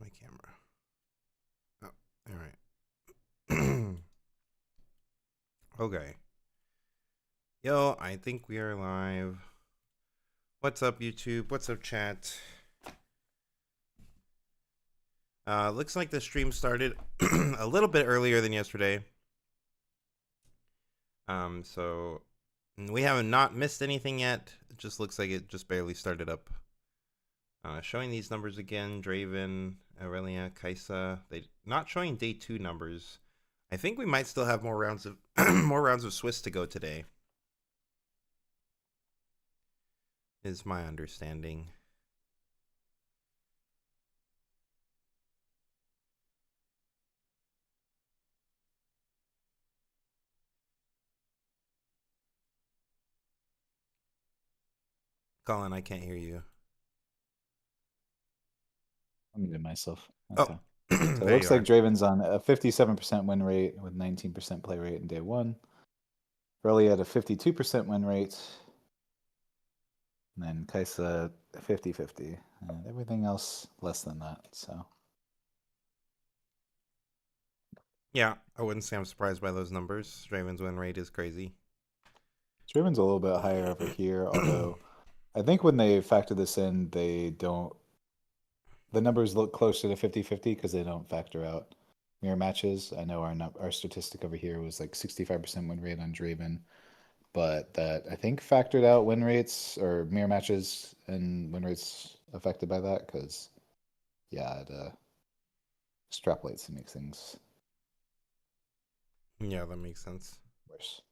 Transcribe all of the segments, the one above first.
my camera? Oh, all right. Okay. Yo, I think we are live. What's up, YouTube? What's up, chat? Looks like the stream started a little bit earlier than yesterday. So we haven't not missed anything yet. It just looks like it just barely started up. Showing these numbers again: Draven, Aurelia, Kaisa. They not showing day 2 numbers. I think we might still have more rounds of more rounds of Swiss to go today. Is my understanding. Colin, I can't hear you. I'm muting myself. Okay. Okay. Oh, So it looks like Draven's on a 57% win rate with 19% play rate in day 1. Burley at a 52% win rate. And then Kaisa 50-50. And everything else less than that. So yeah, I wouldn't say I'm surprised by those numbers. Draven's win rate is crazy. Draven's a little bit higher over here, although I think when they factor this in, they don't. The numbers look closer to 50-50 because they don't factor out mirror matches. I know our statistic over here was like 65% win rate on Draven, but that I think factored out win rates or mirror matches and win rates affected by that because, yeah, it extrapolates and makes things Yeah, that makes sense. worse.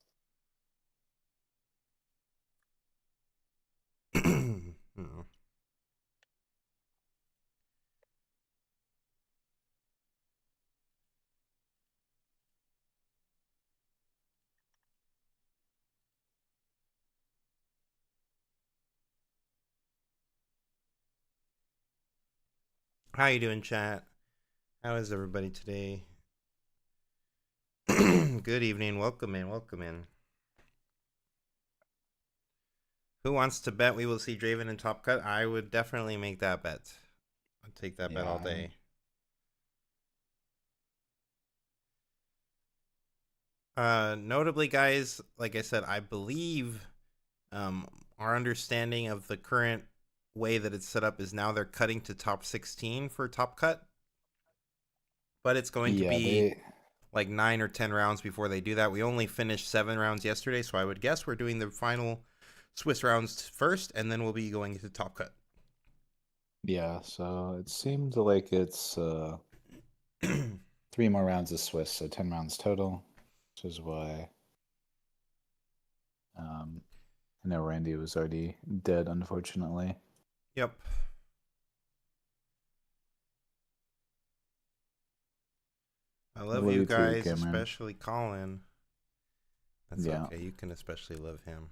How you doing, chat? How is everybody today? Good evening. Welcome in. Welcome in. Who wants to bet we will see Draven in top cut? I would definitely make that bet. I'd take that bet all day. Notably, guys, like I said, I believe our understanding of the current way that it's set up is now they're cutting to top 16 for top cut. But it's going to be like 9 or 10 rounds before they do that. We only finished 7 rounds yesterday, so I would guess we're doing the final Swiss rounds first, and then we'll be going into top cut. Yeah, so it seems like it's 3 more rounds of Swiss, so 10 rounds total, which is why I know Randy was already dead, unfortunately. Yep. I love you guys, too, especially Colin. That's okay. You can especially love him.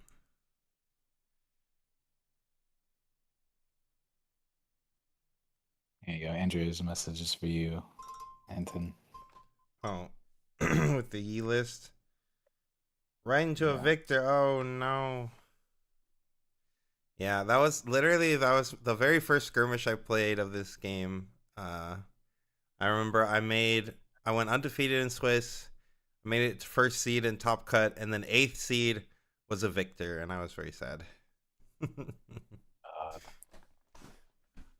Here you go. Andrew's message is for you, Anton. Oh, with the E list. Right into a Victor. Oh, no. Yeah, that was the very first skirmish I played of this game. I remember I went undefeated in Swiss, made it to first seed in top cut, and then 8th seed was a Victor, and I was very sad.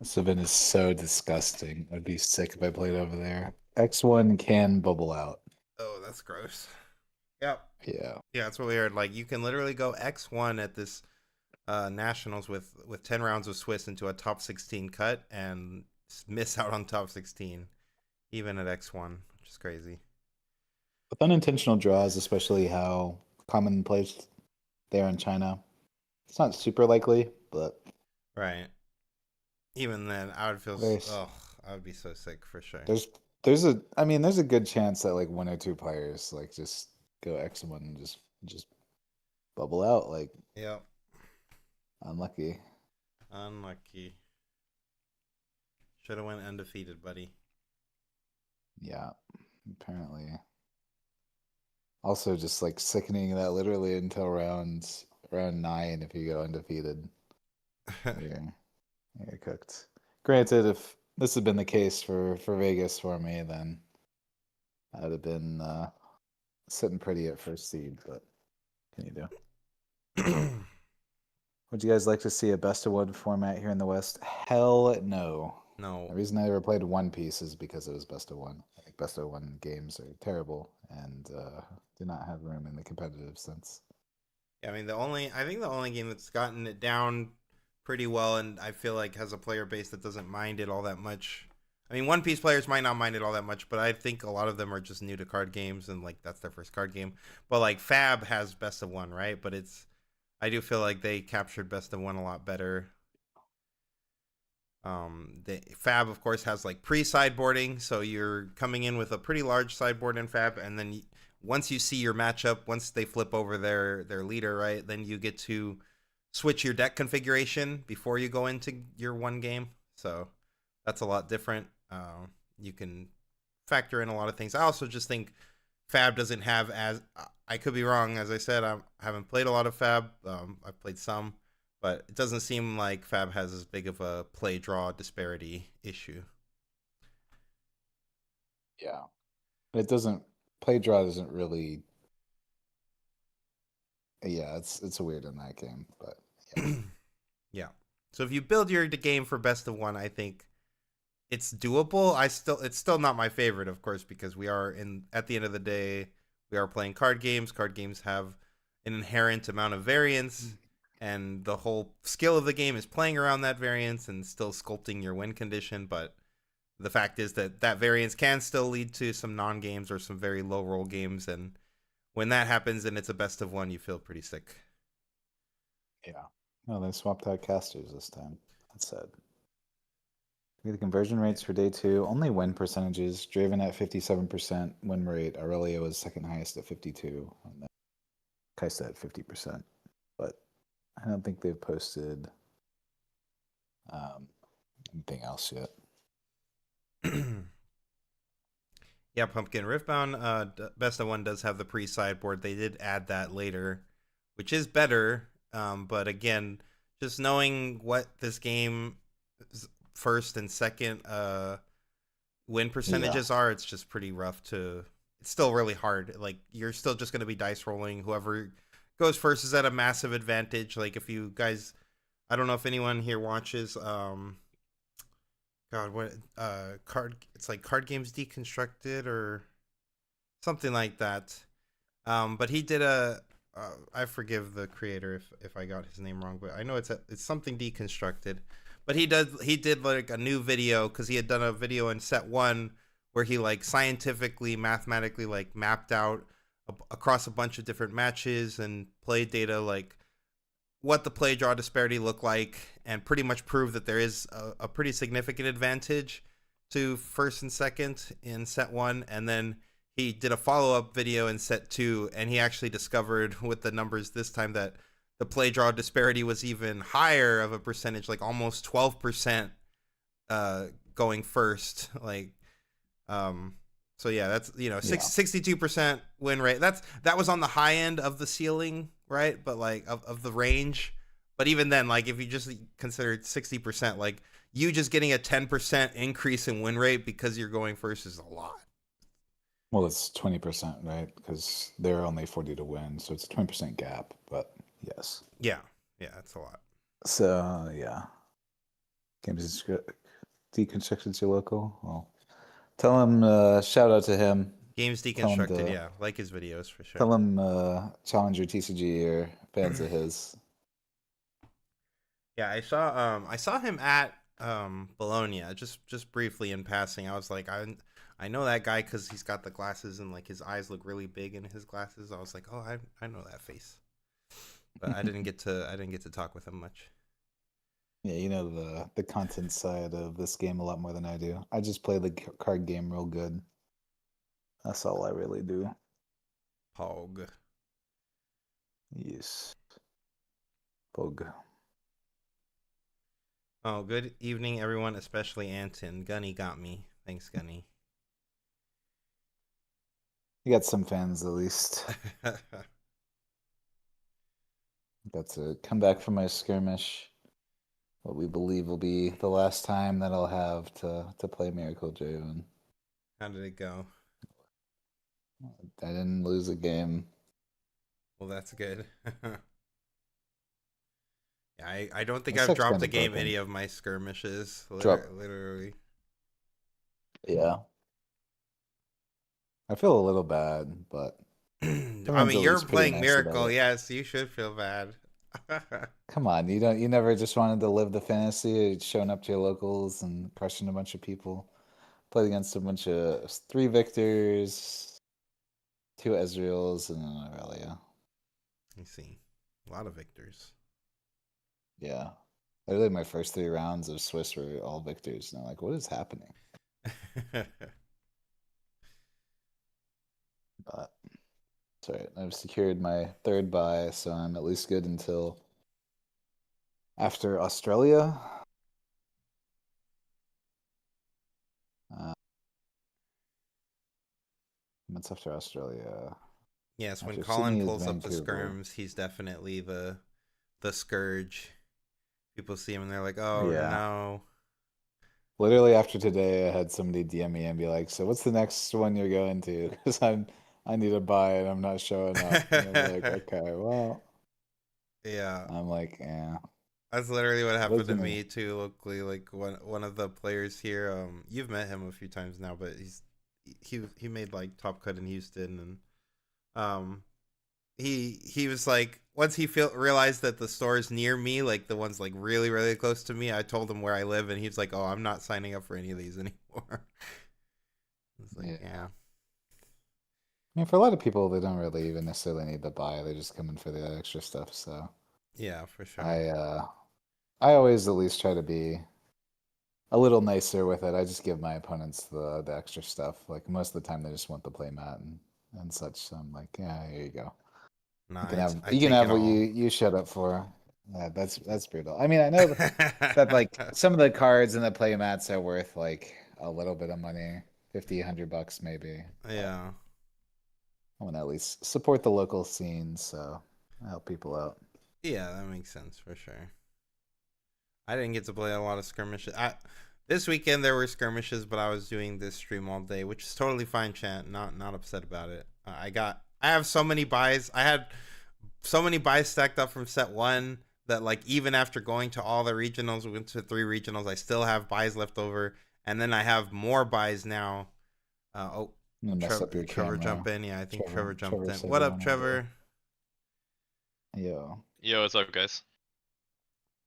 This event is so disgusting. I'd be sick if I played over there. X1 can bubble out. Oh, that's gross. Yep. Yeah. Yeah, that's what we heard. Like, you can literally go X1 at this Nationals with 10 rounds of Swiss into a top 16 cut and miss out on top 16, even at X1, which is crazy. With unintentional draws, especially how commonplace they are in China, it's not super likely, but... Right. Even then, I would feel... I would be so sick for sure. There's a good chance that like 1 or 2 players like just go X1 and just bubble out. Like, yep. Unlucky. Should have went undefeated, buddy. Yeah, apparently. Also, just like sickening that literally until round 9, if you go undefeated, you're cooked. Granted, if this had been the case for Vegas for me, then I'd have been sitting pretty at first seed. But what can you do? Would you guys like to see a best of one format here in the West? Hell no. The No. reason I ever played One Piece is because it was best of one. I think best of one games are terrible and do not have room in the competitive sense. Yeah, I mean I think the only game that's gotten it down pretty well, and I feel like has a player base that doesn't mind it all that much. I mean, One Piece players might not mind it all that much, but I think a lot of them are just new to card games and like that's their first card game. But like Fab has best of one, right? But I do feel like they captured best of one a lot better. The Fab, of course, has like pre-sideboarding, so you're coming in with a pretty large sideboard in Fab, and then once you see your matchup, once they flip over their leader, right, then you get to switch your deck configuration before you go into your one game. So that's a lot different. You can factor in a lot of things. I also just think Fab doesn't have as I could be wrong. As I said, I haven't played a lot of Fab. I've played some, but it doesn't seem like Fab has as big of a play draw disparity issue. Yeah. It doesn't play draw doesn't really yeah, it's weird in that game, but yeah. Yeah. So if you build your game for best of one, I think it's doable. It's still not my favorite, of course, because we are in at the end of the day we are playing card games. Card games have an inherent amount of variance, and the whole skill of the game is playing around that variance and still sculpting your win condition. But the fact is that that variance can still lead to some non games or some very low roll games, and when that happens and it's a best of one, you feel pretty sick. Yeah. No, they swapped out casters this time. That's sad. The conversion rates for day two, only win percentages. Draven at 57% win rate. Aurelia was second highest at 52. And then Kaisa at 50%. But I don't think they've posted anything else yet. Yeah, Pumpkin Riftbound Best of One does have the pre sideboard. They did add that later, which is better. But again, just knowing what this game first and second win percentages are, it's just pretty rough to. It's still really hard. Like you're still just going to be dice rolling. Whoever goes first is at a massive advantage. Like if you guys, I don't know if anyone here watches. God, what card? It's like Card Games Deconstructed or something like that. But he did a. I forgive the creator if I got his name wrong, but I know it's something deconstructed. But he did like a new video because he had done a video in set one where he like scientifically, mathematically like mapped out across a bunch of different matches and play data like what the play draw disparity looked like and pretty much proved that there is a pretty significant advantage to first and second in set one. And then he did a follow-up video in set two, and he actually discovered with the numbers this time that the play draw disparity was even higher of a percentage, like almost 12% going first. Like, so yeah, that's 62% win rate. That was on the high end of the ceiling, right? But like of the range. But even then, like if you just consider 60%, like you just getting a 10% increase in win rate because you're going first is a lot. Well, it's 20%, right? Because they're only 40 to win, so it's a 20% gap. But yes. Yeah, that's a lot. So yeah, games deconstructed your local. Well, tell him. Shout out to him. Games Deconstructed, yeah, like his videos for sure. Tell him Challenger TCG or fans of his. Yeah, I saw him at Bologna just briefly in passing. I was like, I know that guy because he's got the glasses and like his eyes look really big in his glasses. I was like, oh, I know that face, but I didn't get to talk with him much. Yeah, you know the content side of this game a lot more than I do. I just play the card game real good. That's all I really do. Pog. Yes. Pog. Oh, good evening, everyone, especially Anton. Gunny got me. Thanks, Gunny. You got some fans at least. Got to come back from my skirmish. what we believe will be the last time that I'll have to play Miracle Draven. How did it go? I didn't lose a game. Well, that's good. Yeah, I don't think My I've stuff's dropped kind a of game broken. any of my skirmishes. Drop. Literally. Yeah. I feel a little bad, but I everyone's mean, at you're least pretty playing nice about Miracle. it. Yes, you should feel bad. Come on, you never just wanted to live the fantasy, showing up to your locals and crushing a bunch of people. Played against a bunch of three victors, two Ezreals, and an Aurelia. You see, a lot of victors. Yeah. Literally my first three rounds of Swiss were all victors, and I'm like, what is happening? But it's all right. I've secured my third buy, so I'm at least good until after Australia. Uh, what's after Australia? Yes, when After Colin Sydney is pulls up the Vancouver. skirms, he's definitely the scourge. People see him and they're like, "Oh Yeah. no." Literally after today, I had somebody DM me and be like, "So what's the next one you're going to?" Because I need to buy and I'm not showing up. And I'm like, "Okay, well." Yeah, I'm like, "Yeah, that's literally what what's happened to gonna?" me too. Locally, like one of the players here. You've met him a few times now, but he made like top cut in Houston, and um, he was like once he feel realized that the stores near me, like the ones like really close to me, I told him where I live, and he's like, "Oh, I'm not signing up for any of these anymore." It's like, Yeah. yeah, I mean, for a lot of people, they don't really even necessarily need to buy. They just come in for the extra stuff. So yeah, for sure. I uh I always at least try to be a little nicer with it. I just give my opponents the extra stuff. Like most of the time, they just want the playmat and such. So I'm like, yeah, here you go. Nah, I You can take have it what all. you shut up for. Yeah, that's brutal. I mean, I know that like some of the cards and the playmats are worth like a little bit of money, 50, $100 maybe. But Yeah, I want to at least support the local scene, so I help people out. yeah, that makes sense for sure. I didn't get to play a lot of skirmishes. This weekend there were skirmishes, but I was doing this stream all day, which is totally fine. Chant, not upset about it. I have so many buys. I had so many buys stacked up from set one that like even after going to all the regionals, we went to three regionals, I still have buys left over, and then I have more buys now. Oh, I'm gonna mess up your Trevor camera. jump in. Yeah, I think Trevor jumped Trevor in. said What he up, wanted to. Trevor? Yo, Yo, what's up, guys?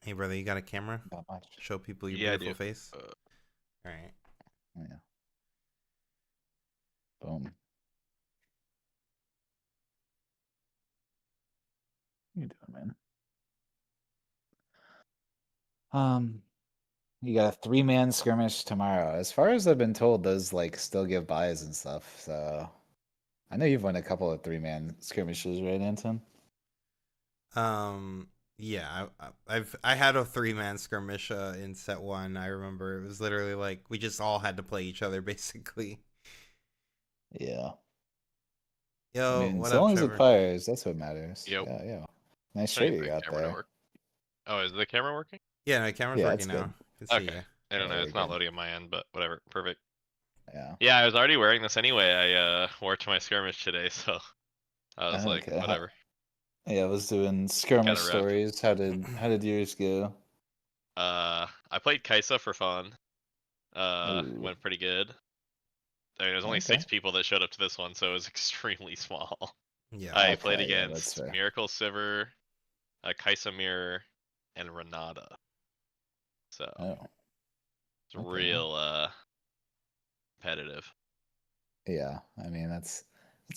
Hey, brother, you got a camera? not much. Show people your Yeah, I beautiful do. face. Uh, All right. Yeah, boom. What you doing, man? Um, you got a three-man skirmish tomorrow. As far as I've been told, those like still give buys and stuff. So I know you've won a couple of three-man skirmishes, right, Anton? Um. Yeah, I had a three-man skirmish in set one. I remember it was literally like we just all had to play each other basically. Yeah. I Yo, mean, what so up, long as it Trevor? fires, that's what matters. yo, Yeah, yeah. Nice trying shirt to you get got the camera to there. work. Oh, is the camera working? Yeah, my camera's Yeah, it's working good. now. Can see Okay. ya. I don't Yeah, know. you're It's not good. loading on my end, but whatever. Perfect. Yeah. Yeah, I was already wearing this anyway. I wore it to my skirmish today, so I was like, Okay. whatever. Yeah, I was doing skirmish Gotta rep. stories. How did yours go? I played Kaisa for fun. Ooh. Went pretty good. I mean, there's only Okay. 6 people that showed up to this one, so it was extremely small. Yeah. I played Okay, yeah, that's against fair. Miracle Sivir, Kaisa Mirror, and Renata. So Oh, it's okay. real competitive. Yeah, I mean that's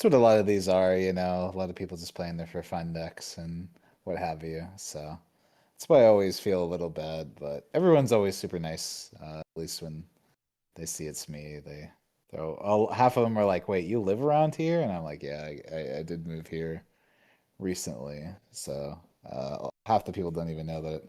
what a lot of these are, you know. A lot of people just playing there for fun decks and what have you. So that's why I always feel a little bad, but everyone's always super nice. At least when they see it's me, half of them are like, "Wait, you live around here?" And I'm like, "Yeah, I did move here recently." So half the people don't even know that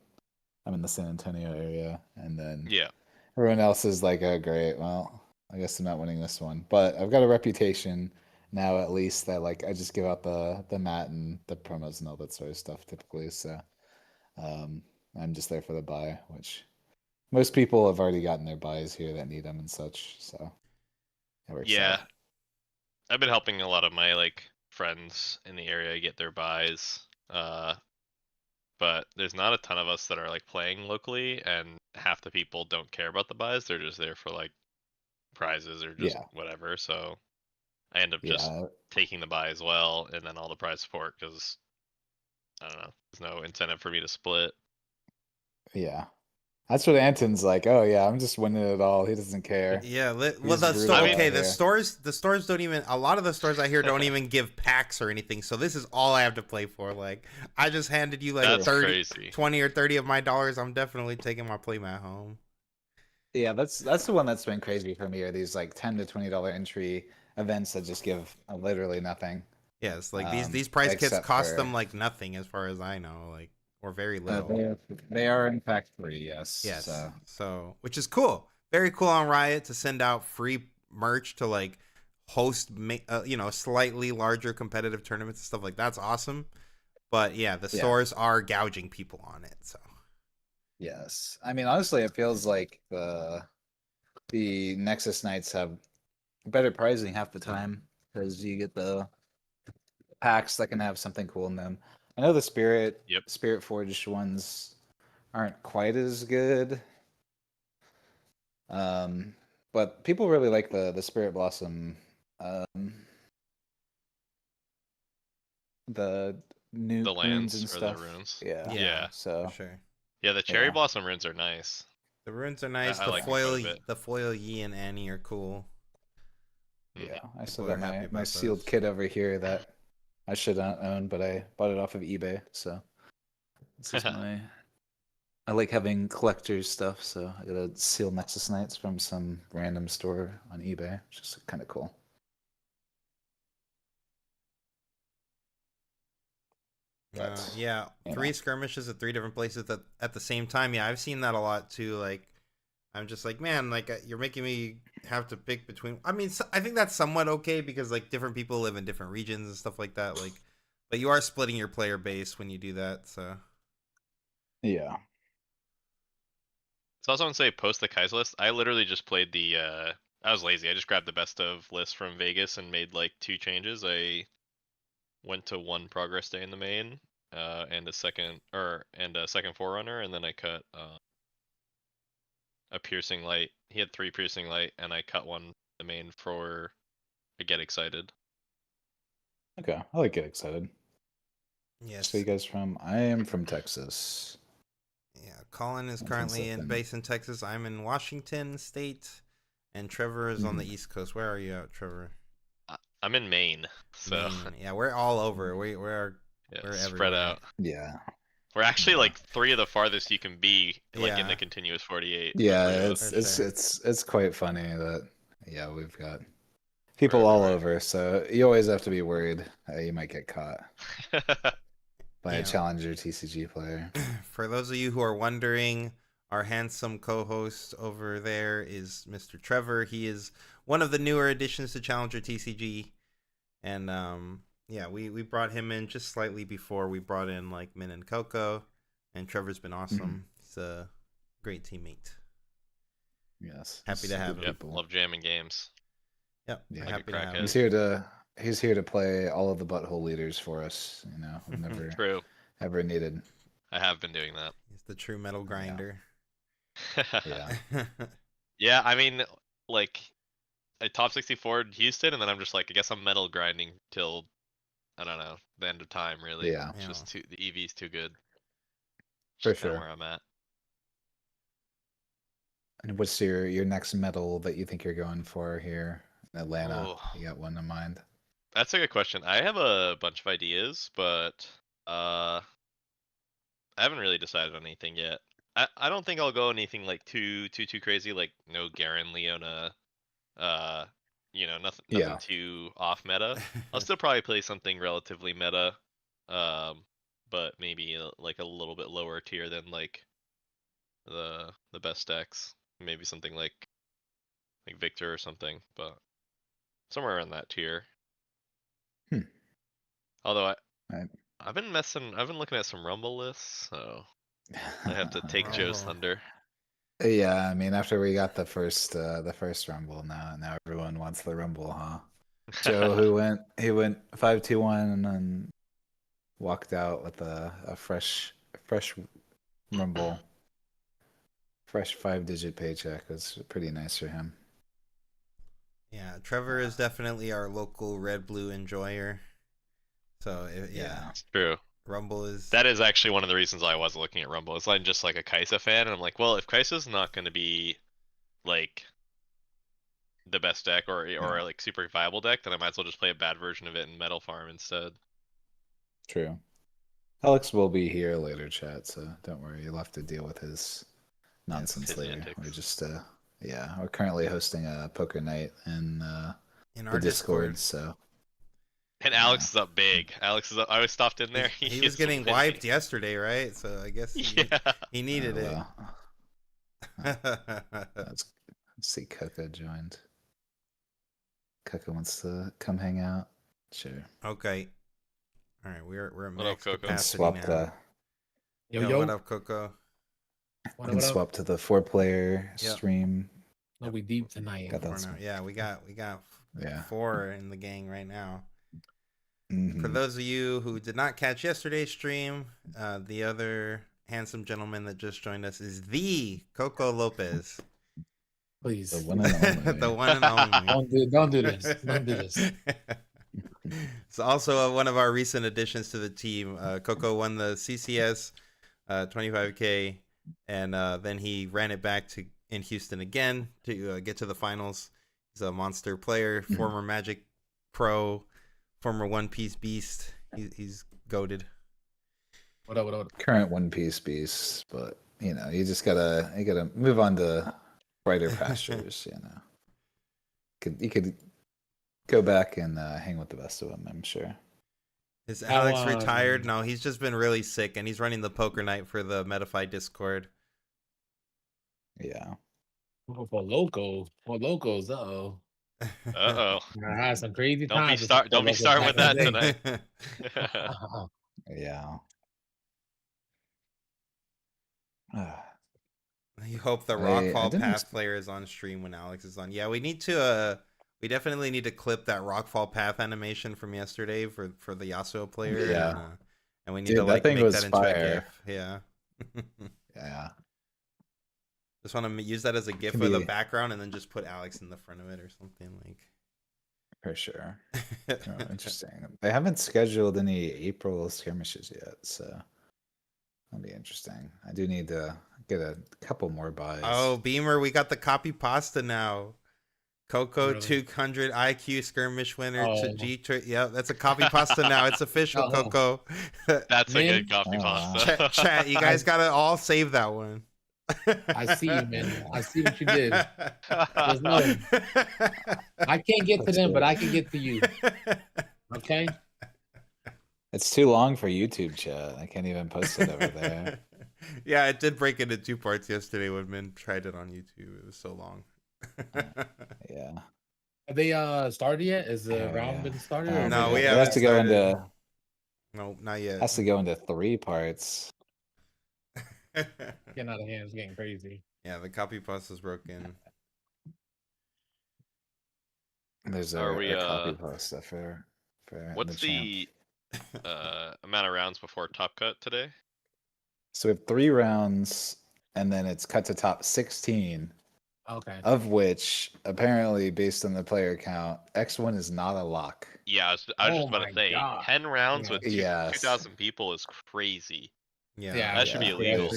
I'm in the San Antonio area, and then Yeah. everyone else is like, "Oh, great. Well, I guess I'm not winning this one." But I've got a reputation now, at least that like I just give out the mat and the promos and all that sort of stuff typically. So, um, I'm just there for the buy, which most people have already gotten their buys here that need them and such. So it works Yeah, out. I've been helping a lot of my like friends in the area get their buys. But there's not a ton of us that are like playing locally, and half the people don't care about the buys. They're just there for like prizes or just Yeah, whatever. So I end up just yeah, taking the buy as well, and then all the prize support because I don't know. There's no incentive for me to split. yeah. That's what Anton's like. Oh yeah, I'm just winning it all. He doesn't care. Yeah, well, He's the brutal store. I mean, out Okay, here. the stores don't even. A lot of the stores I hear don't even give packs or anything. So this is all I have to play for. Like, I just handed you like that's 30, crazy. 20 or 30 of my dollars. I'm definitely taking my playmat home. Yeah, that's the one that's been crazy for me. Are these like $10 to $20 entry events that just give literally nothing, Yes, like these price kits except cost for them like nothing as far as I know, like or very uh, little. they they are in fact free. Yes, Yes, so so which is cool. Very cool on Riot to send out free merch to like host, slightly larger competitive tournaments and stuff like that's awesome. But yeah, the yeah, stores are gouging people on it. So yes. I mean, honestly, it feels like the Nexus Knights have better pricing half the time because you get the packs that can have something cool in them. I know the Yep. Spirit Forged ones aren't quite as good. Um, but people really like the Spirit Blossom, um, the new The runes lands and or the stuff. runes. Yeah. yeah, Yeah. for So sure. Yeah, the cherry yeah, blossom runes are nice. The runes are nice. I The like them quite foil, a bit. the foil Yi and Annie are cool. yeah. Hmm. I still People are got happy my about sealed those. kit over here that I should not own, but I bought it off of eBay. So this is my. I like having collector's stuff, so I got a sealed Nexus Knights from some random store on eBay, which is kind of cool. But Yeah, you know, 3 skirmishes at 3 different places at the same time. Yeah, I've seen that a lot too. Like, I'm just like, man, like you're making me have to pick between. I mean, I think that's somewhat okay because like different people live in different regions and stuff like that. Like, but you are splitting your player base when you do that. So yeah. So I also want to say post the Kai's list. I literally just played the I was lazy. I just grabbed the best of list from Vegas and made like 2 changes. I went to 1 progress day in the main, and a second forerunner, and then I cut a piercing light. He had 3 piercing light, and I cut 1 the main for a get excited. Okay, I like Get Excited. So you yes, guys from? I am from Texas. yeah. Colin is I'm from currently in something. base in Texas. I'm in Washington State, and Trevor is on the East Coast. Where are you at, Trevor? I'm in Maine, so Maine. Yeah, we're all over. We're yeah, we're spread everywhere. out. Yeah. We're actually Yeah. like 3 of the farthest you can be, like in Yeah, the continuous 48. The Yeah, 3 of for us. sure. it's quite funny that yeah, we've got We're people all everywhere. over, so you always have to be worried you might get caught by a Yeah. challenger TCG player. For those of you who are wondering, our handsome co-host over there is Mr. Trevor. He is one of the newer additions to Challenger TCG, and yeah, we brought him in just slightly before we brought in like Min and Coco, and Trevor's been Mhm. awesome. He's a great teammate. Yes, Happy it's to have good him. Yep, people. love jamming games. Yep, we're Yeah, Like a happy to have crackhead. he's him. here to play all of the butthole leaders for us. Whenever True. ever needed. I have been doing He's the true metal Yeah, grinder. that. yeah, Yeah, I mean, like a top 64 in Houston, and then I'm just like, I guess I'm metal grinding till I don't know the end of time. Really, yeah, it's Yeah. just too the EV's too good. for Just kind of sure. where I'm at. And what's your next medal that you think you're going for here in Atlanta? Oh, You got one in mind? that's a good question. I have a bunch of ideas, but I haven't really decided on anything yet. I don't think I'll go anything like too crazy, like no Garen Leona, uh, nothing Yeah. too off meta. I'll still probably play something relatively meta, um, but maybe like a little bit lower tier than like the best decks. Maybe something like Victor or something, but somewhere around that tier. Hmm. Although Right. I've been looking at some Rumble lists, so I have to take Joe's Rumble. thunder. Yeah, I mean, after we got the first Rumble, now everyone wants the Rumble, huh? Joe, he went 5-2-1 and walked out with a fresh Rumble, fresh 5-digit paycheck. It was pretty nice for him. Yeah, Trevor is definitely our local red blue enjoyer. So Yeah. It's true. Rumble is That is actually one of the reasons I was looking at Rumble. It's like just like a Kaisa fan, and I'm like, well, if Kaisa's not going to be like the best deck or like super viable deck, then I might as well just play a bad version of it in Metal Farm instead. True. Alex will be here later, chat, so don't worry. You'll have to deal with his nonsense his later. antics. We're just yeah, we're currently hosting a poker night in in the our Discord, Discord. so And Alex is up big. Alex is up. I was stopped in there. He was is getting winning. wiped yesterday, right? So I guess Yeah. he needed it. well, let's see. Coca joined. Coca wants to come hang out. Sure. Okay. All right, we're at What up, max Coco? Can capacity swap now. the Yo, What up, Coco? can swap to the 4-player Yep. stream. No, we deep tonight. Got that. Yeah, we got Yeah. 4 in the gang right now. Mhm. For those of you who did not catch yesterday's stream, the other handsome gentleman that just joined us is the Coco Lopez. Please. The one and only. The one and only. Don't do this. Don't do this. It's also one of our recent additions to the team. Coco won the CCS 25K, and then he ran it back in Houston again to get to the finals. He's a monster player, former Magic pro, former One Piece beast. He's goated. What up? Current One Piece beast, but you know, you gotta move on to brighter pastures. You know, you could go back and hang with the best of them. I'm sure. Is Alex retired? No, he's just been really sick, and he's running the poker night for the Metafy Discord. Yeah. For locals, uh-oh. Uh-oh. I had some crazy Don't be times. starting with that tonight. Yeah. You hope the Rockfall Path player is on stream when Alex is on. Yeah, we need to. We definitely need to clip that Rockfall Path animation from yesterday for the Yasuo player. Yeah. And we need to like make that into a GIF. Yeah. Yeah. Just want to use that as a GIF for the background, and then just put Alex in the front of it or something like. For sure. Oh, interesting. They haven't scheduled any April skirmishes yet, so that'll be interesting. I do need to get a couple more buys. Oh, Beamer, we got the copy pasta now. Coco really? 200 IQ skirmish winner to G. Yeah, that's a copy pasta now. It's official, Coco. That's a good copy pasta. Chat, you guys gotta all save that one. I see you, man. I see what you did. I can't get to them, but I can get to you. Okay? It's too long for YouTube chat. I can't even post it over there. Yeah, it did break into 2 parts yesterday when Min tried it on YouTube. It was so long. Yeah. Have they started yet? Is the round been started? No, we haven't. It has to go into. No, not yet. It has to go into 3 parts. Getting out of hand is getting crazy. Yeah, the copy pasta is broken. There's a copy pasta for what's the amount of rounds before top cut today? So we have 3 rounds, and then it's cut to top 16. Okay. Of which, apparently, based on the player count, X1 is not a lock. Yeah, I was just about to say, God. 10 rounds with 2,000 people is crazy. Yeah, that should be illegal.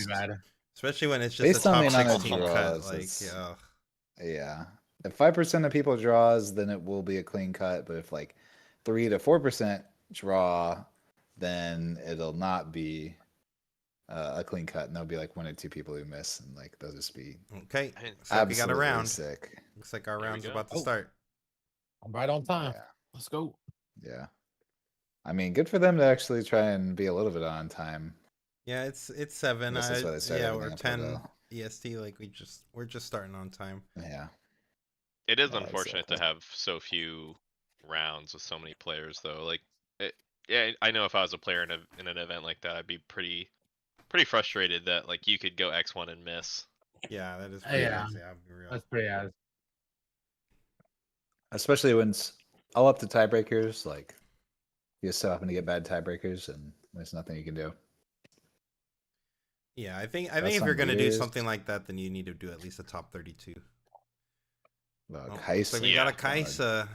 Especially when it's just based a on top the 16 draws, cut. Yeah. If 5% of people draws, then it will be a clean cut. But if like 3 to 4% draw, then it'll not be a clean cut, and there'll be like 1 or 2 people who miss, and like they'll just be okay. So we got a round. Sick. Looks like our round's about to start. I'm right on time. Yeah. Let's go. Yeah. I mean, good for them to actually try and be a little bit on time. Yeah, it's 7. We're 10 EST. Like we're just starting on time. Yeah. It is unfortunate to have so few rounds with so many players, though. Like, yeah, I know if I was a player in an event like that, I'd be pretty pretty frustrated that like you could go X1 and miss. Yeah, that is pretty Yeah. crazy. I'll be real. That's pretty ass. Especially when it's all up to tiebreakers. Like you just so happen to get bad tiebreakers, and there's nothing you can do. Yeah, I think That's if you're some gonna do leaders. something like that, then you need to do at least a top 32. Oh, looks Kaisa. like we got a Yeah. Kaisa.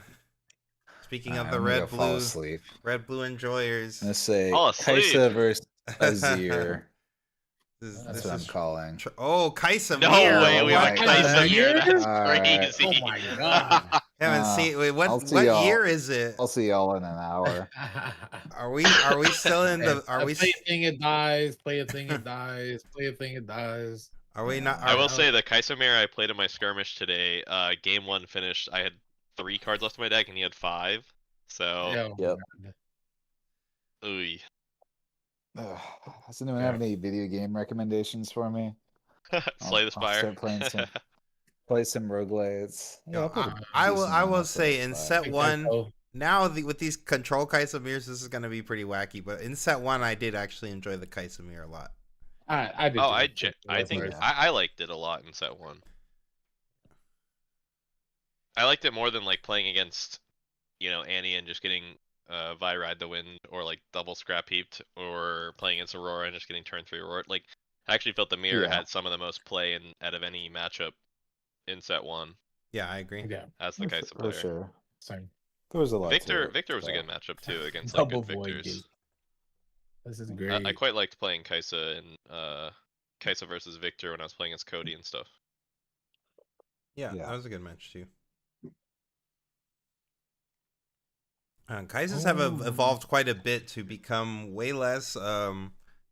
Speaking of the I'm gonna go fall red asleep. blue enjoyers. I'm gonna say Fall asleep. Kaisa versus Azir. This That's what I'm calling. Oh, Kaisa No Mir. way, we What went the Kaisa heck? Mir. That's Alright. crazy. Oh my god. Haven't seen. Wait, what I'll see y'all. year is it? I'll see y'all in an hour. Are we still in the? Are we? Play a thing, it dies. Play a thing, it dies. Play a thing, it dies. Are we not? I will are- say the Kaisamir I played in my skirmish today, game 1 finished, I had 3 cards left in my deck and he had 5. So, Yeah. Yep. ooh. Does anyone have any video game recommendations for me? Slay the I'll Spire. start playing some. Play some roguelites. Yo, I'll put a I decent will amount say of in Spire. set one. So, Now with these control Kaisamirs, this is gonna be pretty wacky. But in set one, I did actually enjoy the Kaisamir a lot. I did. Oh, too. I think Yeah. I liked it a lot in set 1. I liked it more than like playing against, Annie and just getting Vi Ride the Wind or like double scrap heaped, or playing against Aurora and just getting turn 3 Aurora. Like, I actually felt the mirror Yeah. had some of the most play out of any matchup in set 1 Yeah, I agree. Yeah. as the Kaisa For player. sure. Same. There was a lot. Victor to it, was a so. good matchup too against like Double good void victors. gate. This is great. I quite liked playing Kaisa and Kaisa versus Victor when I was playing against Cody and stuff. Yeah, Yeah. that was a good match too. Kaisers have evolved quite a bit to become way less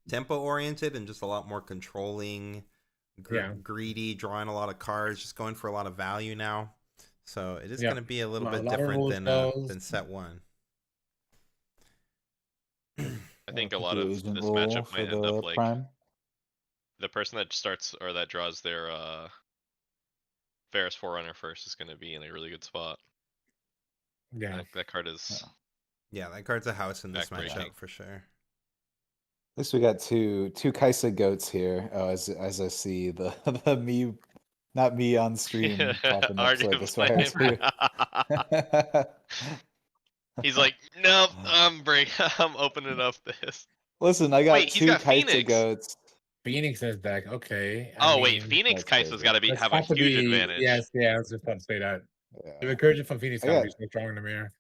tempo oriented and just a lot more controlling, greedy, drawing a lot of cards, just going for a lot of value now. So it is going to be a little bit different than set one. I think a Put lot the of agent this rule matchup for might end the up like prime. the person that starts or that draws their Ferris Forerunner first is going to be in a really good spot. Yeah. That card is. Yeah, that card's a house in this Backbreaking. matchup for sure. At least we got two Kaisa goats here. Oh, as I see the me, not me on stream popping up. So I Artem's guess why I was playing. here. He's like, nope, I'm opening up this. Listen, I got Wait, he's two got Kaisa Phoenix. goats. Phoenix is back. Okay. Oh wait, Phoenix that's Kaisa's crazy. got to That's have a got to huge be- advantage. Yes, yeah, I was just about to say that. The Yeah. recursion from Phoenix I got to got- be so strong in the mirror.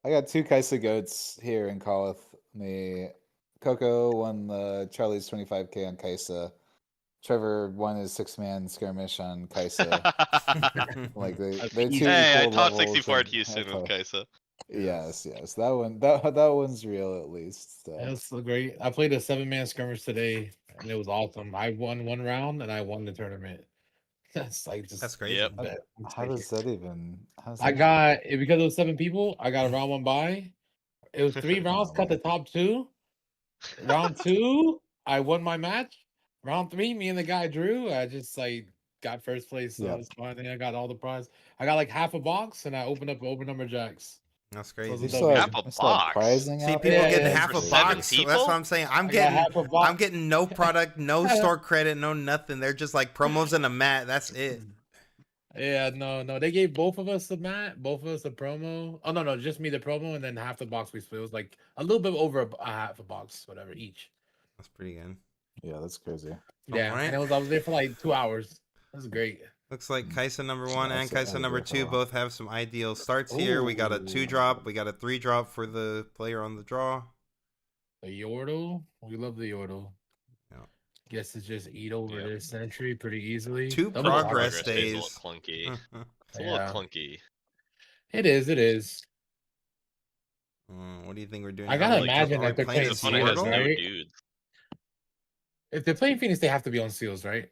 I got two Kaisa goats here in call with me. Coco won the Charlie's 25K on Kaisa. Trevor won his 6-man skirmish on Kaisa. Like they're two Hey, I equal top levels 64 at and Houston high with play. Kaisa. Yes. That one that one's real at least. So. That's so great. I played a 7-man skirmish today, and it was awesome. I won one round, and I won the tournament. That's like just That's crazy. Yep. How does that even? I got it because it was 7 people. I got a round 1 bye. It was 3 rounds. Oh, Cut the top 2. Round 2, I won my match. Round 3, me and the guy Drew. I just like got first place. So Yep. it was fine. I think I got all the prize. I got like half a box, and I opened up open number jacks. That's So crazy. You it's still double. have, Half a you still have box? prizing See, out people there? getting yeah, half for a 7 box. people? That's what I'm saying. I'm I got half a box. getting no product, no store credit, no nothing. They're just like promos and a mat. That's it. Yeah, no. They gave both of us the mat, both of us the promo. Oh no, just me the promo, and then half the box we split. It was like a little bit over a half a box, whatever each. That's pretty good. Yeah, that's crazy. Yeah, Alright. and I was there for like 2 hours. That was great. Looks like Kaisa number 1 and Also Kaisa number ideal for 2 a both have some ideal starts here. We got a Ooh. 2-drop. We got a 3-drop for the player on the draw. The Yordle, we love the Yordle. Yeah. Guess it's just eat over Yep. this century pretty easily. 2 Double progress Is a days. little clunky. It's a Yeah. little clunky. It is. What do you think we're doing? I now? gotta Like, imagine are we that they're playing playing It's this funny has Seals, no Yordle? right? dudes. If they're playing Phoenix, they have to be on seals, right?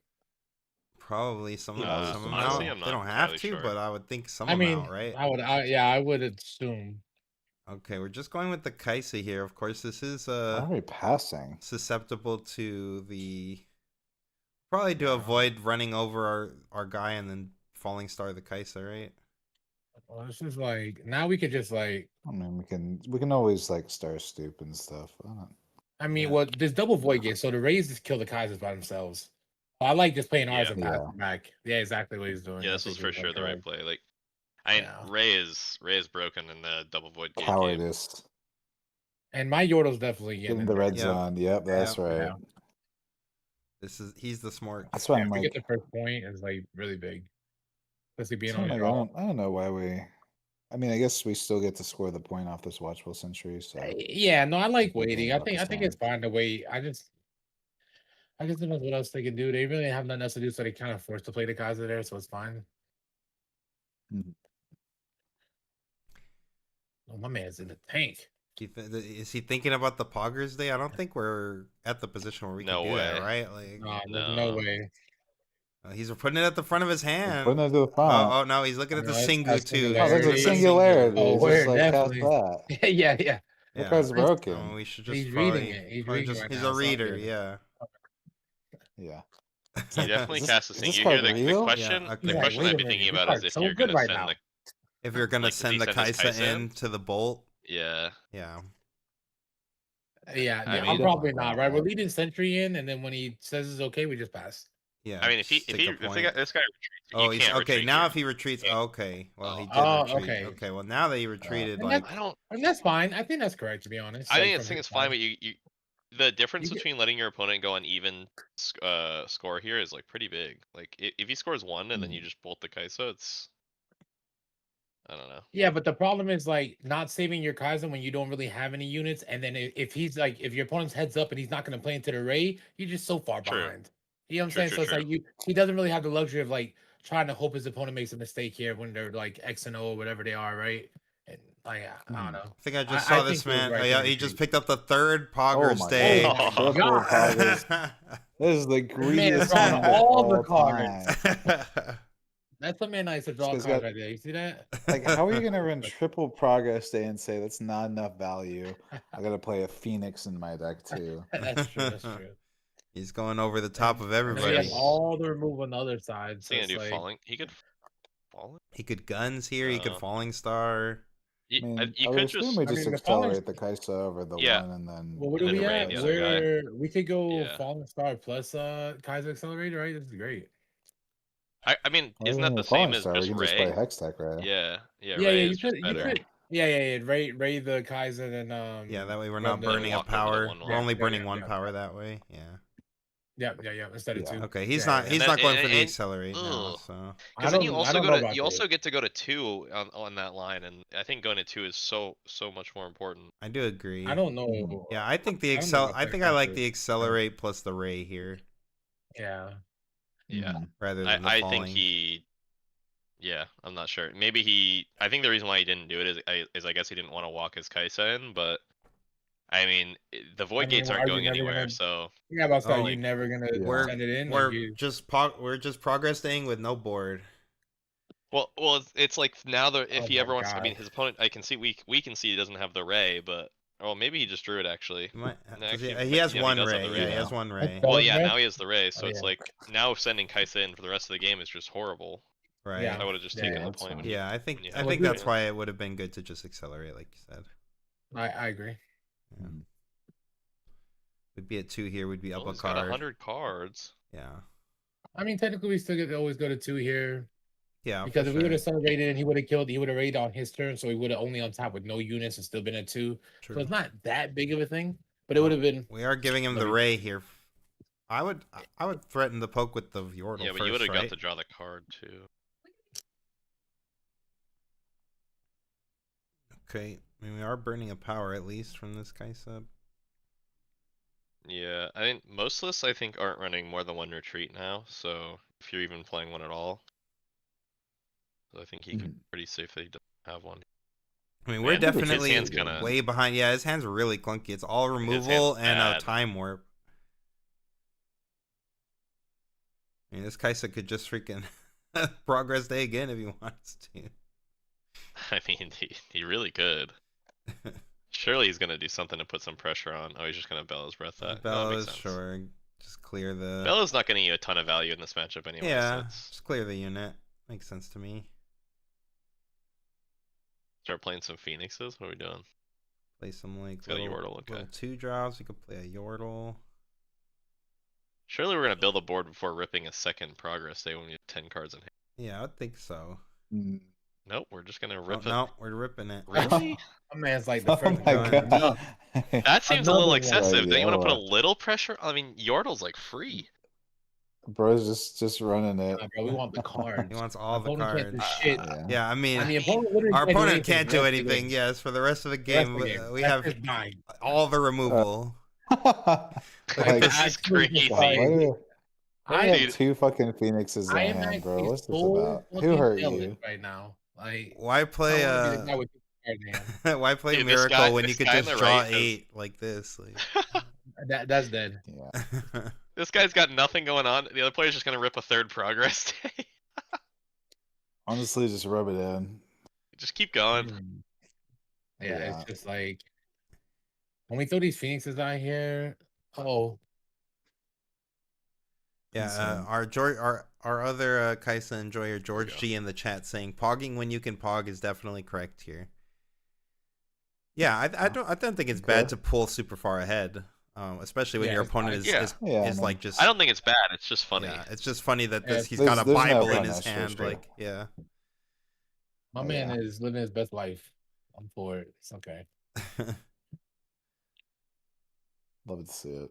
Probably some Honestly, amount. I'm They not don't have entirely to, sure. but I would think some I mean, amount, right? I would assume. Okay, we're just going with the Kaisa here. Of course, this is Why are we passing? susceptible to the probably to avoid running over our guy and then falling star the Kaisa, right? Well, this is like now we could just like I mean, we can always like star stoop and stuff. I don't- I mean, Yeah. well, there's double void gates, so the Rays just kill the Kaisers by themselves. I like just playing ours Yeah. and passing back. Yeah, exactly what he's doing. Yeah, I this was think for is, sure the right correct. play. Like, I mean, Yeah. Ray is broken in the double void gate game. Cowardice. And my Yordle's definitely Get getting in the red Yeah. zone. Yep, that's Yeah. right. He's the smart. That's why Yeah, I'm if we like, get the first point, it's like really big. Especially being so I'm on like, it all. I don't know why we. I mean, I guess we still get to score the point off this watchable century. So Yeah, no, I like we're waiting. getting I about think the I think it's same. fine to wait. I guess don't know what else they can do. They really have nothing else to do, so they kind of forced to play the Kaiser there, so it's fine. Mhm. Oh, my man's in the tank. Is he thinking about the Poggers Day? I don't think we're at the position where we No can do that, way. right? Like, There's no No. way. he's putting it at the front of his He's hand. putting it to the front. Oh no, he's looking at the Singu too. Oh, He's there's looking a at the singularity. Oh, It's we're just like cast definitely. that. Yeah. That Yeah. card's Oh, broken. we should just He's probably, reading it. He's probably reading just, right he's now. a It's all reader, good. yeah. Yeah. He definitely cast a is thing. this You hear card the real? question? Yeah, The okay. question wait I'd a be thinking minute. This about is card's if so you're good gonna right send now. the If you're gonna like, does he send the send his Kaisa Kaisa in to the bolt, yeah. yeah. Yeah, I no, mean- I'm probably Definitely not. going Right, we're up. leading Sentry in, and then when he says it's okay, we just pass. Yeah. I mean, if just take a point. this guy retreats, Oh, he he's can't okay. retreat Now here. if he retreats, Yeah. okay. Well, he did Oh, retreat. okay. Okay. Well, now that he retreated, And like, I don't. And that's fine. I think that's correct, to be honest. I like, think from it's his fine, side. but you the difference You get- between letting your opponent go on even score here is like pretty big. Like if he scores one and then you just bolt the Kaisa, it's I don't know. Yeah, but the problem is like not saving your Kaizen when you don't really have any units, and then if he's like if your opponent's heads up and he's not going to play into the Ray, you're just so far True. behind. You know what I'm True, saying? true, So it's true. like he doesn't really have the luxury of like trying to hope his opponent makes a mistake here when they're like X and O or whatever they are, right? And like I don't know. I think I just I saw this think he was man. right Oh, to yeah, he retreat. just picked up the third Poggers my Day. Oh my Triple God. Poggers. This is the Man greediest is drawing hand of all the all cards. time. That's the man nice to draw This cards guy's right there. You see that? Like, how are you gonna run triple progress day and say that's not enough value? I gotta play a Phoenix in my deck too. That's true. That's true. He's going over the top of And then he everybody. has all the removal on the other side. Is So he it's gonna do like, falling? He could falling. He could guns here. He could Uh, Falling Star. You, I mean, you I would could assume just we I just mean, the Falling- accelerate the Kaisa over the Yeah. one and then. well, what and are then we Ray at? the other guy. We could go Yeah. Falling Star plus Kaiser Accelerator, right? This is great. I mean, Well, isn't even that the with Falling same as Star, we just can just play Ray? Hex Tech, right? Yeah, Yeah, Ray you is just could, you better. could, yeah. Ray the Kaiser and Yeah, that way we're run not the- burning a walk over the power. 1/1. We're only Yeah, burning yeah, one yeah. power that way. Yeah. Yeah. Instead of Yeah. two. Okay, he's Yeah, not. yeah. He's And not then- going for the and- accelerate now. ugh. So I Because then you don't also know go to about you also this. get to go to 2 on that line, and I think going to 2 is so much more important. I do agree. I don't know. Yeah, I think the I don't know about I that think I like concept. the accelerate plus the ray here Yeah. Yeah, Mhm. rather than the I falling. think he. Yeah, I'm not sure. Maybe he. I think the reason why he didn't do it is I guess he didn't want to walk his Kaisa in, but I mean the void mean, gates are aren't you going never anywhere, gonna- so Yeah, about that. Oh, You never gonna Yeah. send it in. we're Like you, we're just progressing with no board. well it's like now that if Oh he my ever wants. I God. mean, his opponent. I can see we can see he doesn't have the ray, but maybe he just drew it actually. He might- No, does he, actually, he has yeah, he one does have ray. the Yeah, he ray. has one ray. That's Well, Does yeah, Ray? now he has the ray, so Oh, it's yeah. like now sending Kaisa in for the rest of the game is just horrible. Right. Yeah. I would have just Yeah, taken yeah, the that's point. fine. when you- Yeah, I think when you I have think it, that's yeah. why it would have been good to just accelerate, like you said. I agree. Yeah. Mhm. We'd be at 2 here. We'd be up Well, a he's got card. 100 cards. Yeah. I mean, technically, we still get to always go to 2 here Yeah. because for if we would sure. have celebrated and he would have killed, he would have raided on his turn, so he would have only on top with no units and still been at 2. True. So it's not that big of a thing, but it would have been. We are giving him the Maybe- ray here. I would threaten the poke with the Yordle Yeah, but first, you would have right? got to draw the card too. Okay. I mean, we are burning a power at least from this Kaisa. Yeah, I mean, most lists I think aren't running more than one retreat now, so if you're even playing one at all. So I think he can pretty safely have one. I mean, we're Man, his definitely hand's kinda- way behind. Yeah, his hand's really clunky. It's all removal and a bad. time warp. I mean, this Kaisa could just freaking progress day again if he wants to. I mean, he really could. Surely he's gonna do something to put some pressure on. Oh, he's just gonna Bella's Breath that. No, that makes Bella's, sense. sure. Just clear the... Bella's not gonna get a ton of value in this matchup anyway. yeah, So it's... just clear the unit. Makes sense to me. Start playing some Phoenixes. What are we doing? Play some like It's got a little, Yordle, okay. little 2-drops. We could play a Yordle. Surely we're gonna build a board before ripping a second progress save when we have 10 cards in hand. Yeah, I think so. Mm. Nope, we're just gonna Oh, rip it. no, we're ripping it. Really? My man's like the Oh first my Going god. That seems a Another little one. excessive. Don't you want to put a Yeah. little pressure? I mean, Yordle's like free. Bro's just running it. Nah, bro, we want the cards. He wants all the Opponent can't do cards. shit. Yeah. Yeah, I mean, I mean, opponent literally our can't do opponent anything can't for the do rest of the anything. game. Yes, for the rest of the The rest game, of the game. we That's have just dying. all the removal. Like, This is actually, crazy. why do I have Dude. 2 fucking phoenixes in I am hand, bro? actually What's this so about? Who fucking hurt jealous you? right now. Like, Why I play want to be the guy with the card in hand. why play Dude, this Miracle guy- when you this could guy on just the draw right has- 8 like this? Like... That's dead. Yeah. This guy's got nothing going on. The other player's just gonna rip a third progress day. Honestly, just rub it in. Just keep going. Yeah, Yeah. it's just like when we throw these phoenixes out here. Oh, Yeah, Insane. our other Kaisa enjoyer George go. G in the chat saying pogging when you can pog is definitely correct here. Yeah, I don't think it's bad Okay. to pull super far ahead, especially when Yeah, your it's opponent fine. is Yeah. is, Yeah, is I like mean- just. I don't think it's bad. It's just funny. Yeah, it's just funny that Yeah, he's got a there's no Bible in punish his for hand. sure. Like, yeah. my Oh, man yeah. is living his best life. I'm for it. It's okay. Love to see it.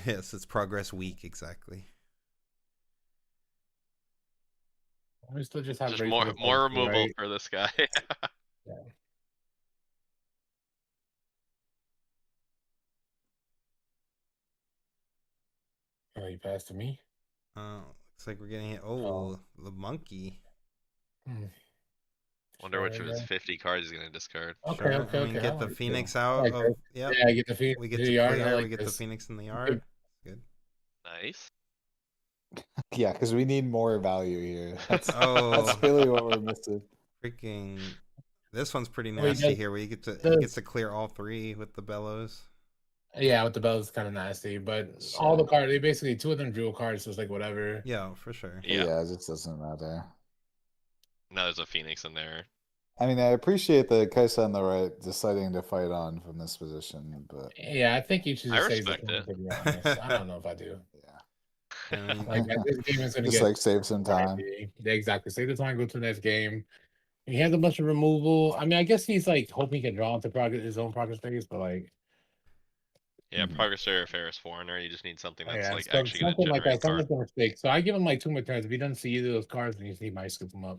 Yes, it's progress week exactly. We still just have Just race more against more Ulster, removal right? for this guy. Oh, you passed to me. Looks like we're getting it. Oh. Oh, the monkey. Wonder which Sure, of his yeah. 50 cards he's gonna discard. Okay, Sure. okay, I mean, okay. I get the like Phoenix it. I out like of. this. Yep. Yeah, get the Phoenix. We get to to the yard. clear. I like We get the this. Phoenix in the yard. Good. Nice. Yeah, because we need more value here. That's Oh, really what we're missing. freaking! This one's pretty Oh, he nasty does- here. Where you get to he does- gets to clear all 3 with the bellows. Yeah, with the bells, kind of nasty, but all the cards, they basically 2 of them drew cards, so it's like whatever. Yeah, for sure. Yeah. It just doesn't matter. Now there's a Phoenix in there. I mean, I appreciate the Kaisa on the right deciding to fight on from this position, but Yeah, I think you should I just say respect the it. to be honest. I don't know if I do. yeah, I mean, Like this game is gonna just get like save some time. Yeah, exactly. Save the time, go to the next game. He has a bunch of removal. I mean, I guess he's like hoping he can draw into his own progress phase, but like Yeah, Mhm. Progressor, Ferris Foreigner. You just need something that's yeah, like so- actually gonna something like generate that. cards. Something's gonna stick. So I give him like 2 more turns. If he doesn't see either of those cards, then he might scoop them up.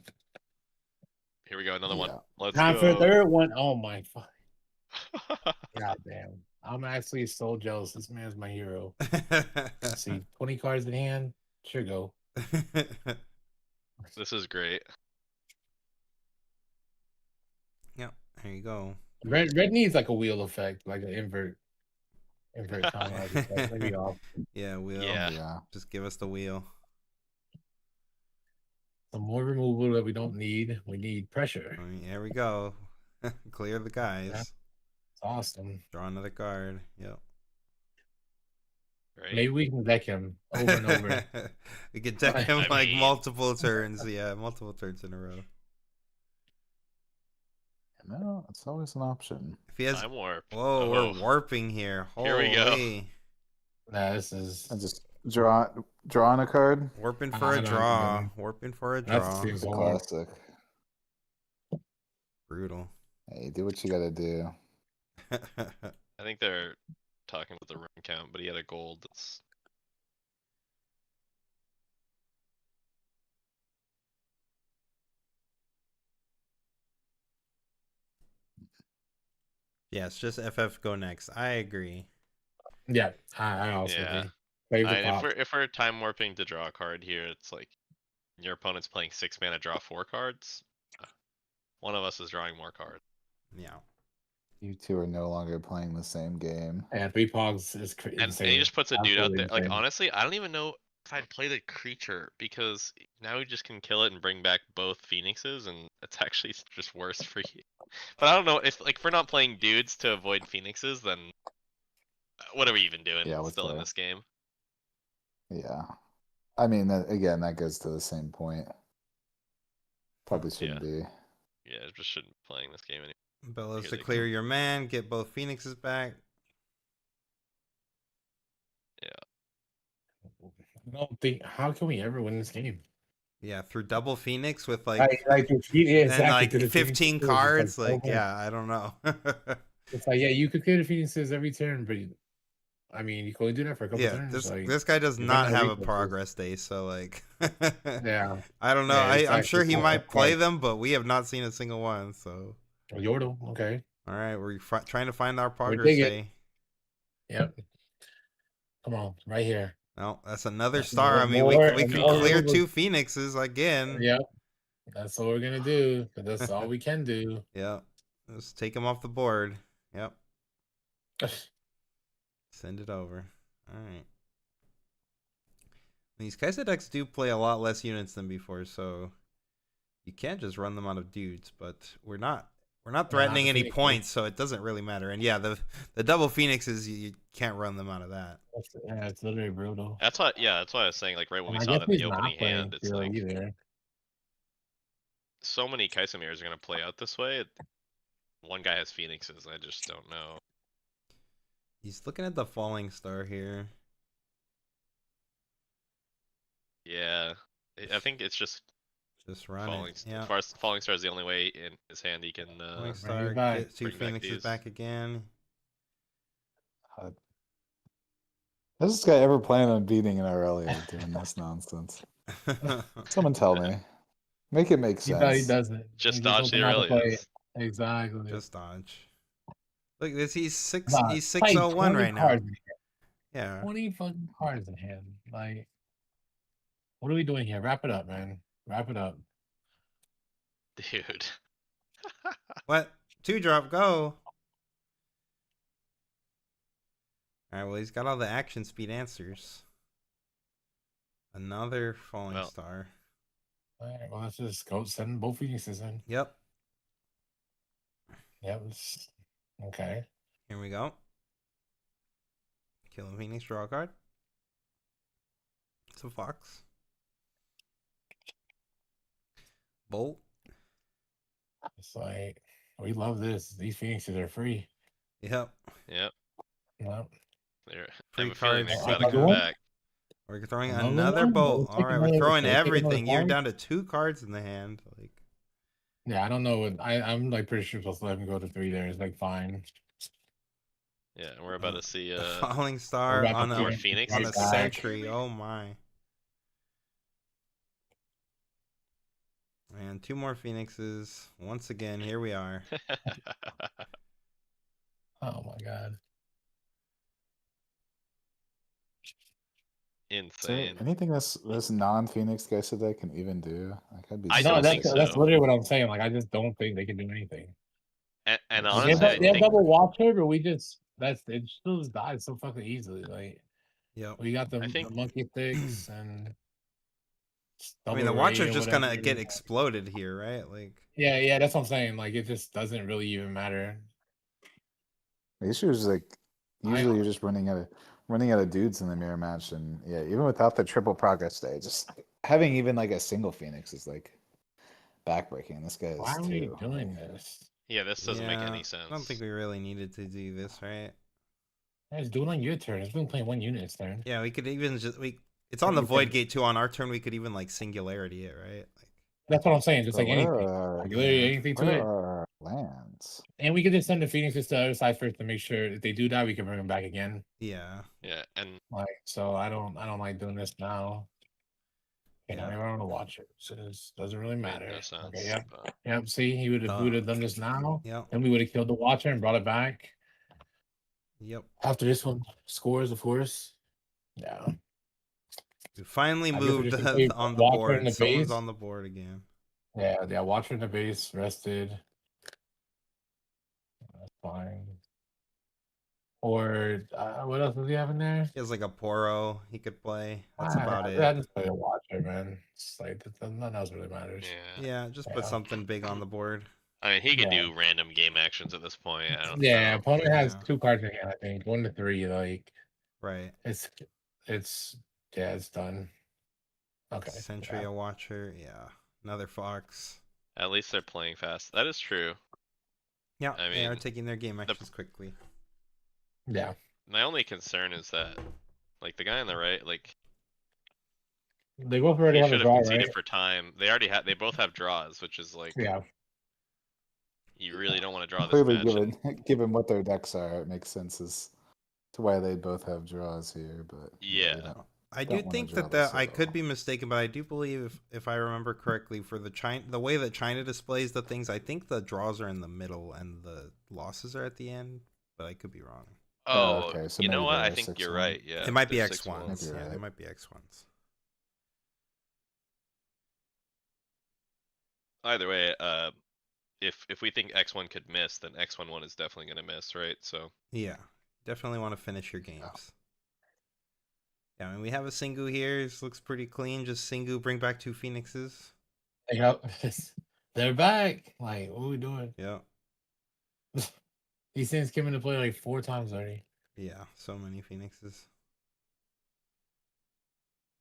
Here we go, another one. Yeah. Let's Time for a go. third one. Oh my fuck. God damn. I'm actually so jealous. This man's my hero. Let's see. 20 cards in hand. Sure go. This is great. Yep. There you go. Red needs like a wheel effect, like an invert time. Maybe off. Yeah, wheel. Yeah. Yeah. Just give us the wheel. Some more removal that we don't need. We need I pressure. mean, here we go. Clear the guys. Yeah. It's awesome. Draw another card. Yep. Right? Maybe we can deck him over and over. We could deck him I like mean- multiple turns. Yeah, multiple turns in a row. No, it's always an option. If he has. Time warp. Whoa, Oh. we're warping here. Here we go. Holy. Nah, this is And just drawing a card. Warping I for a don't draw. know. Warping for a That draw. seems- It's a Wow. classic. Brutal. Hey, do what you gotta do. I think they're talking about the run count, but he had a gold. That's Yes, just FF go next. I agree. yeah. I also Yeah. agree. Favorite if pop. we're time warping to draw a card here, it's like your opponent's playing 6 mana, draw 4 cards. One of us is drawing more cards. Yeah. You two are no longer playing the same game. And 3 pogs is And insane. he just puts a dude out Absolutely there. Like insane. honestly, I don't even know if I'd play the creature because now we just can kill it and bring back both phoenixes, and it's actually just worse for you. But I don't know if we're not playing dudes to avoid phoenixes, then what are we even doing Yeah, what's still in the- this game? Yeah. I mean, again, that goes to the same point. Probably shouldn't be. Yeah, I just shouldn't be playing this game anymore. Bellows Here to they clear come. your man, get both Phoenixes back. I don't think. How can we ever win this game? Yeah, through double Phoenix with Like, like yeah, and exactly. like Because the 15 Phoenixes is like cards. so Like, much. yeah, I don't know. It's like, yeah, you could clear the Phoenixes every turn, but I mean, you can only do that for a couple Yeah, turns. this Like, this guy does you're running not out of have a resources. progress day, so like Yeah, I don't know. yeah, I'm exactly. sure he Oh, might play right. them, but we have not seen a single one. So Yordle, okay. all right, we're trying to find our We progress dig it. day. Yep. Come on, right here. No, that's another No star. I mean, more, we can clear 2 Phoenixes again. Yep. That's what we're gonna do. But that's all we can do. Yep. Let's take him off the board. Yep. Send it over. All right. These Kaiser decks do play a lot less units than before, so you can't just run them out of dudes. But we're not threatening any points, so it doesn't really matter. And yeah, the double Phoenixes, you can't run them out of that. Yeah, it's literally brutal. That's why I was saying, like, right when we I saw guess it in the he's not opening playing hand, it's Feel like either. so many Kaisamirs are gonna play out this way. One guy has Phoenixes. I just don't know. He's looking at the falling star here. Yeah, I think it's just run falling. it. Yeah. Falling star is the only way in his hand he can. Falling Bring star, it back. get 2 Bring back Phoenixes these. back again. Is this guy ever planning on beating an Aurelia doing this nonsense? Someone tell me. Make it make sense. He doesn't. Just He dodge the doesn't know how to play Aurelias. it. Exactly. Just dodge. Look at this. He's Nah, 601 right now. cards in hand. Yeah. 20 fucking cards in hand. Like, what are we doing here? Wrap it up, man. Wrap it up. Dude. What? 2-drop, go. Alright, well, he's got all the action speed answers. Another falling star. Alright, well, let's just go send both Phoenixes in. Yep. Yep. Okay. Here we go. Kill a Phoenix, draw a card. It's a Fox. Bolt. It's like, we love this. These Phoenixes are free. Yep. Yep. Yep. They're, Free I have a feeling cards. they're about to come back. We're throwing Another another one? bolt. We'll take Alright, we're another- throwing we'll take another everything. You're card? down to 2 cards in the hand. Like, Yeah, I don't know. I'm like pretty sure supposed to let him go to 3 there. It's like fine. Yeah, and we're about to see a falling star about to on more a, Phoenix. on a back. sentry. Oh my. And 2 more Phoenixes. Once again, here we are. Oh my god. Is there Insane. anything this non-Phoenix guy said they can even do? Like, I'd be I No, don't that's think so. that's literally what I'm saying. Like, I just don't think they can do anything. And They They honestly, have, I they have think double Watcher, but it still just dies so fucking easily. Like, Yep. we got the think- monkey sticks and. I mean, the double Watcher's raid or just gonna whatever. get exploded here, right? Like, Yeah, that's what I'm saying. Like, it just doesn't really even matter. The issue is like usually you're just running out of dudes in the mirror match, and yeah, even without the triple progress day, just having even like a single Phoenix is like backbreaking. This guy is Why are we too. doing this? Yeah, this doesn't make yeah, any sense. I don't think we really needed to do this, right? Guys, do it on your turn. It's been playing 1 unit this turn. Yeah, we could even just it's on the You Void can- Gate too. On our turn, we could even like singularity it, right? Like, That's what I'm saying. Just So like where anything. are- Like, literally anything to where it. are our lands? And we could just send the Phoenixes to the other side first to make sure if they do die, we can bring them back again. yeah, Yeah, and Like, so I don't like doing this now. You know, Yeah. I don't want to watch it. So it doesn't really made matter. no sense. Okay, yep. but- Yep. See, he would have done this now. yep, Then we would have killed the Watcher and brought it back. yep. After this one scores, of course. Yeah. We finally I guess we moved just can play on the Watcher board. in the Someone's base. on the board again. Yeah, Watcher in the base, rested. That's fine. Or what else does he have in there? He has like a Poro he could play. That's about I it. just play a Watcher, man. It's like nothing else really matters. Yeah. Yeah, just put Yeah. something big on the board. I mean, he could Yeah. do random game actions at this point. I don't Yeah, know. opponent has Yeah. 2 cards in hand, I think. 1 to 3, like Right. it's it's done. Okay. Sentry, yeah. a Watcher. Yeah. Another Fox. At least they're playing fast. That is true. Yeah, I they are mean, taking their game actions quickly. Yeah, my only concern is that, like, the guy on the right, like, they both already he have a should have draw, conceded right? for time. They already had. They both have draws, which is like, Yeah, you really don't want to draw this Clearly, match. And given what their decks are, it makes sense as to why they both have draws here. But yeah, we don't. I do Don't wanna think draw that this I at could all. be mistaken, but I do believe, if I remember correctly, for the way that China displays the things, I think the draws are in the middle and the losses are at the end. But I could be wrong. oh, Okay, so you know maybe what? I they're think you're 6-1. right. Yeah, It might be they're X 6-1. ones. Maybe Yeah, they right. might be X ones. Either way, if we think X1 could miss, then X11 is definitely gonna miss, right? So Yeah, definitely want to finish your games. Yeah, I mean, we have a Singu here. This looks pretty clean. Just Singu, bring back 2 Phoenixes. yep. They're back. Like, what are we doing? Yeah, These things came into play like 4 times already. yeah, so many Phoenixes.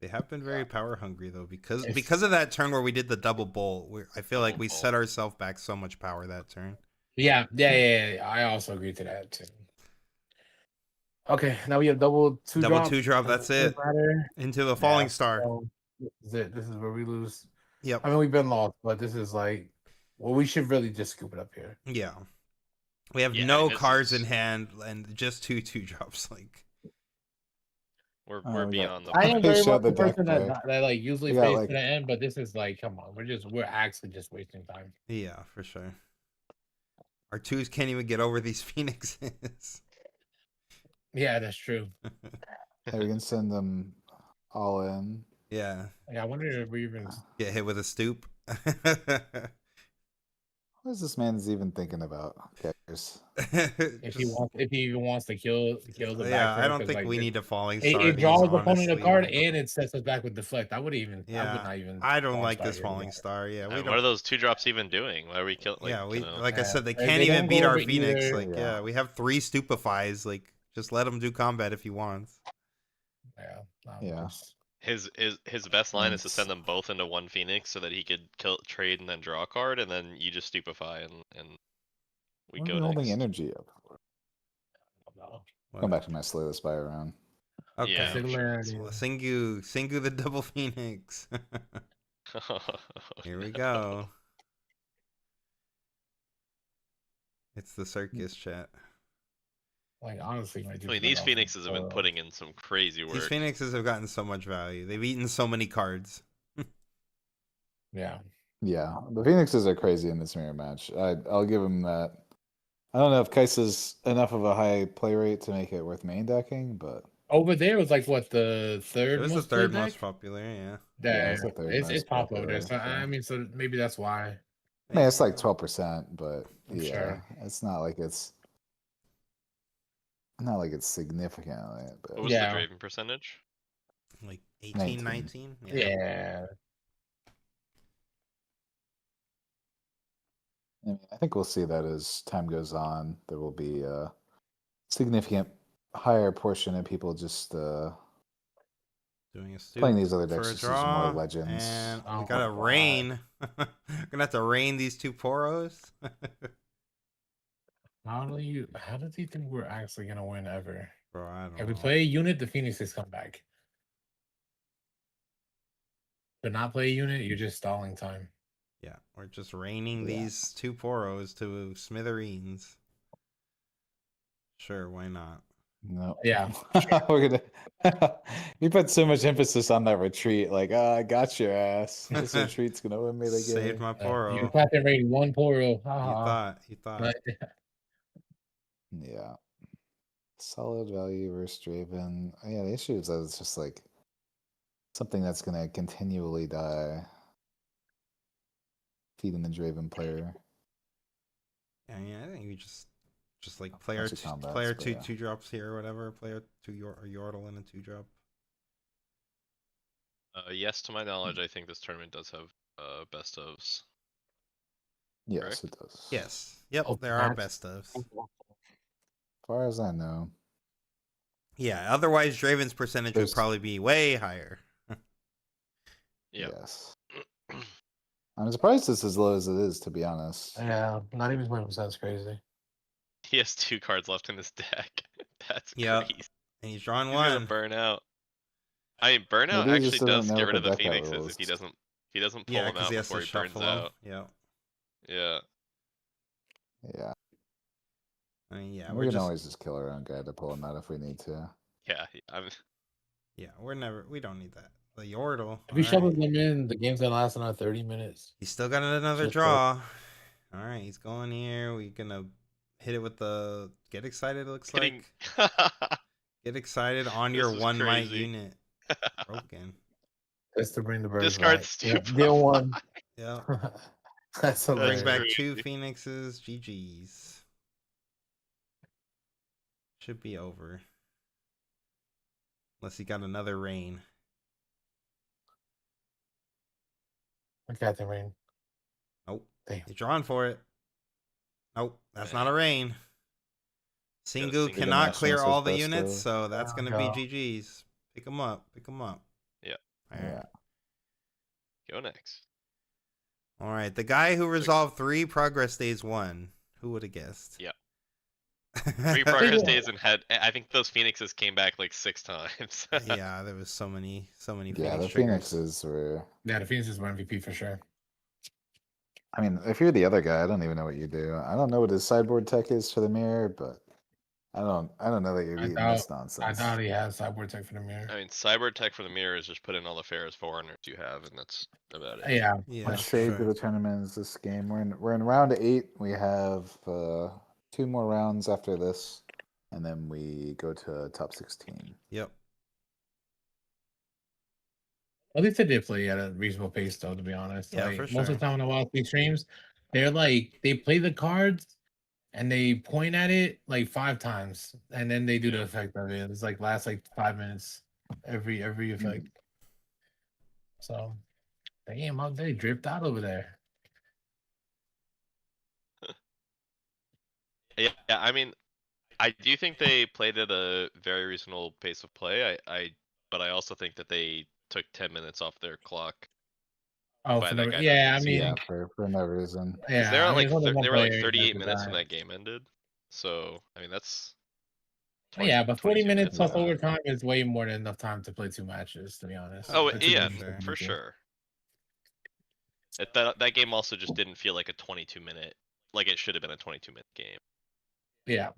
They have been very power hungry though, because of that turn where we did the double bolt. I feel like Double we bolt. set ourselves back so much power that turn. Yeah. I also agree to that too. Okay, now we have double two Double drop. 2-drop. That's it. Matter. Into the falling Yeah, star. so this is it. This is where we lose. Yep. I mean, we've been lost, but this is like, well, we should really just scoop it up here. Yeah. We have Yeah, I no mean, this cards is- in hand and just 2-2-drops. Like, we're we got- beyond the. I am They very showed much the the person deck that like usually We got, plays like- to the end, but this is like, come on, we're actually just wasting time. yeah, for sure. Our 2s can't even get over these Phoenixes. Yeah, that's true. Hey, we can send them all in. Yeah. Yeah, I wonder if we even Get hit with a stoop. What is this man's even thinking about? Guys? if he even wants to kill the back. Yeah, I throw, don't 'cause, think like, we need a falling it, star. it draws the opponent a honestly. card and it sets us back with deflect. I would Yeah, not even. I don't falling like star this here, falling but- star. Yeah, we What don't. are those 2-drops even doing? Why are we killing? Like, Yeah, we you know, like I Yeah, said, they they can't even don't beat go our over Phoenix. either. Like, Yeah. yeah, we have 3 stupefies. Like, just let him do combat if he wants. Yeah, not Yeah. much. his best line is to It's- send them both into 1 Phoenix so that he could trade and then draw a card, and then you just stupefy and we What are go we holding next. energy up for? No. Come back to my slay the spy around. Okay. Yeah, I'm sure that's Well, Singu the double Phoenix. Here we go. It's the circus chat. Like, honestly, I mean, these Phoenixes have been putting in some crazy work. These Phoenixes have gotten so much value. They've eaten so many cards. Yeah. Yeah, the Phoenixes are crazy in this mirror match. I'll give him that. I don't know if Kaisa's enough of a high play rate to make it worth main decking, but Over there was like what, the third It was the most played third deck? most popular. Yeah. Yeah, Yeah, it's the third it's most popped over there. So popular, I so- mean, so maybe that's why. I mean it's like 12%, but I'm yeah, sure. it's not like it's significantly. But What was Yeah. the Draven percentage? Like 18, 19. Yeah. I mean, I think we'll see that as time goes on, there will be a significant higher portion of people just Doing a stoop playing these other for decks a just as more draw, legends. and Oh we got my a God. rain. Gonna have to rain these 2 poros. How do you think we're actually gonna win ever? Bro, I don't If we know. play a unit, the Phoenixes come back. But not play a unit, you're just stalling time. Yeah, we're just raining Yeah. these 2 poros to smithereens. Sure, why not? No. Yeah, We're gonna you put so much emphasis on that retreat, like, I got your ass. This retreat's gonna win me the game. Saved my you poro. Captain raid 1 Poro. You Haha. thought. But Yeah. Solid value versus Draven. Yeah, the issue is that it's just like something that's gonna continually die. Feeding the Draven player. Yeah, I think you just like player Bunch of two, combats, player but two yeah. 2-drops here or whatever. Player 2 Yordle and a 2-drop. Yes, to my knowledge, I think this tournament does have best ofs. Yes, Correct? it does. Yes. Yep. Oh, There are that's- best ofs. As far as I know. Yeah. Otherwise, Draven's percentage would There's- probably be way higher. Yeah. Yes. I'm surprised it's as low as it is, to be honest. Yeah, not even 20% is crazy. He has 2 cards left in his deck. That's Yep. crazy. And he's drawing He's gonna one. burn out. I mean, burnout Maybe he actually just doesn't does know get what rid the of the deck phoenixes rules. if he doesn't pull Yeah, them because out he has before to he burns shuffle them. out. Yep. Yeah. Yeah. I mean, yeah, We we're can just always just kill our own guy to pull him out if we need to. Yeah. we don't need that. The Yordle. If he all shovels right. them in, the game's gonna last another 30 minutes. He's still got another Just draw. All right, he's going here. We're gonna hit it with the get excited. It looks Getting like get excited on your This is 1 might crazy. unit. Broken. That's to bring the birds Discard back. stupefy. Deal one. Yeah. That's Bring hilarious. back crazy. 2 phoenixes. GG's. Should be over. Unless he got another rain. Captain Rain. Nope. Damn. He's drawing for it. Nope. That's not a rain. Singu Singu cannot back. clear all the Presto. units, so that's There we going to be go. GG's. Pick him up. Pick him up. Yeah. All right. Yeah. Go next. All right. The guy who resolved 3 progress days won. Who would have guessed? Yeah. 3 progress days and I think those phoenixes came back like 6 times. Yeah, there was so many Yeah, the Phoenix triggers. Phoenixes were. Yeah, the Phoenixes were MVP for sure. I mean, if you're the other guy, I don't even know what you do. I don't know what his sideboard tech is for the mirror, but I don't know that you're I beating doubt- this nonsense. I thought he had cyborg tech for the mirror. I mean, cyber tech for the mirror is just put in all the Ferris foreigners you have, and that's about it. Yeah. Yeah, Much for shade to sure. the tournaments this game. We're in round 8. We have 2 more rounds after this, and then we go to top 16. Yep. At least they did play at a reasonable pace, though. To be honest, Yeah, like, for most sure. of the time when I watch these streams, they're like they play the cards and they point at it like 5 times, and then they do the effect of it. It's like lasts like 5 minutes every effect. So, damn, how they dripped out over there. Yeah, I mean, I do think they played at a very reasonable pace of play. But I also think that they took 10 minutes off their clock. Oh, By for that no, guy yeah, I not mean, Yeah, for no reason. yeah, They were I on mean, like it's only one they were like player, 38 that's minutes when the that game ended. So I mean that's. guy. Yeah, but 40 22 minutes plus Yeah. overtime is way more than enough time to play 2 matches. To be honest. Oh It's a yeah, good game. for sure. That game also just didn't feel like a 22-minute, like it should have been a 22-minute game. Yeah.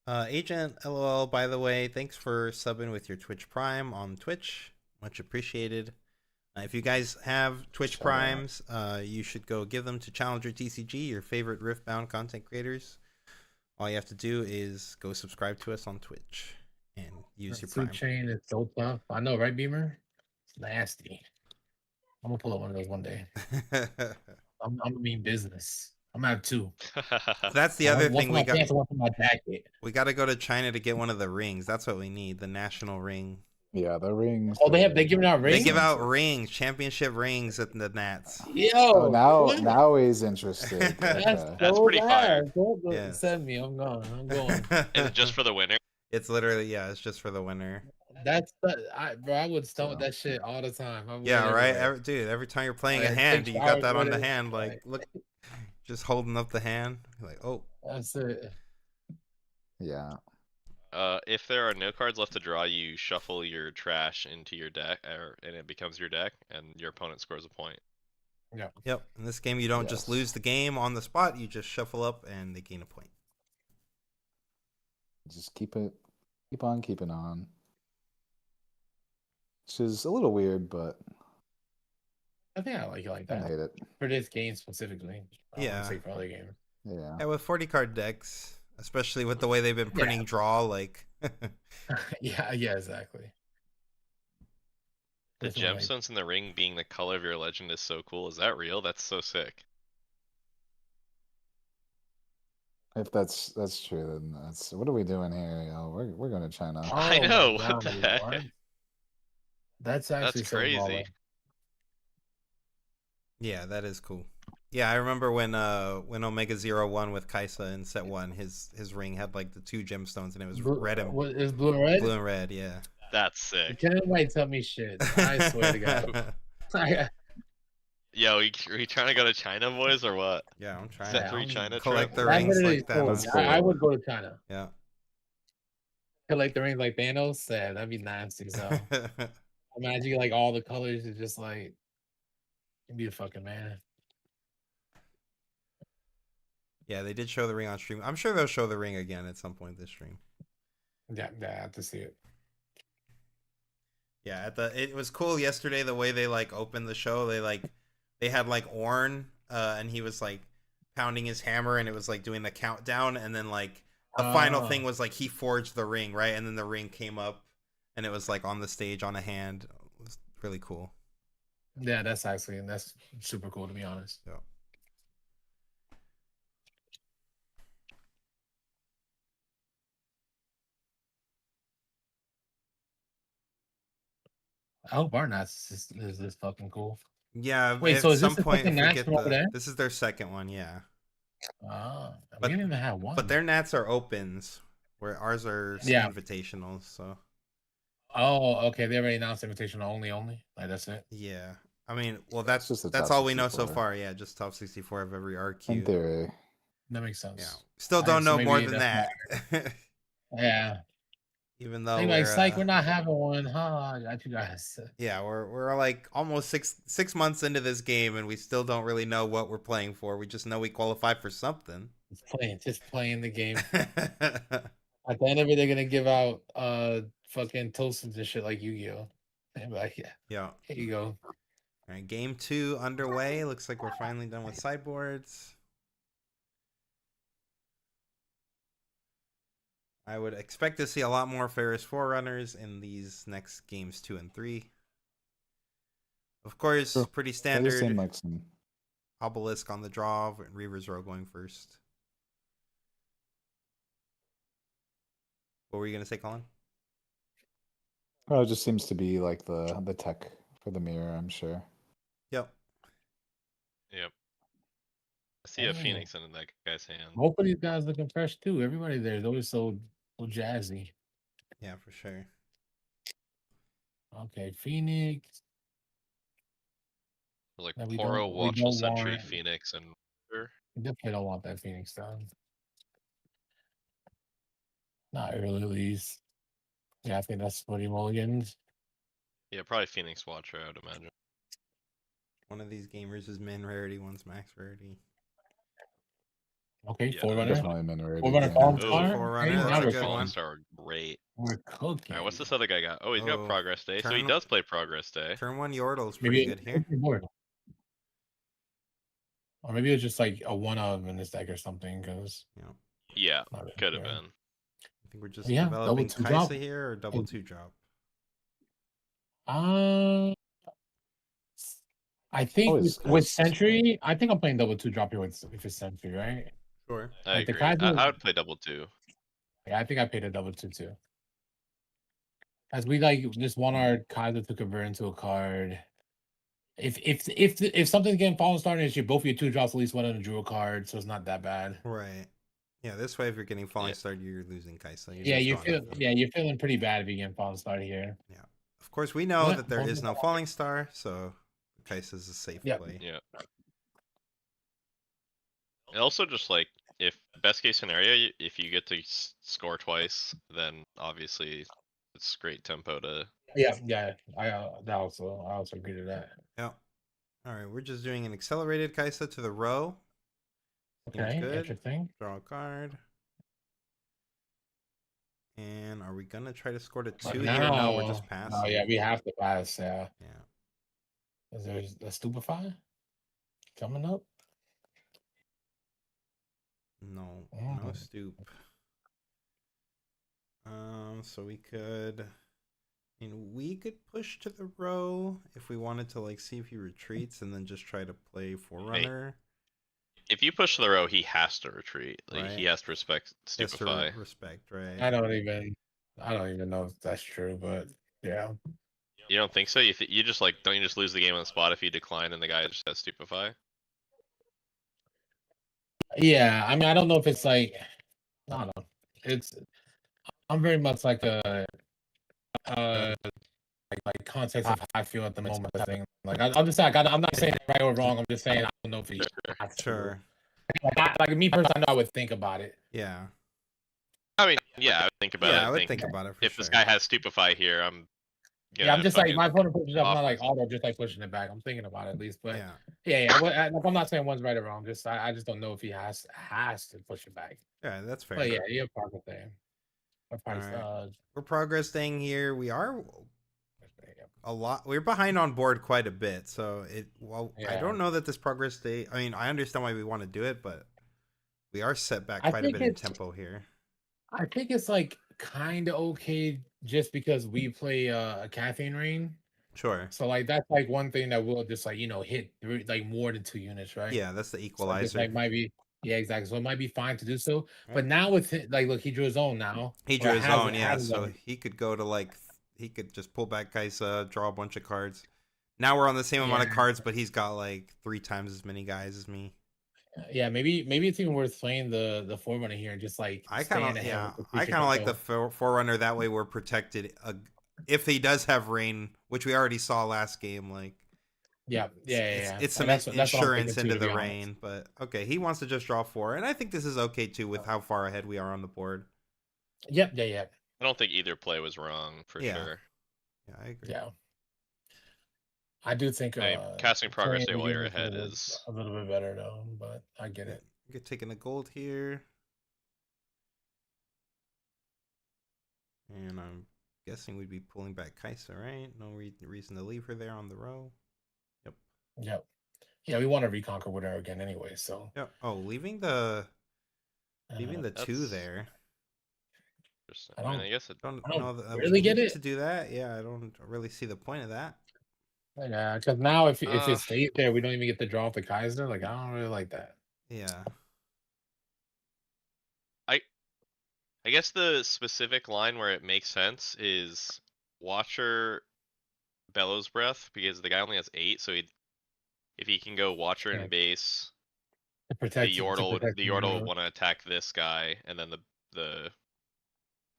Agent LOL, by the way, thanks for subbing with your Twitch Prime on Twitch. Much appreciated. If you guys have Twitch Shout out. Primes, you should go give them to Challenger TCG, your favorite Riftbound content creators. All you have to do is go subscribe to us on Twitch and use your Food Prime. chain is so tough. I know, right, Beamer? It's nasty. I'm gonna pull up one of those one day. I'm gonna mean business. I'm gonna have 2. That's the One- other one thing for we my got. pants and one for my jacket. We got to go to China to get one of the rings. That's what we need, the national ring. Yeah, the rings. Oh, they giving out They rings? give out rings, championship rings at the Nats. Yo, Oh, what? now he's interested. That's Okay. That's so pretty fire. bad. Don't Yes. send me. I'm going. I'm going. Is it just for the winner? It's literally, yeah, it's just for the winner. Bro, I would stump Yeah. that shit all the time. I would Yeah, right. everywhere. Dude, every time you're playing a Like, hand, 6 you got hours that on with the it, hand. Like, like- look, just holding up the hand. You're like, oh, That's it. Yeah. If there are no cards left to draw, you shuffle your trash into your deck, and it becomes your deck, and your opponent scores a point. yep. In this game, you don't just Yes. lose the game on the spot. You just shuffle up and they gain a point. Just keep on keeping on. Which is a little weird, but I think I like it like I don't that hate it. for this game specifically. I don't Yeah. wanna say for other games. Yeah. Yeah, with 40 card decks, especially with the way they've been printing draw, like, yeah, exactly. The This one, like- gemstones in the ring being the color of your legend is so cool. Is that real? That's so sick. If that's true, then that's what are we doing here? Yo? We're going to China. I Oh my know, what God, the dude, heck? what? That's actually so crazy. baller. yeah, that is cool. Yeah, I remember when Omega 01 with Kaisa in set 1, his ring had like the 2 gemstones and it was red and What is blue and red? blue and red, yeah. That's sick. Can anybody tell me shit? I swear to God. Yo, are you trying to go to China, boys, or what? Yeah, I'm trying Set to 3 China collect trip? the That rings literally like is cool. That's Thanos. cool. I would go to China. Yeah. Collect the rings like Thanos. Yeah, that'd be nasty. So imagine like all the colors is just like you'd be a fucking man. Yeah, they did show the ring on stream. I'm sure they'll show the ring again at some point this stream. Yeah, I have to see it. Yeah, it was cool yesterday the way they like opened the show. They had like Orn, and he was like pounding his hammer, and it was like doing the countdown, and then like the final thing was like he forged the ring, right? And then the ring came up, and it was like on the stage on a hand. It was really cool. Yeah, that's super cool to be honest. Yeah. I hope our Nats is this fucking cool. Yeah. Wait, at so is some this the point, fucking if we Nats get from over there? this is their second one, yeah. We didn't even have one. But their Nats are opens, where ours are invitationals. So. Oh, okay. They already announced invitational only. Like that's it. Yeah. I mean, well, that's just the that's top all we know so 64. far. Yeah, just top 64 of every RQ. In theory. That makes sense. Yeah. Still Alright, don't so know more maybe than that. Yeah. Even though They we're like psych, we're not having one. Huh? I got you guys. yeah, we're like almost six months into this game, and we still don't really know what we're playing for. We just know we qualify for something. Just playing the game. At the end of it, they're gonna give out fucking tokens and shit like Yu-Gi-Oh. And like, Yeah. here you go. All right, game 2 underway. Looks like we're finally done with sideboards. I would expect to see a lot more Ferris Forerunners in these next games 2 and 3. Of course, Sure. pretty They just standard. seem like some. Obelisk on the draw, and Reaver's Row going first. What were you gonna say, Colin? Oh, it just seems to be like the tech for the mirror, I'm sure. Yep. Yep. I see a Phoenix in that guy's hand. Both of these guys looking fresh too. Everybody there is always so jazzy. Yeah, for sure. Okay, Phoenix. Like that we Poro, don't- we Watchful don't Sentry, want- Phoenix, and We definitely don't want that Phoenix down. Not early release. Yeah, I think that's 40 mulligans. yeah, probably Phoenix Watcher, I would imagine. One of these gamers is min rarity, one's max rarity. Okay, Yeah, Forerunner. Definitely minority. Forerunner yeah. Fallen Ooh, Star. Forerunner, Hey, that's now a we're good cooking. one. Fallen Star are great. We're cooking. Alright, what's this other guy got? Oh, he's Oh, got Progress Day, so he turn- does play Progress Day. Turn 1 Yordle's Maybe pretty good here. Or maybe it was just like a one of in this deck or something. Because Yeah, could have been. I think we're just Yeah, developing double 2 Kaisa drop. here, or double 2 drop. I think Always with Kaisa. Sentry, I think I'm playing double 2 drop here with if it's Sentry, right? Sure. I Like the agree. I Kaiser- would play double 2. Yeah, I think I paid a double 2 too. As we like just want our Kaiser to convert into a card. If something's getting Fallen Star in issue, both of your 2 drops at least one of them drew a card, so it's not that bad. Right. Yeah, this way if you're getting Falling Yeah. Star, you're losing Kaisa. You're feeling pretty bad if you get Fallen Star here. Yeah. Of course, we know Yeah, that there both is of no them. Falling Star, so Kaisa's a safe Yep. play. Yeah. And also, just like if best case scenario, if you get to score twice, then obviously it's great tempo to. Yeah. I also agree to that. Yeah. All right, we're just doing an accelerated Kaisa to the row. Seems Okay, good. interesting. Draw a card. And are we gonna try to score to 2 But here? No, we're just passing. Oh yeah, we have to pass. Yeah. Yeah. Is there a Stupefy coming up? No, Oh. no stoop. So we could, we could push to the row if we wanted to, like, see if he retreats and then just try to play Forerunner. If you push the row, he has to retreat. Like Right. he has to respect Just to Stupefy. respect, right? I don't even know if that's true, but yeah. You don't think so? You just like don't you just lose the game on the spot if you decline and the guy just has Stupefy? Yeah, I mean, I don't know if it's like, I don't know. I'm very much like a like context of how I feel at the moment. I think like I'm just like I'm not saying right or wrong. I'm just saying I don't know if he has to. Sure. Like me personally, I know I would think about it. Yeah. I mean, yeah, I would think about it. Yeah, I would think about it for if sure. this guy has Stupefy here, I'm gonna Yeah, I'm just like fucking my opponent pushes up. I'm not off like myself. auto, just like pushing it back. I'm thinking about it at least, but Yeah. yeah. Like, I'm not saying one's right or wrong. Just I just don't know if he has to push it back. Yeah, that's fair. But yeah, you're progress there. Alright. We're progressing here. We are a lot. We're behind on board quite a bit. So I don't know that this progress day. I mean, I understand why we want to do it, but we are set back quite a bit in tempo here. I think it's like kind of okay just because we play a caffeine rain. Sure. So like that's like one thing that will just like hit through like more than 2 units, right? Yeah, that's the So equalizer. just, like might be exactly. So it might be fine to do so. But now with it, like look, he drew his own now. He drew his own, yeah. So he could go to like he could just pull back Kaisa, draw a bunch of cards. Now we're on the same amount of cards, but he's got like 3 times as many guys as me. Yeah, maybe it's even worth playing the Forerunner here and just like I kind of like the Forerunner. That way we're protected. If he does have rain, which we already saw last game, like it's some insurance into the rain. But okay, he wants to just draw 4, and I think this is okay too with how far ahead we are on the board. Yeah. I don't think either play was wrong for sure. Yeah, I agree. Yeah. I do think casting progress day while you're ahead is a little bit better though, but I get it. Get taking the gold here. And I'm guessing we'd be pulling back Kaisa, right? No reason to leave her there on the row. Yep. Yeah, we want to reconquer with her again anyway, so. Yep. Oh, leaving the 2 there. I guess I don't know really get it to do that. Yeah, I don't really see the point of that. Yeah, because now if it stays there, we don't even get to draw off the Kaiser. Like I don't really like that. Yeah. I guess the specific line where it makes sense is Watcher Bellows Breath, because the guy only has 8, so if he can go Watcher and base, the Yordle would want to attack this guy, and then the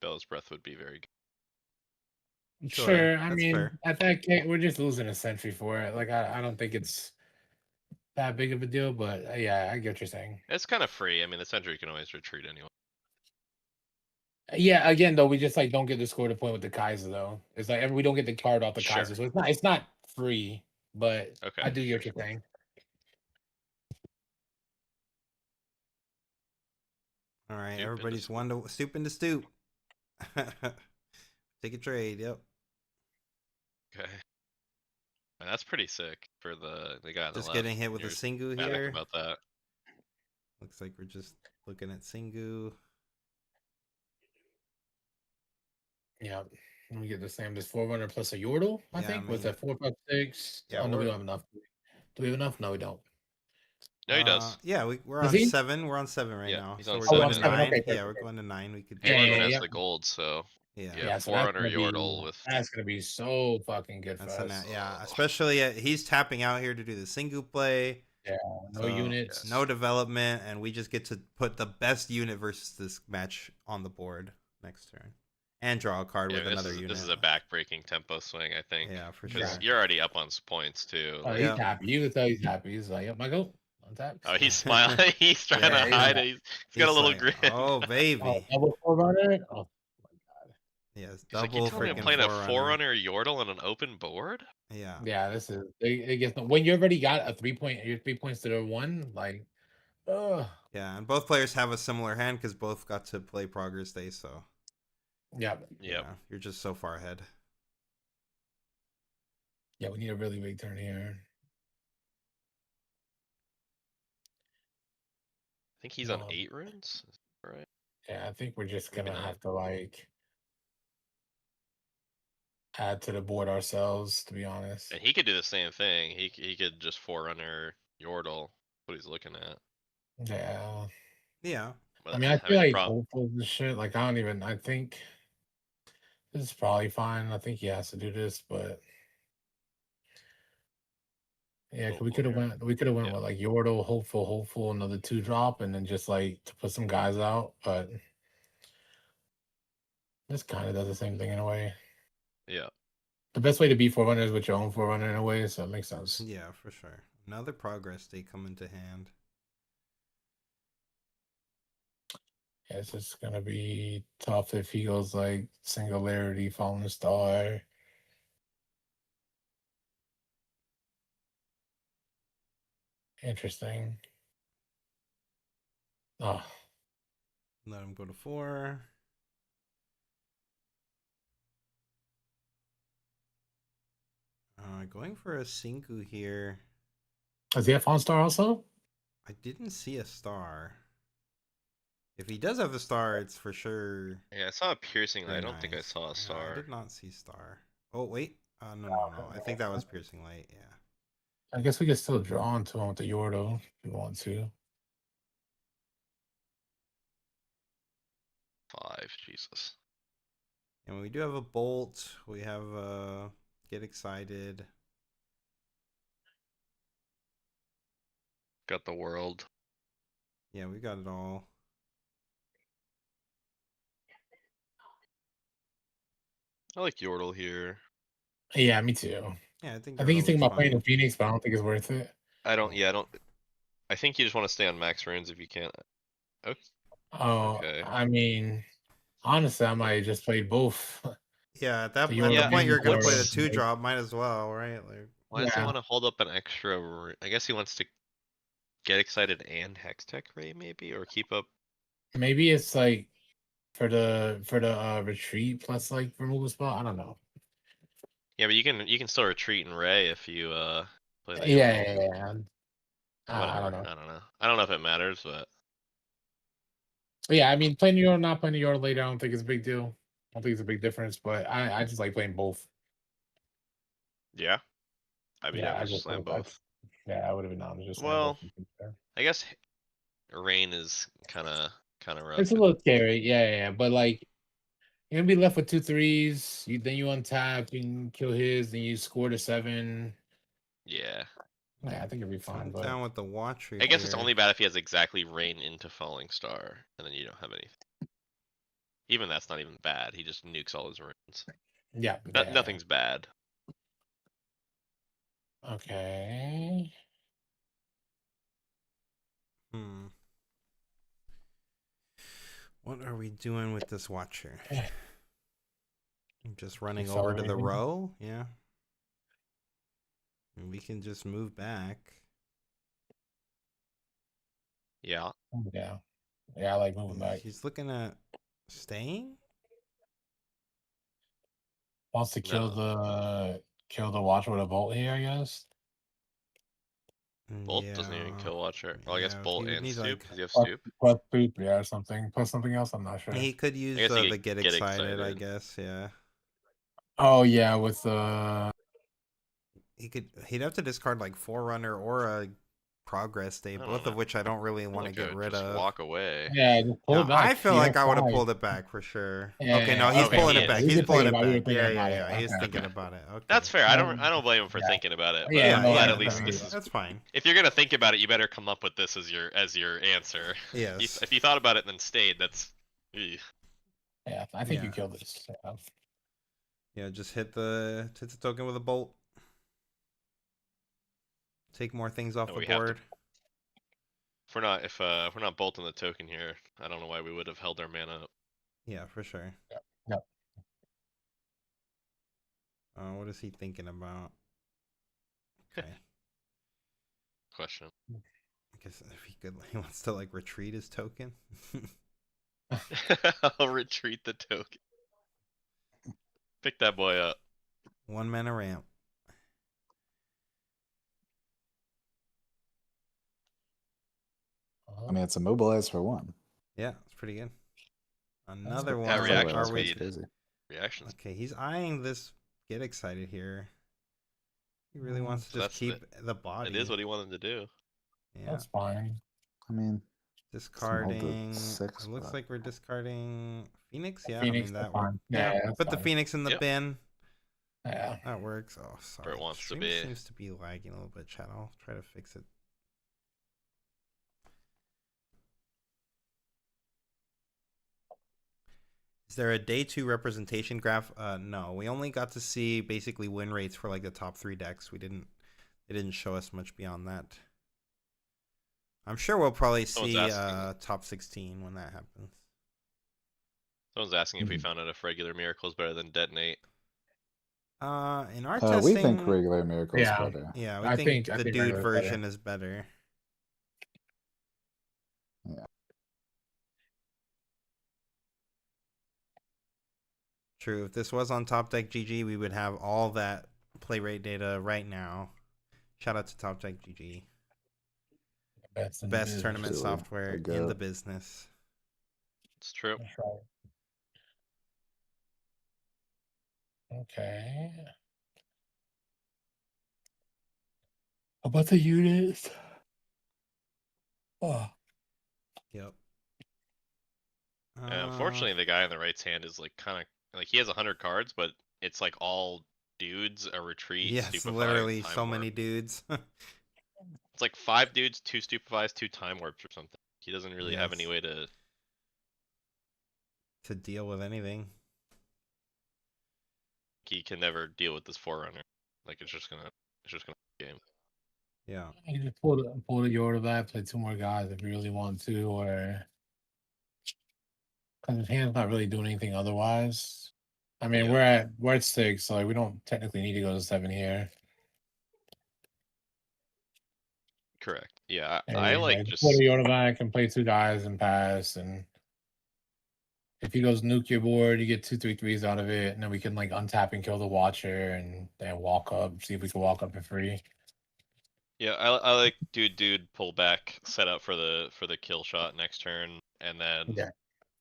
Bellows Breath would be very good. Sure, I mean fair. At that case, we're just losing a sentry for it. Like I don't think it's that big of a deal, but yeah, I get what you're saying. It's kind of free. I mean, the sentry can always retreat anyway. Yeah, again though, we just like don't get the score to point with the Kaiser though. It's like we don't get the card off the Kaiser, so it's not free. But I do get what you're saying. All right, everybody's one to stoop into stoop. Take a trade. Yep. Okay. And that's pretty sick for the guy on the just getting hit with a Singu here. About that. Looks like we're just looking at Singu. Yeah, we get the same. This Forerunner plus a Yordle, I think, with a 4, 5, 6. Yeah, no, we don't have enough. Do we have enough? No, we don't. No, he does. Yeah, we're on 7. We're on 7 right now. He's so on we're 7. going to 9. Okay, yeah, we're going to 9. We could. And he even has the gold, so yeah. Forerunner Yordle with. That's gonna be so fucking good for us. Yeah, especially he's tapping out here to do the Singu play. Yeah, no units, no development, and we just get to put the best unit versus this match on the board next turn. And draw a card with another unit. This is a back-breaking tempo swing, I think. Yeah, for sure. Because you're already up on points, too. Oh, he's happy. You can tell he's happy. He's like, yep, my go. On tap. Oh, he's smiling. He's trying to hide it. He's got a little grin. Oh, baby. Double Forerunner? Oh, my God. Yes, double freaking I'm playing a Forerunner Yordle on an open board? Yeah. Yeah, this is... It gets, when you already got a 3 point... Your 3 points to the 1, like... Yeah, and both players have a similar hand because both got to play Progress Day, so... Yeah, you're just so far ahead. Yeah, we need a really big turn here. I think he's on 8 runes, right? Yeah, I think we're just gonna have to like add to the board ourselves, to be honest. And he could do the same thing. He could just Forerunner Yordle, what he's looking at. Yeah. Yeah. I mean, I feel like hopeful this shit. Like I think this is probably fine. I think he has to do this, but yeah, we could have went with like Yordle, hopeful, another 2 drop, and then just like to put some guys out. But this kind of does the same thing in a way. Yeah. the best way to beat Forerunner is with your own Forerunner in a way, so it makes sense. Yeah, for sure. Another progress day coming to hand. Yeah, it's just gonna be tough if he goes like Singularity, Fallen Star. Interesting. Oh, Let him go to 4. Going for a Sinku here. does he have Fallen Star also? I didn't see a star. If he does have the star, it's for sure. Yeah, I saw a piercing light. I Very don't think I nice. saw a Yeah, star. I did not see star. Oh wait, no. I think that was piercing light. Yeah. I guess we could still draw into him with the Yordo if we want to. 5, Jesus. And we do have a bolt. We have get excited. Got the world. Yeah, we got it all. I like Yordle here. Yeah, me too. Yeah, I think I think he's Yordle thinking is about playing fine. the Phoenix, but I don't think it's worth it. I don't. Yeah, I don't. I think you just want to stay on max runes if you can. Okay. Oh, Okay. I mean, honestly, I might just play both. Yeah, at the Yordo point you're gonna or, play the guess- 2-drop, might as well, right? Like, Why does he Yeah. want to hold up an extra? I guess he wants to get excited and Hextech Ray maybe, or keep up. Maybe it's like for the retreat plus like removal spell. I don't know. Yeah, but you can still retreat and Ray if you play the Yeah, Yordle. yeah. I Whatever. don't know. I don't know. I don't know if it matters, but Yeah, I mean, playing Yordo, not playing Yordo later, I don't think it's a big deal. I don't think it's a big difference, but I just like playing both. yeah. I'd be Yeah, down I to just slam like both. yeah, I would have been down to just slam both. Well, I guess Rain is kind of rough. It's a little scary, yeah, but like you're gonna be left with 2 3s. Then you untap, you can kill his, then you score to 7. Yeah. Yeah, I think it'll be fine. come But down with the Watcher I guess it's here. only bad if he has exactly Rain into Falling Star, and then you don't have anything. Even that's not even bad. He just nukes all his runes. yeah, Nothing's bad. Okay. What are we doing with this Watcher? I'm just running over to the Accelerating. row, yeah. And we can just move back. Yeah. Yeah, I like moving back. He's looking at staying. Wants to kill the Watcher with a bolt here, I guess. Bolt doesn't even kill Watcher. Well, I guess Yeah, Bolt he would and need, Stoop. like- Does he have Plus, Stoop? plus Stoop, yeah, or something. Plus something else, I'm not sure. He could use guess he the could get get excited, I excited. guess. Yeah. Oh yeah, with He'd have to discard like Forerunner or a Progress Day, I don't both know. of which I don't really I want to like get rid just of. walk away. yeah, just pull Now, it back. I feel He like has I would have 5. pulled it back for sure. Yeah, Okay, no, yeah, he's okay, pulling yeah. it back. We He's were pulling it thinking about- we were back. thinking Yeah, about yeah, it. yeah. He's Okay, thinking okay. about it. Okay. That's fair. I don't blame him for Yeah. thinking about it. But Yeah, I'm no, glad yeah, at least no, this is. That's fine. If you're gonna think about it, you better come up with this as your answer. Yes. If you thought about it and then stayed, that's. Ugh. Yeah, I think you Yeah. killed this. Yeah. Yeah, just hit the token with a bolt. Take more things off No, the we have to- board. If we're not bolting the token here, I don't know why we would have held our mana up. Yeah, for sure. Yep. What is he thinking about? Okay. Question. I guess if he wants to like retreat his token. I'll retreat the token. Pick that boy up. 1 mana ramp. I mean, it's immobilized for 1. Yeah, it's pretty good. Another one. That reaction Are we- speed. Crazy. Reactions. Okay, he's eyeing this get excited here. He really wants to So just that's keep the body. It is what he wanted to do. Yeah. That's fine. I mean, Discarding. six, It looks but- like we're discarding Phoenix. Yeah, Phoenix, I mean that's that. fine. Yeah, that's put the fine. Phoenix in the Yep. bin. Yeah. That works. Oh, sorry. it wants to Stream be. seems to be lagging a little bit, chat. I'll try to fix it. Is there a day 2 representation graph? No, we only got to see basically win rates for like the top 3 decks. They didn't show us much beyond that. I'm sure we'll probably Someone's see asking. top 16 when that happens. Someone's asking if we Mhm. found out if regular miracle is better than detonate. In our We think testing, regular miracles Yeah. better. yeah, we I think think the dude regular's better. version is better. Yeah. True. If this was on Top Deck GG, we would have all that play rate data right now. Shout out to Top Deck GG. Best in the Best business. tournament Absolutely. software The in the goat. business. It's true. That's right. Okay. How about the units? Oh, Yep. And unfortunately, the guy in the right's hand is like kind of like he has 100 cards, but it's like all dudes, a retreat, yes, stupefy, literally time so warp. many dudes. It's like 5 dudes, 2 stupefies, 2 time warps or something. He doesn't really have any Yes. way to. To deal with anything. He can never deal with this forerunner. Like it's just gonna game. Yeah. you just pull the Yorda back, play 2 more guys if you really want to, or because his hand's not really doing anything otherwise. I mean, Yeah. we're at 6, so like, we don't technically need to go to 7 here. Correct. Yeah, And I like like, pull just the Yorda back and play 2 guys and pass. And if he goes nuke your board, you get 2 3/3s out of it, and then we can like untap and kill the Watcher, and then walk up, see if we can walk up for free. yeah, I like dude pull back set up for the kill shot next turn, and then Yeah.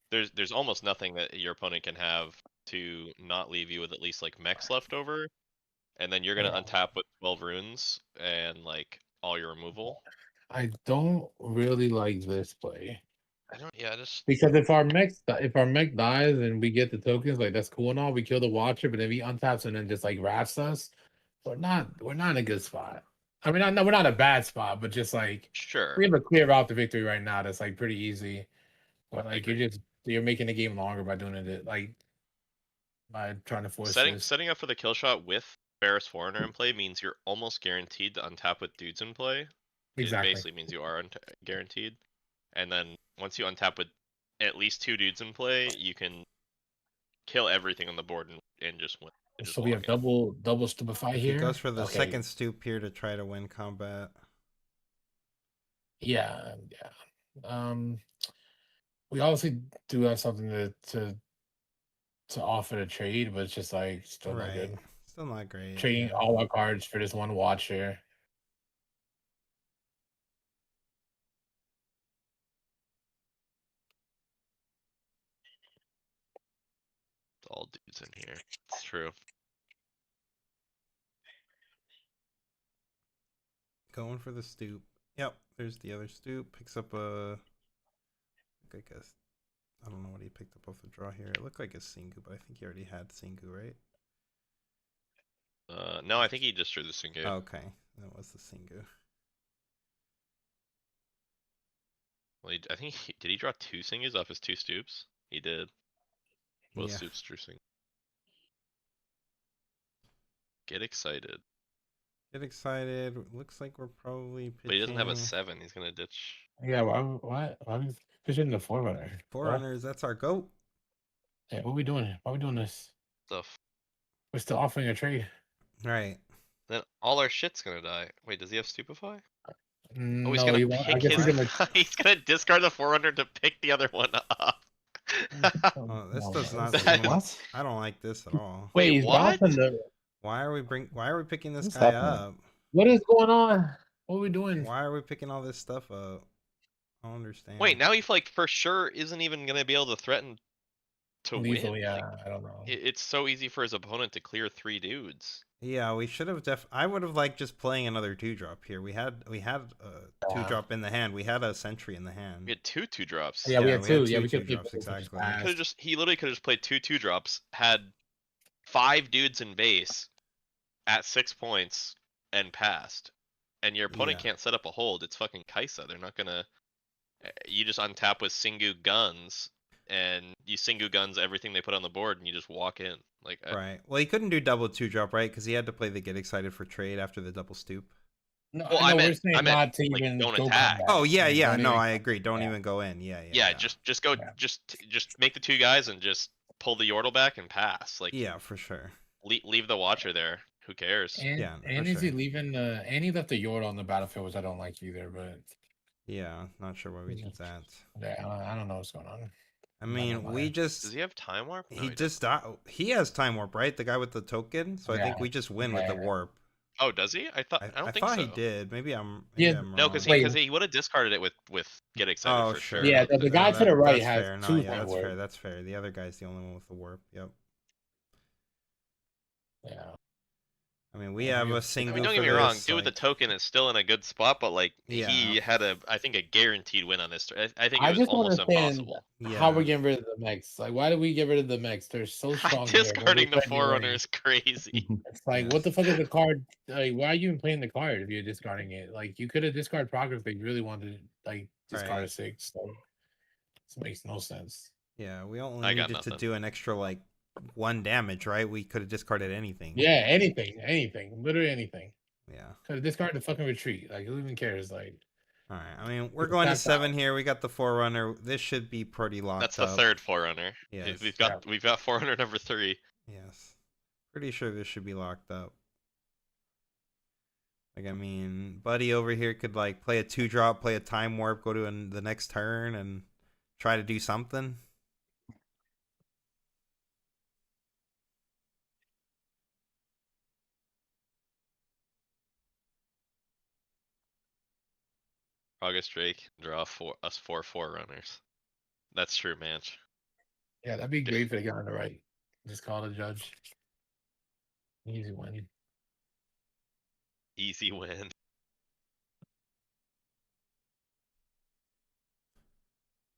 there's almost nothing that your opponent can have to not leave you with at least like mechs left over, and then you're gonna Yeah. untap with 12 runes and like all your removal. I don't really like this play. I don't. Yeah, just Because if our mech dies and we get the tokens, like that's cool and all, we kill the Watcher, but if he untaps and then just like wraps us, we're not in a good spot. I mean, we're not a bad spot, but just like sure. we have a clear route to victory right now. That's like pretty easy. But I like agree. you're making the game longer by doing it like by trying to force this. Setting up for the kill shot with Ferris Foreigner in play means you're almost guaranteed to untap with dudes in play. It Exactly. basically means you are guaranteed. And then once you untap with at least 2 dudes in play, you can kill everything on the board and just win. And just So we have walk in. double stupefy He here. goes for the Okay. second stoop here to try to win combat. Yeah. We obviously do have something to offer to trade, but it's just like still not Right. good. Still not great. Trading yeah. all our cards for this one Watcher. It's all dudes in here. It's true. Going for the stoop. Yep, there's the other stoop. Picks up a. I guess. I don't know what he picked up off the draw here. It looked like a Singu, but I think he already had Singu, right? No, I think he just drew the Singu. Oh, okay, that was the Singu. Well, I think did he draw 2 Singus off his 2 stoops? He did. Both Yeah. stoops drew Singu. Get excited. Get excited. Looks like we're probably pitching. But he doesn't have a 7. He's gonna ditch. Yeah, why are we fishing the Forerunner? Forerunners, that's our goat. Yeah, what are we doing? Why are we doing this? Stuff. We're still offering a trade. Right. Then all our shit's gonna die. Wait, does he have stupefy? Oh, he's No, gonna I pick guess his. he's gonna. He's gonna discard the Forerunner to pick the other one up. Oh, this No, does not That- seem. What? I don't like this at all. Wait, he's what? bouncing the. Why are we picking this What's guy happening? up? What is going on? What are we doing? Why are we picking all this stuff up? I don't understand. Wait, now he like for sure isn't even gonna be able to threaten to Lethal, win. yeah, Like, I don't know. it's so easy for his opponent to clear 3 dudes. Yeah, we should have I would have liked just playing another 2-drop here. We had a 2-drop in the hand. We had a sentry in the hand. We had 2 2-drops. Yeah, we Yeah, had we two. had Yeah, two we could play two-drops, both, which is exactly. fast. He literally could have just played 2 2-drops, had 5 dudes in base at 6 points and passed. And your opponent Yeah. can't set up a hold. It's fucking Kaisa. They're not gonna. You just untap with Singu guns. and you Singu guns everything they put on the board, and you just walk in. Like, Right. Well, he couldn't do double 2-drop, right? Because he had to play the get excited for trade after the double stoop. No, well, I know we're I saying meant not to like even don't go attack. combat. Oh yeah, Like, yeah. don't No, even I come- agree. Don't yeah. even go in. Yeah. Yeah, just go, Yeah. just make the 2 guys and just pull the Yordle back and pass. Like, Yeah, for sure. leave the Watcher there. Who cares? And, Yeah, and for is he sure. leaving the? And he left the Yordle on the battlefield, which I don't like either. But Yeah, not sure why we did that. yeah, I don't know what's going on. I I'm not mean, gonna we lie. just Does he have Time Warp? No, he he just doesn't. he has time warp, right? The guy with the token. So I think Yeah, we just win with the yeah. warp. Oh, does he? I I don't think thought so. he did. Maybe I'm Yeah, I'm No, wrong. because he would have discarded it with Get Excited Oh for sure. sure. Yeah, the But- guy to the right that's has fair. No, 2 yeah, time that's warp. fair. That's fair. The other guy's the only one with the warp. Yep. Yeah. I mean, we Yeah, have we- a I I single. mean, don't for get me wrong. this, Dude with the like- token is still in a good spot, but like Yeah. he had I think a guaranteed win on this. I think it I was just don't almost understand impossible. Yeah. how we're getting rid of the mechs. Like, why did we get rid of the mechs? They're so strong. here. Discarding the They're Forerunner ready. is crazy. It's like, what the fuck is the card? Like, why are you even playing the card if you're discarding it? Like, you could have discarded progress, but you really wanted to like discard Right. a 6. So this makes no sense. Yeah, we only I got needed to nothing. do an extra like 1 damage, right? We could have discarded anything. Yeah, anything, literally anything. Yeah. Could have discarded the fucking retreat. Like, who even cares? Like, All right. I mean, we're It's going to tapped 7 here. We got the Forerunner. This should be pretty locked That's the up. 3rd Forerunner. Yes. We've got Forerunner number 3. Yes. Pretty sure this should be locked up. Like, I mean, Buddy over here could like play a 2-drop, play a time warp, go to the next turn, and try to do something. August Drake, draw us 4 Forerunners. That's true, man. yeah, that'd be great for the guy on the right. Just call the judge. Easy win. Easy win.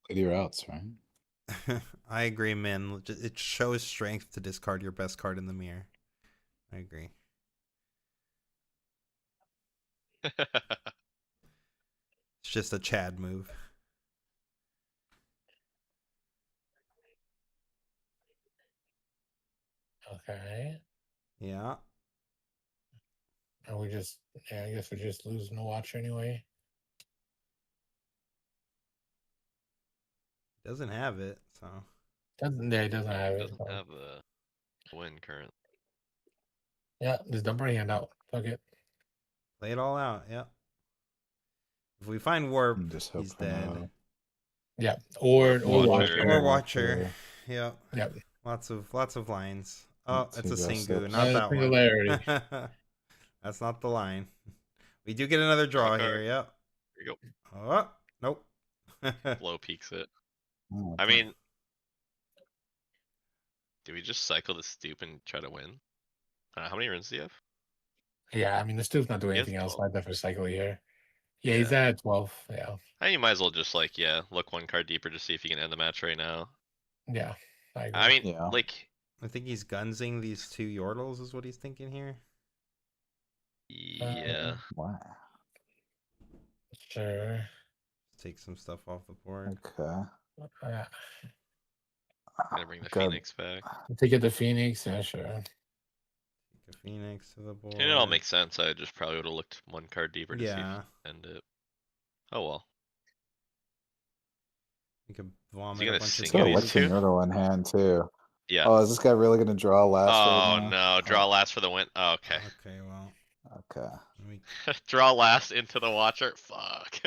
Play your outs, right? I agree, man. It shows strength to discard your best card in the mirror. I agree. It's just a Chad move. Okay. Yeah. And we just, yeah, I guess we're just losing the watcher anyway. Doesn't have it, so. He doesn't have it. Doesn't so- have the win currently. Yeah, just dump our hand out. Fuck it. Play it all out, yeah. If we find warp, And just hope he's for dead. no. Yeah. Or Watcher. watcher. Or Watcher. Yeah. Yep. Lots of lines. Oh, Two it's a ghost Singu, steps. not that Singularity. one. That's not the line. We do get another draw Draw card. here, yep. There you Oh, nope. go. Low peaks it. Oh, I okay. mean, do we just cycle the stoop and try to win? How many runs do you have? Yeah, I mean, the Stoop's not doing He has anything else 12. like that for cycle here. Yeah, he's at 12. Yeah. I mean, you might as well just like, yeah, look 1 card deeper to see if you can end the match right now. Yeah. I agree. I mean, Yeah. like, I think he's gunsing these 2 Yordles is what he's thinking here. yeah. Wow. Sure. Take some stuff off the board. Okay. Yeah. Gonna bring the Good. Phoenix back. To get the Phoenix, yeah, sure. Take a Phoenix to the board. And it all makes sense. I just probably would have looked 1 card deeper to see Yeah. if end it. Oh well. You could vomit gonna a bunch of sing So it what's too? in Yordle in hand too? Yeah. Oh, is this guy really gonna draw last? Oh right now? no, draw last for the win. Oh, okay. Okay, well, Okay. we, Draw last into the Watcher. Fuck.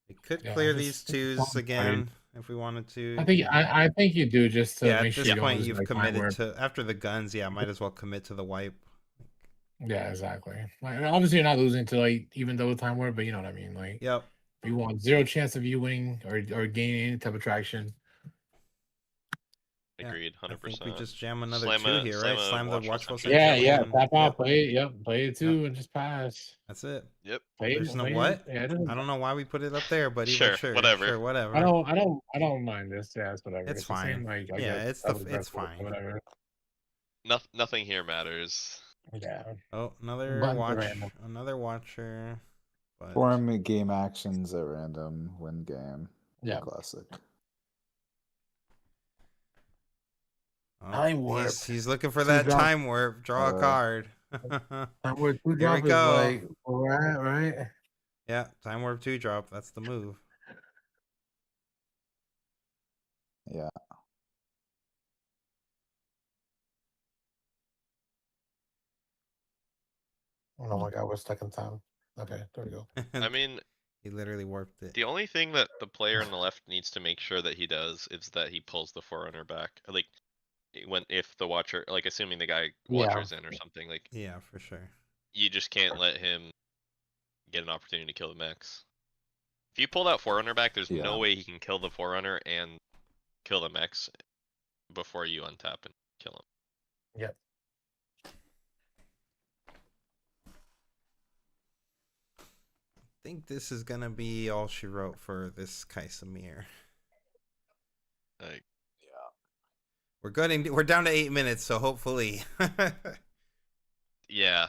we could Yeah, clear just- these just 2s one again if we wanted to. I think you do just to yeah, at make sure this you don't point lose, you've like, time committed warp. to after the guns. Yeah, might as well commit to the wipe. Yeah, exactly. Like, obviously, you're not losing to like even double time warp, but you know what I mean. Like, Yep. you want 0 chance of you winning or gaining any type of traction. Yeah, Agreed, I 100%. think we just jam another Slam 2 a- here, slam right? a Slam the Watchful watchful Sentry. Sentry. Yeah, and- tap out, yep, play it. Yep, play it too, and just pass. That's it. Yep. Play There's it, no play it. what? Yeah, it doesn't- I don't know why we put it up there, buddy. Sure, but sure, whatever. Sure, whatever. I don't mind this. Yeah, it's whatever. It's the same, fine. like, I Yeah, guess it's double it's breath or fine. Whatever. Nothing here matters. Yeah. Oh, another Buttons are watch. random. Another watcher. But Form game actions at random. Win game. Yeah. Classic. Time warp. He's looking for Two that drop. time warp. Draw a card. Time warp 2 Here we drop is go. like where we're at, right? Yeah, time warp 2 drop. That's the move. Yeah. Oh my god, we're stuck in time. Okay, there we go. I mean, he literally warped it. the only thing that the player on the left needs to make sure that he does is that he pulls the Forerunner back. Like, if the Watcher, like assuming the guy Watcher's in or something, like, Yeah, for sure. you just can't let him get an opportunity to kill the mechs. If you pull that Forerunner back, there's Yeah. no way he can kill the Forerunner and kill the mechs before you untap and kill him. Yep. I think this is gonna be all she wrote for this Kaisamir. Like, We're down to 8 minutes, so hopefully. yeah,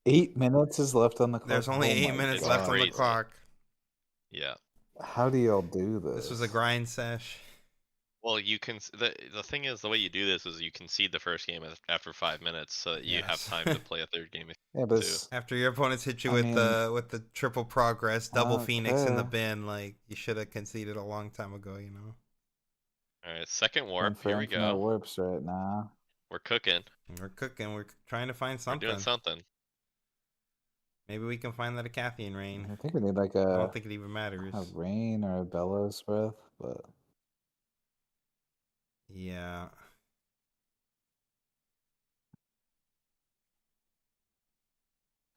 8 minutes is left on the clock. There's only Oh 8 my minutes It's left on the crazy. clock. yeah. How do y'all do this? This was a grind sesh. Well, you can. The thing is, the way you do this is you concede the first game after 5 minutes, so that you have Yes. time to play a third game. Yeah, but it's- After your opponents hit you I with mean- the triple progress, double Phoenix in the Okay. bin, like you should have conceded a long time ago, you know. All right, second going warp. for Here we infinite go. warps right now. We're cooking. We're cooking. We're trying to find We're something. doing something. Maybe we can find that Acathian I rain. think we need like I a don't think it even matters. rain or a bellows breath, but Yeah.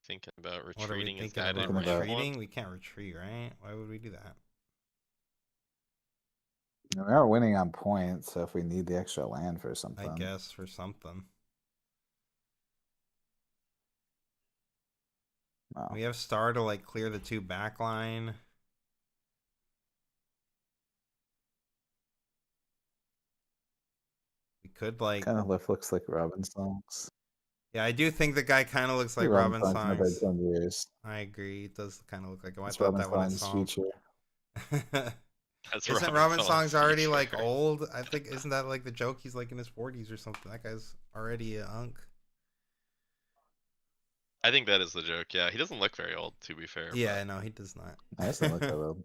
Thinking about What are we retreating is thinking guided about? Thinking about- Retreating? We can't retreat, right? Why would we do that? we are winning on points. So if we need the extra land for something, I guess for something. No. We have Star to like clear the 2 backline. We could like, Kind of looks like Robin songs. yeah, I do think the guy kind of looks like Robin in about Songs. 10 years. I agree. It does kind of look like him. I It's thought Robin that when I Songs' saw him. future. That's Isn't Robin Song's Songs already future. like old? I think isn't that like the joke? He's like in his 40s or something. That guy's already a unk. I think that is the joke. Yeah, he doesn't look very old, to be fair. Yeah, no, he does not. I just don't look that old.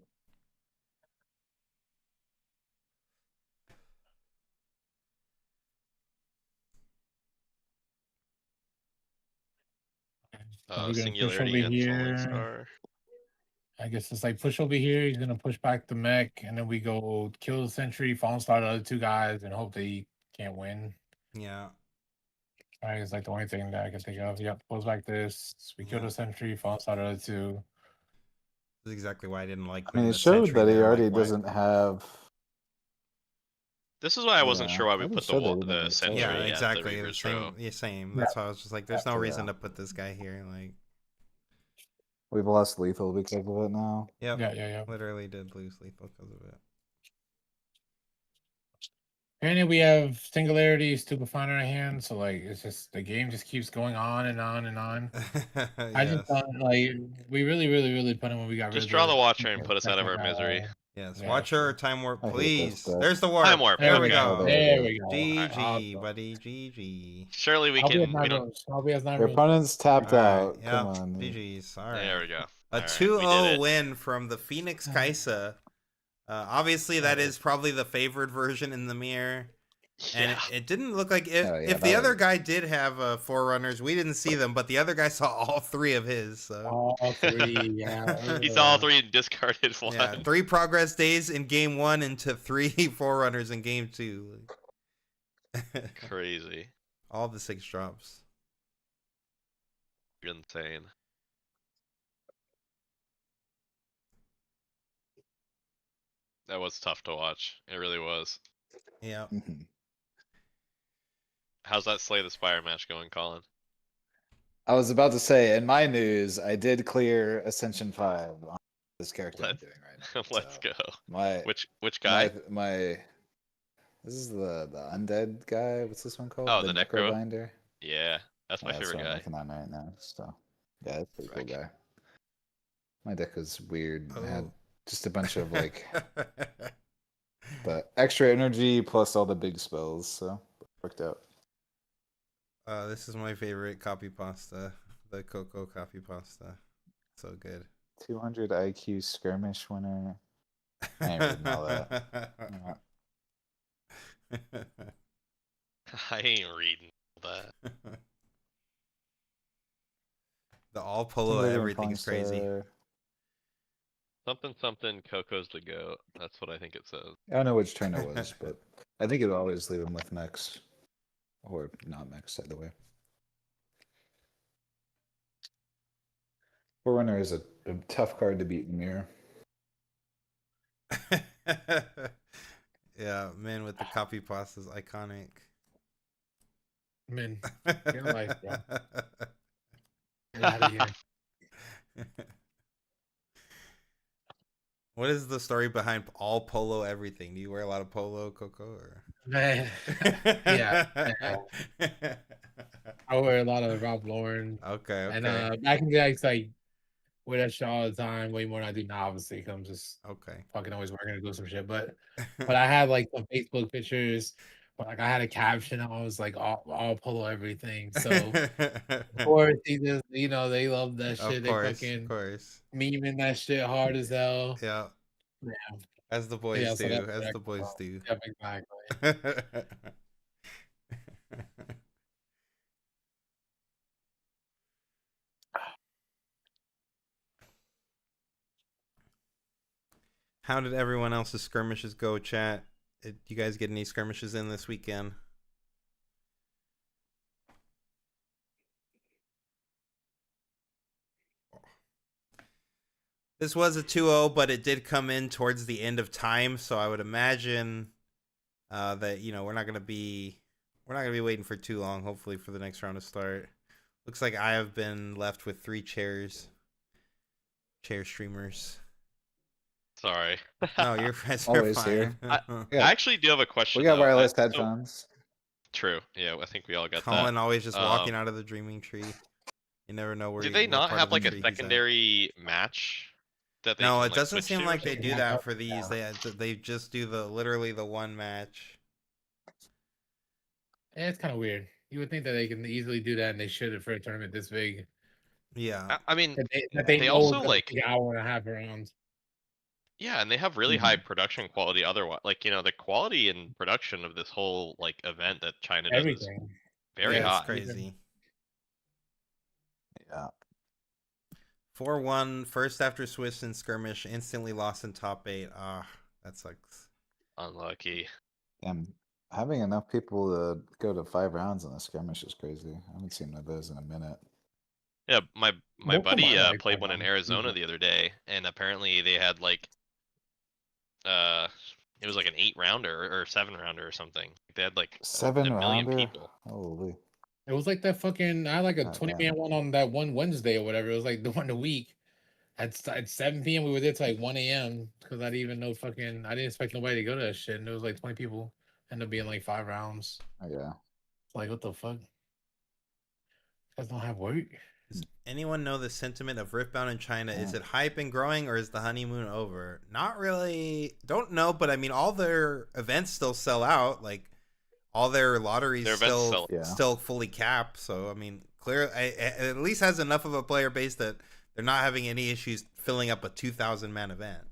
We're gonna push Singularity over and Falling here. Star. I guess it's like push over here. He's gonna push back the mech, and then we go kill the sentry, fallen star the other 2 guys, and hope they can't win. Yeah. Right, it's like the only thing that I can think of. Yep, goes like this. We kill Yeah. the sentry, fallen star the other 2. This is exactly why I didn't like. I mean, putting it the showed sentry that he there, already like, why- doesn't have. This is why I wasn't Yeah, sure why we already put showed that he the didn't have sentry Yeah, Sentry. at exactly. the The Reaper's Row. same. Yeah, same. That's why I was just like, there's no After reason that. to put this guy here. Like, We've lost lethal because of it now. yep. Yeah. Literally did lose lethal because of it. Granted, we have Singularity, Stupefy in our hand, so like it's just the game just keeps going on and on and on. I just Yes. thought like we really put him when we got Just rid draw of the Watcher and the put us out of our second, misery. Yes. Yeah, Watcher sure. or time warp, I hate this please. deck. There's the warp. Time warp, There there we we go. go. There we go. GG, Awesome. buddy. GG. Surely we Albie has can. 9 We don't. rooms. Albie has 9 Your rooms. opponent's tapped out. Yeah. Come on. GG's. All right. There we go. A Alright, 2-0 we did it. win from the Phoenix Kaisa. Obviously, that is probably the favored version in the mirror. And Yeah. it didn't look like if, Oh, yeah, if the that other was- guy did have Forerunners, we didn't see them, but the other guy saw all 3 of his. So All 3, yeah. He saw all 3 and discarded one. yeah, 3 progress days in game 1 into 3 Forerunners in game 2. Crazy. All the 6 drops. Insane. That was tough to watch. It really was. Yeah. Mhm. How's that Slay the Spire match going, Colin? I was about to say, in my news, I did clear Ascension 5 on this character I'm Let's- doing right now. Let's So, go. My Which guy? my this is the undead guy. What's this one called? Oh, the Necro? Necrobinder. Yeah, that's my Yeah, that's favorite what I'm guy. working on right now. So yeah, that's a pretty cool Right. guy. My deck was weird. It had Oh. just a bunch of like the extra energy plus all the big spells. So Worked out. This is my favorite copy pasta. The cocoa copy pasta. So good. 200 IQ skirmish winner. I ain't reading all that. Yeah. I ain't reading that. The all polo Timberland everything's crazy. Pornstar. Something Coco's the goat. That's what I think it says. I don't know which turn it was, but I think it'll always leave him with mechs. Or not mechs, either way. Forerunner is a tough card to beat in Mirror. Yeah, man with the copy pasta is iconic. Man, get a life, bro. Get out of here. What is the story behind all polo everything? Do you wear a lot of polo, Coco? Or? Man, yeah. I wear a lot of Ralph Lauren. Okay. And back in the day, I used to like wear that shit all the time, way more than I do now, obviously, because I'm just Okay. fucking always working to do some shit. But I had like some Facebook pictures, but like I had a caption. I was like all polo everything. So of course, they just they love that shit. They fucking of course. memeing that shit hard as hell. Yeah. Yeah. As the boys Yeah, do. so that's As the correct, boys bro. do. Yep, exactly. How did everyone else's skirmishes go, chat? Did you guys get any skirmishes in this weekend? This was a 2-0, but it did come in towards the end of time, so I would imagine that we're not gonna be waiting for too long. Hopefully, for the next round to start. Looks like I have been left with 3 chair streamers. Sorry. No, you're fine. Always here. I actually do have a question. We got though. wireless headphones. True. Yeah, I think we all got Colin that. always just walking out of the dreaming tree. You never know where. Do they not part have of the like a tree he's at. secondary match? That they No, can, it doesn't switch seem to, like or they something? do that for these. They just do literally the one match. Yeah, it's kind of weird. You would think that they can easily do that, and they should for a tournament this big. Yeah. I mean, That they know also it's like an hour and a half rounds. Yeah, and they have really high production quality. Otherwise, the quality and production of this whole event that China does is Everything. very Yeah, high. it's crazy. Yeah. 4-1 first after Swiss in skirmish, instantly lost in top 8. Ah, that sucks. Unlucky. And having enough people to go to 5 rounds in a skirmish is crazy. I haven't seen one of those in a minute. Yeah, my Most of buddy mine are like played 5 one in rounds. Arizona the other day, and apparently they had it was like an 8-rounder or 7-rounder or something. They had like 7 a million rounder? people. Holy. It was like that fucking. I had like a Oh, 20-man one on that one Wednesday or whatever. It was like the one a week. At 7 p.m. we were there till like 1 a.m. because I didn't even know I didn't expect nobody to go to that shit. And it was like 20 people. Ended up being like 5 rounds. Oh, yeah. Like, what the fuck? You guys don't have work? Does anyone know the sentiment of Riftbound in China? Is it hype and growing, or is the honeymoon over? Not really. Don't know, but I mean, all their events still sell out. Like, all their lotteries still fully capped. So, I mean, it at least has enough of a player base that they're not having any issues filling up a 2,000-man event.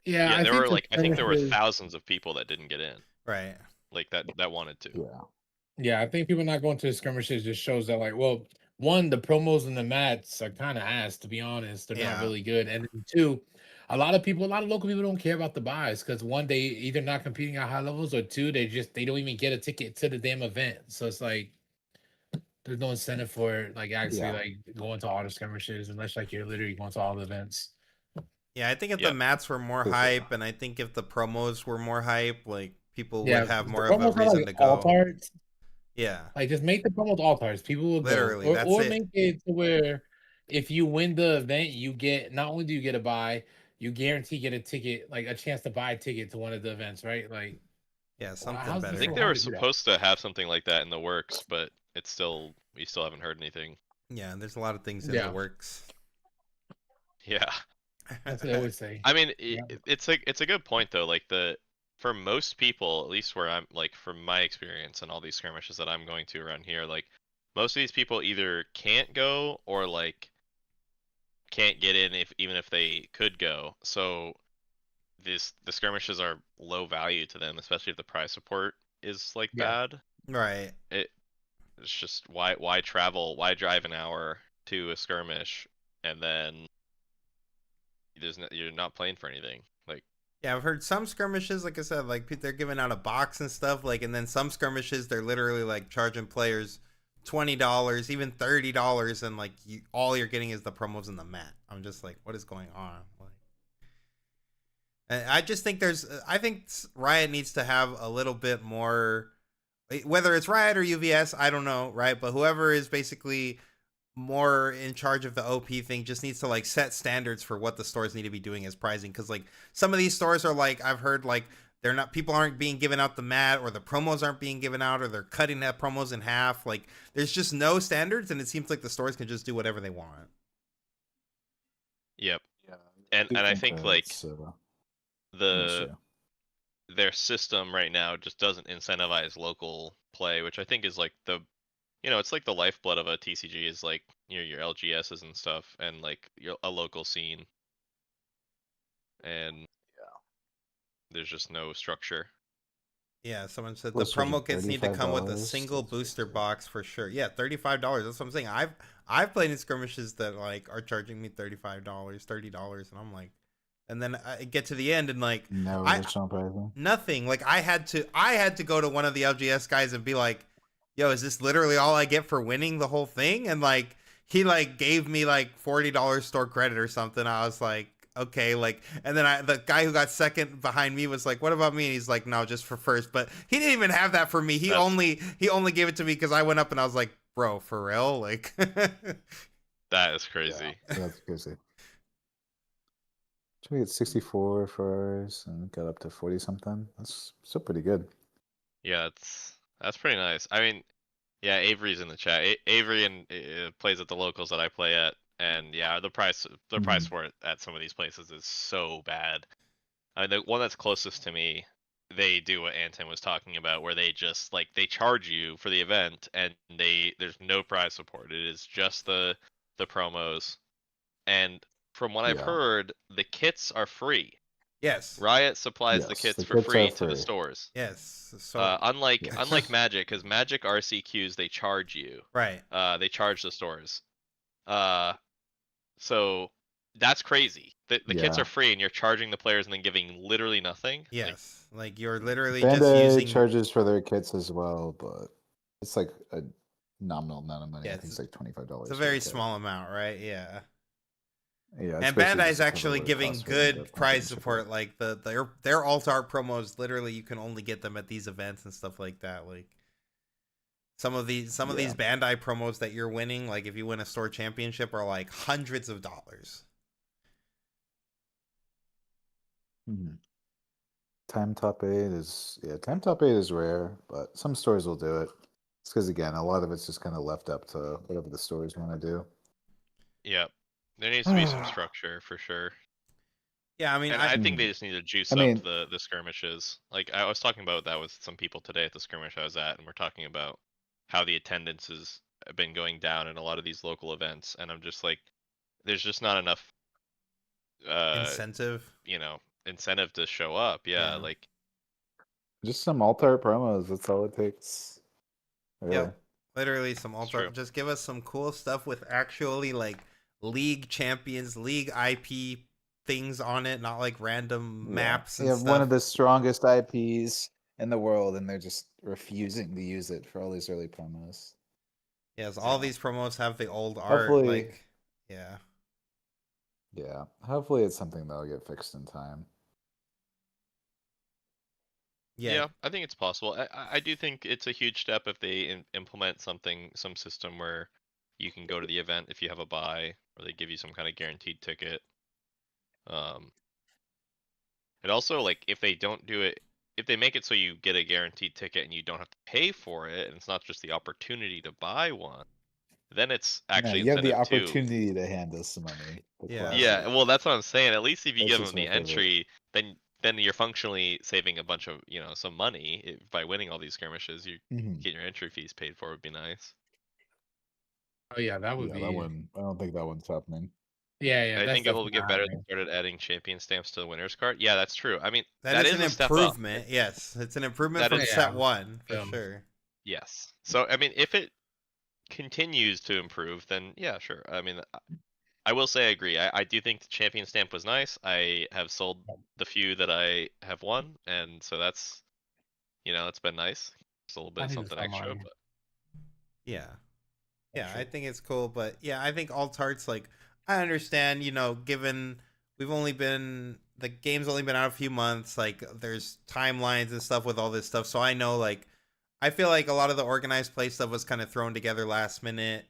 Yeah, there were I think there were thousands of people that didn't get in. Right. Like that wanted to. Yeah. Yeah, I think people not going to the skirmishes just shows that, like, well, one, the promos and the mats are kind of ass, to be honest. They're not really good. And then 2, a lot of local people don't care about the buys because 1, they either not competing at high levels, or 2, they don't even get a ticket to the damn event. So it's like there's no incentive for actually going to all the skirmishes unless you're literally going to all the events. Yeah, I think if the mats were more hype, and I think if the promos were more hype, people would have more of a reason to go. Alt-arts. Yeah. Just make the promos alt-arts. People will literally, go. That's or it. make it to where if you win the event, you get not only do you get a buy, you guarantee get a ticket, like a chance to buy a ticket to one of the events, right? Like, yeah, something better. I think they were supposed to have something like that in the works, but we still haven't heard anything. Yeah, there's a lot of things in the works. Yeah. That's what I would say. I mean, it's a good point though. for most people, at least where I'm like from my experience and all these skirmishes that I'm going to around here, like most of these people either can't go or like can't get in even if they could go. So the skirmishes are low value to them, especially if the prize support is like Yeah. bad. Right. It's just why travel, why drive an hour to a skirmish and then you're not playing for anything. Like Yeah, I've heard some skirmishes, like I said, like they're giving out a box and stuff, like, and then some skirmishes they're literally like charging players $20, even $30, and like all you're getting is the promos in the mat. I'm just like, what is going on? Like, and I just think I think Riot needs to have a little bit more, whether it's Riot or UVS, I don't know, right? But whoever is basically more in charge of the OP thing just needs to like set standards for what the stores need to be doing as pricing, because like some of these stores are like, I've heard like they're not, people aren't being given out the mat, or the promos aren't being given out, or they're cutting that promos in half. Like there's just no standards, and it seems like the stores can just do whatever they want. yep. Yeah, And I think like it's, an the issue. their system right now just doesn't incentivize local play, which I think is like it's like the lifeblood of a TCG is like your LGSs and stuff, and like a local scene. And there's just no structure. Yeah, someone said the What's charging, promo kits need to come with a $35? single That's booster crazy. box for sure. Yeah, $35. That's what I'm saying. I've played in skirmishes that like are charging me $35, $30, and I'm like, and then I get to the end and like No I additional pricing. nothing. Like I had to go to one of the LGS guys and be like, yo, is this literally all I get for winning the whole thing? And like he like gave me like $40 store credit or something. I was like, okay, like, and then the guy who got second behind me was like, what about me? And he's like, no, just for first. But he didn't even have that for me. He only gave it to me because I went up and I was like, bro, for real? Like That is crazy. Yeah, that's crazy. Should we get 64 for ours and got up to 40 something? That's still pretty good. Yeah, that's pretty nice. I mean, yeah, Avery's in the chat. Avery and plays at the locals that I play at, and yeah, the price for it at some of these places is so bad. I mean, the one that's closest to me, they do what Anton was talking about, where they just like they charge you for the event, and there's no prize support. It is just the promos, and from what I've Yeah. heard, the kits are free. yes. Riot supplies the Yes, kits the for kits free are to the free. stores. Yes. So Unlike Yes. unlike Magic, because Magic RCQs they charge you. right. They charge the stores. So that's crazy. The kits Yeah. are free and you're charging the players and then giving literally nothing. Yes. Like you're literally just Bandai using charges for their kits as well, but it's like a nominal amount of money. Yeah, I think it's like $25. it's a for the very kit. small amount, right? Yeah. Yeah, it's And basically Bandai's just to cover actually what it giving costs for them to good pump prize and ship support. it. Like their alt art promos, literally you can only get them at these events and stuff like that. Like some of these Bandai promos that you're winning, like if you win a store championship, are like hundreds of dollars. Mhm. Time top 8 is time top 8 is rare, but some stores will do it. It's because again, a lot of it's just kind of left up to whatever the stores want to do. Yep. There needs to be some structure for sure. Yeah, I mean, And I think they just need to juice I mean- up the skirmishes. Like I was talking about that with some people today at the skirmish I was at, and we're talking about how the attendance has been going down in a lot of these local events, and I'm just like, there's just not enough incentive. incentive to show up. Yeah, Yeah. like Just some alt art promos. That's all it takes. Really. Yep. Literally some alt true. art. Just give us some cool stuff with actually like league champions, league IP things on it, not like random maps and You have stuff. one of the strongest IPs in the world, and they're just refusing to use it for all these early promos. Yes, all Yeah. these promos have the old art. Hopefully- Like, yeah. Yeah, hopefully it's something that'll get fixed in time. Yeah. I think it's possible. I do think it's a huge step if they implement some system where you can go to the event if you have a buy, or they give you some kind of guaranteed ticket. And also, like, if they don't do it, if they make it so you get a guaranteed ticket and you don't have to pay for it, and it's not just the opportunity to buy one, then it's actually you have the incentive too. opportunity to hand us some money. Yeah. Yeah, well, that's what I'm saying. At least if you That's give just them the my favorite. entry, then then you're functionally saving a bunch of some money by winning all these skirmishes. You Mhm. get your entry fees paid for would be nice. Oh yeah, that would Yeah, be. that one. I don't think that one's happening. Yeah, I that's think it will definitely get not better. They happening. started adding champion stamps to the winner's card. Yeah, that's true. I mean, That that is is an a step up. improvement. Yes, it's an improvement That from is set Yeah. one for Yeah. sure. yes. So I mean, if it continues to improve, then yeah, sure. I mean, I will say I agree. I do think the champion stamp was nice. I have sold the few that I have won, and so that's it's been nice. It's a little bit I of need to something sell extra, mine. but Yeah. Yeah, I Sure. think it's cool, but yeah, I think alt arts, like, I understand, given the game's only been out a few months, like there's timelines and stuff with all this stuff. So I know, like, I feel like a lot of the organized play stuff was kind of thrown together last minute,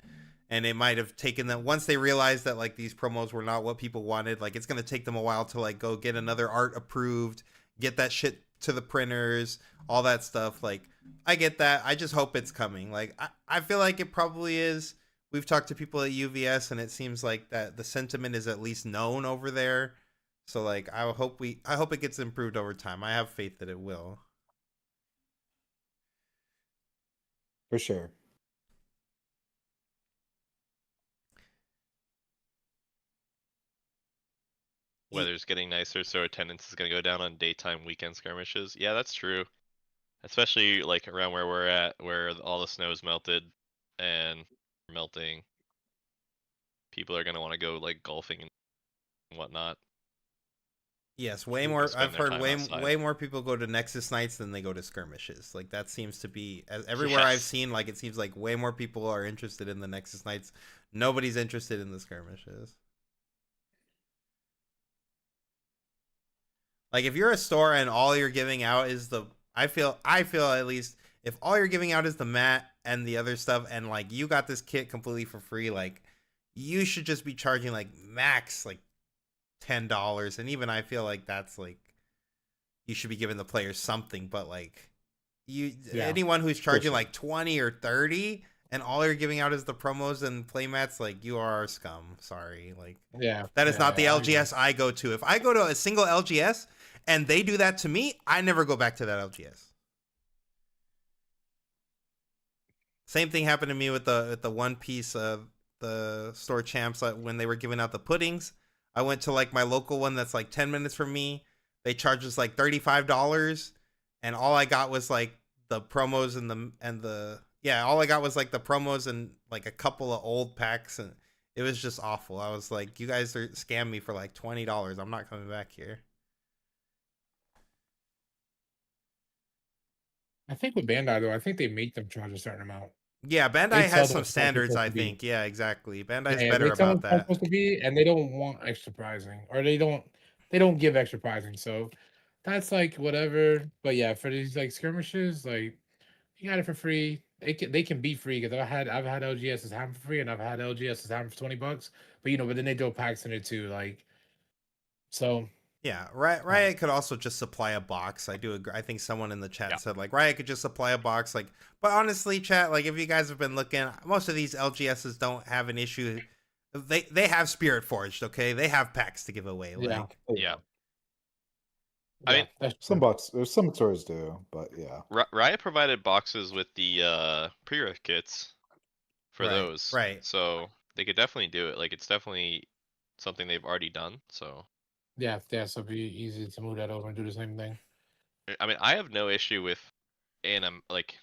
and it might have taken them, once they realized that like these promos were not what people wanted, like it's gonna take them a while to like go get another art approved, get that shit to the printers, all that stuff. Like, I get that. I just hope it's coming. Like, I feel like it probably is. We've talked to people at UVS, and it seems like that the sentiment is at least known over there. So like, I hope it gets improved over time. I have faith that it will. For sure. weather's getting nicer, so attendance is gonna go down on daytime weekend skirmishes. Yeah, that's true. Especially like around where we're at, where all the snow's melted and melting. People are gonna want to go like golfing and whatnot. Yes, way Go more. spend I've their heard time outside. way more people go to Nexus nights than they go to skirmishes. Like, that seems to be everywhere I've Yes. seen. Like, it seems like way more people are interested in the Nexus nights. Nobody's interested in the skirmishes. Like, if you're a store and all you're giving out is I feel at least, if all you're giving out is the mat and the other stuff, and like you got this kit completely for free, like you should just be charging like max like $10. And even I feel like that's like, you should be giving the players something. But like, anyone who's charging sure. like 20 or 30 and all you're giving out is the promos and playmats, like, you are scum. Sorry. Like, Yeah. that is not the I agree. LGS I go to. If I go to a single LGS and they do that to me, I never go back to that LGS. Same thing happened to me with the One Piece the store champs, when they were giving out the puddings. I went to like my local one that's like 10 minutes from me. They charged us like $35, and all I got was like the promos all I got was like the promos and like a couple of old packs, and it was just awful. I was like, you guys are scamming me for like $20. I'm not coming back here. I think with Bandai though, I think they make them charge a certain amount. Yeah, They Bandai tell has them some it's standards, supposed I to be. think. Yeah, exactly. Bandai's Yeah, better they tell them about it's that. supposed to be, and they don't want extra pricing, or they don't give extra pricing. So that's like whatever. But yeah, for these like skirmishes, like you got it for free. They can be free because I've had LGSs have them for free, and I've had LGSs have them for $20. But then they throw packs in it too, like so. Yeah, Riot could also just supply a box. I do agree. I think someone in the chat Yeah. said like Riot could just supply a box. Like, but honestly, chat, like if you guys have been looking, most of these LGSs don't have an issue. They have Spirit Forged, okay? They have packs to give away. Yeah. Like, Yeah. I mean, that's Some true. box. There's some stores do, but yeah. Riot provided boxes with the pre-rec kits for those, right. so they could definitely do it. Like, it's definitely something they've already done. So Yeah, so it'd be easy to move that over and do the same thing. I mean, I have no issue with like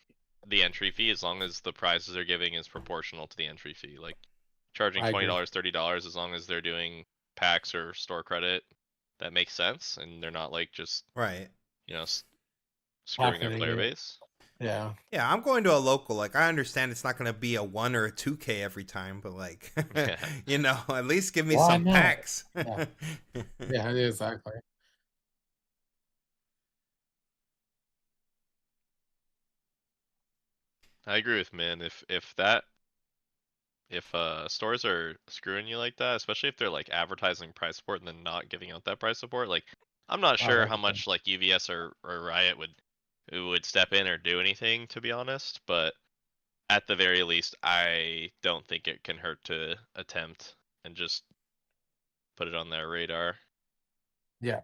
the entry fee as long as the prizes they're giving is proportional to the entry fee. Like charging I agree. $20, $30 as long as they're doing packs or store credit, that makes sense, and they're not like just Right. screwing their Pocketing player it. base. Yeah. Yeah, I'm going to a local. Like, I understand it's not going to be a 1 or a 2K every time, but like, Yeah. at least give me Why some not? packs. Yeah. Yeah, exactly. I agree with Min. If stores are screwing you like that, especially if they're like advertising price support and then not giving out that price support, like I'm not sure how much like UVS or Riot would step in or do anything, to be honest, but at the very least I don't think it can hurt to attempt and just put it on their radar. Yeah.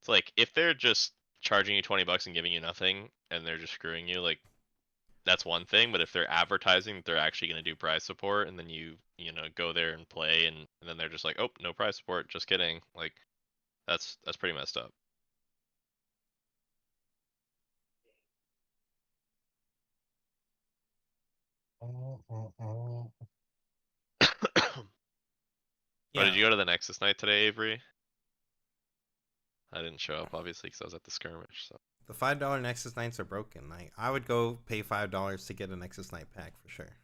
So like if they're just charging you $20 and giving you nothing and they're just screwing you, like that's one thing. But if they're advertising that they're actually going to do prize support, and then you know go there and play, and then they're just like, oh, no prize support, just kidding. Like that's pretty messed up. Oh, did you go to the Nexus night today, Avery? I didn't show up obviously because I was at the skirmish. So The $5 Nexus Knights are broken. Like, I would go pay $5 to get a Nexus Knight pack for sure.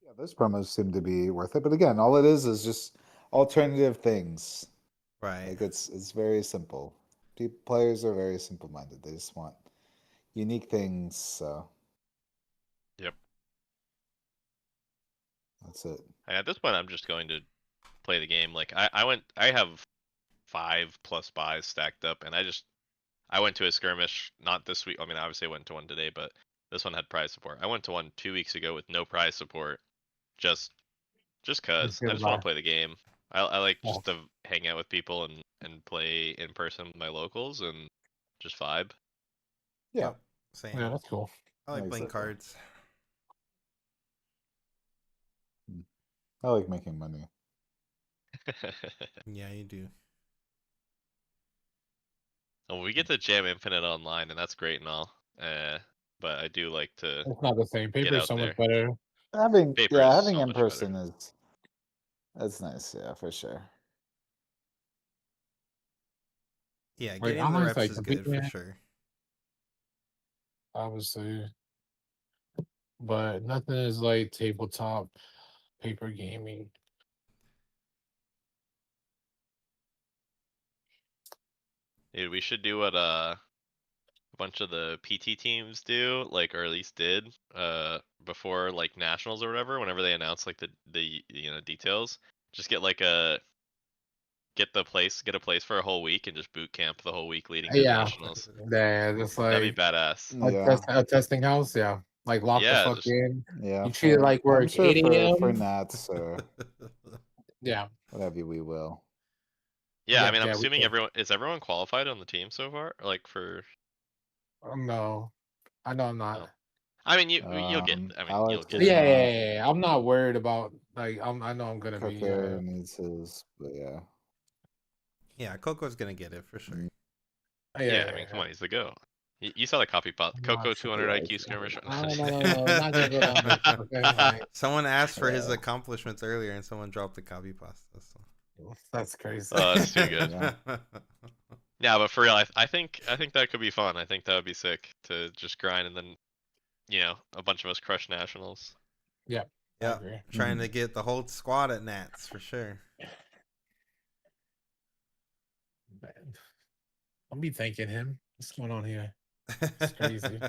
Yeah, those promos seem to be worth it. But again, all it is just alternative things. Right. Like it's very simple. Players are very simple minded. They just want unique things. So yep. that's it. At this point, I'm just going to play the game. Like I have 5+ buys stacked up, and I went to a skirmish not this week. I mean, obviously I went to one today, but this one had prize support. I went to one 2 weeks ago with no prize support, just cause I just want to play the game. I like just to hang out with people and play in person with my locals and just vibe. Yeah. Yep. Same. Yeah, that's cool. I like playing Exactly. cards. I like making money. Yeah, you do. Well, we get to jam Infinite online, and that's great and all. But I do like to It's not the same. get Paper is out so there. much better. Having Paper is having so in much better. person is that's nice. Yeah, for sure. Yeah, Like, getting the online is reps like is good for competing, sure. obviously, but nothing is like tabletop paper gaming. Dude, we should do what a bunch of the PT teams do, like, or at least did, before like nationals or whatever. Whenever they announce like the details, just get like get a place for a whole week and just boot camp the whole week leading to Yeah, nationals. yeah, just That'd like be badass. Yeah. a testing house. Yeah, like lock the Yeah, fuck just in. Yeah. You treat it like I'm work. sure 8 for a.m. Nats or Yeah, whatever we will. yeah. I mean, I'm yeah. We assuming could. everyone qualified on the team so far, like for. No, I know I'm not. No. I mean, you'll get. I mean, you'll Alex get is it. not. Yeah. I'm not worried about like I know I'm gonna be. Coco needs his, but yeah. Yeah, Coco's gonna get it for sure. Yeah, I mean, come on, he's the go. You saw the copy pot. I'm Coco not sure. 200 Yeah, IQ skirmish. No, not gonna go down this. Okay, like, Someone asked for his Yeah. accomplishments earlier, and someone dropped the copy pasta. So. that's crazy. Oh, that's too good. Yeah. Yeah, but for real, I think that could be fun. I think that would be sick to just grind and then, a bunch of us crush nationals. Yeah, I Yeah, agree. trying to get the whole squad at Nats for sure. Man. I'll be thanking him. What's going on here? It's crazy.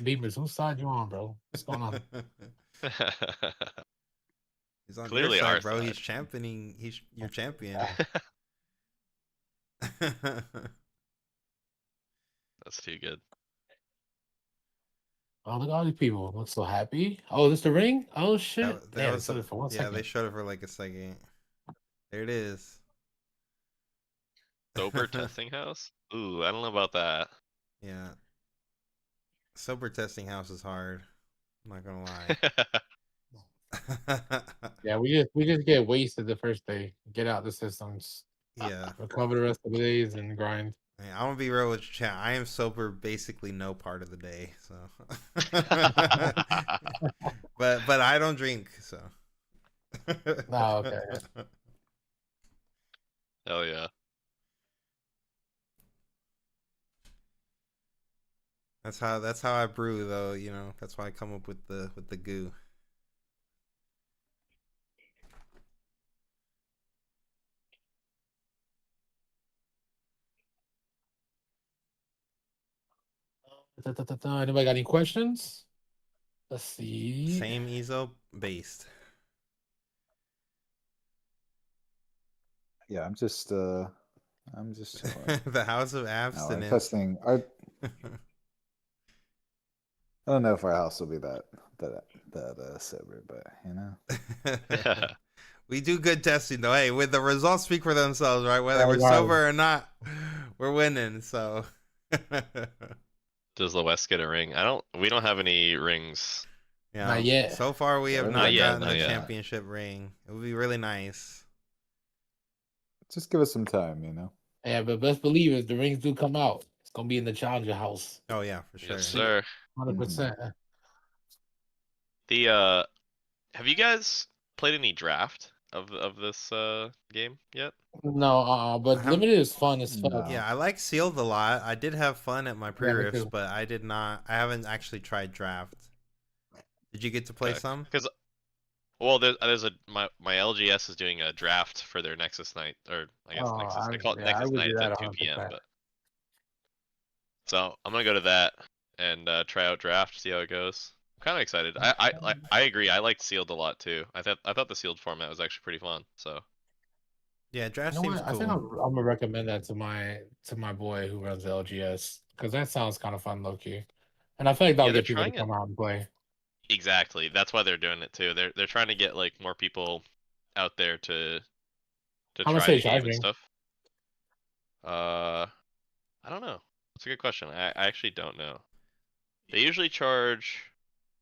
Beavers, whose side you on, bro? What's going on? He's on Clearly your our side, bro. side. He's championing. He's your champion. That's too good. Oh, look at all these people. Look so happy. Oh, this the ring? Oh shit. that Damn, was it for 1 yeah. second. They showed it for like a second. There it is. Sober testing house? Ooh, I don't know about that. Yeah. Sober testing house is hard. I'm not gonna lie. Yeah, we just get wasted the first day. Get out the systems. Yeah. Recover the rest of the days and grind. Man, I'm gonna be real with you, chat. I am sober basically no part of the day, so. but I don't drink, so. Oh, okay. Hell yeah. That's how I brew though, That's why I come up with the goo. Anybody got any questions? Let's see. Same ESO based. Yeah, I'm just chilling. The house of No, abstinence. testing. I don't know if our house will be that sober, but We do good testing though. Hey, with the results speak for themselves, right? Whether we're Regardless. sober or not, we're winning. So Does the West get a ring? We don't have any rings. yeah. Not yet. So far, we have Not not yet, gotten not the yet. championship ring. It would be really nice. Just give us some time, you know. Yeah, but best believe if the rings do come out, it's gonna be in the Challenger house. Oh yeah, for sure. Yes, sir. 100%. The have you guys played any draft of this game yet? No, but I'm- limited is fun as fuck. No. Yeah, I like sealed a lot. I did have fun at my Yeah, me pre-rifts, too. but I did not. I haven't actually tried draft. Did you get to play Okay. some? Because well, there's my LGS is doing a draft for their Nexus night, or I guess Oh, Nexus. They call it I Nexus would night. do It's that at 2 p.m. 100%. But so I'm gonna go to that and try out draft, see how it goes. I'm kind of excited. I agree. I liked sealed a lot too. I thought the sealed format was actually pretty fun. So Yeah, draft You know seems what? I cool. think I'm gonna recommend that to my boy who runs LGS because that sounds kind of fun, low key. And I feel like that'll they're get people to trying it. come out and play. Exactly. That's why they're doing it too. They're trying to get like more people out there to How much try they the game and charging? stuff. I don't know. That's a good question. I actually don't know. They usually charge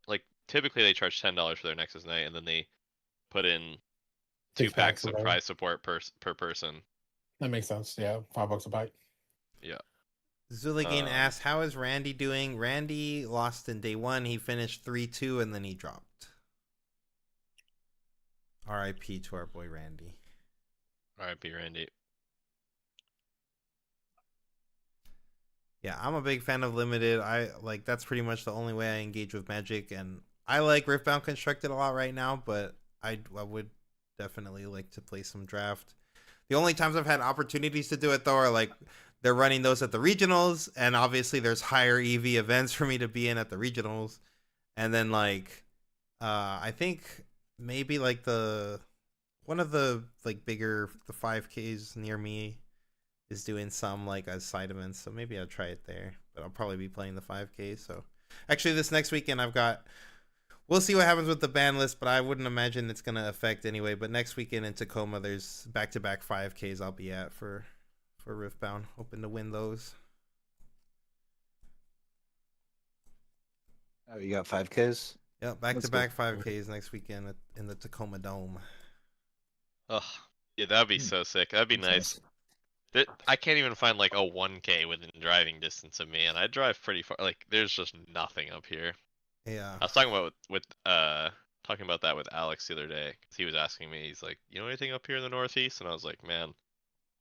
like typically they charge $10 for their Nexus night, and then they put in 2 6 packs or of whatever. prize support per person. That makes sense. Yeah, $5 a pack. Yeah. Zuligane asks, "How is Randy doing?" Randy lost in day one. He finished 3-2 and then he dropped. R.I.P. to our boy Randy. R.I.P. Randy. Yeah, I'm a big fan of limited. I like that's pretty much the only way I engage with Magic, and I like Riftbound Constructed a lot right now, but I would definitely like to play some draft. The only times I've had opportunities to do it though are like they're running those at the regionals, and obviously there's higher EV events for me to be in at the regionals, and then like I think maybe like the one of the like bigger the 5Ks near me is doing some like as side events, so maybe I'll try it there, but I'll probably be playing the 5K. So actually this next weekend we'll see what happens with the ban list, but I wouldn't imagine it's gonna affect anyway. But next weekend in Tacoma there's back-to-back 5Ks I'll be at for Riftbound, hoping to win those. Oh, you got 5Ks? Yep, back-to-back 5Ks next weekend in the Tacoma Dome. Ugh. Yeah, that'd be so sick. That'd be nice. I can't even find like a 1K within driving distance of me, and I drive pretty far. Like, there's just nothing up here. Yeah. I was talking about talking about that with Alex the other day, because he was asking me, he's like, you know anything up here in the Northeast? And I was like, man,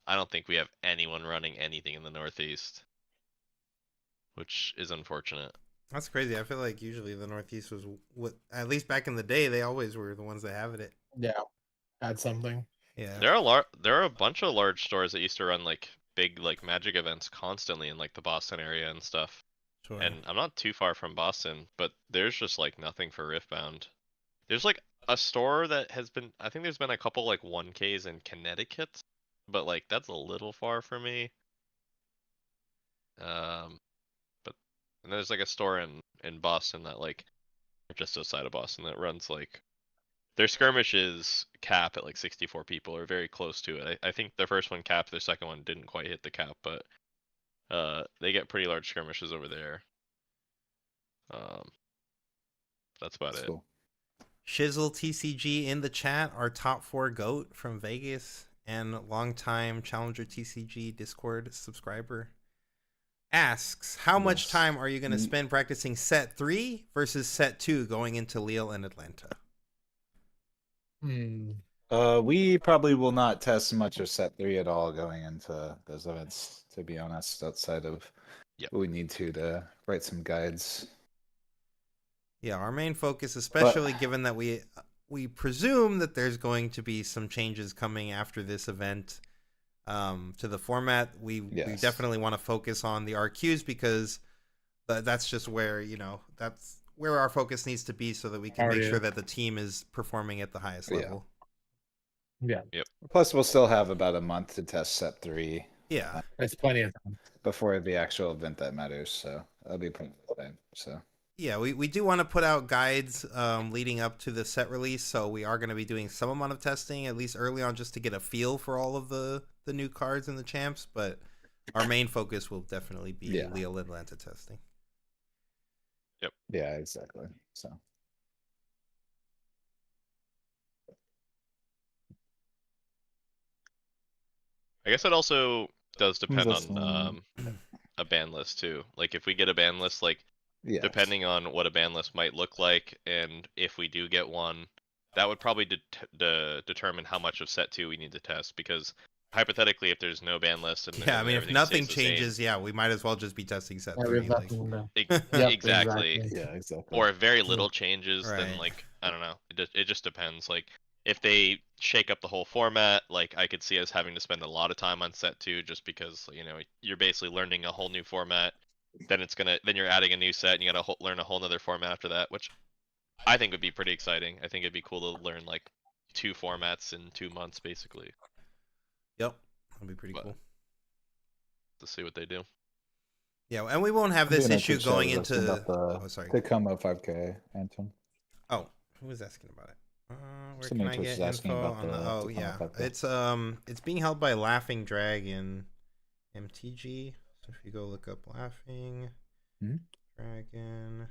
I don't think we have anyone running anything in the Northeast, which is unfortunate. That's crazy. I feel like usually the Northeast was what, at least back in the day, they always were the ones that have it. Yeah, add something. Yeah. There are a bunch of large stores that used to run like big like Magic events constantly in like the Boston area and stuff. Sure. And I'm not too far from Boston, but there's just like nothing for Riftbound. There's like a store that has been, I think there's been a couple like 1Ks in Connecticut, but like that's a little far for me. But and there's like a store in Boston that like just outside of Boston that runs like their skirmishes cap at like 64 people or very close to it. I think the first one capped, the second one didn't quite hit the cap, but they get pretty large skirmishes over there. That's about it. Cool. Shizzle TCG in the chat, our top 4 GOAT from Vegas and longtime Challenger TCG Discord subscriber, asks, how much Yes. time are you going to spend practicing set 3 versus set 2 going into Lille and Atlanta? We probably will not test much of set 3 at all going into those events, to be honest, outside of what we need to write some guides. Yeah, our main focus, especially given that we presume that there's going to be some changes coming after this event to the format. We definitely want to focus on the RQs because that's just where, that's where our focus needs to be so that we can make sure that the team is performing at the highest level. Yeah. Yep. Plus, we'll still have about a month to test set 3. Yeah. That's plenty of time. Before the actual event that matters, so that'll be plenty of time. So. Yeah, we do want to put out guides leading up to the set release, so we are going to be doing some amount of testing, at least early on, just to get a feel for all of the new cards and the champs, but our main focus will definitely be Leo Atlanta testing. Yeah, exactly. So I guess it also does depend this on a ban list too. Like if we get a ban list, like depending on what a ban list might look like, and if we do get one, that would probably determine how much of set 2 we need to test. Because hypothetically, if there's no ban list and Yeah, I mean, if everything nothing stays the same, changes, yeah, we might as well just be testing set Yeah, 3. we've Like, nothing to- exactly. exactly. Yeah, exactly. Or if very little changes, then Right. like I don't know. It just depends. Like if they shake up the whole format, like I could see us having to spend a lot of time on set 2 just because you're basically learning a whole new format. Then you're adding a new set and you gotta learn a whole nother format after that, which I think would be pretty exciting. I think it'd be cool to learn like 2 formats in 2 months basically. Yep, that'll be pretty But- cool. To see what they do. Yeah, and we won't have this issue going into. The sorry. Tacoma 5K, Anton. Oh, who was asking about it? Where Somebody can I Twitch get is asking info about on the? the Oh Tacoma yeah, 5K. it's being held by Laughing Dragon, MTG. So if you go look up Laughing Dragon.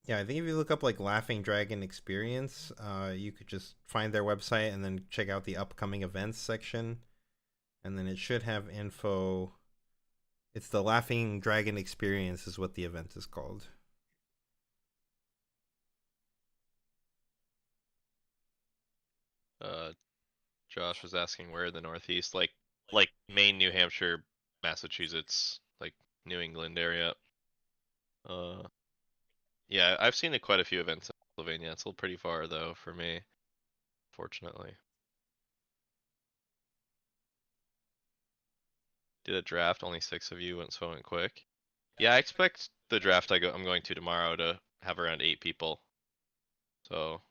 Yeah, I think if you look up like Laughing Dragon Experience, you could just find their website and then check out the upcoming events section, and then it should have info. It's the Laughing Dragon Experience is what the event is called. Josh was asking where in the Northeast, like Maine, New Hampshire, Massachusetts, like New England area. Yeah, I've seen quite a few events in Pennsylvania. It's a little pretty far though for me, fortunately. Did a draft, only 6 of you, so it went quick. Yeah, I expect the draft I'm going to tomorrow to have around 8 people. So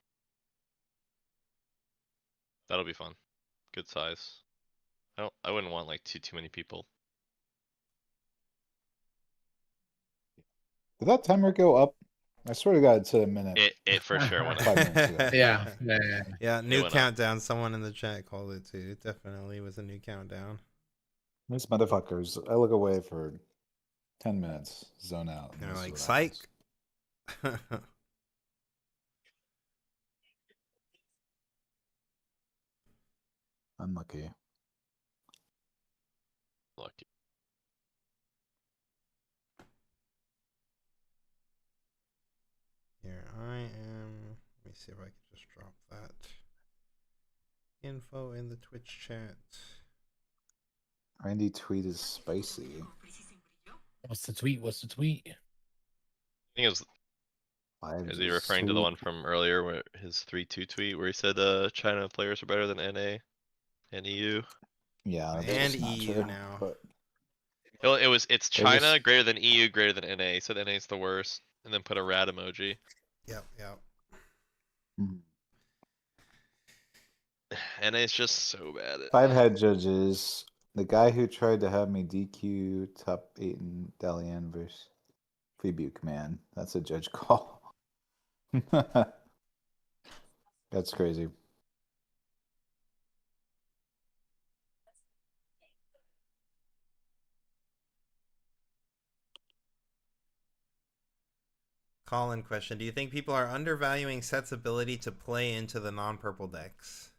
that'll be fun. Good size. I wouldn't want like too many people. Did that timer go up? I swear to God, it said a minute. It for sure went 5 up. minutes ago. Yeah. New went up. countdown. Someone in the chat called it too. It definitely was a new countdown. These motherfuckers, I look away for 10 minutes, zone out. and They're this is like, what psych. happens. Unlucky. Lucky. Here I am. Let me see if I can just drop that info in the Twitch chat. Randy tweet is spicy. What's the tweet? I think it was. Live Is he is referring to the sweet. one from earlier, where his 3-2 tweet, where he said China players are better than NA and EU? Yeah, that's And just not EU true, now. But Well, it's They China just- greater than EU greater than NA. He said NA is the worst, and then put a rat emoji. Yep, yep. NA is just so bad. 5 head judges. The guy who tried to have me DQ top 8 in Dalian versus Rebuke, man. That's a judge call. That's crazy. Call-in question. Do you think people are undervaluing Set's ability to play into the non-purple decks?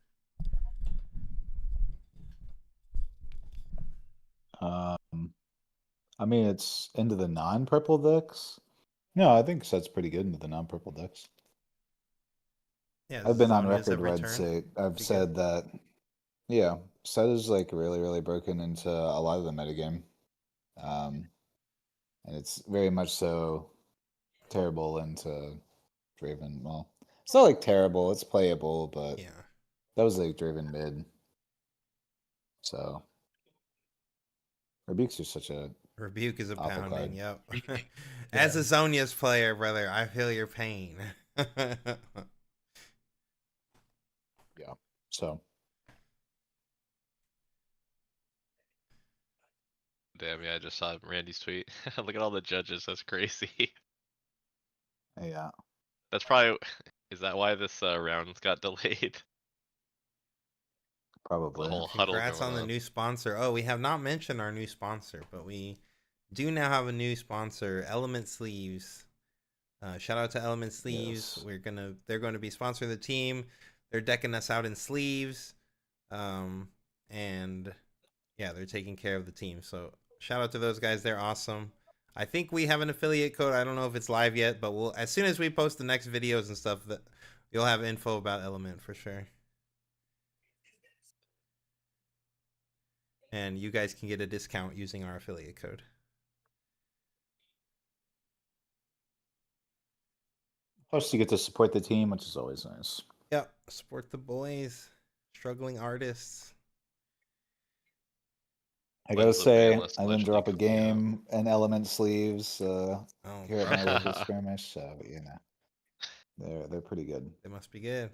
I mean, it's into the non-purple decks. No, I think Set's pretty good into the non-purple decks. Yeah, I've been on Zonias record have where I'd returned. say I've Pretty said that. Yeah, Set is like really broken into a lot of the metagame, and it's very much so terrible into Draven. Well, it's not like terrible; it's playable, but Yeah. that was like Draven mid. So Rebuke's just such a Rebuke is a Awful pounding, card. yep. As a Zonia's player, brother, I feel your pain. yeah. So Yeah, I just saw Randy's tweet. Look at all the judges. That's crazy. Yeah, That's probably. Is that why this round got delayed? The probably. whole huddle Congrats going on the on. new sponsor. Oh, we have not mentioned our new sponsor, but we do now have a new sponsor, Element Sleeves. Shout out to Element Sleeves. Yes. They're going to be sponsoring the team. They're decking us out in sleeves, and yeah, they're taking care of the team. So shout out to those guys. They're awesome. I think we have an affiliate code. I don't know if it's live yet, but we'll as soon as we post the next videos and stuff, that you'll have info about Element for sure. And you guys can get a discount using our affiliate code. Plus, you get to support the team, which is always nice. Yep, support the boys, struggling artists. I gotta When's the say, Banless I didn't Legend drop a coming out? game in Element Sleeves Oh, here at my bro. local skirmish, so you know, they're pretty good. They must be good.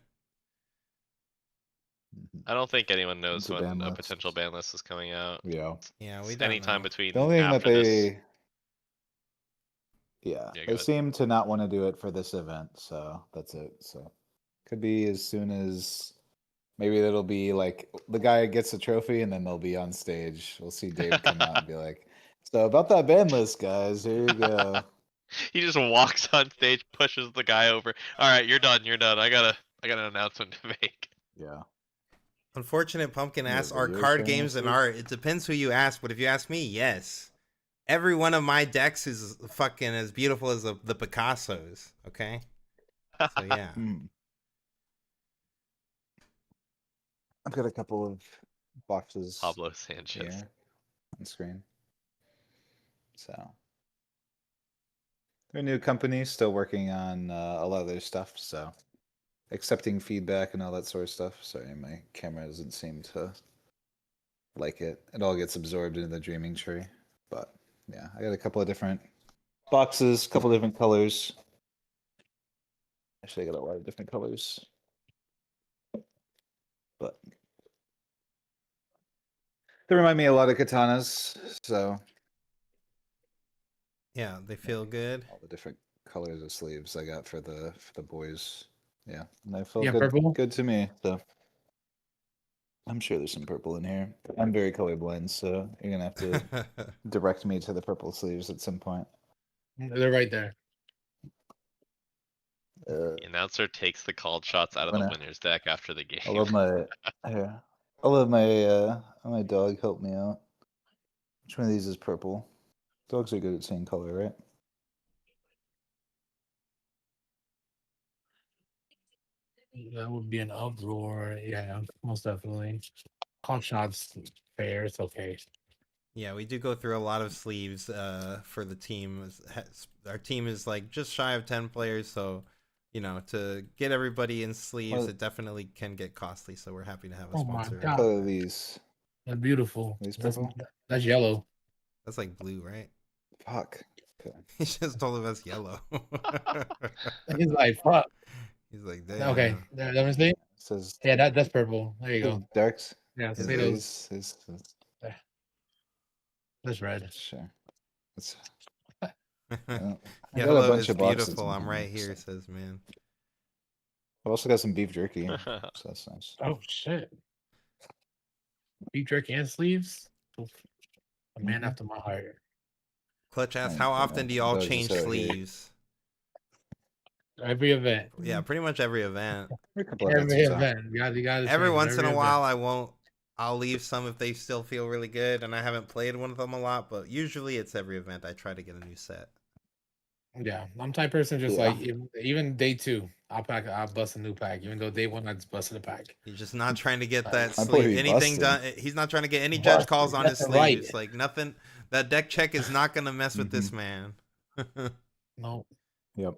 Mhm. I don't think anyone knows It's a when ban a list. potential ban list is coming out. Yeah. Yeah, we It's don't anytime know. between The only thing that after this. they, yeah, Yeah, go they ahead. seem to not want to do it for this event, so that's it. So could be as soon as maybe it'll be like the guy gets a trophy and then they'll be on stage. We'll see Dave come out and be like, "So about that ban list, guys, here you go." He just walks on stage, pushes the guy over. All right, you're done. You're done. I got an announcement to make. Yeah. Unfortunate Pumpkin You have asks, are videos card showing games this and week? art? It depends who you ask, but if you ask me, yes. Every one of my decks is fucking as beautiful as the Picassos, okay? So yeah. I've got a couple of boxes Pablo Sanchez. here on screen. So they're a new company, still working on a lot of their stuff. So accepting feedback and all that sort of stuff. Sorry, my camera doesn't seem to like it. It all gets absorbed into the dreaming tree. But yeah, I got a couple of different boxes, a couple of different colors. Actually, I got a lot of different colors. But they remind me a lot of katanas. So Yeah, they feel good. all the different colors of sleeves I got for the boys. Yeah, and they felt Yeah, good, purple. good to me. So I'm sure there's some purple in here. I'm very colorblind, so you're gonna have to direct me to the purple sleeves at some point. They're right there. Uh, The announcer takes the called shots out of the Winner. winner's deck after the game. I love my here. I love my dog help me out. Which one of these is purple? Dogs are good at seeing color, right? That would be an uproar. Yeah, most definitely. Call shots fair. It's okay. Yeah, we do go through a lot of sleeves for the team. Our team is like just shy of 10 players, so you know, to get everybody in sleeves, Well- it definitely can get costly. So we're happy to have a Oh my sponsor. God. Color are these. That's beautiful. These That's, purple? that's yellow. That's like blue, right? Fuck. Okay. He just told us yellow. He's like, fuck. He's like, damn. Okay, let me see. It says Yeah, that's purple. There you go. darks. Yeah, Is say it? those. Is That's red. sure. It's, I got a Yellow bunch is of boxes beautiful. in I'm here, right here, so- says man. I've also got some beef jerky, so that's nice. Oh shit. Beef jerky and sleeves. Oof. A man Mhm. after my heart. Clutch asks, Fine, how fair often enough. do y'all Those change just out here. sleeves? Every event. Yeah, pretty much every event. A couple of Every answers, huh? event. You gotta Every change once in a event. while, I'll leave some if they still feel really good, and I haven't played one of them a lot. But usually, it's every event. I try to get a new set. Yeah, I'm type person just Yeah. like even day 2, I'll bust a new pack. Even though day 1 I just busted a pack. He's just not trying to get Like, that my boy sleeve. be Anything busting. done. He's not trying to get any judge Busting, calls on his that's right. sleeves. Like nothing. That deck check is not gonna mess with this man. No, Yep.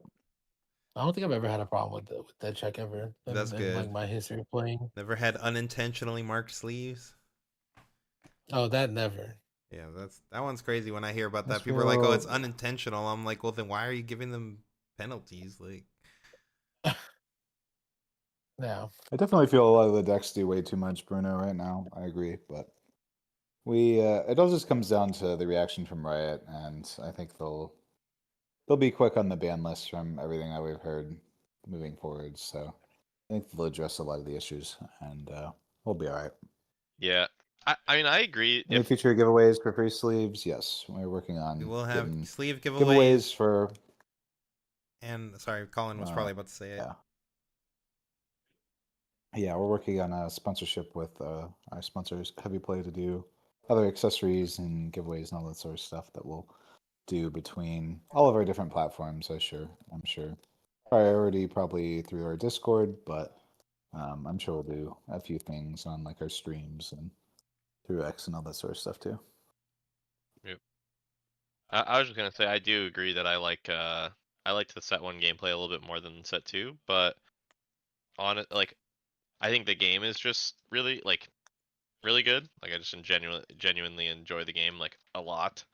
I don't think I've ever had a problem with that check ever. That's in, good. like my history of playing. Never had unintentionally marked sleeves. Oh, that never. Yeah, that one's crazy. When I hear about that, That's people are like, "Oh, it's real- unintentional." I'm like, "Well, then why are you giving them penalties?" Like, Yeah. I definitely feel a lot of the decks do way too much, Bruno, right now. I agree, but it all just comes down to the reaction from Riot, and I think they'll be quick on the ban list from everything that we've heard moving forward. So I think they'll address a lot of the issues, and we'll be all right. Yeah, I mean, I agree. Any future giveaways for free sleeves? Yes, we're working on. We will have getting sleeve giveaways for. And sorry, Colin was probably about to say it. Yeah. Yeah, we're working on a sponsorship with our sponsors, Heavy Play, to do other accessories and giveaways and all that sort of stuff that we'll do between all of our different platforms. I'm sure. Priority probably through our Discord, but I'm sure we'll do a few things on like our streams and through X and all that sort of stuff too. Yep. I was just gonna say I do agree that I liked the set 1 gameplay a little bit more than set 2, but on it, like, I think the game is just really good. Like, I just genuinely enjoy the game like a lot,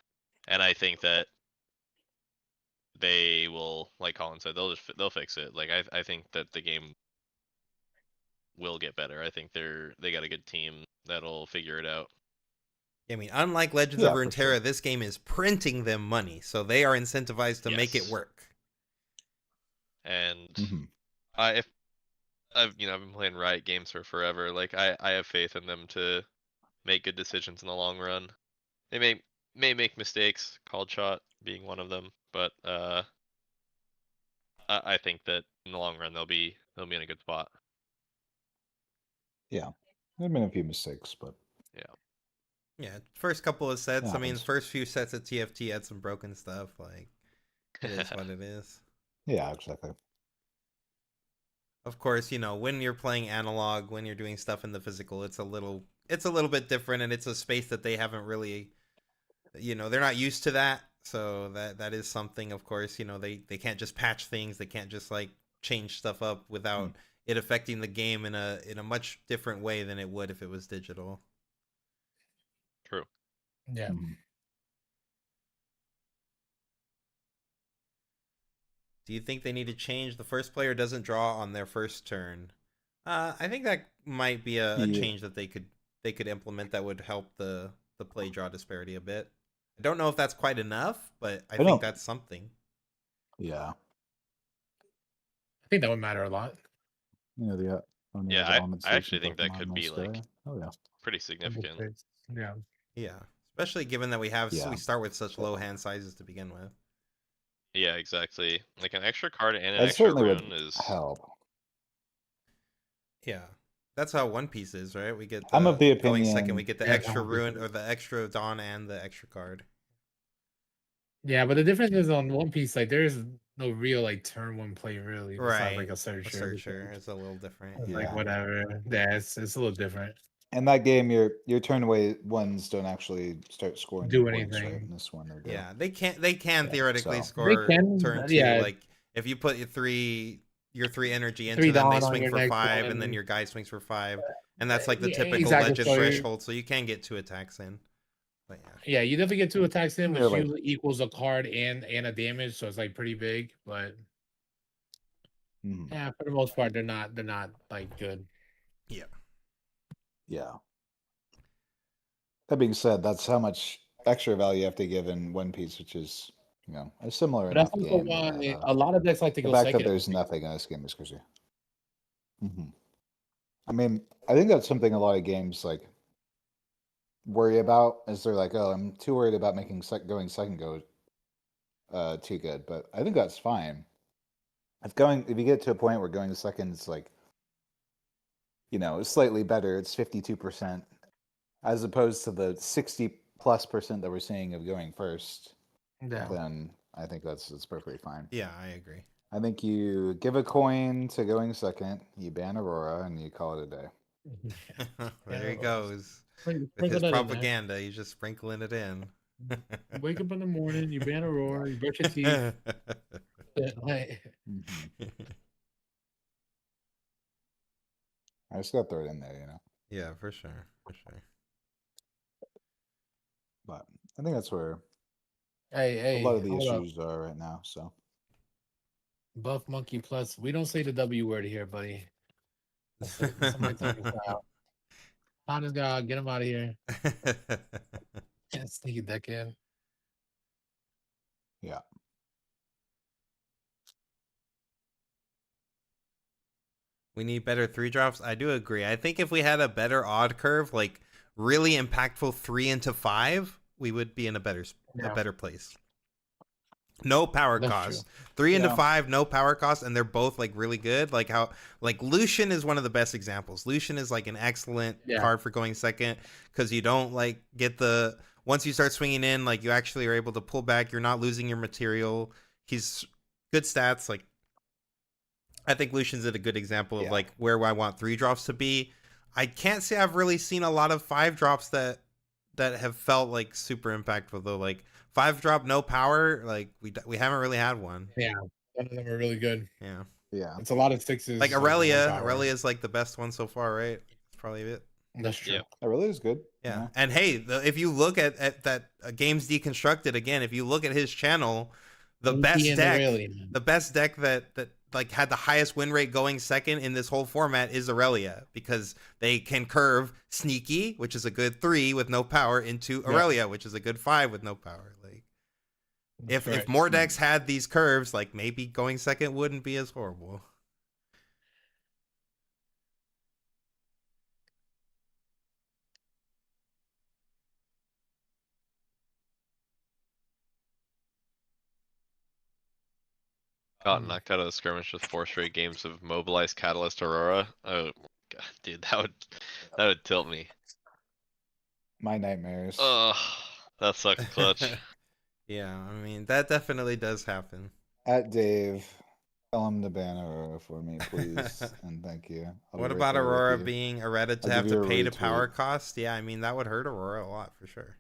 and I think that they will, like Colin said, they'll fix it. Like, I think that the game will get better. I think they got a good team that'll figure it out. I mean, unlike Legends of Runeterra, this game is printing them money, so they are incentivized to make it work. And I've been playing Riot games for forever. Like, I have faith in them to make good decisions in the long run. They may make mistakes, called shot being one of them, but I think that in the long run they'll be in a good spot. Yeah, there've been a few mistakes, but yeah, first couple of sets. I mean, the happens. first few sets of TFT had some broken stuff. Like, it is what it is. Yeah, exactly. Of course, when you're playing analog, when you're doing stuff in the physical, it's a little bit different, and it's a space that they haven't really, they're not used to that. So that is something. Of course, they can't just patch things. They can't just like change stuff up without it affecting the game in a much different way than it would if it was digital. True. Yeah. Do you think they need to change the first player doesn't draw on their first turn? I think that might be a change that they could implement that would help the play draw disparity a bit. I don't know if that's quite enough, but I think that's something. Yeah. I think that would matter a lot. I actually think that could be like pretty significant. Yeah. Yeah, especially given that we start with such low hand sizes to begin with. Yeah, exactly. Like an extra card and an extra rune is help. Yeah, that's how One Piece is, right? We get I'm of the opinion going second. We get the extra rune or the extra dawn and the extra card. Yeah, but the difference is on One Piece, like there's no real like turn 1 play really. Right, like a searcher. It's a little different. It's like whatever. Yeah, it's a little different. In that game, your turn ones don't actually start scoring do points, anything. Right? In this one, they do. Yeah, they can theoretically so. score turn 2. Like if you put your three energy into them, they swing for 5, and then your guy swings for 5, and that's like the typical legend threshold. So you can get 2 attacks in. But yeah, you definitely get 2 attacks in, which usually equals a card and a damage, so it's like pretty big. But yeah, for the most part, they're not like good. Yeah. Yeah. That being said, that's how much extra value you have to give in One Piece, which is a similar enough game. Why a lot of decks like to go second. The fact that there's nothing in this game is crazy. I mean, I think that's something a lot of games like worry about. Is they're like, oh, I'm too worried about making going second go too good, but I think that's fine. If you get to a point where going to second is like, it's slightly better. It's 52%, as opposed to the 60+% that we're seeing of going first. Yeah. Then I think that's perfectly fine. Yeah, I agree. I think you give a coin to going second, you ban Aurora, and you call it a day. There he goes. With his propaganda, he's just sprinkling it in. Wake up in the morning, you ban Aurora, you brush your teeth. I just got to throw it in there, Yeah, for sure. But I think that's where a lot of the issues are right now. So Buff Monkey Plus, we don't say the W word here, buddy. That's my Honest God, get him out of here. Can't sneak a deck in. Yeah. We need better 3-drops. I do agree. I think if we had a better odd curve, like really impactful 3 into 5, we would be in a better place. No power That's cost. true. 3 into Yeah. 5, no power cost, and they're both like really good. Like how Lucian is one of the best examples. Lucian is like an excellent card for going second because you don't like get the once you start swinging in, like you actually are able to pull back. You're not losing your material. He's good stats. Like I think Lucian's a good example of like where I want 3-drops to be. I can't say I've really seen a lot of 5-drops that have felt like super impactful though. Like 5-drop no power, like we haven't really had one. Yeah, none of them are really good. Yeah. Yeah. It's a lot of 6s. Like one Aurelia. power. Aurelia is like the best one so far, right? That's probably it. That's true. Yep. That really is good. Yeah. And hey, if you look at that Games Deconstructed again, if you look at his channel, the best deck that like had the highest win rate going second in this whole format is Aurelia because they can curve Sneaky, which is a good 3 with no power, into Aurelia, which is a good 5 with no power. Like if more decks had these curves, like maybe going second wouldn't be as horrible. Got knocked out of the skirmish with 4 straight games of Mobilized Catalyst Aurora. Oh my god, dude, that would tilt me. My nightmares. Oh, that sucks, clutch. Yeah, I mean that definitely does happen. At Dave, tell him to ban Aurora for me, please, and thank you. What about Aurora being Errata to have to pay to power retweet. cost? Yeah, I mean that would hurt Aurora a lot for sure.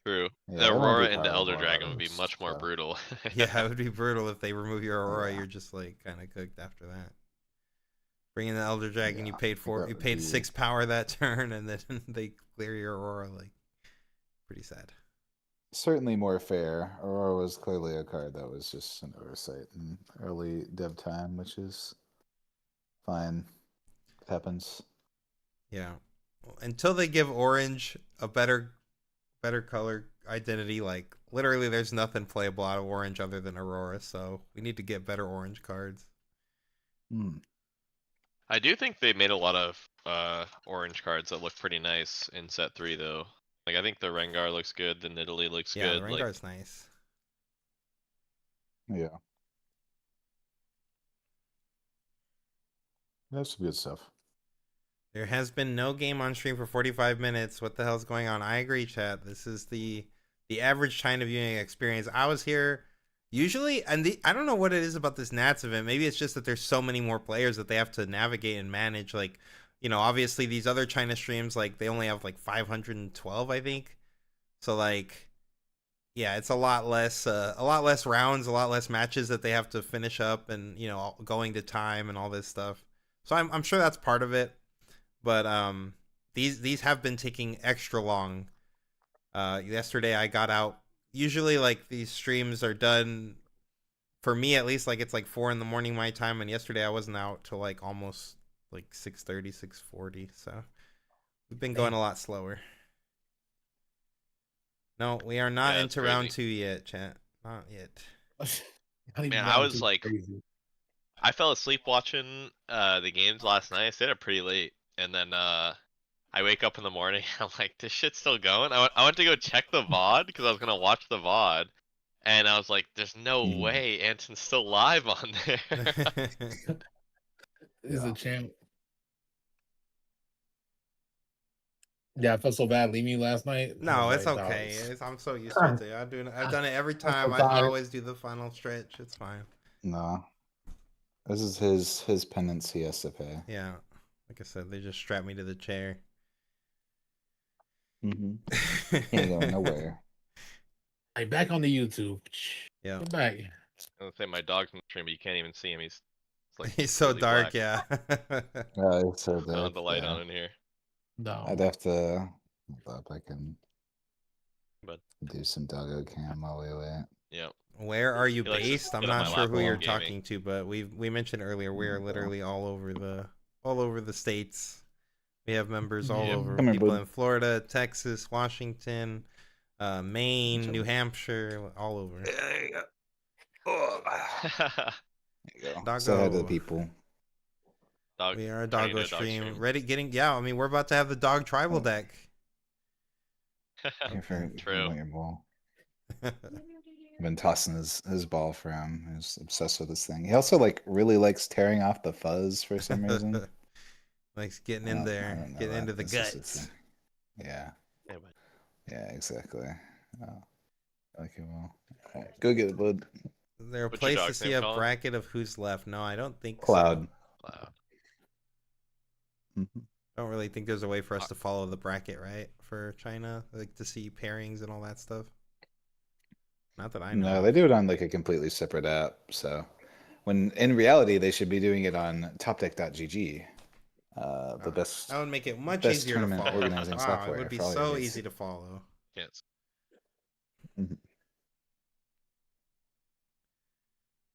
True. Yeah, The I won't Aurora be into power Elder Aurora, Dragon would be it's, much more brutal. Yeah, it would be brutal if they remove your Aurora. Yeah. You're just like kind of cooked after that. Bring in the Elder Dragon, Yeah, you paid 6 power that turn, and then they clear your Aurora. Like, pretty sad. Certainly more fair. Aurora was clearly a card that was just an oversight in early dev time, which is fine. It happens. Yeah, until they give Orange a better color identity, like literally there's nothing playable out of Orange other than Aurora, so we need to get better Orange cards. I do think they made a lot of orange cards that look pretty nice in set 3 though. Like I think the Rengar looks good, the Nidalee looks Yeah, good. the Rengar's nice. Yeah. That's some good stuff. There has been no game on stream for 45 minutes. What the hell's going on? I agree, chat. This is the average China viewing experience. I was here usually, and I don't know what it is about this Nats event. Maybe it's just that there's so many more players that they have to navigate and manage. Like, you know, obviously these other China streams, like they only have like 512, I think. So like, yeah, it's a lot less rounds, a lot less matches that they have to finish up, and you know, going to time and all this stuff. So I'm sure that's part of it. But these have been taking extra long. Yesterday I got out. Usually like these streams are done, for me at least, like it's like 4 a.m. my time, and yesterday I wasn't out till like almost like 6:30, 6:40. So we've been going a lot slower. No, we are not into round 2 yet, chat. Not yet. Man, I was like, I fell asleep watching the games last night. I stayed up pretty late, and then I wake up in the morning. I'm like, this shit's still going. I went to go check the VOD because I was gonna watch the VOD, and I was like, there's no way Anton's still live on there. He's a champ. Yeah, I felt so bad leaving you last night. No, it's okay. I'm so used to it. I've done it every time. I always do the final stretch. It's fine. No. This is his penance he has to pay. Yeah. Like I said, they just strap me to the chair. Mm-hmm. Can't go nowhere. Hey, back on the YouTube. Yeah. Come back. I was gonna say my dog's in the stream, but you can't even see him. He's like he's so really dark, black. yeah. It's so I dark. don't have the light on in here. No. I'd have to hold up. I can But do some doggo cam while we wait. yeah. Where are you He likes to based? I'm sit on not my sure lap who while you're I'm gaming. talking to, but we mentioned earlier we are literally all over the states. We have members all Yeah. over. Come here, People bud. in Florida, Texas, Washington, Maine, Chill. New Hampshire, all over. There you go. Oh, there you go. Say hi to the Doggo. people. Dog. We are a turning doggo into a dog stream. Ready, getting, yeah, I mean, we're about to have the dog tribal Oh. deck. Here for True. want your ball. I've been tossing his ball for him. He's obsessed with this thing. He also like really likes tearing off the fuzz for some reason. Likes getting I in don't there, know getting that. into the It's just a guts. thing. Yeah. Yeah, but Yeah, exactly. Oh, I like it well. All right, go get it, bud. Is there a What's your place to dog's see name, a Colin? bracket of who's left? No, I don't think Cloud. so. Wow. Mhm. I don't really think there's a way for us to follow the bracket, right? For China, like to see pairings and all that stuff. Not that I know. No, of. they do it on like a completely separate app. So, when in reality they should be doing it on topdeck.gg, the best That would make it much best easier to tournament follow. organizing Wow, software it would be for all your so needs. easy to follow. Yes. Mhm.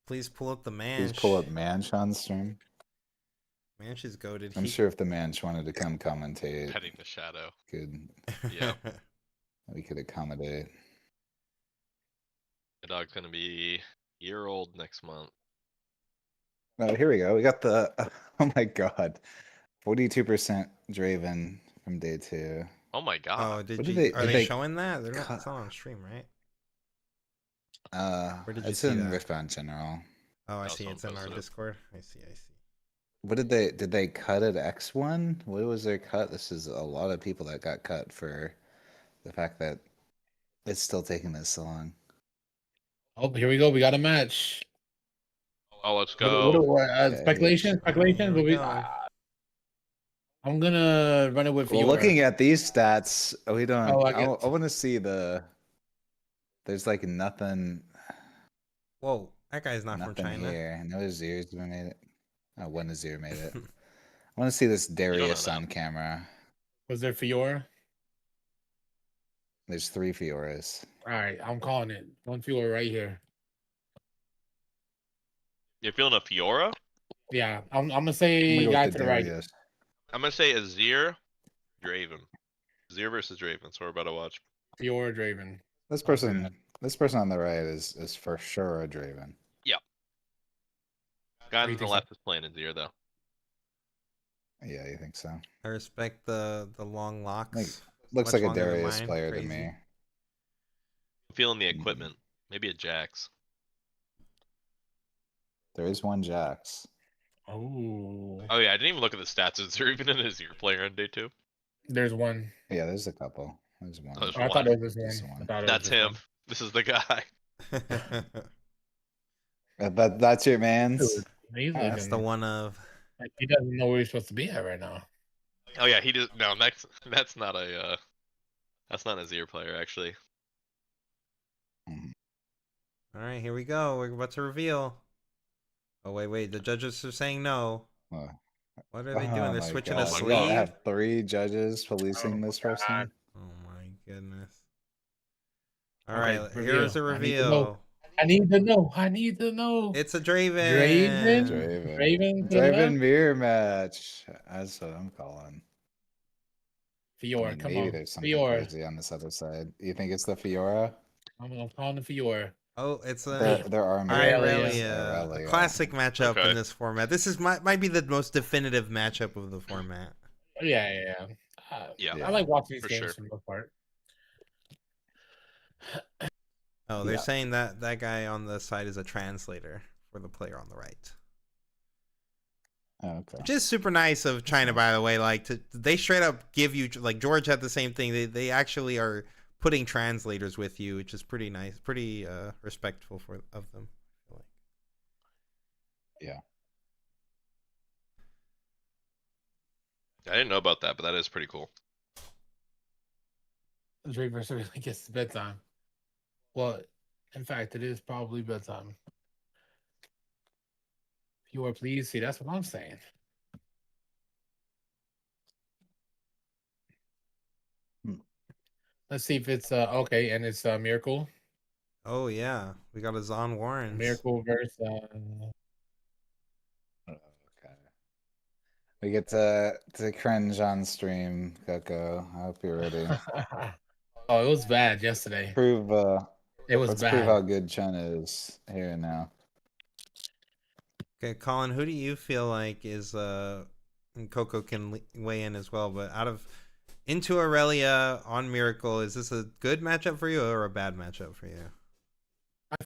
Please pull up the Please Manch. pull up Manch on stream. Manch is goaded. I'm sure if the Manch wanted to come commentate, Petting the shadow. we could accommodate. The dog's gonna be year old next month. Oh, here we go. We got the oh my god, 42% Draven from day 2. Oh my Oh, god. did What you? did they- Are did they they showing that? They're not. cut- It's not on stream, right? Where did you it's see in that? Riftbound General. Oh, I Oh, see. someone It's in our posted it. Discord. I see. What did they cut at X1? What was their cut? This is a lot of people that got cut for the fact that it's still taking this so long. Oh, here we go. We got a match. Oh, let's What, go. Okay, speculation? All right, here we What we- go. I'm gonna run it with Well, Fiora. looking at these stats, we don't. Oh, I I get- want to see the. There's like nothing. Whoa, that guy's not from Nothing China. here. No Azir's made it. Oh, one Azir made it. I want to see this Darius know on camera. Was there Fiora? There's 3 Fioras. All right, I'm calling it. One Fiora right here. You're feeling a Fiora? Yeah, I'm gonna I'm say gonna go guy with to the the right. Darius. I'm gonna say Azir, Draven. Azir versus Draven. So we're about to watch. Fiora Draven. This Okay. person on the right is for sure a Draven. Guy What do you on the think, left is playing Azir though. Yeah, you think so? I respect the long locks. Looks Much like a longer than Darius mine. player to Crazy. me. I'm feeling the equipment. Maybe a Jax. There is one Jax. Oh, Oh yeah, I didn't even look at the stats. Is there even an Azir player on day 2? there's one. Yeah, there's a couple. There's one. Oh, there's I thought it was Just this one. one. I thought it was That's this him. one. This is the guy. That's your man's. Dude, he's That's looking the one of. like he doesn't know where he's supposed to be at right now. Oh yeah, he does. No, that's not a. That's not an Azir player actually. Mhm. All right, here we go. We're about to reveal. Oh wait. The judges are saying no. Oh. What are they Oh doing? They're my switching God. a my sleeve. We God. have 3 judges policing Oh this my person. God. Oh my goodness. All Okay, right, reveal. here's a I need to know. reveal. I need to know. I need to know. It's a Draven. Draven? Draven. Draven to the left? Draven mirror match. That's what I'm calling. I Fiora, mean, come maybe on. there's something Fiora. crazy on this other side. You think it's the Fiora? I'm calling the Fiora. Oh, it's a There are Irelia. Irelia. A Irelia. classic matchup Okay. in this format. This is might be the most definitive matchup of the format. Yeah. Yeah. I like watching these for games sure. for the most part. Oh, they're Yeah. saying that that guy on the side is a translator for the player on the right. Oh, okay. Which is super nice of China, by the way. Like, they straight up give you, like George had the same thing. They actually are putting translators with you, which is pretty nice, pretty respectful of them. I feel like. Yeah. I didn't know about that, but that is pretty cool. Draven really gets to bedtime. Well, in fact, it is probably bedtime. Fiora, please. See, that's what I'm saying. Let's see if it's okay, and it's Miracle. Oh yeah, we got a Zon Warrens. Miracle versus Okay. We get to cringe on stream, Coco. I hope you're ready. Oh, it was bad yesterday. Prove It was let's bad. prove how good Chun is here and now. Okay, Colin, who do you feel like is and Coco can weigh in as well, but out of into Aurelia on Miracle, is this a good matchup for you or a bad matchup for you?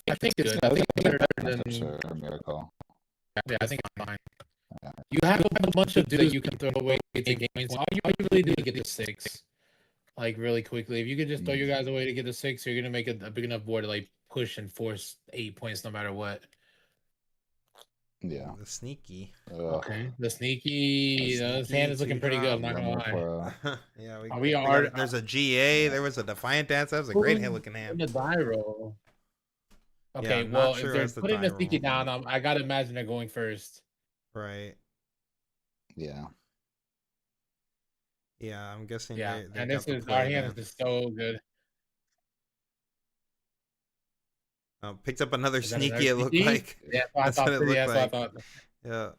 I think it's good. I I think it's better for than sure, Miracle. Yeah, I think it's fine. Yeah. You have a bunch of dudes that you can throw away to games. All you really do is get to 6, like really quickly. If you could just throw your guys away to get to 6, you're gonna make a big enough board to like push and force 8 points no matter what. Yeah. The sneaky. Ugh. Okay. The sneaky, his hand is looking pretty good. I'm not gonna lie. Yeah, there's a GA. There was a Defiant Dance. That was a great hit looking In hand. the die roll. Yeah, Okay, I'm well, not sure if they're as the putting the die sneaky roll. down, I gotta imagine they're going first. Right. Yeah. Yeah, I'm guessing Yeah, they and got this the is play our then. hand is so good. Picked up another Is that sneaky, it looked sneaky? like. Yeah, That's what it looked yeah, like. that's what I thought. Yeah. All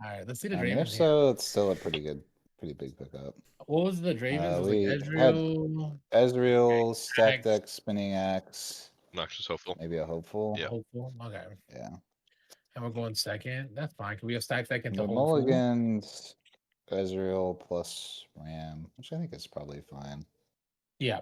right, let's see the I mean, Draven if hand. so, it's still a pretty big pickup. What was the Dravens? Was we like had Ezreal, Ezreal, Stack Axe. Deck, Spinning Axe, Noxious Hopeful. maybe a Hopeful. Yeah. Hopeful. Okay. Yeah. And we're going second. That's fine. Can we have stack that into The Hopeful? mulligans, Ezreal plus Ram, which I think is probably fine. Yeah.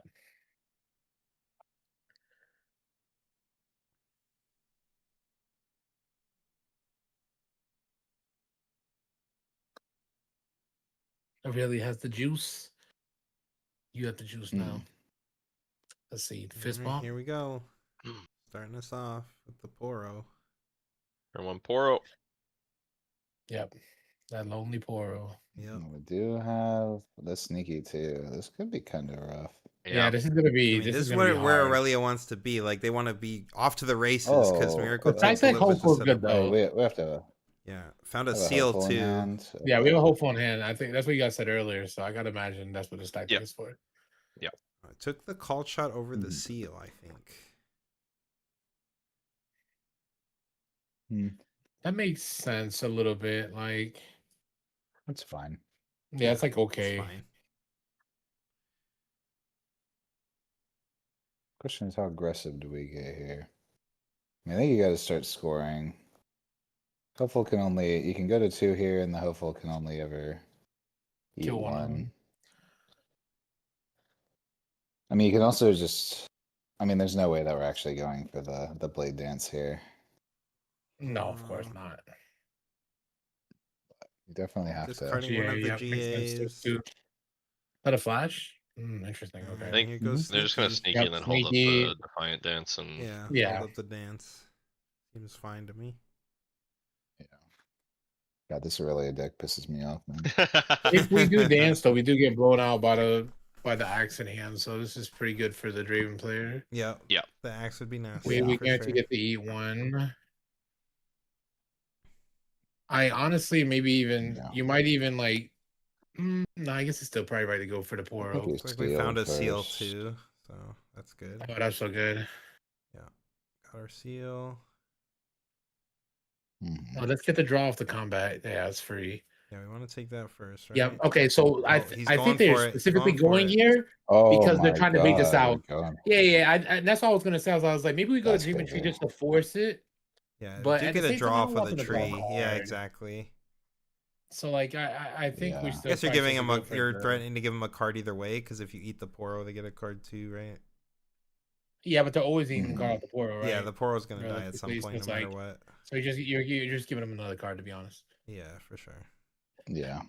It really has the juice. You have the juice now. Let's see. Fist All right, bump. here we go. Starting us off with the Poro. Turn 1 Poro. Yep. That lonely Poro. Yep. We do have the sneaky too. This could be kind of rough. Yeah, this is gonna be. I mean, this is gonna be where hard. Aurelia wants to be. Like they want to be off to the races because Oh, Miracle the takes a Stack little bit to Hopeful's set good up. though. Oh, we have to Yeah, found a have seal Hopeful in too. hand. Yeah, we have a Hopeful in hand. I think that's what you guys said earlier. So I gotta imagine that's what the stack Yep. is for. I took the call shot over the seal, I think. That makes sense a little bit. Like, That's fine. yeah, it's like okay. It's fine. Question is, how aggressive do we get here? I mean, I think you got to start scoring. Hopeful can only, you can go to 2 here, and the Hopeful can only ever eat Kill one of 1. them. I mean, you can also just, I mean, there's no way that we're actually going for the blade dance here. No, of course not. You definitely have to. Discarding one of the makes sense GAs. too. Is that a flash? Interesting. Okay. I think Here goes they're just gonna sneaky. sneaky Yep, and then hold up sneaky. the Defiant Dance and Yeah, hold up the dance. Seems fine to me. God, this Aurelia deck pisses me off, man. If we do dance though, we do get blown out by the axe in hand. So this is pretty good for the Draven player. Yeah. Yeah. The axe would be nasty. We for guarantee sure. get to eat 1. I honestly maybe even No. you might even like. No, I guess it's still probably right to go for the Poro. Okay. Looks like we found a seal too, so that's good. Oh, that's so good. Yeah, got our seal. Oh, let's get the draw off the combat. Yeah, it's free. Yeah, we want to take that first, right? Yeah. Okay. So I he's I going think for they're it. specifically Going for going it. here Oh, because they're my trying to bait this God, out. we're going. Yeah. And that's all I was gonna say. I was like, maybe we go That's to Dream and Tree crazy. just to force it. Yeah, But do at get the a same time, draw I'm for also the gonna draw tree. Yeah, card. exactly. So like I think we Yeah. still. I guess you're probably giving should him go a. for You're the- threatening to give him a card either way because if you eat the Poro, they get a card too, right? Yeah, but they're always eating the card Mhm. off the Poro, right? Yeah, the Poro's gonna die at some Realistically, so point, no it's matter like- what. So you're just giving them another card, to be honest. Yeah, for sure. Yeah.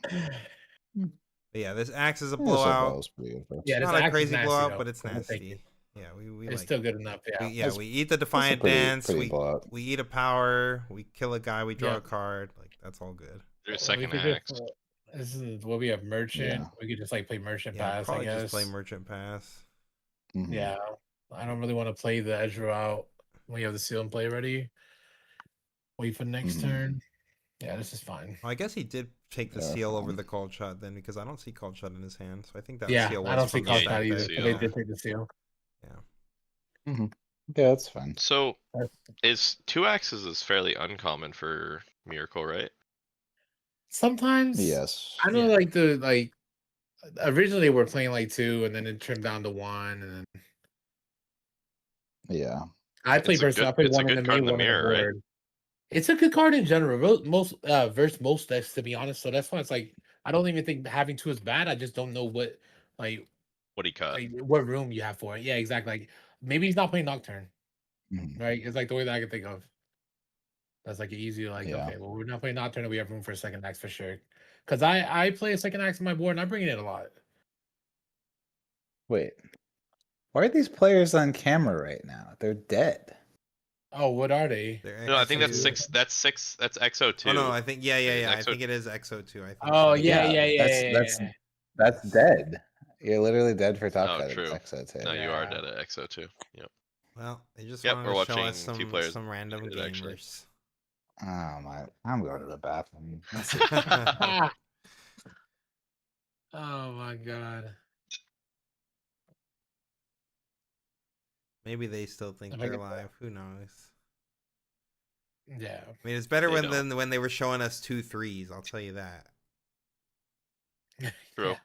But yeah, this axe is a Yeah, so far it blowout. was pretty good for us. Yeah, It's this not a axe is crazy nasty, blowout, though. but it's I'm gonna take nasty. Yeah, we It's like. still good enough. Yeah. Yeah, That's- we eat the That's a Defiant pretty, Dance. pretty blowout. We eat a power. We kill a guy. We draw Yeah. a card. Like that's all good. there's We second could axe. just, this is what we have merchant. Yeah. We could just like play merchant Yeah, pass, I probably guess. just play Merchant Pass. Mhm. Yeah. I don't really want to play the Ezreal out when you have the seal and play ready. Wait for next Mhm. turn. Yeah, this is fine. Well, I guess he did take the Yeah, seal over fine. the cold shot then because I don't see cold shot in his hand. So I think that Yeah, seal was I don't see from the cost Yeah, that stack either. deck. see But they that. did take the seal. Yeah, that's fine. So That's- is 2 axes is fairly uncommon for Miracle, right? Sometimes Yes. I know, Yeah. like originally we're playing like 2, and then it trimmed down to 1, and then Yeah. I play personally. I play It's a 1 in the good card in main, the 1 on the mirror, right? board. It's a good card in general. Most versus most decks, to be honest. So that's why it's like I don't even think having 2 is bad. I just don't know what like What he cut. what room you have for it. Yeah, exactly. Like maybe he's not playing Nocturne, Mhm. right? It's like the way that I can think of. That's like easy. Like Yeah. okay, well we're not playing Nocturne. We have room for a second axe for sure. Because I play a second axe on my board and I bring it in a lot. Wait. Why are these players on camera right now? They're dead. Oh, what are they? They're No, I think that's XO2. 6. That's XO2. Oh no, I think yeah. I XO think it is XO2. I think. Oh so. That's dead. You're literally dead for top Oh, cut. true. It's XO2. No, you are Yeah. dead at XO2. Yep. Well, they just Yep, wanted we're to show us watching 2 players some random traded, actually. gamers. Oh my! I'm going to the bathroom. Oh my god. Maybe they still think If I they're get live. Who knows? Yeah. I mean, it's better They than when they were showing us 2 3s. I'll tell you that. True. Yeah.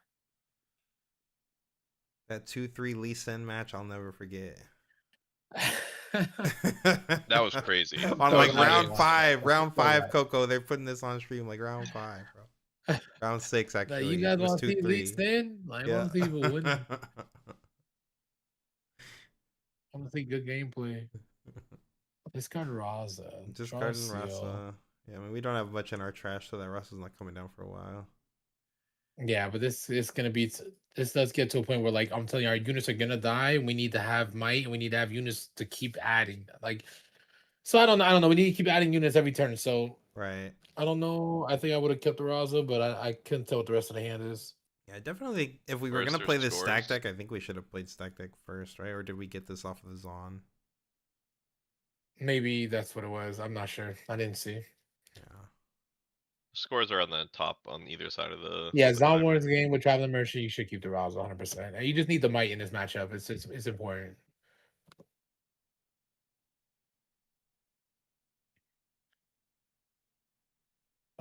That 2-3 Lee Sin match, I'll never forget. That was crazy. On That like was round hilarious. 5, round So 5, bad. Coco, they're putting this on stream like round 5, bro. Round 6 Now, actually. you guys It was want to see 2-3. Lee Sin? Like, I Yeah. want to see people win. I want to see good gameplay. Discard Raza. Just Draw Garden Seal. Rasa. Yeah, I mean we don't have much in our trash, so that Rasa's not coming down for a while. Yeah, but this is gonna be. This does get to a point where, like, I'm telling you, our units are gonna die. We need to have might, and we need to have units to keep adding. Like, so I don't know. We need to keep adding units every turn. So Right. I don't know. I think I would have kept the Raza, but I couldn't tell what the rest of the hand is. Yeah, definitely. If we were First, gonna play there's this stack scores. deck, I think we should have played stack deck first, right? Or did we get this off of the Zon? Maybe that's what it was. I'm not sure. I didn't see. Yeah. Scores are on the top on either side of the. Yeah, the Zon card. Warren's game with Traveling Merchant, you should keep the Raza 100%. And you just need the might in this matchup. It's important.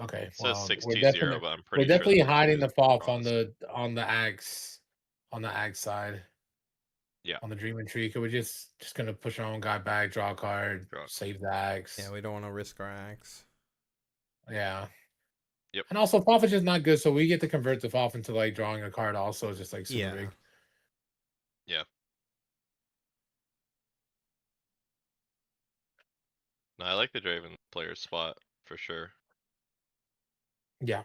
Okay, It says well, 620, but I'm we're pretty sure definitely the first hiding is the Foff Raws. on the ag side. Yeah. On the Dreaming Tree, could we just gonna push our own guy back, draw a card, Draw. save the axe. Yeah, we don't want to risk our axe. Yeah. Yep. And also, Foff is just not good, so we get to convert the Foff into like drawing a card. Also, just like super Yeah. big. Yeah. No, I like the Draven player spot for sure. Yeah.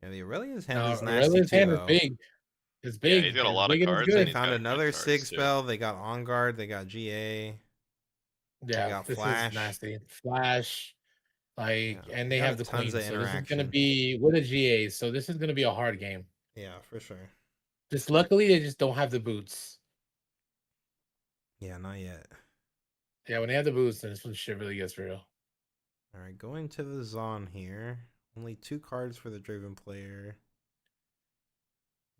Yeah, the Aurelia's hand Now, is nasty Aurelia's too, hand is though. big. It's Yeah, big. he's got a It's lot of big and it's cards, They and good. he's found got good another cards, Sig too. spell. They got On Guard. They got GA. Yeah, got this Flash. is nasty. Flash, like, Yeah, and they they got have the tons queen, of so this is gonna interaction. be with a GA. So this is gonna be a hard game. Yeah, for sure. Just luckily, they just don't have the boots. Yeah, not yet. Yeah, when they have the boots, then this one shit really gets real. All right, going to the Zon here. Only 2 cards for the Draven player.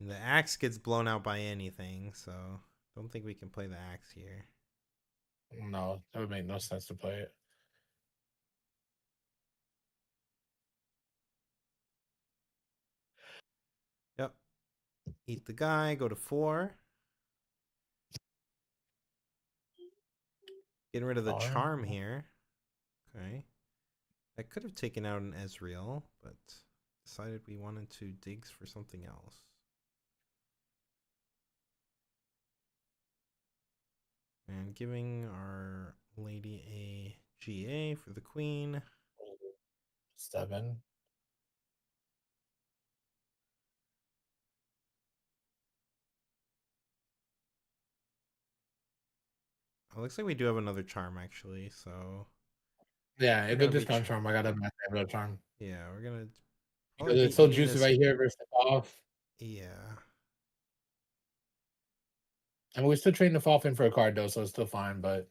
And the axe gets blown out by anything, so don't think we can play the axe here. No, that would make no sense to play it. Yep. Eat the guy, go to 4. Getting rid of the charm here. Okay. I could have taken out an Ezreal, but decided we wanted to digs for something else. And giving our lady a GA for the queen. 7. It looks like we do have another charm actually, so Yeah, We're a good gonna be discount charm. I got a math charm. yeah, we're gonna Because probably be it's so eating juicy this. right here versus the off. Yeah. And we're still trading the Fall in for a card though, so it's still fine, but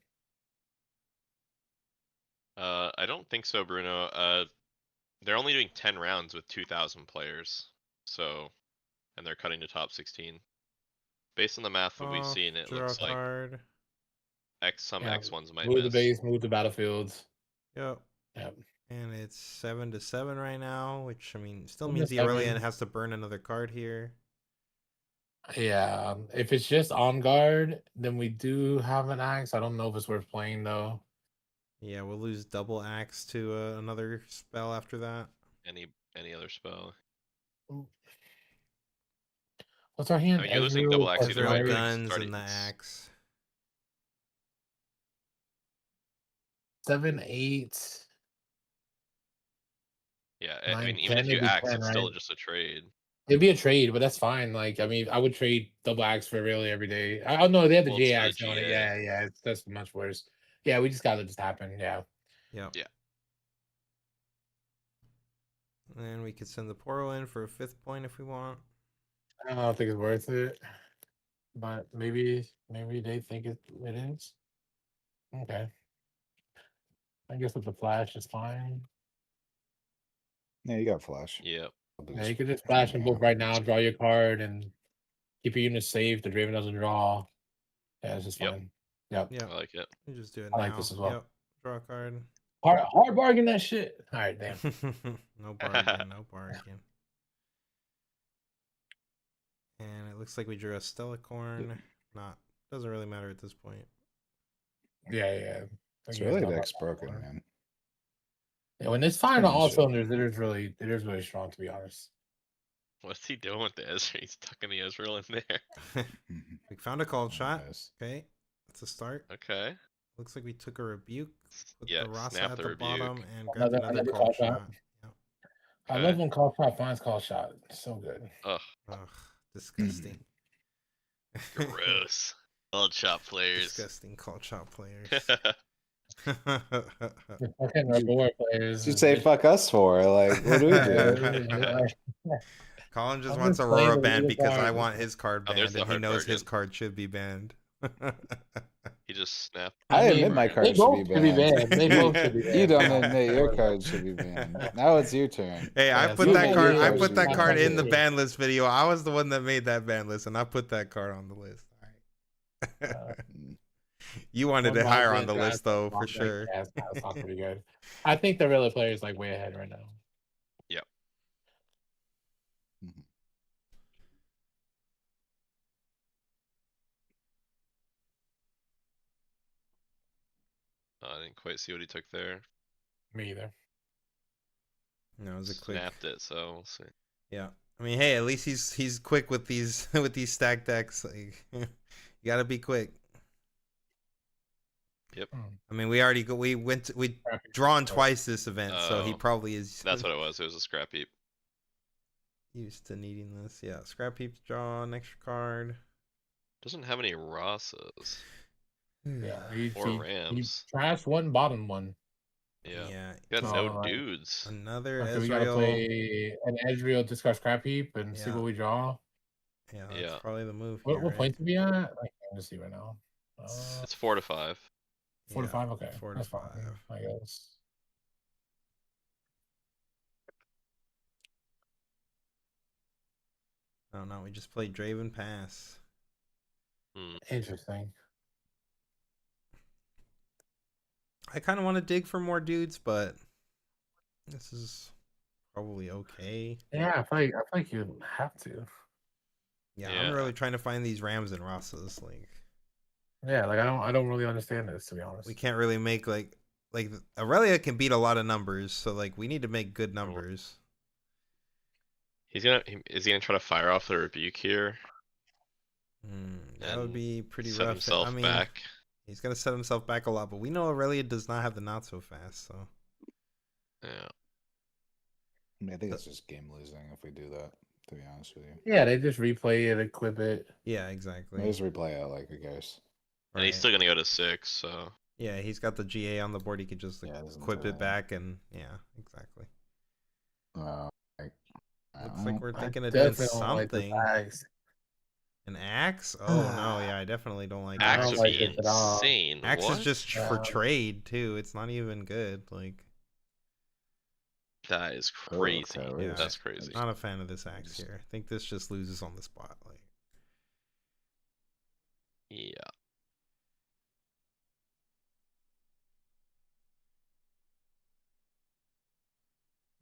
I don't think so, Bruno. They're only doing 10 rounds with 2,000 players, so, and they're cutting to top 16. Based on the math that we've seen, it Draw looks like card. some yeah, X ones might move the miss. base, move the battlefields. Yep. Yep. And it's 7-7 right now, which I mean still 7 to means the Aurelian 7. has to burn another card here. Yeah, if it's just on guard, then we do have an axe. I don't know if it's worth playing though. Yeah, we'll lose double axe to another spell after that. Any other spell. What's our hand? I mean, you're losing double axe either way, Ezreal like guns and the Guardians. axe. 7, 8. Yeah, I 9, mean, even 10, if you it'd be axe, 10, it's still right? just a trade. It'd be a trade, but that's fine. Like, I mean, I would trade double axe for really every day. Oh no, they have the Well, it's J for the axe on it. GA. Yeah, that's much worse. Yeah, we just gotta let this happen. Yeah. Yep. Yeah. And we could send the Poro in for a 5th point if we want. I don't think it's worth it, but maybe they think it is. Okay. I guess with the flash is fine. Yeah, you got flash. Yep. Yeah, you could just flash them both right now, draw your card, and keep your units safe. The Draven doesn't draw. Yeah, it's just Yep. fine. Yep. Yep. I like it. You just do it I now. like this as well. Yep. Draw a card. Hard bargain that shit. All right, damn. No bargain, no bargain. And it looks like we drew a Stellacorn. Doesn't really matter at this point. Yeah. It's really deck's broken, man. Yeah, when it's firing on Pretty all shit. cylinders, it is really strong, to be honest. What's he doing with the Ezreal? He's tucking the Ezreal in there. We found a called shot. Nice. Okay, that's a start. Okay. Looks like we took a rebuke. Put Yeah, the Rasa snap at the the rebuke. bottom and grabbed another Another called call shot. shot. Yep. I Okay. love when call shot finds call shot. It's so good. Ugh, Ugh, disgusting. gross. Old shop players. Disgusting called shot players. The fucking reward players. You'd say fuck us for like what do we do? Colin just I'm wants just playing Aurora the banned little because I card. want his card Oh, banned, there's the and he hard knows his bargain. card should be banned. He just snapped. I mean, admit my they card should both be banned. They both should be banned. You don't admit your card should be banned. Now it's your turn. Hey, I Yeah, put so that yeah, card. yeah, I yeah, put that yeah, card yeah, in the yeah. ban list video. I was the one that made that ban list, and I put that card on the list. All right. You wanted it higher on the list, though, for sure. Yeah, it's not pretty good. I think the real player is like way ahead right now. Mhm. I didn't quite see what he took there. Me either. No, it was a quick. Snapped it, so we'll see. Yeah, I mean, hey, at least he's quick with these with these stack decks. Like, you gotta be quick. I mean, we drawn twice this event, so he Oh. probably is. That's what it was. It was a scrap heap. Used to needing this. Yeah, scrap heap, draw an extra card. Doesn't have any Rasas Yeah, or he Rams. trashed one, bottom one. Yeah. Yeah. Got So, no like, dudes. Another Okay, we gotta Ezreal. play an Ezreal discard scrap heap and see Yeah. what we draw. Yeah, that's Yeah. probably the move. What here, right? points are we at? I can't see right now. It's 4 to 5. 4 to Yeah, 5. Okay, 4 to that's fine, 5. I guess. Oh no, we just played Draven Pass. Interesting. I kind of want to dig for more dudes, but this is probably okay. Yeah, I feel like you have to. Yeah, Yeah. I'm really trying to find these Rams and Rossas. Like, Yeah, like I don't really understand this, to be honest. we can't really make like Aurelia can beat a lot of numbers, so like we need to make good numbers. Is he gonna try to fire off the rebuke here? That would And be pretty set rough. himself I mean, back. he's gonna set himself back a lot, but we know Aurelia does not have the not so fast. So Yeah. I mean, I think it's just game losing if we do that, to be honest with you. Yeah, they just replay it, equip it. yeah, exactly. They just replay it like who cares. And he's Right. still gonna go to 6, so Yeah, he's got the GA on the board. He could just like, Yeah, it doesn't equip do it that. back, and yeah, exactly. Looks like we're I thinking of doing definitely don't like the something. tags. An axe? Oh no, yeah, I definitely don't like Axe don't would axe. like be it at all. insane. Axe What? is just for Yeah. trade too. It's not even good. Like, That is Oh, crazy. okay, wait a That's second. crazy. not a fan of this axe here. I think this just loses on the spot. Like, Yeah.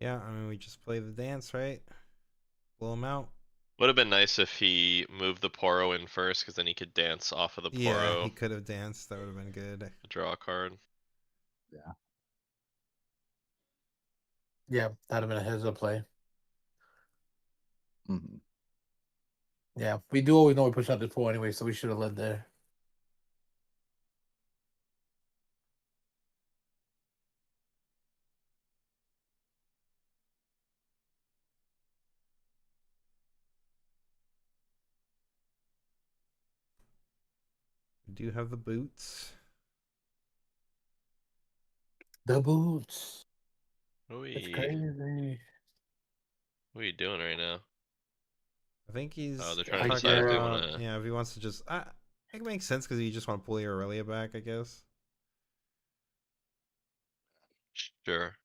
Yeah, I mean, we just play the dance, right? Blow him out. Would have been nice if he moved the Poro in first, because then he could dance off of the Yeah, Poro, he could have danced. That would have been good. draw a card. Yeah, that'd have been a heads up play. Mhm. Yeah, we do always know we push out the 4 anyway, so we should have led there. We do have the boots. The boots. What It's crazy. are you doing right now? I think he's Oh, they're trying to talking decide if they about, wanna- yeah, if he wants to just, it makes sense because you just want to pull your Aurelia back, I guess. Sure.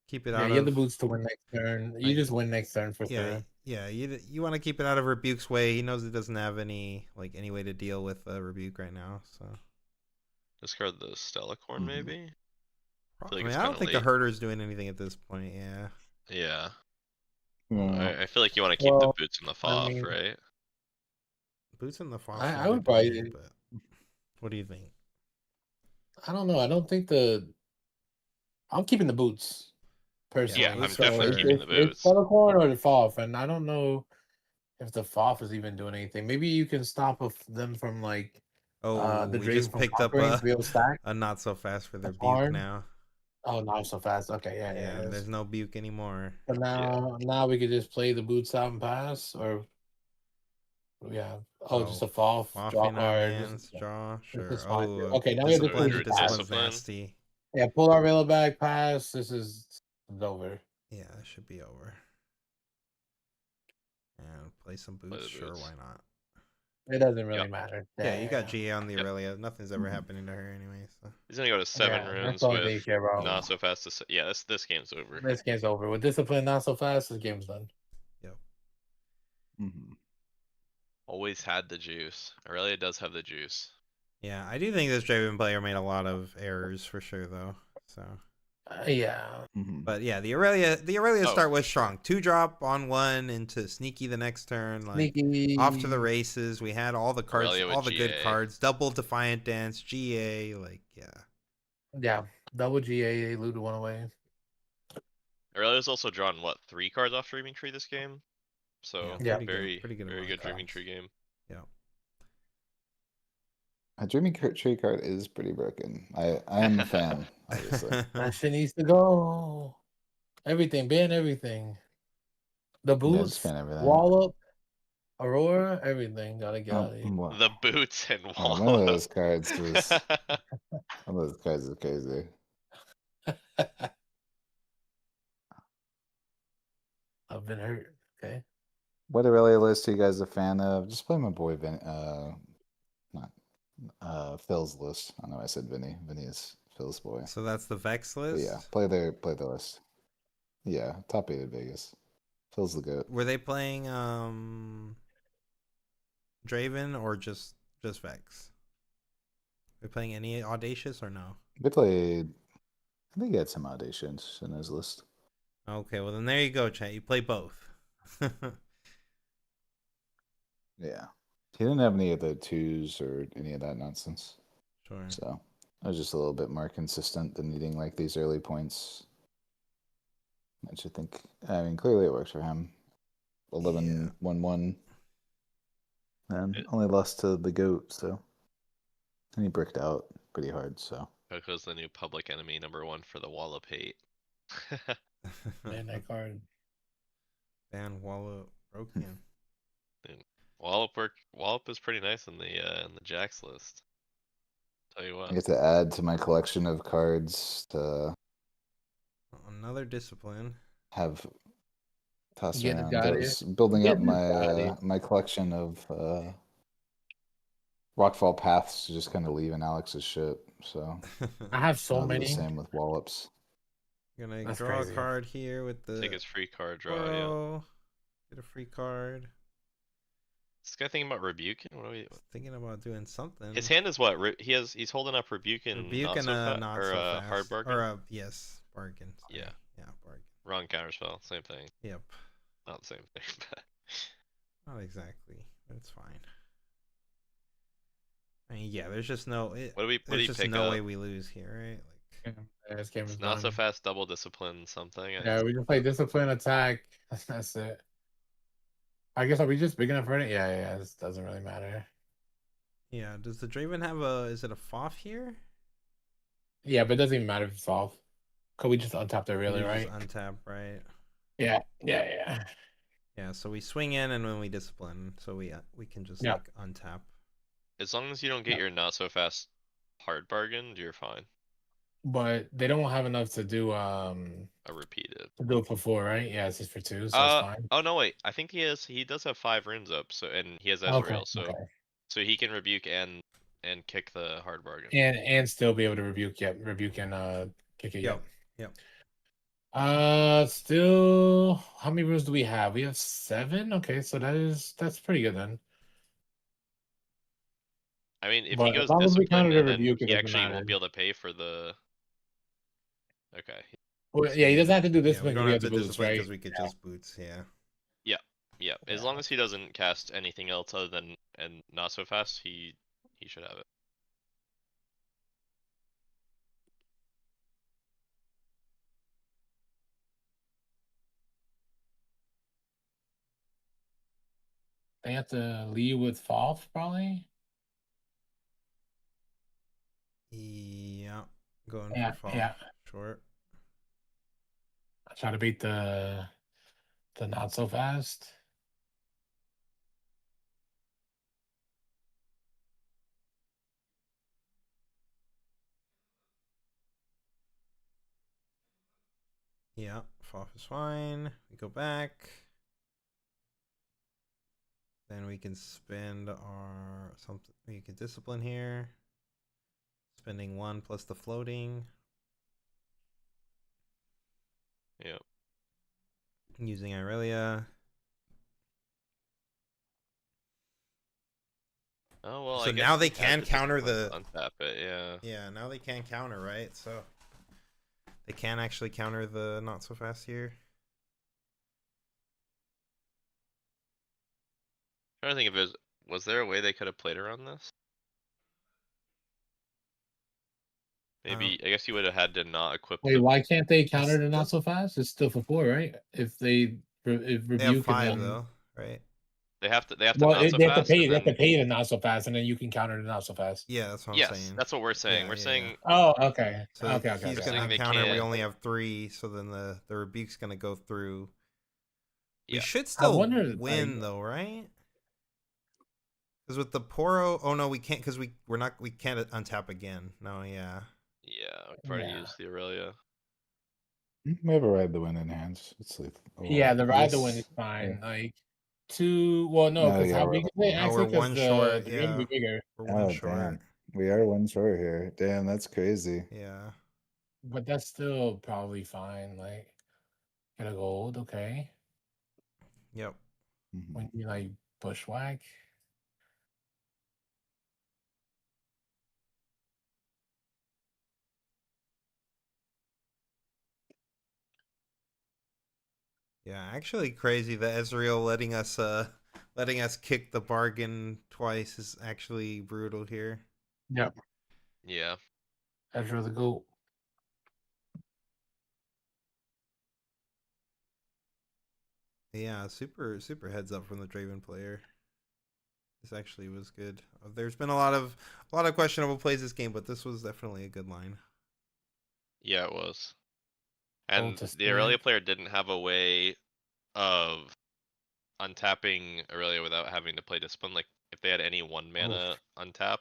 Keep it Yeah, out you have the of, boots to win next turn. You like, just win next turn for yeah, sure. yeah. You want to keep it out of Rebuke's way. He knows he doesn't have any way to deal with Rebuke right now. So Discard the Stellacorn, Mhm. maybe? I feel like mean, it's I don't kinda think late. a Herder's doing anything at this point. Yeah, Yeah. Yeah. I feel like you want to keep Well, the boots in the I FOF, mean- right? boots in the Foss I seem would good to probably- me, but what do you think? I don't know. I don't think I'm keeping the boots personally. Yeah, I'm boots for definitely sure. keeping the It's boots. Stellacorn or the FOF, and I don't know if the FOF is even doing anything. Maybe you can stop them from like Oh, the we Draven just from picked up conquering to be able to stack. a not so fast for their That's Buke hard. now. Oh, not so fast. Okay, Yeah, yeah. there's no Buke anymore. So now we could just play the boots out and pass, or yeah. Oh, just a FOF, Off draw in our card. hands, draw, This sure. is fine. Oh, Okay, now we have to play Discipline. the pass. Discipline's Discipline. nasty. Yeah, pull our rail back, pass. This is over. Yeah, it should be over. And play some the boots, sure, boots. why not? It doesn't really Yep. matter. Yeah, you got Damn. GA on the Yep. Aurelia. Nothing's ever Mhm. happening to her anyway. So He's gonna go to 7 Yeah, runes that's all they with care about. not so fast to yeah, this game's over. This game's over. With discipline, not so fast. This game's done. Mhm. Always had the juice. Aurelia does have the juice. yeah, I do think this Draven player made a lot of errors for sure, though. So, Yeah. Mhm. but yeah, the Aurelia Oh. start was strong. 2-drop on 1 into sneaky the next turn, like Sneaky. off to the races. We had all the cards, Aurelia with all the good GA. cards. Double Defiant Dance, GA, like yeah. Yeah. Double GA, looted one away. Aurelia's also drawn what 3 cards off Dreaming Tree this game, so Yeah. very pretty good very amount good of Dreaming cards. Tree game. Yeah. A Dreaming Tree card is pretty broken. I am a fan, obviously. That shit needs to go. Everything, ban everything. The Yeah, boots, just fan everything. wall up, Aurora, everything. Gotta get out of here. The boots and Oh, wall. one of those cards was one of those cards is crazy. I've been hurt. Okay. What Aurelia list are you guys a fan of? Just play my boy not Phil's list. I know I said Vinny. Vinny is Phil's boy. So that's the Vex But list. yeah, play the list. Yeah, top 8 of Vegas. Phil's the goat. Were they playing Draven or just Vex? Were they playing any Audacious or no? They played. I think he had some Audacious in his list. Okay, well then there you go, chat. You play both. Yeah, he didn't have any of the 2s or any of that nonsense. Sure. So I was just a little bit more consistent than needing like these early points. Which I think, I mean, clearly it works for him. 11-1-1. And only lost to the GOAT, so. And he bricked out pretty hard, so. Coco's the new public enemy #1 for the Wallop hate. Man, that card. Dan Wallow broken. Wallop is pretty nice in the Jax list. Tell you I what. get to add to my collection of cards to Another discipline. have tossed Get the around. guy I was building Get up the guy. my collection of Rockfall Paths to just kind of leave in Alex's shit. So I have so I'll do many. the same with Wallops. Gonna That's draw crazy. a card here with the Take his free card draw, yeah. Oro. Get a free card. This guy thinking about rebuking? What are we Thinking about doing something. His hand is what? He's holding up rebuke and Rebuke not and so a fa- not or so a fast. hard bargain. Or a yes, bargain. Sorry. Yeah. Yeah, bargain. Wrong counterspell. Same thing. Yep. Not the same thing. But Not exactly. But it's fine. I mean, yeah, there's just no. what do we There's just pick no up? way we lose here, right? Like, Yeah, this game is It's not so done. fast. Double discipline something. Yeah, we just play discipline attack. That's it. I guess are we just big enough for it? Yeah, this doesn't really matter. yeah. Does the Draven have a? Is it a FOF here? Yeah, but it doesn't even matter if it's off. Cause we just untapped it really, We right? just untap, right? Yeah. Yeah. So we swing in and then we discipline, so we can just Yeah. like untap. As long as you don't get your not so fast hard bargained, you're fine. But they don't have enough to do A repeated. to do it for 4, right? Yeah, it's just for 2, so it's fine. Oh no, wait. I think he does have 5 runes up. So and he has Okay, Ezreal. So he can rebuke and kick the hard bargain. And still be able to rebuke and kick it. Yep. Still, how many runes do we have? We have 7. Okay, so that's pretty good then. I mean, if But he as goes long as we discipline, counter the and then rebuke, it he doesn't actually matter. won't be able to pay for the. Okay. Well, yeah, he doesn't have to do this Yeah, we because don't we have have to the boots, discipline right? because we could just boots. Yeah. Yeah. As long as he doesn't cast anything else other than and not so fast, he should have it. They have to lead with Falf, probably. Yeah. Going Yeah, for FOF. yeah. Short. I try to beat the not so fast. Yeah, FOF is fine. We go back. Then we can spend our something. We can discipline here. Spending 1 plus the floating. Yeah. Using Irelia. Oh well. So I guess now they we had can the counter discipline to untap it. Yeah. Yeah, now they can counter, right? So they can actually counter the not so fast here. I'm trying to think if was there a way they could have played around this? Maybe I guess you would have had to not equip Wait, the. why can't they counter the still- not so fast? It's still for 4, right? If they if They have rebuke 5 and then though, right? They have to well, not so they have to fast. pay. And They have to then, pay the not so fast, and then you can counter the not so fast. Yeah, that's what I'm yes, saying. that's what we're saying. Yeah, we're yeah, saying Oh, okay. So okay. he's Saying gonna they counter. We can't- only have 3, so then the rebuke's gonna go through. We Yeah. should still wonder, win like- though, right? Because with the Poro, oh no, we can't because we can't untap again. No, yeah. Yeah, we could probably Yeah. use the Aurelia. We have a ride the win in hands. It's like Yeah, the ride the win this- is fine. yeah. Like 2. Well, no, No, because yeah, how we're- big is it? No, Actually, we're 1 short. the game Yeah, be bigger. we're 1 Oh short. damn, we are 1 short here. Damn, that's crazy. Yeah. But that's still probably fine. Like, get a gold, okay. Yep. Mhm. When you like bushwhack. Yeah, actually crazy that Ezreal letting us kick the bargain twice is actually brutal here. Yep, Yeah. that's really cool. Yeah, super heads up from the Draven player. This actually was good. There's been a lot of questionable plays this game, but this was definitely a good line. Yeah, it was. Gold And to the Aurelia stand. player didn't have a way of untapping Aurelia without having to play discipline. Like if they had any 1 mana untap.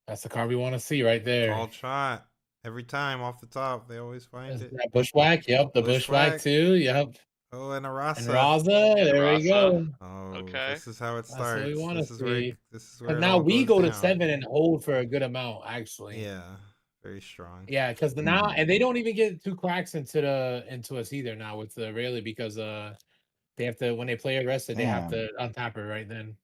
That's the card we want to see right there. Called shot every time off the top. They always find Is it. that bushwhack? Yep, the bushwhack Bushwhack. too. Yep. Oh, and a Rasa. And Raza, there we go. Oh, Okay. this is how it That's what we starts. wanna This is where see. it Now all we goes go to down. 7 and hold for a good amount, actually. Yeah, very strong. Yeah, because now and they don't even get 2 cracks into us either now with the Rayleigh because they have to when they play arrested they have to untap her right then.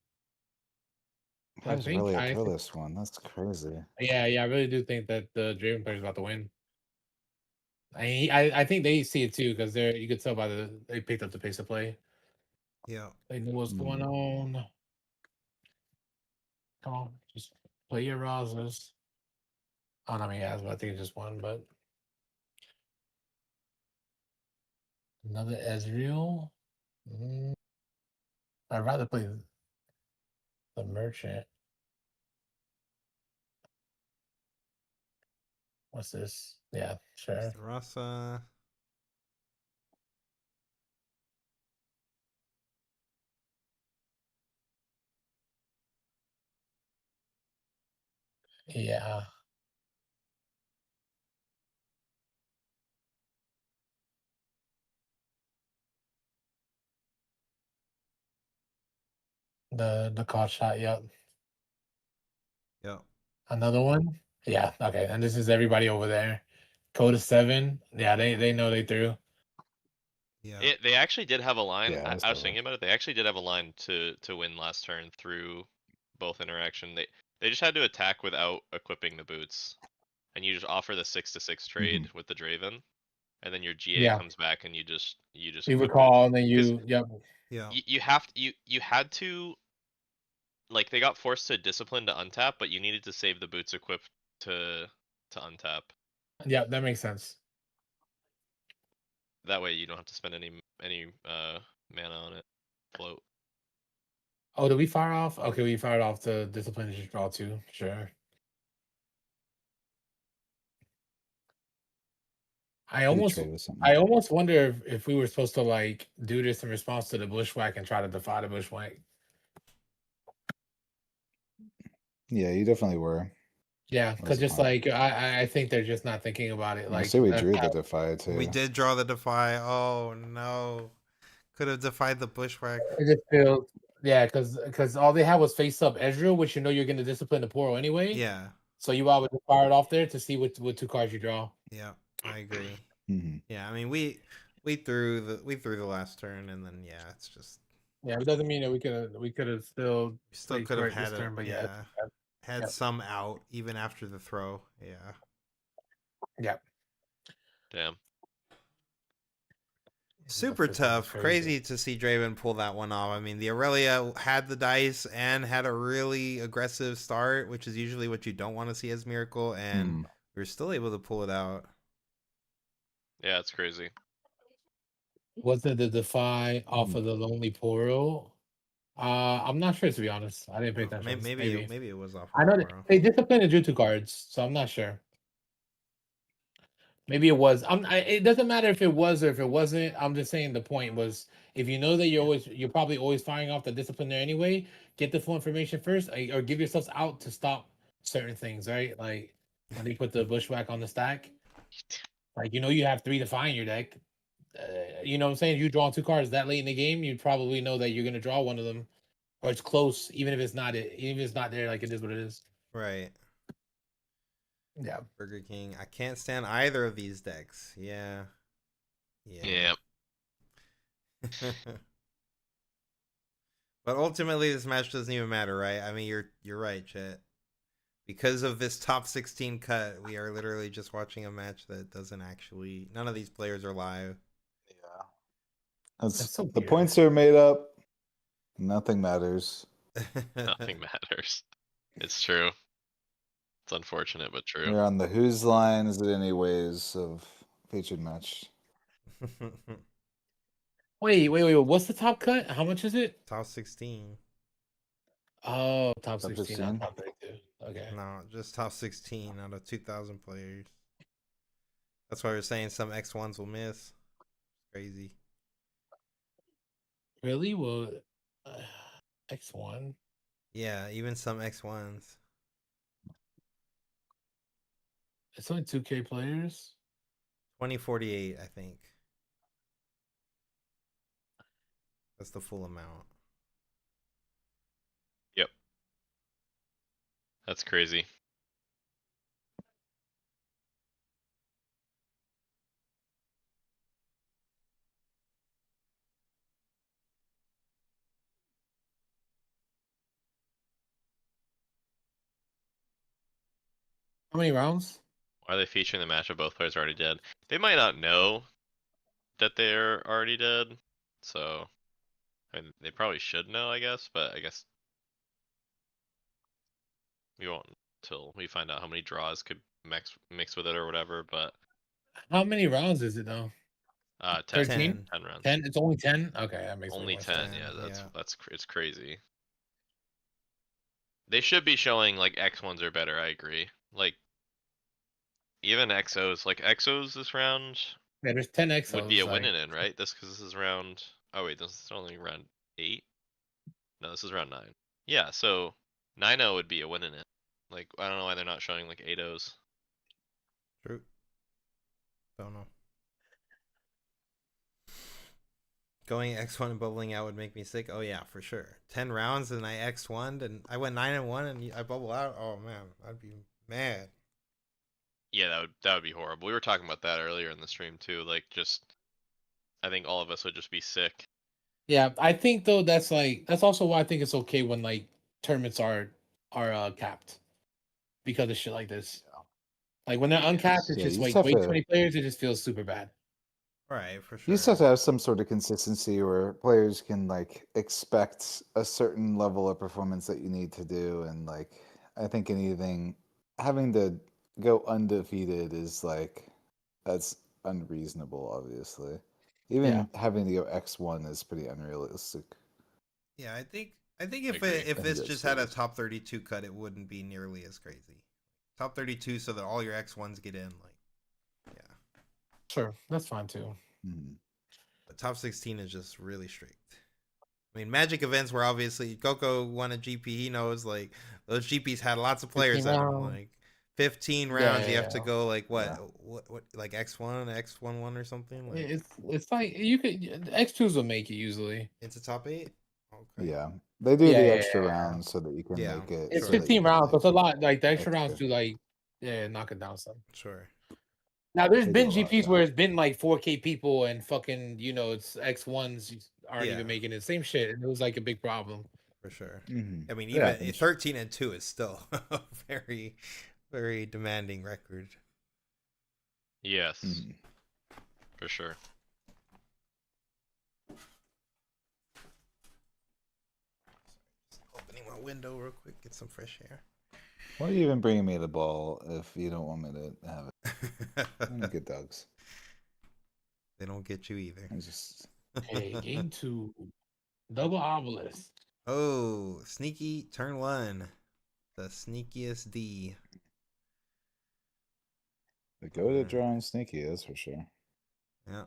I was think really I up for think- this one. That's crazy. Yeah, I really do think that the Draven player is about to win. I think they see it too because you could tell by they picked up the pace of play. Yeah. They knew what's going on. Come on, just play your roses. Oh, no, I mean, yeah, I think just one, but another Ezreal. Mm, I'd rather play the merchant. What's this? Yeah, sure. Rasa. Yeah. The call shot, yep. Yeah. Another one? Yeah, okay. And this is everybody over there. Code of 7. Yeah, they know they threw. Yeah. They actually did have a line. Yeah, I was thinking about it. They actually did have a line to win last turn through both interaction. They just had to attack without equipping the boots, and you just offer the 6-6 trade with the Draven, and then your GA Yeah. comes back and you just You equip recall, and then because yep. Yeah. you had to, like, they got forced to discipline to untap, but you needed to save the boots equipped to untap. Yeah, that makes sense. That way you don't have to spend any mana on it. Float. Oh, did we fire off? Okay, we fired off the discipline to just draw 2. Sure. I almost wonder if we were supposed to like do this in response to the bushwhack and try to defy the bushwhack. Yeah, you definitely were. Yeah, That because was just fun. like I think they're just not thinking about it. I Like say we that's drew how- the Defy too. We did draw the defy. Oh no. Could have defied the bushwhack. it just feels yeah, because all they had was face up Ezreal, which you know you're gonna discipline the Poro anyway. Yeah. So you always just fire it off there to see what 2 cards you draw. Yeah. I agree. hmm Yeah. I mean, we threw the last turn, and then yeah, it's just Yeah, it doesn't mean that we could have still we still played could have correct had this it. turn, but yeah, Yeah. Had yeah, some out even after the throw. Yeah. yeah. Damn. Super This is tough. Crazy to see Draven pull that one off. I mean, the Aurelia had the dice and had a really aggressive start, which is usually what you don't want to see as Miracle, and we are still able to pull it out. Yeah, it's crazy. Was it the defy off of the Lonely Poro? I'm not sure to be honest. I didn't pay attention. Maybe it was off I of know Poro. they disciplined and drew 2 cards, so I'm not sure. Maybe it was. It doesn't matter if it was or if it wasn't. I'm just saying the point was if you know that you're probably always firing off the discipline there anyway. Get the full information first, or give yourselves out to stop certain things, right? Like when they put the bushwhack on the stack, like you know you have 3 defy in your deck. You know what I'm saying? If you draw 2 cards that late in the game, you probably know that you're gonna draw one of them, or it's close, even if it's not it, even if it's not there. Like it is what it is. Right. Yeah. Burger King. I can't stand either of these decks. Yeah. Yeah. But ultimately, this match doesn't even matter, right? I mean, you're right, Chet. Because of this top 16 cut, we are literally just watching a match that doesn't actually. None of these players are live. Yeah. That's so the weird. points are made up. Nothing matters. Nothing matters. It's true. It's unfortunate, but true. We're on the whose line is it anyways of featured match. Wait. What's the top cut? How much is it? Top 16. Oh, top Top 16, 16? not top 32. Okay. No, just top 16 out of 2,000 players. That's why we're saying some X1s will miss. Crazy. Really? Well, X1. Yeah, even some X1s. It's only 2K players. 2048, I think. That's the full amount. Yep. That's crazy. How many rounds? Are they featuring the matchup both players are already dead? They might not know that they're already dead, so I mean, they probably should know, I guess. But I guess we won't until we find out how many draws could mix with it or whatever. But How many rounds is it though? 10, 13? 10 rounds. 10? It's only 10? Okay, that makes Only more 10. sense. Yeah, yeah. it's crazy. They should be showing like X1s are better. I agree. Like even XOs, like XOs this round Yeah, there's 10 XOs. would be a win like, in, right? Because this is round. Oh wait, this is only round 8. No, this is round 9. Yeah, so 9-0 would be a win in it. Like I don't know why they're not showing like 8-0s. True. Don't know. Going X1 and bubbling out would make me sick. Oh yeah, for sure. 10 rounds and I X1'd and I went 9-1 and I bubble out. Oh man, I'd be mad. Yeah, that would be horrible. We were talking about that earlier in the stream too. Like just, I think all of us would just be sick. yeah, I think though that's also why I think it's okay when like tournaments are capped because of shit like this. Like when they're uncapped, it's Yeah, just you like just have way to- too many players. It just feels super bad. Right, for You sure. just have to have some sort of consistency where players can like expect a certain level of performance that you need to do, and like I think anything having to go undefeated is like that's unreasonable. Obviously, even Yeah. having to go X1 is pretty unrealistic. Yeah, I think if Agree. if I this think just that's had a fair. top 32 cut, it wouldn't be nearly as crazy. Top 32 so that all your X1s get in, like, yeah. Sure, that's fine too. Mhm. But top 16 is just really strict. I mean, Magic events were obviously Coco won a GP. He knows like those GPs had lots of players 15 at them. rounds. Like 15 Yeah, rounds, you yeah, have to yeah. go like what, Yeah. what like X1, X11 or something. Like It's like you could X2s will make it usually. it's a top 8. Okay. Yeah, they do Yeah, the yeah, extra yeah. rounds so that you can Yeah, make it. It's so that you 15 can, rounds. like, That's a lot. Like the extra rounds extra. do like knock it down some. Sure. Now there's They been do a lot, GPs yeah. where it's been like 4K people and fucking it's X1s aren't Yeah. even making it. Same shit. And it was like a big problem. For sure. Mhm. I mean, It even happens. 13 and 2 is still a very, very demanding record. Yes, Mhm. for sure. Just opening my window real quick, get some fresh air. Why are you even bringing me the ball if you don't want me to have it? I'm good dogs. They don't get you either. I just Hey, game 2. Double obelisk. Oh, sneaky turn 1. The sneakiest D. they go to drawing sneaky. That's for sure. Yeah.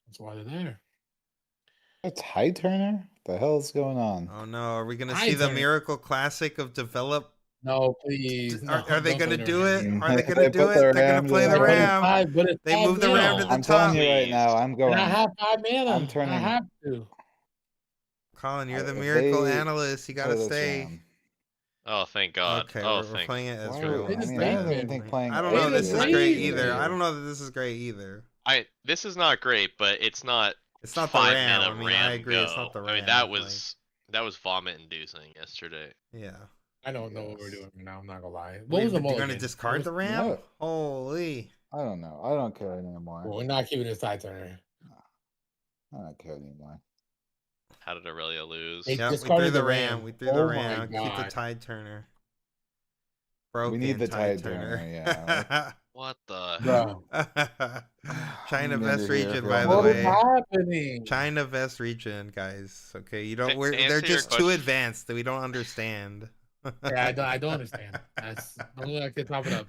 That's why they're there. A tie turner? The hell is going on? Oh no, are we gonna Tide see the turn. Miracle Classic of develop? No, please. Are they don't gonna go do there, it? man. Are they They gonna do put it? their They're gonna ham play to the the ram. But it's They 5 moved the ram to mana. the I'm telling top. you right now, I'm And I going. have 5 mana. I'm turning- I have to. Colin, you're the If Miracle they Analyst. You play gotta this stay. ram- Oh, thank God. Okay, Oh, we're thank. playing it as Why real. are- Play the I mean, I don't even Raven. think playing. I don't know. Play This the is great Raven. either. I don't know that this is great either. This is not great, but it's not. It's not the 5 ram. mana I mean, ram I agree. It's not go. the ram. I mean, that was vomit inducing yesterday. Yeah. I don't know what we're Yes. doing right now. I'm not gonna lie. What Wait, was the you're gonna mulligan? discard the ram? No. Holy. I don't know. I don't care anymore. Well, we're not keeping this side turner. I don't care anymore. How did Aurelia lose? They Yeah, we discarded threw the the ram. ram. We threw the Oh my ram. Keep the God. Tide Turner. Broken need the Tide Tide Turner. Turner, yeah, What the? Bro. China I'm Vest into here region, for by a the What is way. happening? China Vest region, guys. Okay, you don't. To They're answer your just too question- advanced that we don't understand. Yeah, I don't understand. That's don't look like they top it up.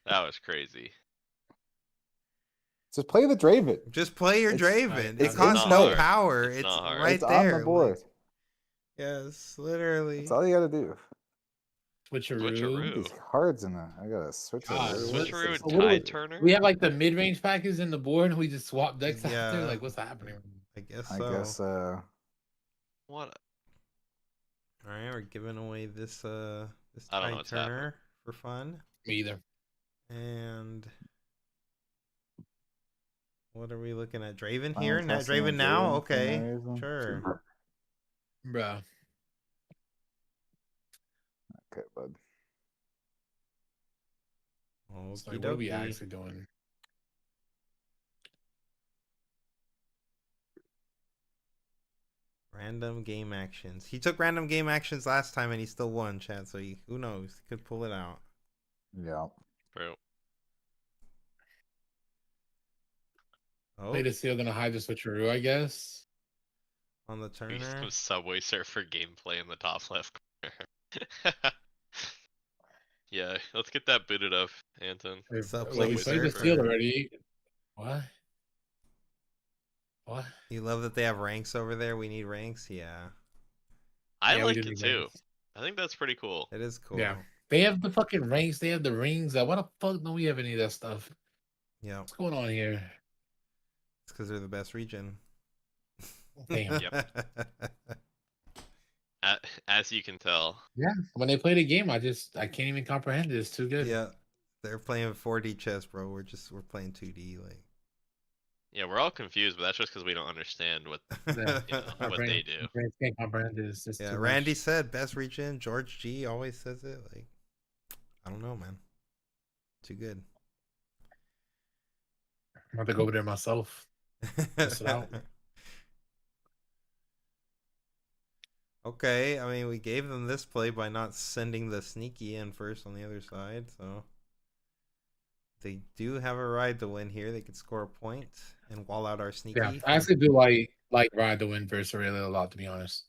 That was crazy. Just play the Draven. Just play your It's- Draven. it's It costs not no hard. power. It's It's not hard. right It's there. on the board. like- yes, literally. That's all you gotta do. Switcheroo. Switcheroo. These cards in there. I gotta switch God, it. Switcheroo so and what do Tide we- Turner. We have like the mid range package in the board, and we just swap decks Yeah. after. Like, what's happening? I guess I so. guess. What? All right, we're giving away this this I don't know Tide what's happening. Turner for fun. Me either. And what are we looking at? Draven I'm here? Now tossing a Draven now? Draven for Okay. no reason. Sure. Bruh. Okay, bud. It's Okie like, what are we dokie. actually doing? Random game actions. He took random game actions last time and he still won, chat. So who knows? He could pull it out. Yeah. Bro. Oh, Play the seal, gonna hide the switcheroo, I guess. on the We Turner. some Subway Surfer gameplay in the top left corner. Yeah, let's get that booted up, Anton. Subway Well, we played the seal Surfer. already. What? What? You love that they have ranks over there. We need ranks. Yeah, I Yeah, we liked did it need too. ranks. I think that's pretty cool. it is cool. Yeah. They have the fucking ranks. They have the rings. Why the fuck don't we have any of that stuff? Yeah, What's going on here? it's because they're the best region. Damn. Yep. As you can tell. Yeah. When they play the game, I can't even comprehend it. It's too good. Yeah, they're playing 4D chess, bro. We're playing 2D. Like, Yeah, we're all confused, but that's just because we don't understand what Yeah. you know, Our what brain- they do. our brains can't comprehend it. It's just yeah, too Randy much. said best region. George G always says it. Like, I don't know, man. Too good. I'm about to go over there myself. Test it out. Okay, I mean, we gave them this play by not sending the sneaky in first on the other side, so they do have a ride to win here. They could score a point and wall out our sneaky. Yeah, I actually do like ride the win versus Aurelia a lot, to be honest.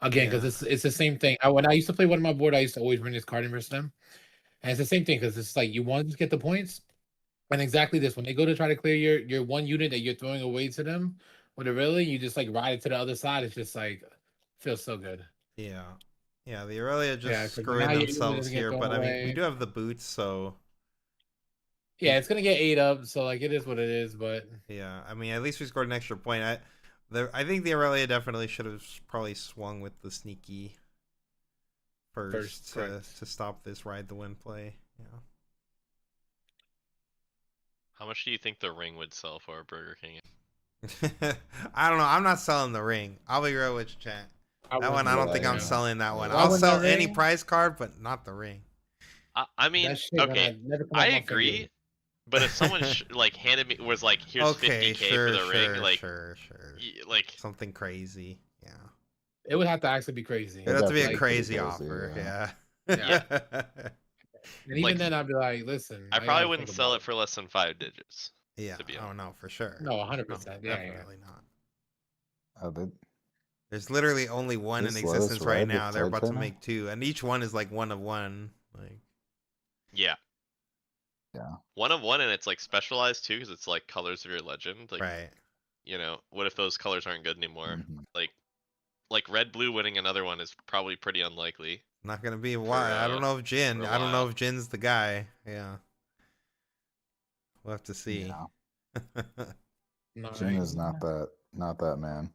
Again, because it's the same thing. When I used to play one of my board, I used to always bring this card in versus them, and it's the same thing because it's like you want to get the points, and exactly this when they go to try to clear your one unit that you're throwing away to them with Aurelia, you just like ride it to the other side. It's just like feels so good. Yeah. Yeah, the Aurelia just Yeah, 'cause screwing now your unit themselves doesn't get here, thrown but I mean, we away. do have the boots, so Yeah, it's gonna get 8 up, so like it is what it is. But yeah, I mean, at least we scored an extra point. I think the Aurelia definitely should have probably swung with the sneaky first correct. to stop this ride the win play. Yeah. How much do you think the ring would sell for Burger King? I don't know. I'm not selling the ring. I'll be real with you, chat. That one, I don't think I'm Yeah. selling that one. Why I'll wouldn't sell the any ring? prize card, but not the ring. I mean, that shit gonna okay, never come I off my agree. finger. But if someone like handed me was like, here's Okay, 50K sure, for the sure, ring, like, sure. like Something crazy. Yeah. It would have to actually be crazy. It'd have to be a definitely crazy crazy, offer. yeah. Yeah. And even Like, then, I'd be like, listen, I gotta probably think wouldn't about sell it for less than 5 digits. Yeah. To be Oh honest. no, for sure. No, 100%. Yeah, Definitely not. Oh, There's literally only one in Just let us existence right ride the now. They're about to Titanic? make 2, and each one is like 1 of 1. Like, Yeah. Yeah. 1 of 1, and it's like specialized too, because it's like colors of your legend. Like, right. you know, what if those colors aren't good anymore? Mhm. Like red blue winning another one is probably pretty unlikely. Not gonna be why. I don't know if Jin. for a I don't know while. if Jin's the guy. Yeah. We'll have to see. Yeah. No, Jin is not that man.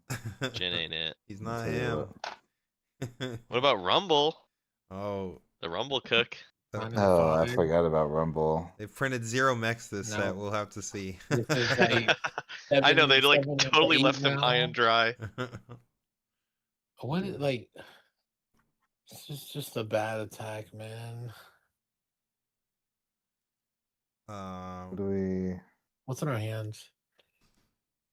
Jin ain't it. He's I'll not tell you him. What about Rumble? Oh. The Rumble cook. Mine is a Oh, I father. forgot about Rumble. They printed 0 mechs this No. set. We'll have to see. This is like I know they like 7 and totally 8 left him high now. and dry. What is like? It's just a bad attack, man. What do we? What's in our hands?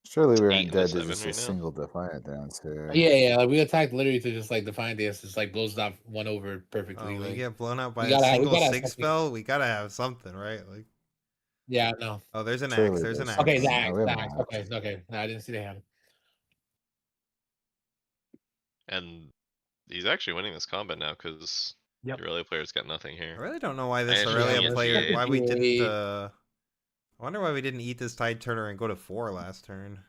Surely we 8 aren't and a dead to 7 just a right now. single Defiant dance here. Yeah. Like we attacked literally to just like define this. It's like blows that one over perfectly. Oh, we like, get blown out by we a gotta have- we single gotta have sig something. spell. We gotta have something, right? Like, yeah, no. oh, there's an axe. Surely There's an there's axe. Okay, something. the axe, we have the an axe. axe. Okay. No, I didn't see the hand. And he's actually winning this combat now because Yep. the Aurelia player's got nothing I here. really don't know why this actually Aurelia can't player. see it. Why we didn't. Wait. I wonder why we didn't eat this Tide Turner and go to 4 last turn.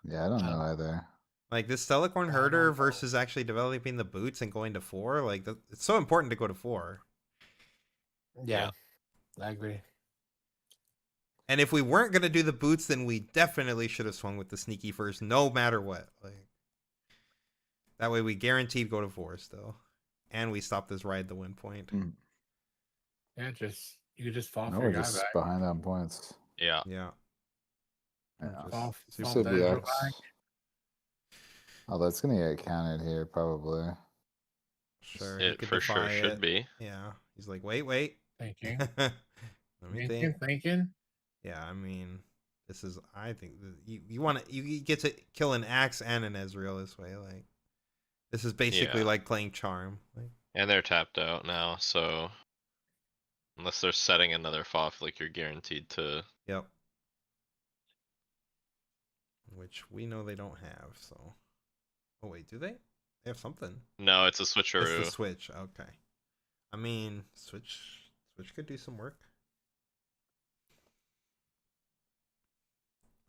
Yeah, I don't know either. Like this Stelicorn I Herder don't know. versus actually developing the boots and going to 4. Like it's so important to go to 4. Yeah, I agree. And if we weren't gonna do the boots, then we definitely should have swung with the sneaky first, no matter what. Like that way, we guaranteed go to 4 still, and we stop this ride the win point. Mm. Yeah, you could just fall No, for we're your guy just back. behind on points. Yeah. Yeah. Yeah. Fall Two that Sib your X. back. Oh, that's gonna get counted here probably. Sure. he It could for sure defy should it. be. Yeah. He's like, wait. Thinking. Let me think. Thinking. Yeah, I mean, this is. I think you want to. You get to kill an axe and an Ezreal this way. Like, this is basically Yeah. like playing Charm. Like, And they're tapped out now, so unless they're setting another FOF, like you're guaranteed to. yep. Which we know they don't have. So, oh wait, do they? They have something. No, it's a It's switcheroo. the Switch. Okay. I mean, Switch could do some work.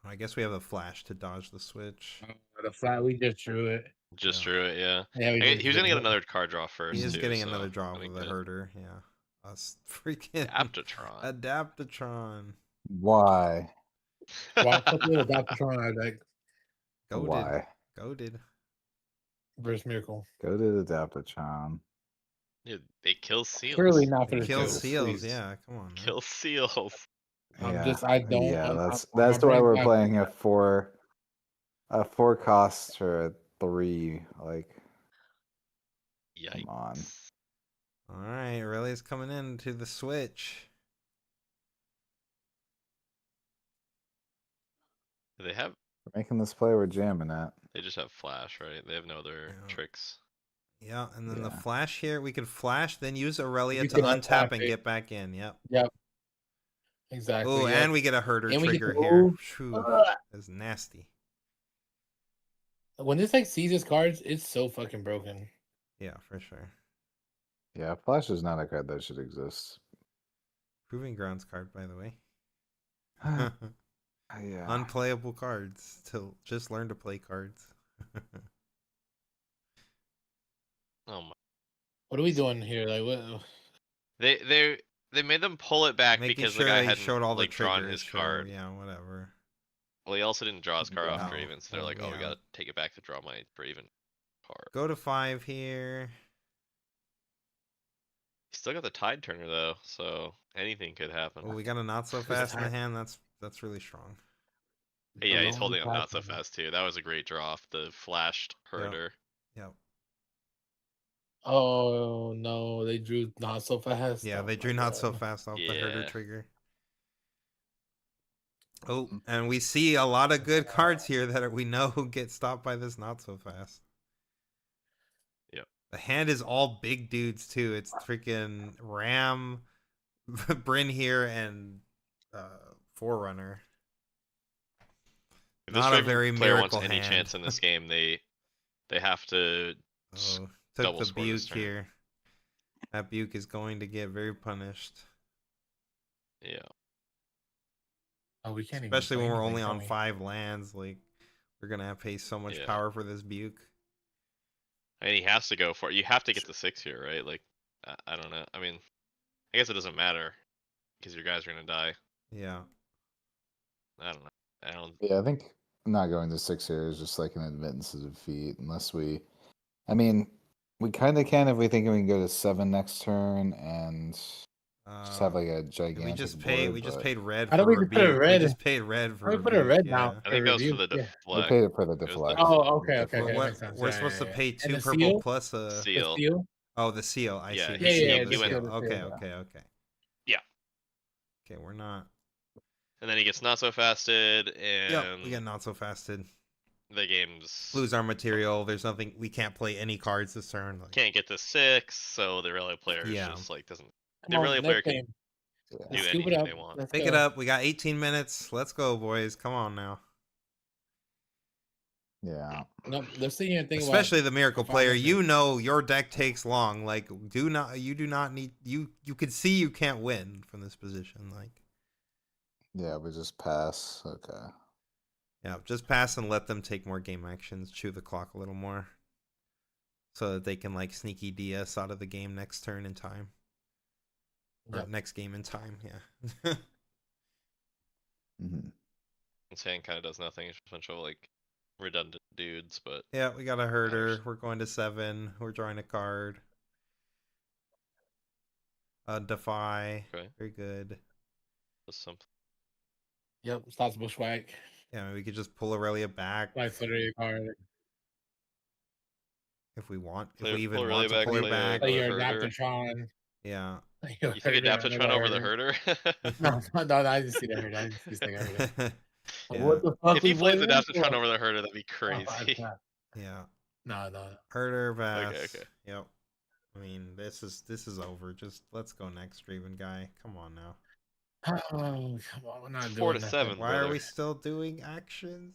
I guess we have a flash to dodge the Switch. The flat, we just drew it. Just Yeah. drew it, yeah. Yeah, we He was gonna get another card draw He first. is too, getting so another draw I think with a that- herder. Yeah. Us freaking Aptatron. Adaptatron. Why? Well, put the Adaptatron out of deck Goated. Why? Goated. versus Miracle. Go to the Adaptatron. Yeah, they kill seals. Surely not for the Kill Seals, seals. please. Yeah, come on. Man. Kill seals. I don't. Yeah, that's my why brain's we're not playing like a 4 cost for a 3. Like, Yikes. come on. All right, Aurelia's coming in to the Switch. They have. We're making this play we're jamming at. They just have flash, right? They have no other Yeah. tricks. Yeah, and then the Yeah. flash here, we can flash, then use Aurelia You to can untap untap and it. get back in. Yep. Exactly. Oh, yeah. and we get a herder And we get trigger to here. move. Phew, Ugh. that's nasty. When this like sees his cards, it's so fucking broken. Yeah, for sure. Yeah, Flash is not a card that should exist. Proving Grounds card, by the way. Yeah. Unplayable cards. To just learn to play cards. Oh my. What are we doing here? Like what? They made them pull it back Making because sure the guy they hadn't showed all the like drawn triggers. his so, card. yeah, whatever. Well, he also didn't draw his card off Oh, Draven, so they're oh, like, oh, we yeah. gotta take it back to draw my Draven card. Go to 5 here. He still got the Tide Turner though, so anything could happen. Oh, we got a not so fast in the hand. That's really strong. Hey, yeah, he's Alone holding up not so platform. fast too. That was a great draw off the flashed herder. Yep. Oh no, they drew not so fast. Yeah, Oh they my drew not so God. fast off the herder Yeah. trigger. Oh, and we see a lot of good cards here that we know get stopped by this not so fast. Yep. The hand is all big dudes too. It's freaking Ram, Bryn here, and Forerunner. If this Not a Draven very player wants miracle any hand. chance in this game, they have to. Oh, took double the score this Buke turn. here. That Buke is going to get very punished. Yeah. Oh, we can't Especially even when play we're anything, only on can we? 5 lands. Like, we're going to have to pay so much Yeah. power for this Buke. I mean, he has to go for it. You have to get the 6 here, right? Like, I don't know. I mean, I guess it doesn't matter because your guys are gonna die. Yeah. I don't know. I don't. Yeah, I think not going to 6 here is just like an admittance of defeat unless we. I mean, we kind of can if we think we can go to 7 next turn and just have like a gigantic. we just board, paid red How for do we just put a Rebuke. red? We just paid red for How do we put a Rebuke, red yeah. down? I think that was for review? the Yeah. We deflect. paid it for the It was the deflect. Oh, okay, okay, We're, okay. what- Makes sense. we're Yeah, supposed yeah, to yeah. pay And 2 the purple seal? plus a... Seal. The seal? Oh, the seal. I Yeah, see. he The Yeah, seal, yeah, the he went- seal. the Okay, seal. okay, okay. Yeah. Okay, we're not... And then he gets not so fasted, and Yep, we get not so fasted. the game's Lose our material. There's nothing... We can't play any cards this turn. Like, can't get to 6, so the relay player is Yeah. just like doesn't. Come The on, relay player next can game. do Let's scoop it anything up. they want. Let's pick go. it up. We got 18 minutes. Let's go, boys. Come on now. Yeah. No, let's sit here and think Especially the miracle Final player. minute. You know your deck takes long. Like, you do not need... You can see you can't win from this position. Like, Yeah, we just pass. Okay. yeah, just pass and let them take more game actions. Chew the clock a little more. So that they can, like, sneaky DS out of the game next turn in time. Or Yep. next game in time, yeah. hmm This hand kind of does nothing. It's just a bunch of like redundant dudes, but Yeah, we got a herder. Matters. We're going to 7. We're drawing a card. Defy. Okay. Very good. just something. Yep, starts bushwhack. Yeah, I mean, we could just pull Aurelia back Like literally card. if we want. If Play- we even pull want Aurelia to back, pull her play a- back. Play your herder. Adaptatron. Yeah. You You think heard it, I know Adaptatron I over heard the it. herder? No, I didn't see that hurt. I didn't see that hurt. Yeah. What the fuck If he we plays playing? Adaptatron over the herder, that'd be Oh, crazy. Yeah. no. Herder Bass. Okay. Yep. I mean, this is over. Just let's go next, Raven guy. Come on now. Oh, come on, we're not 4 to doing that. 7, Why brother. are we still doing actions?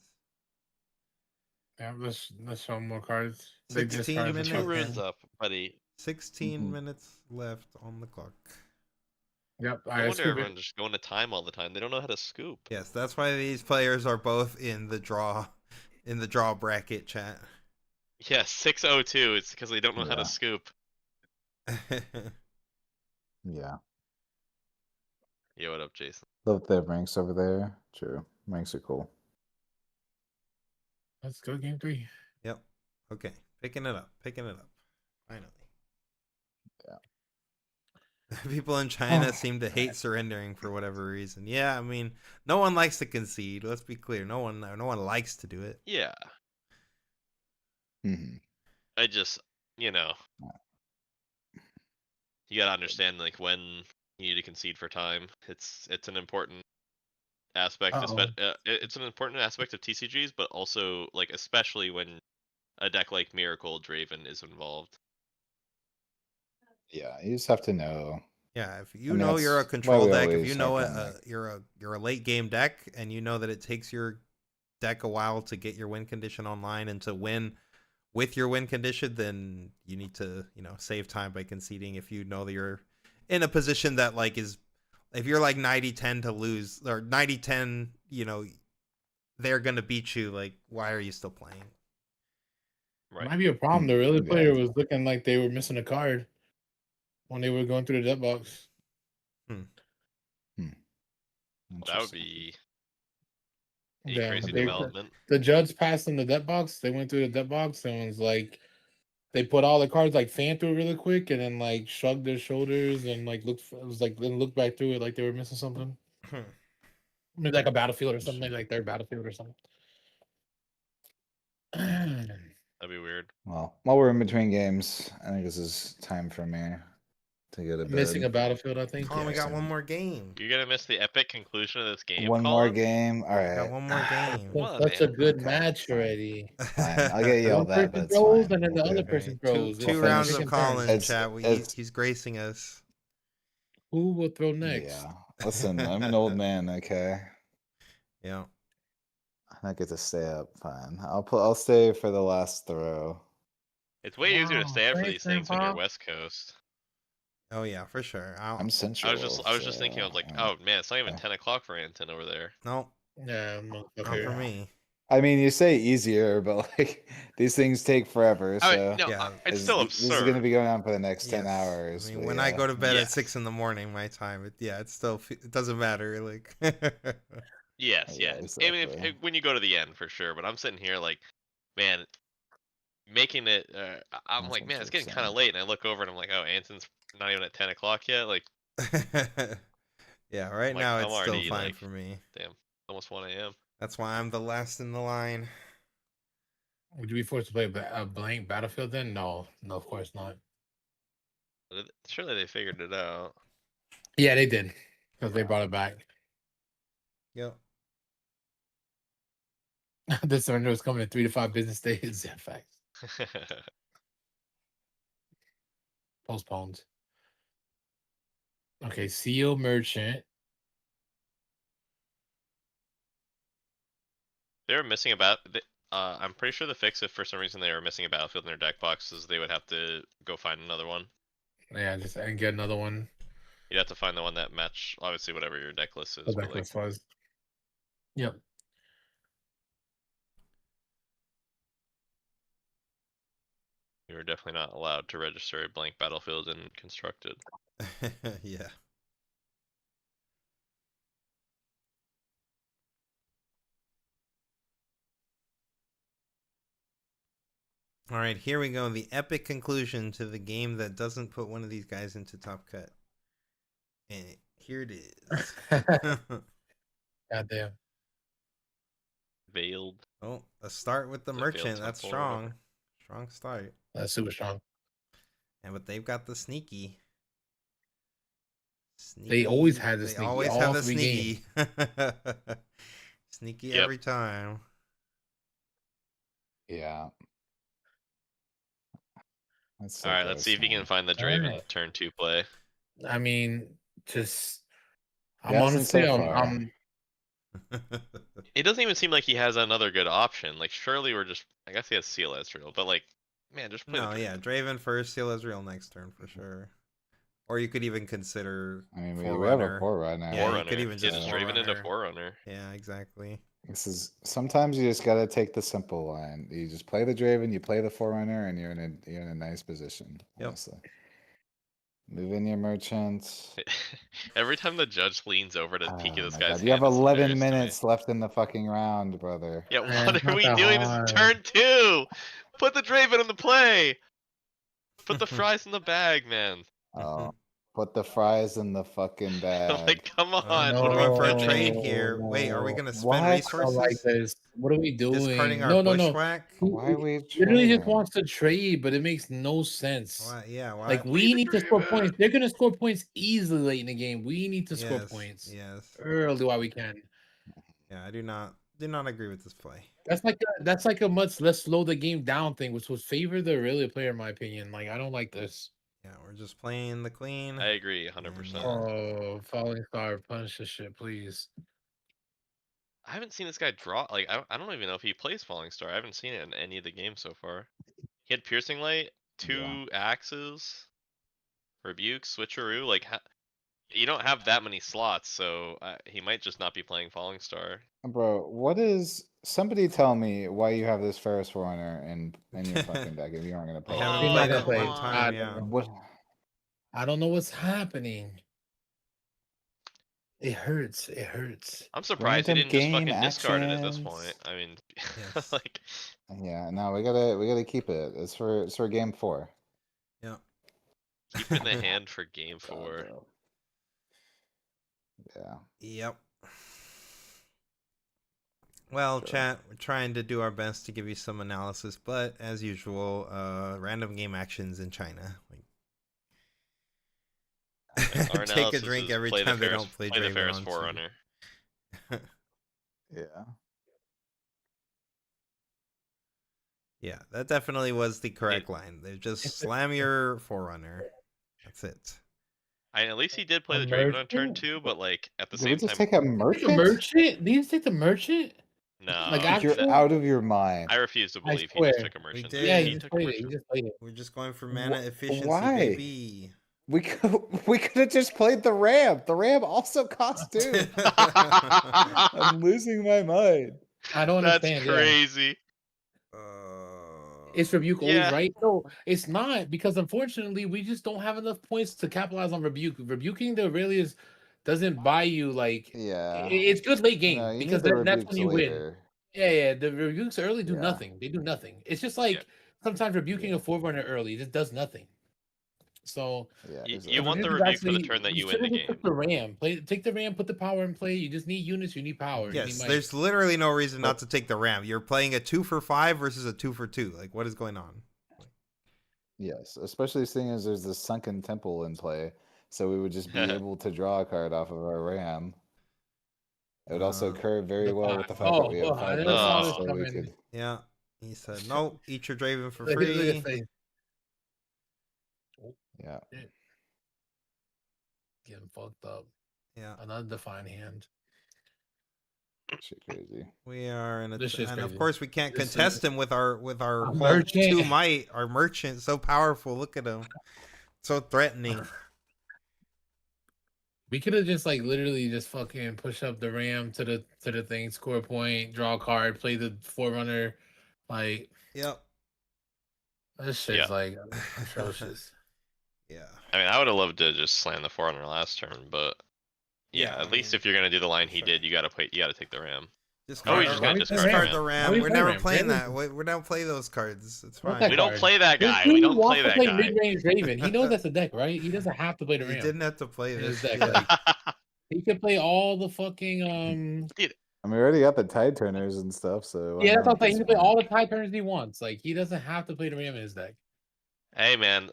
Yeah, let's show more cards. They 16 discarded the minutes. 2 fuck runes thing. up, buddy. 16 Mhm. minutes left on the clock. Yep, No I wonder scoop everyone's it. just going to time all the time. They don't know how to scoop. Yes, that's why these players are both in the draw bracket chat. Yeah, 602. It's because they don't know how Yeah. to scoop. Yeah. Yo, what up, Jason? Love the ranks over there. True. Ranks are cool. Let's go game 3. Yep. Okay. Picking it up. Finally. Yeah. People in China seem to hate surrendering for whatever reason. Yeah, I mean, no one likes to concede. Let's be clear. No one likes to do it. Yeah. Hmm. I just, you know, you gotta understand like when you need to concede for time. It's an important aspect. It's an important aspect of TCGs, but also like especially when a deck like Miracle Draven is involved. Yeah, you just have to know. Yeah, if I you mean, know you're a that's why control we deck, if always you know harp on, like, you're a late game deck, and you know that it takes your deck a while to get your win condition online and to win with your win condition, then you need to save time by conceding. If you know that you're in a position that like is, if you're like 90-10 to lose or 90-10, they're gonna beat you. Like, why are you still playing? Right. Might be a problem. The other Yeah. player was looking like they were missing a card when they were going through the debt box. That would be a Yeah, crazy they development. the judge passed them the debt box. They went through the debt box and was like, they put all the cards like fan through it really quick and then like shrugged their shoulders and like looked. It was like then looked back through it like they were missing something. Maybe like a battlefield or something, maybe like their battlefield or something. That'd be weird. Well, while we're in between games, I think this is time for me to go to bed. Missing a battlefield, I think. Colin, we got Yeah. one more game. You're gonna miss the epic conclusion of this game. One more Colin? game. All right. Got one more game. Come on, Such a man. good Okay, match fine. already. Fine. I'll get yelled One at, but person it's throws fine. and then the We'll other do it. person Two throws. two We'll rounds finish of it. Colin, It's- chat. it's- He's gracing us. Who will throw next? Yeah. Listen, I'm an old man. Okay. Yeah. I get to stay up. Fine. I'll stay for the last throw. It's way easier to Wow, stay up for thanks, these things when you're Grandpa. West Coast. Oh yeah, for sure. I'm central. I was just thinking, I was like, oh man, it's not even 10 o'clock for Anton over there. No, Yeah, not okay. for me. I mean, you say easier, but like these things take forever. I So mean, no, Yeah, it's still this is absurd. going to be going on for the next 10 Yes. hours. I mean, but when yeah. I go to bed at Yes. 6 in the morning, my time, it still it doesn't matter. Like, Yes, Yeah, yeah. I mean, exactly. when you go to the end for sure, but I'm sitting here like, man, making it. I'm That's like, man, it's getting 1%. kind of late, and I look over and I'm like, oh, Anton's not even at 10 o'clock yet. Like, yeah, right I'm like, now I'm it's still already, fine like- for me. damn, almost 1 a.m. That's why I'm the last in the line. Would you be forced to play a blank battlefield then? No, of course not. Surely they figured it out. Yeah, they did because they brought it back. Yep. The surrender was coming in 3 to 5 business days. Yeah, facts. Postponed. Okay, Seal Merchant. They were missing I'm pretty sure the fix, if for some reason they were missing a battlefield in their deck boxes, they would have to go find another one. Yeah, just and get another one. You'd have to find the one that match, obviously, whatever your deck list is. The But deck like, list was. Yep. you're definitely not allowed to register a blank battlefield in constructed. Yeah. All right, here we go. The epic conclusion to the game that doesn't put one of these guys into top cut. And here it is. Goddamn. Veiled. Oh, a start with the The merchant. failed That's temple or whatever. strong. Strong start. That's super strong. And but they've got the sneaky. They always Sneaky. had the They sneaky always all have the 3 games. sneaky. Sneaky Yep. every time. Yeah. That's so All right, let's see gross, if you can man. find the All Draven right. turn 2 play. I mean, just He I'm hasn't honestly, so I'm, far. I'm It doesn't even seem like he has another good option. Like, surely we're just. I guess he has Seal Ezreal, but like, man, just play No, the yeah, Draven. Draven first, Seal Ezreal next turn for sure. Or you could even consider I mean, we have a Forerunner. Forerunner. Yeah, you Forerunner. could even Yeah, just just Draven into Forerunner. Forerunner. Yeah, exactly. This is sometimes you just gotta take the simple line. You just play the Draven, you play the Forerunner, and you're in a nice position. Yep. Honestly, move in your merchants. Every time the judge leans over to Oh peek at this my guy's god, you have hand, it's 11 hilarious to me. minutes left in the fucking round, brother. Yeah, Man, what it's are not we that doing? This is hard. turn 2! Put the Draven in the play! Put the fries in the bag, man. Oh, put the fries in the fucking bag. Like, come on, we're what are going for we a trade doing? here. Wait, are we No, gonna spend What? I don't like resources? this. What are we Discarding doing? our No. bushwhack? Why are we He literally just trading? wants to trade, but it makes no sense. Why? Yeah, why? Like, we need to score points. They're gonna score points easily late in the game. We need to score Yes, points yes. early while we can. Yeah, I do not agree with this play. That's like a much let's slow the game down thing, which would favor the Aurelia player, in my opinion. Like, I don't like this. Yeah, we're just playing the queen. I agree 100%. Oh, falling star, punish this shit, please. I haven't seen this guy draw. Like, I don't even know if he plays Falling Star. I haven't seen it in any of the games so far. He had Piercing Light, 2 axes, Rebuke, Switcheroo. Like, you don't have that many slots, so he might just not be playing Falling Star. Bro, what is somebody tell me why you have this Ferris Forerunner in your fucking deck if you aren't gonna play haven't He it? might played have it played. one time, I yeah. don't know. What I don't know what's happening. It hurts. It hurts. I'm surprised he Random didn't just fucking game discard it at this actions. point. I mean, Yes. like, Yeah, no, we gotta keep it. It's for game 4. Yeah. keep it in the hand for game God, 4. bro. Yeah. Yep. Well, Sure. chat, we're trying to do our best to give you some analysis, but as usual, random game actions in China. Our Take a analysis drink is every play time the they Ferris, don't play play the Draven Ferris on Forerunner. Yeah. Yeah, that definitely was the correct line. They just slam your Forerunner. That's it. At least he did play A the Draven on turn merchant? 2, but like at the Did we same just time, take a Take a merchant? merchant? Did you take the merchant? no. Like, You're actual? out of your mind. I refuse to I believe he just swear. took a merchant. did. Yeah, He he just took a played it. He merchant. just played it. We're just going for mana efficiency, Why? baby. We could have just played the Ram. The Ram also costs 2. I'm losing my mind. I don't That's understand. Yeah. crazy. Is Rebuke always Yeah. right? No, it's not, because unfortunately we just don't have enough points to capitalize on Rebuke. Rebuking the Aurelius doesn't buy you like Yeah. it's good late game No, you because need the that's when rebukes you win. later. Yeah, the Rebukes early do Yeah. nothing. They do nothing. It's just like sometimes rebuking Yeah. a Forerunner early just does nothing. So Yeah. You exactly. want the Rebuke is rebuke for the actually- turn that you win should've the just took game. the Ram. Take the Ram, put the power in play. You just need units, you need power. you need Yes, might. there's literally no reason not to take the Ram. You're playing a 2 for 5 versus a 2 for 2. Like, what is going on? Yes, especially seeing as there's this sunken temple in play, so we would just be able to draw a card off of our Ram. It would also curve very the well with the five. fact that we have I 5 never saw reasons, this so we coming. could. Yeah, he said, no, eat your Draven for Look at free. his face. Yeah. Getting fucked up. Yeah, Another defined hand. Shit crazy. we are in a, This shit's and of crazy. course we can't This is- contest him with our A whole merchant. 2 might. Our merchant, so powerful. Look at him, so threatening. We could have just like literally just fucking push up the Ram to the thing, score a point, draw a card, play the Forerunner. Like, Yep. this shit's Yeah. like atrocious. Yeah. I mean, I would have loved to just slam the Forerunner last turn, but yeah, Yeah, I at least mean, if you're gonna do the line he sure. did, you gotta take the Ram. Just Oh, he's card- just gonna Why discard we discard Ram. the Why Ram. we We're play never Ram? playing Ram that. We don't play those cards. It's What fine. that We don't card? play that This guy. dude We don't wants play to that play guy. mid-range Raven. He knows that's the deck, right? He doesn't have to play the He Ram. didn't have to play in this. his deck. Like, He could play all the fucking I mean, we already got the tide turners and stuff, so why yeah, that's what I'm not at saying. He this can play all the point? tide turns he wants. Like, he doesn't have to play the Ram in his deck. Hey man,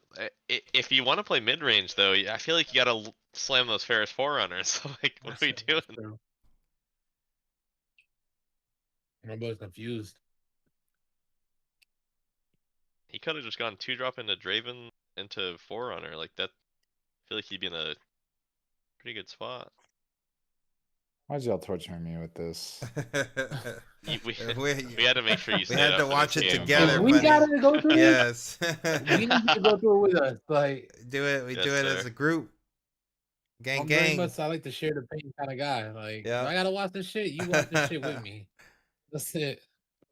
if you want to play mid range though, I feel like you gotta slam those Ferris Forerunners. Like, what are we doing? My boy's confused. He could have just gone 2-drop into Draven into Forerunner like that. I feel like he'd be in a pretty good spot. Why'd y'all torture me with this? We we had to make sure you we stayed had up to for watch this it game. together, we buddy. gotta go through it. Yes. We need you to go through it with us. Like, do it. We Yes, do it as sir. a group. Gang, I'm very gang. much I like to share the pain kind of guy. Like, Yeah. if I gotta watch this shit, you watch this shit with me. That's it.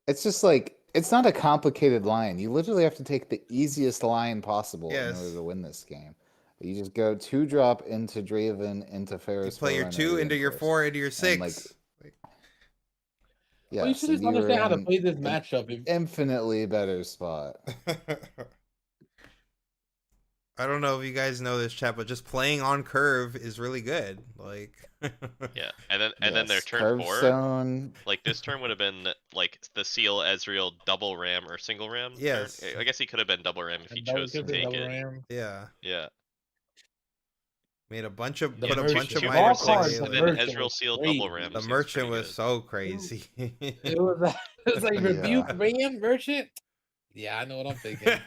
It's just like it's not a complicated line. You literally have to take the easiest line possible in order Yes. to win this game. You just go 2-drop into Draven into You Ferris. play your 2 into your 4 into your 6. Like, Well, you yes, should and just you were understand how to in play this an matchup. infinitely better spot. I don't know if you guys know this, chat, but just playing on curve is really good. Like, Yeah, and then their Yes, turn curve 4, zone. like this turn would have been like the Seal Ezreal double ram or single ram. Yes. Turn. I guess he could have been double ram if he chose to take it. yeah. Yeah. Made a bunch of The put a two, bunch of two merchant. for miners All away. cards, six, the and Like, then merchant Ezreal was Seal crazy. double ram. the seems merchant pretty was good. so crazy. It was like Yeah. rebuke ram merchant. Yeah, I know what I'm thinking.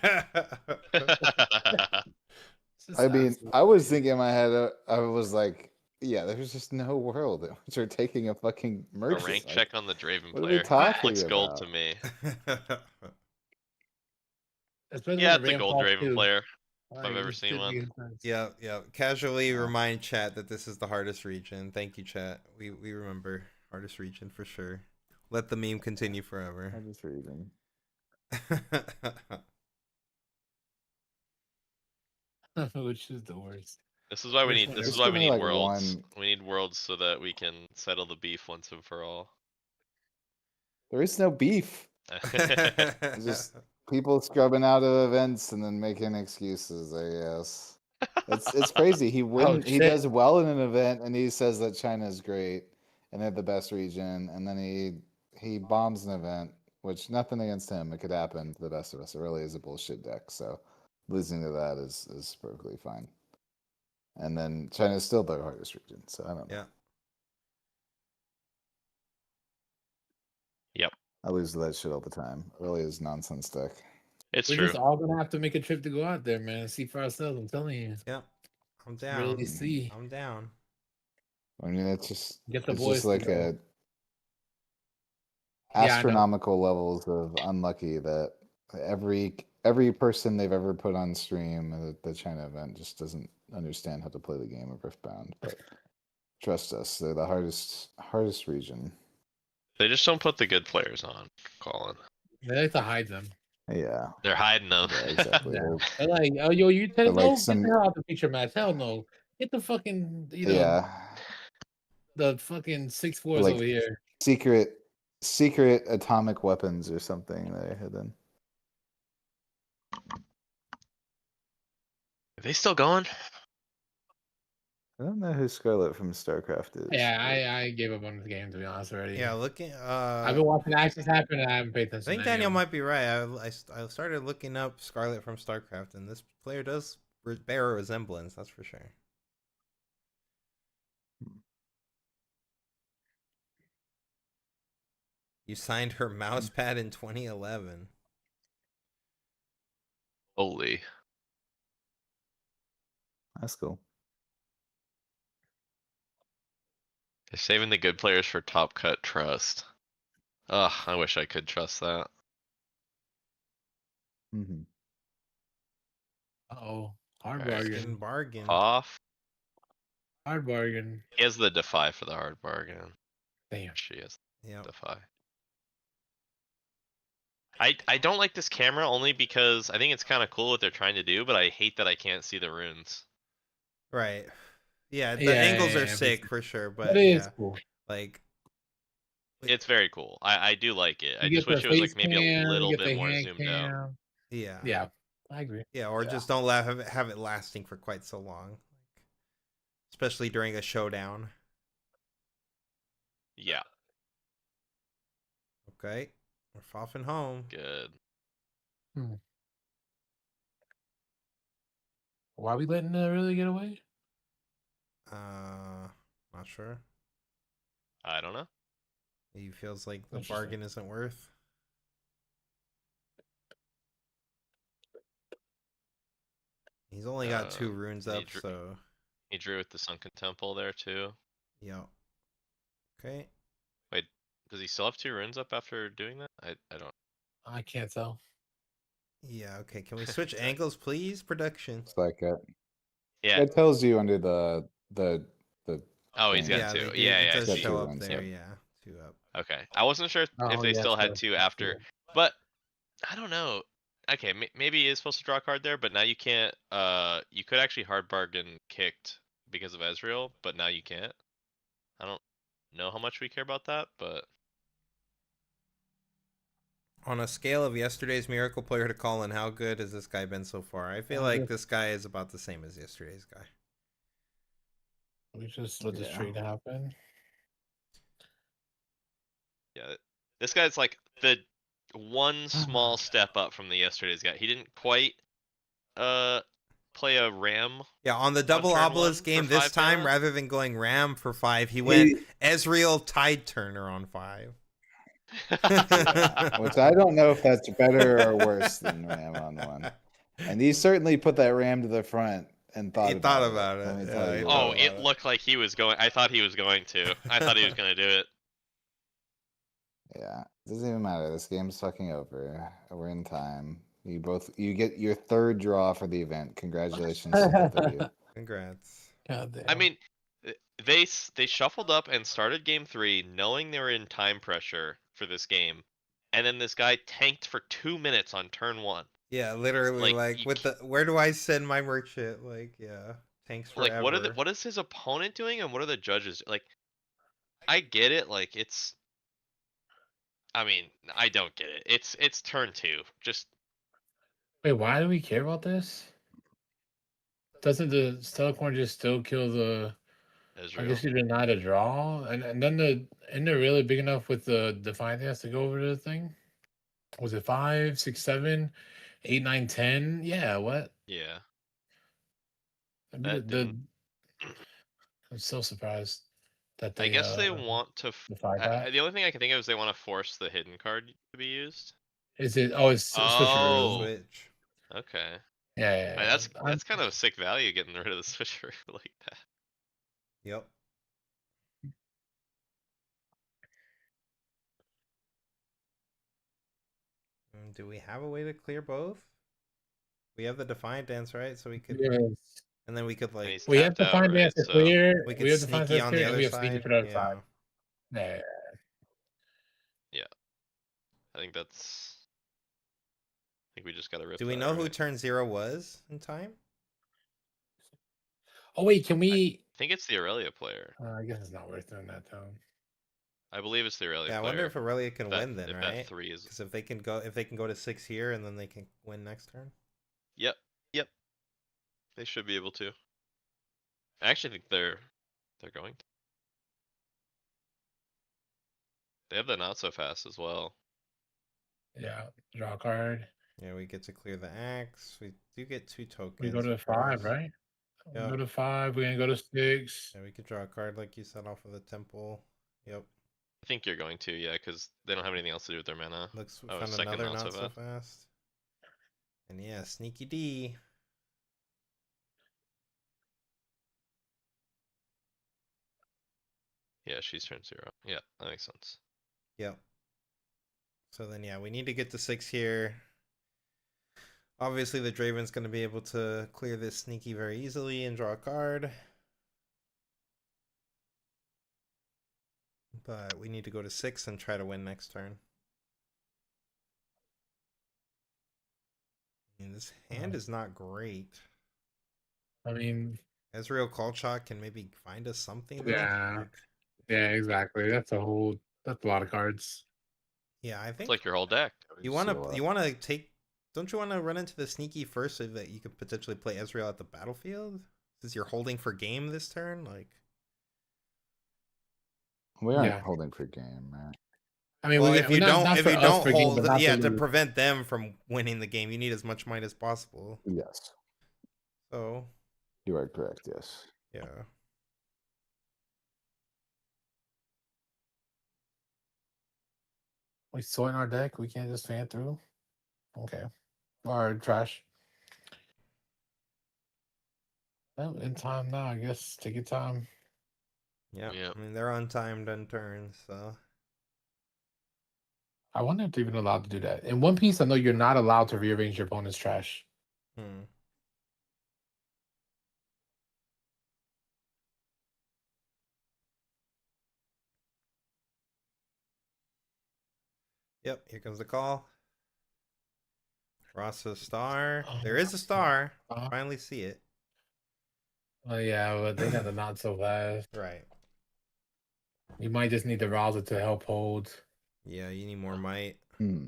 I mean, I was thinking in my head, I was like, yeah, there's just no world in which you're taking a fucking A merchant. rank Like, check on the Draven what are we player. talking Looks gold to about? me. especially Yeah, when it's the a ram gold costs Draven too. player if Like, I've ever it seen should one. be intense. Yeah, yeah. Casually Yeah. remind chat that this is the hardest region. Thank you, chat. We remember hardest region for sure. Let the meme continue forever. I'm just reading. Which is the worst. This is why we This need. one This is- is why Just we give me, need like, worlds. one- We need worlds so that we can settle the beef once and for all. There is no beef. It's just people scrubbing out of events and then making excuses, I guess. It's crazy. He shit. does well in an event and he says that China is great and they're the best region, and then he bombs an event, which nothing against him. It could happen to the best of us. It really is a bullshit deck, so losing to that is perfectly fine. And then China's still the hardest region, so I don't know. Yeah. Yep, I lose to that shit all the time. It really is nonsense deck. it's We're true. just all gonna have to make a trip to go out there, man. See for ourselves. I'm telling you. Yeah. I'm down. Really see. I'm down. I mean, it's just Get the it's boys just like to go. a Yeah, I know. astronomical levels of unlucky that every person they've ever put on stream at the China event just doesn't understand how to play the game of Riftbound. But trust us, they're the hardest region. They just don't put the good players on, Colin. They like to hide them. Yeah, They're hiding them. yeah, exactly. Yeah. They're like, oh, yo, you tell They're no, like get some- the hell out the picture match. Hell no. Get the fucking, Yeah, the fucking 6'4s like over here. secret atomic weapons or something that are hidden. Are they still going? I don't know who Scarlet from StarCraft is. Yeah, but- I gave up on this game, to be honest, already. Yeah, looking. I've been watching actions happen and I haven't paid I attention. think to any Daniel of them. might be right. I started looking up Scarlet from StarCraft, and this player does bear a resemblance. That's for sure. You signed her mouse pad in 2011. Holy. That's cool. They're saving the good players for top cut trust. Ugh, I wish I could trust that. Mm-hmm. Uh-oh. Hard Alright. bargain. Bargain. Off. Hard bargain. He has the defy for the hard bargain. Damn. She has Yeah. defy. I don't like this camera only because I think it's kind of cool what they're trying to do, but I hate that I can't see the runes. Right. Yeah, the Yeah, angles yeah, are yeah, sick for sure, but That is yeah, cool. like It's very cool. I do like it. I You just get wish the it was face like maybe cam, a little you get bit the more hand zoomed out. cam. yeah, Yeah, I agree. yeah, or Yeah. just don't have it lasting for quite so long, especially during a showdown. Yeah, Okay, we're off and home. good. Why are we letting it really get away? Not sure. I don't know. He feels like the Interesting. bargain isn't worth. He's only got 2 runes and up, so he drew with the Sunken Temple there too. yeah. Okay. Wait, does he still have 2 runes up after doing that? I don't. I can't tell. Yeah. Okay. Can we switch angles, please? Production. It's like Yeah. it tells you under the Oh, he's thing. got Yeah, 2. they do. Yeah, It yeah. does got see. show 2 up runes there. up. Yeah, 2 up. Okay, I wasn't sure if Oh, they yeah, still had so 2 it's after, true. but I don't know. Okay, maybe he is supposed to draw a card there, but now you can't. You could actually hard bargain kicked because of Ezreal, but now you can't. I don't know how much we care about that, but On a scale of yesterday's miracle player to Colin, how good has this guy been so far? I feel like this guy is about the same as yesterday's guy. We just let the Yeah. trade happen. yeah, this guy's like the one small step up from the yesterday's guy. He didn't quite play a ram. Yeah, on the double turn obelisk 1 game for this 5 time, mana? rather than going ram for 5, he went Ezreal Tide Turner on 5. Which I don't know if that's better or worse than Ram on 1. And he certainly put that Ram to the front and thought He about thought it. about Let it. me Yeah, tell he you. thought Oh, about it looked like he was going. I thought he was going to. I thought he was going to do it. Yeah, it doesn't even matter. This game's fucking over. We're in time. You get your 3rd draw for the event. Congratulations to both of you. Congrats. God damn. I mean, they shuffled up and started game 3 knowing they were in time pressure for this game, and then this guy tanked for 2 minutes on turn 1. Yeah, literally, like you with the where do I send my merchant? Like, yeah, thanks like forever. what is his opponent doing and what are the judges like? I get it, like it's. I mean, I don't get it. It's turn 2. Just Wait, why do we care about this? Doesn't the Stellacorn just still kill the? I Israel. guess you denied a draw, and then isn't it really big enough with the Defiant to go over the thing? Was it 5, 6, 7, 8, 9, 10? Yeah, what? Yeah. I mean, That didn't. I'm so surprised that they I guess they want to. defied that. The only thing I can think of is they want to force the hidden card to be used. Is it? Oh, it's switcheroo. Switch. Okay. Yeah, I mean, that's kind of a sick value getting rid of the switcher like that. Yep. Do we have a way to clear both? We have the Defiant Dance, right? So we could, yes. and then we could I mean, like, he's We have tapped to out, find right? the So clear. we could We have to find sneaky the on clear, the and other we have sneaky side. for the other Yeah. side. Yeah. I think that's. I think we just gotta rip. Do we that, know who right? turn 0 was in time? Oh wait, can we? I think it's the Aurelia player. I guess it's not worth doing that though. I believe it's the Aurelia Yeah, I player. wonder if Aurelia can that- win then, if right? that 3 is. Because if they can go to 6 here and then they can win next turn. Yep. They should be able to. I actually think they're going to. They have the not so fast as well. Yeah, draw a card. Yeah, we get to clear the axe. We do get 2 tokens. We go to of 5, course. right? Yeah. We go to 5. We're gonna go to 6. Yeah, we could draw a card like you said off of the temple. Yep. I think you're going to, yeah, because they don't have anything else to do with their mana. Looks Oh, found second another not not so so fast. fast. And yeah, sneaky D. Yeah, she's turned 0. Yeah, that makes sense. Yep. So then yeah, we need to get to 6 here. Obviously the Draven's gonna be able to clear this sneaky very easily and draw a card. But we need to go to 6 and try to win next turn. I mean, this hand is not great. I mean, Ezreal Call Shot can maybe find us something. Though. yeah, yeah, exactly. That's a lot of cards. Yeah, I think It's like your whole deck. you want to take. Don't you want to run into the sneaky first so that you could potentially play Ezreal at the battlefield? Since you're holding for game this turn, like. We aren't Yeah. holding for game, man. I mean, Well, we if you don't hold, yeah, yeah, to prevent them from winning the game, you need as much might as possible. Yes. So, You are correct. Yes. yeah. We sort our deck. We can't just fan through. Okay. Or trash. Well, in time now, I guess. Take your time. Yeah. Yep. I mean, they're on timed end turns, so. I wonder if they're even allowed to do that. In One Piece, I know you're not allowed to rearrange your opponent's trash. Hmm. Yep, here comes the call. Ross's star. There is a star. Finally see it. Oh yeah, but they got the not so fast. Right. You might just need the Rouser to help hold. Yeah, you need more might. Hmm.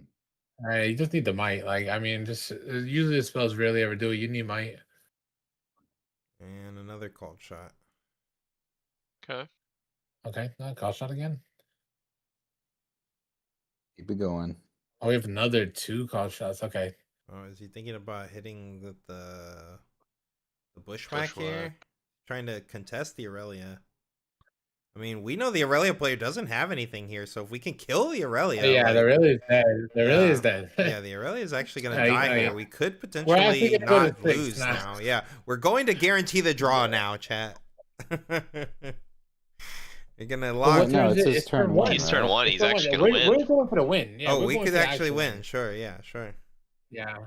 Alright, you just need the might. Like, I mean, just usually the spells rarely ever do it. You need might. And another called shot. Okay. Okay, call shot again. Keep it going. Oh, we have another 2 call shots. Okay. Oh, is he thinking about hitting with the bushwhack Bushwhack. here? Trying to contest the Aurelia. I mean, we know the Aurelia player doesn't have anything here, so if we can kill the Aurelia, Oh, yeah, like, the really is dead. The really is dead. yeah, the Aurelia is actually gonna I- die I- here. We could actually potentially gonna go to not 6 lose now. now. Yeah, we're going to guarantee the draw now, chat. You're gonna But lock. what no, turn it's is it? his It's turn turn one, 1. He's turn right? one. It's He's turn actually one. gonna win. We're going for the win. Yeah, Oh, we're we going could for the actually actual win. Sure, yeah, sure. Yeah.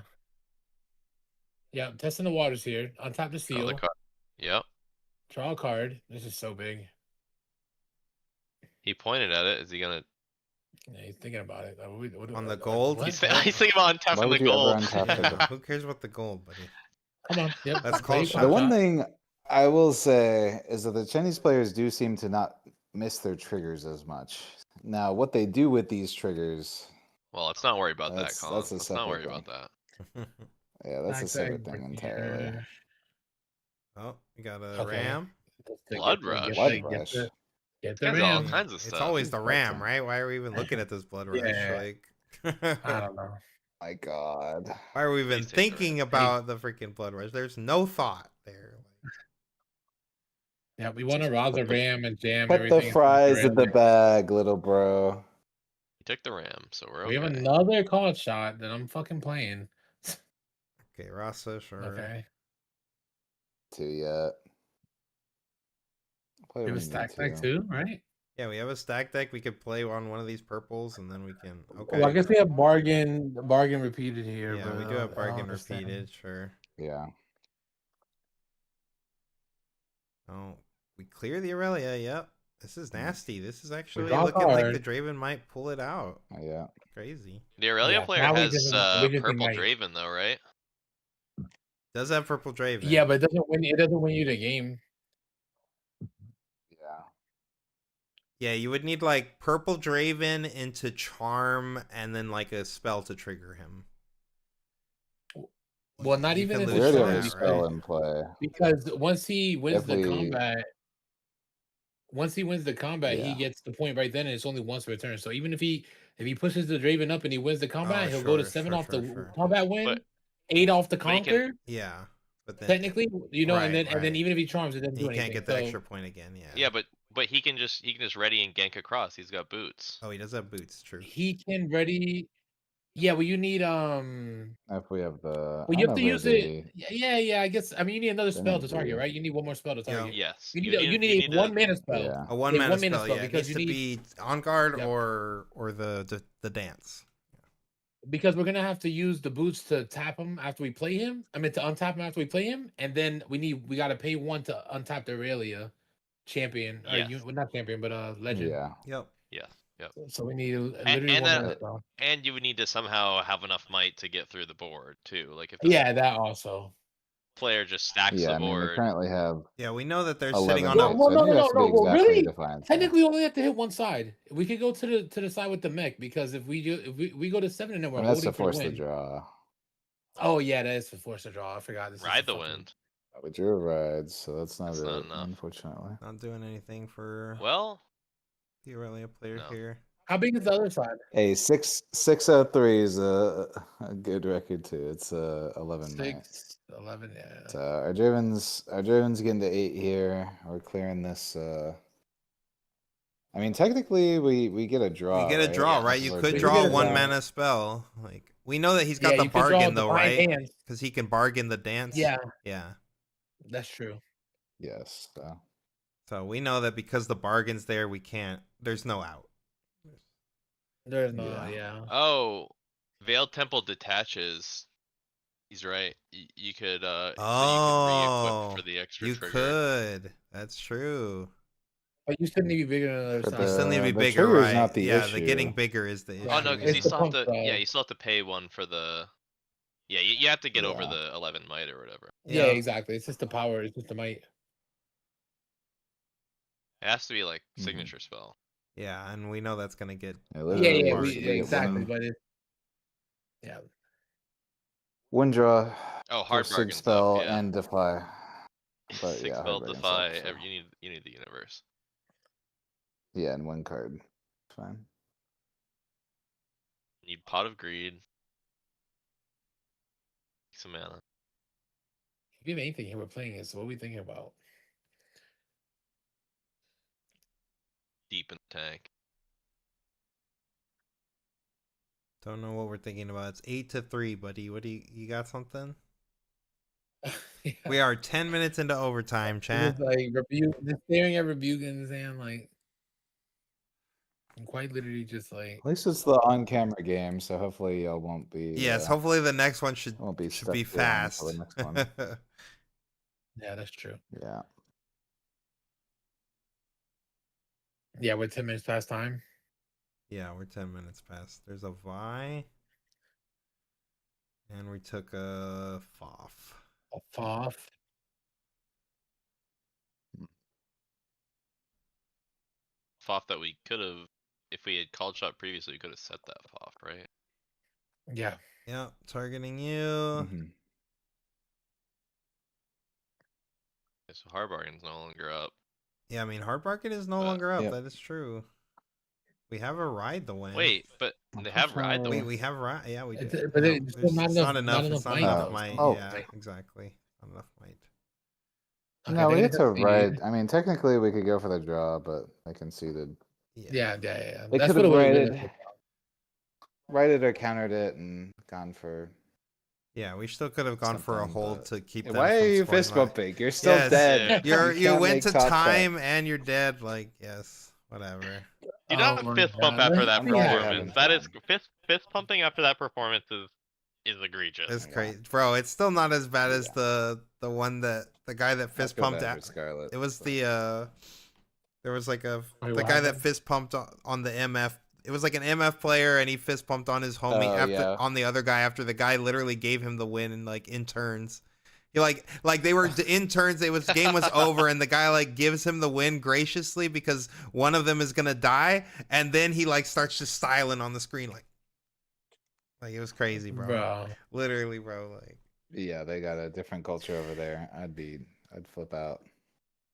Yeah, testing the waters here. Untap the Draw the seal. card. Yep. Draw a card. This is so big. He pointed at it. Is he gonna? Yeah, he's thinking about it. On the gold? What? He's thinking about Why untapping the would you ever gold. untap the Yeah, gold? who cares about the gold, buddy? Come on. Yep. Let's play call your shot. The call one shot. thing I will say is that the Chinese players do seem to not miss their triggers as much. Now, what they do with these triggers, Well, let's not worry about that, That's- Colin. that's a Let's not separate worry thing. about that. yeah, that's a Back separate back thing entirely. here. Oh, you got a Okay. ram. Blood rush. Blood rush. Get the Guys got all ram. kinds of It's stuff. always the That's ram, a- right? Why are we even looking at this blood rush? Yeah. Like, I don't know. My God. why are we even Please take the thinking ram. about the freaking blood rush? There's no thought there. Yeah, we want to rouse the ram and jam Put everything. the fries in the bag, little bro. He took the ram, so we're We have okay. another call shot that I'm fucking playing. Okay, Rasa, sure. Okay. Too yet. Play We have when a you stack need deck to. too, right? Yeah, we have a stack deck. We could play on one of these purples, and then we can. Okay. Well, I guess we have bargain repeated here. Yeah, but we do I have don't bargain understand. repeated. Sure. Yeah. Oh, we clear the Aurelia. Yep. This is nasty. This is actually draw a looking like the card. Draven might pull it out. Yeah. Crazy. The Aurelia Yeah, player now we has just need purple might. Draven though, right? Does have purple Draven. Yeah, but it doesn't win. It doesn't win you the game. Yeah. Yeah, you would need like purple Draven into charm and then like a spell to trigger him. Well, not You even can if We lose it's already to have a that, spell right? in play. because once he wins If the we- combat, he Yeah. gets the point right then, and it's only once per turn. So even if he pushes the Draven up and he wins the combat, Oh, he'll go to sure, 7 sure, off sure, the sure. combat win, But- 8 off the but he can- conquer. Yeah, but then Technically, and Right, then right. even if he charms, it doesn't he do anything. can't get the So extra point again. Yeah. Yeah, but he can just ready and gank across. He's got boots. Oh, he does have boots. True. he can ready. Yeah, well, you need If we have the. Well, I you don't have to know use if we it. Yeah. I guess. I mean, you need another spell to Didn't target, we? right? You need one more spell to Yeah. target. Yes. You need a 1 mana spell. Yeah. A one Yeah, mana 1 mana spell. spell, Yeah, it because needs you to need- be on guard Yep. or the dance. Because we're gonna have to use the boots to tap him after we play him. I mean, to untap him after we play him, and then we got to pay 1 to untap the Aurelia champion. Yes. Well, not champion, but legend. Yeah. Yep. Yes. Yep. So we need literally and 1 then- mana spell. And you would need to somehow have enough might to get through the board too. Like if Yeah, that also. player just stacks Yeah, the I mean, we board. currently have Yeah, we know that they're 11 sitting on Well, a. decks, well, so I think it has to be no, well, exactly really? defined. Technically, we only have to hit one side. We could go to the side with the mech, because if we go to 7 and then I we're mean, that's holding to for force the the win. draw. Oh yeah, that is for force to draw. I forgot. This Ride is the fucking- wind. We drew a ride, so that's not That's it, not enough. unfortunately. Not doing anything for Well, the Aurelia player No. here. How big is the other side? Hey, 603 is a good record too. It's 11 minutes. 6, 11, yeah. So our driven's getting to 8 here. We're clearing this. I mean, technically, we get a draw. You get a right? draw, Yeah. right? You We're could big draw a draw. 1 mana spell. Like we know that he's got Yeah, the you could draw bargain the though, fine right? hands. Because he can bargain the dance. Yeah, Yeah. that's true. Yes. So we know that because the bargain's there, we can't. There's no out. There's no, Yeah. yeah. Oh, Veiled Temple detaches. He's right. You could so you could re-equip for the extra you trigger. could. That's true. But you still need to be bigger than the other For side. You still need to be the bigger, trigger's right? not the yeah, the issue. getting bigger is the issue. Oh no, because It's you the still have pump to. side. Yeah, you still have to pay one for the. Yeah, you have to get over Yeah. the 11 might or whatever. Yeah, Yeah. exactly. It's just the power. It's just the might. It has to be like Mhm. signature spell. Yeah, and we know that's gonna get. Yeah, Yeah, literally, yeah, we get exactly. one- But it, yeah, One draw. Oh, for hard Sig bargains spell up, yeah. and defy. But Six yeah, hard spell bargains defy. up, so- You need the universe. Yeah, and one card. Fine. Need Pot of Greed. Some mana. if you have anything here, we're playing is what are we thinking about? Deep in the tank. Don't know what we're thinking about. It's 8-3, buddy. What do you got something? Yeah. We are 10 minutes into overtime, chat. Just like just staring at Rebuke and saying like, I'm quite literally just like, At least it's the on-camera game, so hopefully y'all won't be. Yes, hopefully the next one should won't be be stuck around fast. until the next one. yeah, that's true. Yeah. Yeah, we're 10 minutes past time. Yeah, we're 10 minutes past. There's a Vi. And we took a Foff. A Foff. Foff that we could have, if we had called shot previously, we could have set that Foff, right? Yeah. Yeah, targeting you. Mhm. Okay, so hard bargain's no longer up. Yeah, I mean, Hard Market is no But- longer up. Yep. That is true. We have a ride to win. Wait, but they have ride the Wait, We have ride. Yeah, we do. It's- but it's still not enough- not It's enough not might, enough though. might. Oh. Yeah, exactly. Not enough might. No, Okay, we they had to conceded. ride. I mean, technically we could go for the draw, but they conceded. Yeah. They That's could what have it would have been. righted or countered it and gone for. Yeah, we still could have gone for a Something, hold but- to keep them Why from are you scoring fist live. bumping? You're still Yes. dead. You can't went make to top cut. time and you're dead. Like, yes, whatever. Do Oh not my fist pump God. after that I'm glad you're performance. having That is fun. fist pumping after that performance is egregious. It's Yeah. crazy, bro. It's still not as bad as Yeah. the one that the guy that I fist feel pumped bad at. for Scarlet, It was but- the there was like a Wait, the what guy that happened? fist pumped on the MF. It was like an MF player, and he fist pumped on his homie Oh, after yeah. on the other guy after the guy literally gave him the win and like in turns. He like they were in turns. It was game was over, and the guy like gives him the win graciously because one of them is gonna die, and then he like starts just styling on the screen like it was crazy, bro. Literally, bro. Like Yeah, they got a different culture over there. I'd flip out.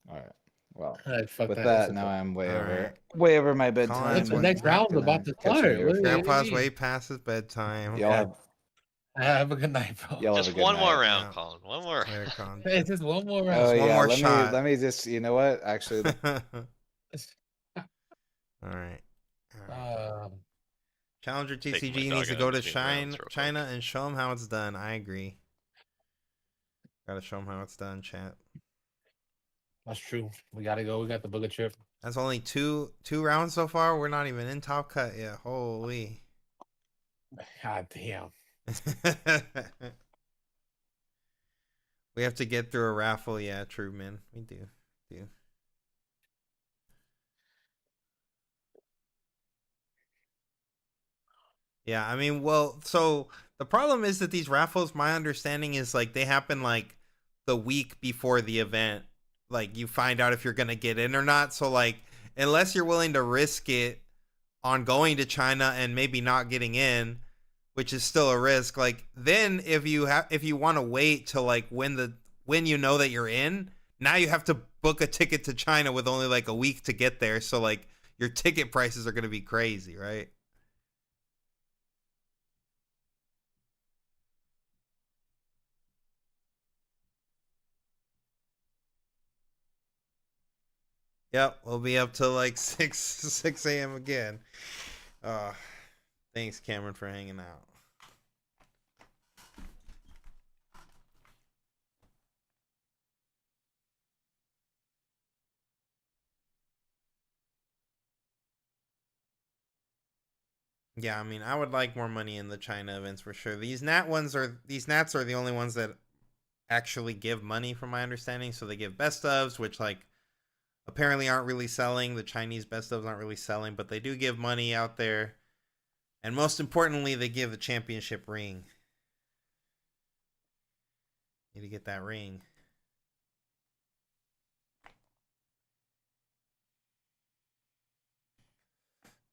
All right. Well, Fuck with that. that, That's now okay. I'm way All over right. way over my bedtime. Colin's The I'm next round's Gonna about to catch you start. later. What- Grandpa's mean? way past his bedtime. Y'all have Have a good night, bro. y'all have Just a good one more night. round, Yeah. Colin. One more. There, Con. It's just one more Oh round. one yeah, more let shot. me just you know what? Actually, All right. Uh, Challenger Taking my TCG dog needs to out go in to between rounds real quick. China and show them how it's done. I agree. Gotta show them how it's done, chat. that's true. We gotta go. We got the bullet trip. That's only two rounds so far. We're not even in top cut yet. Holy. God damn. We have to get through a raffle. Yeah, true, man. We do. Yeah, I mean, well, so the problem is that these raffles, my understanding is like they happen like the week before the event. Like you find out if you're gonna get in or not. So like unless you're willing to risk it on going to China and maybe not getting in, which is still a risk, like then if you want to wait till like when you know that you're in, now you have to book a ticket to China with only like a week to get there. So like your ticket prices are going to be crazy, right? Yep, we'll be up till like 6 a.m. again. Thanks, Cameron, for hanging out. Yeah, I mean, I would like more money in the China events for sure. These Nats are the only ones that actually give money, from my understanding. So they give best ofs, which like apparently aren't really selling. The Chinese best ofs aren't really selling, but they do give money out there. And most importantly, they give the championship ring. Need to get that ring.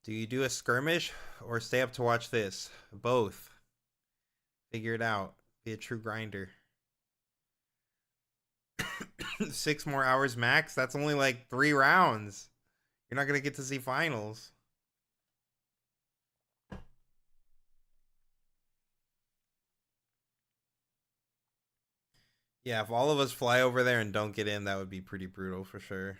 Do you do a skirmish or stay up to watch this? Both. Figure it out. Be a true grinder. 6 more hours max? That's only like 3 rounds. You're not going to get to see finals. Yeah, if all of us fly over there and don't get in, that would be pretty brutal for sure.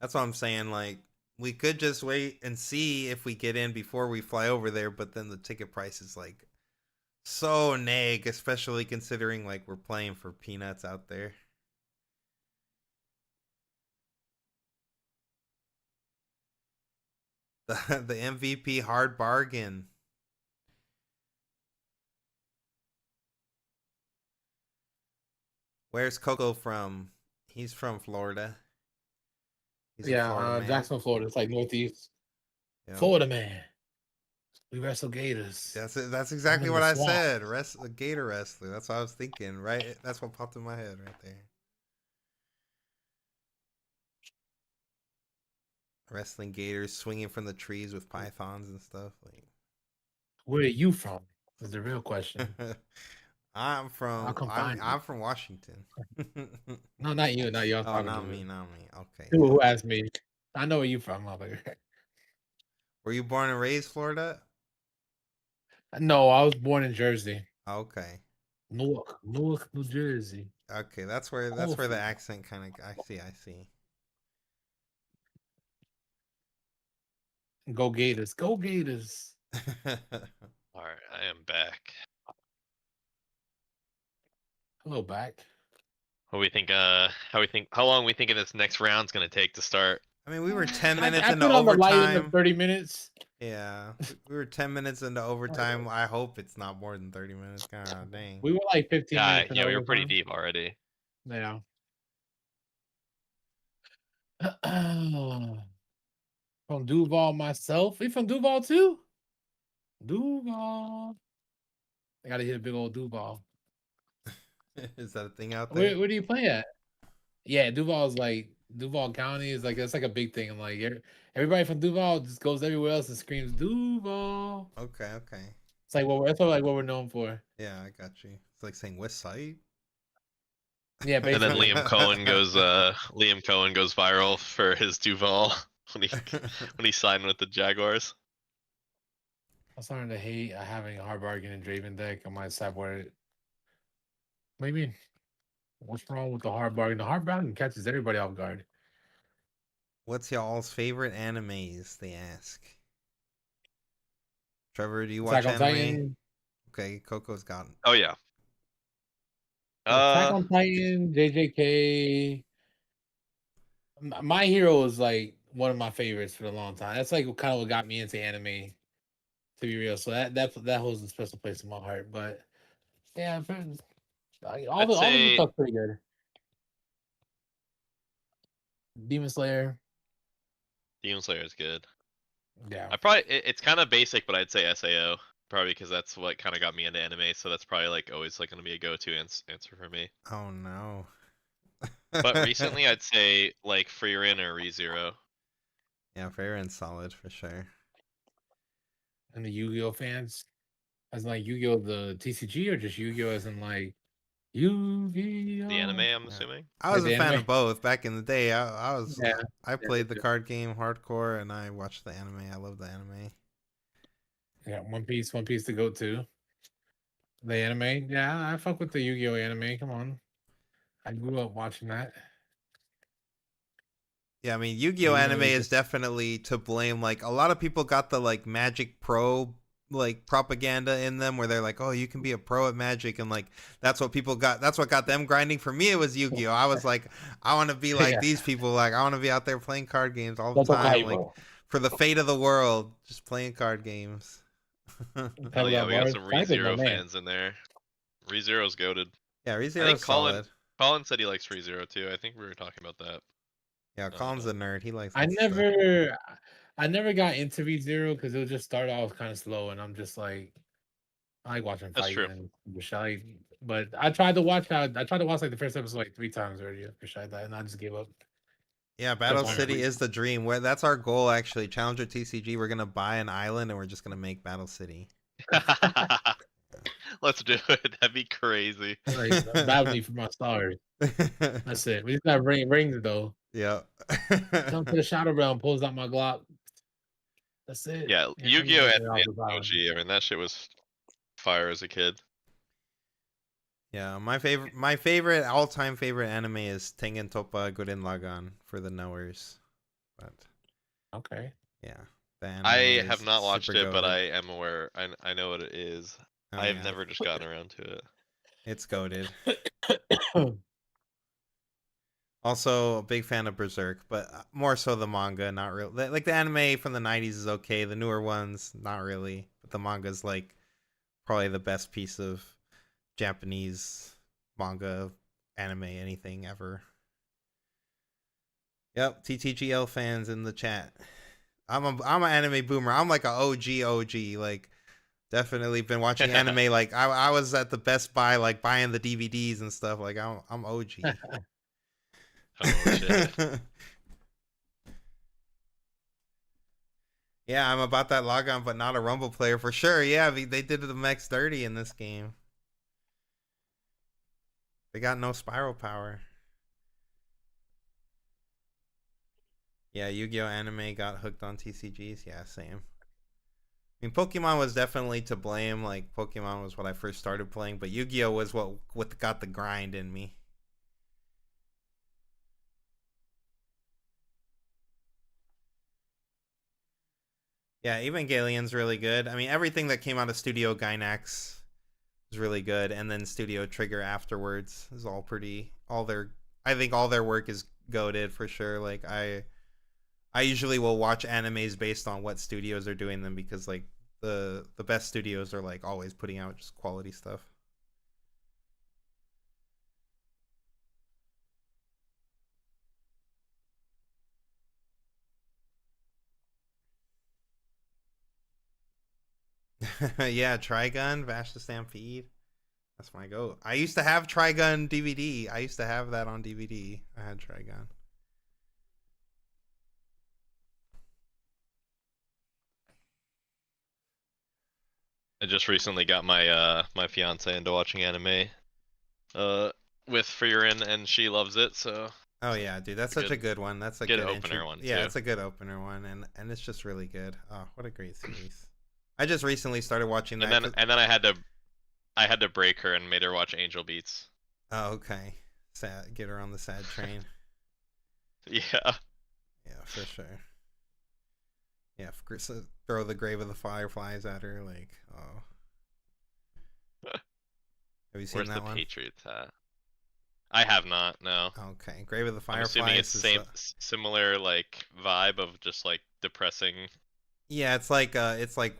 That's what I'm saying. Like, we could just wait and see if we get in before we fly over there, but then the ticket price is like so neg, especially considering like we're playing for peanuts out there. The MVP hard bargain. Where's Coco from? He's from Florida. He's a Florida man. Jacksonville, Florida. It's like Northeast. Yep. Florida man. We wrestle gators. That's it. That's exactly what I said. Gator wrestler. That's what I was thinking. Right. That's what popped in my head right there. Wrestling gators, swinging from the trees with pythons and stuff. Like, where are you from? Is the real question. I'm from Washington. No, not you. Not you. Oh, not me. Okay. Who asked me? I know where you from, motherfucker. Were you born and raised Florida? No, I was born in Jersey. Okay. Newark, New Jersey. Okay, that's where the accent kind of. I see. Go Gators! Go Gators! All right, I am back. Hello, back. What we think? How long we thinking this next round's gonna take to start? I mean, we were 10 minutes I into put on the light overtime. into 30 minutes. Yeah, we were 10 minutes into overtime. I hope it's not more than 30 minutes. God dang. We were like 15 minutes. Yeah, we were pretty deep already. Yeah. From Duval myself. We from Duval too? Duval. I gotta hit a big old Duval. Is that a thing out there? Where do you play at? Yeah, Duval County is like that's like a big thing. I'm like everybody from Duval just goes everywhere else and screams Duval. Okay. It's like that's what we're known for. Yeah, I got you. It's like saying West Side. Yeah, basically. And then Liam Cohen goes viral for his Duval when he signed with the Jaguars. I'm starting to hate having a hard bargain in Draven deck. I might sideboard it. What do you mean? What's wrong with the hard bargain? The hard bargain catches everybody off guard. What's y'all's favorite animes? They ask. Trevor, do you watch Attack on anime? Titan. Okay, Coco's got. Oh yeah. Attack on Titan, JJK. My Hero is like one of my favorites for a long time. That's like kind of what got me into anime, to be real. So that holds a special place in my heart. But yeah, all the stuff's pretty good. Demon Slayer. Demon Slayer is good. Yeah. It's kind of basic, but I'd say SAO. Probably because that's what kind of got me into anime, so that's probably like always like gonna be a go-to answer for me. Oh no. But recently, I'd say like Freerin or ReZero. Yeah, Freerin's solid for sure. And the Yu-Gi-Oh fans, as in like Yu-Gi-Oh the TCG, or just Yu-Gi-Oh as in like Yu-Gi-Oh. The anime, I'm Yeah. assuming. I was the a fan anime? of both back in the day. Yeah. I Yeah, played the me too. card game hardcore and I watched the anime. I love the anime. Yeah, One Piece to go to. The anime. Yeah, I fuck with the Yu-Gi-Oh anime. Come on. I grew up watching that. Yeah, I mean Yu-Gi-Oh Even though anime it was is just definitely to blame. Like a lot of people got the like Magic Pro like propaganda in them where they're like, "Oh, you can be a pro at Magic," and like that's what people got. That's what got them grinding. For me, it was Yu-Gi-Oh. I was like, I want to be like yeah. these people. Like I want to be out there playing card games all the That's time. okay, Like bro. for the fate of the world, just playing card games. Oh Talk yeah, about we got bars. some Type is my ReZero man. fans in there. ReZero's goated. Yeah, I ReZero's think solid. Colin said he likes ReZero too. I think we were talking about that. Yeah, Colin's a nerd. He likes I lots of stuff. never got into V0 because it would just start off kind of slow, and I'm just like, I like watching That's fight true. and Rashai. But I tried to watch. I tried to watch like the first episode like 3 times already. Rashai that, and I just gave up. Yeah, Battle City is the dream. Where that's our goal actually. Challenger TCG, we're gonna buy an island and we're just gonna make Battle City. Let's do it. That'd be crazy. Like bounty for my stars. That's it. We just got rings though. Yeah. Come to the Shadow Realm, pulls out my Glock. That's it. Yeah, And Yu-Gi-Oh! then Anime is OG. I mean, that shit was fire as a kid. Yeah, my favorite all-time favorite anime is Tengen Toppa Gurren Lagann for the knowers. But Okay. yeah, the anime I is have not watched super it, but goated. I am aware. I know what it is. Oh, I have yeah. never just gotten around to it. It's goated. Also, a big fan of Berserk, but more so the manga, not real. Like the anime from the 90s is okay. The newer ones, not really. But the manga's like probably the best piece of Japanese manga, anime, anything ever. Yep, TTGL fans in the chat. I'm an anime boomer. I'm like a OG. Like definitely been watching anime. Like I was at the Best Buy like buying the DVDs and stuff. Like I'm OG. Oh shit. Yeah, I'm about that logon, but not a Rumble player for sure. Yeah, they did the max 30 in this game. They got no spiral power. Yeah, Yu-Gi-Oh! Anime got hooked on TCGs. Yeah, same. I mean, Pokemon was definitely to blame. Like, Pokemon was what I first started playing, but Yu-Gi-Oh! Was what got the grind in me. Yeah, Evangelion's really good. I mean, everything that came out of Studio Gainax is really good, and then Studio Trigger afterwards is all pretty. I think all their work is goated for sure. Like I usually will watch animes based on what studios are doing them because like the best studios are like always putting out just quality stuff. Yeah, Trigun, Vash the Stampede. That's my go. I used to have Trigun DVD. I used to have that on DVD. I had Trigun. I just recently got my my fiance into watching anime with Frieren, and she loves it. So Oh yeah, dude, that's such a good one. That's a good good opener one, Yeah, too. it's a good opener one, and it's just really good. Oh, what a great series! I just recently started watching that. and then I had to break her and made her watch Angel Beats. Oh, okay. Sad. Get her on the sad train. Yeah. Yeah, for sure. Yeah, throw the Grave of the Fireflies at her. Like, oh. Have you seen Where's that the one? Patriots at? I have not. No. Okay, Grave of the I'm Fireflies. assuming it's is, same similar like vibe of just like depressing. Yeah, it's like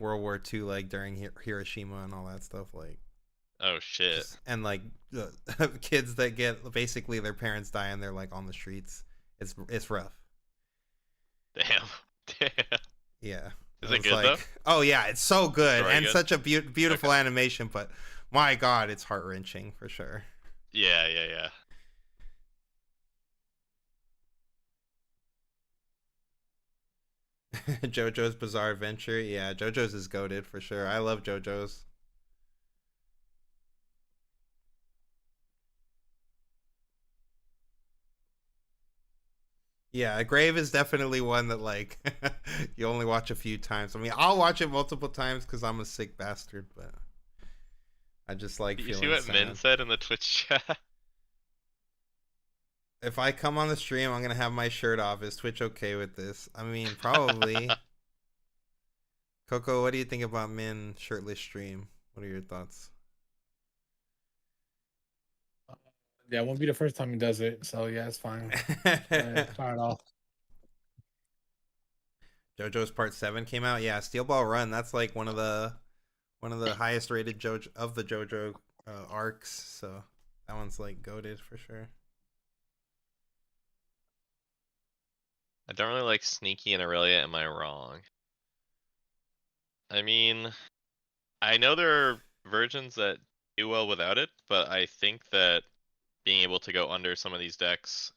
World War II, like during Hiroshima and all that stuff. Like, Oh shit. and like kids that get basically their parents die and they're like on the streets. It's rough. Damn. Damn. Yeah. Is it was good though? Oh yeah, it's so good Very and good? such a beautiful animation, but my god, it's heart wrenching for sure. Yeah, yeah, yeah. JoJo's Bizarre Adventure. Yeah, JoJo's is goated for sure. I love JoJo's. Yeah, Grave is definitely one that like you only watch a few times. I mean, I'll watch it multiple times because I'm a sick bastard, but I just like You see feeling what Min sad. said in the Twitch chat? If I come on the stream, I'm gonna have my shirt off. Is Twitch okay with this? I mean, probably. Coco, what do you think about Min shirtless stream? What are your thoughts? Yeah, it won't be the first time he does it, so yeah, it's fine. Try it off. JoJo's Part 7 came out. Yeah, Steel Ball Run. That's like one of the highest rated JoJo of the JoJo arcs. So that one's like goated for sure. I don't really like Sneaky and Aurelia, am I wrong? I mean, I know there are versions that do well without it, but I think that being able to go under some of these decks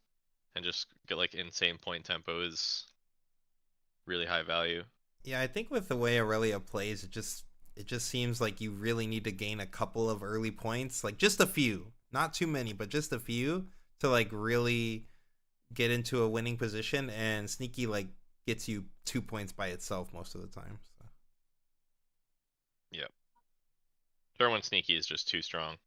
and just get like insane point tempo is really high value. Yeah, I think with the way Aurelia plays, it just seems like you really need to gain a couple of early points, like just a few, not too many, but just a few to like really get into a winning position. And Sneaky like gets you 2 points by itself most of the time. So. Yep. Turn 1 Sneaky is just too strong.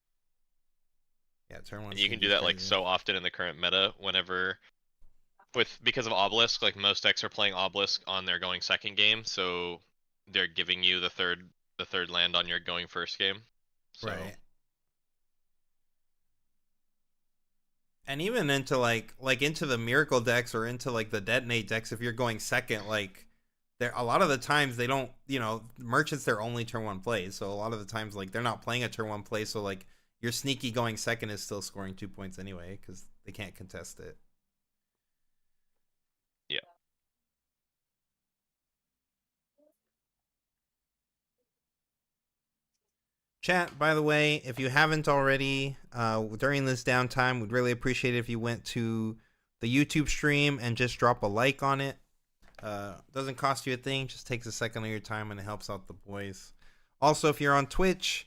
Yeah, turn 1. And you can do that like so often in the current meta whenever because of Obelisk, like most decks are playing Obelisk on their going second game, so they're giving you the third land on your going first game. So. Right. And even into like into the Miracle decks or into like the Detonate decks, if you're going second, like there a lot of the times they don't, Merchant's their only turn 1 play. So a lot of the times like they're not playing a turn 1 play, so like your Sneaky going second is still scoring 2 points anyway because they can't contest it. Yeah. Chat, by the way, if you haven't already, during this downtime, we'd really appreciate it if you went to the YouTube stream and just drop a like on it. Doesn't cost you a thing, just takes a second of your time and it helps out the boys. Also, if you're on Twitch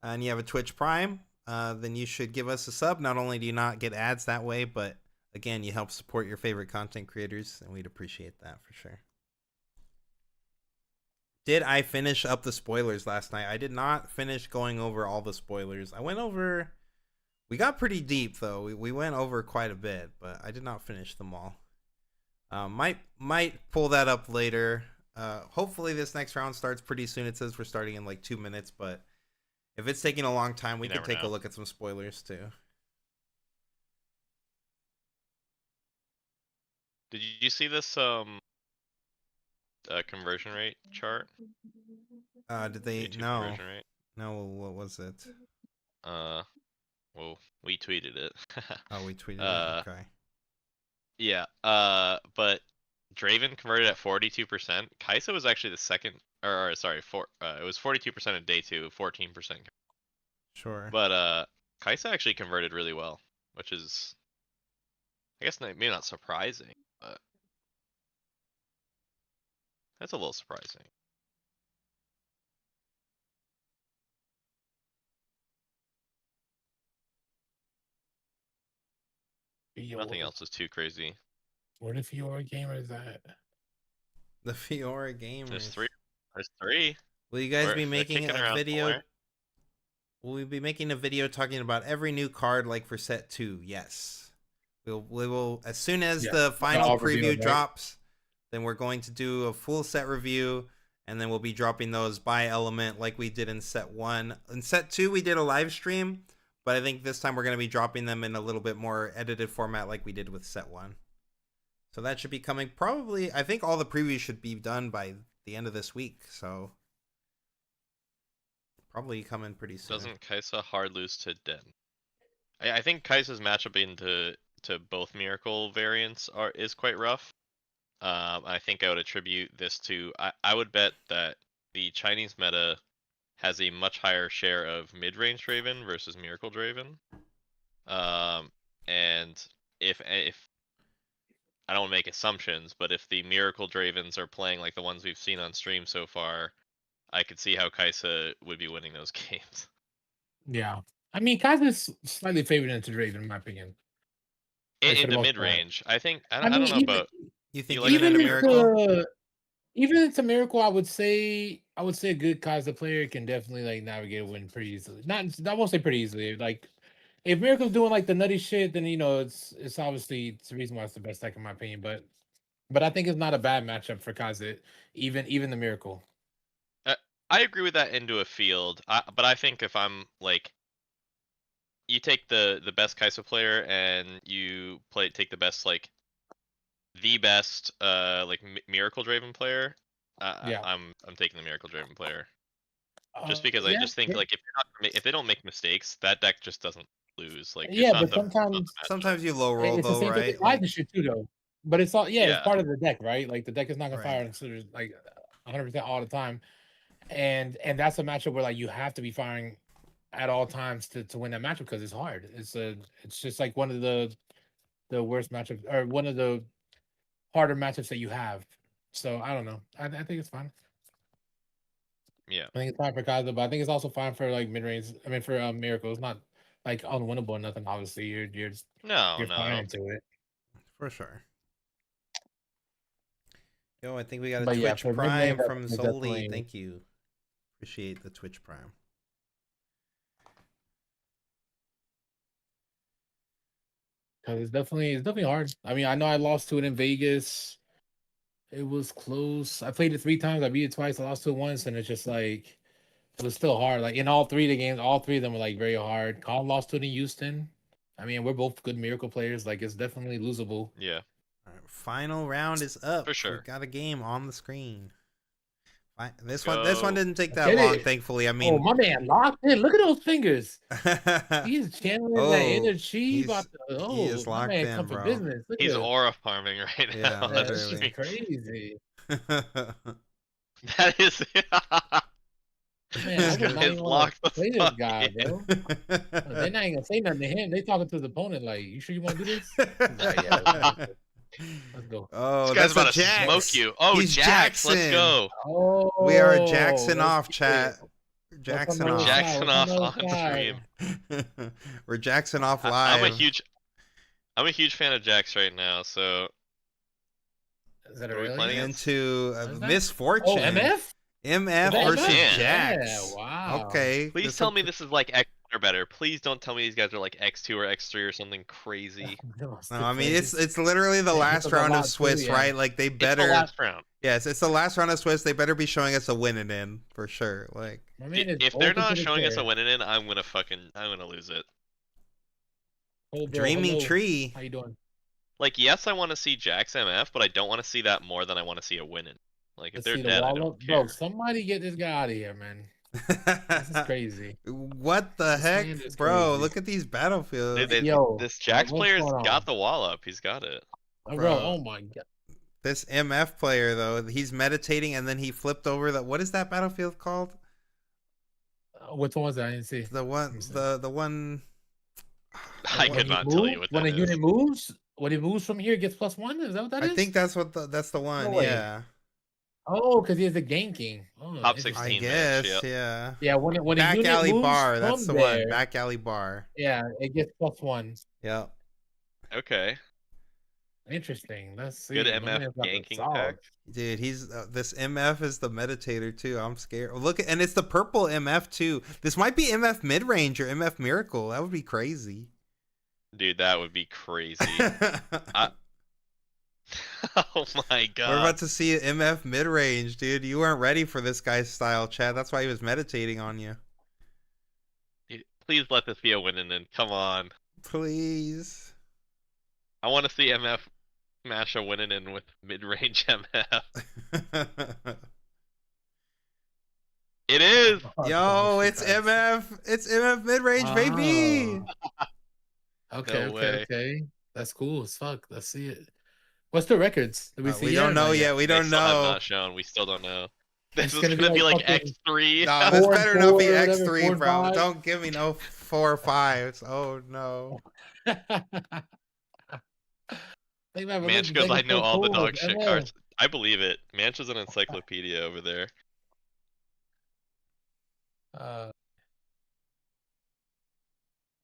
and you have a Twitch Prime, then you should give us a sub. Not only do you not get ads that way, but again, you help support your favorite content creators, and we'd appreciate that for sure. Did I finish up the spoilers last night? I did not finish going over all the spoilers. We got pretty deep though. We went over quite a bit, but I did not finish them all. Might pull that up later. Hopefully this next round starts pretty soon. It says we're starting in like 2 minutes, but if it's taking a long time, we can take a look at some spoilers too. Did you see this conversion rate chart? Did they? YouTube No. Conversion rate? No. What was it? Well, we tweeted it. Oh, we tweeted it. Okay. Yeah. But Draven converted at 42%. Kaisa was actually the second, or sorry, it was 42% in day 2, 14%. Sure. But Kaisa actually converted really well, which is, I guess maybe not surprising, but that's a little surprising. Nothing else is too crazy. Where the Fiora gamers at? The Fiora gamers. There's 3. There's 3. Will you guys be making a video? Somewhere. Will we be making a video talking about every new card like for set 2? Yes. We will as soon as the final preview drops, then we're going to do a full set review, and then we'll be dropping those by element like we did in set 1. In set 2 we did a live stream, but I think this time we're going to be dropping them in a little bit more edited format like we did with set 1. So that should be coming probably, I think all the previews should be done by the end of this week, so probably coming pretty soon. Doesn't Kaisa hard lose to Den? I think Kaisa's matchup into both Miracle variants is quite rough. I think I would attribute this to, I would bet that the Chinese meta has a much higher share of mid-range Draven versus Miracle Draven. And if I don't want to make assumptions, but if the Miracle Dravens are playing like the ones we've seen on stream so far, I could see how Kaisa would be winning those games. Yeah. I mean, Kaisa's slightly favored into Draven, in my opinion. Like, for In the the most part. mid-range. I think I I don't mean, know even about You think like even it in a in miracle? even into Miracle, I would say a good Kai'Sa player can definitely like navigate a win pretty easily. Not I won't say pretty easily. Like if Miracle's doing like the nutty shit, then it's obviously it's the reason why it's the best deck in my opinion. But I think it's not a bad matchup for Kai'Sa, even the Miracle. I agree with that into a field. But I think if I'm like you take the best Kai'Sa player and you take the best like Miracle Draven player, Yeah. I'm taking the Miracle Draven player. Just because I Yeah, just think like if they don't make mistakes, that deck just doesn't lose. Like yeah, but it's not the sometimes matchup. Sometimes you low roll it's the though, same thing right? with Like, Biden shit too, though. But it's all it's Yeah. part of the deck, right? Like the deck is not gonna fire right. on cylinders like 100% all the time, and that's a matchup where like you have to be firing at all times to win that matchup because it's hard. It's just like one of the worst matchups or one of the harder matchups that you have. So I don't know. I think it's fine. Yeah. I think it's fine for Kaza, but I think it's also fine for like mid range. I mean, for Miracle, it's not like unwinnable or nothing. Obviously, you're No, I fine don't into it. For sure. Yo, I think we got a But yeah, Twitch for mid range, Prime I from think it's Zoli. definitely Thank you. Appreciate the Twitch Prime. because it's definitely hard. I mean, I know I lost to it in Vegas. It was close. I played it 3 times. I beat it twice. I lost to it once, and it's just like it was still hard. Like in all 3 of the games, all 3 of them were like very hard. Colin lost to it in Houston. I mean, we're both good Miracle players. Like it's definitely losable. Yeah. All right, final round is up. For sure. We got a game on the screen. This Go. one didn't take that Get long, it. thankfully. I Oh, mean, my man locked in. Look at those fingers. He's channeling that oh, energy. About to, he is my locked man in, come for bro. business. Look He's at this. aura farming right now. Yeah, on This is stream. crazy. That is Man, I this would guy not is even want locked to the play this fuck guy, in. bro. They're not even gonna say nothing to him. They talking to the opponent like, "You sure you want to do this?" Like, yeah, let's go. Oh, This guy's that's a about to Jax. smoke you. Oh, He's Jax, let's Jackson. go. Oh, We are Jackson let's off, get chat. it. Jackson What's on the off. other side? Jackson What's off the on other side? stream. We're Jackson off I'm live. a huge fan of Jax right now. So Is that are we really? playing against? Into What is that? misfortune. Oh, MF? MF Is that versus MF? Jax. Yeah, wow. Okay. Please tell me this is like X or better. Please don't tell me these guys are like X2 or X3 or something crazy. No, I mean it's literally the It last took a round of lot too, Swiss, yeah. right? Like they It's the better. last round. Yes, it's the last round of Swiss. They better be showing us a winning in for sure. Like My man is If they're open not to the showing us a chair. winning in, I'm gonna lose it. Oh, bro, Dreaming hello. Tree. How you doing? Like, yes, I want to see Jax MF, but I don't want to see that more than I want to see a winning. Like, if Let's they're see the dead, I wall don't up. care. Bro, somebody get this guy out of here, man. This is crazy. What the This heck, hand is bro? crazy. Look at these battlefields. Yo, this Jax what's player's going on? got the wall up. He's got it. Bro, Bro. oh my god. This MF player though, he's meditating and then he flipped over the what is that battlefield called? Which one was that? I didn't see. The one the one I could not tell you what when that a unit is. moves, when it moves from here, it gets +1. Is that what that is? I think that's the one, No way. yeah. Oh, because he has the Game King. Oh, Top interesting. 16 I guess, match, yeah. Yeah, when a Back unit alley moves bar, from that's the there, one. Back alley bar. yeah, it gets +1. Yep. Okay. Interesting. Let's see. Good My MF man's got the ganking sauce. pack. Dude, he's this MF is the meditator too. I'm scared. Look, and it's the purple MF too. This might be MF mid range or MF miracle. That would be crazy. Dude, that would be crazy. Oh my god. We're about to see MF mid range, dude. You weren't ready for this guy's style, Chad. That's why he was meditating on you. Dude, please let this be a winning in. Come on. Please. I want to see MF smash a winning in with mid-range MF. It is. Yo, it's MF. It's MF mid range, baby. Okay, No okay, way. okay. That's cool as fuck. Let's see it. What's the records? Did we see We yet don't or know not yet. We They don't still have know. not shown. We still don't know. This It's is gonna gonna be be like like fucking X3. No, this 4 and better not be 4 or whatever, 4 X3, and bro. 5. Don't give me no 4 or 5s. Oh no. Manch goes, I know all the dog shit MF. cards. I believe it. Manch is an encyclopedia over there.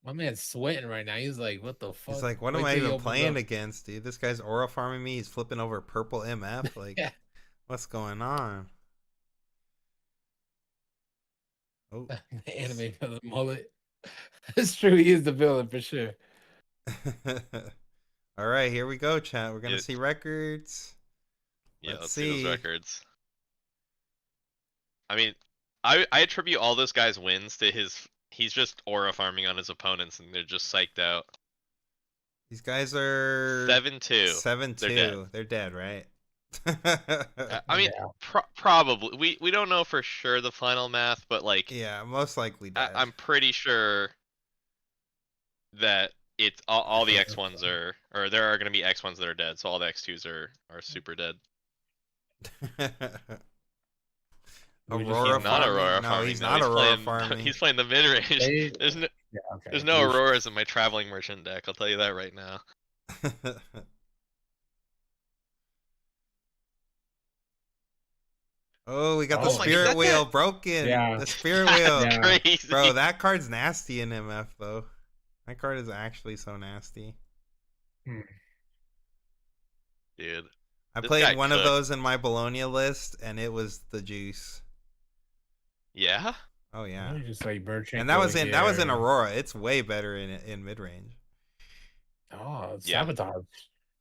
My man's sweating right now. He's like, what the fuck? He's like, what am Wait I till he even opens playing up. against, dude? This guy's aura farming me. He's flipping over purple MF. Like, Yeah. what's going on? Oh. The anime villain mullet. It's true. He is the villain for sure. All right, here we go, chat. We're gonna It- see records. Yeah, Let's let's see those see. records. I mean, I attribute all those guys' wins to he's just aura farming on his opponents and they're just psyched out. These guys are 7-2. 7-2. They're dead. They're dead, right? I mean, Yeah. probably. We don't know for sure the final math, but like, Yeah, most likely dead. I'm pretty sure that it's all the X1s are, or there are going to be X1s that are dead, so all the X2s are super dead. Aurora He's not farming? Aurora No, farming. he's though. not Aurora playing, farming. He's playing the mid range. They- There's no, Yeah, okay. there's no Auroras in my traveling merchant deck. I'll tell you that right now. Oh, we got the Oh my spirit God. wheel broken. Yeah. The spirit wheel. Yeah. Crazy. Bro, that card's nasty in MF, though. That card is actually so nasty. Dude. I This played guy one of cooked. those in my Bologna list, and it was the juice. Yeah? Oh yeah, Just like merchant. and that was in here. Aurora. It's way better in mid range. Oh, Yeah. sabotage.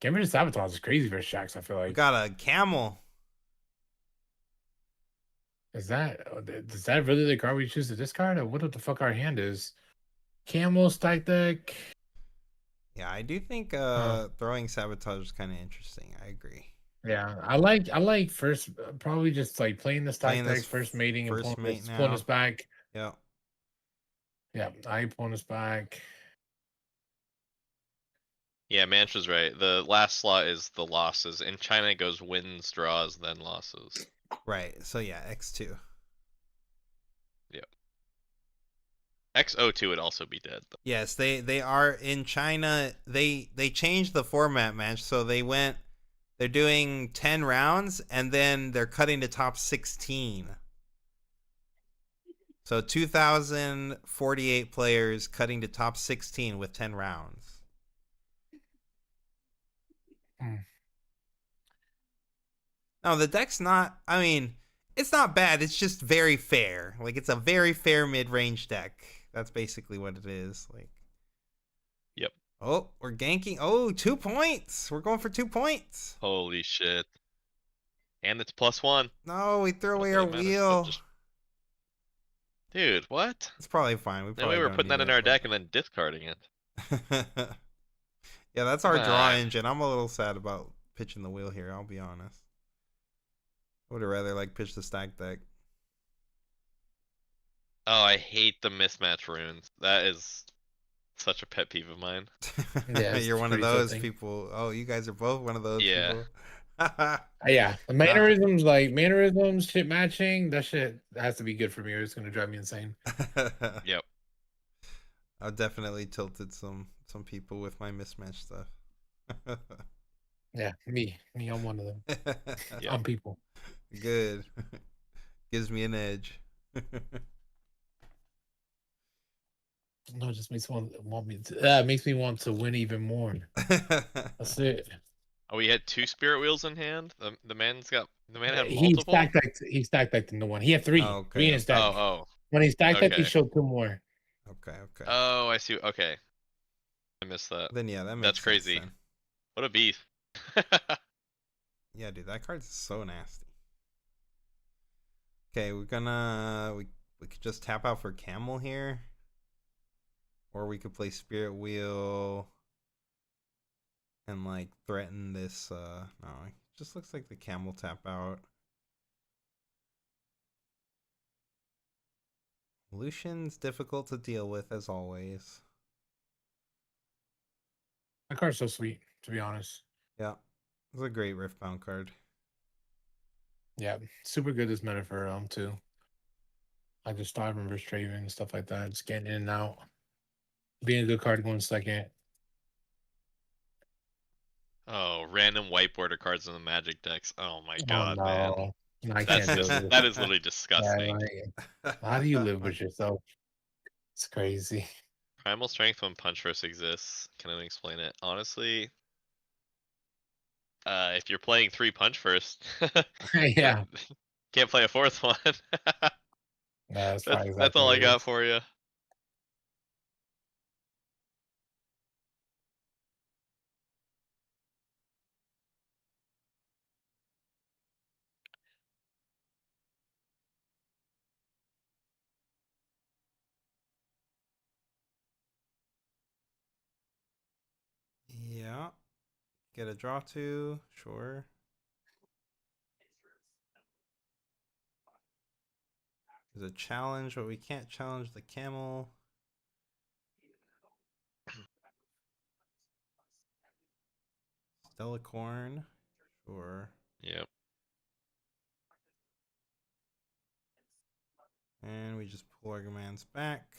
Getting rid of sabotage is crazy for Shax. I feel We like. got a camel. Is that really the card we choose to discard, or what the fuck our hand is? Camel stack deck. Yeah, I do think throwing sabotage is kind of interesting. I agree. Yeah, I like first probably just like playing the stack Playing deck, this first mating, and first pulling mate pulling now. us back. Yeah. Yeah, I pulling us back. Yeah, Manch was right. The last slot is the losses. In China, it goes wins, draws, then losses. Right. So yeah, X2. X02 would also be dead. Though. Yes, they are in China. They changed the format match, so they're doing 10 rounds and then they're cutting to top 16. So 2,048 players cutting to top 16 with 10 rounds. No, the deck's not, I mean, it's not bad. It's just very fair. Like, it's a very fair mid-range deck. That's basically what it is. Like, Yep. oh, we're ganking. Oh, 2 points. We're going for 2 points. Holy shit. And it's +1. No, we threw away Not our that it matters, wheel. but just- Dude, what? It's probably fine. We That probably way we're don't putting need that in it, our but- deck and then discarding it. Yeah, that's our draw Nah. engine. I'm a little sad about pitching the wheel here. I'll be honest. I would have rather like pitch the stack deck. Oh, I hate the mismatch runes. That is such a pet peeve of mine. Yeah, it's You're one of pretty those tilting. people. Oh, you guys are both one of those Yeah. people. Yeah, the mannerisms, shit matching. That shit has to be good for me, or it's gonna drive me insane. Yep. I've definitely tilted some people with my mismatch stuff. Yeah, me, I'm one of them. Yeah. I'm people. Good. Gives me an edge. No, it just makes makes me want to win even more. That's it. Oh, we had 2 spirit wheels in hand. The man had He multiple. stacked decked into one. He had three. Oh, okay. Three in his deck. Oh, When he stacked decked, he Okay. showed 2 more. Okay. oh, I see. Okay, I missed that. Then yeah, that makes That's sense crazy. then. What a beef. Yeah, dude, that card's so nasty. Okay, we're gonna we could just tap out for Camel here. Or we could play Spirit Wheel and like threaten this no, it just looks like the Camel tap out. Lucian's difficult to deal with as always. That card's so sweet, to be honest. Yeah. It's a great Riftbound card. Yeah, super good as meta for too. Like the Star Reverse Trading and stuff like that. Just getting in and out. Being a good card going second. Oh, random white border cards in the Magic decks. Oh my god, oh, man. no. I That's can't do just, it. that is literally Yeah, disgusting. like, how do you live with yourself? It's crazy. Primal strength when punch first exists. Can I explain it? Honestly, if you're playing 3 punch first, Yeah. can't play a 4th one. No, that's probably That's exactly all what I it got is. for you. Yeah. Get a draw to, sure. There's a challenge, but we can't challenge the camel. Stellacorn, sure. Yep. And we just pull our commands back.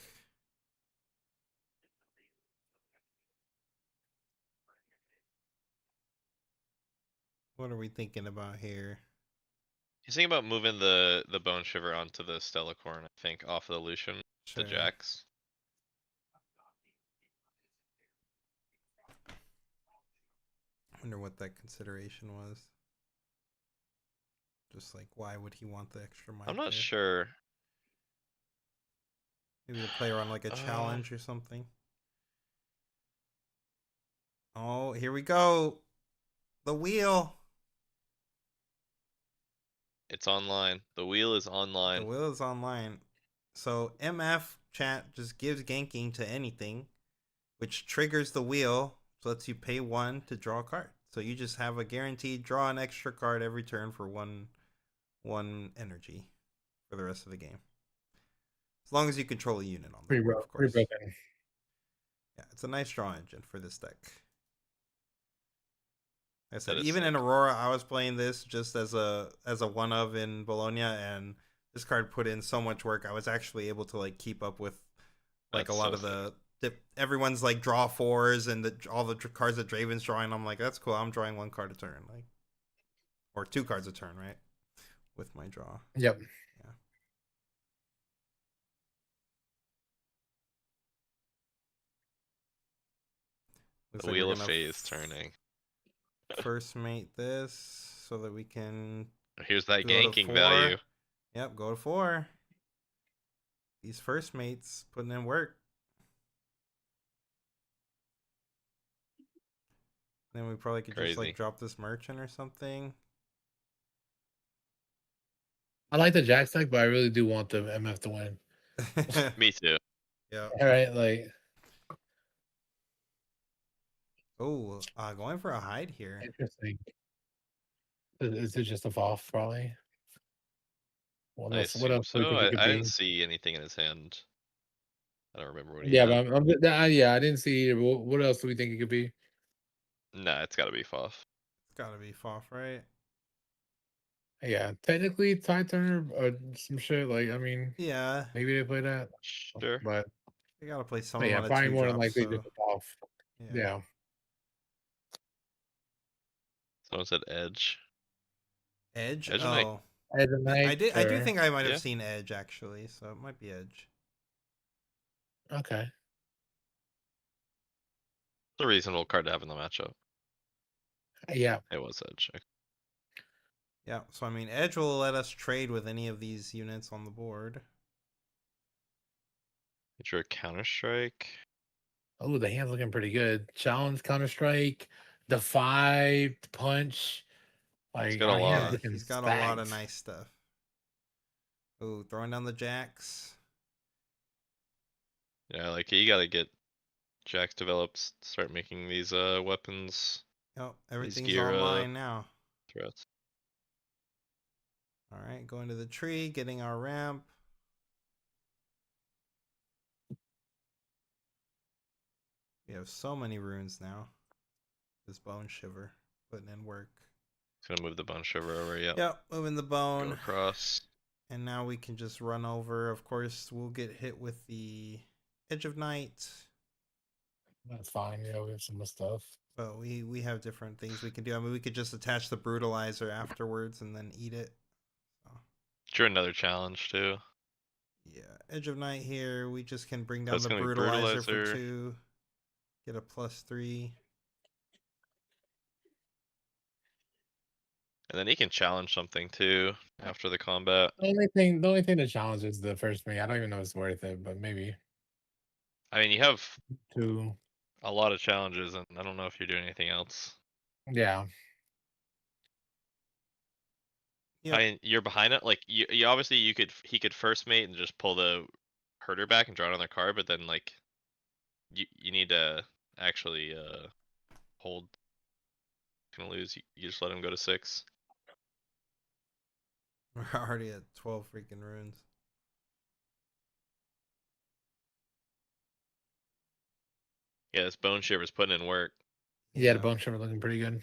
What are we thinking about here? He's thinking about moving the Bone Shiver onto the Stellacorn, I think, off of the Lucian Sure. to Jax. Wonder what that consideration was. Just like, why would he want the extra might I'm not there? sure. Maybe to play around like a challenge or something. Oh, here we go. The wheel. It's online. The wheel is online. The wheel is online. So MF chat just gives ganking to anything, which triggers the wheel, so lets you pay 1 to draw a card. So you just have a guaranteed draw an extra card every turn for one energy for the rest of the game. As long as you control a unit on the board, of course. Pretty broken. Yeah, it's a nice draw engine for this deck. Like I said, That is even sick. in Aurora, I was playing this just as a one of in Bologna, and this card put in so much work. I was actually able to like keep up with like That's a lot so of the everyone's like draw 4s and all the cards that Draven's drawing. I'm like, that's cool. I'm drawing 1 card a turn, like, or 2 cards a turn, right? With my draw. Yep. Yeah. Looks The like wheel we're of gonna fate is turning. first mate this so that we can Here's that go to ganking 4. value. Yep, go to 4. These first mates putting in work. Then we probably could just Crazy. like drop this merchant or something. I like the Jax deck, but I really do want the MF to win. Me too. Yeah. All right, like. Oh, going for a hide here. Interesting. Is it just a Voth, probably? What I else? What assume else do we so. think it could I be? didn't see anything in his hand. I don't remember what he Yeah, had. but yeah, I didn't see. What else do we think it could be? Nah, it's gotta be Foff. It's gotta be Foff, right? Yeah, technically Ty Turner or some shit. Like, I mean, Yeah, maybe they play that, Sure. but they gotta play someone yeah, on a probably more than 2-drop. likely So just off. yeah. Yeah. Someone said Edge. Edge. Edge Knight. Oh, As a I night, did. I do sure. think I might have Yeah. seen Edge actually, so it might be Edge. Okay. It's a reasonable card to have in the matchup. Yeah. It was Edge. Okay. Yeah. So I mean, Edge will let us trade with any of these units on the board. You drew a Counter Strike. Oh, the hand's looking pretty good. Challenge, Counter Strike, Defy, Punch. Like, got a our hand's lot. looking He's got stacked. a lot of nice stuff. Oh, throwing down the jacks. Yeah, like you gotta get Jax developed, start making these weapons Oh, everything's gear, online now. threats. All right, going to the tree, getting our ramp. We have so many runes now. This Bone Shiver putting in work. It's gonna move the Bone Shiver over, yep. Yep, moving the Go bone. across. And now we can just run over. Of course, we'll get hit with the Edge of Night. That's fine. Yeah, we have some stuff. But we have different things we can do. I mean, we could just attach the Brutalizer afterwards and then eat it. So, Drew another challenge too. Yeah, Edge of Night here. We just can bring down That's the gonna be Brutalizer for Brutalizer. 2. Get a +3. And then he can challenge something too after the combat. The only thing that challenges is the first thing. I don't even know if it's worth it, but maybe I mean, you have 2. a lot of challenges, and I don't know if you're doing anything else. Yeah. Yep. I mean, you're behind it. Like you obviously he could first mate and just pull the herder back and draw another card, but then like you need to actually hold. Gonna lose. You just let him go to 6. We're already at 12 freaking runes. Yeah, this Bone Shiver's putting in work. Yeah, the Bone Shiver looking pretty good.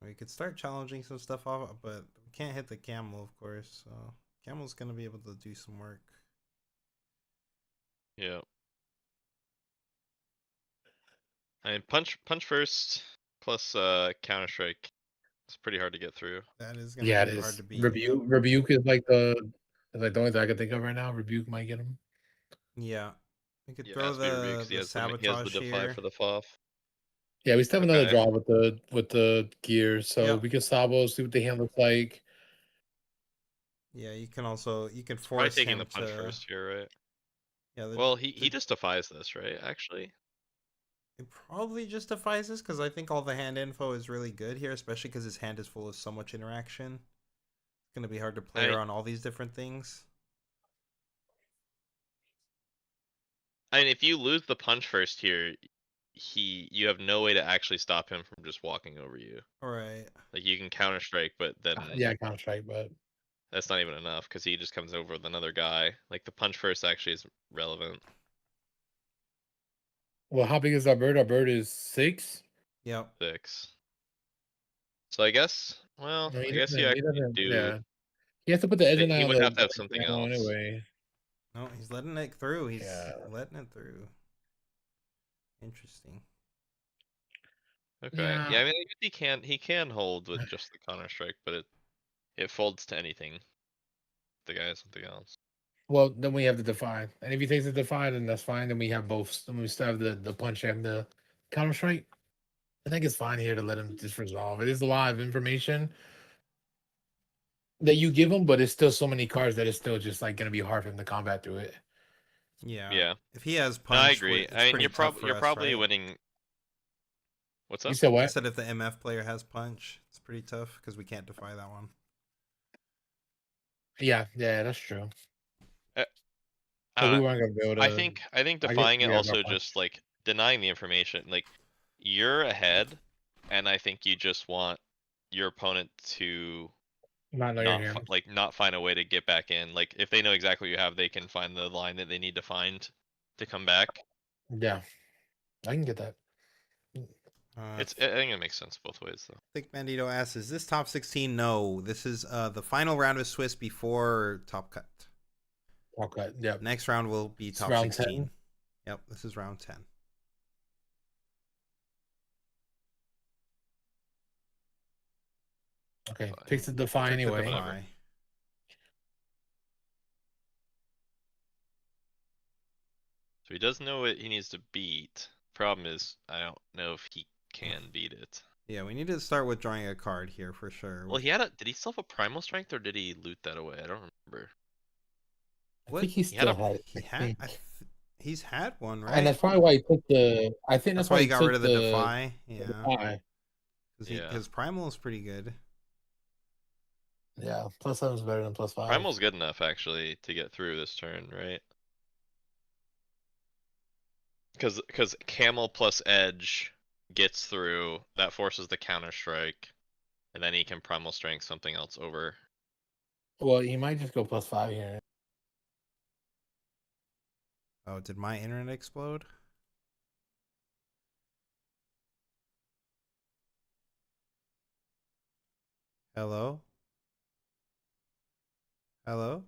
We could start challenging some stuff off, but we can't hit the camel, of course. So camel's gonna be able to do some work. Yeah. I mean, punch first plus counter strike. It's pretty hard to get through. That is gonna Yeah, it be hard is. to beat. Yep. Rebuke is like the only thing I can think of right now. Rebuke might get him. Yeah. We could Yeah, it throw has to be Rebuke because the he has the sabotage defy here. for the FOF. Yeah, we still have another Okay. draw with the gears, so Yep. we can Sabo, see what the hand looks like. Yeah, you can Probably force taking him the punch to. first here, right? Yeah. Well, he just defies this, right? Actually. It probably just defies this because I think all the hand info is really good here, especially because his hand is full of so much interaction. It's gonna be hard to play around all these different things. I mean, if you lose the punch first here, you have no way to actually stop him from just walking over you. All right. Like you can counter strike, but then Yeah, counter strike, but that's not even enough because he just comes over with another guy. Like the punch first actually is relevant. well, how big is that bird? Our bird is 6. Yep. 6. So I guess, well, No, I guess you he actually doesn't. do. Yeah, he has to put the edge He on would have to the have something camel else. anyway. No, he's letting it through. He's Yeah. letting it through. Interesting. Okay. Yeah. Yeah, I mean, I guess he can hold with just the counter strike, but it folds to anything. The guy has something else. Well, then we have the defy, and if he takes the defy, then that's fine. Then we have both. Then we still have the punch and the counter strike. I think it's fine here to let him just resolve. It is a lot of information that you give him, but it's still so many cards that it's still just like gonna be hard for him to combat through it. Yeah. Yeah. If he has No, I punch, agree. it's I mean, pretty tough for you're us, probably right? winning. What's You up? said I what? said if the MF player has punch, it's pretty tough because we can't defy that one. Yeah, that's true. I But don't we know. weren't gonna be able to. I think I guess defying it we have no also punch. just like denying the information. Like you're ahead, and I think you just want your opponent to Not know your hand. not find a way to get back in. Like if they know exactly what you have, they can find the line that they need to find to come back. Yeah, I can get that. I I think it makes sense both ways though. think Bandito asks, is this top 16? No. This is the final round of Swiss before top cut. Okay. Yep. Next round will be It's top round 16. 10. Yep, this is round 10. Okay. Takes the defy Took the anyway. defy. So he does know what he needs to beat. Problem is, I don't know if he can beat it. Yeah, we need to start withdrawing a card here for sure. Well, did he still have a primal strength or did he loot that away? I don't remember. I think he still had it. He's had one, right? And that's probably why he took the. I think That's why he got rid of the defy. Yeah. Defy. Because primal is pretty good. Yeah, +7 is better than +5. Primal's good enough actually to get through this turn, right? Because camel plus edge gets through, that forces the counter strike, and then he can primal strength something else over. Well, he might just go +5 here. Oh, did my internet explode? Hello? Hello?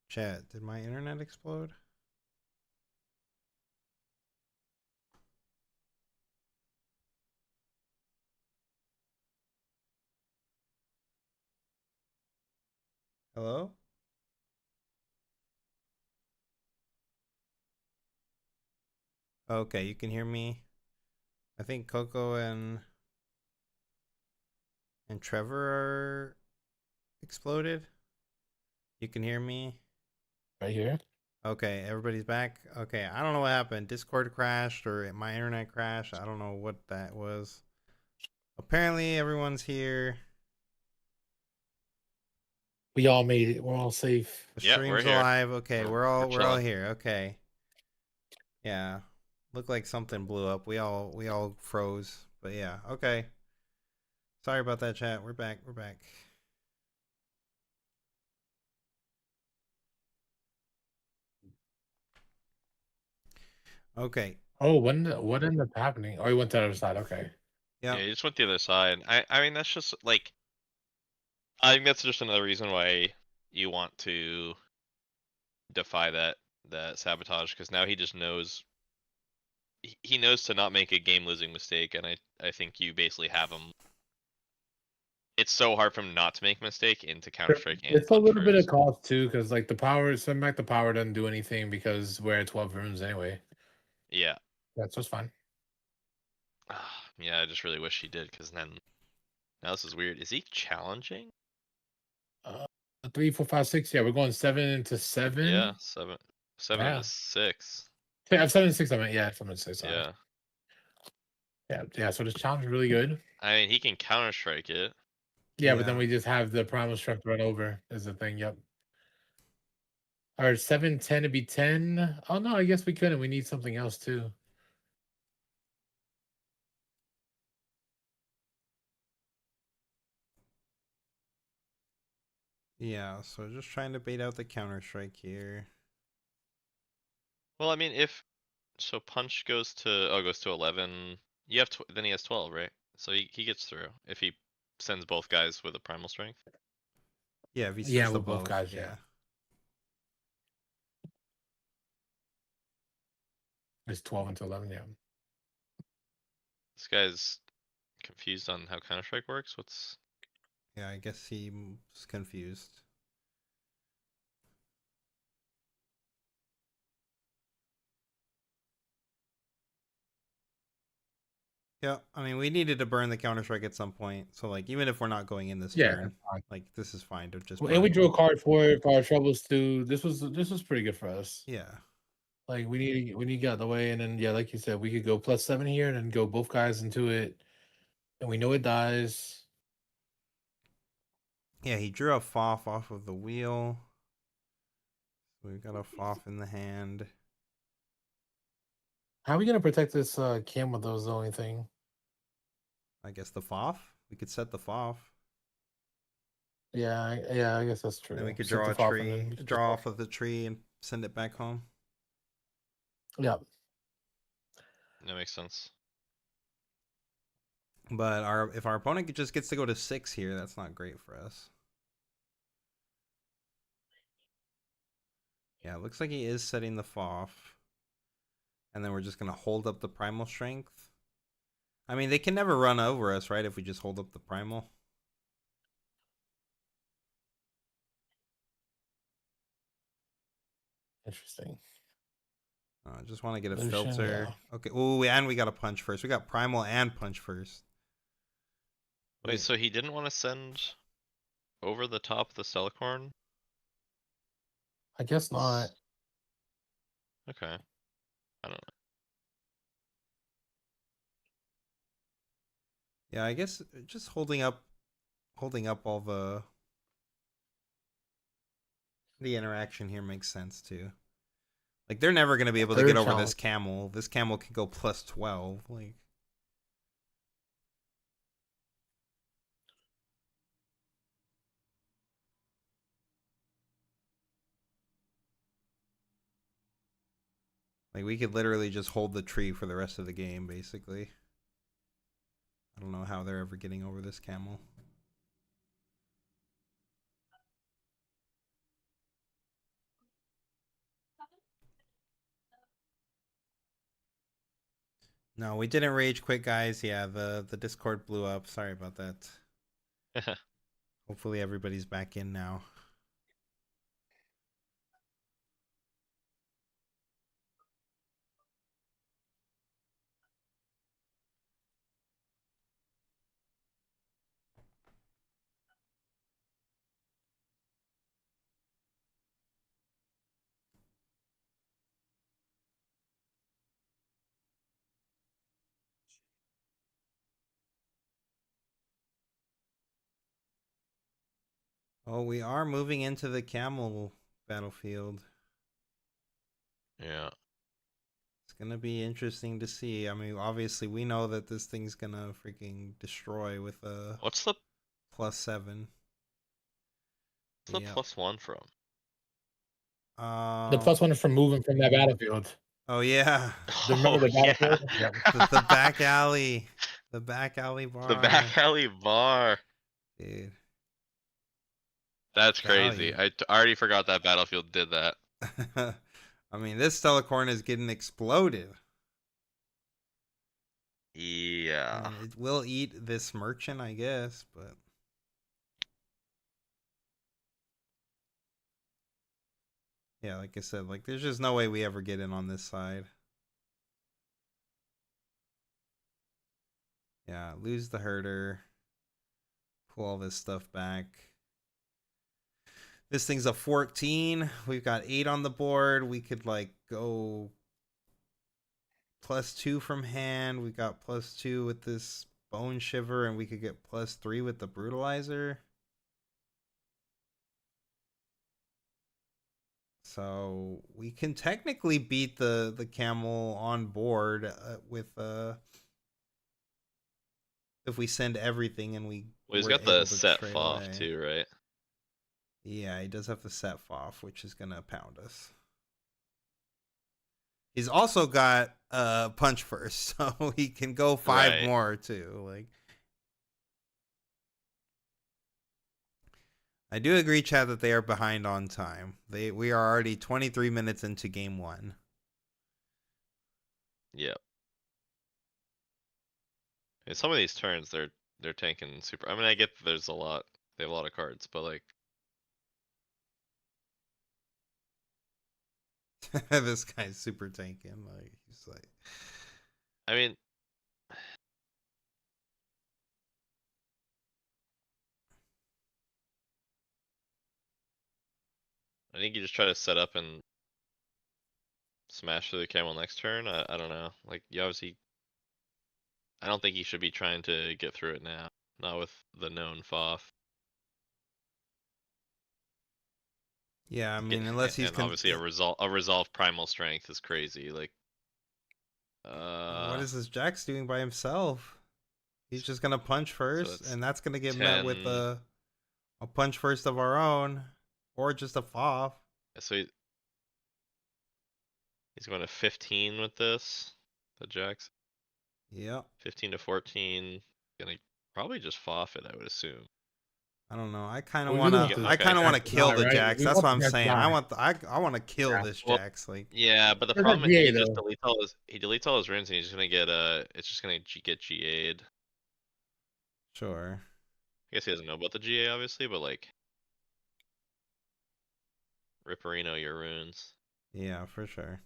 Chat, did my internet explode? Hello? Okay, you can hear me. I think Coco and Trevor are exploded. You can hear me. Right here. Okay, everybody's back. Okay, I don't know what happened. Discord crashed or my internet crashed. I don't know what that was. Apparently everyone's here. We all made it. We're all safe. The Yeah, we're stream's here. alive. Okay, we're all chilling. here. Okay. Yeah. Looked like something blew up. We all froze. But yeah, okay. Sorry about that, chat. We're back. We're back. Okay. Oh, what ended up happening? Oh, he went to the other side. Okay. Yeah. Yeah, you just went the other side. I mean, that's just like, I think that's just another reason why you want to defy that sabotage, because now he just knows. He knows to not make a game-losing mistake, and I think you basically have him. It's so hard for him not to make a mistake into Counter-Strike and It's a punch little bit of first. cost too, because like the power, send back the power doesn't do anything because we're at 12 rooms anyway. Yeah. That's just fine. Yeah, I just really wish he did, because then now this is weird. Is he challenging? 3, 4, 5, 6. Yeah, we're going 7 to 7. Yeah, 7 Yeah. to 6. Yeah, 7 to 6. I meant, yeah, 7 to 6. Sorry. Yeah. Yeah. So this challenge is really good. I mean, he can Counter-Strike it. Yeah, but then Yeah. we just have the primal strength run over is the thing. Yep. Or 7, 10 to be 10. Oh no, I guess we couldn't. We need something else too. Yeah, so just trying to bait out the Counter-Strike here. Well, I mean, if so, punch goes to goes to 11. You have then he has 12, right? So he gets through if he sends both guys with a primal strength. Yeah, if he Yeah, sends the with both guys, yeah. yeah. It's 12 into 11. Yeah. This guy's confused on how Counter Strike works. What's Yeah, I guess he was confused. Yeah, I mean, we needed to burn the Counter-Strike at some point. So, like, even if we're not going in this Yeah, turn, that's fine. like, this is fine to just Well, and we burn. drew a card for it for our troubles too. This was pretty good for us. Yeah. Like we need to get out of the way, and then yeah, like you said, we could go +7 here, and then go both guys into it, and we know it dies. Yeah, he drew a Foff off of the wheel. So we've got a Foff in the hand. How are we gonna protect this cam with those? The only thing. I guess the Foff. We could set the Foff. Yeah, I guess that's true. Then we could Set draw the a fob, and tree, then we can draw just- off of the tree, and send it back home. Yeah. that makes sense. But if our opponent just gets to go to 6 here, that's not great for us. Yeah, it looks like he is setting the Foff. And then we're just going to hold up the primal strength. I mean, they can never run over us, right? If we just hold up the primal. Interesting. I just want to get a Lucian, filter. yeah. Okay. Oh, and we got a punch first. We got primal and punch first. Wait, so he didn't want to send over the top of the Stelicorn? I guess not. Okay. I don't know. Yeah, I guess just holding up all the interaction here makes sense too. Like they're never gonna be able to get over this camel. This camel can go +12. Like we could literally just hold the tree for the rest of the game, basically. I don't know how they're ever getting over this camel. No, we didn't rage quit, guys. Yeah, the Discord blew up. Sorry about that. Hopefully everybody's back in now. Oh, we are moving into the camel battlefield. Yeah. It's gonna be interesting to see. I mean, obviously, we know that this thing's gonna freaking destroy with a What's the +7. Yeah. +1 from? The +1 is from moving from that battlefield. Oh yeah. Do you remember Oh, the yeah. battlefield? Yeah. The back alley. The back alley bar. The back alley bar. Dude. That's Value. crazy. I already forgot that Battlefield did that. I mean, this Telecorn is getting exploded. Yeah. And it will eat this merchant, I guess, but yeah, like I said, like there's just no way we ever get in on this side. Yeah, lose the herder. Pull all this stuff back. This thing's a 14. We've got 8 on the board. We could like go +2 from hand. We got +2 with this Bone Shiver, and we could get +3 with the Brutalizer. So we can technically beat the camel on board with if we send everything and we. Well, he's were got able the to set trade FOF away. too, right? Yeah, he does have the set FOF, which is gonna pound us. He's also got punch first, so he can go 5 Right. more too. Like, I do agree, Chad, that they are behind on time. We are already 23 minutes into game 1. Yep. And some of these turns, they're tanking super. I mean, I get that there's a lot. They have a lot of cards, but like, This guy's super tanking. Like, he's like, I mean, I think you just try to set up and smash through the camel next turn. I don't know. Like, you obviously, I don't think you should be trying to get through it now. Not with the known FOF. yeah, I mean, unless he's and obviously a resolve primal strength is crazy. Like, what is this Jax doing by himself? He's just gonna punch first, it's and that's gonna get met with 10. a punch first of our own, or just a FOF. So he's going to 15 with this. The Jax. Yep. 15 to 14. Gonna probably just FOF it, I would assume. I don't know. I kind of We want want to. the I kind of want to Jax kill die, the right? Jax. We That's want what the I'm Jax saying. die. I want to kill Yeah. this Well, Jax. Like, Yeah, but the That's problem is GA he just though. deletes all his runes and he's just gonna get it's just gonna get GA'd. sure. I guess he doesn't know about the GA obviously, but like Ripperino your runes. Yeah, for sure.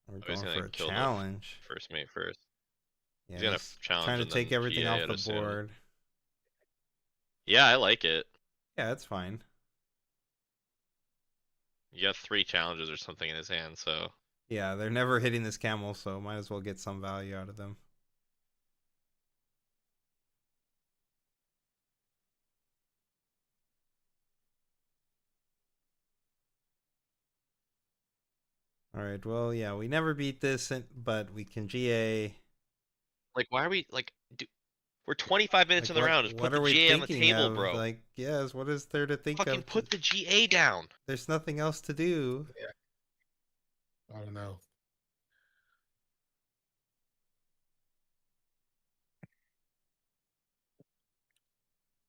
We're He's going gonna for a kill the challenge. first mate first. Yeah, He's gonna he's challenge trying to and take then everything GA, off I'd the assume. board. Yeah, I like it. Yeah, that's fine. You got 3 challenges or something in his hand, so Yeah, they're never hitting this camel, so might as well get some value out of them. All right. Well, yeah, we never beat this, but we can GA. like why are we like we're 25 minutes Like, in the round. Just what put the are we GA on the thinking table, of? bro. Like, yes, what is there to think Fucking of? put the GA down. There's nothing else to do. I don't know.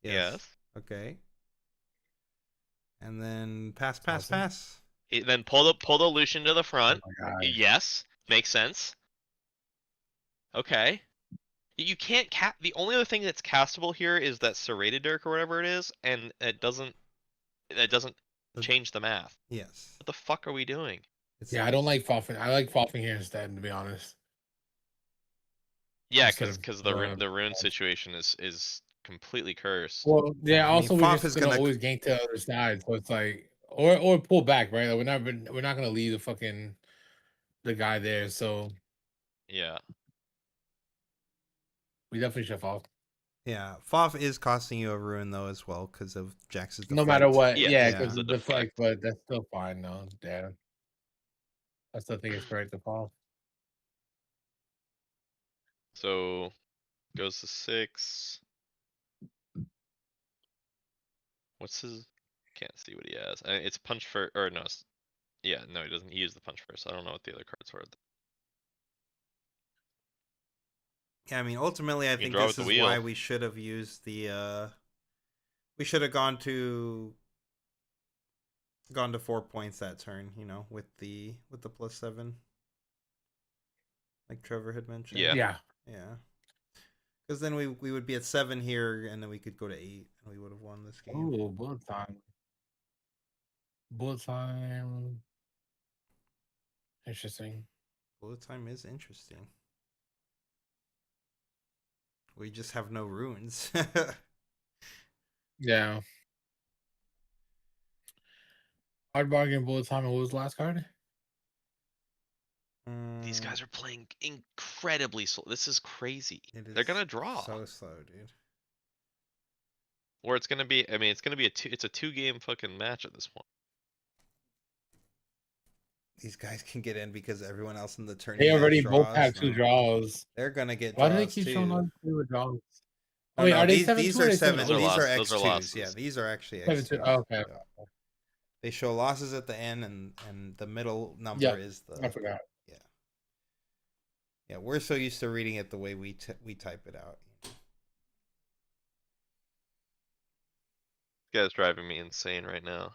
Yes. Okay. And then pass. Awesome. Then pull the Lucian to the Oh front. my god. Yes, makes sense. Okay. You can't the only other thing that's castable here is that serrated Dirk or whatever it is, and it doesn't change the math. Yes. What the fuck are we doing? Yeah, I don't like Foffing. I like Foffing here instead, to be honest. Yeah, Instead of because the the rune Foff. situation is completely cursed. Well, yeah. I mean, Also, we're Foff just is gonna gonna- always gank to the other side, so it's like, or pull back, right? Like we're not gonna leave the guy there. So Yeah. we definitely should Foff. Yeah, FOF is costing you a ruin though as well because of Jax's No matter deflect. what, Yeah, yeah, yeah. because the the deflect, deflect. but that's still fine though. Yeah, I still think it's correct to fall. So goes to 6. What's his? Can't see what he has. It's punch first, or no? Yeah, no, he doesn't. He used the punch first. I don't know what the other cards were. Yeah, I mean, ultimately, I You can think draw this with the is why wheel. we should have used the. We should have gone to 4 points that turn. You know, with the +7, like Trevor had mentioned. Yeah. Yeah, Yeah. Because then we would be at 7 here, and then we could go to 8, and we would have won this game. oh, bullet time. Bullet time. Interesting. Bullet time is interesting. We just have no runes. Yeah. Hard bargain, bullet time, and what was the last card? These guys are playing incredibly slow. This is crazy. It They're is gonna draw. so slow, dude. Or it's gonna be. I mean, it's gonna be it's a 2-game fucking match at this point. These guys can get in because everyone else in the tourney They has already both draws. have 2 No. draws. They're gonna get Why do they draws keep showing too. us 2 draws? No, Oh, wait, no, are they these 7-2 or are are they 7. 7-0? Those are These are those are X2s. Yeah, losses. these are actually 7-2. X2s. Oh, okay. Yeah. They show losses at the end, and the middle number Yep, is the. I forgot. Yeah. Yeah, we're so used to reading it the way we type it out. This guy's driving me insane right now.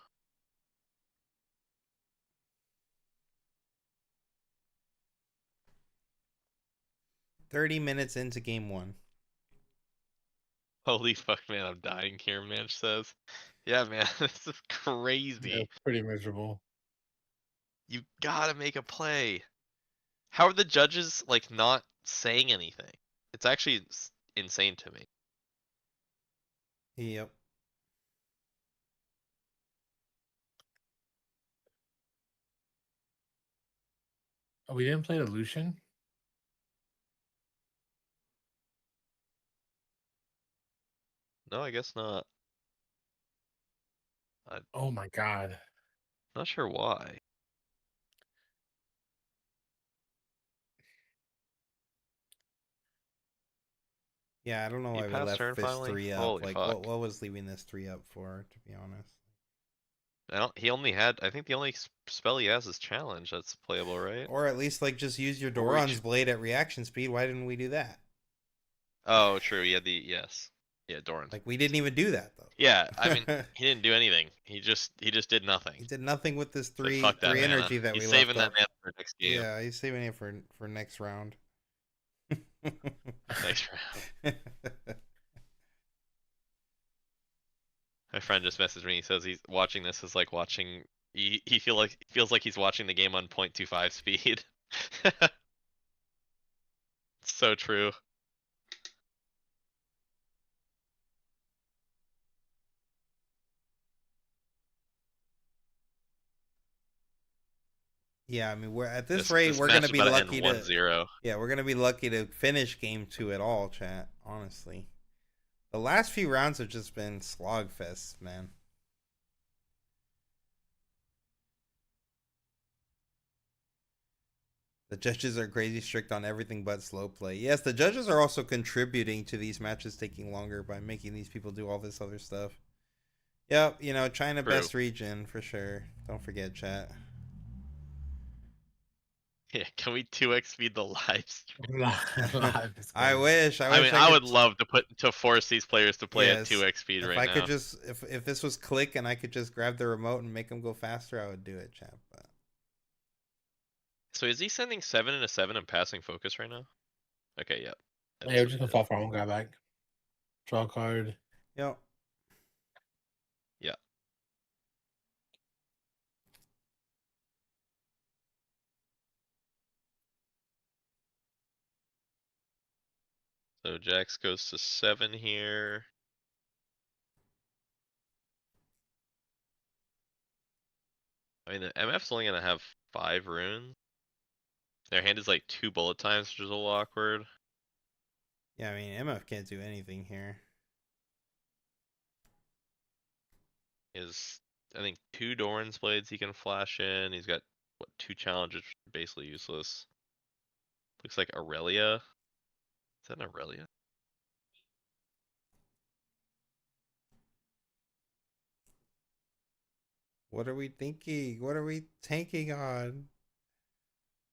$30 into game 1. Holy fuck, man! I'm dying here. Manch says, "Yeah, man, this is Yeah, crazy. it's pretty miserable. You gotta make a play. How are the judges like not saying anything? It's actually insane to me." Yep. Oh, we didn't play the Lucian? No, I guess not. Oh my god. Not sure why. Yeah, I don't know He why we passed left turn this finally? 3 up. Holy Like, fuck. what was leaving this 3 up for? To be honest. He only had. I think the only spell he has is challenge. That's playable, right? Or at least like just use your Or Doran's blade at reaction speed. Why didn't we do that? Oh, true. He had the yes. Yeah, Doran's. Like we didn't even do that though. Yeah, I mean, he didn't do anything. He just did nothing. He did nothing with this But 3 fuck that mana. energy that He's we saving left that up. mana for next game. Yeah, he's saving it for next round. Next round. My friend just messaged me. He says he's watching this is like watching. He feels like he's watching the game on 0.25 speed. So true. Yeah, I mean we're at this This rate this we're match gonna is be about to end lucky 1-0. yeah, we're gonna be lucky to finish game 2 at all, chat. Honestly, the last few rounds have just been slog fests, man. The judges are crazy strict on everything but slow play. Yes, the judges are also contributing to these matches taking longer by making these people do all this other stuff. Yep, you know, China True. best region for sure. Don't forget, chat. Yeah, can we 2x speed the live stream? Live is I crazy. wish. I mean, I could would love to force these players to play at Yes, 2x speed if right I now. could just if this was click and I could just grab the remote and make them go faster, I would do it, chat. But So is he sending 7 and a 7 and passing focus right now? Okay, yep. That Yeah, is we're what just he gonna did. fall for our own guy back. Draw a card. yep. Yeah. So Jax goes to 7 here. I mean, the MF's only gonna have 5 runes. Their hand is like 2 bullet times, which is a little awkward. Yeah, I mean, MF can't do anything here. Is I think 2 Doran's Blades he can flash in. He's got what 2 challenges, basically useless. Looks like Aurelia. Is that an Aurelia? What are we thinking? What are we tanking on?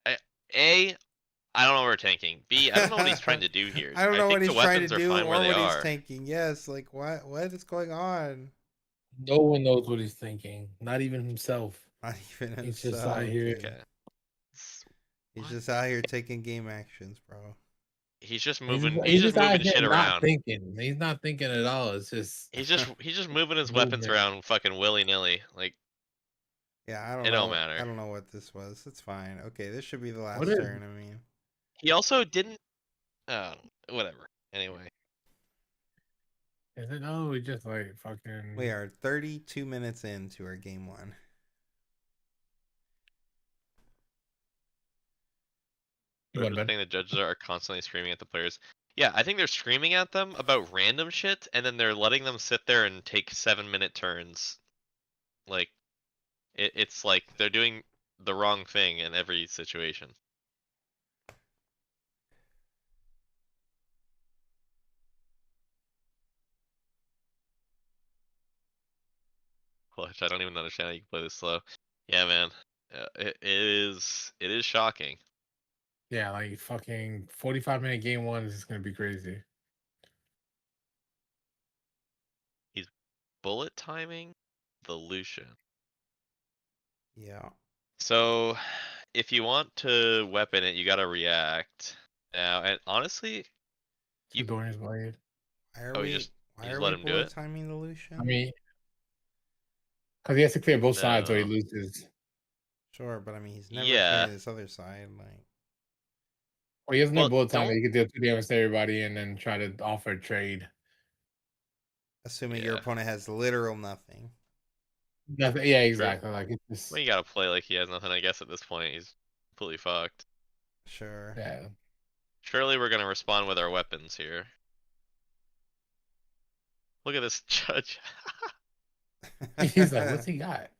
I don't know what we're tanking. B, I don't know what he's trying to do here. I don't know think what the he's trying to weapons are do fine where or they what he's are. tanking. Yes, like what is going on? No one knows what he's thinking. Not even himself. Not even He's just himself. out here. Okay. He's just out here taking game actions, bro. He's just He's moving. just, He's just out moving here shit not around. thinking. He's not thinking at all. It's just He's just moving his weapons movement. around, fucking willy nilly. Like Yeah, I don't it know. don't matter. I don't know what this was. It's fine. Okay, this should be the last What is- turn. I mean, He also didn't. Whatever. Anyway, Is it? No, we just like fucking. we are 32 minutes into our game one. You going to the bed? thing the judges are constantly screaming at the players. Yeah, I think they're screaming at them about random shit, and then they're letting them sit there and take 7-minute turns. Like, it's like they're doing the wrong thing in every situation. Clutch, I don't even understand how you can play this slow. Yeah, man, it is shocking. Yeah, like fucking 45-minute game one is just gonna be crazy. He's bullet timing the Lucian. Yeah. So, if you want to weapon it, you gotta react. Now, and honestly, Two Dorian's Blade. Why are Oh, we? you just Why are let we him do bullet it? timing the Lucian? I mean, because he has to clear both sides or he No. loses. Sure, but I mean, he's never Yeah. clearing this other side. Like, Or he doesn't Well, have bullet time. don't- He could deal 2 damage to everybody and then try to offer a trade. assuming your Yeah. opponent has literal nothing. Nothing. Yeah, exactly. Like it's just Well, you gotta play like he has nothing. I guess at this point he's completely fucked. Sure. yeah. Surely we're gonna respond with our weapons here. Look at this judge. He's like, what's he got?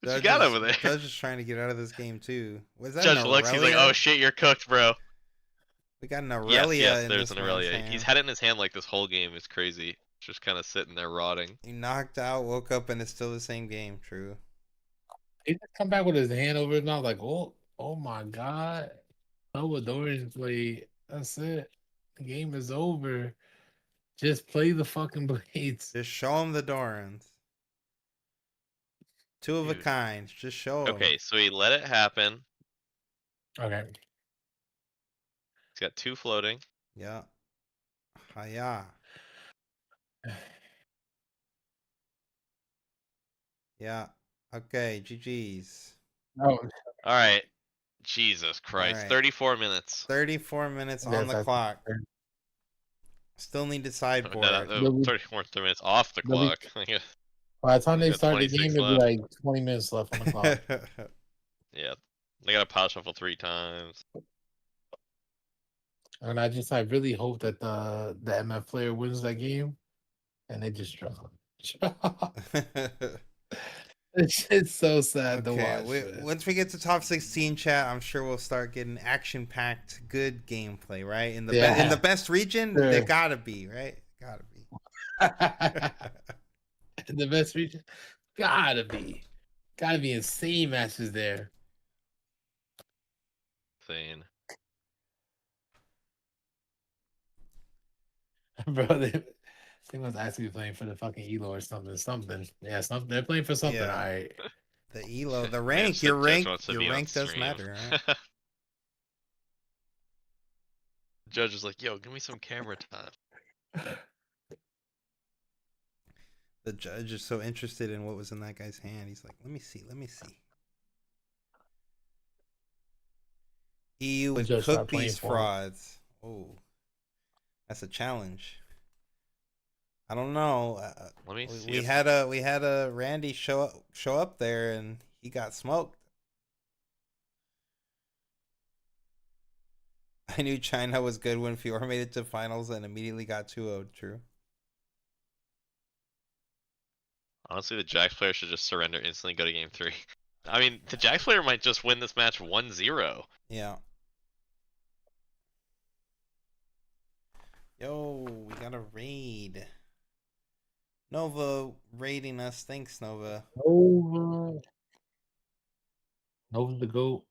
What you got over there? Judge is trying to get out of this game too. Was that Judge an looks. He's like, Aurelia? "Oh shit, you're cooked, bro." We got an Yes, Aurelia yes. in There's this an man's Aurelia. He's hand. had it in his hand like this whole game. It's crazy. Just kind of sitting there rotting. He knocked out, woke up, and it's still the same game. True. He just come back with his hand over his mouth, like, oh my god. Dorian's Blade. That's it. The game is over. Just play the fucking blades. Just show him the Dorans. Two of a Dude. kind. Just show him. Okay, so he let it happen. Okay. He's got 2 floating. Yeah. Hiya. Yeah. Okay. GG's. Oh, All right. Jesus Christ. Alright. 34 minutes. 34 minutes Yes, on the that's clock. fair. Still need to No, sideboard. no, 34 minutes off the They'll be- clock. by the time We they got start the 26 game, it'll be left. like 20 minutes left on the clock. Yeah. They got to power shuffle 3 times. And I really hope that the MF player wins that game, and they just draw. It's so sad to Okay, watch. man. once we get to top 16 chat, I'm sure we'll start getting action-packed, good gameplay, right? In the Yeah. in the best region, Sure. they gotta be, right? Gotta be. The best region, gotta be insane matches there, Insane. bro. They must actually be playing for the fucking Elo or something. Yeah, something. They're playing for something. Yeah. All right. The elo, the Man, rank, Judge your rank, wants to your be on rank does stream. matter, right? Judge is like, yo, give me some camera time. The judge is so interested in what was in that guy's hand. He's like, let me see. EU would judge cook start playing these for him. frauds. Oh, that's a challenge. I don't know. Let me see. We if- had a Randy show up there and he got smoked. I knew China was good when Fiora made it to finals and immediately got 2-0. True. Honestly, the Jax player should just surrender instantly, go to game 3. I mean, the Jax player might just win this match 1-0. Yeah. Yo, we got a raid. Nova raiding us. Thanks, Nova. Nova's the GOAT.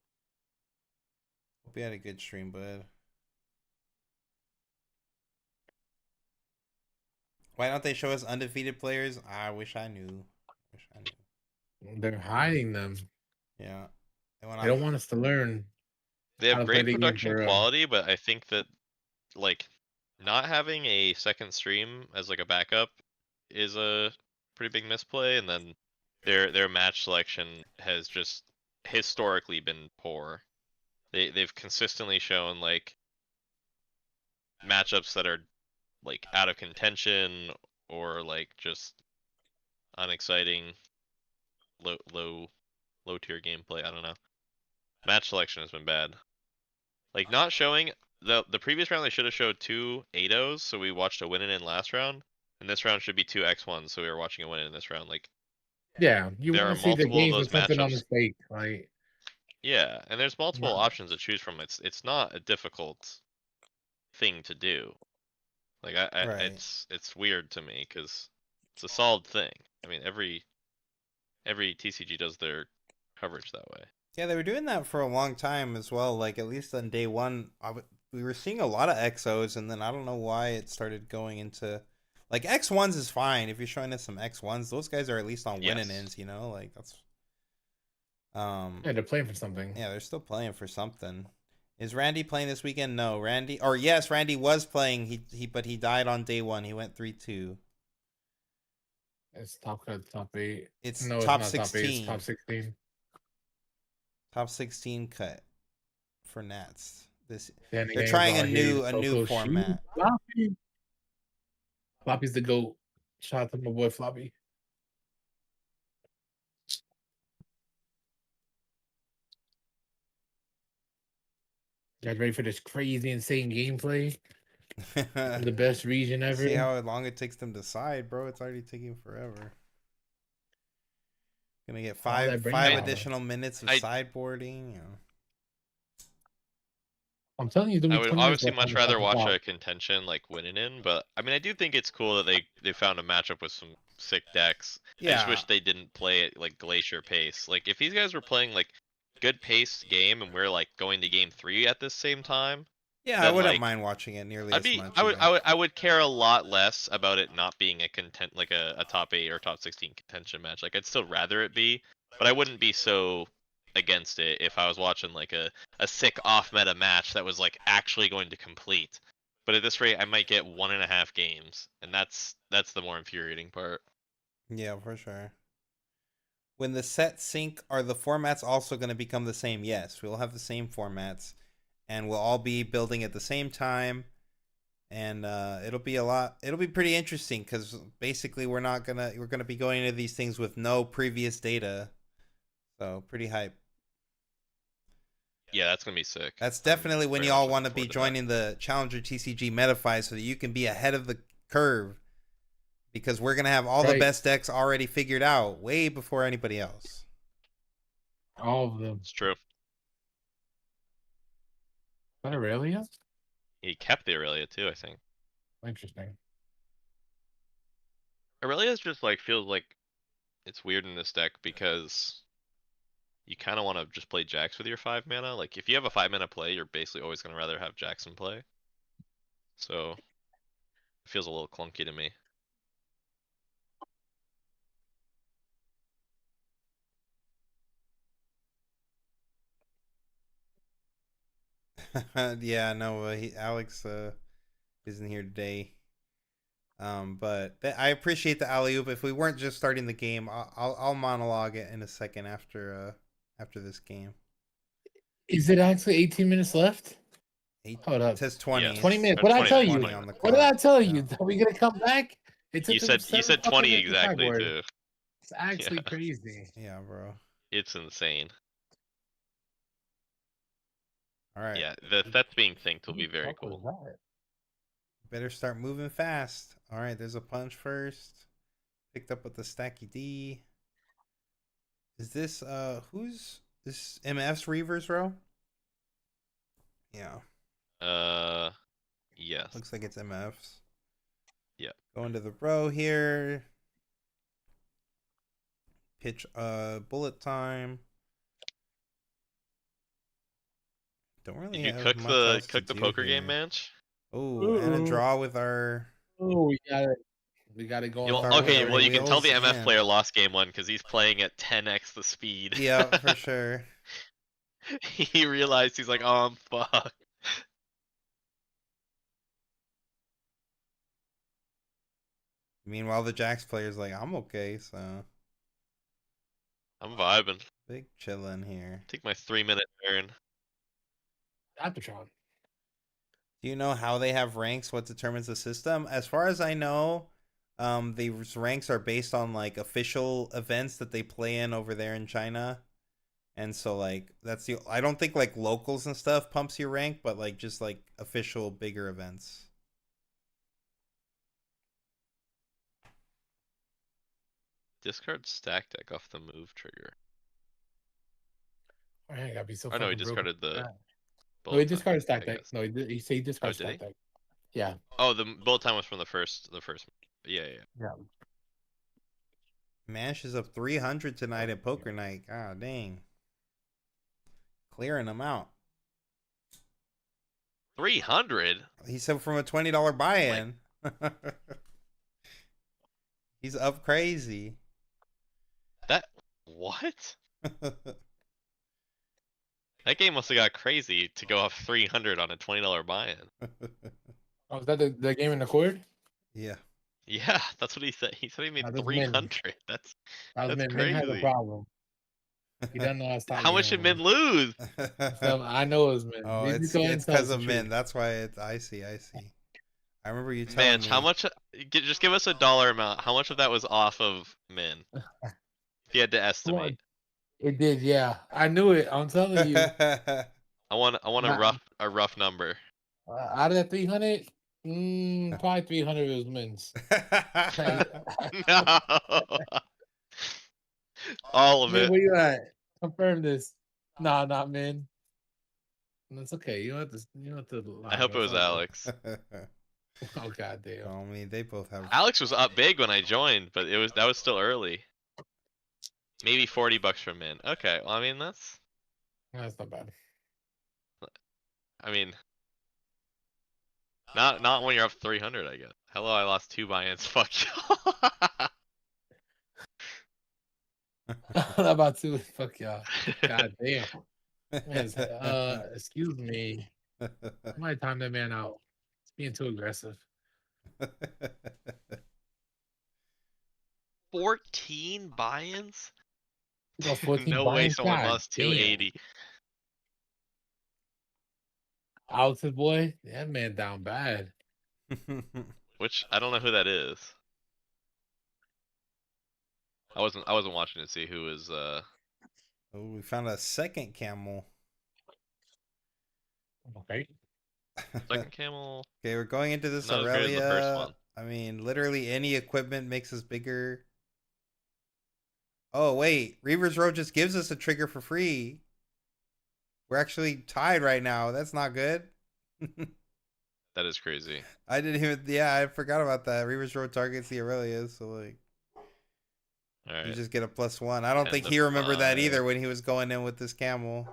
Hope you had a good stream, bud. Why don't they show us undefeated players? I wish I knew. They're hiding them. Yeah. They don't want us to learn. They How have to play great the game production for real. quality, but I think that like not having a second stream as like a backup is a pretty big misplay, and then their match selection has just historically been poor. They've consistently shown like matchups that are like out of contention or like just unexciting, low tier gameplay. I don't know. Match selection has been bad. Like not showing the previous round, they should have showed 2 8-0s, so we watched a win in last round, and this round should be 2 X1s, so we were watching a win in this round. Like Yeah, you there want are to see the multiple of games those with something on matchups. the stake, like Yeah, and there's multiple Wow. options to choose from. It's not a difficult thing to do. Like Right. it's weird to me because it's a solid thing. I mean every TCG does their coverage that way. Yeah, they were doing that for a long time as well. Like, at least on day one, we were seeing a lot of XOs, and then I don't know why it started going into... Like, X1s is fine. If you're showing us some X1s, those guys are at least on winning Yes. ends, you know? Like, that's... yeah, they're playing for something. Yeah, they're still playing for something. Is Randy playing this weekend? No, Randy... Or, yes, Randy was playing, but he died on day one. He went 3-2. It's top cut, top 8. It's No, top it's not top 8. It's 16. top 16. Top 16 cut for Nats. They're Danny trying a Game's all new Coco format. Floppy. Floppy's the GOAT. Shout out to my boy Floppy. You guys ready for this crazy, insane gameplay? The best region ever. See how long it takes them to decide, bro. It's already taking forever. Gonna get five additional minutes of sideboarding. You know. I'm telling you, I would obviously much rather watch a contention like winning in, but I mean I do think it's cool that they found a matchup with some sick decks. Yeah. I just wish they didn't play it like glacier pace. Like if these guys were playing like good paced game and we're like going to game 3 at the same time. Yeah, I wouldn't mind watching it nearly as much. I would care a lot less about it not being a top 8 or top 16 contention match. Like I'd still rather it be, but I wouldn't be so against it if I was watching like a sick off meta match that was like actually going to complete. But at this rate I might get 1.5 games, and that's the more infuriating part. Yeah, for sure. When the set sync, are the formats also going to become the same? Yes, we'll have the same formats, and we'll all be building at the same time, and it'll be pretty interesting because basically we're gonna be going into these things with no previous data, so pretty hype. Yeah, that's gonna be sick. That's definitely when y'all want to be joining the Challenger TCG MetaFi so that you can be ahead of the curve, because we're gonna have all the best decks already figured out way before anybody else. All of them. It's true. Is that Aurelia? He kept the Aurelia too, I think. Interesting. Aurelia's just like feels like it's weird in this deck because you kind of want to just play Jax with your 5 mana. Like if you have a 5 mana play, you're basically always gonna rather have Jax in play. So it feels a little clunky to me. Yeah, no, Alex isn't here today. But I appreciate the alley oop. If we weren't just starting the game, I'll monologue it in a second after this game. Is it actually 18 minutes left? Hold up. It says 20. Yeah. 20 minutes. What did I tell you? What did I tell you? Are we gonna come back? You said 20 exactly too. It's actually crazy. Yeah, bro. It's insane. All right. Yeah, the sets being synced will Who be the very fuck was cool. that? Better start moving fast. All right, there's a punch first. Picked up with the stacky D. Is this who's this MF's Reavers row? Yeah, Yes. looks like it's MF's. Yeah. Going to the row here. Pitch bullet time. Don't really Did you have cook much else to the do poker game here. match? Oh, and a draw with our Oh, we got it going You'll, on. with okay, our well you can tell wheels the MF in. player lost game 1 because he's playing at 10x the speed. Yeah, for sure. He realized he's like, oh, I'm fucked. Meanwhile, the Jacks player's like, I'm okay, so I'm vibing. big chillin' here. Take my 3-minute turn. Apatron. Do you know how they have ranks? What determines the system? As far as I know, these ranks are based on like official events that they play in over there in China. And so like that's the I don't think like locals and stuff pumps your rank, but like just like official bigger events. Discard stack deck off the move trigger. I gotta be so Oh no, he fucking broken. discarded the No, he bullet time, discarded stack I deck. guess. No, he said he discarded did he? stack deck. Yeah. Oh, the bullet time was from the first. Yeah. Yeah. Mash is up 300 tonight at poker night. God dang. Clearing them out. 300. He said from a $20 buy-in. He's up crazy. That what? That game must have got crazy to go off 300 on a $20 buy-in. Oh, is that the game in the court? Yeah. Yeah, that's what he said. He said he made That was 300. That's Min crazy. has a problem. He doesn't know how to stop. How much did Min lose? So I know it was Min. Oh, These it's go because of the Min. truth. That's why it's. I see. I remember you telling Man, me. how much? Just give us a dollar amount. How much of that was off of Min? If you had to estimate. It did, yeah. I knew it. I'm telling you. I want a rough number. Out of that 300, probably 300 was Min's. No. All of Min, it. where you at? Confirm this. Nah, not Min. That's okay. You don't have to. You don't have to lie. I hope it was Alex. Oh goddamn. I mean, they both have. Alex was up big when I joined, but that was still early. Maybe $40 from Min. Okay, well I mean that's not bad. I mean not when you're up 300, I guess. Hello, I lost 2 buy-ins. Fuck y'all. What about to fuck y'all? God damn. Excuse me. I might time that man out. It's being too aggressive. 14 buy-ins? Got 14 No way buy-ins? someone God lost damn. 280. Alex's boy, that man down bad. Which I don't know who that is. I wasn't watching to see who was Oh, we found a second camel. Okay. second camel. Okay, we're going into this Not as great as the first Aurelia. one. I mean, literally any equipment makes us bigger. Oh wait, Reaver's Road just gives us a trigger for free. We're actually tied right now. That's not good. That is crazy. I didn't even. Yeah, I forgot about that. Reaver's Road targets the Aurelia, so like, All right. you just get a +1. I don't 10 think to he remembered that 5. either when he was going in with this camel.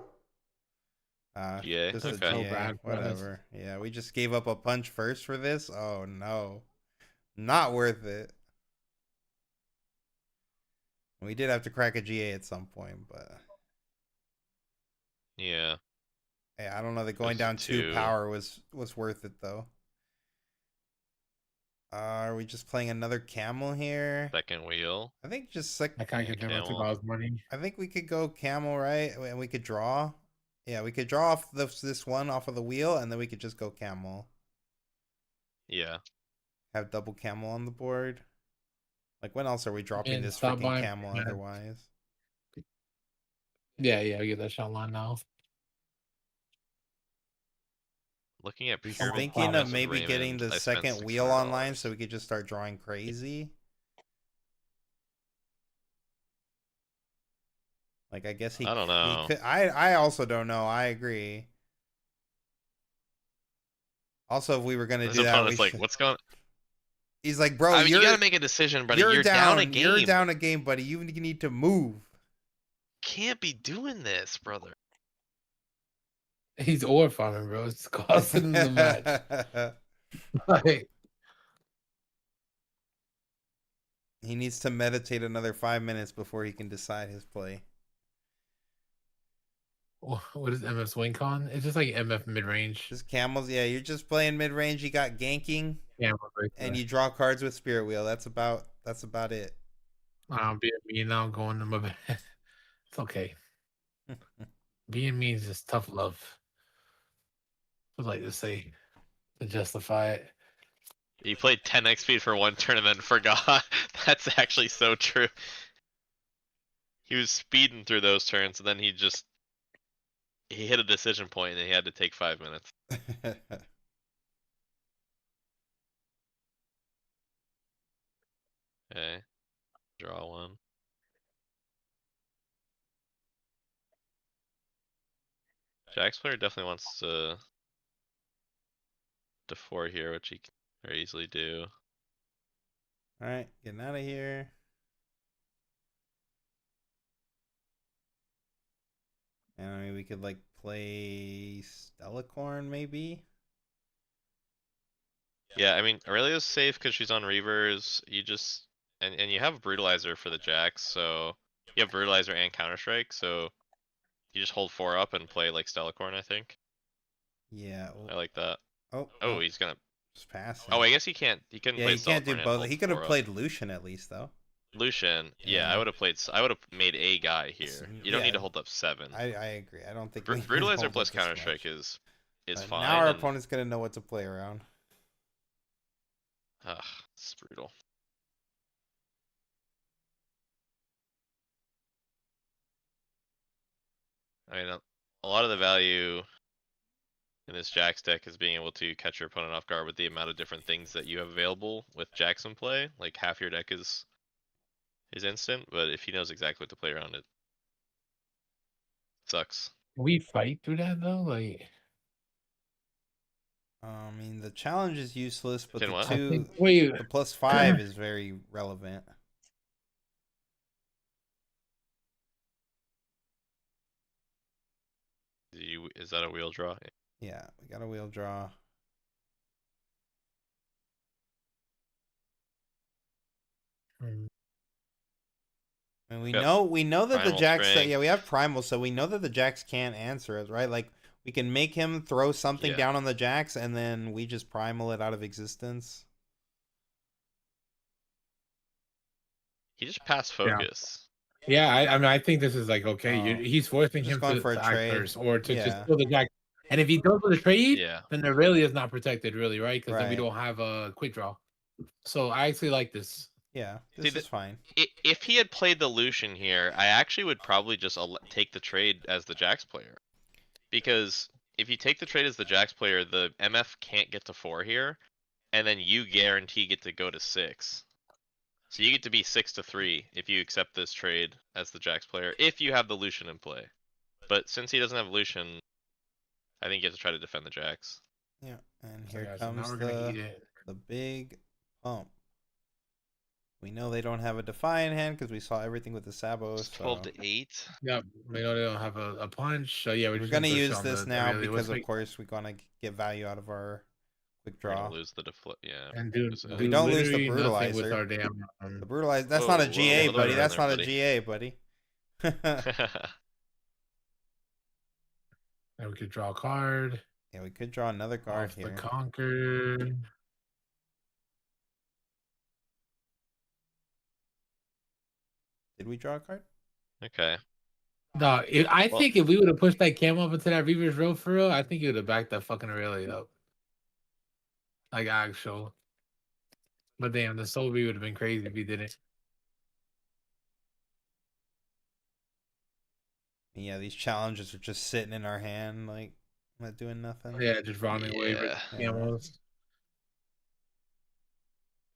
Yeah. Just Okay. a So GA, bad for us. whatever. Yeah, we just gave up a punch first for this. Oh no, not worth it. We did have to crack a GA at some point, but Yeah. hey, I don't know that going Goes down to 2 power was worth it though. Are we just playing another camel here? Second wheel. I think just I can't get them camel. $2 money. I think we could go camel, right? And we could draw. Yeah, we could draw off this one off of the wheel, and then we could just go camel. Yeah. Have double camel on the board. Like, when else are we dropping And this stop freaking buying camel man. otherwise? Yeah, I get that shot line now. Looking at He's pure thinking of performance maybe getting Raymond, the I spent second wheel online $600. so we could just start drawing crazy. Like, I guess he I don't know. could. I also don't know. I agree. Also, if we were gonna His do that, we opponent's like, should. what's going? He's like, bro, I mean, you you're gotta make a decision, buddy. you're You're down a down. game. You're down a game, buddy. You need to move. Can't be doing this, brother. He's ore farming, bro. It's costing him the match. Like, He needs to meditate another 5 minutes before he can decide his play. what is MF's win con? It's just like MF mid range. Just camels, yeah. You're just playing mid range. You got ganking, Yeah, and you draw cards with Spirit Wheel. That's about it. being me now going to my bed. It's okay. Being me is just tough love. I'd like to say to justify it. You played 10x speed for one turn and then forgot. That's actually so true. He was speeding through those turns, and then he hit a decision point, and he had to take 5 minutes. Okay, draw one. Jack's player definitely wants to 4 here, which he can very easily do. All right, getting out of here. And I mean, we could like play Stellacorn maybe. Yeah, I mean Aurelia's safe because she's on Reavers. You just and you have Brutalizer for the Jacks, so you have Brutalizer and Counter Strike, so you just hold 4 up and play like Stellacorn, I think. Yeah. I like that. Oh, Oh, no, he's gonna. just pass. Oh, I guess he can't. He couldn't Yeah, play he can't do Stellacorn and both. hold He could have 4 up. played Lucian at least though. Lucian, yeah, Yeah. I would have made a guy here. You don't Yeah. need to hold up 7. I agree. I don't think we need to Brutalizer hold plus up this Counter Strike much. is But fine. now our and- opponent's gonna know what to play around. Ugh, it's brutal. I mean, a lot of the value in this Jax deck is being able to catch your opponent off guard with the amount of different things that you have available with Jax in play. Like half your deck is instant, but if he knows exactly what to play around it, sucks. Can we fight through that though? Like, I mean, the challenge is useless, but Can the what? I two, think, wait, the +5 is very relevant. Is that a wheel draw? Yeah, we got a wheel draw. hmm, And we Yep. know that the Primal Jacks. Strength. Yeah, we have primal, so we know that the Jacks can't answer us, right? Like we can make him throw something Yeah. down on the Jacks, and then we just primal it out of existence. He just passed Yeah. focus. yeah, I mean, I think this is like okay. Oh, He's forcing just him going to, for a to act trade. first or to Yeah. just kill the Jack. And if he does with a trade, Yeah. then the Aurelia is not protected, really, right? Because then we Right. don't have a quick draw. So I actually like this. Yeah, See, this is fine. If he had played the Lucian here, I actually would probably just take the trade as the Jax player. Because if you take the trade as the Jax player, the MF can't get to 4 here, and then you guarantee get to go to 6. So you get to be 6-3 if you accept this trade as the Jax player, if you have the Lucian in play. But since he doesn't have Lucian, I think you have to try to defend the Jax. Yeah, and So, here yeah, so now comes we're gonna eat it. the big pump. We know they don't have a Defy in hand because we saw everything with the Sabo. It's So 12-8. Yep, we know they don't have a punch. So yeah, we're just gonna push use on this the now Aurelia. because, Let's of course, we're gonna get value out of our quick We're draw. gonna lose the yeah. and do, lose it. We don't lose the literally nothing with Brutalizer. our damn. The brutalize. That's not a Whoa, GA, hold buddy. on That's there, not a buddy. GA, buddy. And we could draw a card. Yeah, we could draw another card Off the here. Conquer. Did we draw a card? Okay. No, I Well- think if we would have pushed that cam up into that Reaver's Row for real, I think he would have backed that fucking Aurelia up. Like actual. But damn, the Soul Bee would have been crazy if he didn't. Yeah, these challenges are just sitting in our hand. Like Not doing nothing. Yeah, just running away with Yeah. camos.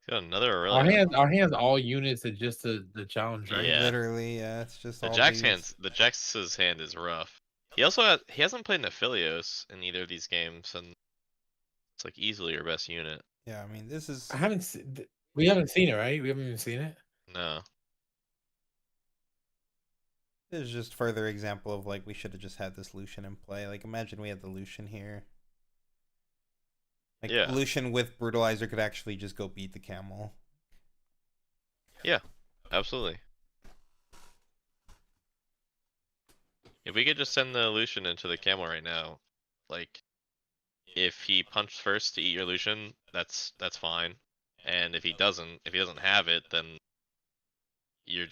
Got another Aurelia. Our hands all units are just the challenge, right? Yeah. Literally, yeah. It's just The all Jack's these. the Jax's hand is rough. He hasn't played Nephilios in either of these games, and it's like easily your best unit. Yeah, I mean, this is. We haven't seen it, right? We haven't even seen it. No. This is just further example of like we should have just had this Lucian in play. Like imagine we had the Lucian here. Like Yeah. Lucian with Brutalizer could actually just go beat the camel. Yeah, absolutely. If we could just send the Lucian into the camel right now, like if he punched first to eat your Lucian, that's fine. And if he doesn't have it, then you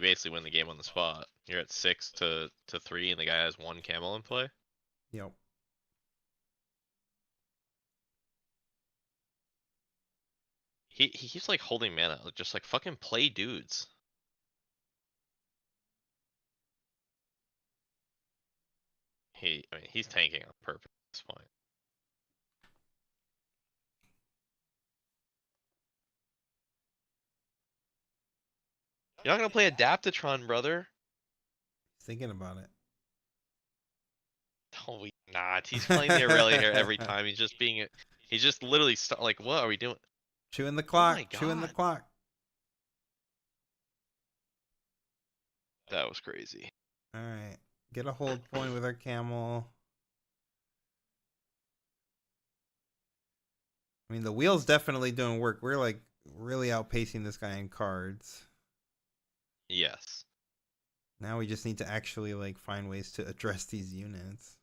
basically win the game on the spot. You're at 6 to 3, and the guy has 1 camel in play. Yep. He keeps like holding mana, just like fucking play dudes. I mean, he's tanking on purpose at this point. You're not gonna play Adaptatron, brother. Thinking about it. No, he's not. He's playing the Aurelia here every time. He's just literally like, what are we doing? Chewing the clock. my Chewing the God. clock. That was crazy. All right. Get a hold point with our camel. I mean, the wheel's definitely doing work. We're like really outpacing this guy in cards. Yes. Now we just need to actually like find ways to address these units.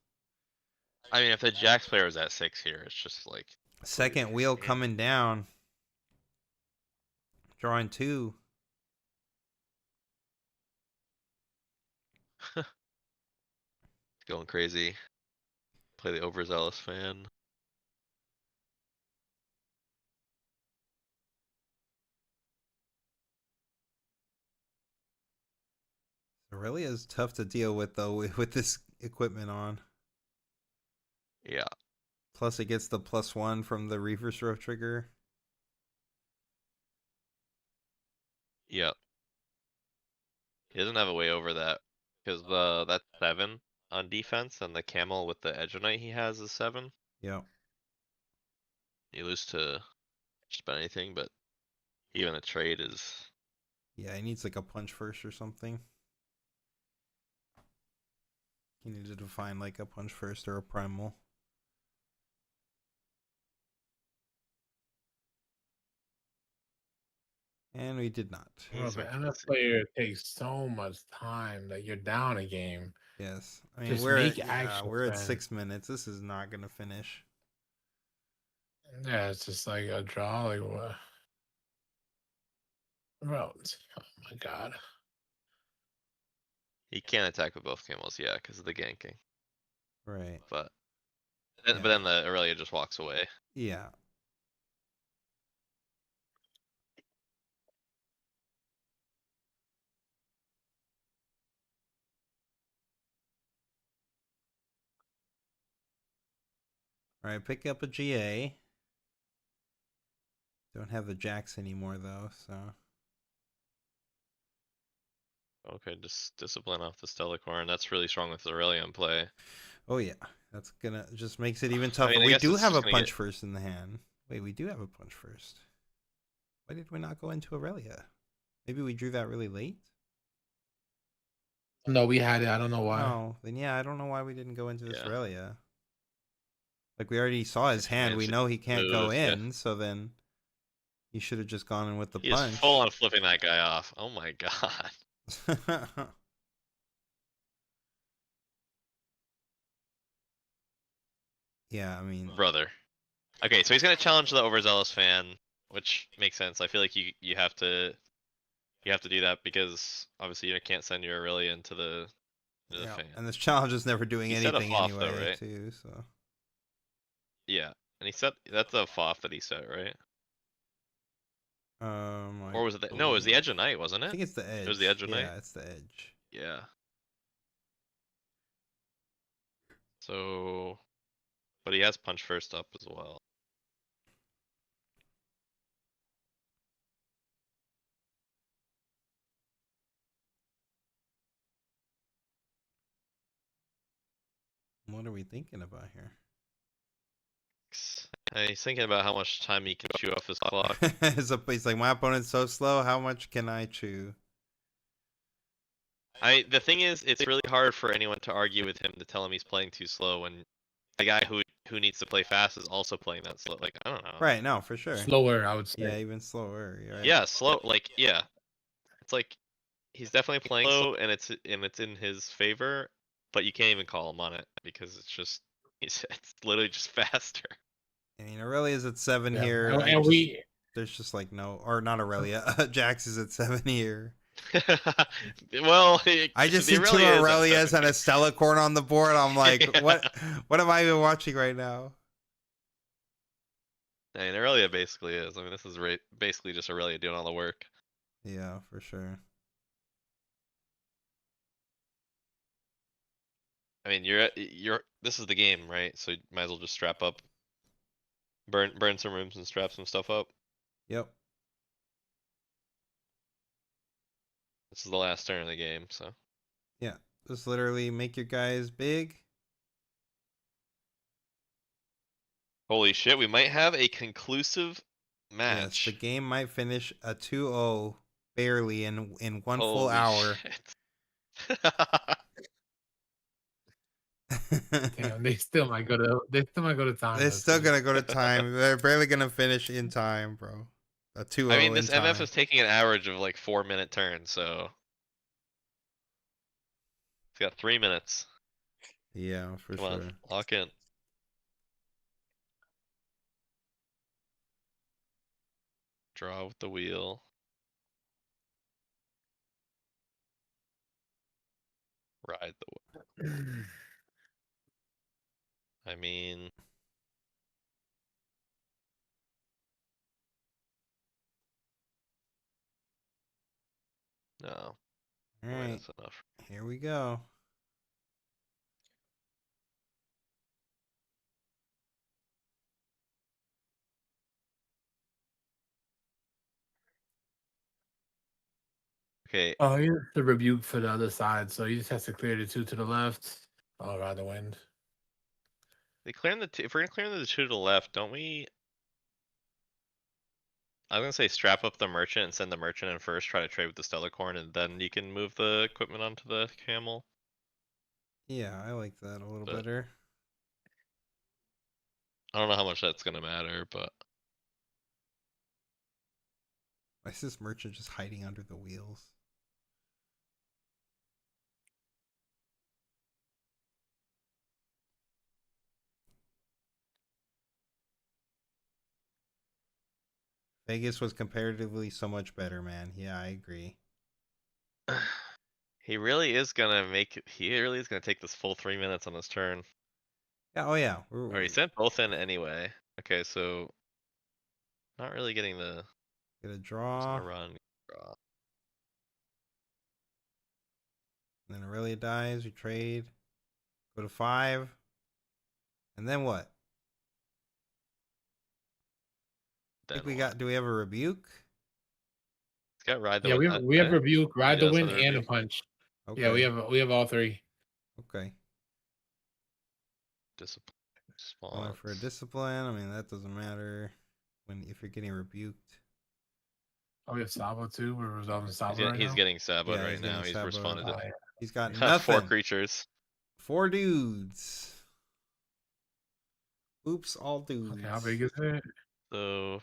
I mean, if the Jax player was at 6 here, it's just like Second wheel coming down. Drawing 2. going crazy. Play the overzealous fan. Aurelia is tough to deal with though with this equipment on. Yeah. Plus it gets the +1 from the reverse row trigger. Yep. He doesn't have a way over that because that's 7 on defense, and the camel with the Edge Knight he has is 7. Yep. You lose to just about anything, but even a trade is. Yeah, he needs like a punch first or something. He needed to find like a punch first or a primal. And we did not. Bro, the NF player takes so much time that you're down a game. Yes. I mean, Just we're make at, action, we're at man. 6 minutes. This is not going to finish. Yeah, it's just like a draw. Like what? Bro, oh my God. He can't attack with both camels, yeah, because of the ganking. Right. But Yeah. then the Aurelia just walks away. Yeah. All right, pick up a GA. Don't have the Jax anymore though, so. Okay, just discipline off the Stellacorn. That's really strong with Aurelia in play. Oh yeah, that's gonna just makes it even tougher. I We guess do it's have a just gonna punch get- first in the hand. Wait, we do have a punch first. Why did we not go into Aurelia? Maybe we drew that really late? No, we had it. I don't know why. Oh, then yeah, I don't know why we didn't go into this Yeah. Aurelia. Like we already saw his hand. We It's know he can't go smooth, yeah. in, so then he should have just gone in with the He punch. is full on flipping that guy off. Oh my God. Yeah, I mean, Brother. Okay, so he's gonna challenge the overzealous fan, which makes sense. I feel like you have to do that because obviously you can't send your Aurelia into the yeah. fan. And this challenge is never doing He set a anything FOF anyway, though, right? too. So Yeah, and that's a FOF that he set, right? Or was it no? It was the Edge of Night, wasn't I it? think it's the edge. It was the Edge of Night. Yeah, it's the edge. Yeah. So, but he has punch first up as well. What are we thinking about here? He's thinking about how much time he can chew off his clock. He's like, my opponent's so slow. How much can I chew? The thing is, it's really hard for anyone to argue with him to tell him he's playing too slow when the guy who needs to play fast is also playing that slow. Like, I don't know. Right, no, for sure. Slower, I would say. Yeah, even slower. Right. Yeah, slow. Like, yeah, it's like he's definitely playing slow, and it's in his favor, but you can't even call him on it because it's literally just faster. I mean, Aurelia's at 7 Yeah. here. And there's just like no, or not Aurelia. Jax is at 7 here. Well, I just the see two Aurelia is at Aurelias 7 and a Stellacorn on the board. I'm like, Yeah. what am I even watching right now? I mean, Aurelia basically is. I mean, this is basically just Aurelia doing all the work. Yeah, for sure. I mean, this is the game, right? So you might as well just strap up, burn some rooms and strap some stuff up. Yep. This is the last turn of the game, so. Yeah, just literally make your guys big. Holy shit, we might have a conclusive Yes, the match. game might finish a 2-0 barely in one full Holy hour. shit. Damn, they still might go to time. They're though, still too. gonna go to time. They're barely gonna finish in time, bro. A 2-0 I mean, this in MF time. is taking an average of like 4-minute turns, so. It's got 3 minutes. Yeah, for Come sure. on, lock in. Draw with the wheel. Ride the wheel. I mean. No. All I mean, right, that's enough. here we go. Okay, Oh, here's the rebuke for the other side, so he just has to clear the 2 to the left. I'll ride the wind. they clearing if we're gonna clear the 2 to the left, don't we? I was gonna say strap up the merchant and send the merchant in first, try to trade with the Stellacorn, and then you can move the equipment onto the camel. Yeah, I like that a little But- better. I don't know how much that's gonna matter, but Why is this merchant just hiding under the wheels? Vegas was comparatively so much better, man. Yeah, I agree. he really is gonna take this full 3 minutes on this turn. Yeah, oh yeah. Or he sent both in anyway. Okay, so not really getting the Get a just draw. gonna run. Draw. Then Aurelia dies. We trade. Go to 5. And then what? I think Then we what? got. Do we have a rebuke? It's got ride the Yeah, wind. we have rebuke, ride the does wind, have a and a rebuke. punch. Okay. Yeah, we have all 3. Okay. Discipline. Going for a Response. discipline. I mean, that doesn't matter if you're getting rebuked. Oh, we have Sabo too. We're resolving Sabo He's, right he's now. getting saboed Yeah, right he's now. getting He's saboed. responded Oh, to yeah. He's got 4 nothing. creatures. 4 dudes. Oops, all dudes. Okay, how big is it? So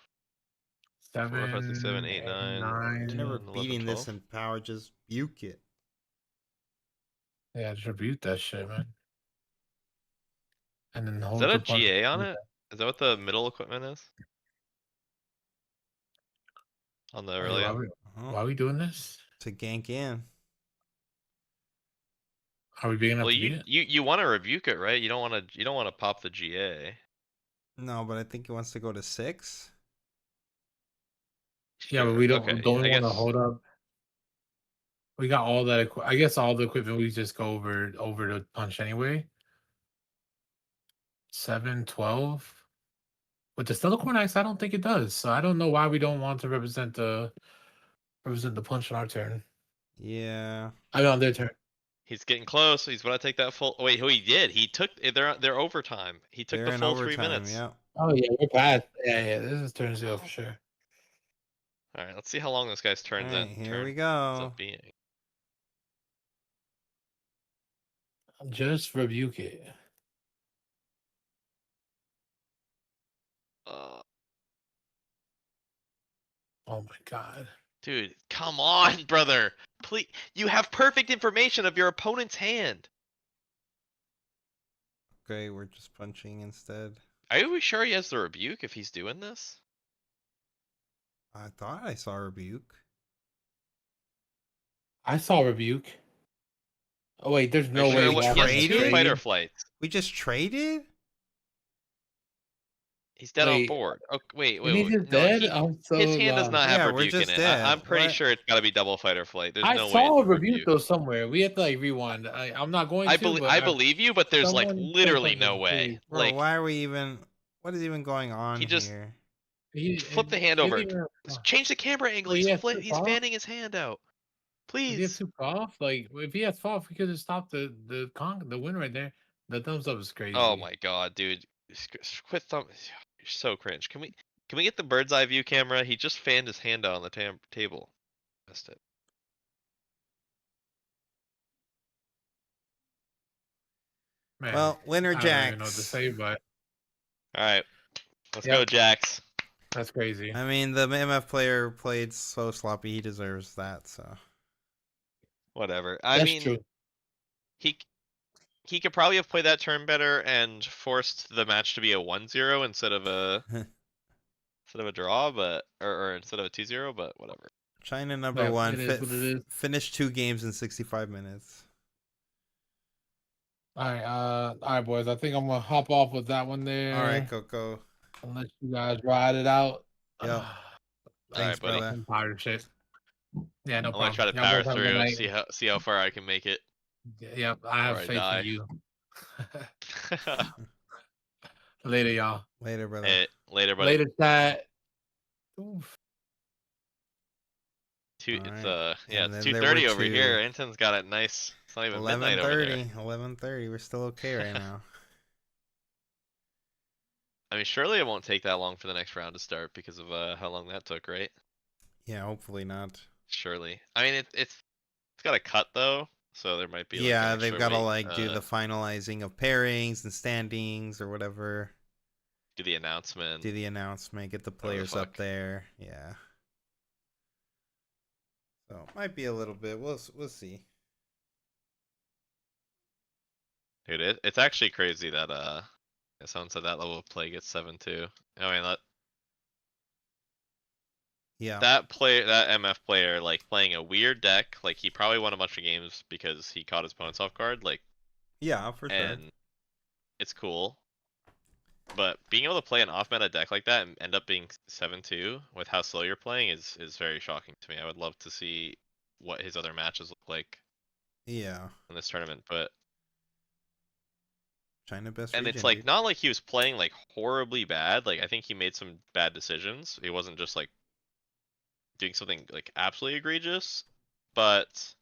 7, 4, 5, 6, 7, 8, 9. You're never 11, beating this 12. in power. Just buke it. Yeah, just rebuke that shit, man. And then Is hold that the a punch. GA on it? Is that what the middle equipment is? On the Wait, Aurelia? why are we doing this? To gank in. Are we big enough Well, to beat it? you want to rebuke it, right? You don't want to pop the GA. No, but I think he wants to go to 6. Yeah, but Sure, we don't okay, don't I we want to guess- hold up. We got all that. I guess all the equipment we just go over the punch anyway. 7, 12. With the Stellar Cornax, I don't think it does. So I don't know why we don't want to represent the punch on our turn. Yeah. I mean on their turn. He's getting close. He's gonna take that full. Wait, who he did? He took. They're overtime. He took They're the in full 3 overtime. minutes. Yeah. Oh yeah, we're past. Yeah. This is turn 0 for sure. All right, let's see how long this guy's All turns right, here we ends go. up being. Just rebuke it. Oh my god. Dude, come on, brother. Please, you have perfect information of your opponent's hand. Okay, we're just punching instead. Are you sure he has the rebuke if he's doing this? I thought I saw rebuke. I saw rebuke. Oh wait, there's Are no you sure way. we what, he has traded? 2 fighter flights. We just traded? He's dead on Wait. board. Oh, wait. And he's just No, dead? I'm so his hand does lost. not have Yeah, we're rebuke in just it. dead. I'm pretty What? sure it's got to be double fighter flight. There's I no way saw a it's rebuke though somewhere. We have to like rewind. I'm not going I to. believe but I believe you, but there's like someone say literally no something, way. please. Bro, Like why are we even... What is even going on he just here? flip the hand he over. didn't even- Change the camera angle. Wait, he has two He's off? fanning his hand out. If he has Please. 2 off, like if he has 5, we could have stopped the win right there. The thumbs up is crazy. Oh my god, dude. Quit thumb. You're so cringe. Can we get the bird's eye view camera? He just fanned his hand out on the table. Missed it. Man, Well, winner I don't even know what to Jacks. say, but All right, let's Yep. go, Jax. that's crazy. I mean, the MF player played so sloppy, he deserves that, so... Whatever. That's I mean, true. he could probably have played that turn better and forced the match to be a 1-0 instead of a draw, but or instead of a 2-0, but whatever. China number Yeah, one it is what it is. finished 2 games in 65 minutes. All right, boys. I think I'm gonna hop off with that one there. All right, Coco. I'll let you guys ride it out. Yep. Thanks, Alright, buddy. brother. I'm tired of shit. Yeah, no I'm problem. gonna try to Y'all power boys have a good through, night. see how far I can make it. Yep, I have Or I faith die. in you. Later, y'all. Later, brother. Hey, later, buddy. Later, chat. Oof. It's Alright, yeah, and it's then there 2:30 were over 2. here. Anton's got it nice. It's not even midnight over there. 11:30. We're still okay right now. I mean, surely it won't take that long for the next round to start because of how long that took, right? Yeah, hopefully not. Surely. I mean, it's got a cut though, so there might be. Like, Yeah, an they've extra got to wait, like do the finalizing of pairings and standings or whatever. do the announcement. Do the announcement, get the Whatever the players up fuck. there. Yeah. So might be a little bit. We'll see. Dude, it's actually crazy that someone said that level of play gets 7-2. I mean Yeah. that MF player like playing a weird deck, like he probably won a bunch of games because he caught his opponents off guard, like, Yeah, for sure. and it's cool. But being able to play an off meta deck like that and end up being 7-2 with how slow you're playing is very shocking to me. I would love to see what his other matches look like Yeah. in this tournament, but China best and region, it's like dude. not like he was playing like horribly bad. Like I think he made some bad decisions. He wasn't just like doing something like absolutely egregious, but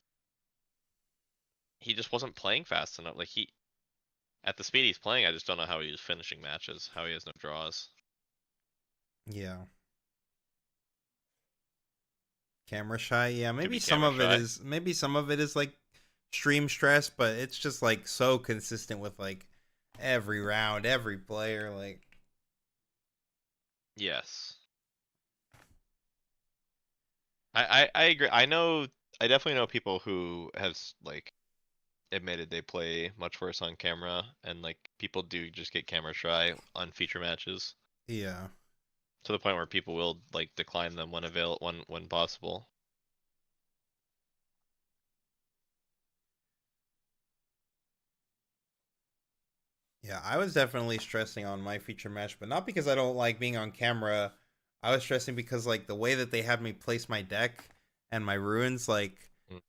he just wasn't playing fast enough. Like at the speed he's playing, I just don't know how he was finishing matches, how he has no draws. Yeah. Camera shy. Yeah, maybe be some camera of it shy. is like stream stress, but it's just like so consistent with like every round, every player, like Yes. I agree. I definitely know people who has like admitted they play much worse on camera, and like people do just get camera shy on feature matches yeah. to the point where people will like decline them when possible. Yeah, I was definitely stressing on my feature match, but not because I don't like being on camera. I was stressing because like the way that they had me place my deck and my ruins, like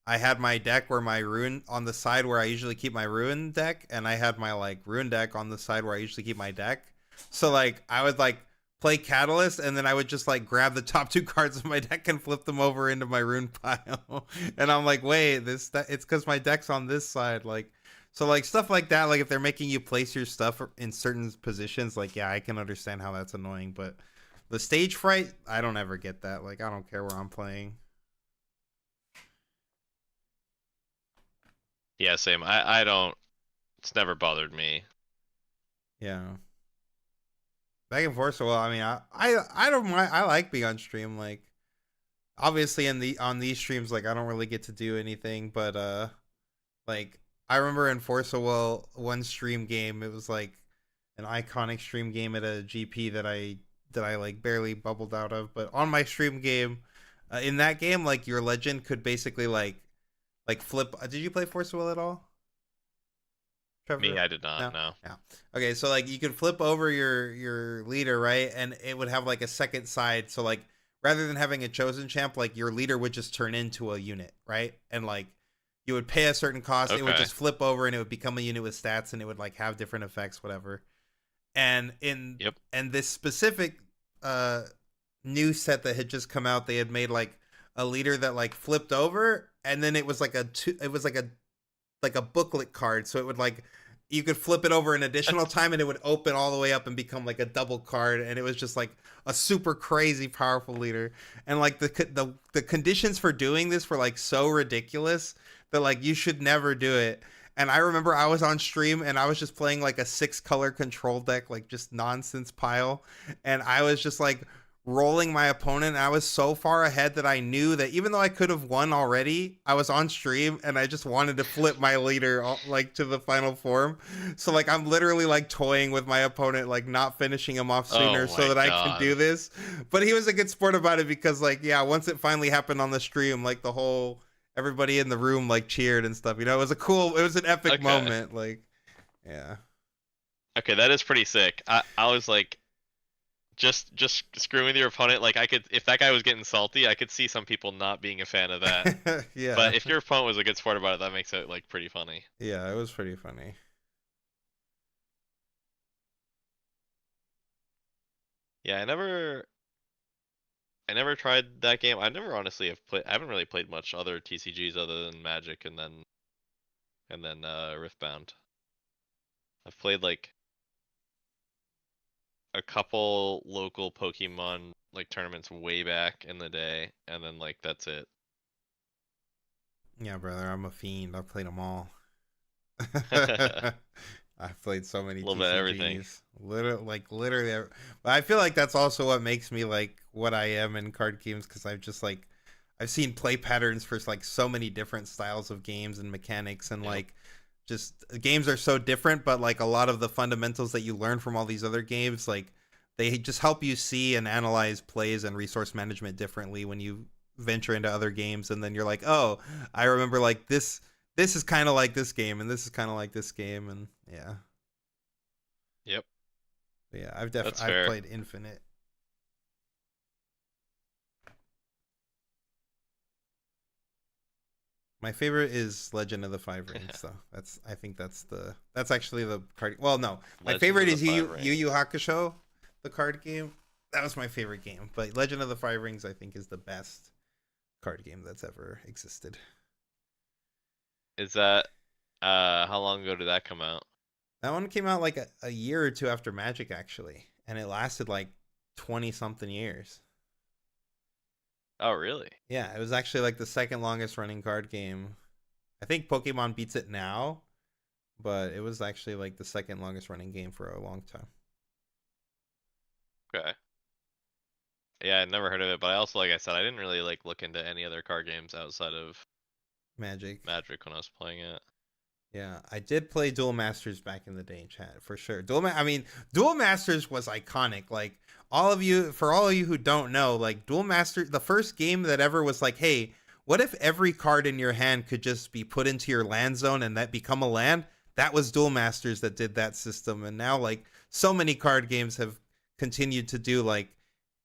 I had my deck where my ruin on the side where I usually keep my ruin deck, and I had my like ruin deck on the side where I usually keep my deck. So like I would like play Catalyst, and then I would just like grab the top 2 cards of my deck and flip them over into my rune pile. And I'm like, wait, it's because my deck's on this side. Like, so like stuff like that. Like if they're making you place your stuff in certain positions, like yeah, I can understand how that's annoying. But the stage fright, I don't ever get that. Like I don't care where I'm playing. Yeah, same. I don't. It's never bothered me. Yeah. Back and forth. So well, I mean, I don't mind. I like being on stream. Like, obviously, on these streams, like I don't really get to do anything. But like I remember in Force Well one stream game, it was like an iconic stream game at a GP that I like barely bubbled out of. But on my stream game, in that game, like your legend could basically like flip. Did you play Force Will at all, Trevor? Me, I did not. No. Yeah. Okay, so like you could flip over your leader, right? And it would have like a second side. So like rather than having a chosen champ, like your leader would just turn into a unit, right? And like you would pay a certain cost. It would Okay. just flip over and it would become a unit with stats, and it would like have different effects, whatever. And Yep. and this specific new set that had just come out, they had made like a leader that like flipped over, and then it was like a booklet card, so it would like you could flip it over an additional time and it would open all the way up and become like a double card, and it was just like a super crazy powerful leader. And like the conditions for doing this were like so ridiculous that like you should never do it. And I remember I was on stream and I was just playing like a 6-color control deck, like just nonsense pile, and I was just like rolling my opponent. I was so far ahead that I knew that even though I could have won already, I was on stream and I just wanted to flip my leader like to the final form. So like I'm literally like toying with my opponent, like not finishing him off sooner so that I can do this. But he was a good sport about it because like yeah, once it finally happened on the stream, like the whole everybody in the room like cheered and stuff. You know, it was an epic moment. Like yeah. Okay, that is pretty sick. I was like, just screwing with your opponent. Like I could, if that guy was getting salty, I could see some people not being a fan of that. Yeah. But if your opponent was a good sport about it, that makes it like pretty funny. Yeah, it was pretty funny. Yeah, I never tried that game. I never honestly have played. I haven't really played much other TCGs other than Magic and then Riftbound. I've played like a couple local Pokemon like tournaments way back in the day, and then like that's it. Yeah, brother, I'm a fiend. I've played them all. I've played so many Little bit of everything. TCGs. Literally. But I feel like that's also what makes me like what I am in card games, because I've just like I've seen play patterns for like so many different styles of games and mechanics, and like just games are so different, but like a lot of the fundamentals that you learn from all these other games, like they just help you see and analyze plays and resource management differently when you venture into other games. And then you're like, oh, I remember like this is kind of like this game, and this is kind of like this game, and yeah. Yep. But yeah, I've played Infinite. My favorite is Legend of the Five Rings, though. I think that's actually the card. Well, no, my favorite is Yu Yu Hakusho, the card game. That was my favorite game, but Legend of the Five Rings I think is the best card game that's ever existed. Is that how long ago did that come out? That one came out like a year or two after Magic, actually, and it lasted like 20 something years. Oh, really? Yeah, it was actually like the second longest running card game. I think Pokemon beats it now, but it was actually like the second longest running game for a long time. Okay. Yeah, I'd never heard of it, but I also, like I said, I didn't really like look into any other card games outside of Magic when I was playing it. Yeah, I did play Duel Masters back in the day in chat, for sure. Duel Masters was iconic. Like, for all of you who don't know, like Duel Masters, the first game that ever was like, hey, what if every card in your hand could just be put into your land zone and that become a land? That was Duel Masters that did that system. And now like so many card games have continued to do like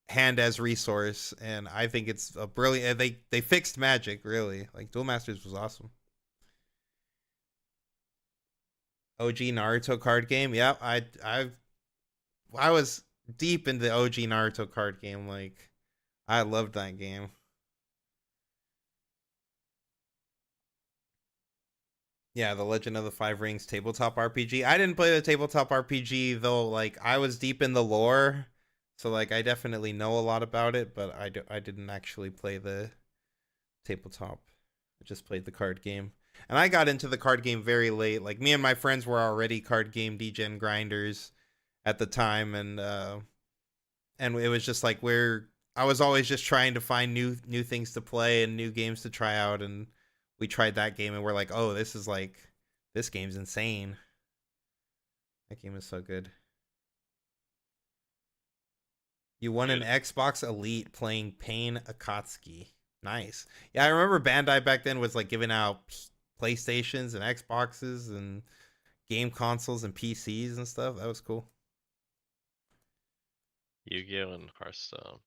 hand as resource, and I think it's a brilliant. They fixed Magic really. Like Duel Masters was awesome. OG Naruto card game. Yeah, I was deep into the OG Naruto card game. Like I loved that game. Yeah, the Legend of the Five Rings tabletop RPG. I didn't play the tabletop RPG though. Like I was deep in the lore, so like I definitely know a lot about it, but I didn't actually play the tabletop. I just played the card game. And I got into the card game very late. Like me and my friends were already card game degen grinders at the time, and it was just like I was always just trying to find new things to play and new games to try out, and we tried that game and we're like, "Oh, this game's insane." That game is so good. You won an Xbox Elite playing Pain Akatsuki. Nice. Yeah, I remember Bandai back then was like giving out PlayStations and Xboxes and game consoles and PCs and stuff. That was cool. Yu-Gi-Oh and Hearthstone.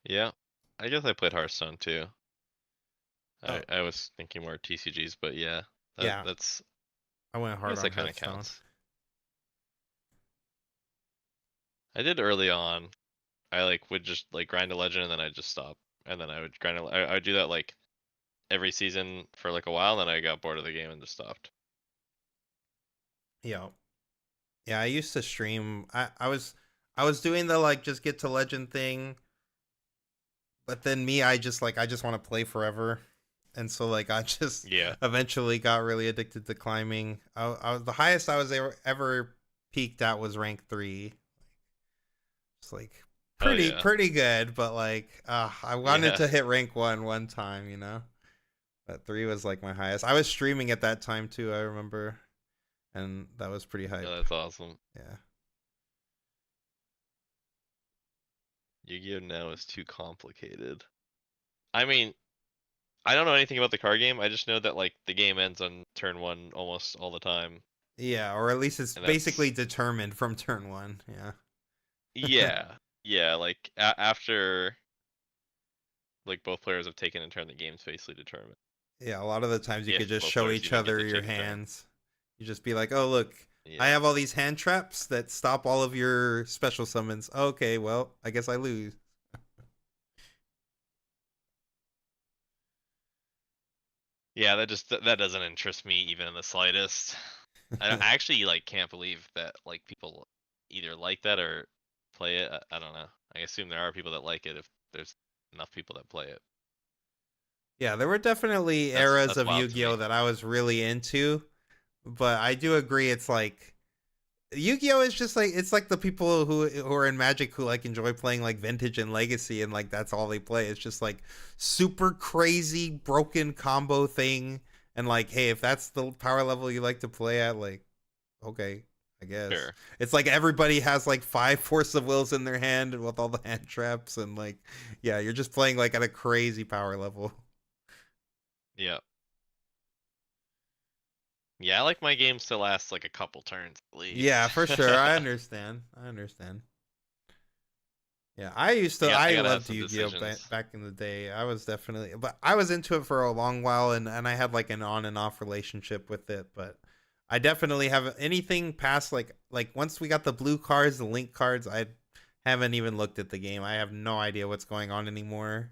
Yeah, I guess I played Hearthstone too. I was thinking more TCGs, but yeah, Yeah. that's. I went I hard guess on that kind of Hearthstone. counts. I did early on. I like would just like grind a legend and then I'd just stop, and then I would grind. I would do that like every season for like a while, and then I got bored of the game and just stopped. Yeah. Yeah, I used to stream. I was doing the like just get to legend thing, but then I just want to play forever. And so like I just Yeah. eventually got really addicted to climbing. I was the highest I was ever peaked at was rank 3. It's like pretty good, but like I wanted to hit rank 1 one time, you know. But 3 was like my highest. I was streaming at that time too, I remember. And that was pretty hype. Yeah, that's awesome. Yeah. Yu-Gi-Oh now is too complicated. I mean, I don't know anything about the card game. I just know that like the game ends on turn 1 almost all the time. Yeah, or at least it's And basically determined from turn 1. Yeah. Yeah, like after like both players have taken a turn, the game's basically determined. Yeah, a lot of the times you If could just both show players each even get other to your take a turn. hands. You just be like, "Oh, look, Yeah. I have all these hand traps that stop all of your special summons." Okay, well, I guess I lose. Yeah, that doesn't interest me even in the slightest. I actually like can't believe that like people either like that or play it. I don't know. I assume there are people that like it if there's enough people that play it. Yeah, there were definitely That's eras of wild to Yu-Gi-Oh me. that I was really into, but I do agree it's like Yu-Gi-Oh is just like it's like the people who are in Magic who like enjoy playing like Vintage and Legacy and like that's all they play. It's just like super crazy broken combo thing and like hey, if that's the power level you like to play at, like okay, I guess. Sure. It's like everybody has like 5 Force of Wills in their hand with all the hand traps and like yeah, you're just playing like at a crazy power level. Yeah. Yeah, I like my games to last like a couple turns at least. Yeah, for sure. I understand. Yeah, I gotta have loved some Yu-Gi-Oh decisions. back in the day. I was definitely, but I was into it for a long while, and I had like an on and off relationship with it. But I definitely have anything past like once we got the blue cards, the link cards. I haven't even looked at the game. I have no idea what's going on anymore.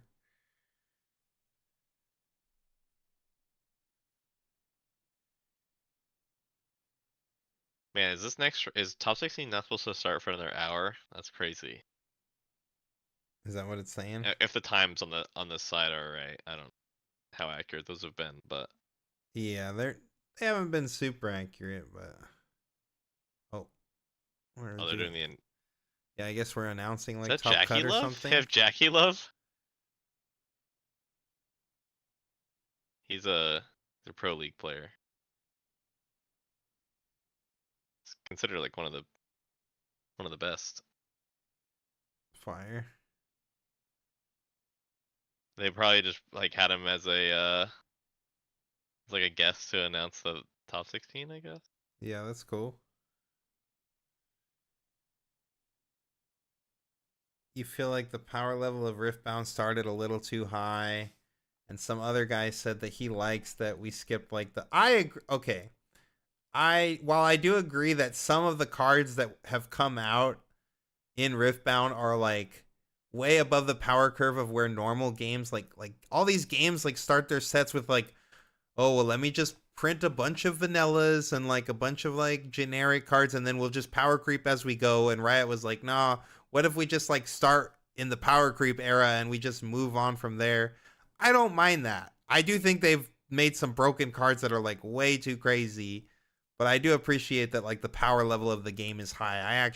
Man, is top 16 not supposed to start for another hour? That's crazy. Is that what it's saying? If the times on this side are right, I don't know how accurate those have been, but Yeah, they haven't been super accurate, but oh, they're doing the. Yeah, I guess we're announcing Is like that top Jackie cut or Love? something. They have Jackie Love? He's a pro league player. He's considered like one of the best. Fire. They probably just like had him as a like a guest to announce the top 16, I guess. Yeah, that's cool. you feel like the power level of Riftbound started a little too high, and some other guy said that he likes that we skipped like the. I agree. Okay, while I do agree that some of the cards that have come out in Riftbound are like way above the power curve of where normal games like all these games like start their sets with like, oh well, let me just print a bunch of vanillas and like a bunch of like generic cards and then we'll just power creep as we go. And Riot was like, nah, what if we just like start in the power creep era and we just move on from there? I don't mind that. I do think they've made some broken cards that are like way too crazy, but I do appreciate that like the power level of the game is high.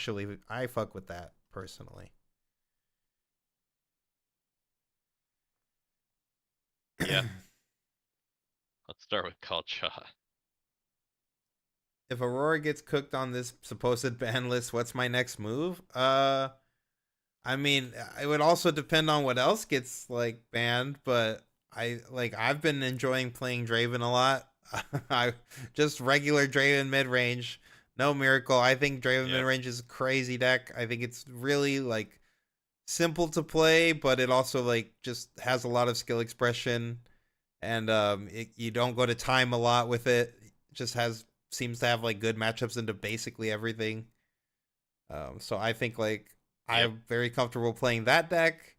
I fuck with that personally. Yeah. Let's start with Culture. If Aurora gets cooked on this supposed ban list, what's my next move? I mean, it would also depend on what else gets like banned, but I've been enjoying playing Draven a lot. I just regular Draven mid range, no miracle. I think Draven mid range is a crazy deck. I think it's really like simple to play, but it also like just has a lot of skill expression, and you don't go to time a lot with it. It just seems to have like good matchups into basically everything. So I think like I'm very comfortable playing that deck.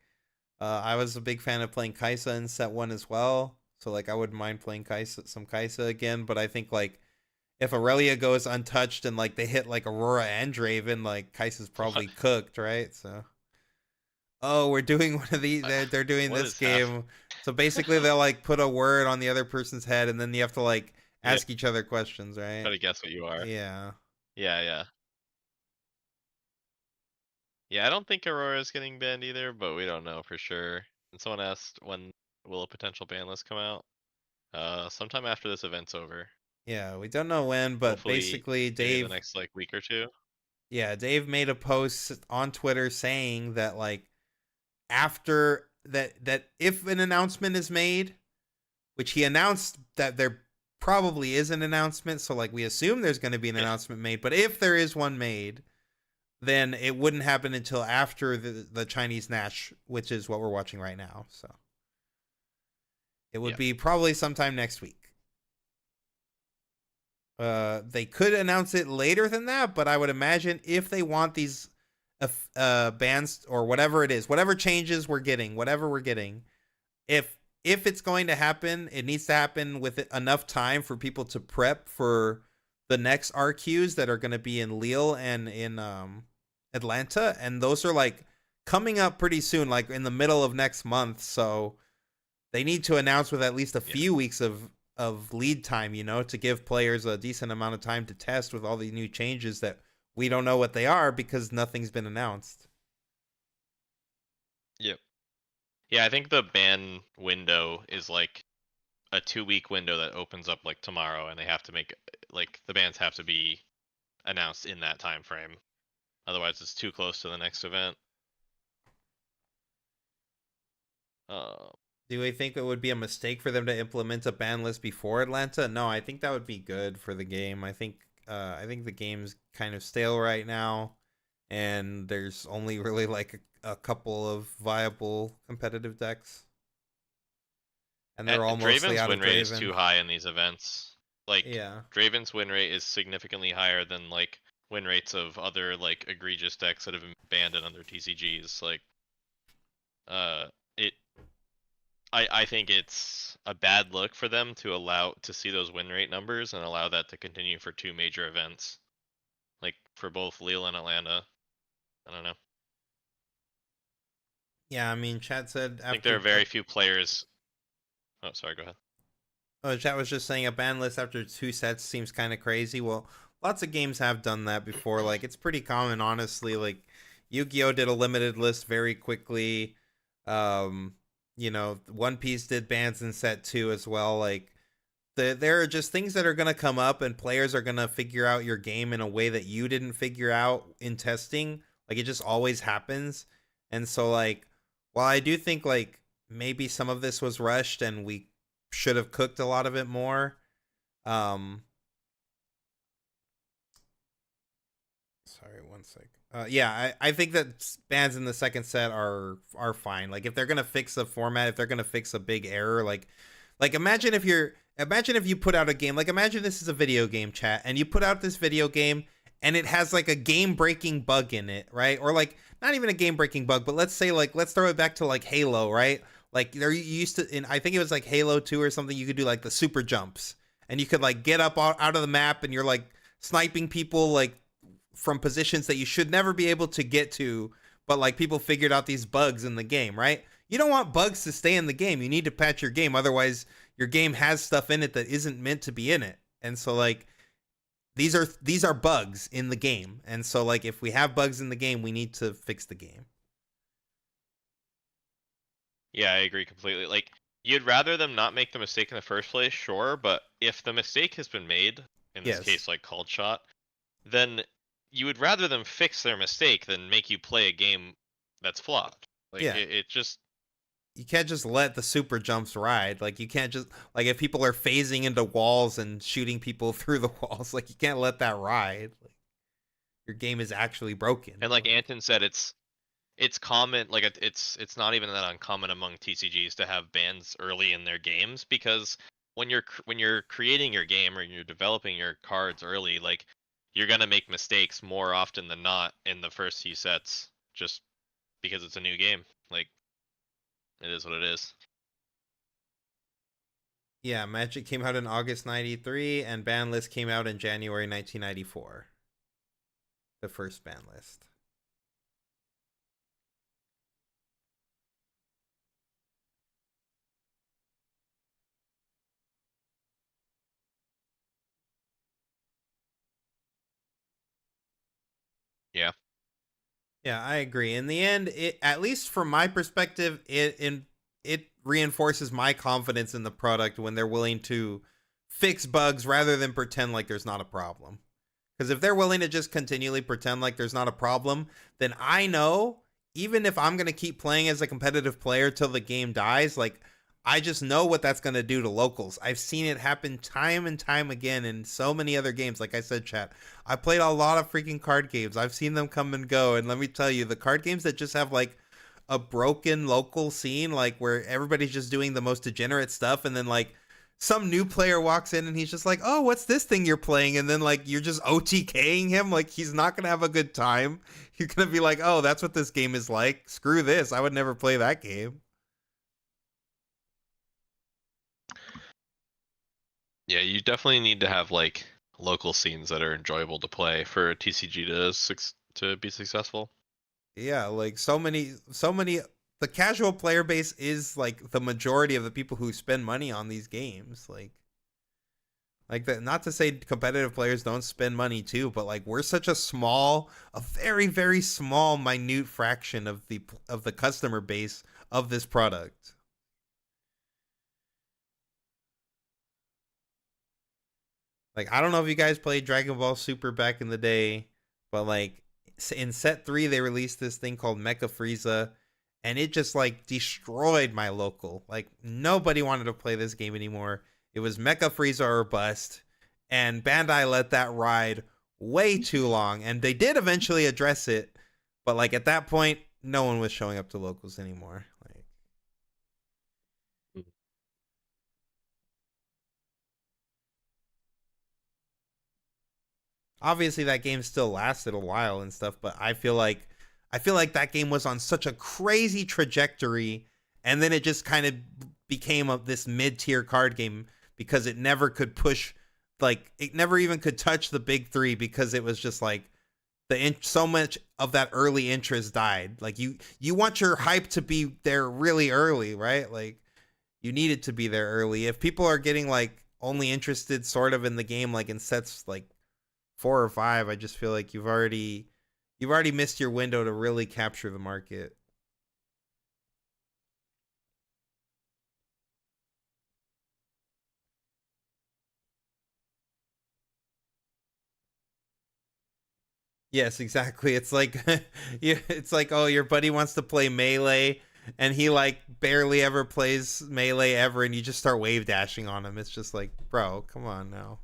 I was a big fan of playing Kai'Sa in set 1 as well. So like I wouldn't mind playing some Kai'Sa again, but I think like if Aurelia goes untouched and like they hit like Aurora and Draven, like Kai'Sa's probably cooked, right? So we're doing one of these. They're doing this game. So basically they'll like put a word on the other person's head and then you have to like ask each other questions, right? Try to guess what you are. Yeah. Yeah. Yeah, I don't think Aurora's getting banned either, but we don't know for sure. And someone asked when will a potential ban list come out? Sometime after this event's over. Yeah, we don't know when, but hopefully, basically Dave, the next like week or two. Yeah, Dave made a post on Twitter saying that like after that if an announcement is made, which he announced that there probably is an announcement, so like we assume there's going to be an announcement made, but if there is one made, then it wouldn't happen until after the Chinese Nash, which is what we're watching right now. So it would be probably sometime next week. They could announce it later than that, but I would imagine if they want these bans or whatever it is, whatever changes we're getting, if it's going to happen, it needs to happen with enough time for people to prep for the next RQs that are going to be in Lille and in Atlanta, and those are like coming up pretty soon, like in the middle of next month. So they need to announce with at least a few weeks of lead time, you know, to give players a decent amount of time to test with all the new changes that we don't know what they are because nothing's been announced. Yep. Yeah, I think the ban window is like a 2-week window that opens up like tomorrow, and they have to make like the bans have to be announced in that time frame. Otherwise, it's too close to the next event. Do we think it would be a mistake for them to implement a ban list before Atlanta? No, I think that would be good for the game. I think the game's kind of stale right now, and there's only really like a couple of viable competitive decks, and they're all mostly out of Draven. Draven's win rate is too high in these events. Like, yeah, Draven's win rate is significantly higher than like win rates of other like egregious decks that have been banned in other TCGs. Like, I think it's a bad look for them to allow to see those win rate numbers and allow that to continue for 2 major events, like for both Lille and Atlanta. I don't know. Yeah, I mean, chat said. I think there are very few players. Oh, sorry. Go ahead. Oh, chat was just saying a ban list after 2 sets seems kind of crazy. Well, lots of games have done that before. Like, it's pretty common, honestly. Like, Yu-Gi-Oh did a limited list very quickly. You know, One Piece did bans in set 2 as well. Like, there are just things that are going to come up, and players are going to figure out your game in a way that you didn't figure out in testing. Like, it just always happens. And so, like, while I do think, like, maybe some of this was rushed and we should have cooked a lot of it more. Sorry, one sec. Yeah, I think that bans in the second set are fine. Like if they're gonna fix the format, if they're gonna fix a big error, like imagine if you put out a game, like imagine this is a video game, chat, and you put out this video game and it has like a game breaking bug in it, right? Or like not even a game breaking bug, but let's say like let's throw it back to like Halo, right? Like there used to in I think it was like Halo 2 or something, you could do like the super jumps and you could like get up out of the map and you're like sniping people like from positions that you should never be able to get to, but like people figured out these bugs in the game, right? You don't want bugs to stay in the game. You need to patch your game, otherwise your game has stuff in it that isn't meant to be in it. And so like these are bugs in the game. And so like if we have bugs in the game, we need to fix the game. Yeah, I agree completely. Like, you'd rather them not make the mistake in the first place, sure, but if the mistake has been made, in this Yes. case, like called shot, then you would rather them fix their mistake than make you play a game that's flawed. Like, Yeah. it just. You can't just let the super jumps ride. Like you can't just like if people are phasing into walls and shooting people through the walls, like you can't let that ride. Like, your game is actually broken. And like Anton said, it's common, like it's not even that uncommon among TCGs to have bans early in their games, because when you're creating your game or you're developing your cards early, like you're gonna make mistakes more often than not in the first few sets, just because it's a new game. Like, it is what it is. Yeah, Magic came out in August 93 and ban list came out in January 1994. The first ban list. Yeah. Yeah, I agree. In the end, it at least from my perspective, it reinforces my confidence in the product when they're willing to fix bugs rather than pretend like there's not a problem. Because if they're willing to just continually pretend like there's not a problem, then I know even if I'm gonna keep playing as a competitive player till the game dies, like I just know what that's gonna do to locals. I've seen it happen time and time again in so many other games. Like I said, chat, I played a lot of freaking card games. I've seen them come and go, and let me tell you, the card games that just have like a broken local scene, like where everybody's just doing the most degenerate stuff, and then like some new player walks in and he's just like, oh, what's this thing you're playing? And then like you're just OTKing him, like he's not gonna have a good time. You're gonna be like, oh, that's what this game is like. Screw this. I would never play that game. Yeah, you definitely need to have like local scenes that are enjoyable to play for a TCG to be successful. Yeah, like so many the casual player base is like the majority of the people who spend money on these games. Like that, not to say competitive players don't spend money too, but like we're such a very very small minute fraction of the customer base of this product. Like I don't know if you guys played Dragon Ball Super back in the day, but like in set 3 they released this thing called Mecha Frieza, and it just like destroyed my local. Like nobody wanted to play this game anymore. It was Mecha Frieza or bust, and Bandai let that ride way too long, and they did eventually address it, but like at that point no one was showing up to locals anymore. Like obviously that game still lasted a while and stuff, but I feel like that game was on such a crazy trajectory, and then it just kind of became this mid-tier card game because it never could push, like it never even could touch the big 3 because it was just like so much of that early interest died. Like you want your hype to be there really early, right? Like you need it to be there early. If people are getting like only interested sort of in the game like in sets like 4 or 5, I just feel like you've already missed your window to really capture the market. Yes, exactly. It's like it's like, oh, your buddy wants to play Melee and he like barely ever plays Melee ever, and you just start wave dashing on him. It's just like, bro, come on now.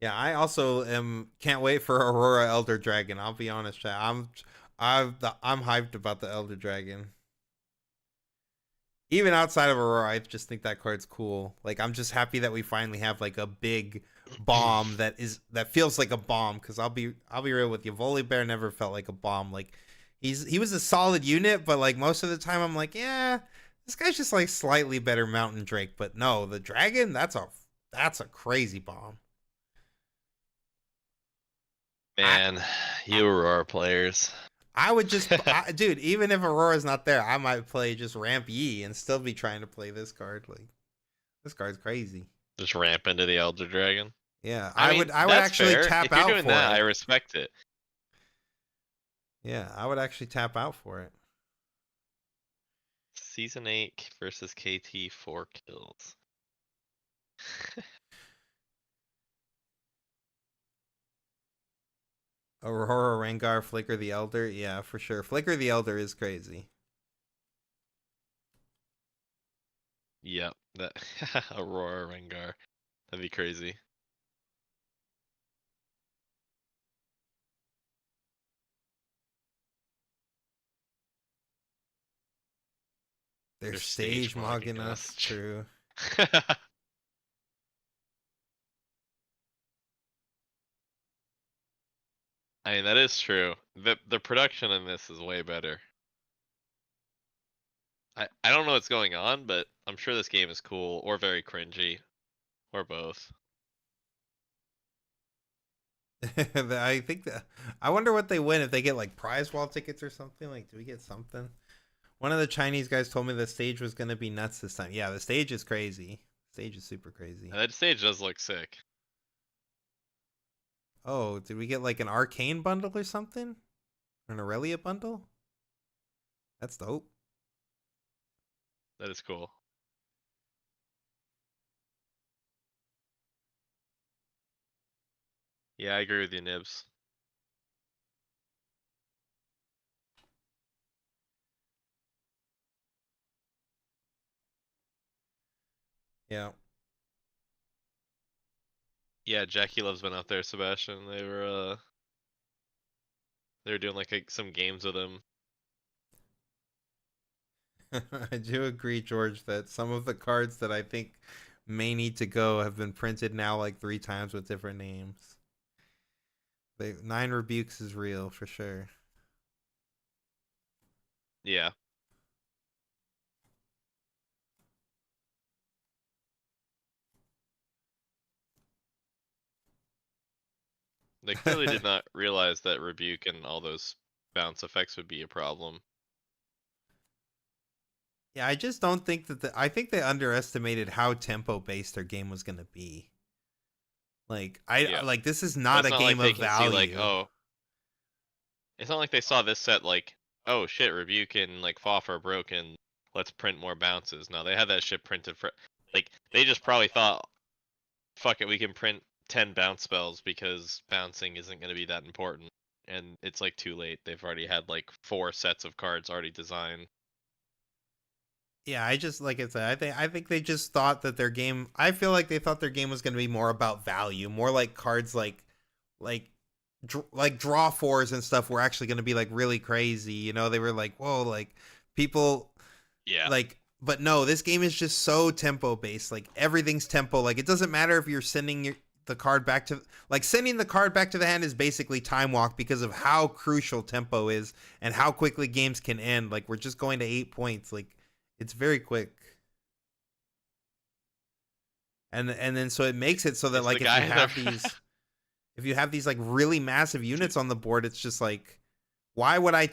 Yeah, I also can't wait for Aurora Elder Dragon. I'll be honest, chat. I'm hyped about the Elder Dragon. Even outside of Aurora, I just think that card's cool. Like, I'm just happy that we finally have like a big bomb that feels like a bomb. Because I'll be real with you, Volibear never felt like a bomb. Like, he was a solid unit, but like most of the time, I'm like, yeah, this guy's just like slightly better Mountain Drake. But no, the Dragon, that's a crazy bomb. Man, you Aurora players. I would just, dude, even if Aurora's not there, I might play just Ramp Yi and still be trying to play this card. Like, this card's crazy. Just ramp into the Elder Dragon. Yeah, I would that's actually fair. tap If you're out doing for that, it. I respect it. Yeah, I would actually tap out for it. Season 8 versus KT, 4 kills. Aurora, Rengar, Flicker the Elder. Yeah, for sure. Flicker the Elder is crazy. Yep, that Aurora Rengar. That'd be crazy. They're They're stage stage mogging mogging us. us. True. I mean, that is true. The production in this is way better. I don't know what's going on, but I'm sure this game is cool or very cringy. Or both. I think that I wonder what they win if they get like prize wall tickets or something. Like, do we get something? One of the Chinese guys told me the stage was gonna be nuts this time. Yeah, the stage is crazy. Stage is super crazy. And that stage does look sick. Oh, did we get like an arcane bundle or something? Or an Aurelia bundle? That's dope. That is cool. Yeah, I agree with you, Nibs. Yeah. Yeah, Jackie Love's been out there, Sebastian. They were doing like some games with him. I do agree, George, that some of the cards that I think may need to go have been printed now like 3 times with different names. 9 Rebukes is real for sure. Yeah. They clearly did not realize that Rebuke and all those bounce effects would be a problem. Yeah, I just don't think that I think they underestimated how tempo based their game was going to be. Like like this is not a game like of value. See, like, oh, it's not like they saw this set like, oh shit, Rebuke and like Foff are broken. Let's print more bounces. No, they had that shit printed for like they just probably thought, fuck it, we can print 10 bounce spells because bouncing isn't going to be that important. And it's like too late. They've already had like 4 sets of cards already designed. Yeah, I just like I said, I think they just thought that their game. I feel like they thought their game was going to be more about value, more like cards like draw fours and stuff were actually going to be like really crazy. You know, they were like, whoa, like people, Yeah, like. But no, this game is just so tempo based. Like everything's tempo. Like it doesn't matter if you're sending the card back to sending the card back to the hand is basically time walk because of how crucial tempo is and how quickly games can end. Like we're just going to 8 points. Like it's very quick. And then so it makes it so that It's like the guy if you have these like really massive units on the board, it's just like, why would I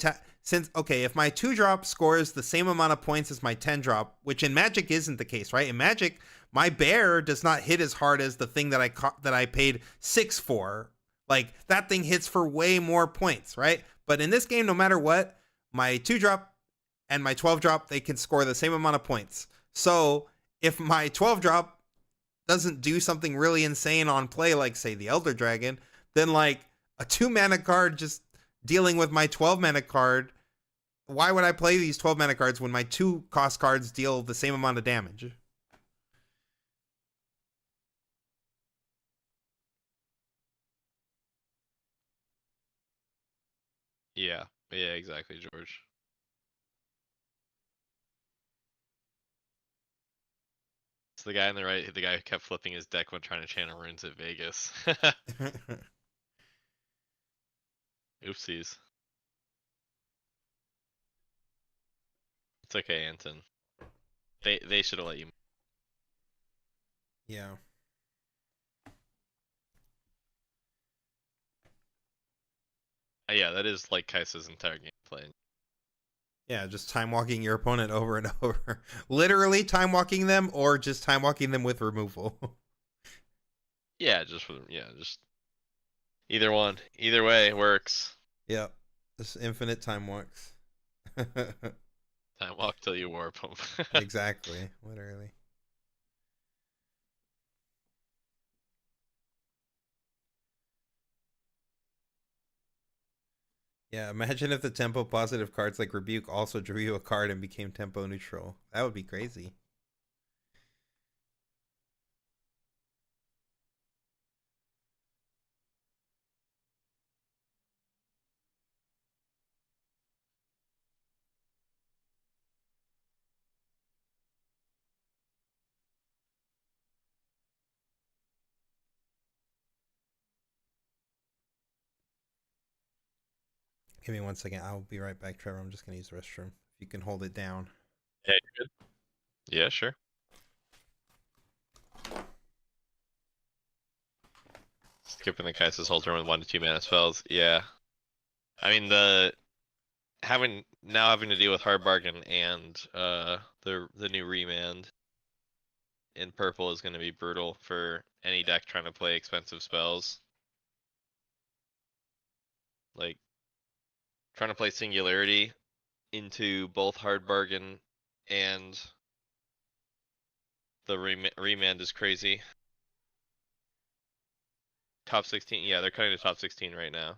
if my 2-drop scores the same amount of points as my 10-drop, which in Magic isn't the case, right? In Magic, my bear does not hit as hard as the thing that I paid 6 for. Like that thing hits for way more points, right? But in this game, no matter what, my 2-drop and my 12-drop, they can score the same amount of points. So if my 12-drop doesn't do something really insane on play, like say the Elder Dragon, then like a 2-mana card just dealing with my 12-mana card, why would I play these 12-mana cards when my 2-cost cards deal the same amount of damage? Yeah, yeah, exactly, George. It's the guy on the right, the guy who kept flipping his deck when trying to channel runes at Vegas. Oopsies. It's okay, Anton. They should have let you. Yeah. Yeah, that is like Kaisa's entire gameplay. Yeah, just time walking your opponent over and over. Literally time walking them or just time walking them with removal. Yeah, just either one. Either way works. Yep. Just infinite time walks. Time walk till you warp them. Exactly. Literally. Yeah, imagine if the tempo positive cards like Rebuke also drew you a card and became tempo neutral. That would be crazy. Give me 1 second. I'll be right back, Trevor. I'm just going to use the restroom. If you can hold it down. Yeah, you're good. Yeah, sure. Skipping the Kaisa's whole turn with 1 to 2 mana spells. Yeah. I mean having to deal with Hard Bargain and the new remand in purple is gonna be brutal for any deck trying to play expensive spells. Like trying to play Singularity into both Hard Bargain and the remand is crazy. Top 16, yeah, they're cutting to top 16 right now.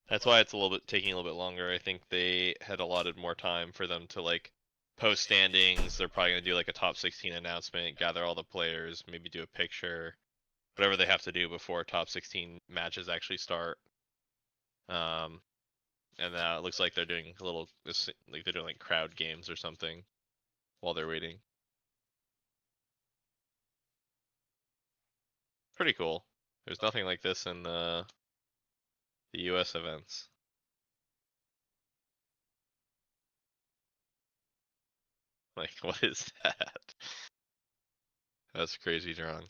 That's why it's taking a little bit longer. I think they had allotted more time for them to like post standings. They're probably gonna do like a top 16 announcement, gather all the players, maybe do a picture, whatever they have to do before top 16 matches actually start. And it looks like they're doing like they're doing like crowd games or something while they're waiting. Pretty cool. There's nothing like this in the US events. Like, what is that? That's crazy drunk.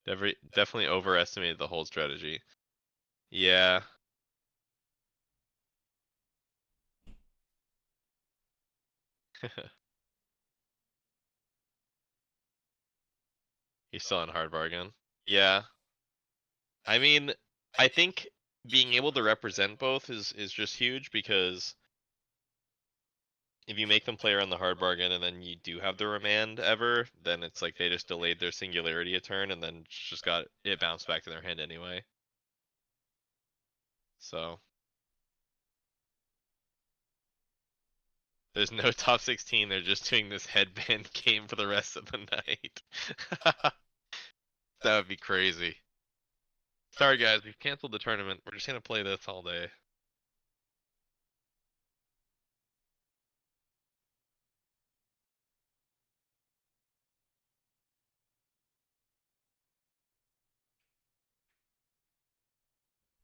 Definitely overestimated the whole strategy. Yeah. He's still on hard bargain. Yeah. I mean, I think being able to represent both is just huge because if you make them play around the hard bargain and then you do have the remand ever, then it's like they just delayed their singularity a turn and then just got it bounced back to their hand anyway. So there's no top 16, they're just doing this headband game for the rest of the night. That would be crazy. Sorry guys, we've canceled the tournament. We're just gonna play this all day.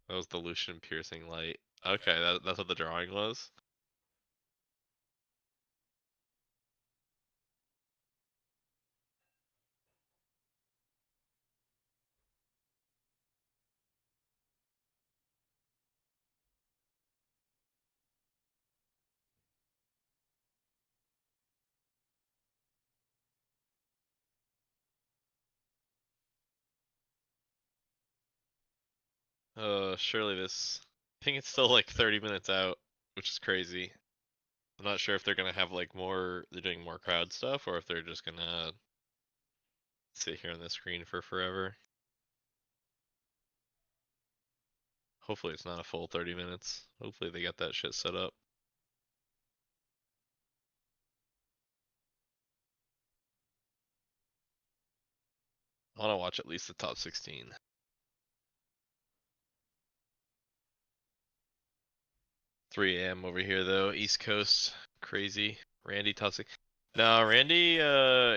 That was the Lucian piercing light. Okay, that's what the drawing was. Surely this. I think it's still like 30 minutes out, which is crazy. I'm not sure if they're gonna have like they're doing more crowd stuff, or if they're just gonna sit here on the screen for forever. Hopefully it's not a full 30 minutes. Hopefully they got that shit set up. I want to watch at least the top 16. Three a.m. over here though, East Coast, crazy. Randy toxic. No, Randy,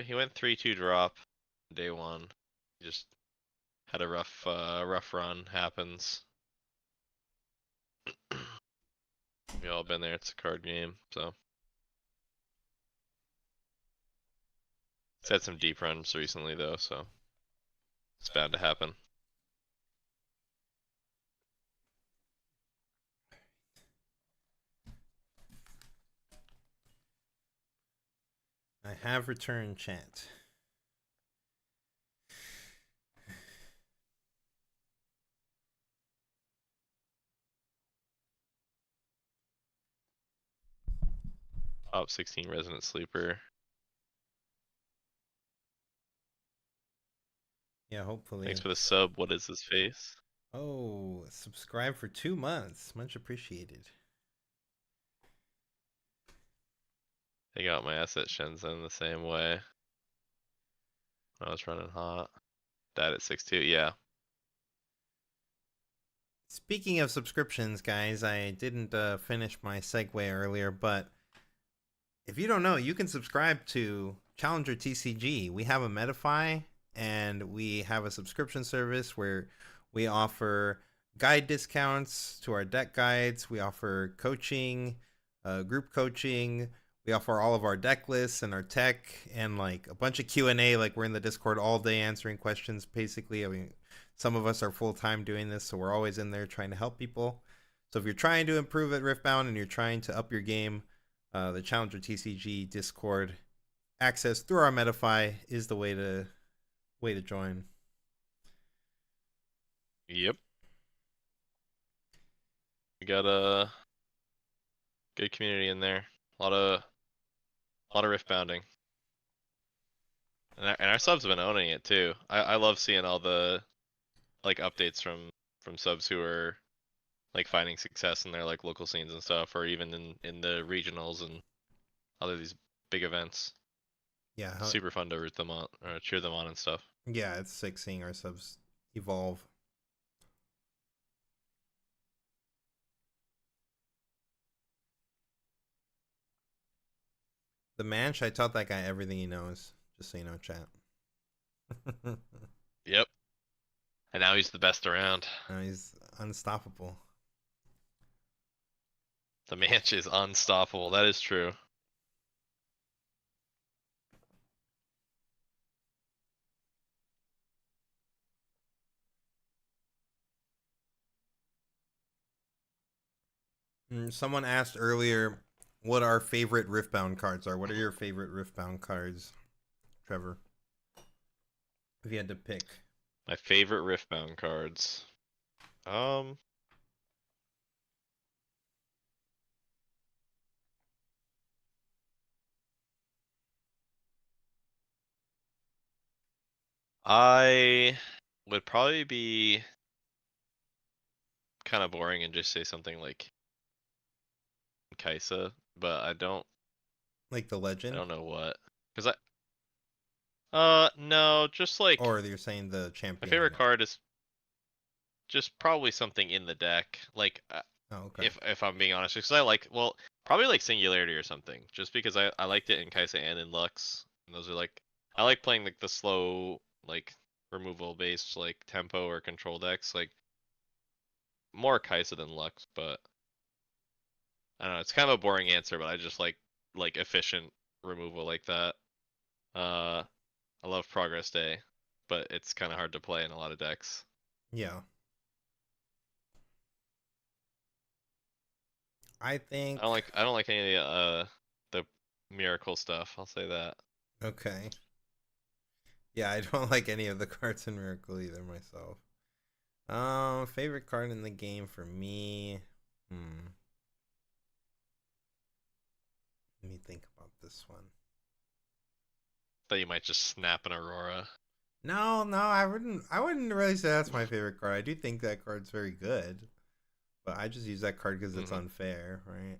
he went 3-2 drop day one. He just had a rough run. Happens. We all been there. It's a card game, so. He's had some deep runs recently though, so it's bound to happen. I have returned, chat. Top 16 resident sleeper. Yeah, hopefully. Thanks for the sub. What is his face? Oh, subscribe for 2 months. Much appreciated. I got my ass at Shenzhen the same way. When I was running hot. Died at 6-2, yeah. Speaking of subscriptions, guys, I didn't finish my segue earlier, but if you don't know, you can subscribe to Challenger TCG. We have a Metafy, and we have a subscription service where we offer guide discounts to our deck guides. We offer coaching, group coaching. We offer all of our deck lists and our tech and like a bunch of Q&A. Like we're in the Discord all day answering questions. Basically, I mean, some of us are full-time doing this, so we're always in there trying to help people. So if you're trying to improve at Riftbound and you're trying to up your game, the Challenger TCG Discord access through our Metafy is the way to join. Yep. We got a good community in there. A lot of riftbounding. And our subs have been owning it too. I love seeing all the like updates from subs who are like finding success in their like local scenes and stuff, or even in the regionals and other these big events. Yeah, Super fun to root them on or cheer them on and stuff. Yeah, it's sick seeing our subs evolve. The Manch, I taught that guy everything he knows. Just so you know, chat. Yep. And now he's the best around. Now he's unstoppable. The Manch is unstoppable. That is true. Someone asked earlier what our favorite Riftbound cards are. What are your favorite Riftbound cards, Trevor? If you had to pick. My favorite Riftbound cards. I would probably be kind of boring and just say something like Kaisa, but I don't Like the Legend? I don't know what. Cause no, just like Or you're saying the Champion? my favorite card is just probably something in the deck. Like Oh, okay. if I'm being honest, because I like probably like Singularity or something. Just because I liked it in Kaisa and in Lux. And those are like I like playing like the slow like removal based like tempo or control decks. Like more Kaisa than Lux, but I don't know. It's kind of a boring answer, but I just like efficient removal like that. I love Progress Day, but it's kind of hard to play in a lot of decks. Yeah. I think I don't like any of the miracle stuff. I'll say that. Okay. Yeah, I don't like any of the cards in Miracle either myself. Favorite card in the game for me. Let me think about this one. Thought you might just snap an Aurora. No, I wouldn't really say that's my favorite card. I do think that card's very good. But I just use that card because it's unfair, right?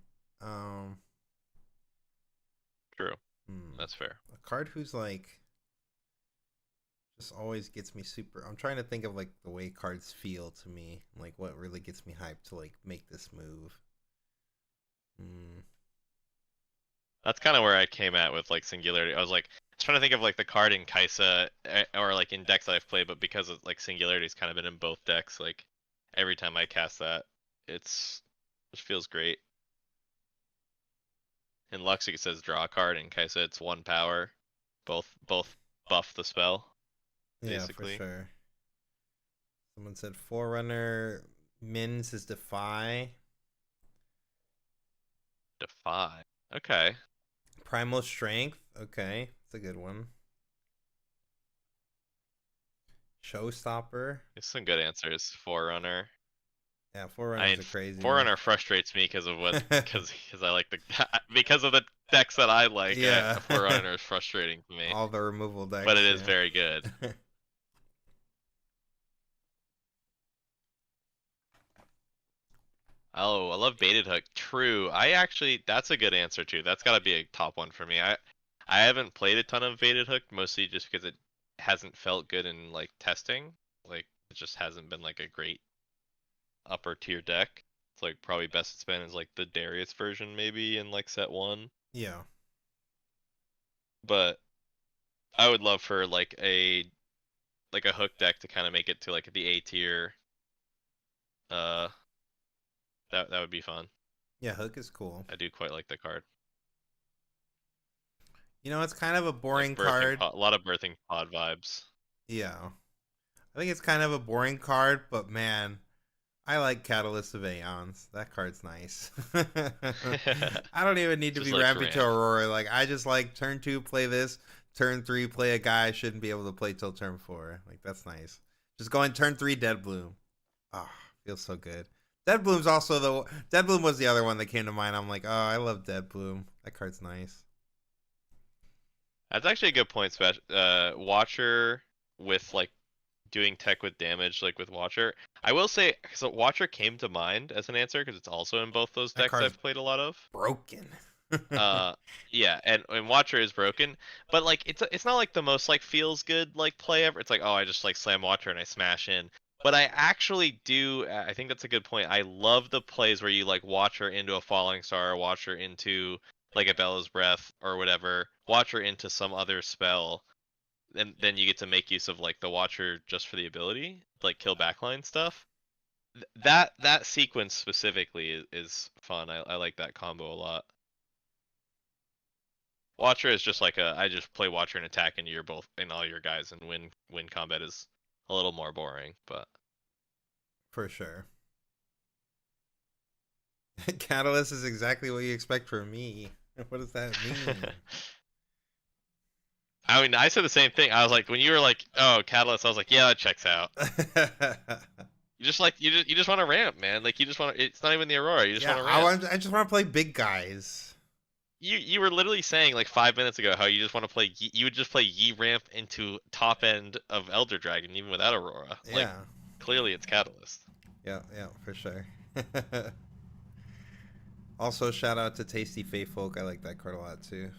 True. That's fair. A card who's like This always gets me super. I'm trying to think of like the way cards feel to me, like what really gets me hyped to like make this move. That's kind of where I came at with like Singularity. I was trying to think of like the card in Kaisa or like in decks that I've played, but because of like Singularity's kind of been in both decks, like every time I cast that, it feels great. In Luxic it says draw a card, in Kaisa it's 1 power. Both buff the spell. Basically. Yeah, for sure. Someone said Forerunner. Min's is Defy. Defy. Okay. Primal Strength. Okay, it's a good one. Showstopper. There's some good answers. Forerunner. Yeah, Forerunners are crazy. Forerunner frustrates me because of what because I like the because of the decks that I like. Yeah. Forerunner is frustrating to me. All the removal decks. But it is very good. Oh, I love Baited Hook. True. That's a good answer too. That's gotta be a top one for me. I haven't played a ton of Baited Hook, mostly just because it hasn't felt good in like testing. Like it just hasn't been like a great upper tier deck. It's like probably best it's been is like the Darius version maybe in like set 1. Yeah. But I would love for like a hook deck to kind of make it to like the A tier. That would be fun. Yeah, Hook is cool. I do quite like the card. You know, it's kind of a boring Like card. A lot of birthing pod vibes. Yeah. I think it's kind of a boring card, but man, I like Catalyst of Aeons. That card's nice. I don't even need to be ramping to Aurora. Like, I just like turn 2, play this. Turn 3, play a guy I shouldn't be able to play till turn 4. Like, that's nice. Just going turn 3, Dead Bloom. Ah, feels so good. Dead Bloom's also Dead Bloom was the other one that came to mind. I'm like, oh, I love Dead Bloom. That card's nice. That's actually a good point, Watcher with like doing tech with damage, like with Watcher. I will say, so Watcher came to mind as an answer because it's also in both those decks I've played a lot of. Broken. Yeah, and Watcher is broken, but like it's not like the most like feels good like play ever. It's like, oh, I just like slam Watcher and I smash in. But I actually do. I think that's a good point. I love the plays where you like Watcher into a Falling Star, or Watcher into like a Bella's Breath or whatever, Watcher into some other spell, and then you get to make use of like the Watcher just for the ability, like kill backline stuff. That sequence specifically is fun. I like that combo a lot. Watcher is just like I just play Watcher and attack into your both in all your guys and win combat is a little more boring, but for sure. Catalyst is exactly what you expect from me. What does that mean? I mean, I said the same thing. I was like, when you were like, "Oh, Catalyst," I was like, "Yeah, that checks out." You just want to ramp, man. Like you just want to. It's not even the Aurora. You just want to ramp. I just want to play big guys. You were literally saying like 5 minutes ago how you just want to play. You would just play Yi ramp into top end of Elder Dragon even without Aurora. Yeah. Like, clearly, it's Catalyst. Yeah, for sure. Also, shout out to Tasty Faithfolk. I like that card a lot too.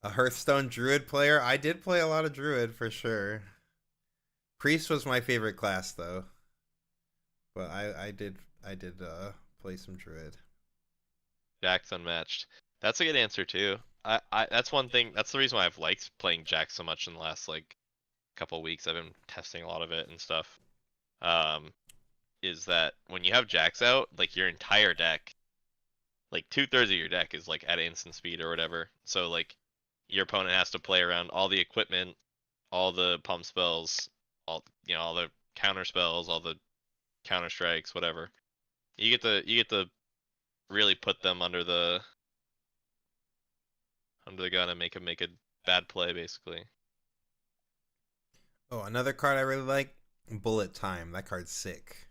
A Hearthstone Druid player. I did play a lot of Druid for sure. Priest was my favorite class though, but I did play some Druid. Jack's unmatched. That's a good answer too. I that's one thing. That's the reason why I've liked playing Jack so much in the last like couple weeks. I've been testing a lot of it and stuff. Is that when you have Jacks out, like your entire deck, like 2/3 of your deck is like at instant speed or whatever. So like your opponent has to play around all the equipment, all the pump spells, all the counter spells, all the counter strikes, whatever. You get to really put them under the gun and make a bad play basically. Oh, another card I really like, Bullet Time. That card's sick.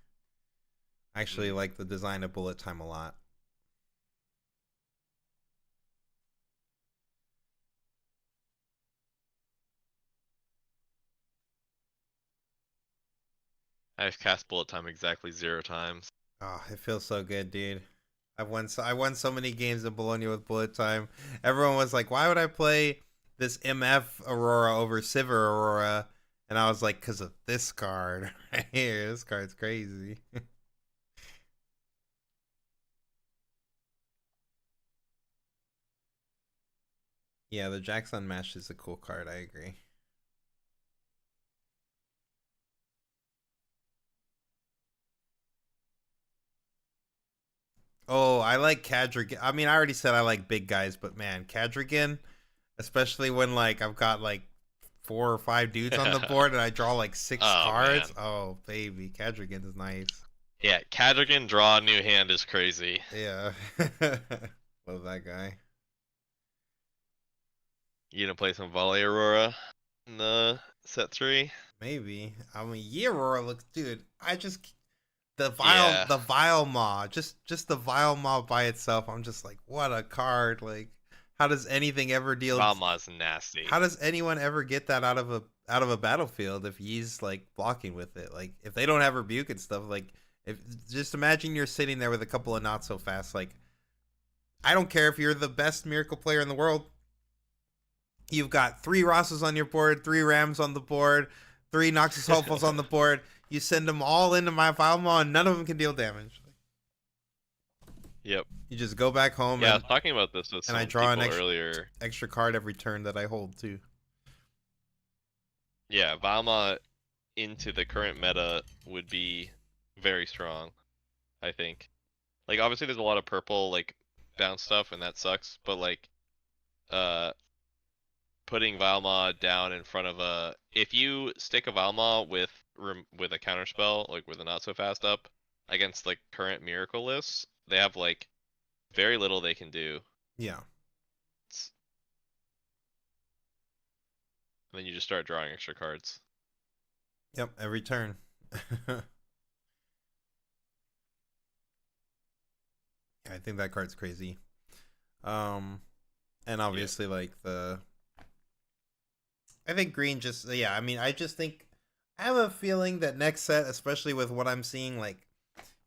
I actually like the design of Bullet Time a lot. I've cast Bullet Time exactly 0 times. Oh, it feels so good, dude. I won so many games in Bologna with Bullet Time. Everyone was like, "Why would I play this MF Aurora over Sivir Aurora, and I was like, because of this card right here. This card's crazy. Yeah, the Jax Unmatched is a cool card. I agree. Oh, I like Cadrigan. I mean, I already said I like big guys, but man, Cadrigan, especially when like I've got like 4 or 5 dudes on the board and I draw like 6 Oh, cards. man. Oh, baby, Cadrigan is nice. Yeah, Cadrigan draw a new hand is crazy. Yeah. Love that guy. You gonna play some Volley Aurora in the set 3? Maybe. I mean, Aurora looks, dude. I just the Yeah. Vile Maw, just the Vile Maw by itself. I'm just like, what a card. Like, how does anything ever deal? Valma's nasty. How does anyone ever get that out of a battlefield if he's like blocking with it? Like, if they don't have rebuke and stuff, like, if just imagine you're sitting there with a couple of not so fast. Like, I don't care if you're the best miracle player in the world. You've got 3 Rosses on your board, 3 Rams on the board, 3 Noxus Hopefuls on the board. You send them all into my Vile Maw, and none of them can deal damage. Yep. You just go back home. Yeah, I and was talking about this with some I draw an people earlier. extra card every turn that I hold too. Yeah, Valma into the current meta would be very strong, I think. Like, obviously there's a lot of purple, like, bounce stuff, and that sucks, but, like, putting Valma down in front of a... If you stick a Valma with a counterspell, like, with a not-so-fast up, against, like, current Miracle lists, they have, like, very little they can do. Yeah. And then you just start drawing extra cards. Yep, every turn. I think that card's crazy. And obviously, like, I think green just, yeah, I mean, I just think, I have a feeling that next set, especially with what I'm seeing, like,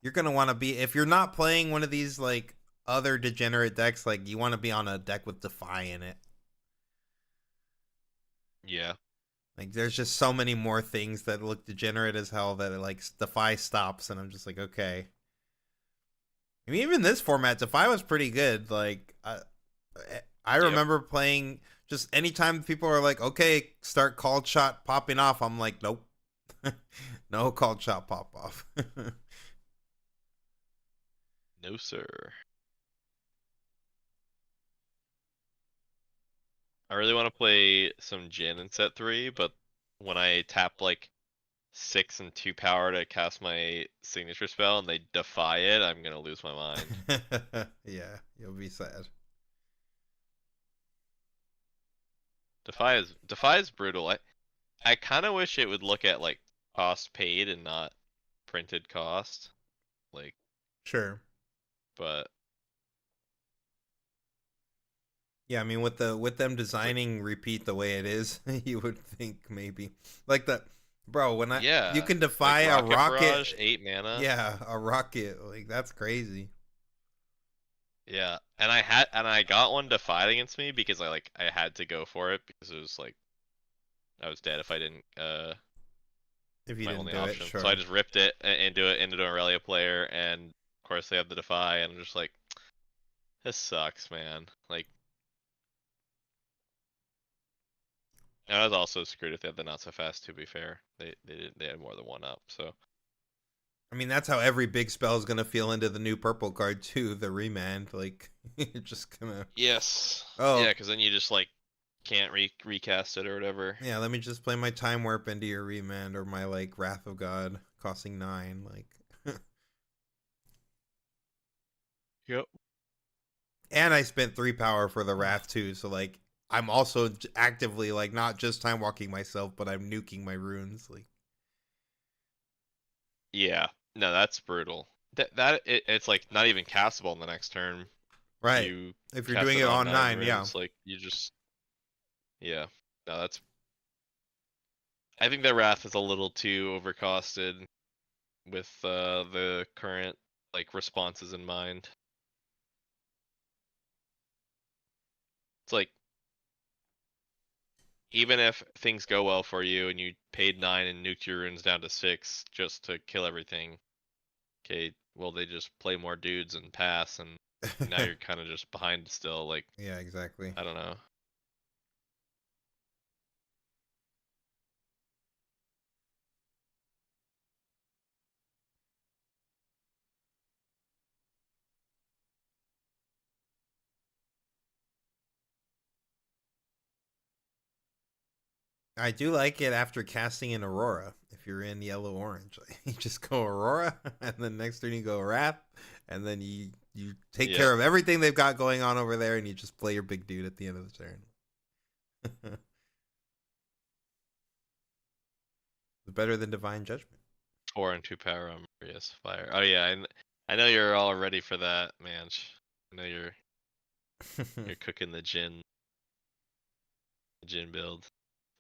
you're going to want to be, if you're not playing one of these, like, other degenerate decks, like, you want to be on a deck with Defy in it. Yeah. Like, there's just so many more things that look degenerate as hell that, like, Defy stops, and I'm just like, okay. I mean, even this format, Defy was pretty good. Like, I remember playing, just anytime people are like, okay, start Called Shot popping off, I'm like, nope. No Called Shot pop off. No, sir. I really want to play some Jin in set 3, but when I tap like 6 and 2 power to cast my signature spell and they defy it, I'm gonna lose my mind. Yeah, you'll be sad. Defy is brutal. I kind of wish it would look at like cost paid and not printed cost, like, Sure. but Yeah, I mean, with them designing repeat the way it is, you would think maybe like bro, when yeah, you can defy like a rocket, Barrage, 8 mana. yeah, a rocket, like, that's crazy. Yeah, and I got one defied against me because I had to go for it because it was like I was dead if I didn't If you my didn't only do option. it, sure. So I just ripped it into an Aurelia player, and of course they have the defy, and I'm just like, this sucks, man. Like, and I was also screwed if they had the not so fast. To be fair, they had more than one up. So I mean, that's how every big spell is gonna feel into the new purple card too, the remand. Like, you're just gonna. yes, Oh yeah, because then you just like can't recast it or whatever. yeah, let me just play my Time Warp into your remand, or my like Wrath of God costing 9. Like, Yep. and I spent 3 power for the Wrath too, so like I'm also actively like not just time walking myself, but I'm nuking my runes. Like, Yeah, no, that's brutal. It's like not even castable in the next turn. right? You If you're cast doing it on 9, yeah. runes, like you just, yeah. No, that's. I think the Wrath is a little too overcosted with the current like responses in mind. It's like even if things go well for you and you paid 9 and nuked your runes down to 6 just to kill everything, okay, well they just play more dudes and pass, and now you're kind of just behind still. Like, Yeah, exactly. I don't know. I do like it after casting an Aurora. If you're in yellow orange, you just go Aurora, and then next turn you go Wrath, and then you take care Yep. of everything they've got going on over there, and you just play your big dude at the end of the turn. It's better than Divine Judgment. 4 and 2 power on Maria's Fire. Oh yeah, I know you're all ready for that, man. I know you're cooking the Jin build.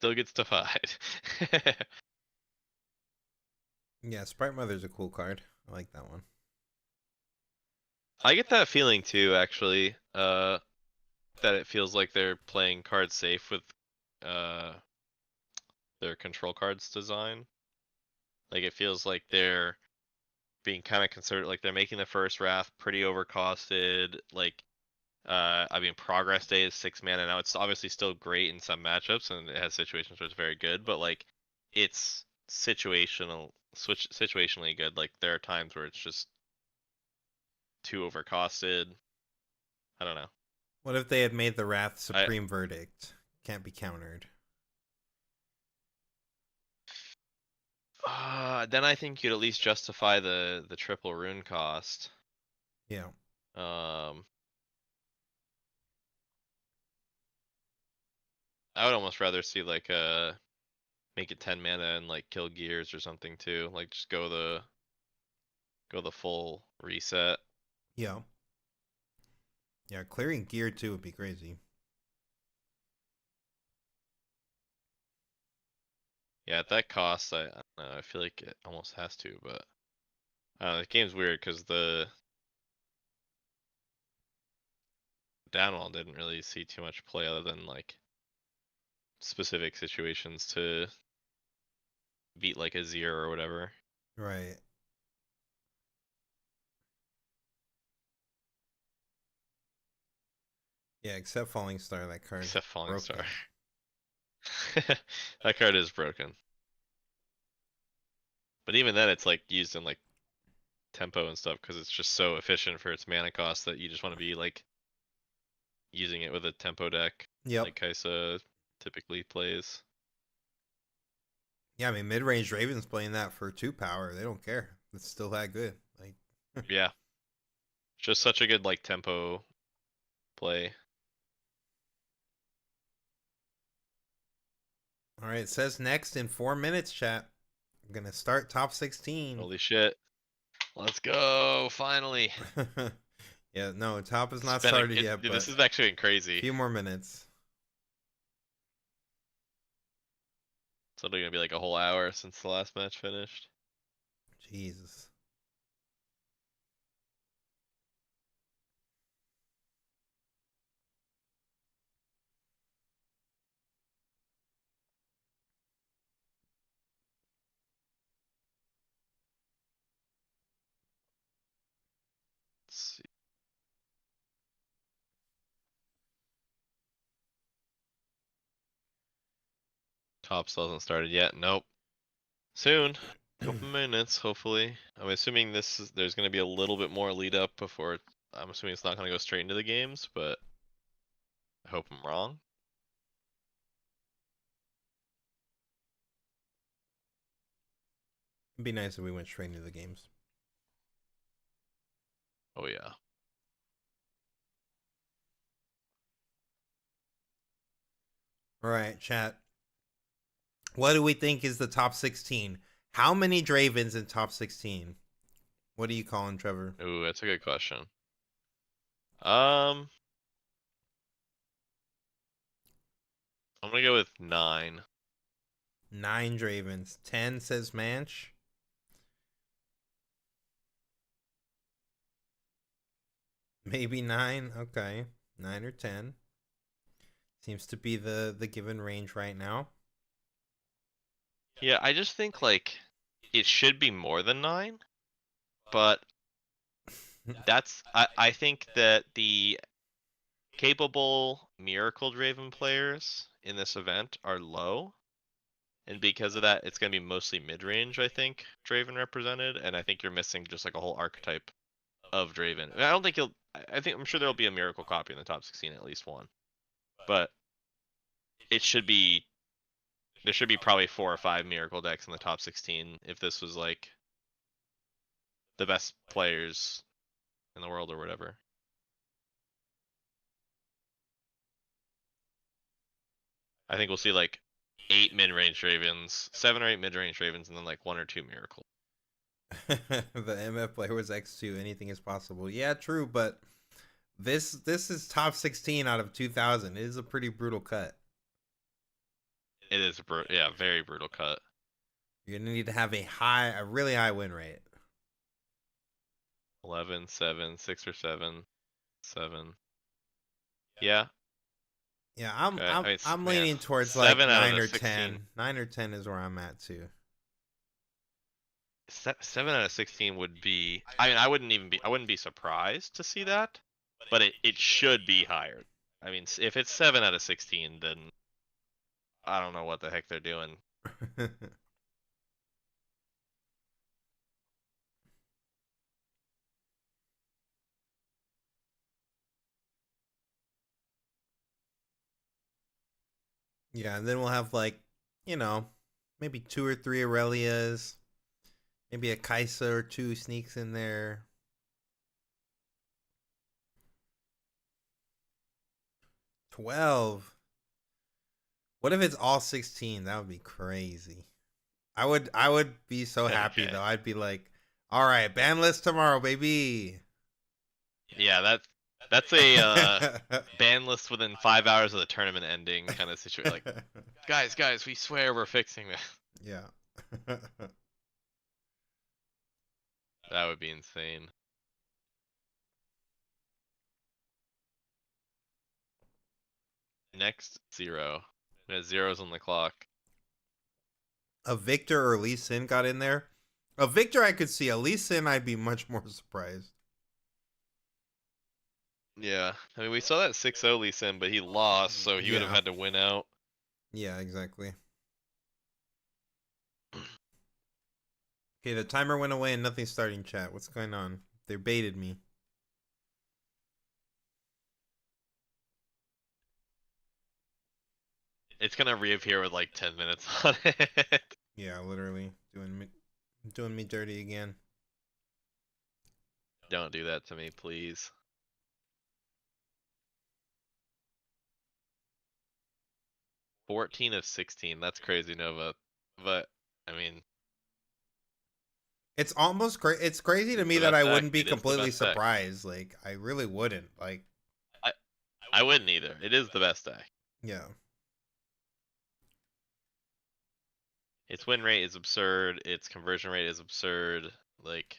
Still gets to fight. Yeah, Sprite Mother's a cool card. I like that one. I get that feeling too, actually. That it feels like they're playing cards safe with uh their control cards design. Like it feels like they're being kind of considered, like they're making the first Wrath pretty overcosted. Like, I mean, Progress Day is 6 mana now. It's obviously still great in some matchups, and it has situations where it's very good. But like, it's situationally good. Like there are times where it's just too overcosted. I don't know. What if they had made the Wrath Supreme Verdict? Can't be countered. Then I think you'd at least justify the triple rune cost. Yeah. I would almost rather see like make it 10 mana and like kill gears or something too. Like just go the full reset. Yeah. Yeah, clearing gear too would be crazy. Yeah, at that cost, I don't know, I feel like it almost has to, but I don't know, the game's weird because the downwall didn't really see too much play other than like specific situations to beat like a Zero or whatever. Right. Yeah, except Falling Star, that card. Except Falling broken. Star. That card is broken. But even then, it's like used in like tempo and stuff because it's just so efficient for its mana cost that you just want to be like using it with a tempo deck. Yep. Like Kaisa typically plays. Yeah, I mean, mid-range Ravens playing that for 2 power. They don't care. It's still that good. Like, Yeah. Just such a good like tempo play. all right, it says next in 4 minutes, chat. I'm going to start top 16. Holy shit. Let's go, finally. Yeah, no, top is not It's been started yet, dude, but this is actually been a crazy. few more minutes. It's only gonna be like a whole hour since the last match finished. Jesus. Let's see. Top still hasn't started yet. Nope. Soon. Couple minutes, hopefully. I'm assuming there's gonna be a little bit more lead up before. I'm assuming it's not gonna go straight into the games, but I hope I'm wrong. It'd be nice if we went straight into the games. Oh yeah. All right, chat. What do we think is the top 16? How many Dravens in top 16? What are you calling, Trevor? Ooh, that's a good question. I'm gonna go with 9. 9 Dravens. 10 says Manch. Maybe 9. Okay. 9 or 10. Seems to be the given range right now. Yeah, I just think like it should be more than 9, but I think that the capable Miracle Draven players in this event are low. And because of that, it's going to be mostly mid-range, I think, Draven represented, and I think you're missing just like a whole archetype of Draven. And I don't think I'm sure there'll be a miracle copy in the top 16, at least one. But it should be there should be probably 4 or 5 miracle decks in the top 16 if this was like the best players in the world or whatever. I think we'll see like 8 mid-range Ravens, 7 or 8 mid-range Ravens, and then like 1 or 2 miracle. The MF player was X2. Anything is possible. Yeah, true, but this is top 16 out of 2,000. It is a pretty brutal cut. It is very brutal cut. You're gonna need to have a really high win rate. 11, 7, 6 or 7, 7. Yeah. Yeah, I'm yeah, leaning towards like 7 out of 9 the or 16. 10. 9 or 10 is where I'm at too. 7 out of 16 would be. I mean, I wouldn't be surprised to see that, but it should be higher. I mean, if it's 7 out of 16, then I don't know what the heck they're doing. Yeah, and then we'll have like, maybe 2 or 3 Aurelias. Maybe a Kaisa or 2 sneaks in there. 12. What if it's all 16? That would be crazy. I would be so happy though. I'd be like, all right, ban list tomorrow, baby. Yeah, that's a ban list within 5 hours of the tournament ending kind of situation. Like, guys, we swear we're fixing this. Yeah. That would be insane. Next 0. There's zeros on the clock. A Victor or Lee Sin got in there. A Victor I could see. A Lee Sin I'd be much more surprised. Yeah, I mean, we saw that 6-0 Lee Sin, but he lost, so he would have had to win out. Yeah, exactly. Okay, the timer went away and nothing's starting, chat. What's going on? They baited me. It's gonna reappear with like 10 minutes on it. Yeah, literally doing me dirty again. Don't do that to me, please. 14 of 16. That's crazy, Nova. But I mean, It's almost it's crazy to me that I wouldn't be completely surprised. Like, I really wouldn't. Like, I wouldn't either. It is the best deck. Yeah. Its win rate is absurd. Its conversion rate is absurd. Like,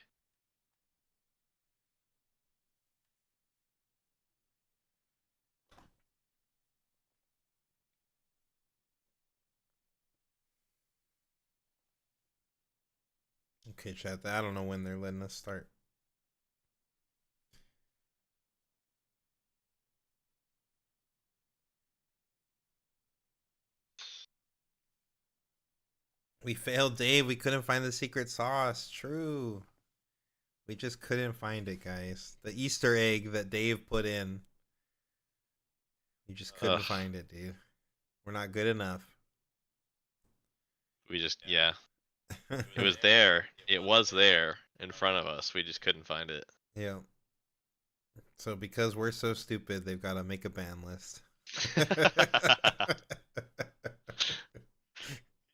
Okay, chat. I don't know when they're letting us start. We failed, Dave. We couldn't find the secret sauce. True. We just couldn't find it, guys. The Easter egg that Dave put in. We just couldn't find it, dude. We're not good enough. yeah. It was there. It was there in front of us. We just couldn't find it. Yeah. So because we're so stupid, they've got to make a ban list.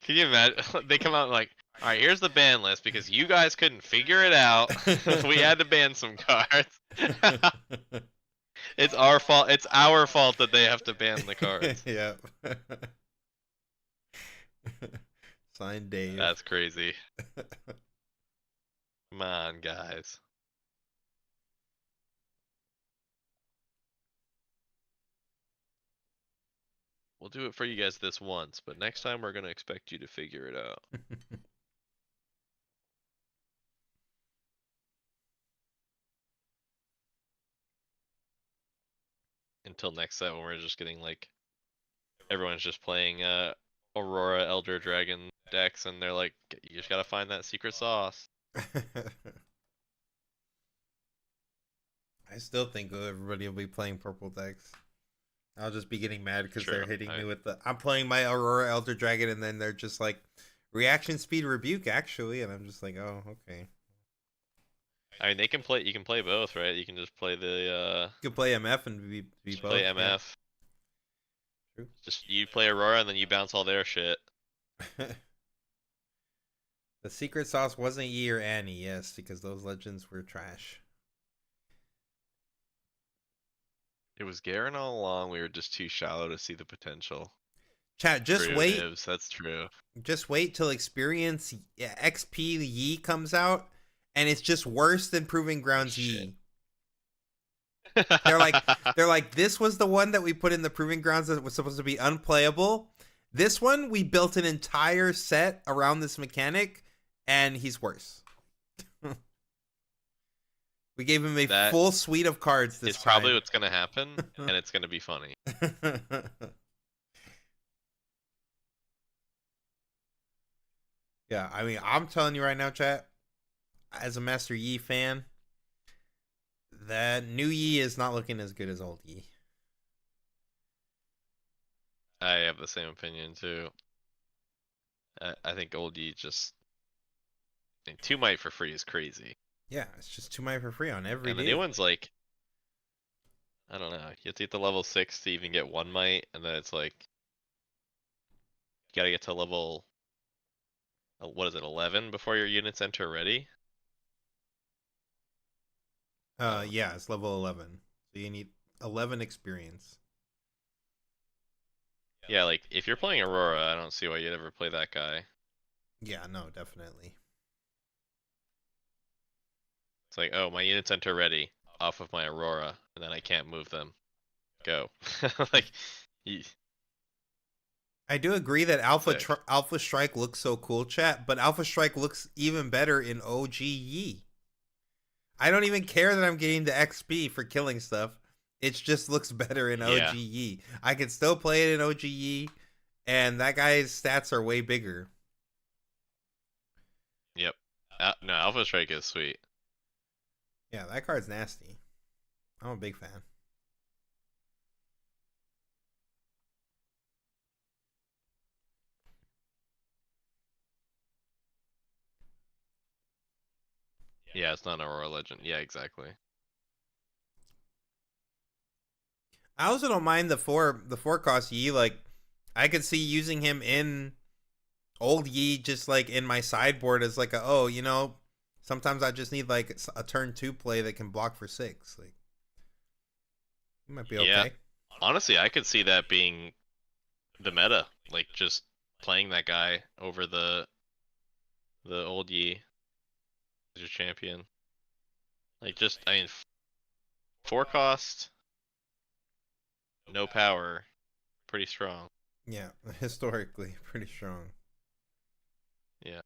Can you imagine? They come out like, all right, here's the ban list because you guys couldn't figure it out. We had to ban some cards. It's our fault. It's our fault that they have to ban the cards. Yeah. Signed Dave. That's crazy. Come on, guys. we'll do it for you guys this once, but next time we're gonna expect you to figure it out. Until next time when we're just getting like everyone's just playing Aurora Elder Dragon decks and they're like, you just gotta find that secret sauce. I still think everybody will be playing purple decks. I'll just be getting mad because they're hitting me with the I'm playing my Aurora Elder Dragon and then they're just like reaction speed rebuke actually, and I'm just like, oh, okay. I mean, you can play both, right? You can just play the You can play MF and be both. play MF. Yeah. True. Just you play Aurora and then you bounce all their shit. The secret sauce wasn't Yi or Annie, yes, because those legends were trash. It was Garen all along. We were just too shallow to see the potential. Chat, just wait. Nibs, that's true. Just wait till experience XP Yi comes out, and it's just worse than Proving Grounds Yi. They're like, this was the one that we put in the Proving Grounds that was supposed to be unplayable. This one, we built an entire set around this mechanic, and he's worse. We gave him a full suite of cards this time. It's probably what's gonna happen, and it's gonna be funny. Yeah, I mean, I'm telling you right now, chat, as a Master Yi fan, that new Yi is not looking as good as old Yi. I have the same opinion too. I think old Yi just 2 might for free is crazy. Yeah, it's just 2 might for free on every And deal. the new one's like, I don't know. You have to get to level 6 to even get 1 might, and then it's like you gotta get to level what is it, 11 before your units enter ready? Yeah, it's level 11. So you need 11 experience. Yeah, like if you're playing Aurora, I don't see why you'd ever play that guy. Yeah, no, definitely. It's like, oh, my units enter ready off of my Aurora, and then I can't move them. Go. Like, I do agree that Alpha Strike looks so cool, chat, but Alpha Strike looks even better in OG Yi. I don't even care that I'm getting the XP for killing stuff. It just looks better in OG Yi. I can still play it in OG Yi, and that guy's stats are way bigger. Yep. No, Alpha Strike is sweet. Yeah, that card's nasty. I'm a big fan. Yeah, it's not an Aurora Legend. Yeah, exactly. I also don't mind the four cost Yi. Like, I could see using him in old Yi, just like in my sideboard as like sometimes I just need like a turn 2 play that can block for 6. Like, you might be okay. Yeah. Honestly, I could see that being the meta, like just playing that guy over the old Yi as your champion. Like, just, I mean, 4 cost, no power, pretty strong. Yeah, historically pretty strong. Yeah.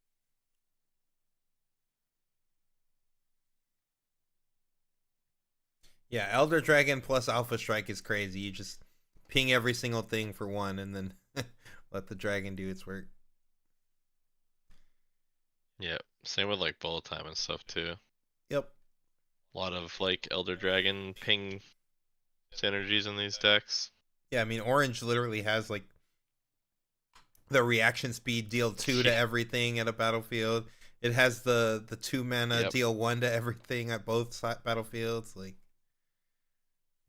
Yeah, Elder Dragon plus Alpha Strike is crazy. You just ping every single thing for 1 and then let the dragon do its work. Yeah, same with like bullet time and stuff too. Yep. A lot of like Elder Dragon ping synergies in these decks. Yeah, I mean, Orange literally has like the reaction speed deal 2 to everything at a battlefield. It has the 2 mana deal 1 to everything at both battlefields. Like,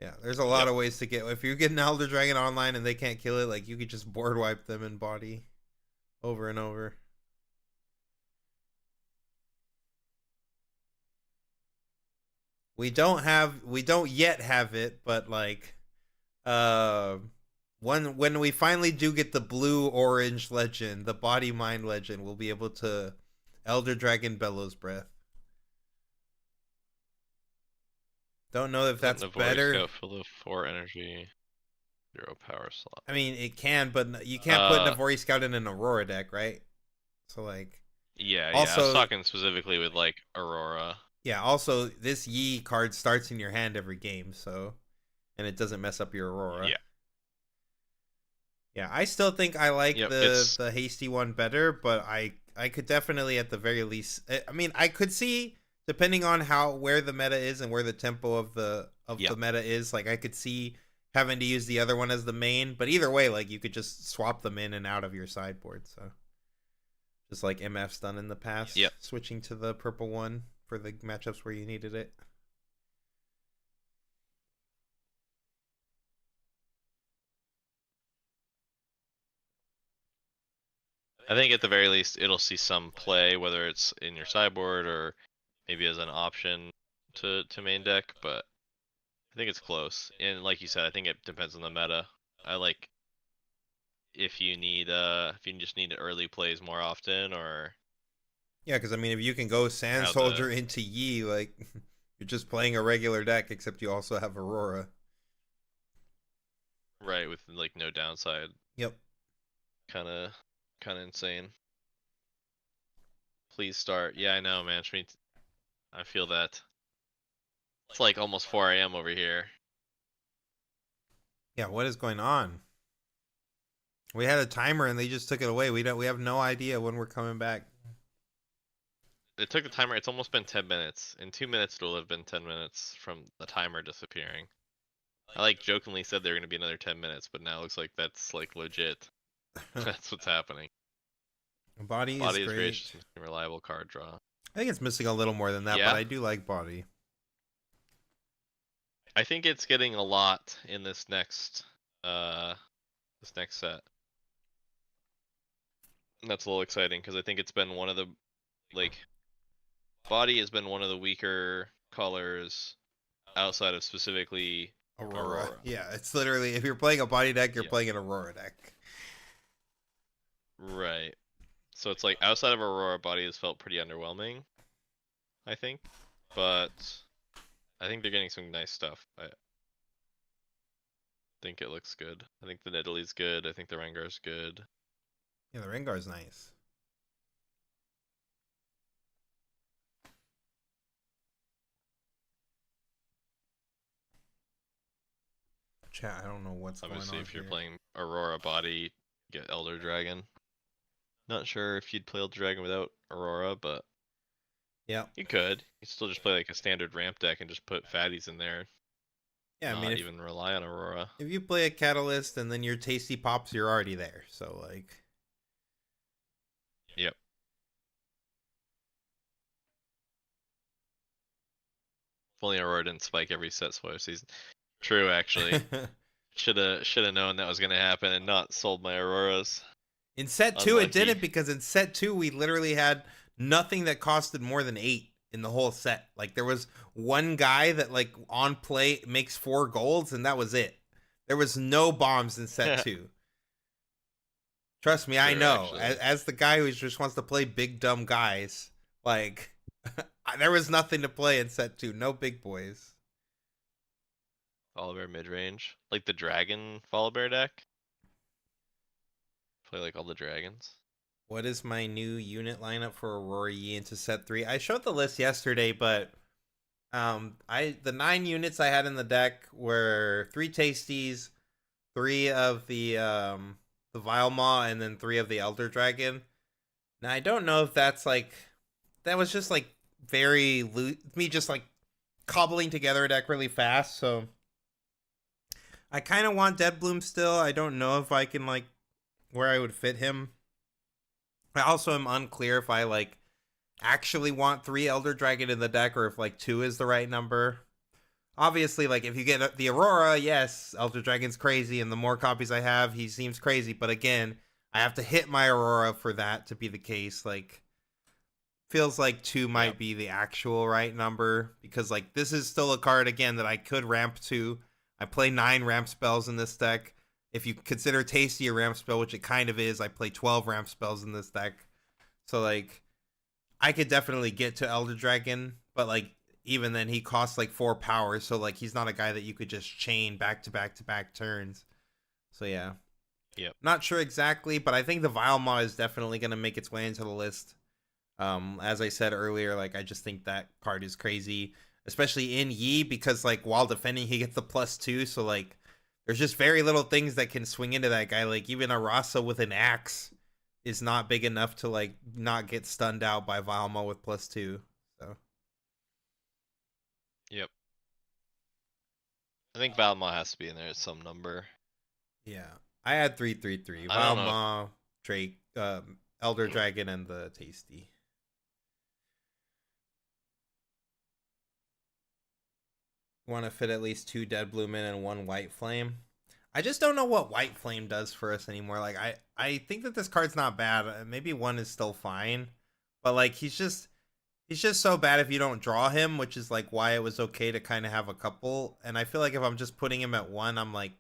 yeah, there's a lot of ways to get. If you get an Elder Dragon online and they can't kill it, like, you could just board wipe them in body over and over. We don't yet have it, but like, when we finally do get the blue orange legend, the body mind legend, we'll be able to Elder Dragon Bellows Breath. Don't know if that's the better. Voice Scout full of 4 energy. 0 power slot. I mean, it can, but you can't put Navori Scout in an Aurora deck, right? So like, Yeah, I was also, talking specifically with like Aurora. yeah. Also, this Yi card starts in your hand every game, so, and it doesn't mess up your Aurora. Yeah. Yeah, I still think I like Yep, the hasty one better, but I could definitely at the very least. I mean, I could see, depending on where the meta is and where the tempo of the meta is, like I could see having to use the other one as the main. But either way, like you could just swap them in and out of your sideboard. So just like MF's done in the past, Yep. switching to the purple one for the matchups where you needed it. I think at the very least it'll see some play, whether it's in your sideboard or maybe as an option to main deck, but I think it's close. And like you said, I think it depends on the meta. I like if you just need early plays more often, or Yeah, because I mean, if you can go Sand Soldier into Yi, like you're just playing a regular deck, except you also have Aurora. right, with like no downside. Yep. Kind of insane. Please start. Yeah, I know, man. I feel that. It's like almost 4 a.m. over here. Yeah, what is going on? We had a timer and they just took it away. We have no idea when we're coming back. It took the timer. It's almost been 10 minutes. In 2 minutes, it'll have been 10 minutes from the timer disappearing. I like jokingly said they're going to be another 10 minutes, but now it looks like that's like legit. That's what's happening. Body is great. Gracious, reliable card draw. I think it's missing a little more than that, Yeah. but I do like Body. I think it's getting a lot in this next set. And that's a little exciting because I think it's been one of the Body has been one of the weaker colors outside of specifically Aurora. Yeah, it's literally, if you're playing a Body deck, you're playing an Aurora deck. Right. So it's like outside of Aurora, Body has felt pretty underwhelming, I think. But I think they're getting some nice stuff. I think it looks good. I think the Nidalee's good. I think the Rengar's good. Yeah, the Rengar's nice. Chat, I don't know what's Obviously, going on if you're here. playing Aurora Body, get Elder Dragon. Not sure if you'd play Elder Dragon without Aurora, but yeah, you could. You still just play like a standard ramp deck and just put fatties in there. Yeah, I mean, even rely on Aurora. If you play a Catalyst and then your Tasty Pops, you're already there. So like, yep. If only Aurora didn't spike every set spoiler season. True, actually. should have known that was gonna happen and not sold my Auroras. In set 2, it didn't, because in set 2 we literally had nothing that costed more than 8 in the whole set. Like there was one guy that like on play makes 4 golds and that was it. There was no bombs in set 2. Trust me, I know. As the guy who just wants to play big dumb guys, like there was nothing to play in set 2. No big boys. Volibear mid-range. Like the dragon Volibear deck. Play like all the dragons. What is my new unit lineup for Aurora Yi into set 3? I showed the list yesterday, but the 9 units I had in the deck were 3 Tasties, 3 of the Vile Maw, and then 3 of the Elder Dragon. Now I don't know if that's like, that was just like me just like cobbling together a deck really fast. So I kind of want Deadbloom still. I don't know if I can like where I would fit him. I also am unclear if I like actually want 3 Elder Dragon in the deck or if like 2 is the right number. Obviously, like if you get the Aurora, yes, Elder Dragon's crazy, and the more copies I have, he seems crazy. But again, I have to hit my Aurora for that to be the case. Like, feels like 2 might be the actual right number, because like this is still a card again that I could ramp to. I play 9 ramp spells in this deck. If you consider Tasty a ramp spell, which it kind of is, I play 12 ramp spells in this deck. So, like, I could definitely get to Elder Dragon, but, like, even then, he costs, like, 4 power. So, like, he's not a guy that you could just chain back-to-back-to-back turns. So yeah. Yep. Not sure exactly, but I think the Vilemaw is definitely going to make its way into the list. As I said earlier, like I just think that card is crazy, especially in Yi, because like while defending he gets the +2, so like there's just very little things that can swing into that guy. Like even a Rasa with an axe is not big enough to like not get stunned out by Vilemaw with +2. So Yep. I think Valma has to be in there at some number. yeah, I had 333 I don't know. Vilemaw, Drake, Elder Dragon, and the Tasty. Want to fit at least 2 Dead Bloom in and 1 White Flame. I just don't know what White Flame does for us anymore. Like I think that this card's not bad. Maybe 1 is still fine, but like he's just so bad if you don't draw him, which is like why it was okay to kind of have a couple. And I feel like if I'm just putting him at 1, I'm like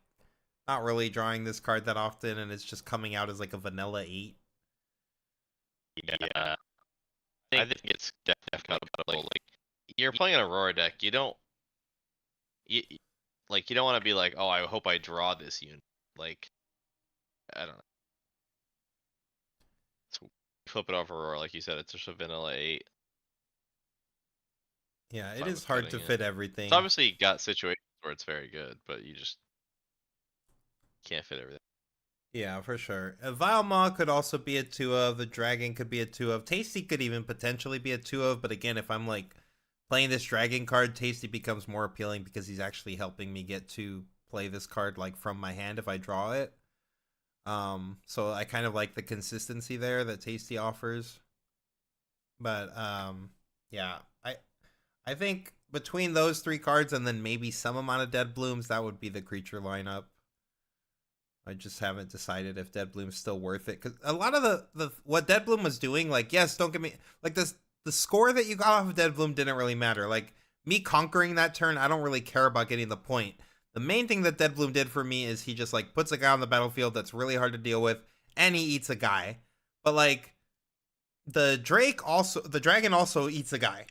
not really drawing this card that often, and it's just coming out as like a vanilla 8. Yeah. I think it's definitely like you're playing an Aurora deck. You don't you don't want to be like, oh, I hope I draw this unit. Like, I don't know. So flip it off Aurora, like you said, it's just a vanilla 8. Yeah, it Fine is with hard to cutting it. fit everything. It's obviously got situations where it's very good, but you just can't fit everything. Yeah, for sure. Vilemaw could also be a 2 of. The Dragon could be a 2 of. Tasty could even potentially be a 2 of. But again, if I'm like playing this Dragon card, Tasty becomes more appealing because he's actually helping me get to play this card like from my hand if I draw it. So I kind of like the consistency there that Tasty offers. But yeah, I think between those 3 cards and then maybe some amount of Dead Blooms, that would be the creature lineup. I just haven't decided if Dead Bloom's still worth it, because a lot of the what Dead Bloom was doing, like, yes, don't get me like this, the score that you got off of Dead Bloom didn't really matter. Like me conquering that turn, I don't really care about getting the point. The main thing that Dead Bloom did for me is he just like puts a guy on the battlefield that's really hard to deal with, and he eats a guy. But like the dragon also eats a guy.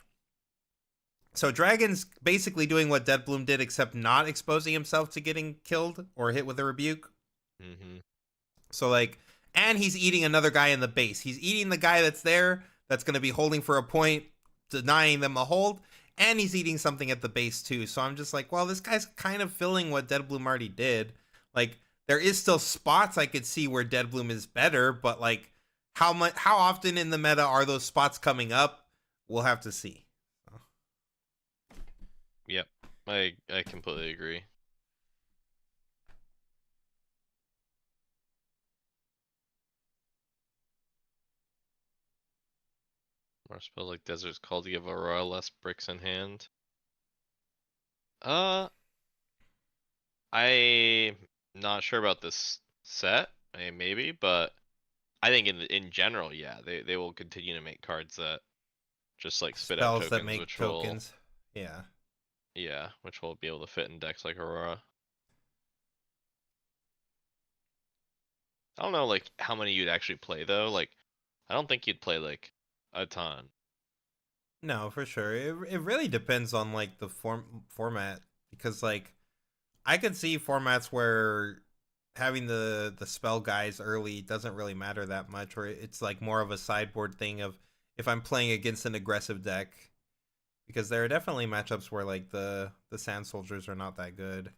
So Dragon's basically doing what Dead Bloom did, except not exposing himself to getting killed or hit with a rebuke. Mm-hmm. So like, and he's eating another guy in the base. He's eating the guy that's there, that's going to be holding for a point, denying them a hold, and he's eating something at the base too. So I'm just like, well, this guy's kind of filling what Dead Bloom already did. Like, there is still spots I could see where Dead Bloom is better, but like, how often in the meta are those spots coming up? We'll have to see. Yep, I completely agree. More spells like Desert's Call to give Aurora less bricks in hand. I'm not sure about this set. I mean, maybe, but I think in general, yeah, they will continue to make cards that just like spit out Spells tokens, that make which tokens. Yeah. which will be able to fit in decks like Aurora. I don't know like how many you'd actually play though. Like, I don't think you'd play like a ton. No, for sure. It really depends on like the format, because like I could see formats where having the spell guys early doesn't really matter that much, or it's like more of a sideboard thing of if I'm playing against an aggressive deck, because there are definitely matchups where like the sand soldiers are not that good,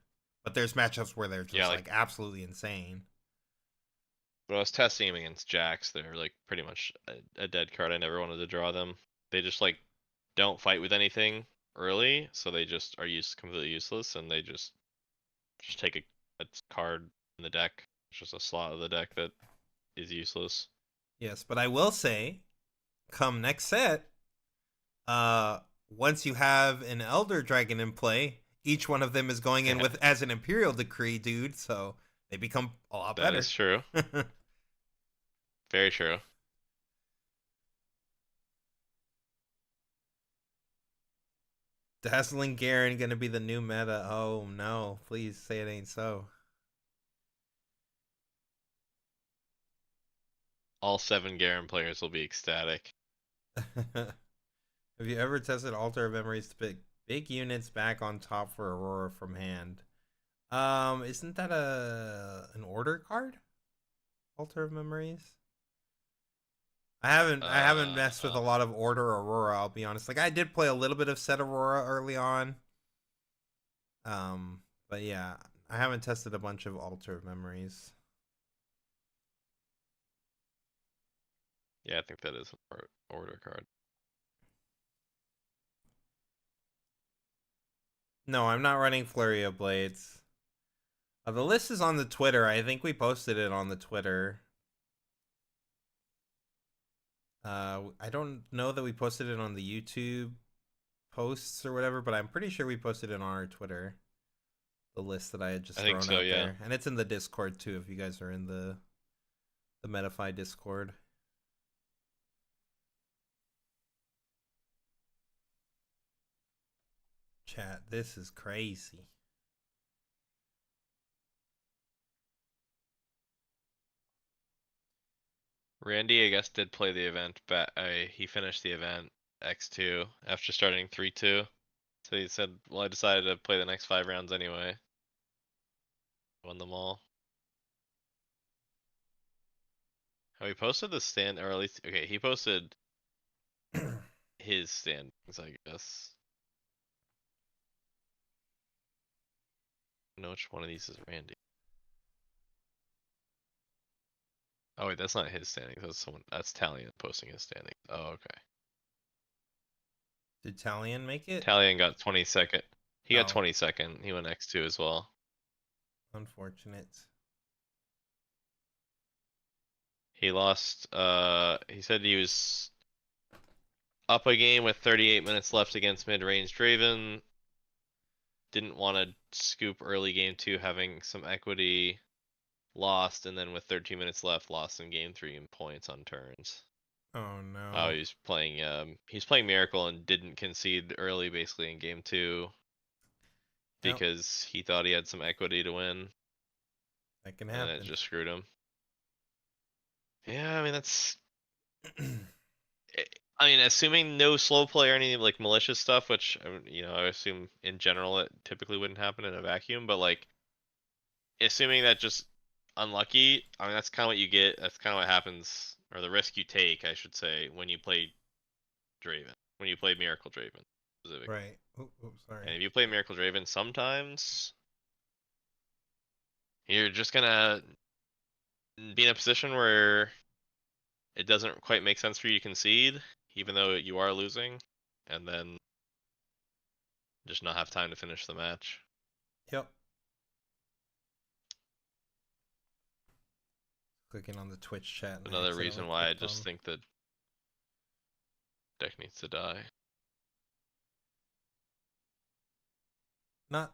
but there's matchups where they're just like absolutely insane. But I was testing him against Jax. They're like pretty much a dead card. I never wanted to draw them. They just like don't fight with anything early, so they just are completely useless, and they just take a card in the deck. It's just a slot of the deck that is useless. Yes, but I will say, come next set, once you have an Elder Dragon in play, each one of them is going in with as an Imperial Decree, dude. So they become a lot better. That is true. Very true. Dazzling Garen gonna be the new meta. Oh no, please say it ain't so. All 7 Garen players will be ecstatic. Have you ever tested Altar of Memories to pick big units back on top for Aurora from hand? Isn't that an order card? Altar of Memories. I haven't messed with a lot of Order Aurora, I'll be honest. Like I did play a little bit of Set Aurora early on. But yeah, I haven't tested a bunch of Altar of Memories. Yeah, I think that is an order card. No, I'm not running Flurry of Blades. The list is on the Twitter. I think we posted it on the Twitter. I don't know that we posted it on the YouTube posts or whatever, but I'm pretty sure we posted it on our Twitter. The list that I had just I think thrown so, out yeah. there, and it's in the Discord too. If you guys are in the Metafy Discord. Chat, this is crazy. Randy, I guess, did play the event, but he finished the event X2 after starting 3-2. So he said, well, I decided to play the next 5 rounds anyway. Won them all. Oh, he posted the stand, or at least, okay, he posted his standings, I guess. I don't know which one of these is Randy. Oh wait, that's not his standings. That's Talion posting his standings. Oh, okay. Did Talion make it? Talion got 22nd. He got Oh. 22nd. He went X2 as well. Unfortunate. He lost, he said he was up a game with 38 minutes left against mid-range Draven. Didn't want to scoop early game 2, having some equity. Lost, and then with 13 minutes left, lost in game 3 in points on turns. Oh no. Oh, he's playing Miracle and didn't concede early basically in game 2 because he thought he had some equity to win. That can And happen. it just screwed him. Yeah, I mean that's I mean, assuming no slow play or any like malicious stuff, which I assume in general it typically wouldn't happen in a vacuum, but like assuming that just unlucky, I mean that's kind of what you get. That's kind of what happens, or the risk you take, I should say, when you play Draven, when you play Miracle Draven specifically. Right. Oh, sorry. And if you play Miracle Draven, sometimes you're just gonna be in a position where it doesn't quite make sense for you to concede, even though you are losing, and then just not have time to finish the match. Yep. Clicking on the Twitch chat. And Another reason why I just think that deck needs to die.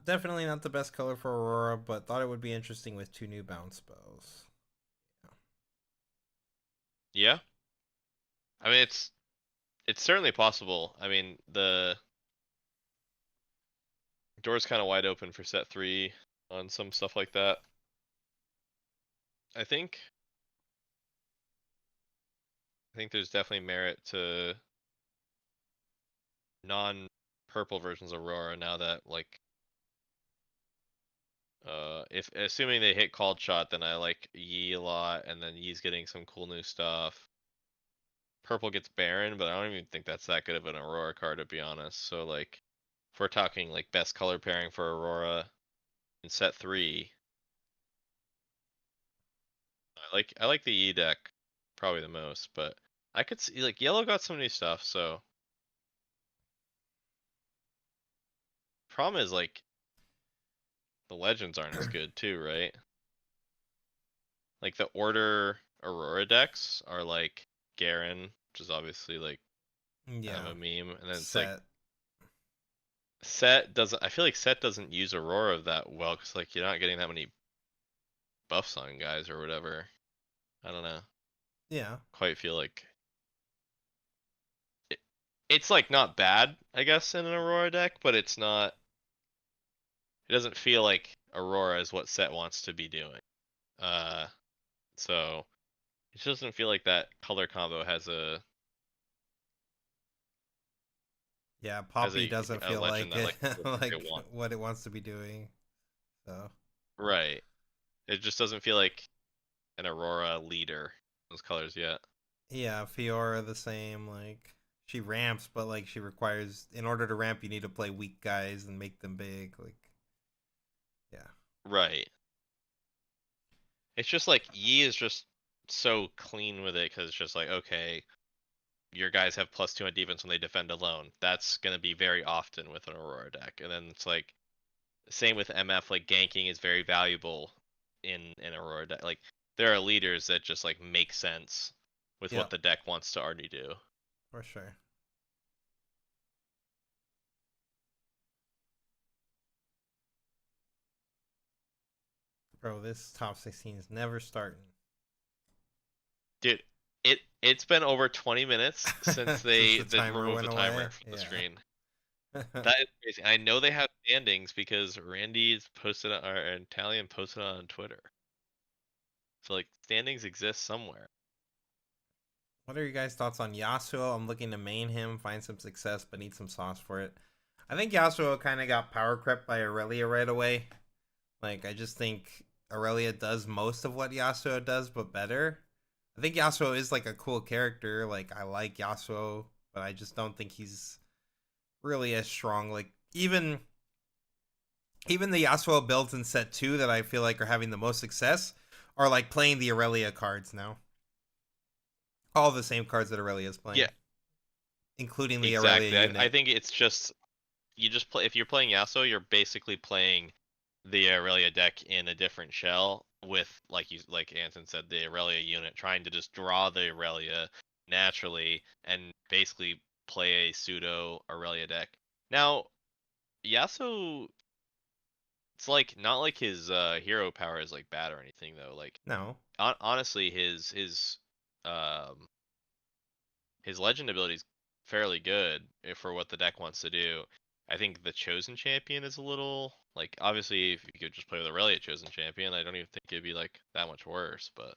Definitely not the best color for Aurora, but thought it would be interesting with 2 new bounce spells. Yeah. I mean, it's certainly possible. I mean, the door's kind of wide open for set 3 on some stuff like that. I think there's definitely merit to non-purple versions of Aurora now that like if assuming they hit called shot, then I like Yi a lot, and then Yi's getting some cool new stuff. Purple gets Baron, but I don't even think that's that good of an Aurora card, to be honest. So like, if we're talking like best color pairing for Aurora in set 3, I like the E deck probably the most, but I could see like yellow got some new stuff, so problem is like the legends aren't as good too, right? Like the order Aurora decks are like Garen, which is obviously like kind of a meme, and then it's like Set doesn't. I feel like Set doesn't use Aurora that well because like you're not getting that many buffs on guys or whatever. I don't know. Yeah. Quite feel like it's like not bad, I guess, in an Aurora deck, but it's not. It doesn't feel like Aurora is what Set wants to be doing. So it just doesn't feel like that color combo has a. Yeah, Poppy doesn't a feel like legend that it, like like they want. what it wants to be doing. So Right. It just doesn't feel like an Aurora leader, those colors yet. Yeah, Fiora the same. Like she ramps, but like she requires, in order to ramp, you need to play weak guys and make them big. Like, yeah, Right. It's just like Yi is just so clean with it because it's just like, okay, your guys have +2 on defense when they defend alone. That's gonna be very often with an Aurora deck, and then it's like same with MF. Like ganking is very valuable in an Aurora deck. Like there are leaders that just like make sense with yeah, what the deck wants to already do. for sure. Bro, this top 16 is never starting. Dude, it's been over 20 minutes since Since they the timer removed went the away. timer from the Yeah. screen. That is crazy. I know they have standings because Randy's posted or Italian posted on Twitter. So like standings exist somewhere. What are your guys' thoughts on Yasuo? I'm looking to main him, find some success, but need some sauce for it. I think Yasuo kind of got power crept by Aurelia right away. Like, I just think Aurelia does most of what Yasuo does, but better. I think Yasuo is like a cool character. Like, I like Yasuo, but I just don't think he's really as strong. Like, even the Yasuo builds in set 2 that I feel like are having the most success are like playing the Aurelia cards now. All the same cards that Aurelia is playing. Yeah, Including the exactly. Aurelia unit. I think it's just you just play if you're playing Yasuo, you're basically playing the Aurelia deck in a different shell with like Anton said, the Aurelia unit trying to just draw the Aurelia naturally and basically play a pseudo Aurelia deck. Now, Yasuo, it's like not like his hero power is like bad or anything though. Like No. honestly, um his legend ability is fairly good for what the deck wants to do. I think the chosen champion is a little like obviously if you could just play with Aurelia chosen champion, I don't even think it'd be like that much worse. But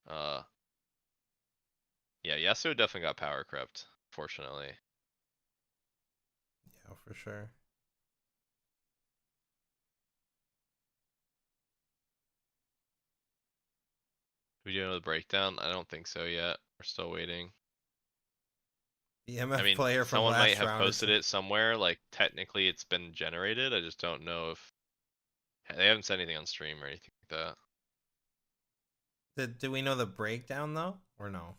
uh, yeah, Yasuo definitely got power crept, fortunately. Yeah, for sure. Do we do the breakdown? I don't think so yet. We're still waiting. The I MF mean, player from someone might last have round is. posted it somewhere. Like technically, it's been generated. I just don't know if they haven't said anything on stream or anything like that. Do we know the breakdown though, or no?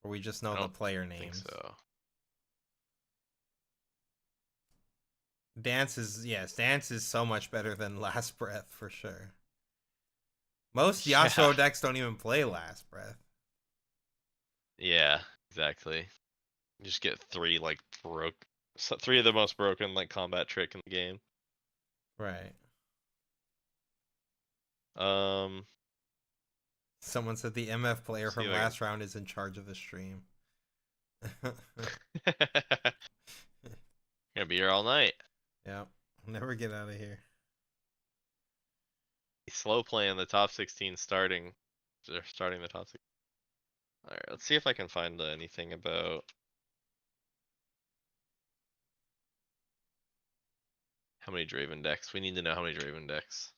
Or we just know I the don't player think names? so. Dance is so much better than Last Breath for sure. Most Yeah. Yasuo decks don't even play Last Breath. Yeah, exactly. You just get three three of the most broken like combat trick in the game. Right. Um, Someone said the MF player see from if I last round is in charge of the stream. can. Gonna be here all night. Yep. Never get out of here. Slow playing the top 16 starting. They're starting the top 16. Alright, let's see if I can find anything about how many Draven decks. We need to know how many Draven decks.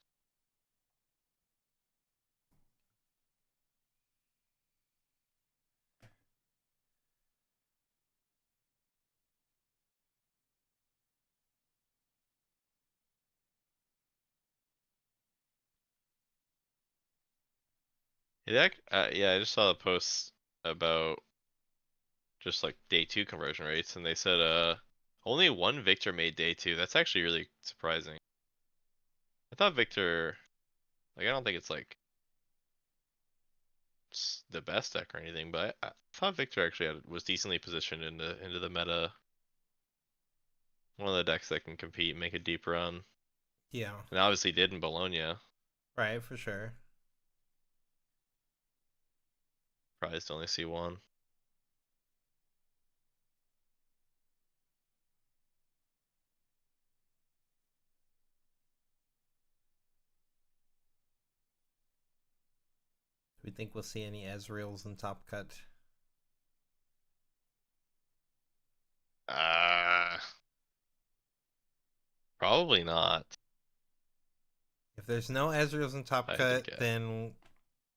Yeah, yeah, I just saw the post about just like day 2 conversion rates, and they said only one Victor made day 2. That's actually really surprising. I thought Victor, like I don't think it's like the best deck or anything, but I thought Victor actually was decently positioned into the meta. One of the decks that can compete and make a deep run. Yeah. And obviously did in Bologna. Right, for sure. Probably to only see one. Do we think we'll see any Ezreals in Top Cut? Uh Probably not. If there's no Ezreals in top I had to cut, guess. then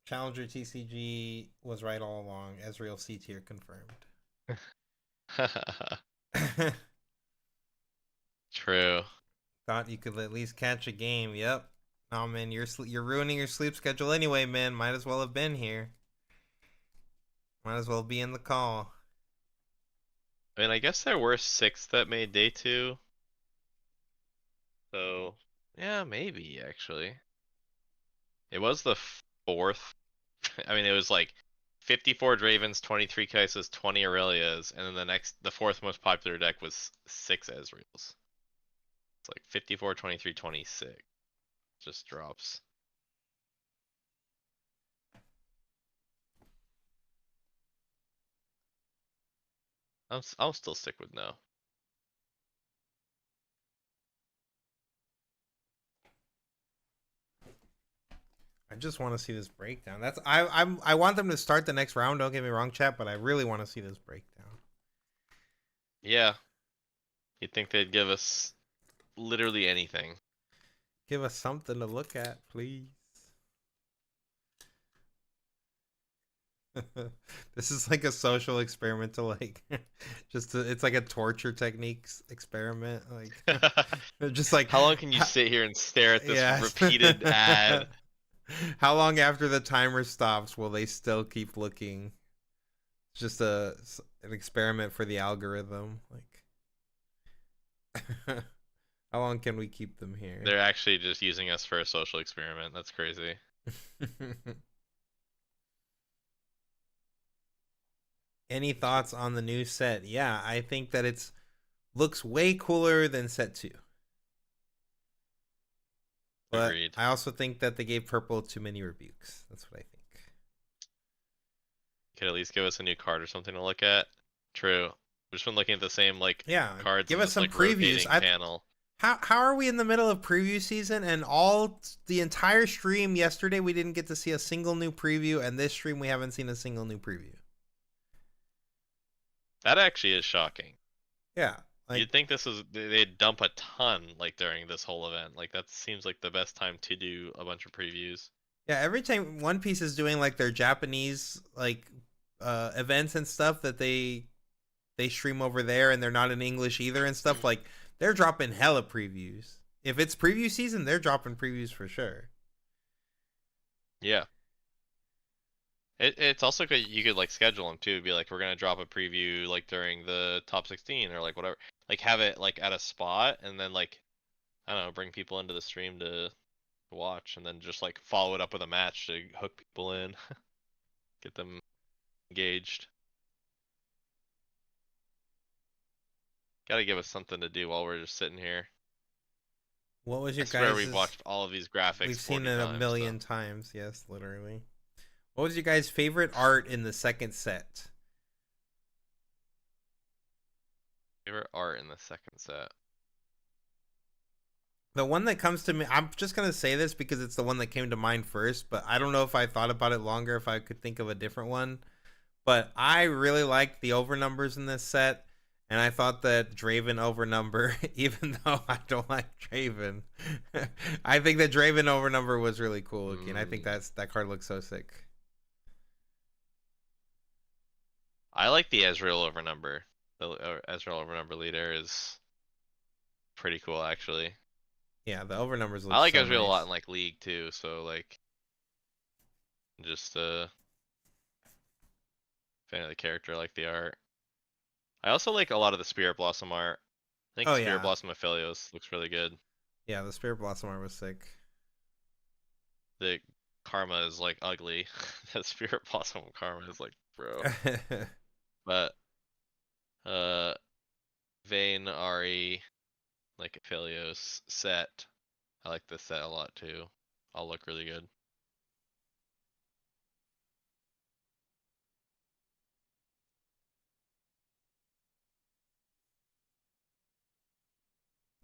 Challenger TCG was right all along. Ezreal C tier confirmed. True. Thought you could at least catch a game. Yep. Oh man, you're ruining your sleep schedule anyway, man. Might as well have been here. Might as well be in the call. I mean, I guess there were 6 that made day 2. So, yeah, maybe actually. It was the 4th. I mean, it was like 54 Dravens, 23 Kaisas, 20 Aurelias, and then the 4th most popular deck was 6 Ezreals. It's like 54, 23, 26. Just drops. I'll still stick with no. I just want to see this breakdown. I want them to start the next round. Don't get me wrong, chat, but I really want to see this breakdown. Yeah. You'd think they'd give us literally anything. Give us something to look at, please. This is like a social experiment to like it's like a torture techniques experiment, like just like How long can you sit here and stare at this Yes. repeated ad? How long after the timer stops will they still keep looking? It's just an experiment for the algorithm, like how long can we keep them here? They're actually just using us for a social experiment. That's crazy. Any thoughts on the new set? Yeah, I think that it's looks way cooler than set 2. But Agreed. I also think that they gave purple too many rebukes. That's what I think. Could at least give us a new card or something to look at. True. We've just been looking at the same Yeah, cards. give in us this, some like, previews. rotating panel. How are we in the middle of preview season and the entire stream yesterday we didn't get to see a single new preview, and this stream we haven't seen a single new preview. That actually is shocking. Yeah. You'd think they'd dump a ton like during this whole event. Like that seems like the best time to do a bunch of previews. Yeah, every time One Piece is doing like their Japanese like events and stuff that they stream over there, and they're not in English either and stuff, like they're dropping hella previews. If it's preview season, they're dropping previews for sure. Yeah. It's also good. You could like schedule them too. Be like, we're gonna drop a preview like during the top 16 or like whatever. Like have it like at a spot, and then like I don't know, bring people into the stream to watch, and then just like follow it up with a match to hook people in, get them engaged. Gotta give us something to do while we're just sitting here. What was I your swear guys' we've watched all of these graphics. We've seen 40 it a times, million times, yes, literally. What was your guys' favorite art in the second set? Favorite art in the second set. The one that comes to me, I'm just going to say this because it's the one that came to mind first, but I don't know if I thought about it longer, if I could think of a different one. But I really liked the overnumbers in this set, and I thought that Draven overnumber, even though I don't like Draven, I think that Draven overnumber was really cool looking. I think that card looks so sick. I like the Ezreal overnumber. The Ezreal overnumber leader is pretty cool, actually. Yeah, the overnumbers look I like so Ezreal a lot nice. in like League too, so like just fan of the character, I like the art. I also like a lot of the Spirit Blossom art. I think Oh, Spirit yeah. Blossom Aphelios looks really good. Yeah, the Spirit Blossom art was sick. The Karma is like ugly. That Spirit Blossom Karma is like, bro. But Vayne, Ari, like Aphelios set. I like this set a lot too. All look really good.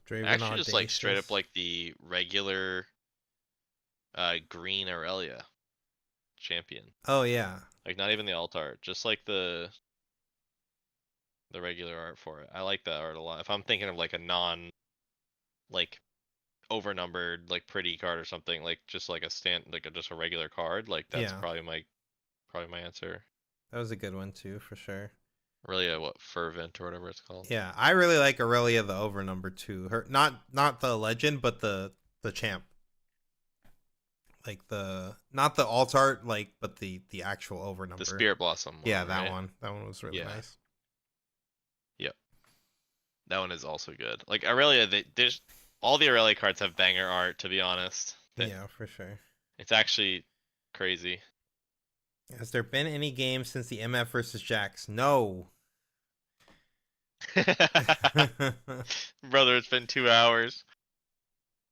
Draven Actually, just like straight up Audacious. like the regular green Aurelia champion. Oh yeah. Like not even the alt art, just like the regular art for it. I like that art a lot. If I'm thinking of like a non like overnumbered, like pretty card or something, like just like just a regular card, like that's Yeah. probably my answer. That was a good one too, for sure. Really, what Fervent or whatever it's called. Yeah, I really like Aurelia the over number 2. Her not the legend, but the champ. Like not the alt art, like, but the actual over number. The Spirit Blossom one, Yeah, that right? one. That one was really Yeah. nice. Yep. That one is also good. Like Aurelia, there's all the Aurelia cards have banger art, to be honest. Yeah, for sure. It's actually crazy. Has there been any games since the MF versus Jax? No. Brother, it's been 2 hours.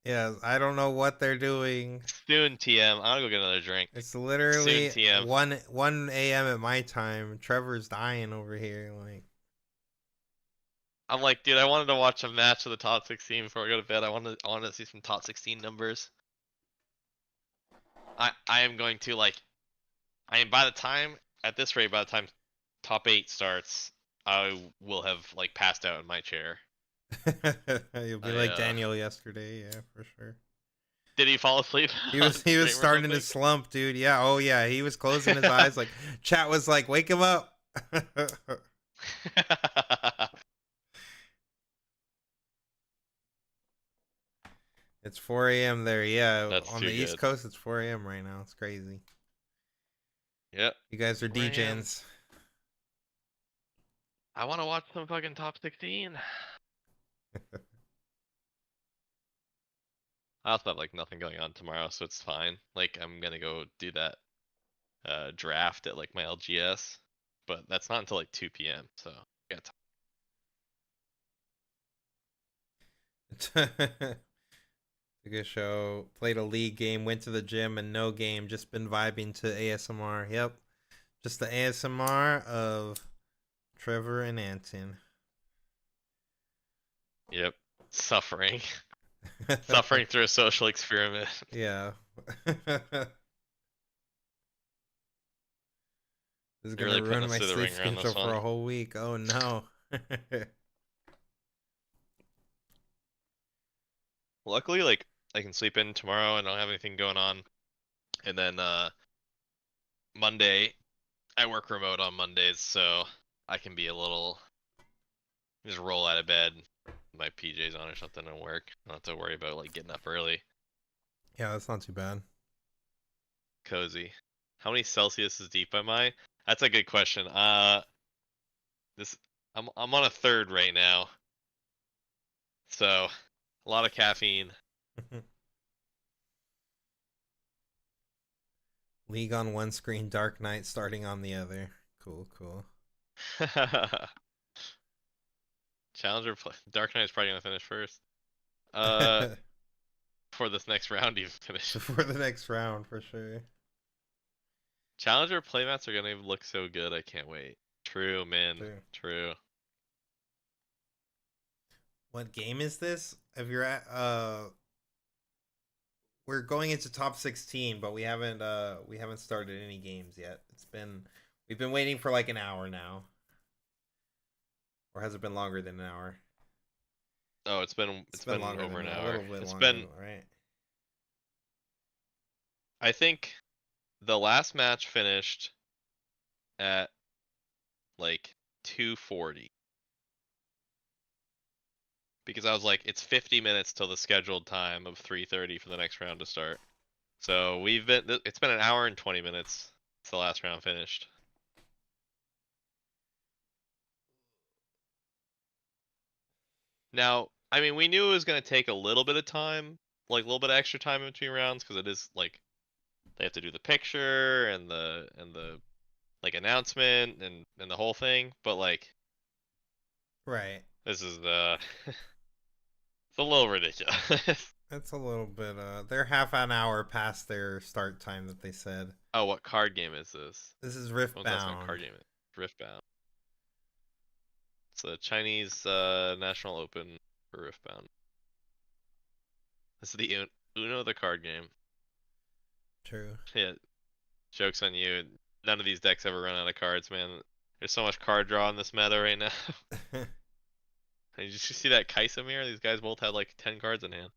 Yeah, I don't know what they're doing. Soon, TM. I'm gonna go get another drink. It's literally Soon, TM. 1 a.m. at my time. Trevor's dying over here. Like, I'm like, dude, I wanted to watch a match of the top 16 before I go to bed. I wanted to see some top 16 numbers. I am going to like, by the time at this rate, by the time top 8 starts, I will have like passed out in my chair. you'll be like Daniel yesterday. Yeah, for sure. Did he fall asleep? He was starting to slump, dude. Yeah. Oh yeah. He was closing his eyes. Like, chat was like, "Wake him up." It's 4 a.m. there. Yeah. That's on too the East good. Coast, it's 4 a.m. right now. It's crazy. Yep. You guys are 4 a.m. DJs. I want to watch some fucking top 16. I also have like nothing going on tomorrow, so it's fine. Like I'm gonna go do that draft at like my LGS, but that's not until like 2 p.m. So yeah. Took a show, played a league game, went to the gym, and no game. Just been vibing to ASMR. Yep, just the ASMR of Trevor and Anton. Yep, suffering, suffering through a social experiment. Yeah. This is You're gonna really putting ruin us my through the sleep ringer on this schedule for one. a whole week. Oh no. Luckily, like I can sleep in tomorrow and I don't have anything going on, and then Monday, I work remote on Mondays, so I can be a little just roll out of bed, my PJs on or something, and work. I don't have to worry about like getting up early. Yeah, that's not too bad. Cozy. How many Celsius is deep am I? That's a good question. This I'm on a 3rd right now, so a lot of caffeine. League on one screen, Dark Knight starting on the other. Cool, cool. Challenger Dark Knight's probably gonna finish first. For this next round, you finish. For the next round, for sure. Challenger playmats are gonna look so good. I can't wait. True, man. True. What game is this? If you're at we're going into top 16, but we haven't started any games yet. We've been waiting for like an hour now. Or has it been longer than an hour? Oh, it's been longer over than an a hour. little bit It's longer, been, right? I think the last match finished at like 2:40. Because I was like, it's 50 minutes till the scheduled time of 3:30 for the next round to start. So it's been an hour and 20 minutes since the last round finished. Now, I mean, we knew it was going to take a little bit of time, like a little bit of extra time in between rounds, because it is like they have to do the picture and the like announcement and the whole thing. But like, Right. this is it's a little ridiculous. It's a little bit they're half an hour past their start time that they said. Oh, what card game is this? This is What's that Riftbound. card game? Riftbound. It's a Chinese national open for Riftbound. This is the Uno, the card game. True. Yeah, joke's on you. None of these decks ever run out of cards, man. There's so much card draw in this meta right now. Did you see that Kaisamir? These guys both had like 10 cards in hand.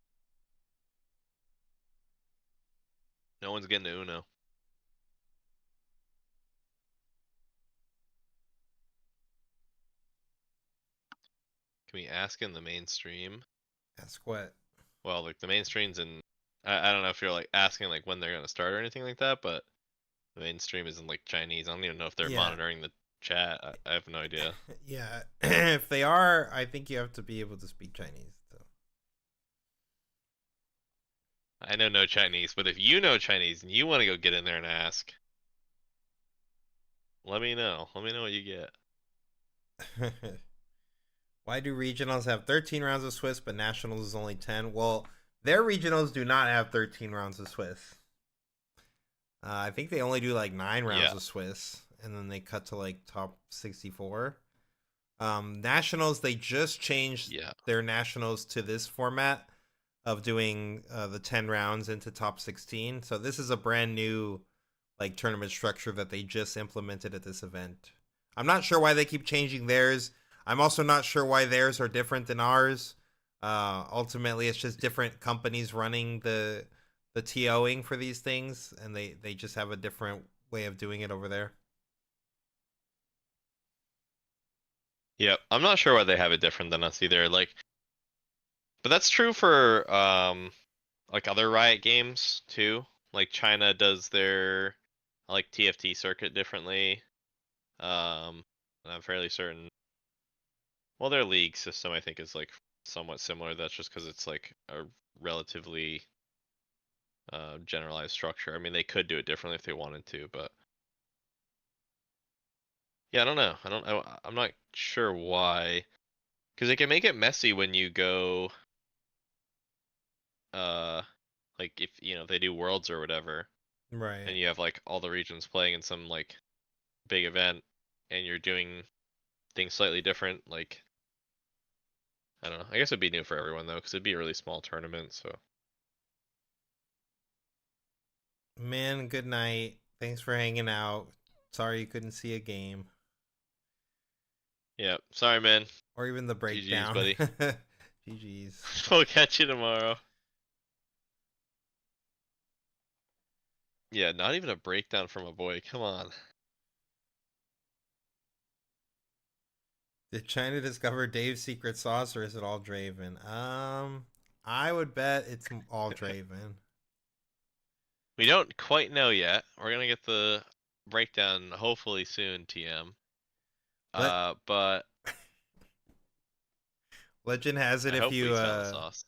No one's getting to Uno. Can we ask in the mainstream? Ask what? Well, like the mainstream's in. I don't know if you're like asking like when they're gonna start or anything like that, but the mainstream is in like Chinese. I don't even know if they're Yeah. monitoring the chat. I have no idea. Yeah, if they are, I think you have to be able to speak Chinese. So. I know no Chinese, but if you know Chinese and you want to go get in there and ask, let me know. Let me know what you get. Why do regionals have 13 rounds of Swiss, but nationals is only 10? Well, their regionals do not have 13 rounds of Swiss. I think they only do like 9 rounds of Swiss, and then they cut to like top 64. Nationals, they just changed their nationals to this format of doing the 10 rounds into top 16. So this is a brand new like tournament structure that they just implemented at this event. I'm not sure why they keep changing theirs. I'm also not sure why theirs are different than ours. Ultimately, it's just different companies running the TOing for these things, and they just have a different way of doing it over there. Yep, I'm not sure why they have it different than us either. Like, but that's true for like other Riot games too. Like China does their like TFT circuit differently. And I'm fairly certain. Well, their league system I think is like somewhat similar. That's just because it's like a relatively generalized structure. I mean, they could do it differently if they wanted to, but yeah, I don't know. I'm not sure why, because it can make it messy when you go, like if you know they do worlds or whatever, Right. and you have like all the regions playing in some like big event, and you're doing things slightly different. Like, I don't know. I guess it'd be new for everyone though, because it'd be a really small tournament. So. Man, good night. Thanks for hanging out. Sorry you couldn't see a game. Yeah, sorry, man. Or even the GG's, breakdown. buddy. GG's. We'll catch you tomorrow. Yeah, not even a breakdown from a boy. Come on. Did China discover Dave's secret sauce, or is it all Draven? I would bet it's all Draven. We don't quite know yet. We're gonna get the breakdown hopefully soon, TM. But Legend has it I if hope you we found the sauce.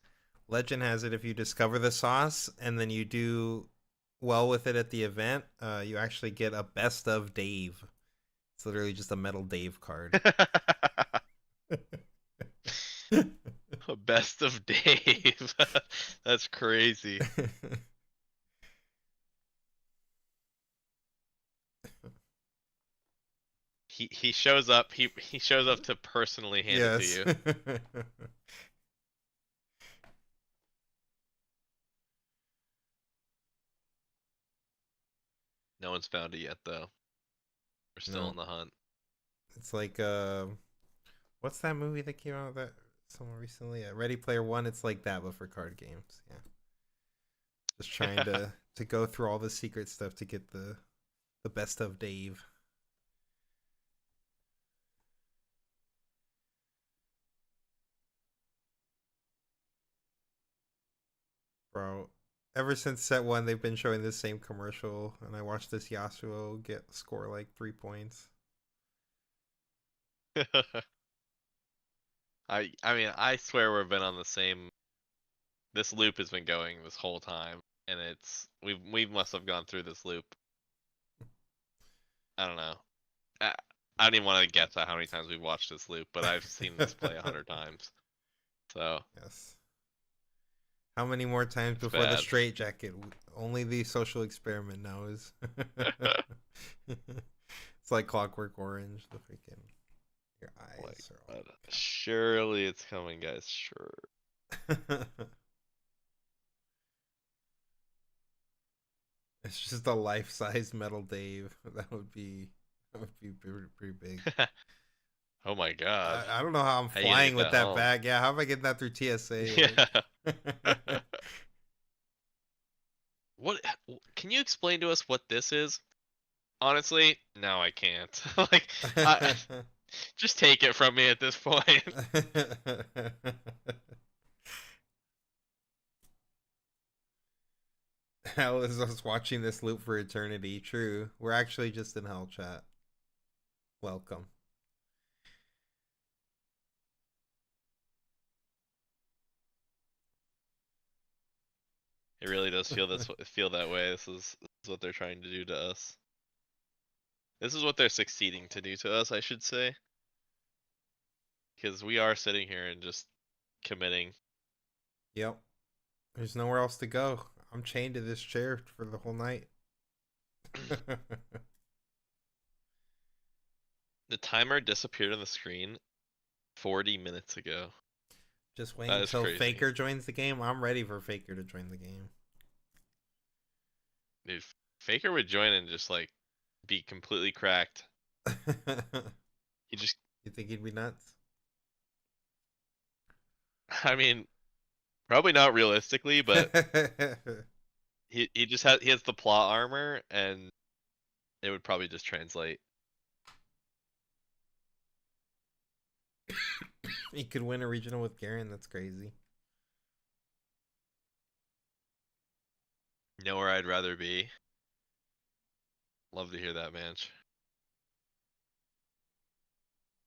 Legend has it if you discover the sauce and then you do well with it at the event, you actually get a best of Dave. It's literally just a metal Dave card. Best of Dave. That's crazy. He shows up. He shows up to personally hand it to you. No one's found it yet, though. We're still in the hunt. It's like what's that movie that came out that someone recently? Ready Player One. It's like that, but for card games. Yeah, just trying to go through all the secret stuff to get the best of Dave. Bro, ever since set one, they've been showing this same commercial, and I watched this Yasuo score like 3 points. I mean, I swear we've been on the same. This loop has been going this whole time, and we must have gone through this loop. I don't know. I don't even want to guess at how many times we've watched this loop, but I've seen this play 100 times. So yes. How many more times it's before the bad. straight jacket? Only the social experiment knows. It's like Clockwork Orange. The freaking your eyes are all. Surely it's coming, guys. Sure. It's just a life-size metal Dave. That would be pretty big. Oh my god. I don't know how I'm How you gonna flying get with that that home? bag. Yeah, how am I getting that through TSA? Yeah. What? Can you explain to us what this is? Honestly, no, I can't. Like, just take it from me at this point. I was watching this loop for eternity. True. We're actually just in hell chat. Welcome. It really does feel that way. This is what they're trying to do to us. This is what they're succeeding to do to us, I should say. Because we are sitting here and just committing. Yep. There's nowhere else to go. I'm chained to this chair for the whole night. The timer disappeared on the screen 40 minutes ago. Just waiting That is until crazy. Faker joins the game. I'm ready for Faker to join the game. Dude, Faker would join and just like be completely cracked. He just, You think he'd be nuts? I mean, probably not realistically, but he has the plot armor and it would probably just translate. He could win a regional with Garen. That's crazy. Know where I'd rather be. Love to hear that, Manch.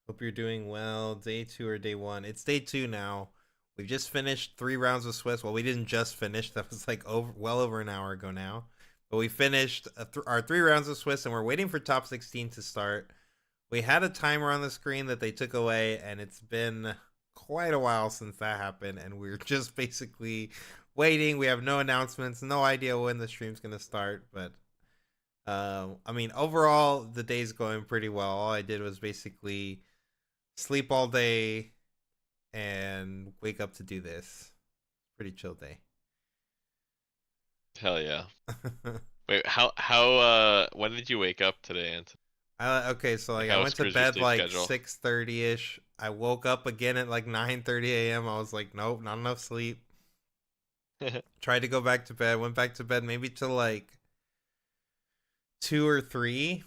Hope you're doing well. Day 2 or day 1? It's day 2 now. We've just finished 3 rounds of Swiss. Well, we didn't just finish. That was like well over an hour ago now. But we finished our 3 rounds of Swiss, and we're waiting for top 16 to start. We had a timer on the screen that they took away, and it's been quite a while since that happened, and we're just basically waiting. We have no announcements, no idea when the stream's going to start, but I mean, overall, the day's going pretty well. All I did was basically sleep all day and wake up to do this. Pretty chill day. Hell yeah. Wait, when did you wake up today, Anthony? Okay, so like I how went to screws your bed sleep like schedule? 6:30 ish. I woke up again at like 9:30 a.m. I was like, nope, not enough sleep. Tried to go back to bed. Went back to bed maybe till like 2 or 3.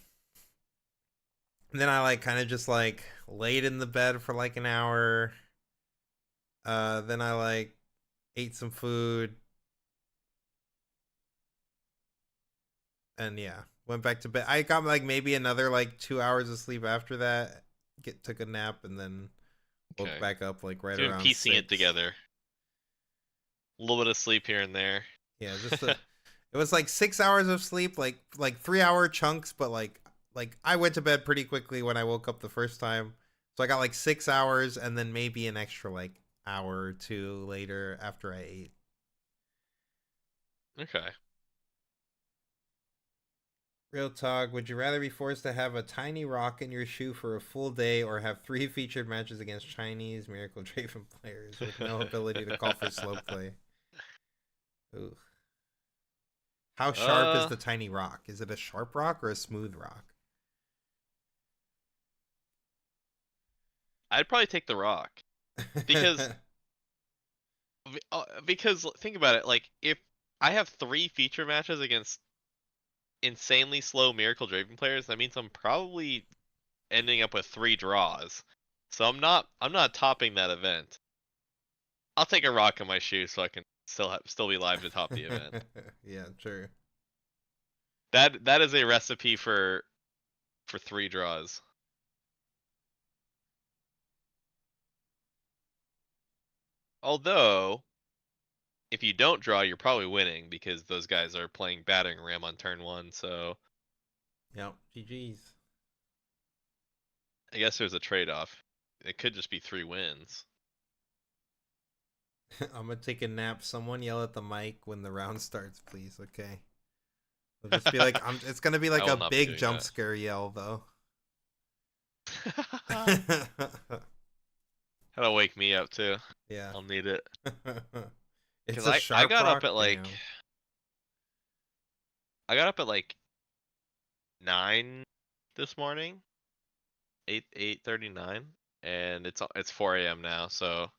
And then I like kind of just like laid in the bed for like an hour. Then I like ate some food. And yeah, went back to bed. I got like maybe another like 2 hours of sleep after that. Took a nap and then woke Okay. back up like right Doing around piecing 6. it together. A little bit of sleep here and there. Yeah, just it was like 6 hours of sleep, like 3-hour chunks, but like I went to bed pretty quickly when I woke up the first time. So I got like 6 hours and then maybe an extra like hour or 2 later after I ate. Okay. Real talk, would you rather be forced to have a tiny rock in your shoe for a full day or have 3 featured matches against Chinese Miracle Draven players with no ability to call for slow play? Ooh. How sharp is the tiny rock? Is it a sharp rock or a smooth rock? I'd probably take the rock. Because think about it, like if I have 3 feature matches against insanely slow Miracle Draven players, that means I'm probably ending up with 3 draws. So I'm not topping that event. I'll take a rock in my shoe so I can still be live to top the event. Yeah, true. That is a recipe for 3 draws. Although, if you don't draw, you're probably winning because those guys are playing battering ram on turn 1. So Yep, GG's. I guess there's a trade-off. It could just be 3 wins. I'm gonna take a nap. Someone yell at the mic when the round starts, please. Okay. It'll just be like it's gonna be like I will a not be big doing jump that. scare yell though. That'll wake me up too. Yeah. I'll need it. It's Because a I sharp got rock? up at like Damn. I got up at like 9 this morning. 8:39. and it's 4 a.m. now, so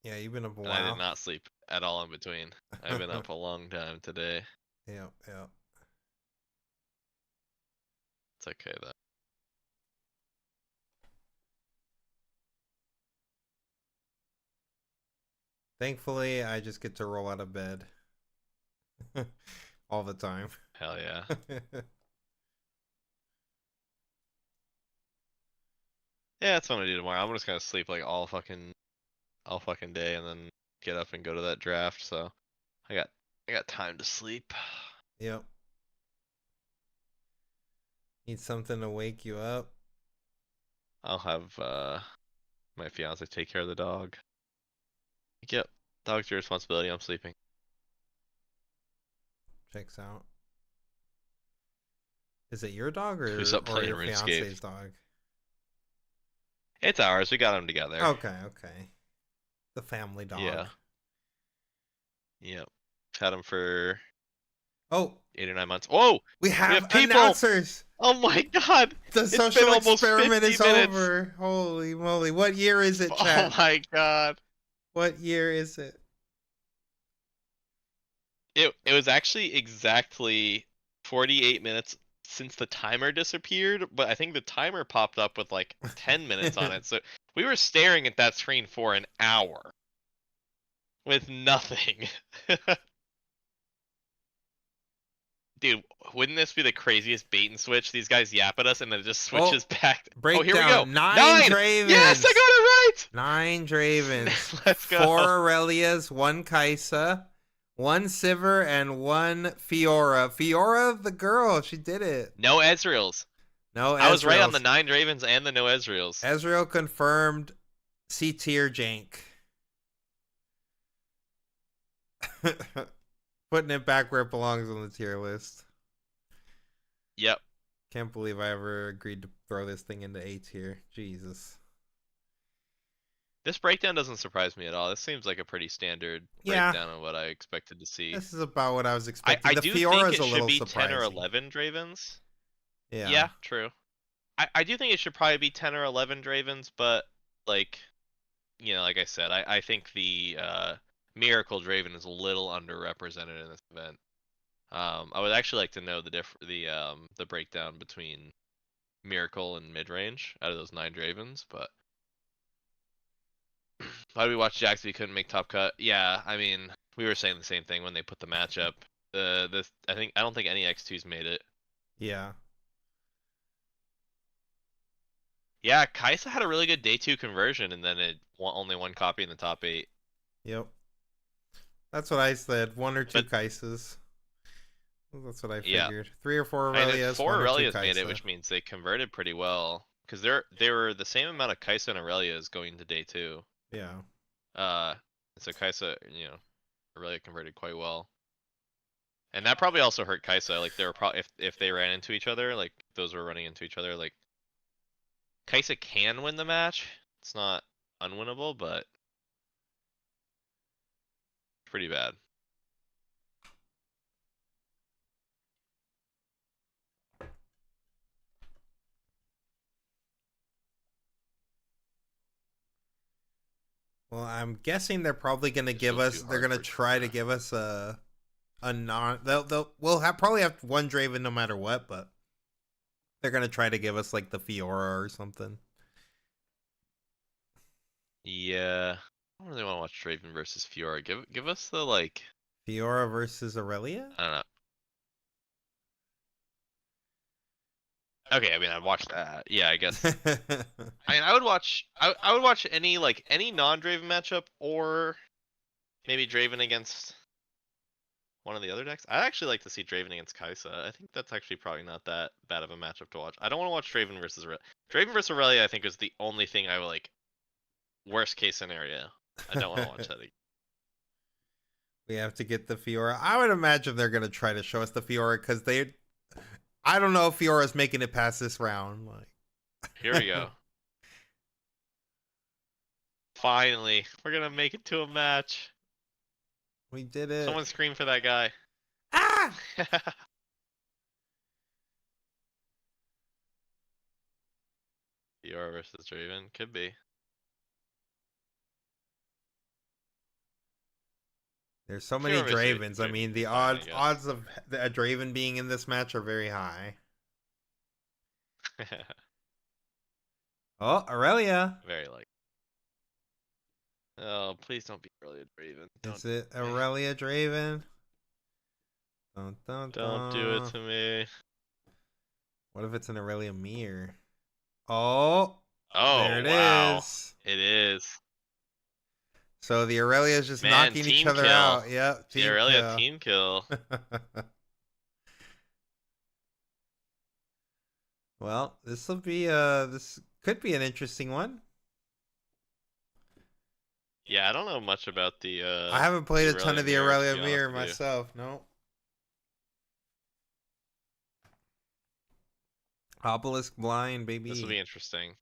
Yeah, you've been up a and I did while. not sleep at all in between. I've been up a long time today. Yeah. It's okay though. Thankfully, I just get to roll out of bed all the time. Hell yeah. Yeah, that's what I'm gonna do tomorrow. I'm just gonna sleep like all fucking day and then get up and go to that draft. So I got time to sleep. Yep. Need something to wake you up. I'll have my fiance take care of the dog. Yep, dog's your responsibility. I'm sleeping. Checks out. Is it your dog Who's or up playing your RuneScape? fiance's dog? It's ours. We got them together. Okay. The family dog. Yeah. Yep. Had him for Oh, 8 or 9 months. Whoa! we have people! announcers. Oh my god! The It's social been almost experiment 50 is minutes. over. Holy moly. What year is it, chat? Oh my god. What year is it? It was actually exactly 48 minutes since the timer disappeared, but I think the timer popped up with like 10 minutes on it. So we were staring at that screen for an hour with nothing. Dude, wouldn't this be the craziest bait and switch? These guys yap at us and then it just switches back. Oh, here we go. Breakdown. 9 Dravens. Yes, I got it right. 9 Dravens. Let's go. 4 Aurelias, 1 Kaisa, 1 Sivir, and 1 Fiora. Fiora, the girl, she did it. No Ezreals. No Ezreals. I was right on the 9 Dravens and the no Ezreals. Ezreal confirmed C tier jank. Putting it back where it belongs on the tier list. Yep. Can't believe I ever agreed to throw this thing into A tier. Jesus. This breakdown doesn't surprise me at all. This seems like a pretty standard Yeah. breakdown of what I expected to see. This is about what I was expecting. I The do Fiora's think a it should little be surprising. 10 or 11 Dravens. Yeah. True. I do think it should probably be 10 or 11 Dravens, but like, like I said, I think the Miracle Draven is a little underrepresented in this event. I would actually like to know the breakdown between Miracle and mid range out of those 9 Dravens, but why did we watch Jax if he couldn't make top cut? Yeah, I mean, we were saying the same thing when they put the matchup. I don't think any X2s made it. Yeah. Yeah, Kaisa had a really good day 2 conversion, and then only 1 copy in the top 8. Yep. That's what I said. 1 or 2 But- Kaisas. That's what I Yeah. figured. 3 or 4 I mean, Aurelias. 4 1 or 2 Aurelias made it, Kaisa. which means they converted pretty well. Because they were the same amount of Kaisa and Aurelias going into day 2. Yeah. So Kaisa, Aurelia converted quite well. And that probably also hurt Kaisa. Like, they were probably if they ran into each other, like those were running into each other, like Kaisa can win the match. It's not unwinnable, but pretty bad. Well, I'm guessing they're probably going to This give feels us. too They're hard going to for try to China. give us a non. We'll probably have 1 Draven no matter what, but they're going to try to give us like the Fiora or something. Yeah, I don't really want to watch Draven versus Fiora. Give us the like. Fiora versus Aurelia. I don't know. Okay, I mean, I'd watch that. Yeah, I guess. I mean, I would watch. I would watch any non-Draven matchup, or maybe Draven against one of the other decks. I'd actually like to see Draven against Kaisa. I think that's actually probably not that bad of a matchup to watch. I don't want to watch Draven versus Aurelia. Draven versus Aurelia, I think, is the only thing I would like. Worst case scenario. I don't want to watch that again. We have to get the Fiora. I would imagine they're going to try to show us the Fiora because they. I don't know if Fiora's making it past this round. Like, Here we go. Finally, we're gonna make it to a match. we did it. Someone scream for that guy. Ah! VR versus Draven could be. There's so If many you're versus Dravens. I Draven mean, would be the fine, I odds guess. of a Draven being in this match are very high. Oh, Aurelia. Very like. Oh, please don't be really a Draven. Is it Aurelia Draven? Dun, dun, Don't do it dun. to me. What if it's an Aurelia Mir? Oh, there Oh, it wow. is. It is. So the Aurelia is just Man, knocking each team other kill. out. Yep, The team Aurelia kill. team kill. Well, this will be this could be an interesting one. Yeah, I don't know much about the I haven't played a the ton of the Mirror, to Aurelia be honest Mirror with you. myself. No. Obelisk blind, baby. This will be interesting.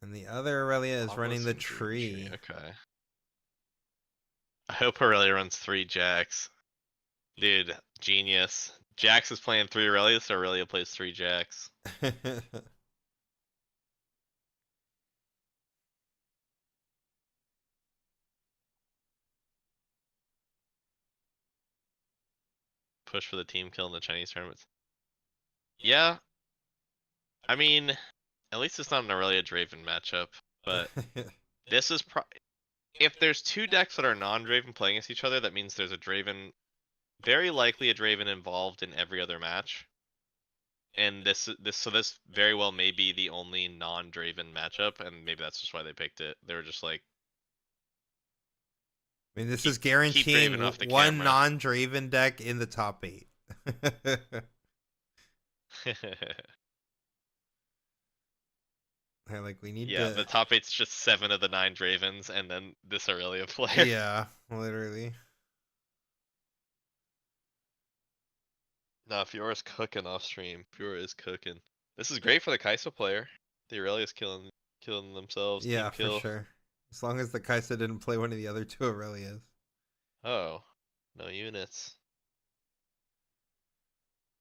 And the other Aurelia is running the Obelisk and Dream tree. Okay. I hope Aurelia runs 3 Jacks. Dude, genius. Jax is playing 3 Aurelia, so Aurelia plays 3 Jacks. Push for the team kill in the Chinese tournaments. Yeah. I mean, at least it's not an Aurelia Draven matchup, but this is if there's 2 decks that are non-Draven playing against each other, that means there's a Draven, very likely a Draven involved in every other match. And this very well may be the only non-Draven matchup, and maybe that's just why they picked it. They were just like, I mean, this Keep- is guaranteeing Draven off the one camera. non-Draven deck in the top 8. They're like, we need yeah, to. the top 8's just 7 of the 9 Dravens, and then this Aurelia player. Yeah, literally. Nah, Fiora's cooking off stream. Fiora is cooking. This is great for the Kai'Sa player. The Aurelia's killing themselves. Yeah, Team for kill. sure. As long as the Kai'Sa didn't play one of the other 2 Aurelias. Oh, no units.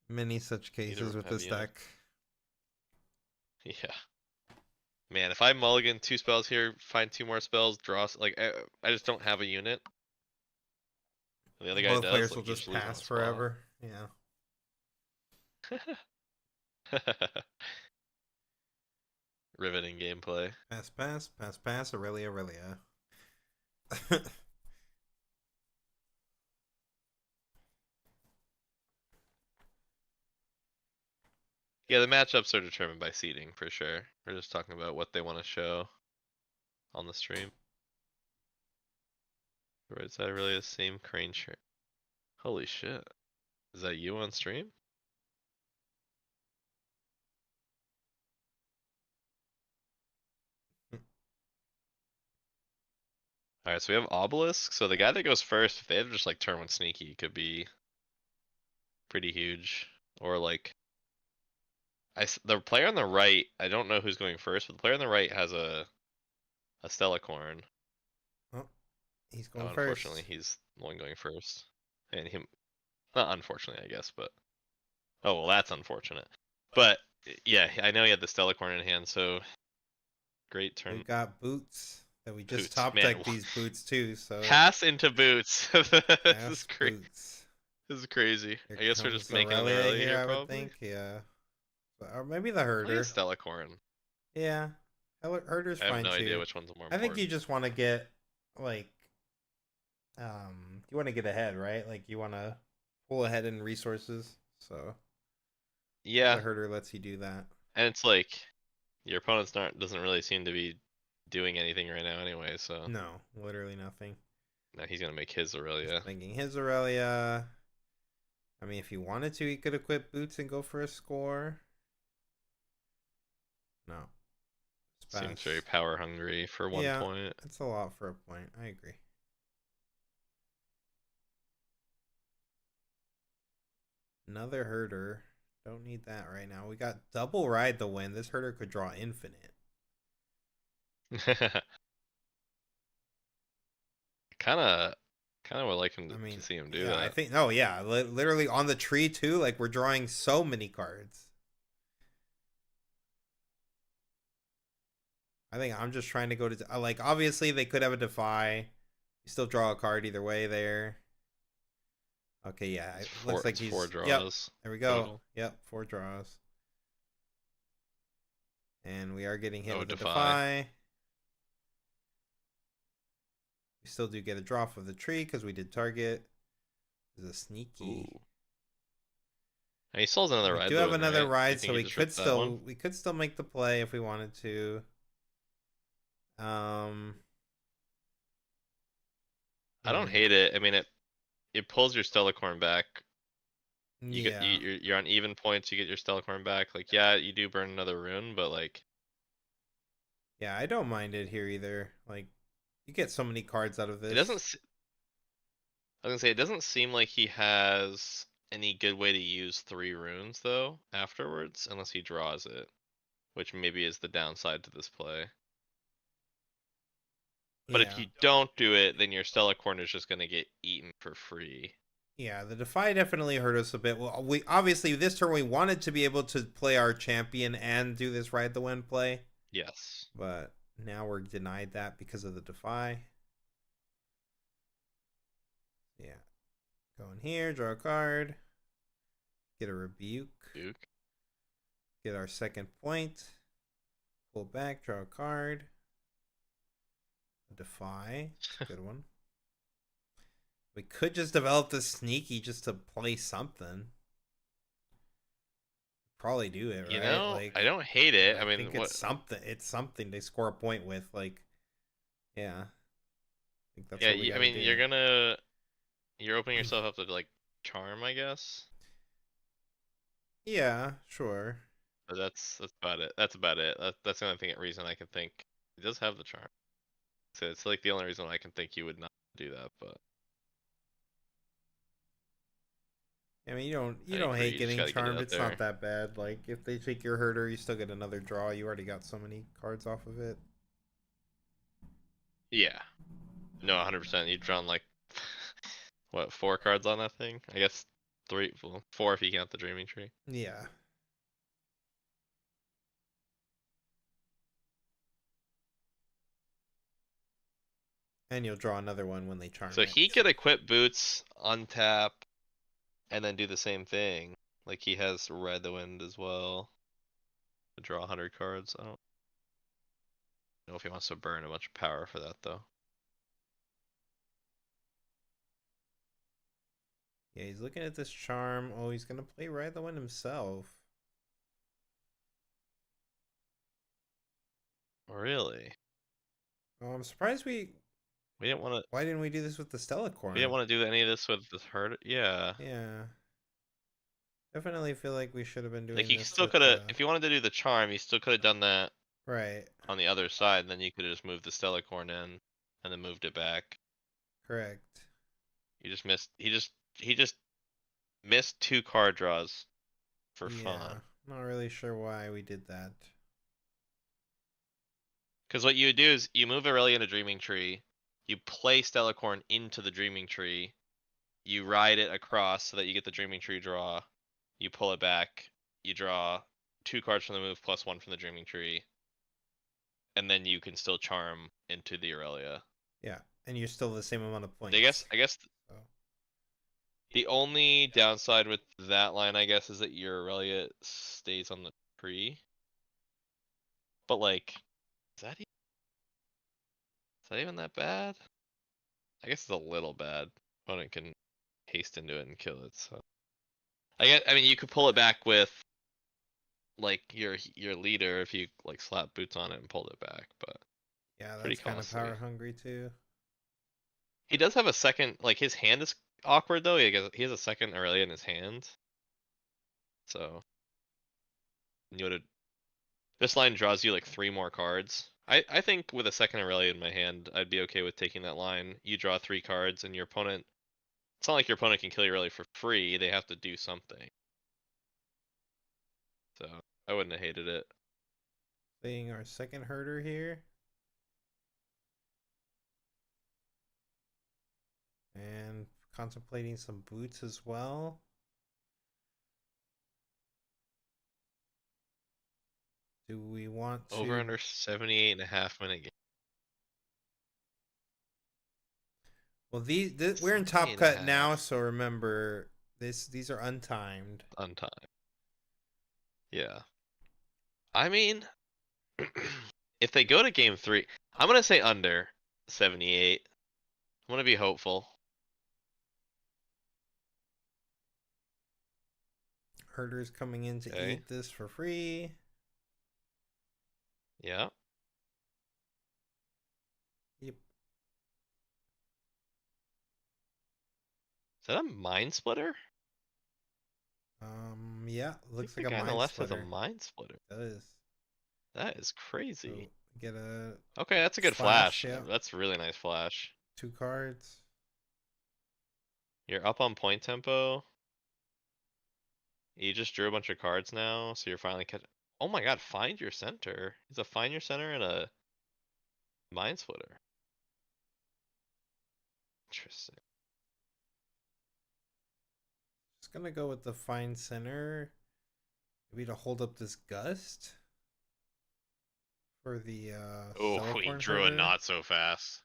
Many such Neither cases of with them this have deck. Yeah. Man, if I mulligan 2 spells here, find 2 more spells, draw like I just don't have a unit. The other guy Both does. players Like, will you just lose on pass the spot. forever. Yeah. Riveting gameplay. Pass, pass, pass, pass, Aurelia, Aurelia. Yeah, the matchups are determined by seeding for sure. We're just talking about what they want to show on the stream. Right side really the same crane shirt. Holy shit. Is that you on stream? Alright, so we have Obelisk. So the guy that goes first, if they have just like turn 1 sneaky, could be pretty huge. Or like, the player on the right, I don't know who's going first, but the player on the right has a Stellacorn. Oh, he's Oh, going unfortunately, first. he's the one going first. And him, not unfortunately, I guess, but. Oh, well, that's unfortunate. But, yeah, I know he had the Stellacorn in hand, so. Great turn. We've got boots that we just Boots, top man. decked these boots too, so. Pass into boots. This is Pass crazy. boots. This is crazy. Here I guess we're just comes making an Aurelia Aurelia here, I would probably. think, yeah. Or maybe the Maybe herder. Stellacorn. Yeah. Herder's I have fine no too. idea which one's more I important. think you just want to get, like, you want to get ahead, right? Like, you want to pull ahead in resources, so. Yeah, The herder lets you do that. and it's like, your opponent's doesn't really seem to be doing anything right now anyway, so. No, literally nothing. Now he's gonna make his Aurelia. Making his Aurelia. I mean, if he wanted to, he could equip boots and go for a score. No. Seems very power hungry for 1 point. It's a lot for a point. I agree. Another herder. Don't need that right now. We got double ride the win. This herder could draw infinite. Kinda, Kind of would like him I mean, to see him do yeah, that. I think. Oh yeah, literally on the tree too. Like we're drawing so many cards. I think I'm just trying to go to like obviously they could have a defy. You still draw a card either way there. Okay, yeah, it looks like It's he's 4 Yep, draws. there we go. Total. Yep, 4 draws. And we are getting hit Oh, with a defy. defy. We still do get a draw for the tree because we did target. This is a sneaky. Ooh. And he still has another We ride. do have Balloon, another right? You ride, think so he we just could ripped that one? still make the play if we wanted to. I don't hate it. I mean, it pulls your Stellacorn back. Yeah. You're on even points. You get your Stellacorn back. Like, yeah, you do burn another rune, but like, Yeah, I don't mind it here either. Like, you get so many cards out of this. it doesn't. I was gonna say it doesn't seem like he has any good way to use 3 runes though afterwards, unless he draws it, which maybe is the downside to this play. But if you don't do it, then your Stellacorn is just gonna get eaten for free. Yeah, the defy definitely hurt us a bit. Well, we obviously this turn we wanted to be able to play our champion and do this ride the wind play. Yes. But now we're denied that because of the defy. Yeah. Go in here, draw a card. Get a rebuke. Get our second point. Pull back, draw a card. A defy. Good one. We could just develop this sneaky just to play something. Probably do it, right? You know, like, I don't hate it. I mean, think it's something. It's something they score a point with. Like, yeah. I think that's what we I gotta mean, do. you're opening yourself up to like charm, I guess. Yeah, sure. But that's about it. That's about it. That's the only reason I can think. He does have the charm. So it's like the only reason I can think you would not do that, but I mean, you don't agree, hate you just getting gotta get it charmed. out It's there. not that bad. Like if they take your herder, you still get another draw. You already got so many cards off of it. Yeah. No, 100%. You've drawn like what, 4 cards on that thing? I guess 3, well, 4 if you count the Dreaming Tree. Yeah. And you'll draw another one when they charm So it. he could equip boots, untap, and then do the same thing. Like he has Ride the Wind as well. To draw 100 cards. I don't know if he wants to burn a bunch of power for that though. Yeah, he's looking at this charm. Oh, he's gonna play Ride the Wind himself. Really? Oh, I'm surprised We didn't want to. Why didn't we do this with the Stellacorn? We didn't want to do any of this with the herd. Yeah. Yeah. Definitely feel like we should have been doing Like you this still with could have, if you wanted to do the charm, you still could have done that Right. on the other side. And then you could have just moved the Stellacorn in, and then moved it back. Correct. You just missed. He just missed 2 card draws for fun. Not really sure why we did that. Because what you would do is you move Aurelia into Dreaming Tree, you play Stellacorn into the Dreaming Tree, you ride it across so that you get the Dreaming Tree draw, you pull it back, you draw 2 cards from the move plus 1 from the Dreaming Tree, and then you can still charm into the Aurelia. Yeah, and you're still the same amount of points. I guess so. The only downside with that line, I guess, is that your Aurelia stays on the tree. But like, is that even that bad? I guess it's a little bad. Opponent can haste into it and kill it. So I mean, you could pull it back with like your leader if you like slap boots on it and pulled it back, but yeah, pretty that's kind of costly. power hungry too. He does have a second, like his hand is awkward though. He has a second Aurelia in his hand, so you would. This line draws you like 3 more cards. I think with a second Aurelia in my hand, I'd be okay with taking that line. You draw 3 cards, and your opponent. It's not like your opponent can kill your Aurelia for free. They have to do something. So I wouldn't have hated it. Playing our second herder here. And contemplating some boots as well. Do we want to Over under 78.5 minute game. Well, we're in top 78 and a cut now, half. so remember these are untimed. Untimed. Yeah. I mean, if they go to game 3, I'm gonna say under 78. I'm gonna be hopeful. Herder's coming in to Okay. eat this for free. Yeah. Yep. Is that a mind splitter? Yeah, I looks think like the a guy on the mind left splitter. has a mind splitter. It does. That is So crazy. get a Okay, that's a good flash, flash. yeah. That's a really nice flash. 2 cards. You're up on point tempo. You just drew a bunch of cards now, so you're finally Oh my god, find your center. It's a find your center and a mind splitter. Interesting. Just gonna go with the fine center. Maybe to hold up this gust for the Oh, he Celecorn drew it herder. not so fast.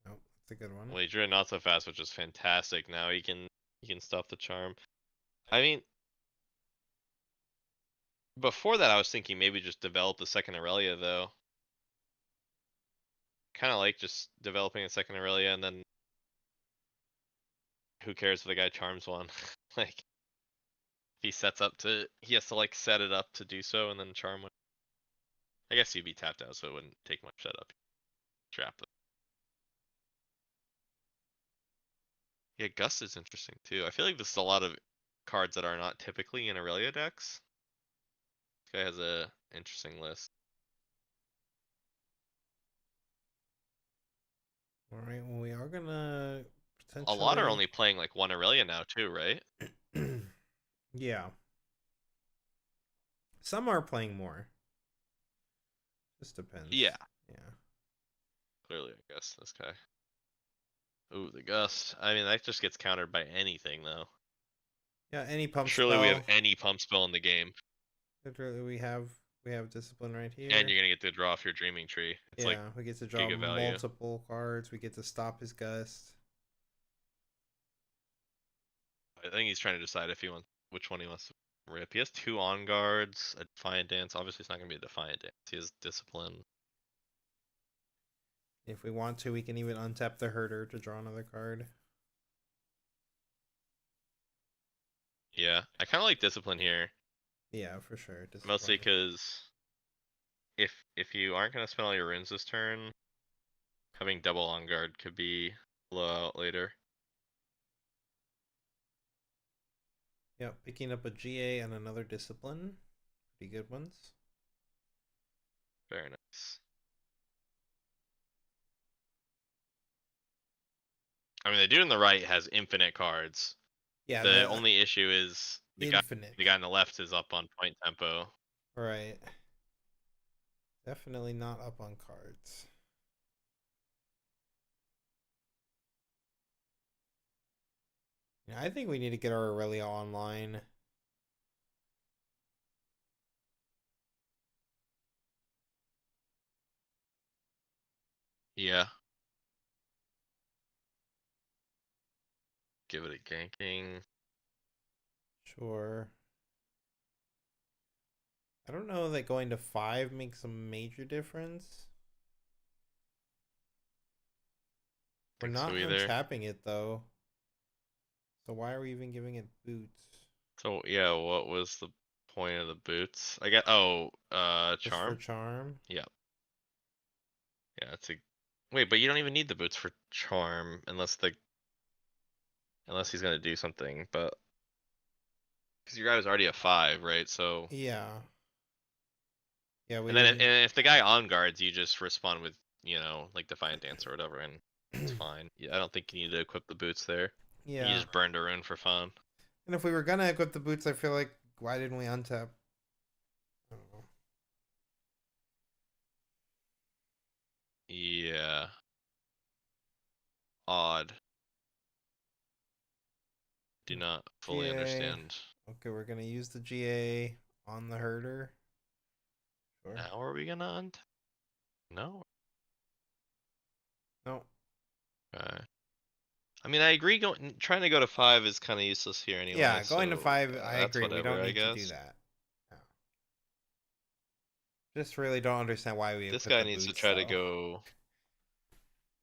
Oh, that's a good one. Well, he drew it not so fast, which is fantastic. Now he can stop the charm. I mean, before that, I was thinking maybe just develop the second Aurelia though. Kind of like just developing a second Aurelia and then who cares if the guy charms one? Like, he sets up to, he has to like set it up to do so and then charm one. I guess you'd be tapped out, so it wouldn't take much setup. Trap them. Yeah, Gust is interesting too. I feel like this is a lot of cards that are not typically in Aurelia decks. This guy has a interesting list. All right, well, we are gonna A potentially. lot are only playing like one Aurelia now too, right? Yeah. Some are playing more. Just depends. Yeah. Yeah. Clearly, I guess this guy. Ooh, the Gust. I mean, that just gets countered by anything though. Yeah. Any pump Surely spell. we have any pump spell in the game. Literally, we have discipline right here. And you're gonna get to draw off your Dreaming Tree. It's like we get to draw giga value. multiple cards. We get to stop his gust. I think he's trying to decide if he wants which one he wants to rip. He has 2 on guards, a Defiant Dance. Obviously, it's not gonna be a Defiant Dance. He has Discipline. If we want to, we can even untap the herder to draw another card. Yeah, I kind of like Discipline here. Yeah, for sure. Mostly because if you aren't gonna spend all your runes this turn, having double on guard could be blowout later. Yeah, picking up a GA and another discipline. Pretty good ones. Very nice. I mean, the dude on the right has infinite cards. Yeah, The only issue is the infinite. guy on the left is up on point tempo. Right. Definitely not up on cards. Yeah, I think we need to get our Aurelia online. Yeah. Give it a ganking. Sure. I don't know that going to 5 makes a major difference. We're not so either. untapping it though. So why are we even giving it boots? So yeah, what was the point of the boots? I get Just for charm. charm? Yeah. Yeah, it's a wait, but you don't even need the boots for charm unless he's gonna do something, but because your guy was already a 5, right? So Yeah. Yeah, we and then didn't... and if the guy on guards, you just respond with like Defiant Dance or whatever, and it's fine. Yeah, I don't think you need to equip the boots there. Yeah. You just burned a rune for fun. And if we were gonna equip the boots, I feel like why didn't we untap? I don't know. Yeah. Odd. do not fully GA. understand. Okay, we're gonna use the GA on the herder. Sure. Now are we gonna No. No. Okay. I mean, I agree. Trying to go to 5 is kind of useless here anyway. Yeah, going to so, 5, I that's agree. We whatever, don't I need to do guess. that. No. Just really don't understand why we This put guy the needs to boots, try to though. go.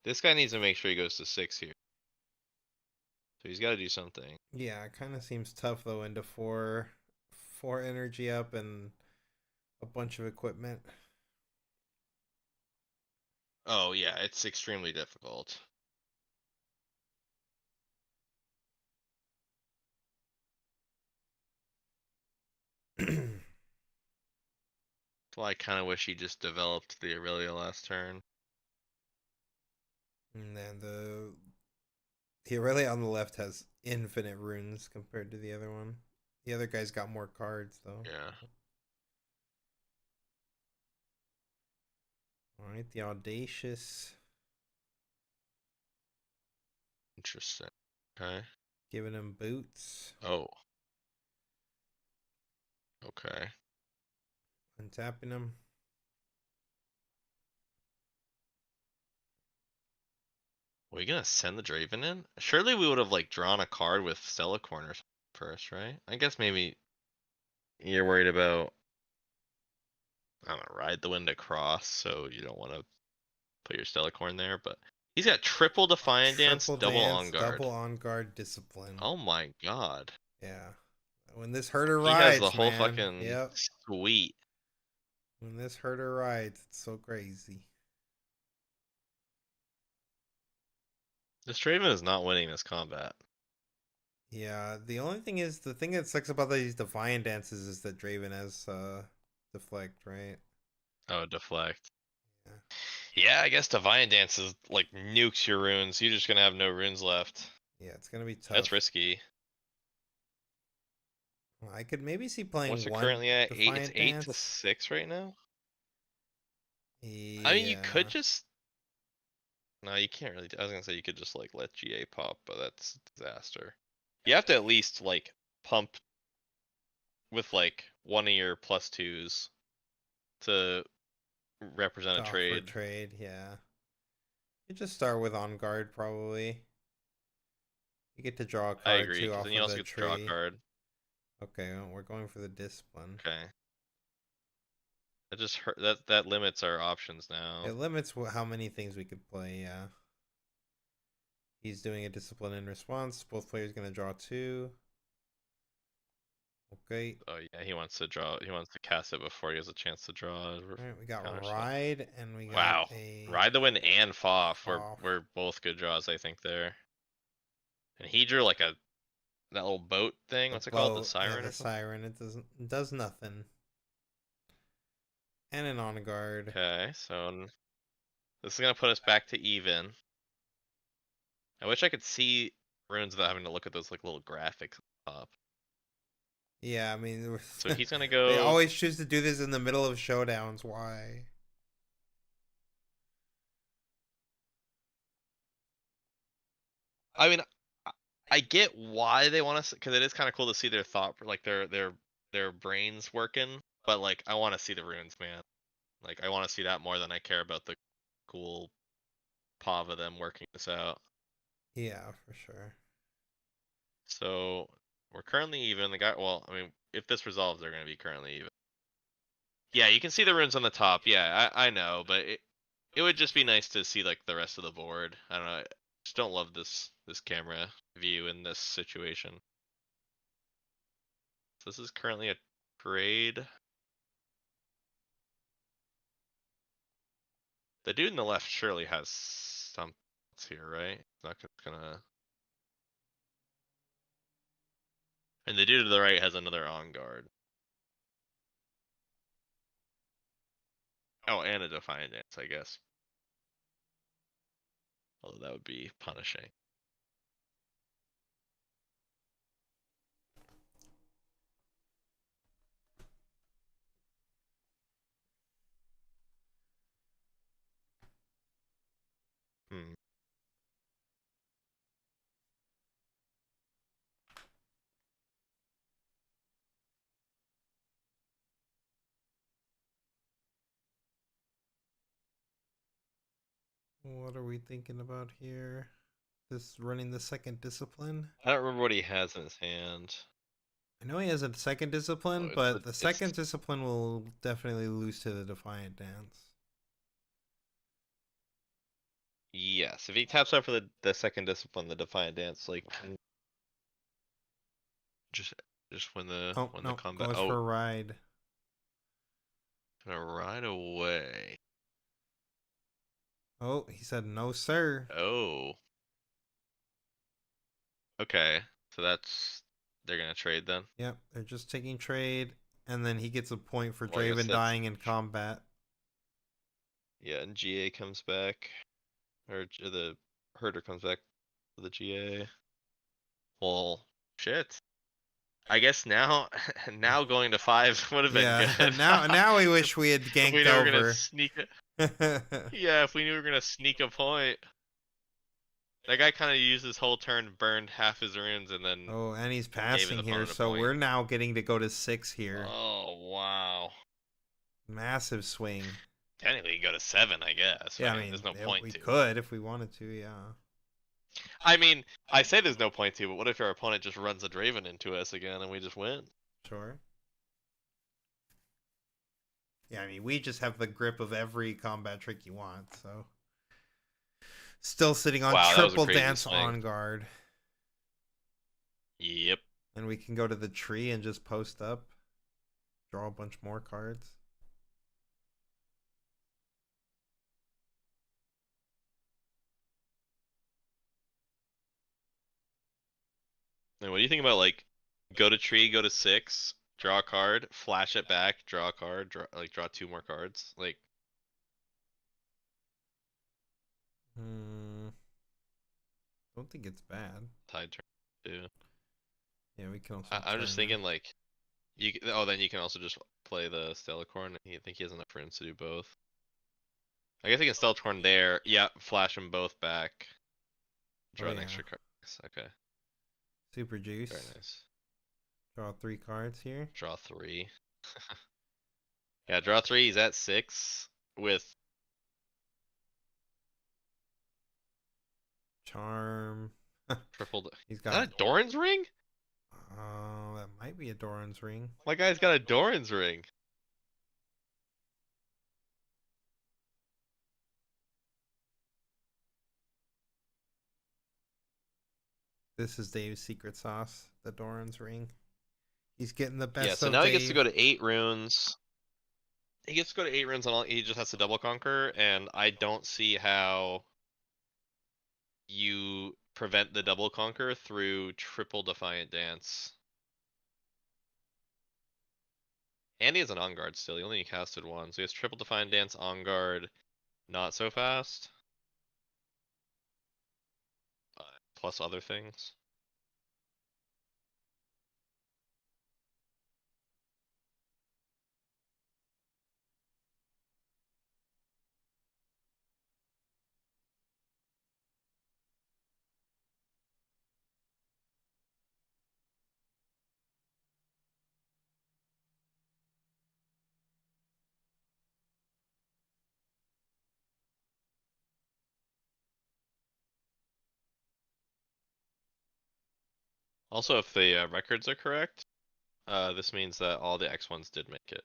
This guy needs to make sure he goes to 6 here. So he's got to do something. Yeah, it kind of seems tough though into 4 energy up and a bunch of equipment. Oh yeah, it's extremely difficult. Well, I kind of wish he just developed the Aurelia last turn. And then the Aurelia on the left has infinite runes compared to the other one. The other guy's got more cards though. Yeah. Alright, the Audacious. Interesting. Okay. Giving him boots. Oh. Okay. Untapping him. Were you gonna send the Draven in? Surely we would have like drawn a card with Stella Corners first, right? I guess maybe you're worried about, I don't know, ride the wind across, so you don't want to put your Stella Corn there, but he's got triple Defiant Dance, Triple double dance, on guard. double on guard discipline. Oh my god. Yeah. When this herder He has rides, the whole man. fucking Yep. suite. When this herder rides, it's so crazy. This Draven is not winning this combat. Yeah, the only thing is, the thing that sucks about these Defiant Dances is that Draven has deflect, right? Oh, deflect. Yeah. Yeah, I guess Defiant Dance is like nukes your runes. You're just gonna have no runes left. Yeah, it's gonna be tough. That's risky. I could maybe see playing What's it one currently at? Defiant It's 8 to Dance. 6 right now? Yeah. I mean, you could just. No, you can't really. I was gonna say you could just like let GA pop, but that's disaster. You have to at least like pump with like one of your +2s to represent a offer trade. trade, yeah. You just start with on guard probably. You get to draw a I card agree, too because off then you of also the get to draw a tree. card. Okay, well, we're going for the discipline. Okay. That just hurt. That limits our options now. It limits how many things we could play, yeah. He's doing a discipline in response. Both players gonna draw 2. Okay. Oh yeah, he wants to draw. He wants to cast it before he has a chance to draw. Alright, we got counter spell. Ride and we got Wow. a Ride the Wind and Foff Foff. were both good draws, I think there. And he drew like that little boat thing. What's it called? The siren. Yeah, the or something? siren. It does nothing. And an on guard. Okay, so this is gonna put us back to even. I wish I could see runes without having to look at those like little graphics up. Yeah, I mean, So he's gonna go. they always choose to do this in the middle of showdowns. Why? I mean, I get why they want to, because it is kind of cool to see their thought, like their brains working. But like, I want to see the runes, man. Like, I want to see that more than I care about the cool pav of them working this out. Yeah, for sure. So we're currently even. The guy, well, I mean, if this resolves, they're gonna be currently even. Yeah, you can see the runes on the top. Yeah, I know, but it would just be nice to see like the rest of the board. I don't know. I just don't love this camera view in this situation. So this is currently a trade. The dude in the left surely has something here, right? It's not gonna. And the dude to the right has another on guard. Oh, and a Defiant Dance, I guess. Although that would be punishing. Hmm. What are we thinking about here? This running the second discipline? I don't remember what he has in his hand. I know he has a second discipline, Oh, but the second discipline will definitely lose to the Defiant Dance. Yes, if he taps out for the second discipline, the Defiant Dance, like just when the Oh, when no, the combat. goes Oh, for a ride. gonna ride away. Oh, he said no, sir. Oh. Okay, so they're gonna trade then. Yep, they're just taking trade, and then he gets a point for Well, I guess Draven that's dying in combat. Yeah, and GA comes back, or the herder comes back for the GA. Well, shit. I guess now, now going to 5 would have been Yeah, good. now we wish we had If ganked we knew we were gonna over. sneak Yeah, if we knew we were gonna sneak a point. That guy kind of used his whole turn, burned half his runes, and then Oh, and he's gave his passing here, opponent a so point. we're now getting to go to 6 here. Oh, wow. Massive swing. Technically, you go to 7, I guess. Yeah, right? I mean, There's no point we to. could if we wanted to, yeah. I mean, I say there's no point to, but what if our opponent just runs a Draven into us again and we just win? Sure. Yeah, I mean, we just have the grip of every combat trick you want, so. Still sitting on Wow, that was a triple crazy dance swing. on guard. Yep. And we can go to the tree and just post up. Draw a bunch more cards. And what do you think about like go to tree, go to 6, draw a card, flash it back, draw a card, draw 2 more cards? Like Don't think it's bad. tide turn too. Yeah, we can also. I'm just turn thinking like then you can also just play the Stellacorn. I think he has enough runes to do both. I guess he can Stellacorn there. Yeah, flash them both back. Draw an yeah. extra card. Okay. Super juice. Very nice. Draw 3 cards here. Draw 3. Yeah, draw 3. He's at 6 with Charm. triple. He's Is that got. a Doran's ring? That might be a Doran's ring. My guy's got a Doran's ring. This is Dave's secret sauce, the Doran's ring. He's getting the best. Yeah, so of now Dave. he gets to go to 8 runes. He gets to go to 8 runes, and he just has to double conquer. And I don't see how you prevent the double conquer through triple Defiant Dance. And he has an on guard still. He only casted 1, so he has triple Defiant Dance, on guard, not so fast. Plus other things. Also, if the records are correct, this means that all the X1s did make it.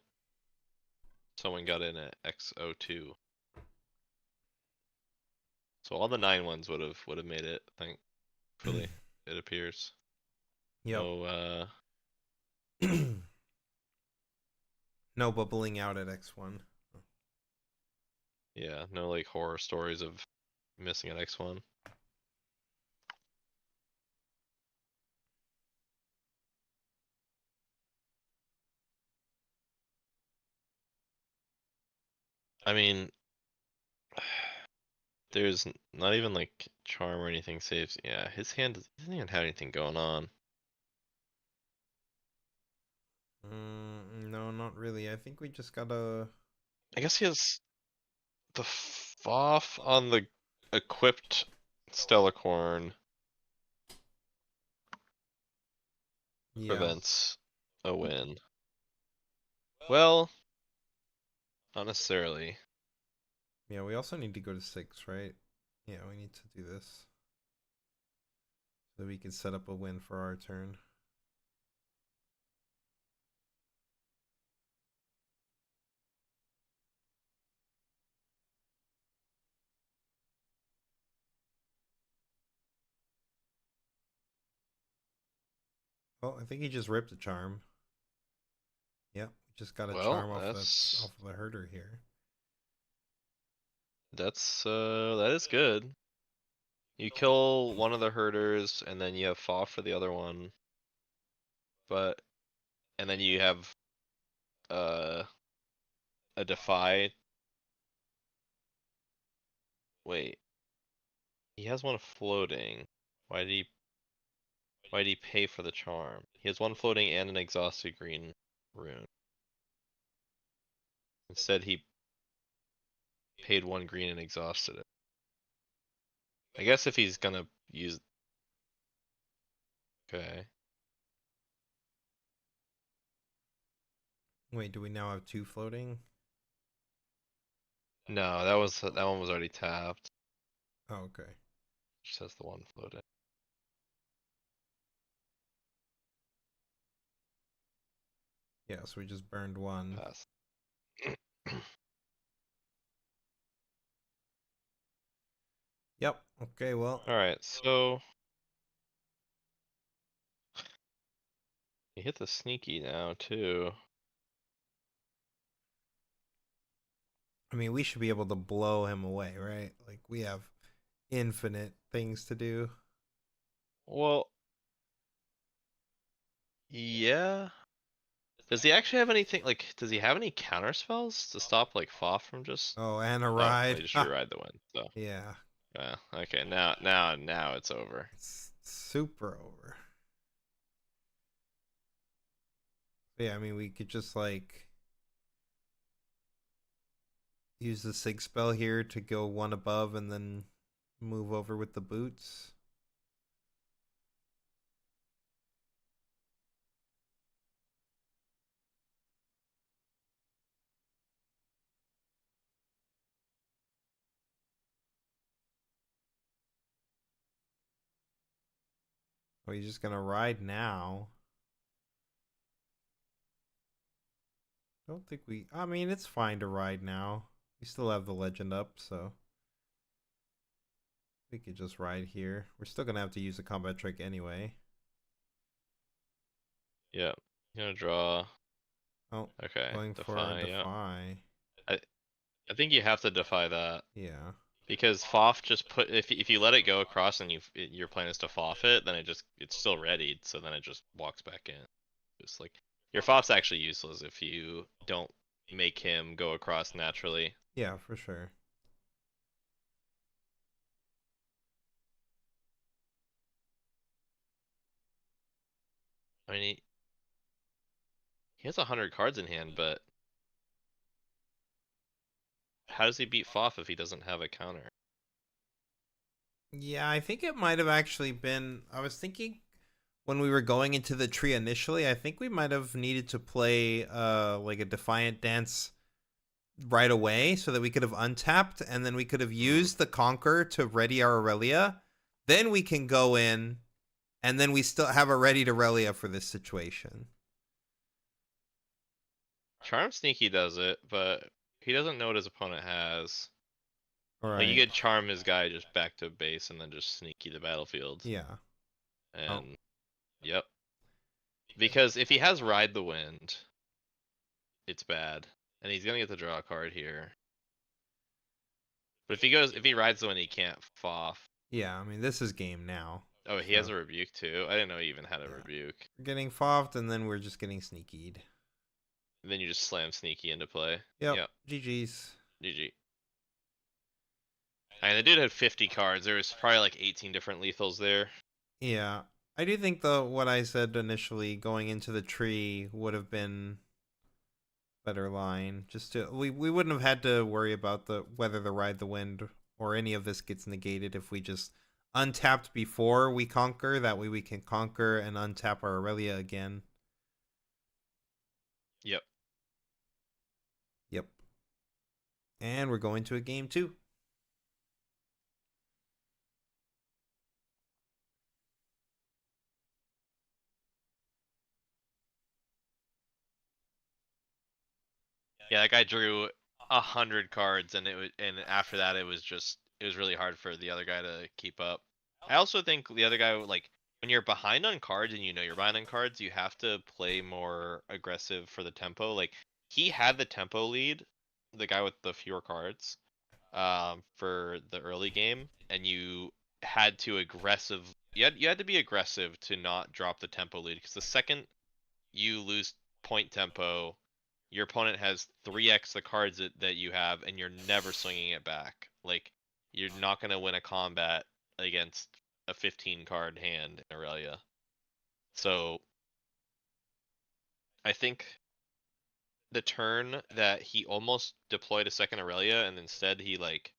Someone got in at X02. So all the 9 ones would have made it, thankfully, it appears. Yep. So No bubbling out at X1. yeah, no like horror stories of missing at X1. I mean, there's not even like charm or anything saves. Yeah, his hand doesn't even have anything going on. No, not really. I think we just gotta. I guess he has the Foff on the equipped Stellacorn Yeah. prevents a win. Well, not necessarily. Yeah, we also need to go to 6, right? Yeah, we need to do this. So we can set up a win for our turn. Oh, I think he just ripped a charm. Yep, just got a Well, charm off that's of the herder here. that is good. You kill one of the herders, and then you have Fa for the other one. And then you have uh a defy. Wait, he has one floating. Why did he pay for the charm? He has one floating and an exhausted green rune. Instead, he paid one green and exhausted it. I guess if he's gonna use. Okay. Wait, do we now have 2 floating? No, that one was already tapped. Oh, okay. Just has the one floating. Yeah, so we just burned 1. Pass. Yep. Okay, well. Alright, so he hit the sneaky now too. I mean, we should be able to blow him away, right? Like, we have infinite things to do. Well, yeah. Does he actually have anything, like, does he have any counter spells to stop, like, Fa from just... Oh, and a Oh, ride. they just reride the win, so... Yeah. Okay, now it's over. It's super over. Yeah, I mean, we could just, like, use the Sig spell here to go 1 above and then move over with the boots. Are you just gonna ride now? I don't think we... I mean, it's fine to ride now. We still have the legend up, so... we could just ride here. We're still gonna have to use a combat trick anyway. Yeah, gonna draw. Oh, Okay, going for a defy, yeah. defy. I think you have to defy that. Yeah. Because Foff just put, if you let it go across and your plan is to Foff it, then it's still readied, so then it just walks back in. Just like, your Foff's actually useless if you don't make him go across naturally. Yeah, for sure. I mean, he has 100 cards in hand, but how does he beat Foff if he doesn't have a counter? Yeah, I think it might have actually been... I was thinking when we were going into the tree initially, I think we might have needed to play like a Defiant Dance right away so that we could have untapped and then we could have used the Conquer to ready our Aurelia. Then we can go in and then we still have a ready to Aurelia for this situation. Charm Sneaky does it, but he doesn't know what his opponent has. All right. Like, you could charm his guy just back to base and then just sneaky the battlefield. Yeah. And, yep. Because if he has Ride the Wind, it's bad. And he's gonna get to draw a card here. But if he rides the wind, he can't Foff. Yeah, I mean, this is game now. Oh, he has a rebuke too? I didn't know he even had a rebuke. We're getting foffed and then we're just getting sneakied. And then you just slam Sneaky into play. Yep. GG's. GG. And the dude had 50 cards. There was probably like 18 different lethals there. Yeah. I do think, though, what I said initially, going into the tree would have been better line. Just to we wouldn't have had to worry about whether the Ride the Wind or any of this gets negated if we just untapped before we conquer. That way we can conquer and untap our Aurelia again. Yep. Yep. And we're going to a game 2. Yeah, that guy drew 100 cards, and and after that, it was really hard for the other guy to keep up. I also think the other guy, like, when you're behind on cards and you know you're behind on cards, you have to play more aggressive for the tempo. Like, he had the tempo lead, the guy with the fewer cards, for the early game, and you had to you had to be aggressive to not drop the tempo lead, because the second you lose point tempo, your opponent has 3x the cards that you have, and you're never swinging it back. Like, you're not going to win a combat against a 15 card hand in Aurelia. So I think the turn that he almost deployed a second Aurelia, and instead he, like,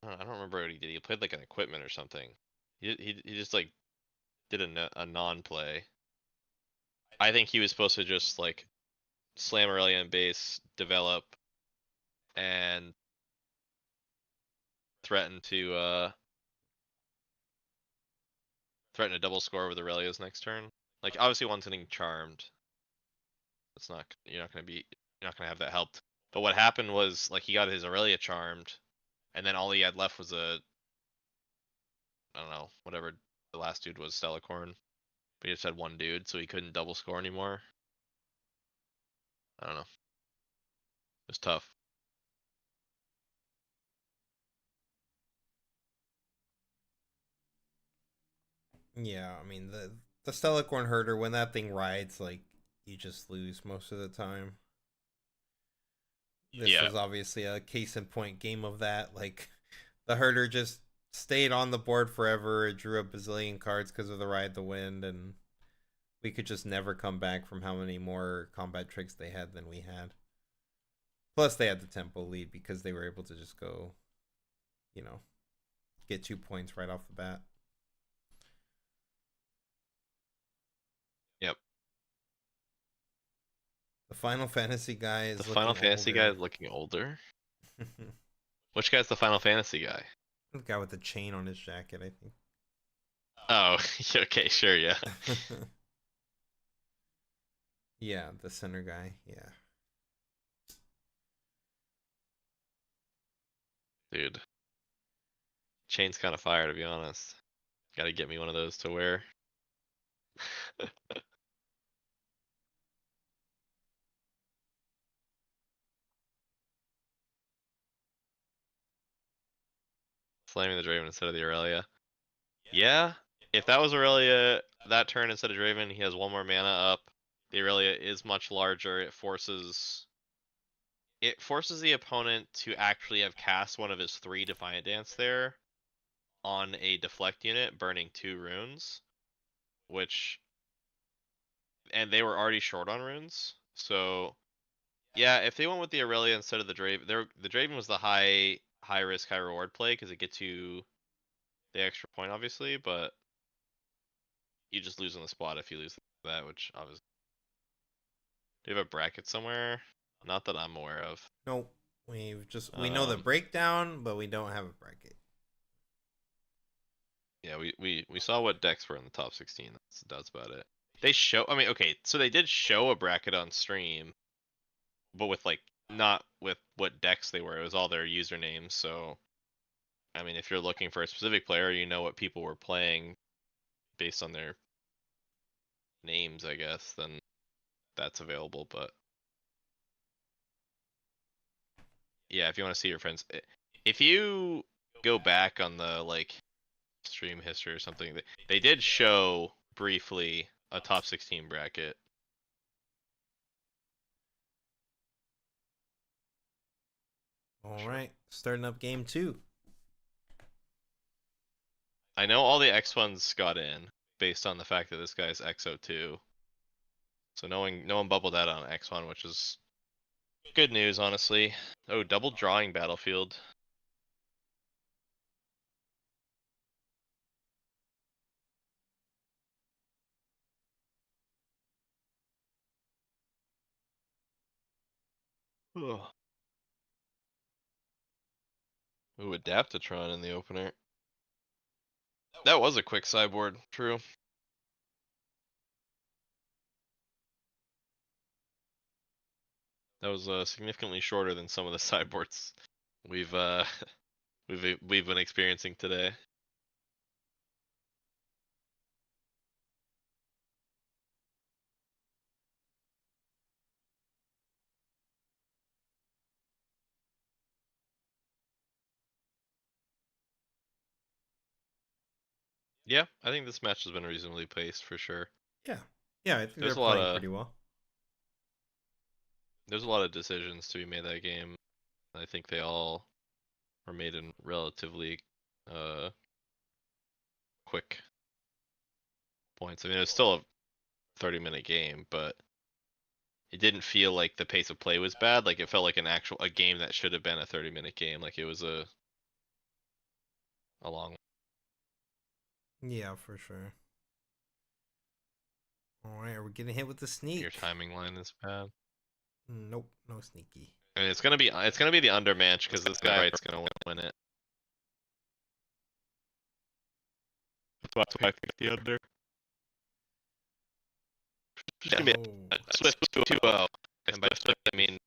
I don't remember what he did. He played like an equipment or something. He just, like, did a non-play. I think he was supposed to just, like, slam Aurelia in base, develop, and threaten to threaten a double score with Aurelia's next turn. Like, obviously one's getting charmed. It's not you're not gonna have that helped. But what happened was, like, he got his Aurelia charmed, and then all he had left was a, I don't know, whatever the last dude was, Stellacorn. But he just had one dude, so he couldn't double score anymore. I don't know. It was tough. Yeah, I mean the Stellacorn herder, when that thing rides, like, you just lose most of the time. This Yeah. was obviously a case in point game of that. Like, the herder just stayed on the board forever. It drew a bazillion cards because of the ride the wind, and we could just never come back from how many more combat tricks they had than we had. Plus, they had the tempo lead because they were able to just go, you know, get 2 points right off the bat. Yep. The Final Fantasy guy is The looking Final Fantasy guy older. is looking older. Which guy's the Final Fantasy guy? The guy with the chain on his jacket, I think. Oh, okay, sure, yeah. Yeah, the center guy. Yeah. Dude. Chain's kind of fire, to be honest. Gotta get me one of those to wear. Slamming the Draven instead of the Aurelia. Yeah, if that was Aurelia that turn instead of Draven, he has one more mana up. The Aurelia is much larger. It forces the opponent to actually have cast one of his 3 Defiant Dance there on a deflect unit, burning 2 runes, and they were already short on runes. So yeah, if they went with the Aurelia instead of the Draven, the Draven was the high risk, high reward play because it gets you the extra point, obviously, but you just lose on the spot if you lose that, which obviously. Do you have a bracket somewhere? Not that I'm aware of. Nope. We know the breakdown, but we don't have a bracket. Yeah, we saw what decks were in the top 16. That's about it. I mean, okay, so they did show a bracket on stream, but with, like, not with what decks they were. It was all their usernames. So, I mean, if you're looking for a specific player, you know what people were playing based on their names, I guess, then that's available. But yeah, if you want to see your friends, if you go back on the, like, stream history or something, they did show briefly a top 16 bracket. All right, starting up game 2. I know all the X1s got in based on the fact that this guy's XO2. So no one bubbled out on X1, which is good news, honestly. Oh, double drawing battlefield. Ooh, Adaptatron in the opener. That was a quick sideboard, true. That was significantly shorter than some of the sideboards we've we've been experiencing today. Yeah, I think this match has been reasonably paced for sure. Yeah. Yeah, I think There's they're a lot playing of pretty well. there's a lot of decisions to be made that game. I think they all were made in relatively quick points. I mean, it was still a 30-minute game, but it didn't feel like the pace of play was bad. Like it felt like a game that should have been a 30-minute game. Like it was a long. Yeah, for sure. All right, are we getting hit with the sneak? Your timing line is bad. Nope, no sneaky. I mean, it's gonna be the undermatch because this guy right's gonna win it. That's why I picked the under. It's gonna be Oh. a Swift 2-0, and by Swift I mean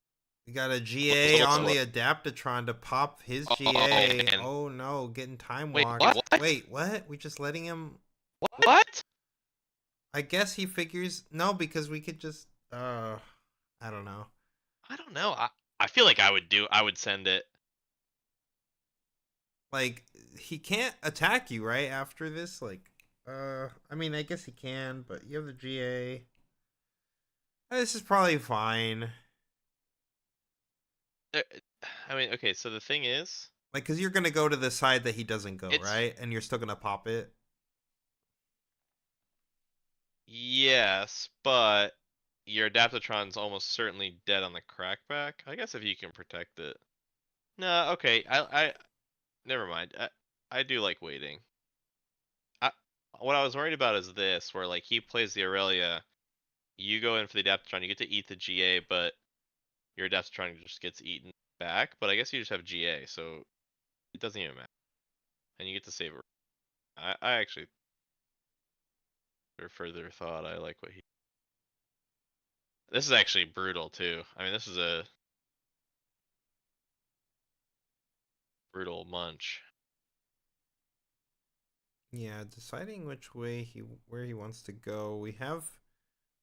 We got a GA on the Adaptatron to pop his GA. man. Oh no, getting time Wait, walked. what? Wait, what? We just letting him? what? I guess he figures no, because we could just I don't know. I don't know. I feel like I would send it. Like he can't attack you right after this. Like I mean, I guess he can, but you have the GA. This is probably fine. I mean, okay. So the thing is, Like, cause you're gonna go to the side that he doesn't go, It's- right? And you're still gonna pop it. yes, but your Adaptatron's almost certainly dead on the crackback. I guess if you can protect it. No, okay. I never mind. I do like waiting. What I was worried about is this, where like he plays the Aurelia, you go in for the Adaptatron, you get to eat the GA, but your Adaptatron just gets eaten back. But I guess you just have GA, so it doesn't even matter, and you get to save it. I actually, for further thought, I like what he. This is actually brutal too. I mean, this is a brutal munch. Yeah, deciding which way where he wants to go. We have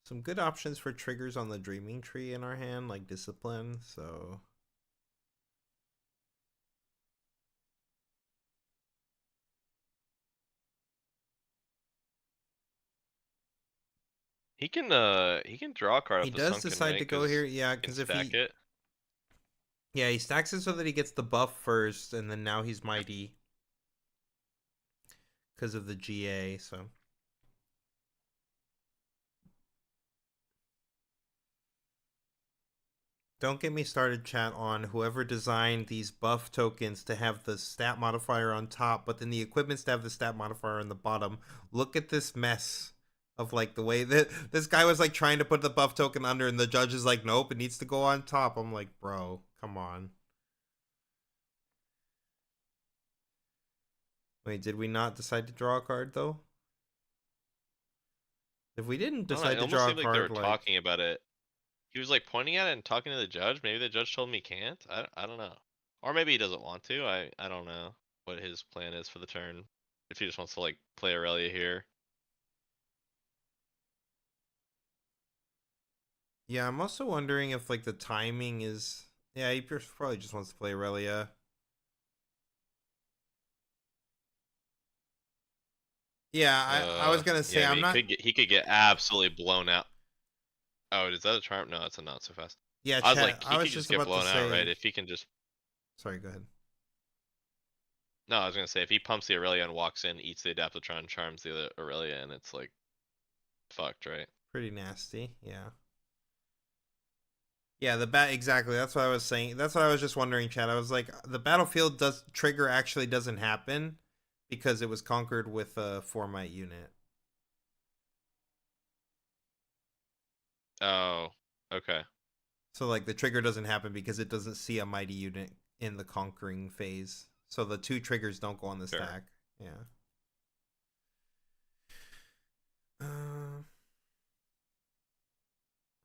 some good options for triggers on the Dreaming Tree in our hand, like Discipline, so He can draw a card he up the does sunken, decide right? to go 'Cause here. Yeah, he can because if stack he it. yeah, he stacks it so that he gets the buff first, and then now he's mighty because of the GA. So don't get me started, chat, on whoever designed these buff tokens to have the stat modifier on top, but then the equipments to have the stat modifier on the bottom. Look at this mess of like the way that this guy was like trying to put the buff token under, and the judge is like, nope, it needs to go on top. I'm like, bro, come on. Wait, did we not decide to draw a card though? If we didn't I don't know, decide it to almost draw a seemed like they were card, like talking about it. He was like pointing at it and talking to the judge. Maybe the judge told him he can't. I don't know. Or maybe he doesn't want to. I don't know what his plan is for the turn. If he just wants to like play Aurelia here. yeah, I'm also wondering if like the timing is yeah, he probably just wants to play Aurelia. Yeah, I was gonna say Yeah, I I'm mean, not. he could get absolutely blown out. Oh, is that a charm? No, it's a not so fast. Yeah, I was chat, like, I he was could just just get about to blown out, right? say. If he can just. Sorry, go ahead. No, I was gonna say if he pumps the Aurelia and walks in, eats the Adaptatron, charms the other Aurelia, and it's like fucked, right? Pretty nasty, yeah. Yeah, the bat exactly. That's what I was saying. That's what I was just wondering, Chad. I was like, the battlefield does trigger actually doesn't happen because it was conquered with a 4-might unit. Oh, okay. So like the trigger doesn't happen because it doesn't see a mighty unit in the conquering phase. So the 2 triggers don't go on the Sure. stack. Yeah.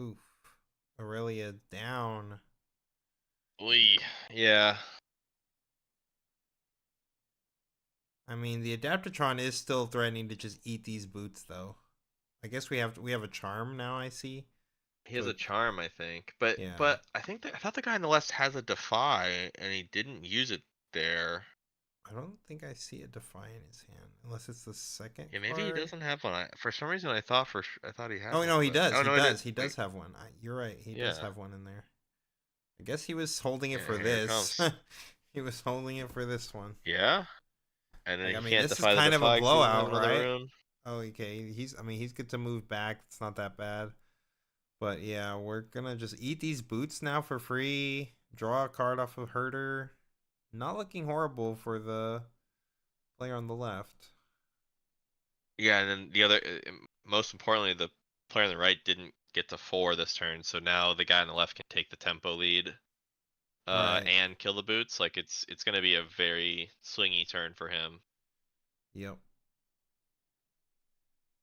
Oof. Aurelia down. Oy. Yeah. I mean, the Adaptatron is still threatening to just eat these boots, though. I guess we have a charm now. I see. He has So a charm, I think. But yeah. I thought the guy on the left has a defy and he didn't use it there. I don't think I see a defy in his hand, unless it's the second Yeah, maybe he card. doesn't have one. For some reason, I thought he had Oh one. no, he But... does. Oh, He no, does. He Wait. does have one. You're right. He does Yeah. have one in there. I guess he was holding it Yeah, for here it this. comes. He was holding it for this one. Yeah. And then Like, I he mean, can't this is defy the kind of a defy 'cause he doesn't have blowout, another right? rune. Oh, okay. He's good to move back. It's not that bad. But yeah, we're gonna just eat these boots now for free. Draw a card off of Herder. Not looking horrible for the player on the left. Yeah, and then the other, most importantly, the player on the right didn't get to 4 this turn, so now the guy on the left can take the tempo lead, Right. and kill the boots. Like it's gonna be a very swingy turn for him. Yep.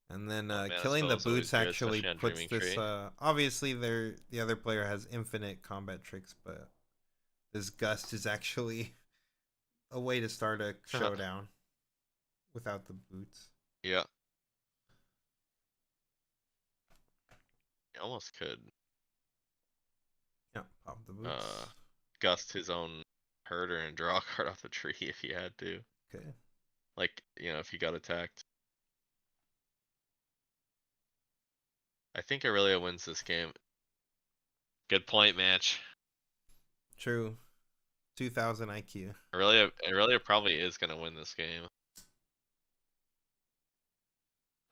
And then Oh, man, killing the spell is always boots good, actually especially on puts Dreaming this. Tree. Obviously, the other player has infinite combat tricks, but this gust is actually a way to start a showdown without the boots. Yeah. He almost could Yeah, pop the boots. gust his own herder and draw a card off the tree if he had to. Okay. Like, if he got attacked. I think Aurelia wins this game. Good point, match. True. 2000 IQ. Aurelia probably is gonna win this game.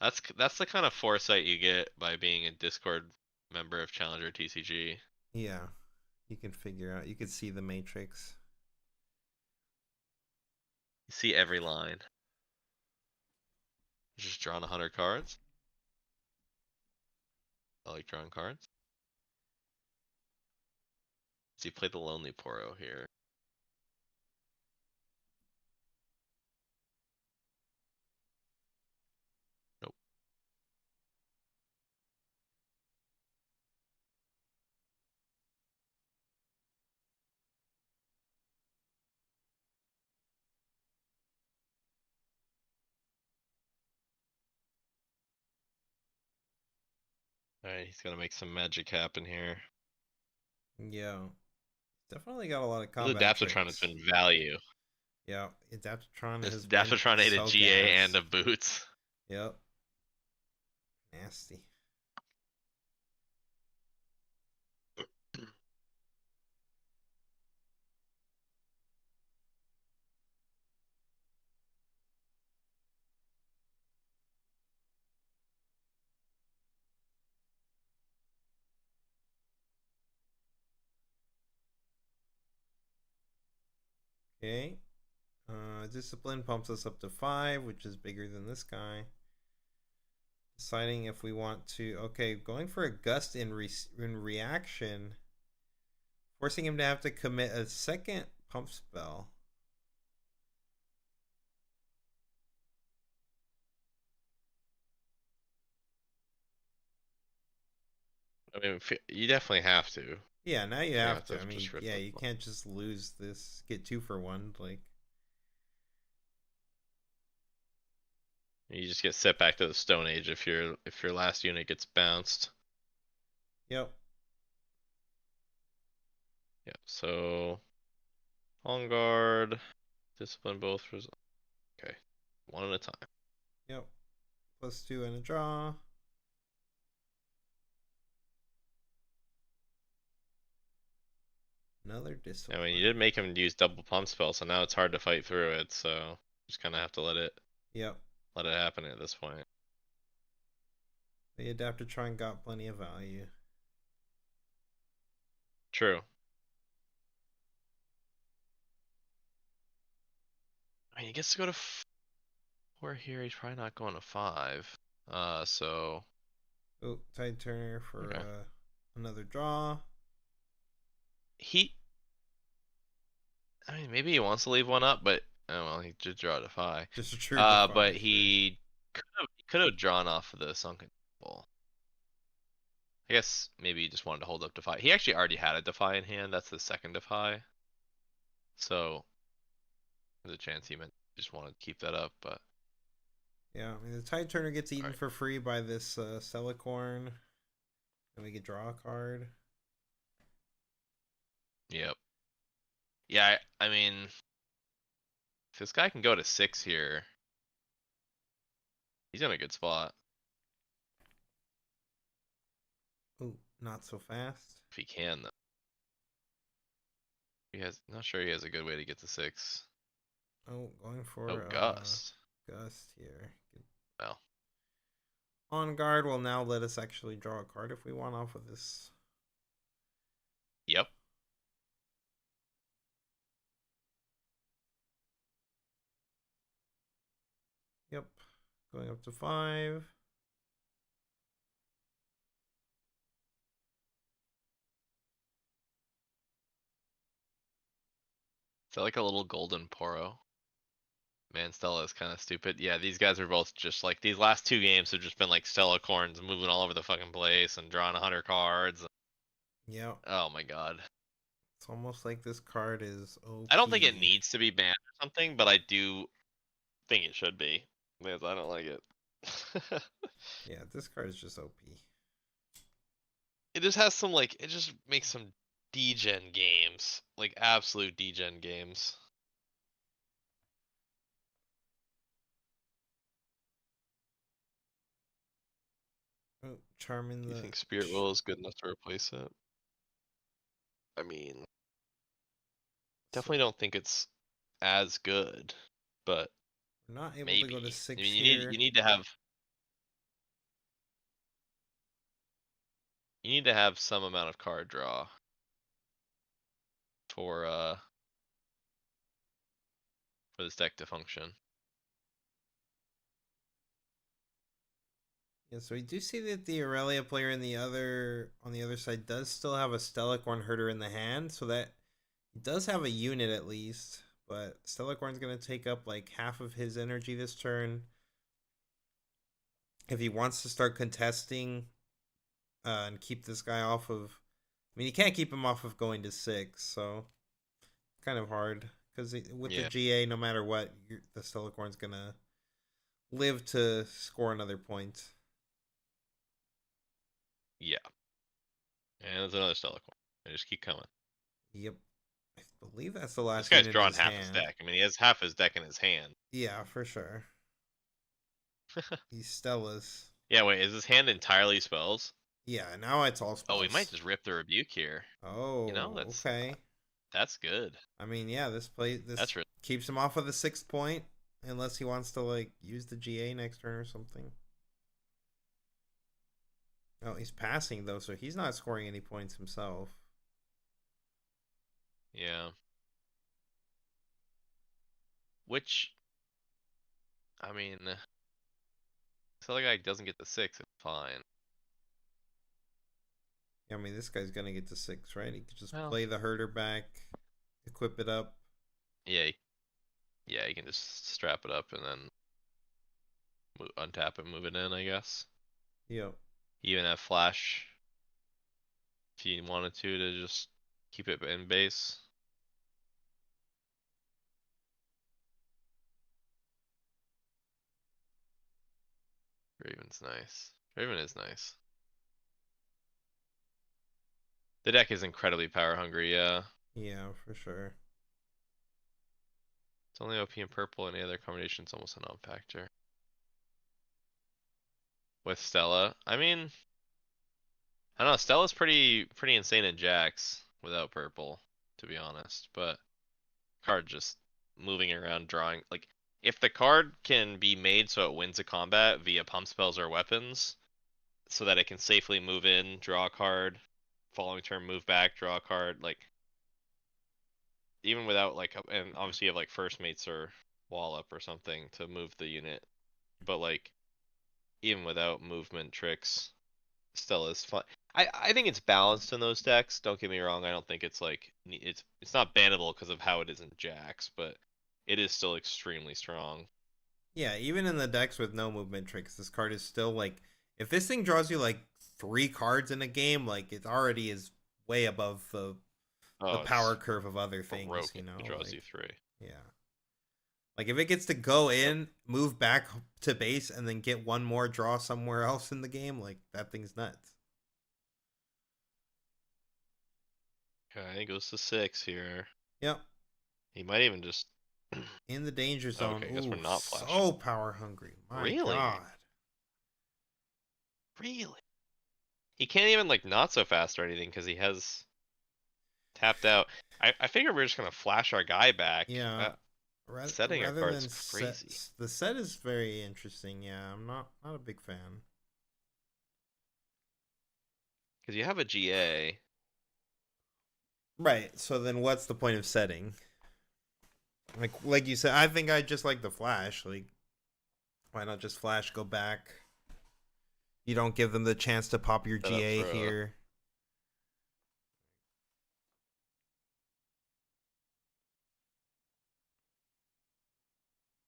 That's the kind of foresight you get by being a Discord member of Challenger TCG. Yeah. You can figure out. You can see the matrix. You see every line. Just drawing 100 cards. I like drawing cards. Does he play the Lonely Poro here? Nope. Alright, he's gonna make some magic happen here. Yeah. Definitely got a lot of This combat Adaptatron has tricks. been value. Yeah, Adaptatron This has Adaptatron been ate so a GA gas. and a boots. Yep. Nasty. Okay. Discipline pumps us up to 5, which is bigger than this guy. Deciding if we want to. Okay, going for a gust in reaction. Forcing him to have to commit a second pump spell. I mean, you definitely have to. Yeah, now you You have have to. to I mean, just rip yeah, the you can't just lose this. Get 2 for 1. Like, You just get set back to the Stone Age if your last unit gets bounced. yep. Yeah, so On Guard, Discipline both for okay. One at a time. Yep. +2 and a draw. Another discipline. I mean, you did make him use double pump spell, so now it's hard to fight through it, so just kinda have to let it Yep. happen at this point. The Adaptatron got plenty of value. True. I mean, he gets to go to 4 here, he's probably not going to 5. So Oh, Tide Turner for Okay. Another draw. I mean, maybe he wants to leave one up, but oh well, he did draw a defy. Just a true defy, But sure. he could have drawn off of the Sunken Temple. I guess maybe he just wanted to hold up Defy. He actually already had a Defy in hand. That's the second Defy. So there's a chance he just wanted to keep that up, but Yeah, I mean the Tide Turner gets eaten Alright. for free by this Celicorn. And we could draw a card. yep. Yeah, I mean, if this guy can go to 6 here, he's in a good spot. Ooh, not so fast. If he can, though. Not sure he has a good way to get to 6. Oh, going for Oh, Gust. Gust here. Well, On guard will now let us actually draw a card if we want off of this. yep. Yep. Going up to 5. Is that like a little golden Poro? Man, Stella is kind of stupid. Yeah, these guys are both just like, these last 2 games have just been like Stella Corns moving all over the fucking place and drawing 100 cards. Yep. Oh my god. It's almost like this card is OP. I don't think it needs to be banned or something, but I do think it should be. Because I don't like it. Yeah, this card is just OP. It just has some like, it just makes some degen games. Like absolute degen games. Oh, Charming Do the... you think Spirit Will is good enough to replace it? I mean, definitely don't think it's as good, but We're not able maybe. to go to 6 I mean, here. you need to have some amount of card draw for this deck to function. Yeah, so we do see that the Aurelia player on the other side does still have a Stellacorn Herder in the hand, so that he does have a unit at least. But Stellacorn's gonna take up like half of his energy this turn. If he wants to start contesting and keep this guy off of, I mean, you can't keep him off of going to 6, so kind of hard because with the GA, no matter what, the Stellacorn's gonna live to score another point. Yeah. And there's another Stellacorn. They just keep coming. Yep. I believe that's the last This guy's unit drawn in his half hand. his deck. I mean, he has half his deck in his hand. Yeah, for sure. These Stellas. Yeah, wait, is his hand entirely spells? Yeah, now it's all spells. Oh, we might just rip the Rebuke here. Oh, You know, that's okay. That's good. I mean, yeah, this That's really... keeps him off of the 6th point, unless he wants to like use the GA next turn or something. Oh, he's passing though, so he's not scoring any points himself. Yeah. Which, I mean, if the other guy doesn't get the 6, it's fine. Yeah, I mean, this guy's gonna get to 6, right? He could just play the Herder back, equip it up. Yeah, yeah, you can just strap it up and then untap it, move it in, I guess. Yep. You even have flash if you wanted to just keep it in base. Raven's nice. Raven is nice. The deck is incredibly power hungry, yeah. Yeah, for sure. It's only OP in purple, any other combination's almost a non-factor. With Stella, I mean, I don't know, Stella's pretty insane in Jax without purple, to be honest, but card just moving around, drawing, like, if the card can be made so it wins a combat via pump spells or weapons, so that it can safely move in, draw a card, following turn move back, draw a card, like, even without like, and obviously you have like first mates or wall up or something to move the unit, but like, even without movement tricks, Stella's fun. I think it's balanced in those decks. Don't get me wrong. I don't think it's like it's not bannable because of how it is in Jax, but it is still extremely strong. Yeah, even in the decks with no movement tricks, this card is still like, if this thing draws you like 3 cards in a game, like it already is way above the Oh, power it's curve of other things, broken. you know. It draws like, you 3. Yeah. Like if it gets to go in, move back to base, and then get one more draw somewhere else in the game, like that thing's nuts. Okay, goes to 6 here. Yep. He might even just. In the danger zone. Okay, I guess we're Ooh, not flashing. so power hungry. My Really? God. Really? He can't even like not so fast or anything because he has tapped out. I figure we're just gonna flash our guy back. Yeah. Setting our Rather cards than crazy. the set is very interesting. Yeah, I'm not a big fan. Because you have a GA. Right. So then, what's the point of setting? Like you said, I think I just like the flash. Like, why not just flash, go back? You don't give them the chance to pop your Set up GA for a- here.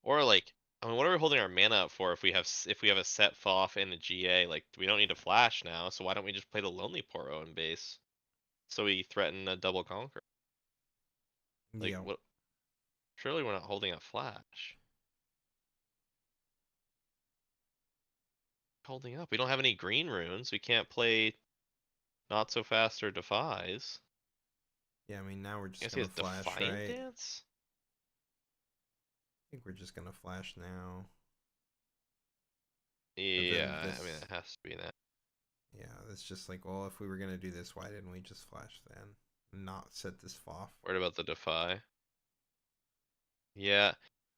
Or like, I mean, what are we holding our mana up for if we have a set fall off and a GA? Like, we don't need to flash now, so why don't we just play the Lonely Poro in base? So we threaten a double conquer. Like, Yeah. what? Surely we're not holding up flash. Holding up. We don't have any green runes. We can't play not so fast or defies. Yeah, I mean now we're I just guess he gonna has flash, Defiant right? Dance? I think we're just gonna flash now. Yeah, this- I mean it has to be that. Yeah, it's just like, well, if we were gonna do this, why didn't we just flash then? Not set this off. Worried about the Defy. Yeah.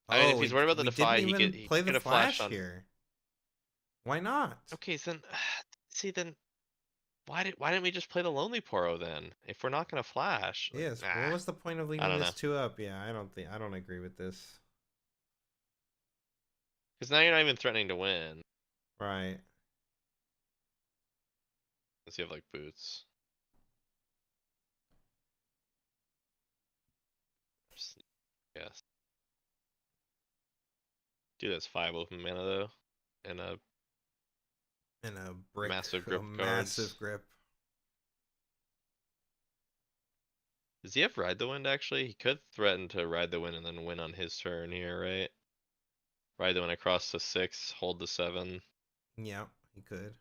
I mean, Oh, if he's worried about the we Defy, didn't even he play the could have flashed flash on. here. Why not? Okay, so then see then why didn't we just play the Lonely Poro then? If we're not gonna flash. Like, Yes. What was the point of I leaving don't this know. 2 up? Yeah, I don't agree with this. Because now you're not even threatening to win. Right. Unless you have like boots. Yes. Dude, that's 5 open mana though. And a And a brick, massive a grip massive cards. grip. Does he have Ride the Wind actually? He could threaten to Ride the Wind and then win on his turn here, right? Ride the Wind across to 6, hold the 7. Yeah, he could.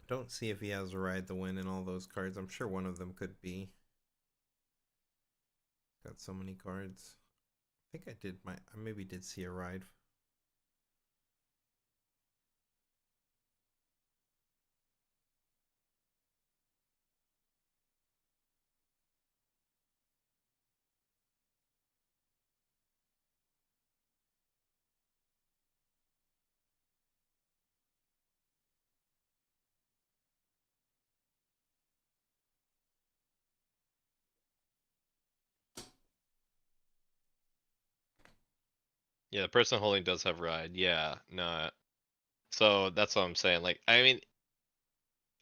Don't see if he has a ride the win in all those cards. I'm sure one of them could be. Got so many cards. I think I maybe did see a ride. Yeah, the person holding does have Ride. Yeah, no. So that's what I'm saying. Like, I mean,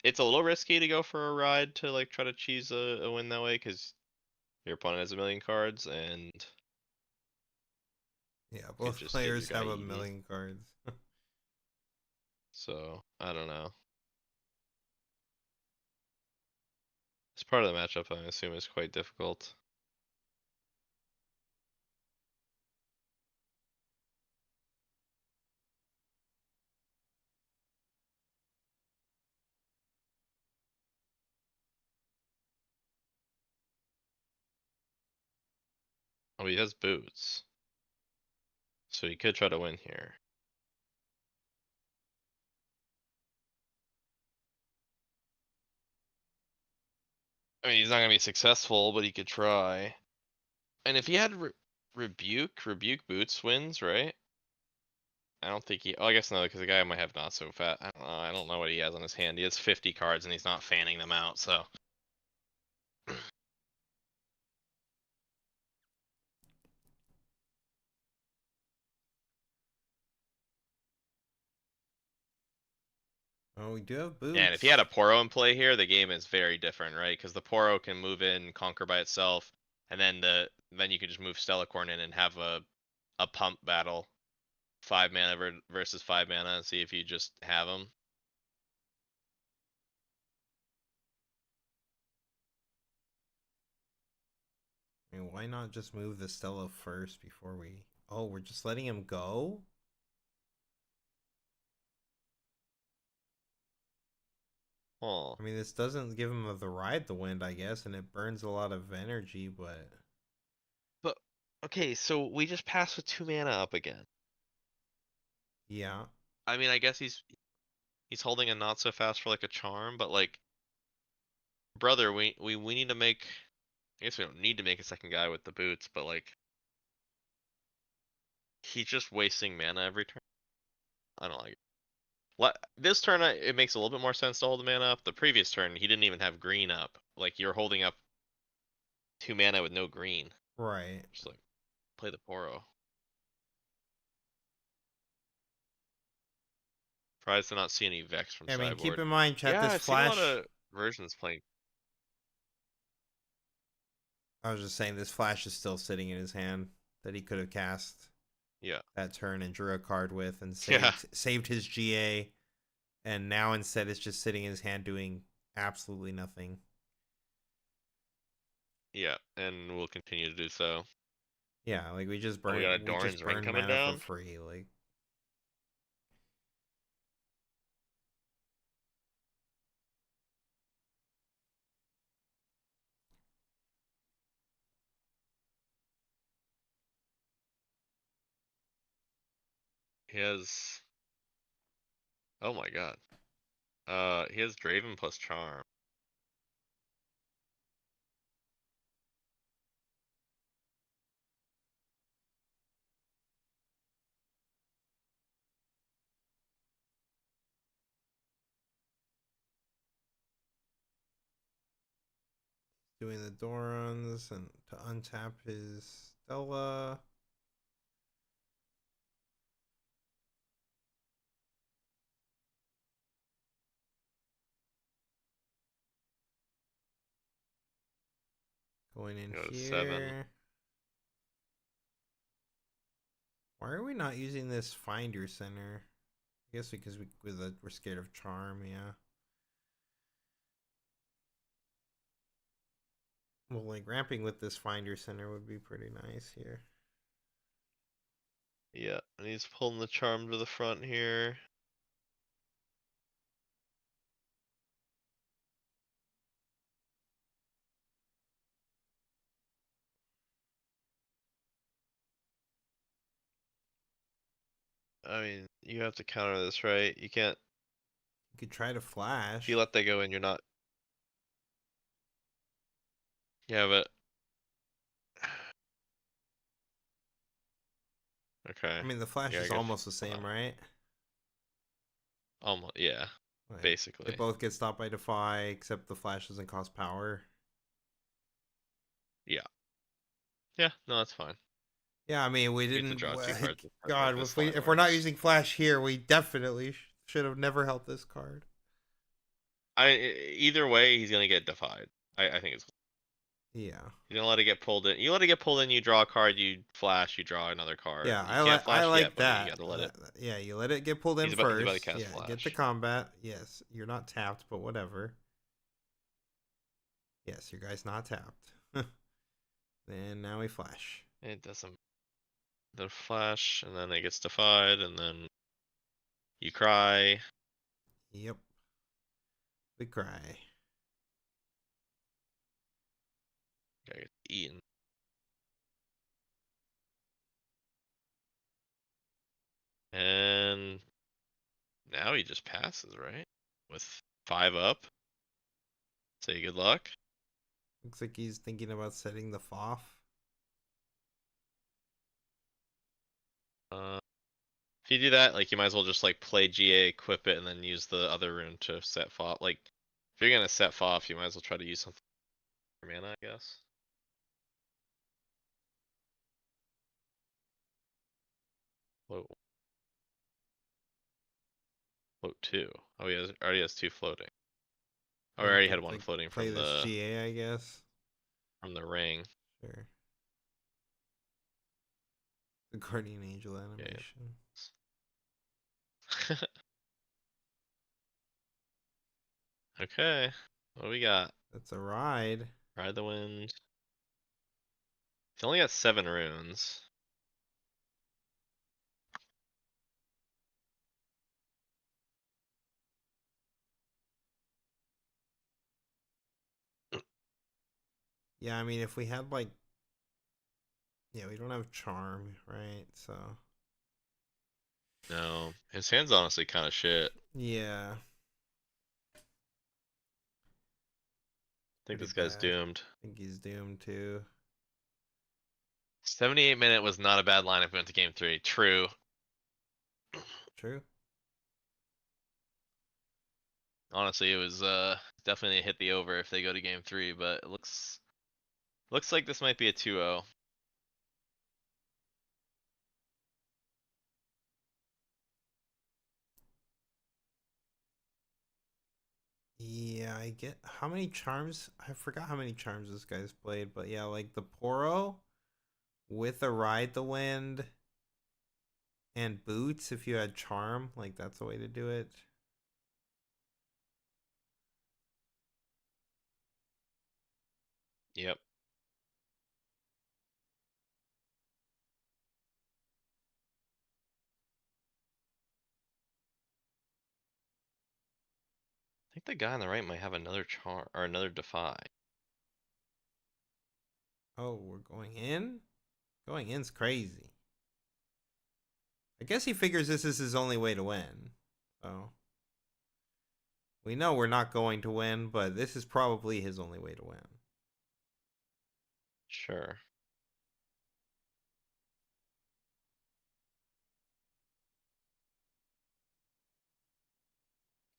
it's a little risky to go for a Ride to like try to cheese a win that way because your opponent has a million cards and Yeah, could both just give your players guy have a EV. million cards. So I don't know. It's part of the matchup. I assume is quite difficult. Oh, he has boots. So he could try to win here. I mean, he's not gonna be successful, but he could try. And if he had rebuke boots wins, right? I don't think he. Oh, I guess no, because the guy might have not so fat. I don't know. I don't know what he has on his hand. He has 50 cards and he's not fanning them out. So Oh, we do have boots. yeah, and if he had a Poro in play here, the game is very different, right? Because the Poro can move in, conquer by itself, and then you can just move Stellacorn in and have a pump battle 5 mana versus 5 mana and see if you just have them. I mean, why not just move the Stella first before we... Oh, we're just letting him go? Oh, I mean, this doesn't give him the ride the wind, I guess, and it burns a lot of energy, but... but okay, so we just passed with 2 mana up again. Yeah. I mean, I guess he's holding a not so fast for like a charm, but like, brother, we need to make. I guess we don't need to make a second guy with the boots, but like, he's just wasting mana every turn. I don't like it. This turn, it makes a little bit more sense to hold the mana up. The previous turn, he didn't even have green up. Like, you're holding up 2 mana with no green. Right. Just like, play the Poro. Surprised to not see any Vex from I mean, keep sideboard. in mind, chat, Yeah, this I've seen a lot flash... of versions playing. I was just saying, this flash is still sitting in his hand that he could have cast Yeah. that turn and drew a card with and saved his GA. And now instead it's just sitting in his hand doing absolutely nothing. Yeah, and we'll continue to do so. Yeah, like we just Oh, burn, we got a we Doran's just Ring burn coming mana down? for free. Like, He has. Oh my god. He has Draven plus Charm. doing the Dorans and to untap his Stella. Going in Go to here. 7. Why are we not using this Finder Center? I guess because we're scared of Charm, yeah. Well, like ramping with this Finder Center would be pretty nice here. Yeah, and he's pulling the Charm to the front here. I mean, you have to counter this, right? You can't. You could try to flash. If you let that go in, you're not. Yeah, but. Okay. I mean, the flash Yeah, I is guess. almost the same, right? Almost, yeah. Like, Basically. they both get stopped by Defy, except the flash doesn't cost power. Yeah. Yeah, no, that's fine. Yeah, I mean, we You get to didn't. draw 2 cards. God, if we're not using flash here, we definitely should have never held this card. Either way, he's gonna get defied. I think it's. Yeah. You don't let it get pulled in. You let it get pulled in. You draw a card. You flash. You draw another card. Yeah, you can't flash I like yet, but that. you gotta let it. Yeah, you let it get pulled in He's first. about to cast Yeah, flash. get the combat. Yes, you're not tapped, but whatever. Yes, your guy's not tapped. Then now we flash. It doesn't. The flash, and then it gets defied, and then you cry. Yep. We cry. Guy gets eaten. And now he just passes, right? With 5 up. Say good luck. Looks like he's thinking about setting the FOF. If you do that, like, you might as well just like play GA, equip it, and then use the other rune to set FOF. Like, if you're gonna set FOF, you might as well try to use something for mana, I guess. Float. Float 2. Oh, he already has 2 floating. Oh, I already had 1 floating Play from this the GA, I guess. ring. Sure. The Guardian Angel animation. Okay, what do we got? That's a ride. Ride the Wind. He's only got 7 runes. Yeah, I mean, if we had like, yeah, we don't have charm, right? So No, his hand's honestly kind of shit. yeah, I think pretty this guy's bad. doomed. I think he's doomed too. 78-minute was not a bad line if we went to game 3. True. True. Honestly, it was definitely hit the over if they go to game 3, but it looks like this might be a 2-0. Yeah, I get how many charms. I forgot how many charms this guy's played, but yeah, like the Poro with a Ride the Wind and Boots. If you had charm, like that's the way to do it. Yep. I think the guy on the right might have another charm or another defy. Oh, we're going in. Going in's crazy. I guess he figures this is his only way to win. So we know we're not going to win, but this is probably his only way to win. Sure.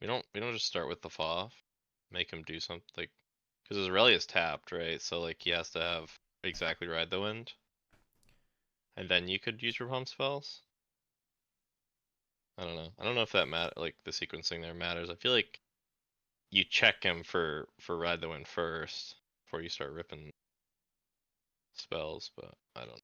We don't just start with the FOF. Make him do something like, because his rally is tapped, right? So like he has to have exactly Ride the Wind. And then you could use your pump spells. I don't know. I don't know if that like the sequencing there matters. I feel like you check him for Ride the Wind first before you start ripping spells, but I don't.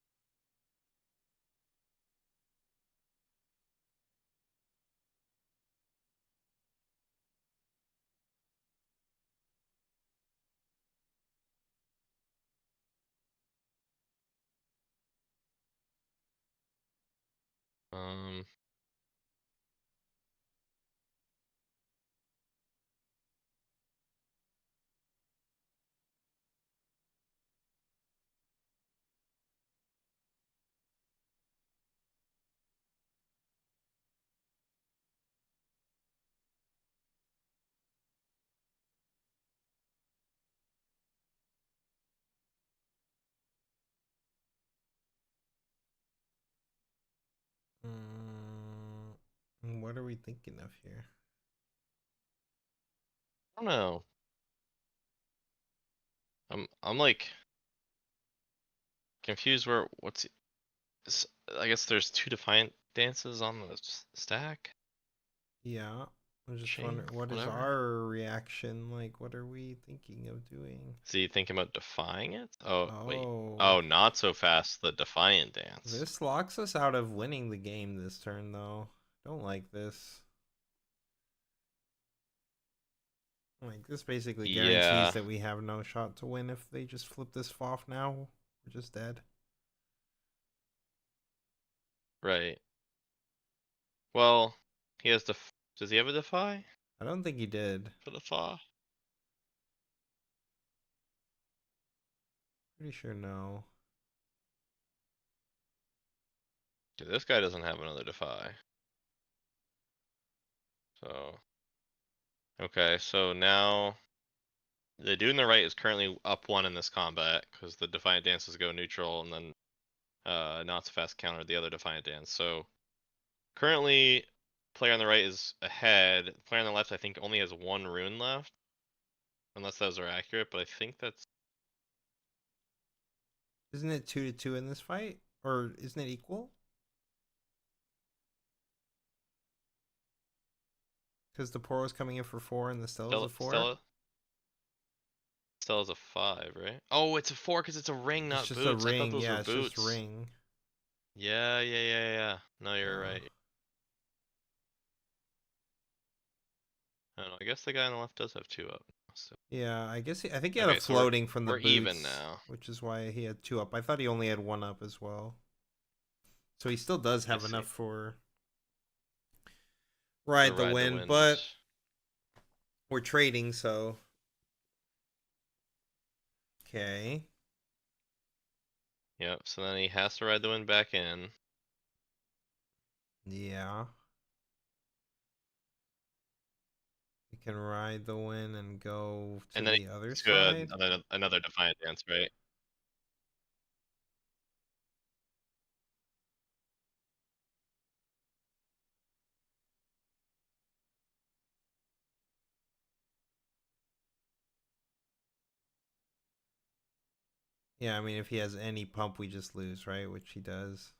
What are we thinking of here? I don't know. I'm like confused where I guess there's 2 Defiant dances on the stack. Yeah, I'm just Chain, wondering what is whatever. our reaction like. What are we thinking of doing? Is he thinking about defying it? Oh, wait. Oh, Oh, not so fast. The Defiant dance. this locks us out of winning the game this turn, though. Don't like this. Like, this basically guarantees Yeah. that we have no shot to win if they just flip this off now. We're just dead. Right. Well, he has does he have a defy I don't think he did. for the fa? Pretty sure no. Dude, this guy doesn't have another defy. So. Okay, so now the dude on the right is currently up 1 in this combat because the Defiant dances go neutral and then not so fast counter the other Defiant dance. So currently player on the right is ahead. Player on the left I think only has 1 rune left. Unless those are accurate, but I think that's Isn't it 2-2 in this fight? Or isn't it equal? Because the Poro's coming in for 4 and the Stella's a 4? Stella's a 5, right? Oh, it's a 4 because it's a ring, It's not just a boots. I thought ring. those Yeah, were it's boots. just ring. Yeah. No, you're Uh, right. I don't know. I guess the guy on the left does have 2 up. So. Yeah, I think he had a Okay, so we're floating from the boots, even now. which is why he had 2 up. I thought he only had 1 up as well. So he still does I have see. enough for To ride the ride win, wind. but we're trading, so okay. Yep. So then he has to ride the wind back in. Yeah. We can ride the win and go to And then the other he's side. good. Another defiant dance, right? Yeah, I mean, if he has any pump, we just lose, right? Which he does.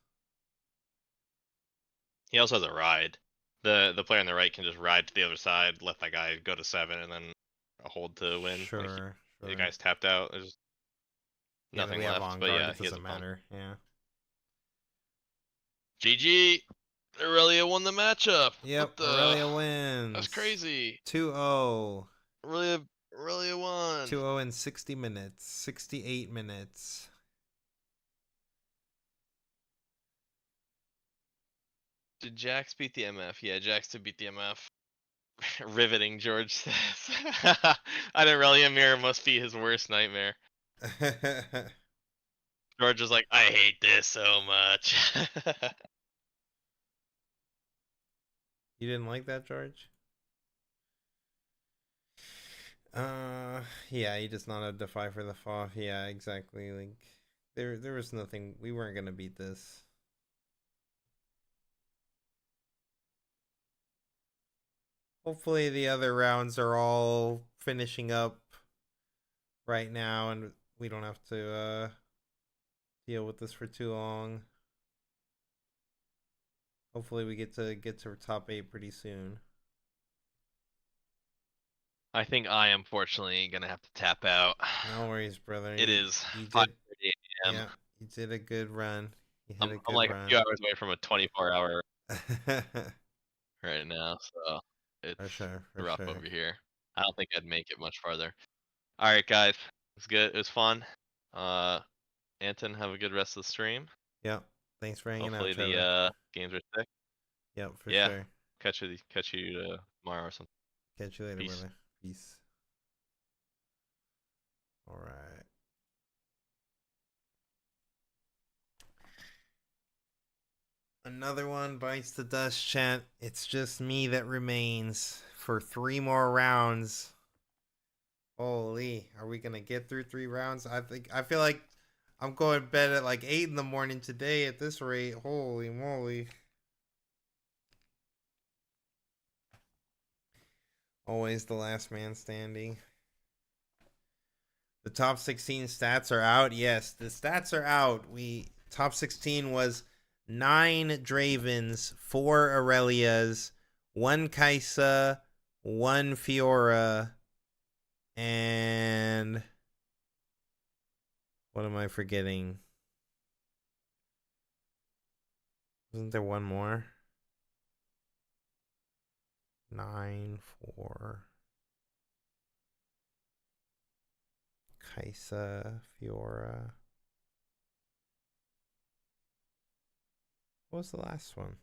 He also has a ride. The player on the right can just ride to the other side, let that guy go to 7, and then a hold to win. Sure, The sure. guy's tapped out. There's Yeah, then nothing we have left. on But guard. yeah, It he has a doesn't pump. matter. Yeah. GG. Aurelia won the matchup. Yep. What the? Aurelia wins. That's crazy. 2-0. Aurelia won. 2-0 in 60 minutes. 68 minutes. Did Jax beat the MF? Yeah, Jax did beat the MF. Riveting, George says. An Aurelia mirror must be his worst nightmare. George was like, I hate this so much. You didn't like that, George? Yeah, he does not have defy for the FOF. Yeah, exactly. Like, there was nothing. We weren't gonna beat this. Hopefully, the other rounds are all finishing up right now, and we don't have to deal with this for too long. Hopefully, we get to top 8 pretty soon. I think I am fortunately gonna have to tap out. No worries, brother. It is You 5:30 a.m. Yeah, you did a good run. You hit a I'm good like a run. few hours away from a 24-hour right now, so For it's sure, for rough sure. over here. I don't think I'd make it much farther. All right, guys, it was good. It was fun. Anton, have a good rest of the stream. Yep. Thanks for hanging Hopefully out, Trevor. the games are sick. Yep, for Yeah, sure. catch you tomorrow or something. Catch you later, Peace. brother. Peace. All right. Another one bites the dust, chat. It's just me that remains for 3 more rounds. Holy, are we gonna get through 3 rounds? I feel like I'm going to bed at like 8 in the morning today at this rate. Holy moly. Always the last man standing. The top 16 stats are out. Yes, the stats are out. Top 16 was 9 Dravens, 4 Aurelias, 1 Kaisa, 1 Fiora, and what am I forgetting? Wasn't there one more? 9, 4. Kaisa, Fiora. What was the last one?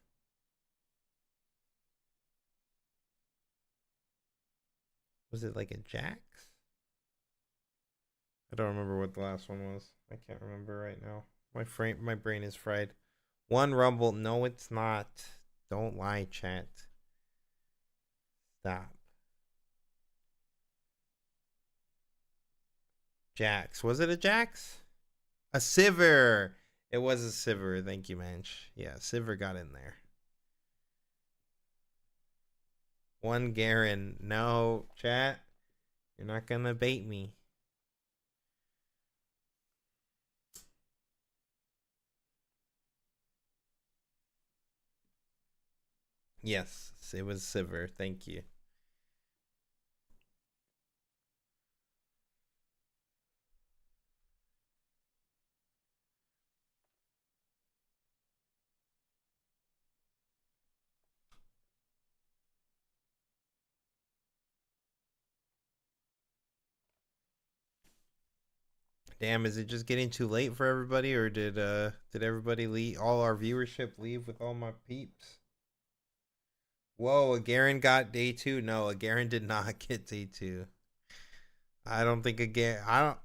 Was it like a Jax? I don't remember what the last one was. I can't remember right now. My brain is fried. 1 Rumble. No, it's not. Don't lie, chat. Stop. Jax. Was it a Jax? A Sivir. It was a Sivir. Thank you, Manch. Yeah, Sivir got in there. 1 Garen. No, chat. You're not going to bait me. Yes, it was Sivir. Thank you. Damn, is it just getting too late for everybody, or did everybody leave? All our viewership leave with all my peeps? Whoa, a Garen got day 2. No, a Garen did not get day 2. I don't think a Garen. I don't.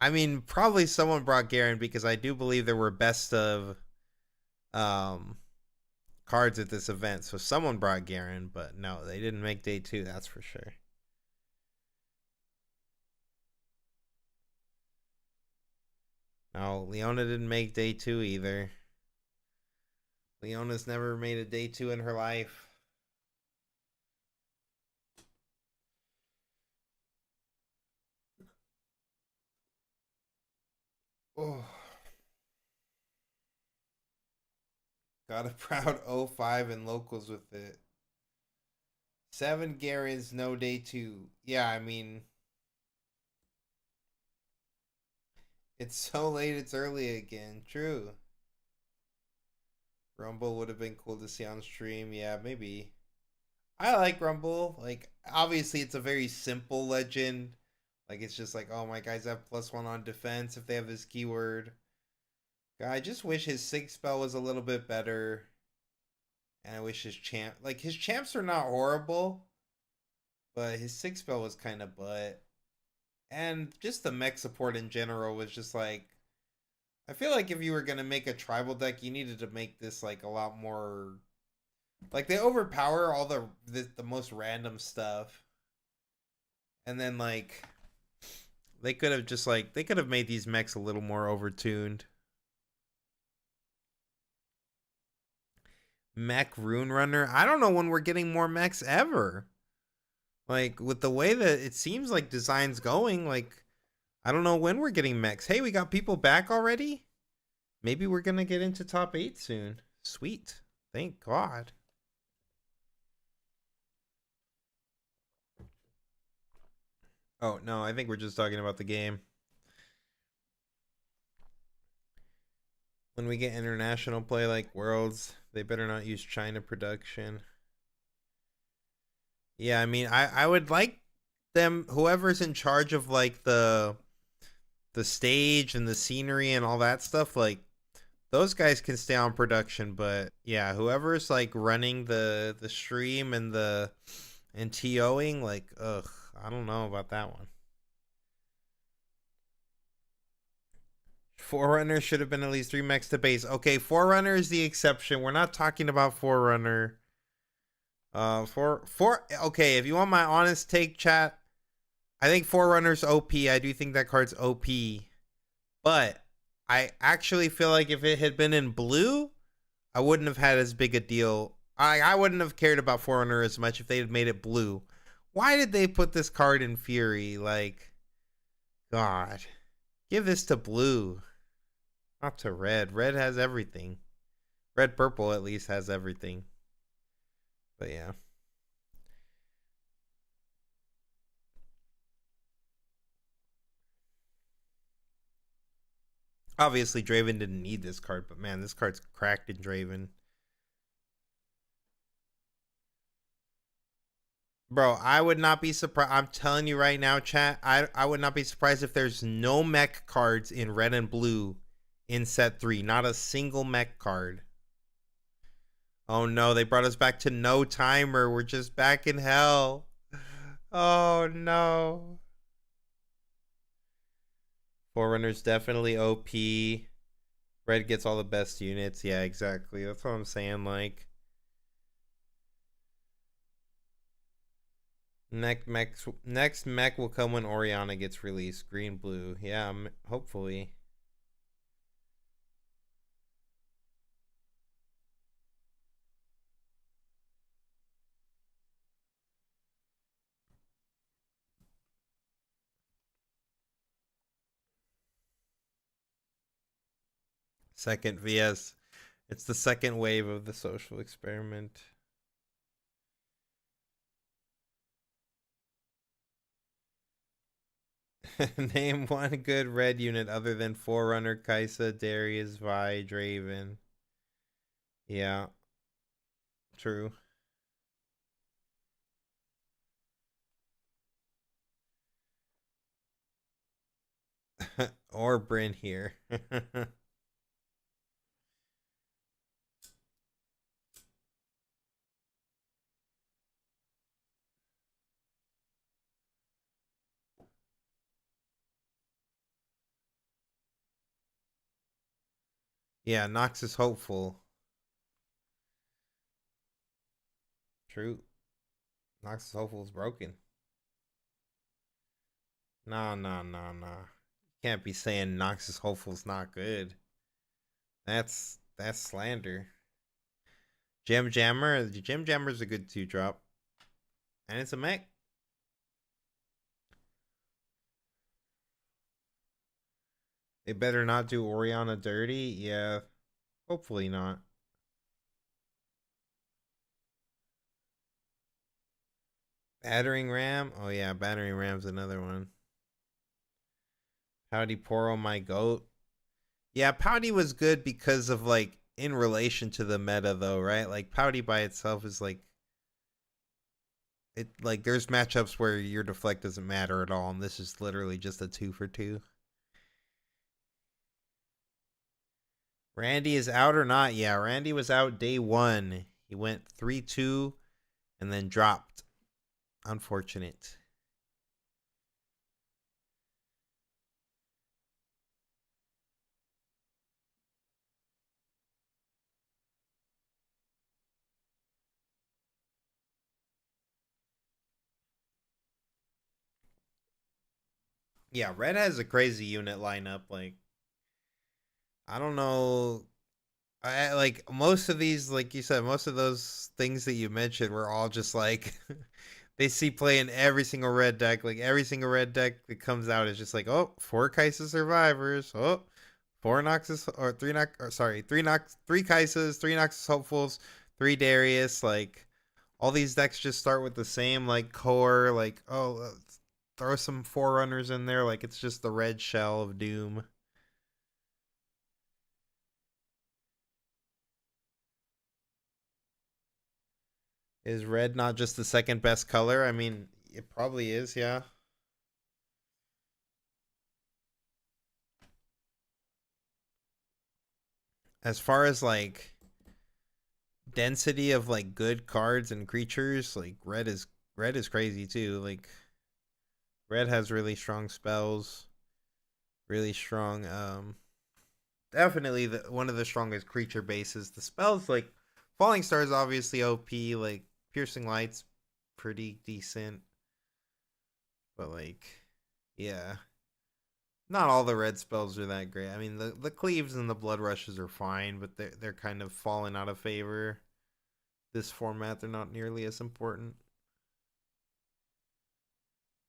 I mean, probably someone brought Garen because I do believe there were best of cards at this event, so someone brought Garen, but no, they didn't make day 2. That's for sure. No, Leona didn't make day 2 either. Leona's never made a day 2 in her life. Oh. Got a proud 05 in locals with it. 7 Garens, no day 2. Yeah, I mean, it's so late, it's early again. True. Rumble would have been cool to see on stream. Yeah, maybe. I like Rumble. Like, obviously, it's a very simple legend. Like, it's just like, oh, my guys have +1 on defense if they have this keyword. I just wish his Sig spell was a little bit better. And I wish his champ, like, his champs are not horrible, but his Sig spell was kind of butt. And just the mech support in general was just like, I feel like if you were going to make a tribal deck, you needed to make this like a lot more, like, they overpower all the most random stuff. And then like, they could have just like, they could have made these mechs a little more overtuned. Mech Rune Runner. I don't know when we're getting more mechs ever. Like, with the way that it seems like design's going, like, I don't know when we're getting mechs. Hey, we got people back already? Maybe we're going to get into top 8 soon. Sweet. Thank God. Oh, no, I think we're just talking about the game. When we get international play like Worlds, they better not use China production. Yeah, I mean, I would like them, whoever's in charge of like the stage and the scenery and all that stuff, like, those guys can stay on production, but yeah, whoever's like running the stream and TOing, like, ugh, I don't know about that one. Forerunner should have been at least 3 mechs to base. Okay, Forerunner is the exception. We're not talking about Forerunner. Okay, if you want my honest take, chat, I think Forerunner's OP. I do think that card's OP. But I actually feel like if it had been in blue, I wouldn't have had as big a deal. I wouldn't have cared about Forerunner as much if they had made it blue. Why did they put this card in Fury? Like, God. Give this to blue. Not to red. Red has everything. Red purple at least has everything. But yeah. Obviously, Draven didn't need this card, but man, this card's cracked in Draven. Bro, I would not be surprised. I'm telling you right now, chat, I would not be surprised if there's no mech cards in red and blue in set 3. Not a single mech card. Oh no, they brought us back to no timer. We're just back in hell. Oh no. Forerunner's definitely OP. Red gets all the best units. Yeah, exactly. That's what I'm saying. Like, next mech will come when Oriana gets released. Green, blue. Yeah, hopefully. Second VS. It's the second wave of the social experiment. Name one good red unit other than Forerunner, Kaisa, Darius, Vi, Draven. Yeah. True. Or Bryn here. Yeah, Nox is hopeful. True. Nox is hopeful is broken. No, no, no, no. Can't be saying Nox is hopeful is not good. That's slander. Gem Jammer. The Gem Jammer is a good 2-drop. And it's a mech. They better not do Oriana dirty. Yeah. Hopefully not. Battering Ram. Oh yeah, Battering Ram's another one. Pouty Poro, my goat. Yeah, Pouty was good because of like in relation to the meta though, right? Like Pouty by itself is like it like there's matchups where your deflect doesn't matter at all, and this is literally just a 2-for-2. Randy is out or not? Yeah, Randy was out day 1. He went 3-2 and then dropped. Unfortunate. Yeah, Red has a crazy unit lineup. Like, I don't know. I like most of these, like you said, most of those things that you mentioned were all just like they see play in every single red deck. Like every single red deck that comes out is just like, oh, 4 Kaisa survivors, oh, 4 Noxus or 3 Nox, or sorry, 3 Kaisas, 3 Noxus hopefuls, 3 Darius. Like all these decks just start with the same like core. Like oh, throw some Forerunners in there. Like it's just the red shell of doom. Is red not just the second best color? I mean, it probably is, yeah. As far as like density of like good cards and creatures, like red is crazy too. Like red has really strong spells, really strong definitely one of the strongest creature bases. The spells like Falling Star is obviously OP, like Piercing Light's pretty decent. But like yeah, not all the red spells are that great. I mean, the cleaves and the blood rushes are fine, but they're kind of falling out of favor. This format, they're not nearly as important.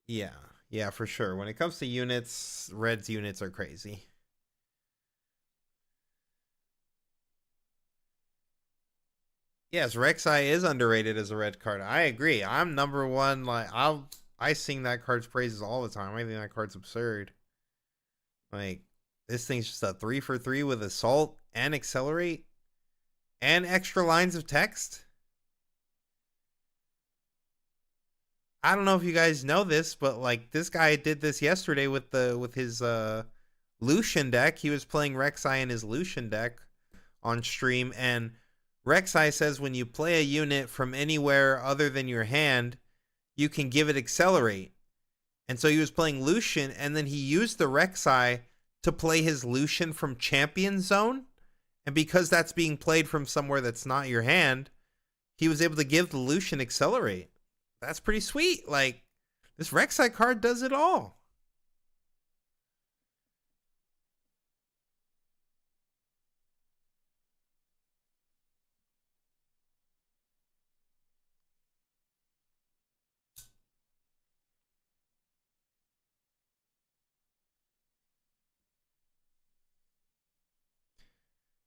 Yeah, yeah, for sure. When it comes to units, red's units are crazy. Yes, Rek'Sai is underrated as a red card. I agree. I'm number one. Like I sing that card's praises all the time. I think that card's absurd. Like this thing's just a 3-for-3 with assault and accelerate and extra lines of text. I don't know if you guys know this, but like this guy did this yesterday with his Lucian deck. He was playing Rek'Sai in his Lucian deck on stream, and Rek'Sai says when you play a unit from anywhere other than your hand, you can give it accelerate. And so he was playing Lucian, and then he used the Rek'Sai to play his Lucian from Champion Zone. And because that's being played from somewhere that's not your hand, he was able to give the Lucian accelerate. That's pretty sweet. Like, this Rek'Sai card does it all.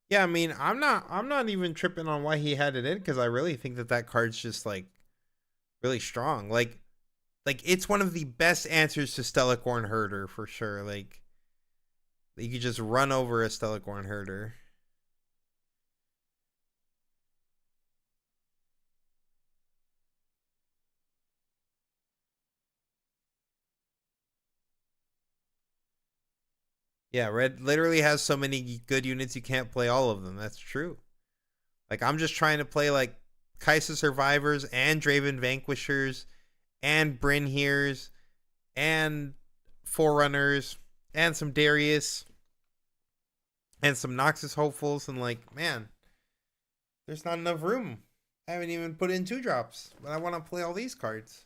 Yeah, I mean, I'm not even tripping on why he had it in because I really think that card's just like really strong. Like it's one of the best answers to Stellacorn Herder for sure. Like you could just run over a Stellacorn Herder. Yeah, red literally has so many good units you can't play all of them. That's true. Like I'm just trying to play like Kaisa Survivors and Draven Vanquishers and Bryn Here's and Forerunners and some Darius and some Noxus Hopefuls, and like, man, there's not enough room. I haven't even put in 2-drops, but I want to play all these cards.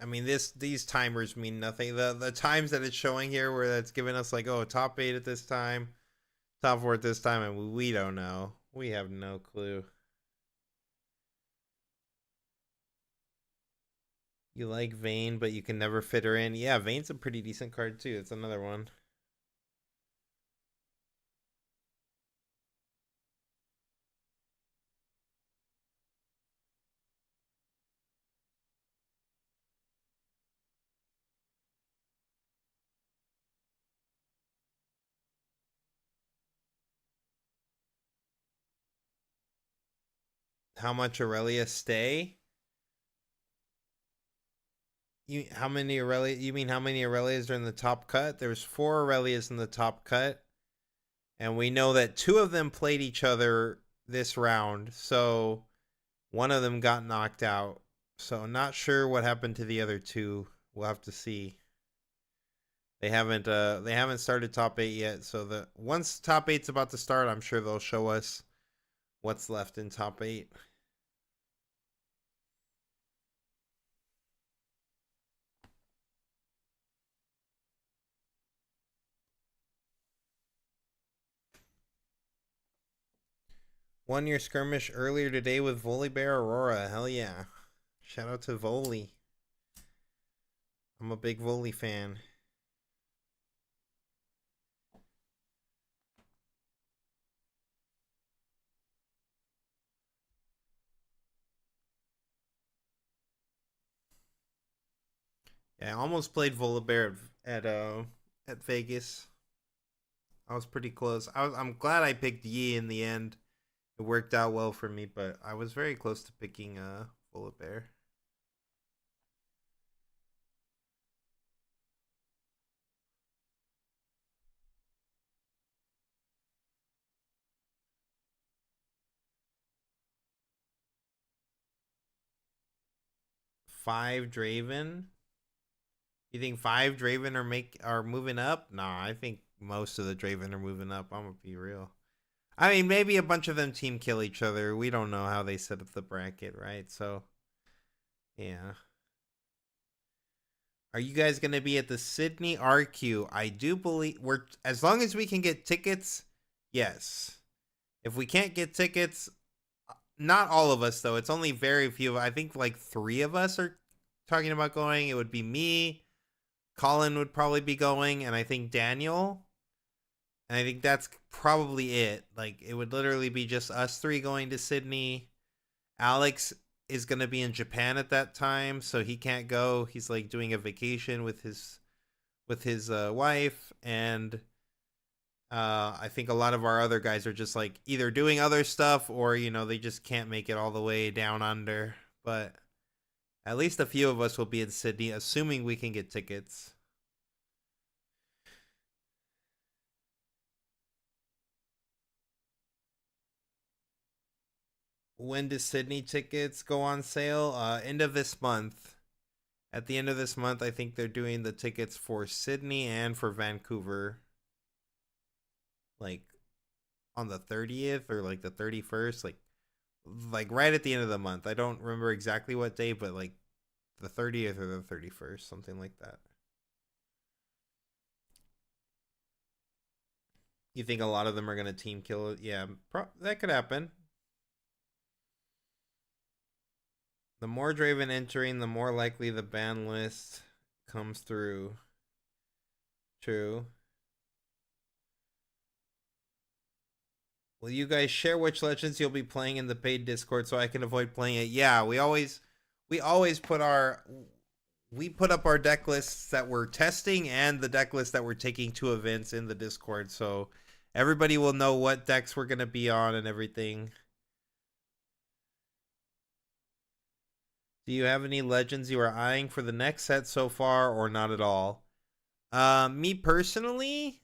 I mean, these timers mean nothing. The times that it's showing here, where that's giving us like, oh, top 8 at this time, top 4 at this time, and we don't know. We have no clue. You like Vayne, but you can never fit her in. Yeah, Vayne's a pretty decent card too. It's another one. How much Aurelia stay? How many Aurelia? You mean how many Aurelias are in the top cut? There's 4 Aurelias in the top cut, and we know that 2 of them played each other this round. So one of them got knocked out. So not sure what happened to the other 2. We'll have to see. They haven't started top 8 yet. So once top 8's about to start, I'm sure they'll show us what's left in top 8. Won your skirmish earlier today with Volibear Aurora. Hell yeah. Shout out to Voli. I'm a big Voli fan. Yeah, I almost played Volibear at Vegas. I was pretty close. I'm glad I picked Yi in the end. It worked out well for me, but I was very close to picking Volibear. Five Draven. You think 5 Draven are moving up? Nah, I think most of the Draven are moving up. I'm gonna be real. I mean, maybe a bunch of them team kill each other. We don't know how they set up the bracket, right? So, yeah. Are you guys going to be at the Sydney RQ? I do believe as long as we can get tickets, yes. If we can't get tickets, not all of us though. It's only very few. I think like 3 of us are talking about going. It would be me, Colin would probably be going, and I think Daniel. And I think that's probably it. Like, it would literally be just us 3 going to Sydney. Alex is going to be in Japan at that time, so he can't go. He's like doing a vacation with his wife, and I think a lot of our other guys are just like either doing other stuff or they just can't make it all the way down under. But at least a few of us will be in Sydney, assuming we can get tickets. When do Sydney tickets go on sale? End of this month. At the end of this month, I think they're doing the tickets for Sydney and for Vancouver. Like on the 30th or like the 31st, like right at the end of the month. I don't remember exactly what day, but like the 30th or the 31st, something like that. You think a lot of them are going to team kill it? Yeah, that could happen. The more Draven entering, the more likely the ban list comes through. True. Will you guys share which legends you'll be playing in the paid Discord so I can avoid playing it? Yeah, we always we always put our we put up our deck lists that we're testing and the deck list that we're taking to events in the Discord, so everybody will know what decks we're gonna be on and everything. Do you have any legends you are eyeing for the next set so far, or not at all? Me personally,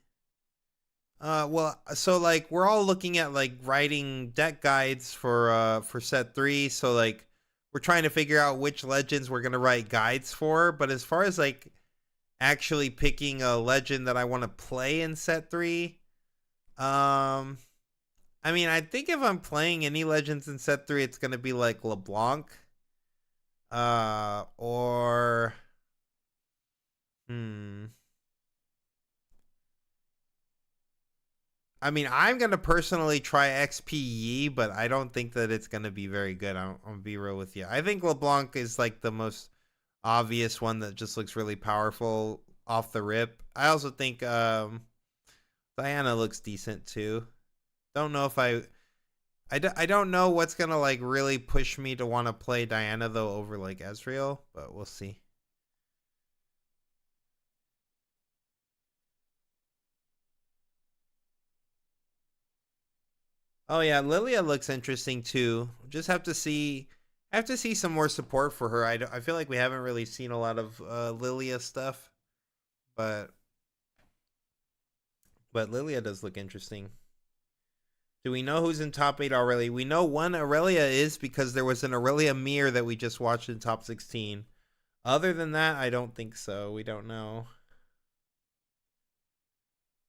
well, so like we're all looking at like writing deck guides for set 3, so like we're trying to figure out which legends we're gonna write guides for. But as far as like actually picking a legend that I want to play in set 3, I mean, I think if I'm playing any legends in set 3, it's gonna be like LeBlanc, or I mean, I'm gonna personally try XPE, but I don't think that it's gonna be very good. I'm gonna be real with you. I think LeBlanc is like the most obvious one that just looks really powerful off the rip. I also think Diana looks decent too. Don't know if I don't know what's gonna like really push me to want to play Diana though over like Ezreal, but we'll see. Oh yeah, Lilia looks interesting too. Just have to see some more support for her. I feel like we haven't really seen a lot of Lilia stuff, but Lilia does look interesting. Do we know who's in top 8 already? We know one Aurelia is because there was an Aurelia mirror that we just watched in top 16. Other than that, I don't think so. We don't know.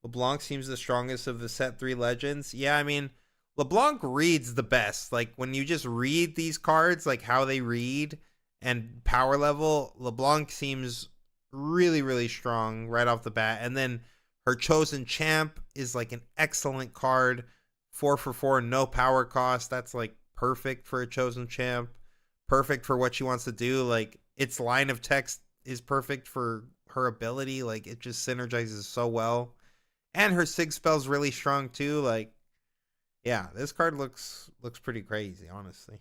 LeBlanc seems the strongest of the set 3 legends. Yeah, I mean, LeBlanc reads the best. Like when you just read these cards, like how they read and power level, LeBlanc seems really, really strong right off the bat. And then her chosen champ is like an excellent card. 4 for 4, no power cost. That's like perfect for a chosen champ. Perfect for what she wants to do. Like its line of text is perfect for her ability. Like it just synergizes so well. And her sig spell's really strong too. Like, yeah, this card looks pretty crazy, honestly.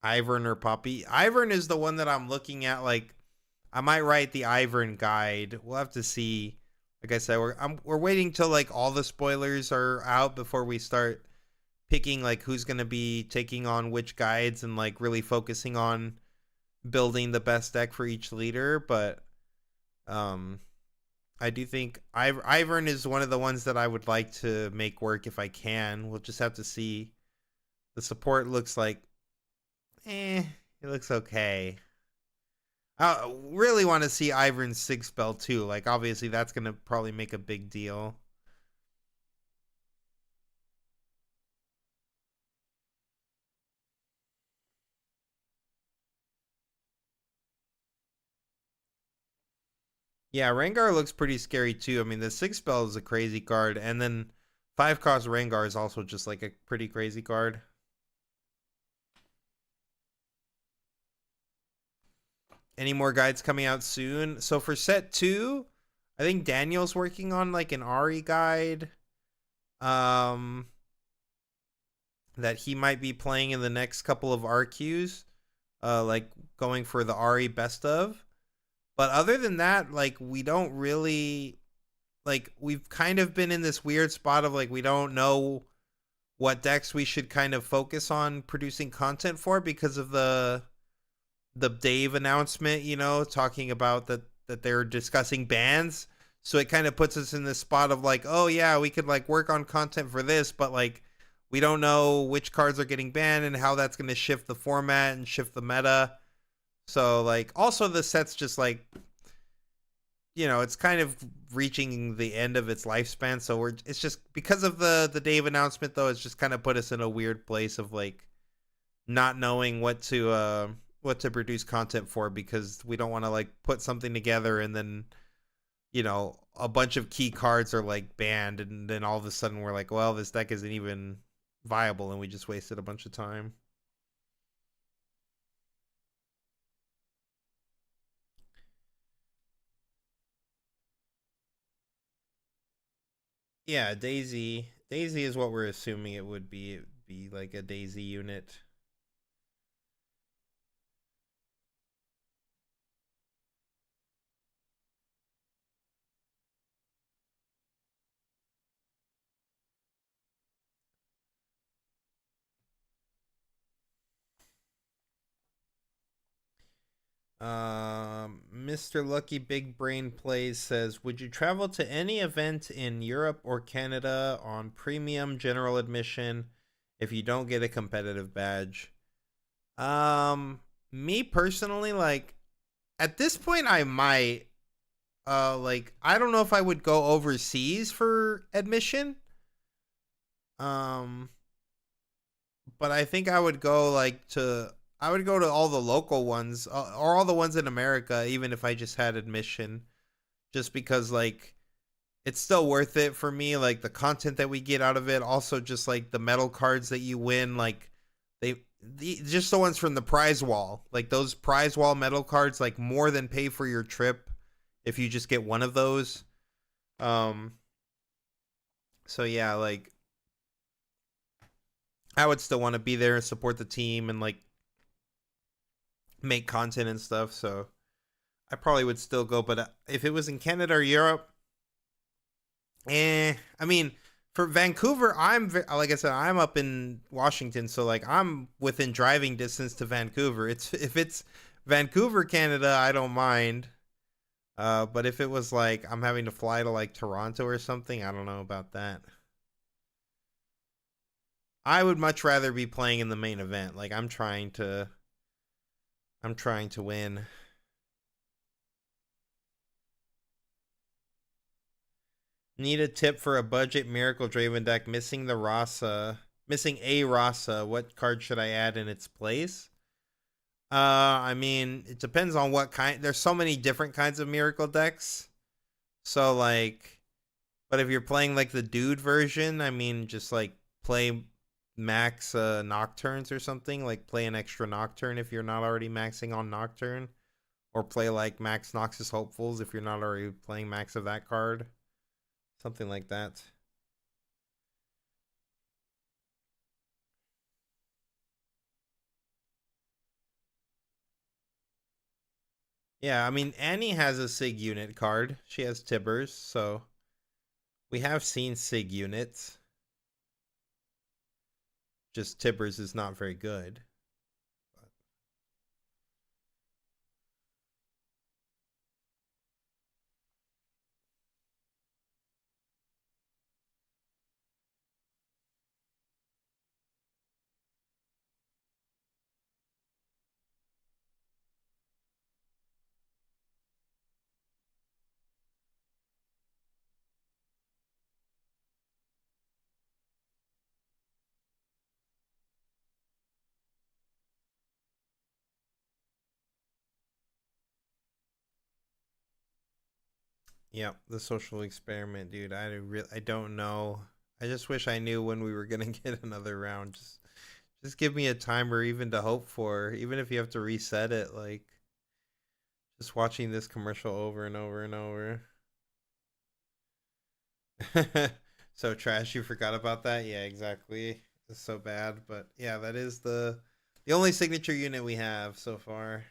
Ivern or Poppy? Ivern is the one that I'm looking at. Like, I might write the Ivern guide. We'll have to see. Like I said, we're waiting till like all the spoilers are out before we start picking like who's gonna be taking on which guides and like really focusing on building the best deck for each leader. But I do think Ivern is one of the ones that I would like to make work if I can. We'll just have to see. The support looks like, it looks okay. I really want to see Ivern's sig spell too. Like, obviously, that's gonna probably make a big deal. Yeah, Rengar looks pretty scary too. I mean, the 6 spell is a crazy card, and then 5 cost Rengar is also just like a pretty crazy card. Any more guides coming out soon? So for set 2, I think Daniel's working on like an Ari guide. That he might be playing in the next couple of RQs. Like going for the Ari best of. But other than that, like we don't really like we've kind of been in this weird spot of like we don't know what decks we should kind of focus on producing content for because of the Dave announcement, you know, talking about that they're discussing bans. So it kind of puts us in this spot of like, oh yeah, we could like work on content for this, but like we don't know which cards are getting banned and how that's going to shift the format and shift the meta. So like also the set's just like, you know, it's kind of reaching the end of its lifespan. So it's just because of the Dave announcement though, it's just kind of put us in a weird place of like not knowing what to produce content for because we don't want to like put something together and then, you know, a bunch of key cards are like banned and then all of a sudden we're like, well, this deck isn't even viable and we just wasted a bunch of time. Yeah, Daisy. Daisy is what we're assuming it would be. It would be like a Daisy unit. Mr. Lucky Big Brain Plays says, would you travel to any event in Europe or Canada on premium general admission if you don't get a competitive badge? Me personally, like at this point, I might. Like I don't know if I would go overseas for admission. Um, but I think I would go like to. I would go to all the local ones or all the ones in America, even if I just had admission, just because like it's still worth it for me. Like the content that we get out of it, also just like the metal cards that you win, like just the ones from the prize wall, like those prize wall metal cards, like more than pay for your trip if you just get one of those. Um, so yeah, like I would still want to be there and support the team and like make content and stuff. So I probably would still go, but if it was in Canada or Europe, I mean, for Vancouver, like I said, I'm up in Washington, so like I'm within driving distance to Vancouver. It's if it's Vancouver, Canada, I don't mind. But if it was like I'm having to fly to like Toronto or something, I don't know about that. I would much rather be playing in the main event. Like I'm trying to win. Need a tip for a budget Miracle Draven deck missing the Rasa, missing a Rasa. What card should I add in its place? I mean, it depends on what kind. There's so many different kinds of Miracle decks. So like, but if you're playing like the dude version, I mean, just like play max Nocturnes or something. Like play an extra Nocturne if you're not already maxing on Nocturne, or play like max Noxus Hopefuls if you're not already playing max of that card. Something like that. Yeah, I mean, Annie has a SIG unit card. She has Tibbers, so we have seen SIG units. Just Tibbers is not very good. Yep, the social experiment, dude. I don't know. I just wish I knew when we were gonna get another round. Just give me a timer even to hope for. Even if you have to reset it, like just watching this commercial over and over and over. So trash, you forgot about that? Yeah, exactly. It's so bad, but yeah, that is the only signature unit we have so far.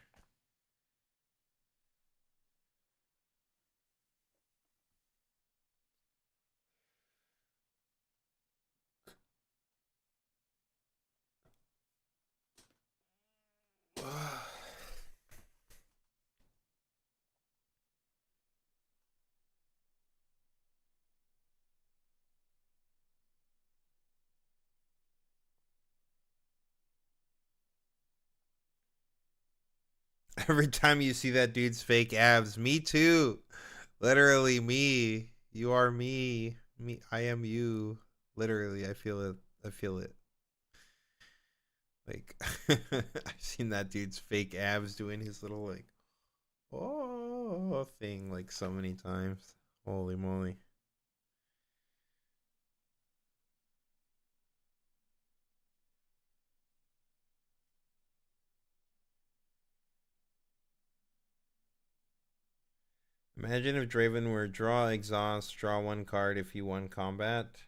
Every time you see that dude's fake abs, me too. Literally me. You are me. Me I am you. Literally, I feel it. I feel it. Like I've seen that dude's fake abs doing his little like oh thing like so many times. Holy moly. Imagine if Draven were draw exhaust, draw one card if you won combat.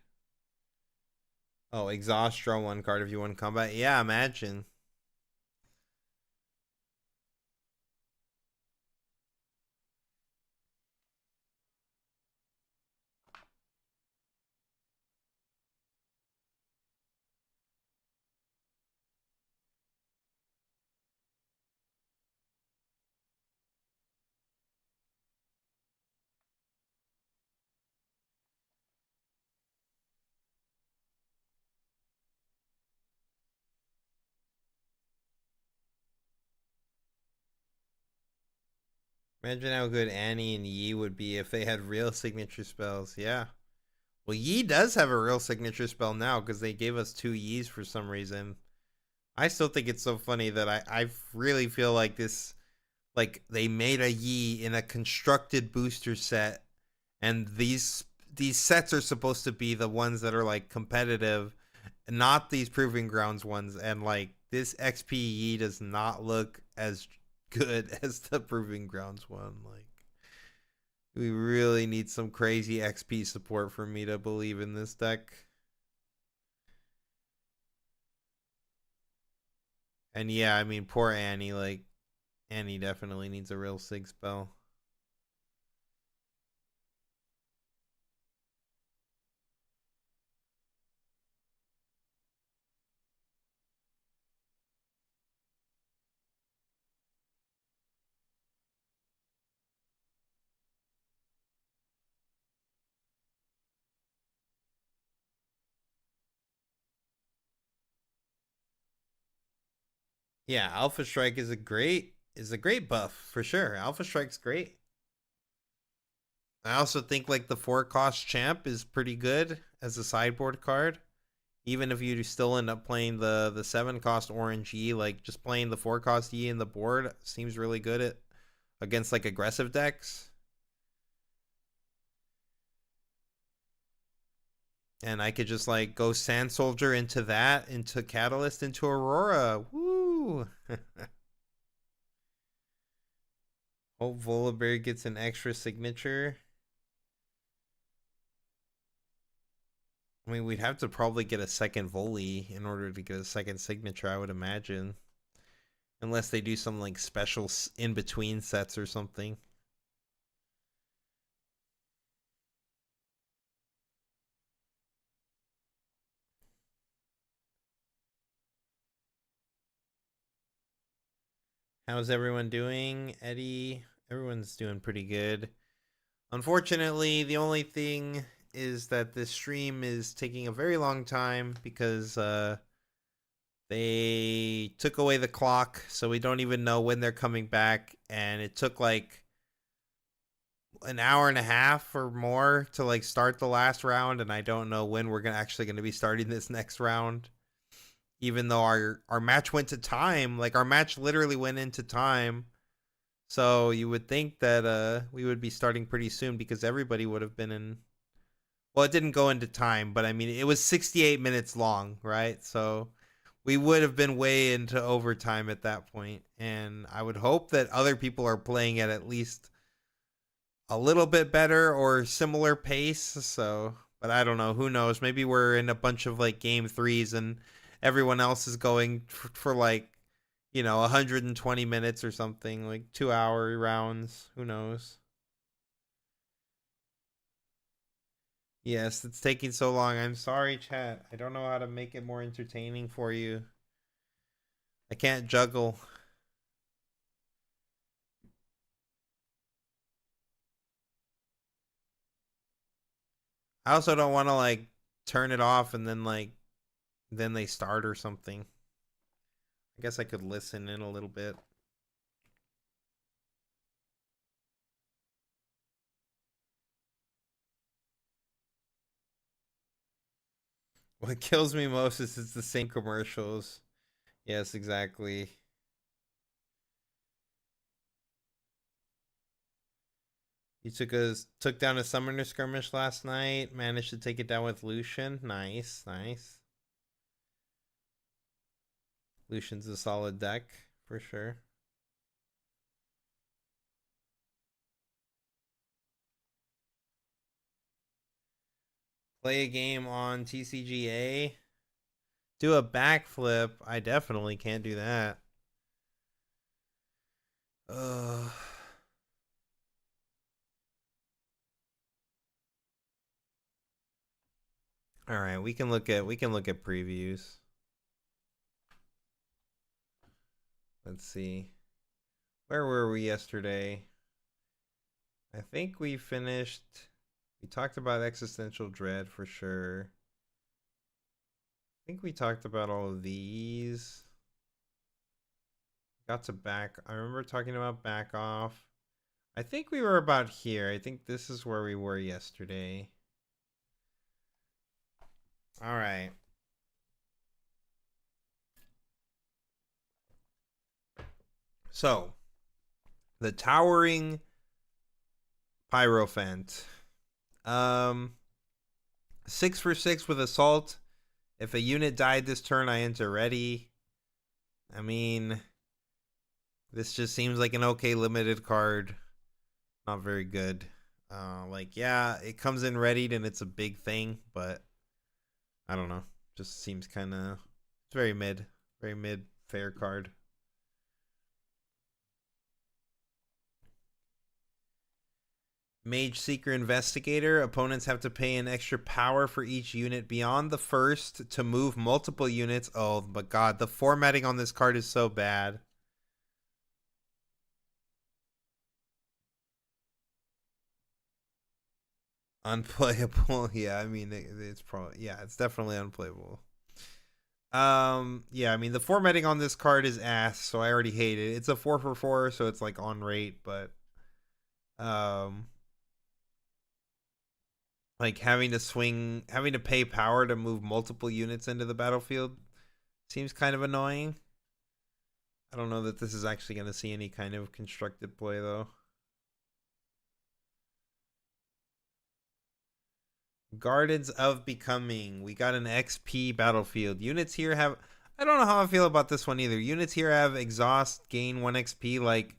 Oh, exhaust, draw one card if you won combat. Yeah, imagine. Imagine how good Annie and Yi would be if they had real signature spells. Yeah. Well, Yi does have a real signature spell now because they gave us 2 Yis for some reason. I still think it's so funny that I really feel like this, like they made a Yi in a constructed booster set, and these sets are supposed to be the ones that are like competitive, not these proving grounds ones. And like this XP Yi does not look as good as the proving grounds one. Like we really need some crazy XP support for me to believe in this deck. And yeah, I mean, poor Annie. Like, Annie definitely needs a real sig spell. Yeah, Alpha Strike is a great buff for sure. Alpha Strike's great. I also think like the 4-cost champ is pretty good as a sideboard card. Even if you still end up playing the 7-cost orange E, like just playing the 4-cost E in the board seems really good at against like aggressive decks. And I could just like go Sand Soldier into that, into Catalyst, into Aurora. Woo! Hope Volibear gets an extra signature. I mean, we'd have to probably get a second Voli in order to get a second signature, I would imagine. Unless they do some like special in between sets or something. How's everyone doing, Eddie? Everyone's doing pretty good. Unfortunately, the only thing is that this stream is taking a very long time because they took away the clock, so we don't even know when they're coming back, and it took like an hour and a half or more to like start the last round, and I don't know when we're actually going to be starting this next round. Even though our match went to time, like our match literally went into time. So you would think that we would be starting pretty soon because everybody would have been in. Well, it didn't go into time, but I mean it was 68 minutes long, right? So we would have been way into overtime at that point, and I would hope that other people are playing at least a little bit better or similar pace. So, but I don't know. Who knows? Maybe we're in a bunch of like game threes and everyone else is going for like, 120 minutes or something, like 2-hour rounds. Who knows? Yes, it's taking so long. I'm sorry, chat. I don't know how to make it more entertaining for you. I can't juggle. I also don't want to like turn it off and then then they start or something. I guess I could listen in a little bit. What kills me most is it's the same commercials. Yes, exactly. You took down a summoner skirmish last night. Managed to take it down with Lucian. Nice, nice. Lucian's a solid deck for sure. Play a game on TCGA. Do a backflip. I definitely can't do that. All right, we can look at previews. Let's see. Where were we yesterday? I think we finished. We talked about existential dread for sure. I think we talked about all of these. Got to back. I remember talking about back off. I think we were about here. I think this is where we were yesterday. All right. So, the Towering Pyrophant. 6 for 6 with Assault. If a unit died this turn, I enter ready. I mean, this just seems like an okay limited card. Not very good. Like, yeah, it comes in readied and it's a big thing, but I don't know. Just seems kind of, it's very mid fair card. Mage Seeker Investigator. Opponents have to pay an extra power for each unit beyond the first to move multiple units. Oh, but God, the formatting on this card is so bad. Unplayable. Yeah, I mean, it's probably, yeah, it's definitely unplayable. Yeah, I mean, the formatting on this card is ass, so I already hate it. It's a 4 for 4, so it's like on rate, but like having to pay power to move multiple units into the battlefield seems kind of annoying. I don't know that this is actually going to see any kind of constructed play, though. Gardens of Becoming. We got an XP battlefield. Units here have... I don't know how I feel about this one either. Units here have exhaust, gain 1 XP. Like,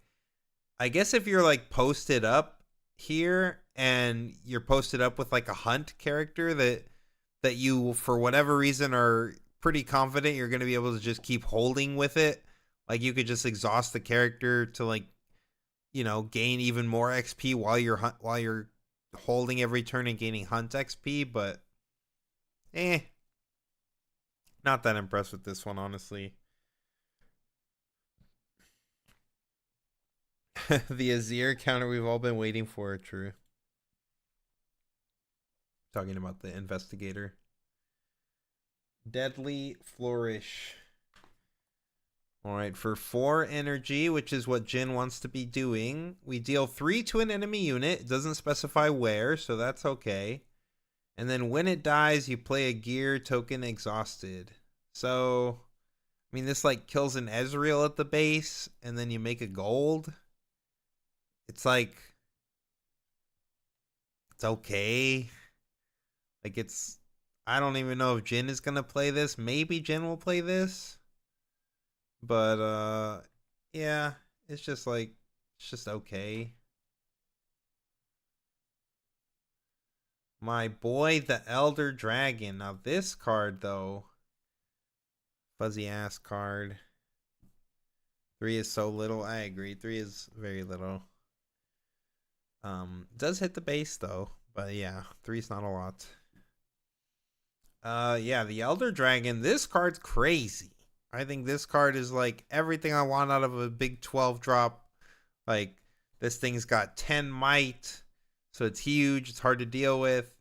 I guess if you're, like, posted up here and you're posted up with, like, a hunt character that you, for whatever reason, are pretty confident you're going to be able to just keep holding with it. Like, you could just exhaust the character to, like, you know, gain even more XP while you're holding every turn and gaining hunt XP, but not that impressed with this one, honestly. The Azir counter we've all been waiting for, true. Talking about the investigator. Deadly Flourish. Alright, for 4 energy, which is what Jin wants to be doing, we deal 3 to an enemy unit. It doesn't specify where, so that's okay. And then when it dies, you play a gear token exhausted. So, I mean, this like kills an Ezreal at the base, and then you make a gold. It's like, it's okay. Like, it's, I don't even know if Jin is going to play this. Maybe Jin will play this. But, yeah, it's just like, it's just okay. My boy, the Elder Dragon. Now, this card, though, fuzzy ass card. 3 is so little. I agree. 3 is very little. Does hit the base though, but yeah, 3 is not a lot. Yeah, the Elder Dragon. This card's crazy. I think this card is like everything I want out of a big 12 drop. Like, this thing's got 10 might, so it's huge. It's hard to deal with. It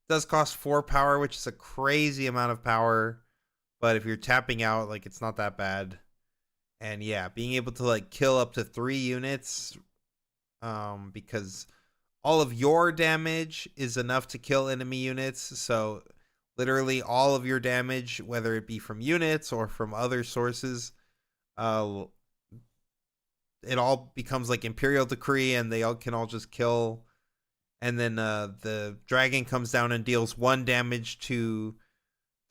does cost 4 power, which is a crazy amount of power. But if you're tapping out, like, it's not that bad. And yeah, being able to like kill up to 3 units, because all of your damage is enough to kill enemy units. So literally all of your damage, whether it be from units or from other sources, it all becomes like Imperial Decree, and they all can all just kill. And then the dragon comes down and deals 1 damage to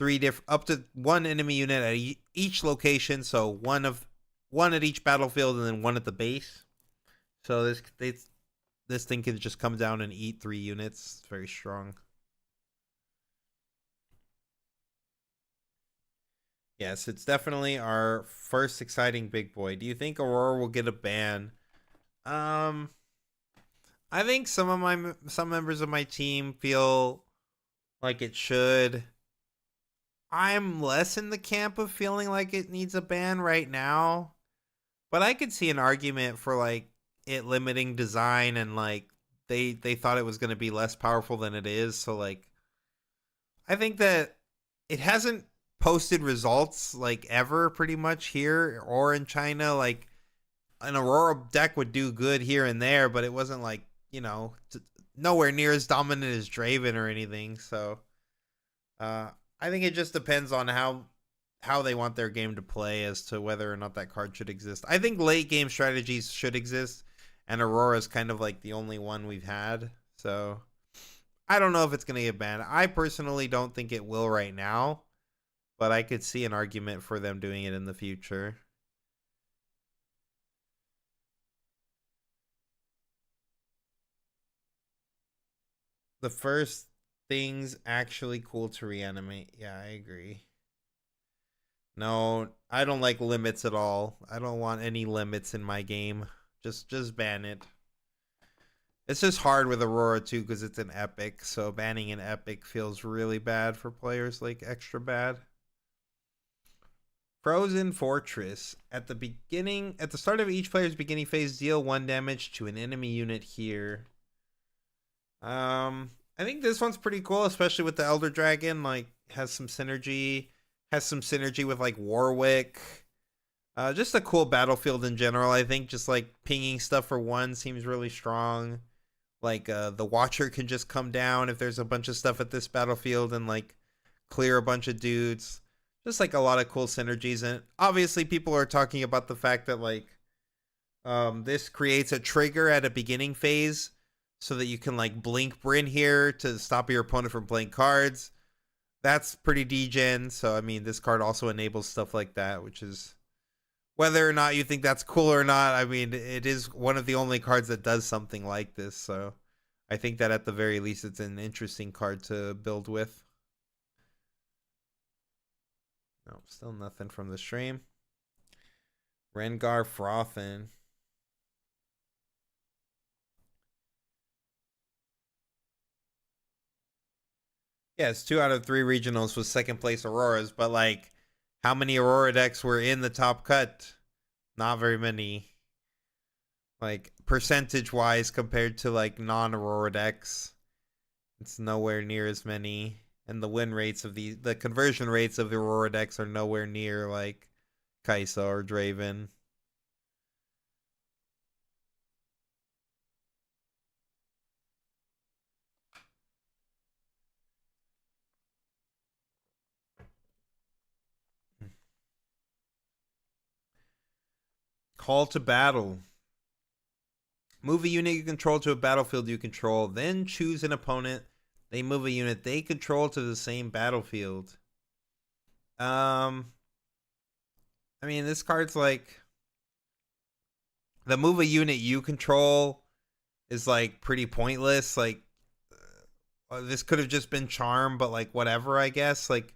3 up to 1 enemy unit at each location. So 1 at each battlefield, and then 1 at the base. So this thing can just come down and eat 3 units. It's very strong. Yes, it's definitely our first exciting big boy. Do you think Aurora will get a ban? Um, I think some members of my team feel like it should. I'm less in the camp of feeling like it needs a ban right now, but I could see an argument for like it limiting design and like they thought it was going to be less powerful than it is. So like I think that it hasn't posted results like ever pretty much here or in China. Like an Aurora deck would do good here and there, but it wasn't like, nowhere near as dominant as Draven or anything. So I think it just depends on how they want their game to play as to whether or not that card should exist. I think late game strategies should exist, and Aurora is kind of like the only one we've had. So I don't know if it's going to get banned. I personally don't think it will right now, but I could see an argument for them doing it in the future. The first thing's actually cool to reanimate. Yeah, I agree. No, I don't like limits at all. I don't want any limits in my game. Just ban it. It's just hard with Aurora too because it's an epic. So banning an epic feels really bad for players, like extra bad. Frozen Fortress. At the start of each player's beginning phase, deal 1 damage to an enemy unit here. I think this one's pretty cool, especially with the Elder Dragon. Like, has some synergy with like Warwick. Just a cool battlefield in general. I think just like pinging stuff for 1 seems really strong. Like the Watcher can just come down if there's a bunch of stuff at this battlefield and like clear a bunch of dudes. Just like a lot of cool synergies. And obviously people are talking about the fact that like this creates a trigger at a beginning phase so that you can like blink Bryn here to stop your opponent from playing cards. That's pretty degen. So I mean, this card also enables stuff like that, which is, whether or not you think that's cool or not, I mean, it is one of the only cards that does something like this. So I think that at the very least, it's an interesting card to build with. No, still nothing from the stream. Rengar Frothin. Yes, 2 out of 3 regionals was second place Auroras, but like, how many Aurora decks were in the top cut? Not very many. Like, percentage wise compared to like non-Aurora decks, it's nowhere near as many. And the win rates of the conversion rates of the Aurora decks are nowhere near like Kai'Sa or Draven. Call to battle. Move a unit you control to a battlefield you control, then choose an opponent. They move a unit they control to the same battlefield. I mean, this card's like, the move a unit you control is like pretty pointless. Like, this could have just been charm, but like whatever, I guess. Like,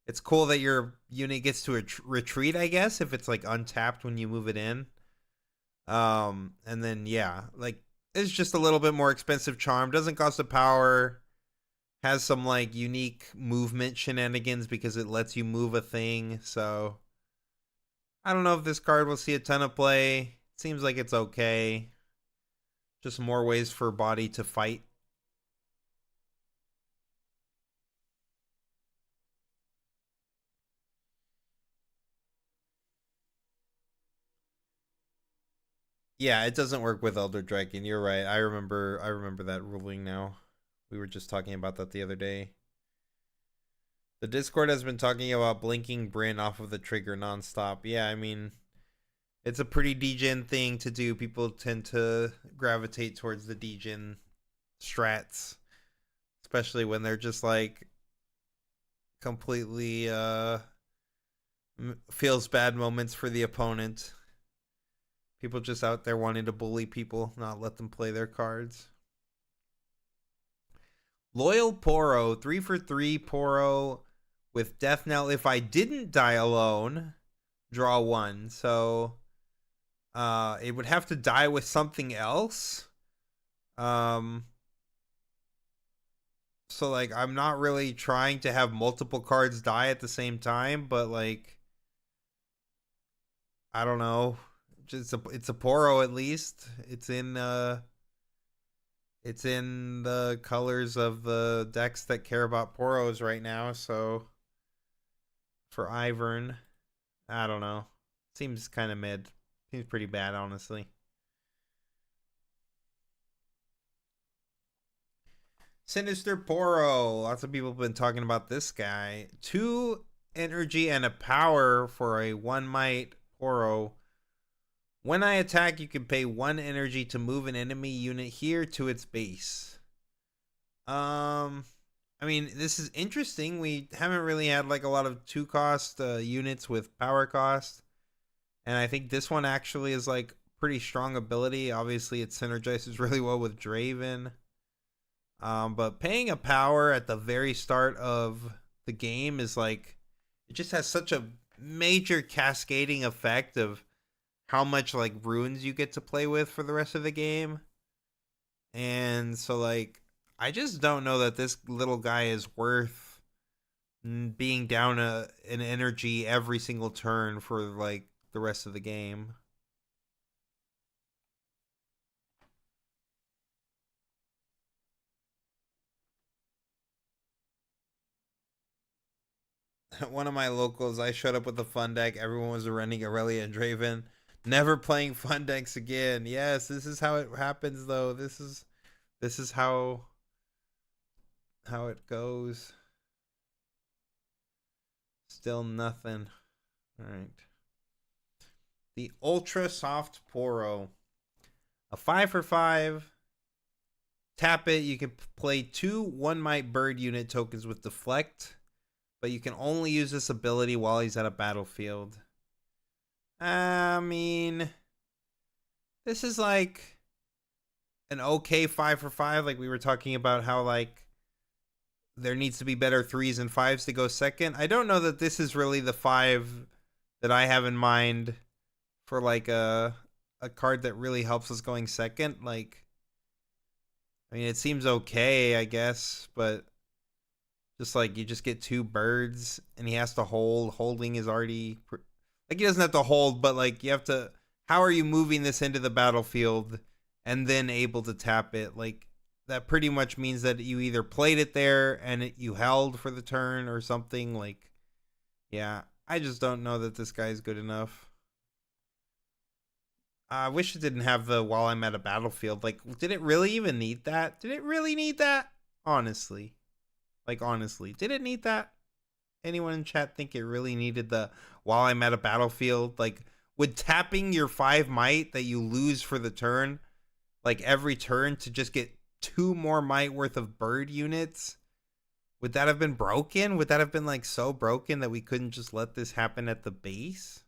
it's cool that your unit gets to retreat, I guess, if it's like untapped when you move it in. And then yeah, like, it's just a little bit more expensive charm. Doesn't cost a power. Has some like unique movement shenanigans because it lets you move a thing. So I don't know if this card will see a ton of play. Seems like it's okay. Just more ways for body to fight. Yeah, it doesn't work with Elder Dragon. You're right. I remember that ruling now. We were just talking about that the other day. The Discord has been talking about blinking Bryn off of the trigger nonstop. Yeah, I mean, it's a pretty degen thing to do. People tend to gravitate towards the degen strats, especially when they're just like completely feels bad moments for the opponent. People just out there wanting to bully people, not let them play their cards. Loyal Poro, 3 for 3 Poro with Death Knell if I didn't die alone, draw 1. So it would have to die with something else. So like I'm not really trying to have multiple cards die at the same time, but like I don't know. It's a Poro at least. It's in the colors of the decks that care about Poros right now, so for Ivern, I don't know. Seems kind of mid. Seems pretty bad, honestly. Sinister Poro. Lots of people have been talking about this guy. 2 energy and a power for a 1 might Poro. When I attack, you can pay 1 energy to move an enemy unit here to its base. I mean, this is interesting. We haven't really had like a lot of 2-cost units with power cost. And I think this one actually is like pretty strong ability. Obviously, it synergizes really well with Draven. But paying a power at the very start of the game is like, it just has such a major cascading effect of how much like runes you get to play with for the rest of the game. And so like, I just don't know that this little guy is worth being down an energy every single turn for like the rest of the game. One of my locals, I showed up with a fun deck. Everyone was running Aurelia and Draven. Never playing fun decks again. Yes, this is how it happens though. This is how it goes. Still nothing. All right. The Ultra Soft Poro. A 5 for 5. Tap it. You can play 2 1 might bird unit tokens with deflect, but you can only use this ability while he's at a battlefield. I mean, this is like an okay 5 for 5. Like we were talking about how like there needs to be better 3s and 5s to go second. I don't know that this is really the 5 that I have in mind for like a card that really helps us going second. Like, I mean, it seems okay, I guess, but just like you just get 2 birds and he has to hold. Holding is already like he doesn't have to hold, but like you have to. How are you moving this into the battlefield and then able to tap it? Like that pretty much means that you either played it there and you held for the turn or something. Like, yeah, I just don't know that this guy's good enough. I wish it didn't have the while I'm at a battlefield. Like, did it really even need that? Did it really need that? Honestly. Like, honestly, did it need that? Anyone in chat think it really needed the while I'm at a battlefield? Like, would tapping your 5 might that you lose for the turn, like every turn to just get 2 more might worth of bird units, would that have been broken? Would that have been like so broken that we couldn't just let this happen at the base?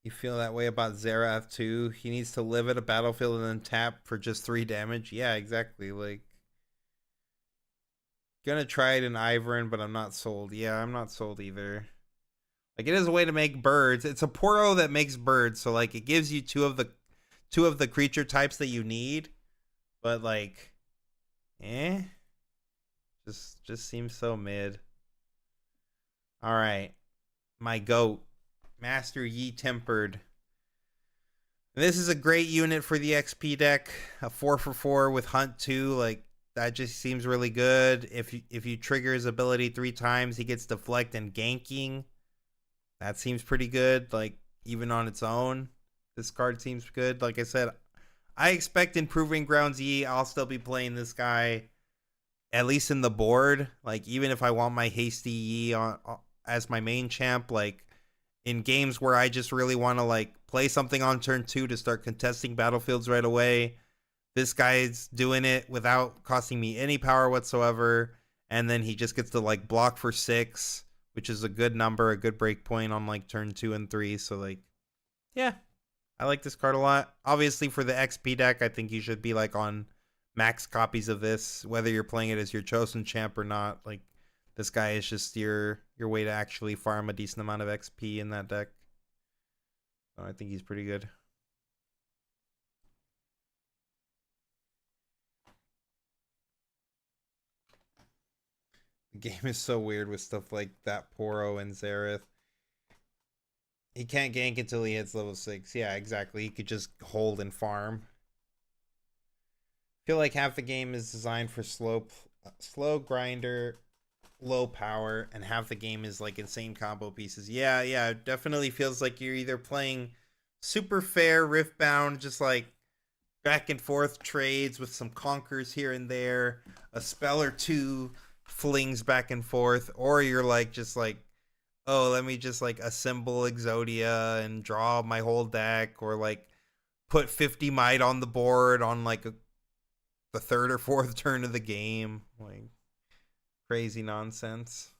You feel that way about Zerath too? He needs to live at a battlefield and then tap for just 3 damage? Yeah, exactly. Like, gonna try it in Ivern, but I'm not sold. Yeah, I'm not sold either. Like, it is a way to make birds. It's a Poro that makes birds, so like it gives you two of the creature types that you need, but like, just seems so mid. All right, my goat. Master Yi Tempered. This is a great unit for the XP deck. A 4 for 4 with Hunt 2. Like, that just seems really good. If you trigger his ability 3 times, he gets Deflect and Ganking. That seems pretty good. Like, even on its own, this card seems good. Like I said, I expect Improving Grounds Yi. I'll still be playing this guy, at least in the board. Like, even if I want my Hasty Yi as my main champ, like, in games where I just really want to like play something on turn 2 to start contesting battlefields right away, this guy's doing it without costing me any power whatsoever, and then he just gets to like block for 6, which is a good number, a good break point on like turn 2 and 3. So like, yeah, I like this card a lot. Obviously for the XP deck, I think you should be like on max copies of this, whether you're playing it as your chosen champ or not. Like, this guy is just your way to actually farm a decent amount of XP in that deck. So I think he's pretty good. The game is so weird with stuff like that Poro and Zareth. He can't gank until he hits level 6. Yeah, exactly. He could just hold and farm. I feel like half the game is designed for slow grinder, low power, and half the game is like insane combo pieces. Yeah, it definitely feels like you're either playing super fair Riftbound, just like back and forth trades with some conkers here and there, a spell or two flings back and forth, or you're like just like, oh, let me just like assemble Exodia and draw my whole deck, or like put 50 might on the board on like the third or fourth turn of the game. Like, crazy nonsense.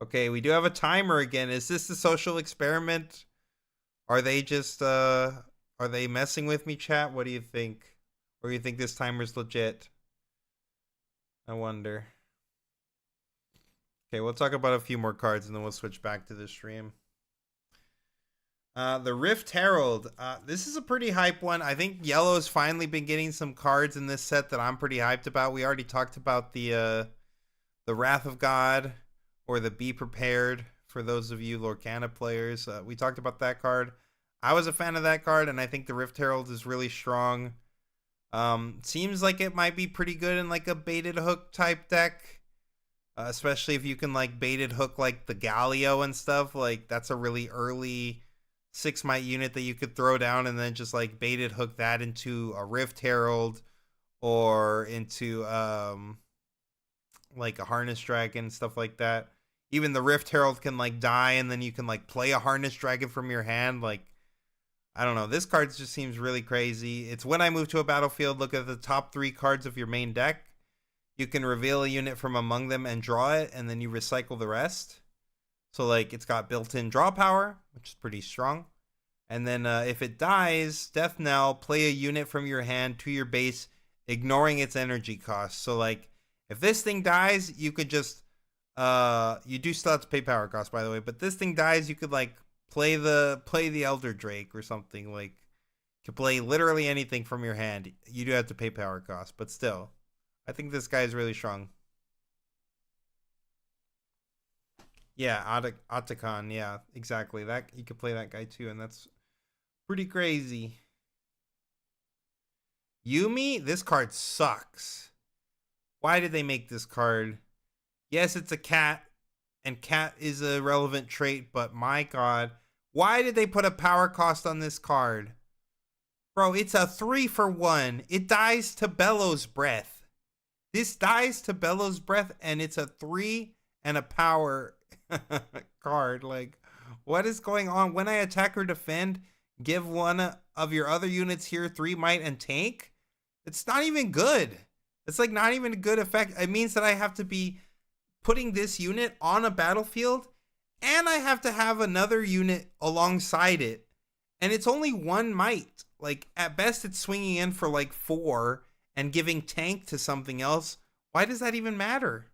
Okay, we do have a timer again. Is this the social experiment? Are they just are they messing with me, chat? What do you think? Or do you think this timer's legit? I wonder. Okay, we'll talk about a few more cards and then we'll switch back to the stream. The Rift Herald. This is a pretty hype one. I think Yellow's finally been getting some cards in this set that I'm pretty hyped about. We already talked about the Wrath of God, or the Be Prepared for those of you Lorcana players. We talked about that card. I was a fan of that card, and I think the Rift Herald is really strong. Seems like it might be pretty good in like a baited hook type deck. Especially if you can like baited hook like the Galio and stuff. Like, that's a really early 6 might unit that you could throw down and then just like baited hook that into a Rift Herald or into like a Harness Dragon, stuff like that. Even the Rift Herald can like die and then you can like play a Harness Dragon from your hand. Like, I don't know. This card just seems really crazy. It's when I move to a battlefield, look at the top 3 cards of your main deck. You can reveal a unit from among them and draw it, and then you recycle the rest. So, like, it's got built-in draw power, which is pretty strong. And then if it dies, Death Knell, play a unit from your hand to your base, ignoring its energy cost. So, like, if this thing dies, you could just... you do still have to pay power cost, by the way. But this thing dies, you could, like, play the Elder Drake or something. Like, you could play literally anything from your hand. You do have to pay power cost, but still. I think this guy is really strong. Yeah, Otacon. Yeah, exactly. That you could play that guy too, and that's pretty crazy. Yumi, this card sucks. Why did they make this card? Yes, it's a cat, and cat is a relevant trait, but my god, why did they put a power cost on this card? Bro, it's a 3-for-1. It dies to Bellows Breath. This dies to Bellows Breath, and it's a 3 and a power card. Like, what is going on? When I attack or defend, give one of your other units here 3 might and tank. It's not even good. It's like not even a good effect. It means that I have to be putting this unit on a battlefield, and I have to have another unit alongside it. And it's only 1 might. Like, at best, it's swinging in for like 4 and giving tank to something else. Why does that even matter?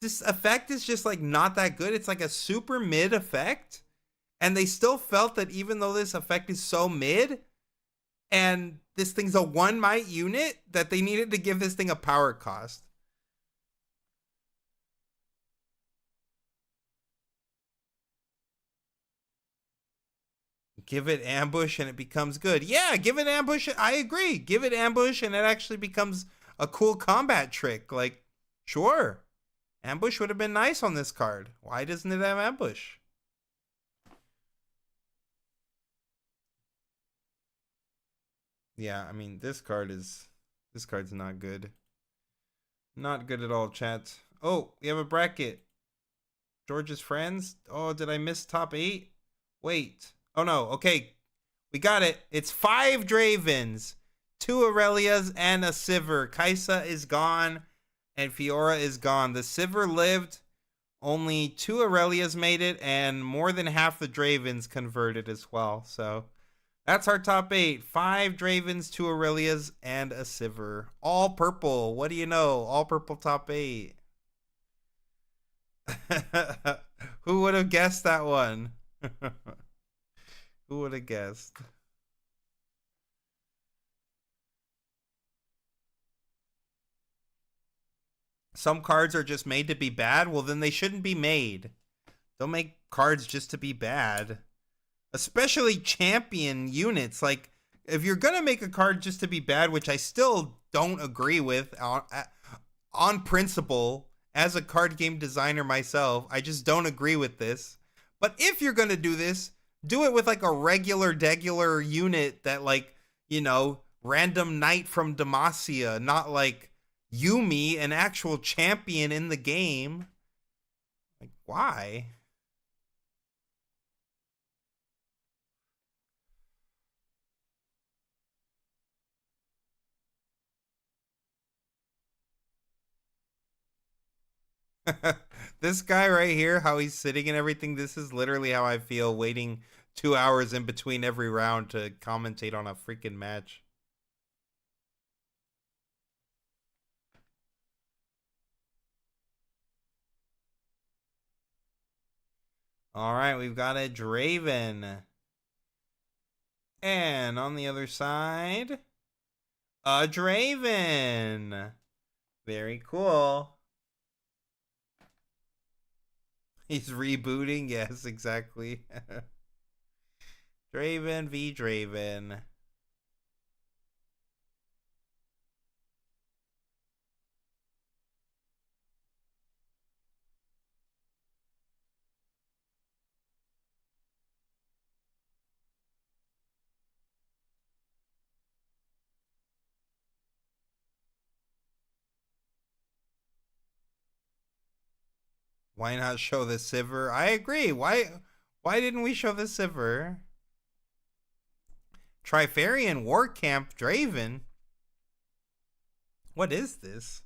This effect is just like not that good. It's like a super mid effect. And they still felt that even though this effect is so mid and this thing's a 1 might unit, that they needed to give this thing a power cost. Give it ambush and it becomes good. Yeah, give it ambush. I agree. Give it ambush and it actually becomes a cool combat trick. Like, sure. Ambush would have been nice on this card. Why doesn't it have ambush? Yeah, I mean, this card's not good. Not good at all, chat. Oh, we have a bracket. George's friends. Oh, did I miss top 8? Wait. Oh no, okay. We got it. It's 5 Dravens, 2 Aurelias, and a Sivir. Kaisa is gone, and Fiora is gone. The Sivir lived. Only 2 Aurelias made it, and more than half the Dravens converted as well. So, That's our top 8. 5 Dravens, 2 Aurelias, and a Sivir. All purple. What do you know? All purple top 8. Who would have guessed that one? Who would have guessed? Some cards are just made to be bad. Well, then they shouldn't be made. Don't make cards just to be bad. Especially champion units. Like, if you're going to make a card just to be bad, which I still don't agree with on principle, as a card game designer myself, I just don't agree with this. But if you're going to do this, do it with like a regular degular unit that, like, you know, random knight from Demacia, not like Yumi, an actual champion in the game. Like, why? This guy right here, how he's sitting and everything, this is literally how I feel waiting 2 hours in between every round to commentate on a freaking match. All right, we've got a Draven. And on the other side, a Draven. Very cool. He's rebooting. Yes, exactly. Draven v Draven. Why not show the Sivir? I agree. Why didn't we show the Sivir? Trifarian War Camp Draven. What is this?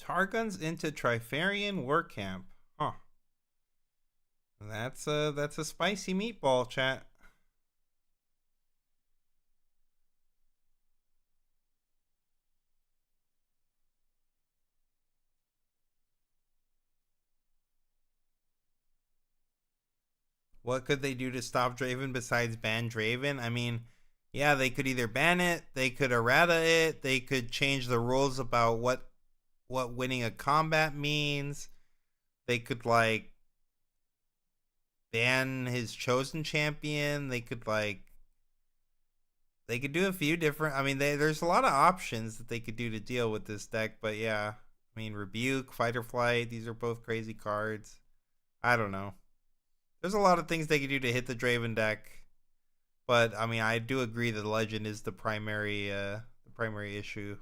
Targun's into Trifarian War Camp. Huh. That's a spicy meatball, chat. What could they do to stop Draven besides ban Draven? I mean, yeah, they could either ban it, they could errata it, they could change the rules about what winning a combat means. They could like ban his chosen champion. They could do a few different. I mean, there's a lot of options that they could do to deal with this deck. But yeah, I mean, Rebuke, Fight or Flight. These are both crazy cards. I don't know. There's a lot of things they could do to hit the Draven deck. But I mean, I do agree that Legend is the primary issue.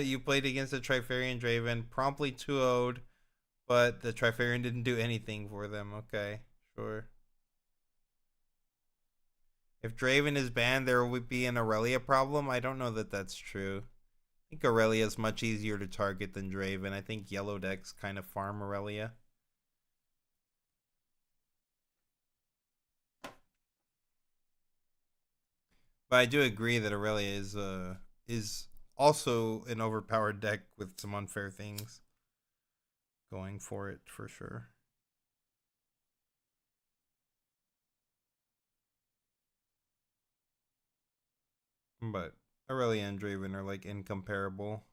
You played against the Trifarian Draven, promptly 2-0'd, but the Trifarian didn't do anything for them. Okay, sure. If Draven is banned, there would be an Aurelia problem. I don't know that that's true. I think Aurelia is much easier to target than Draven. I think yellow decks kind of farm Aurelia. But I do agree that Aurelia is also an overpowered deck with some unfair things going for it for sure. But Aurelia and Draven are like incomparable.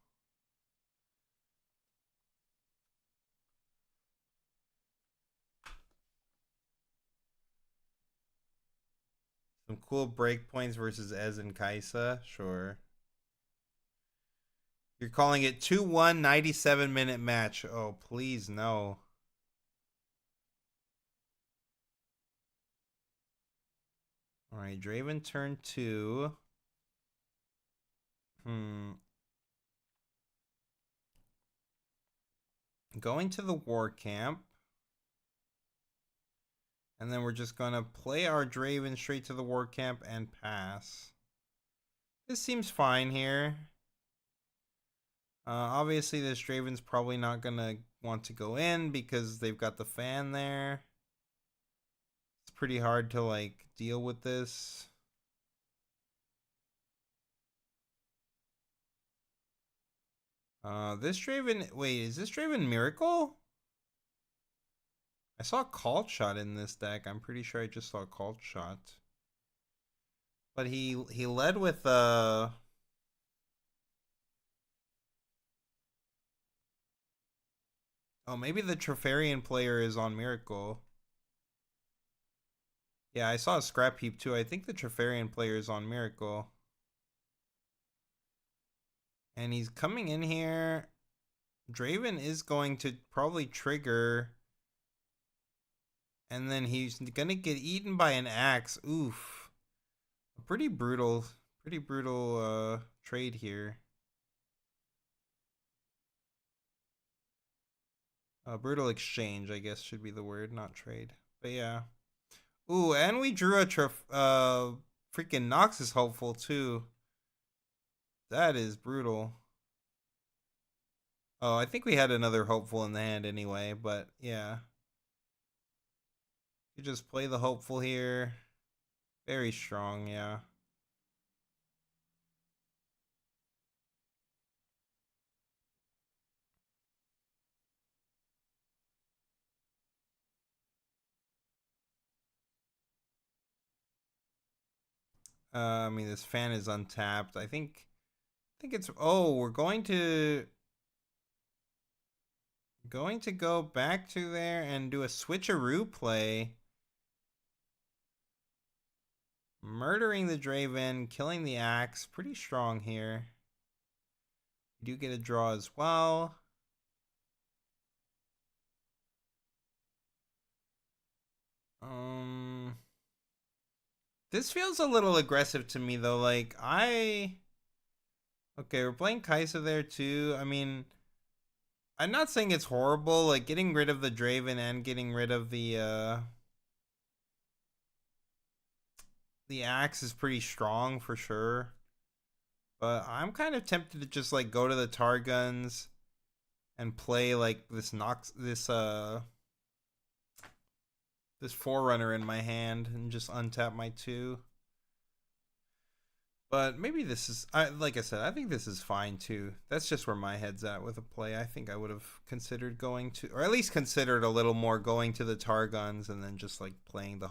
Some cool breakpoints versus Ez and Kaisa, sure. You're calling it 2-1 97-minute match. Oh, please no. All right, Draven turn 2. Going to the war camp. And then we're just going to play our Draven straight to the war camp and pass. This seems fine here. Obviously, this Draven's probably not going to want to go in because they've got the fan there. It's pretty hard to, like, deal with this. This Draven... Wait, is this Draven Miracle? I saw Cult Shot in this deck. I'm pretty sure I just saw Cult Shot. But he led with Oh, maybe the Trefarian player is on Miracle. Yeah, I saw a Scrap Heap too. I think the Trefarian player is on Miracle. And he's coming in here. Draven is going to probably trigger. And then he's gonna get eaten by an axe. Oof. A pretty brutal trade here. Brutal exchange, I guess, should be the word, not trade. But yeah. Ooh, and we drew a freaking Nox is hopeful too. That is brutal. Oh, I think we had another hopeful in the hand anyway, but yeah. You just play the hopeful here. Very strong, yeah. I mean, this fan is untapped. I think it's... Oh, we're going to go back to there and do a switcheroo play. Murdering the Draven, killing the axe. Pretty strong here. We do get a draw as well. This feels a little aggressive to me though. Like okay, we're playing Kaisa there too. I mean, I'm not saying it's horrible. Like getting rid of the Draven and getting rid of the axe is pretty strong for sure. But I'm kind of tempted to just like go to the Targuns and play like this Forerunner in my hand and just untap my 2. But maybe this is, like I said, I think this is fine too. That's just where my head's at with a play. I think I would have considered going to, or at least considered a little more going to the Targuns and then just like playing the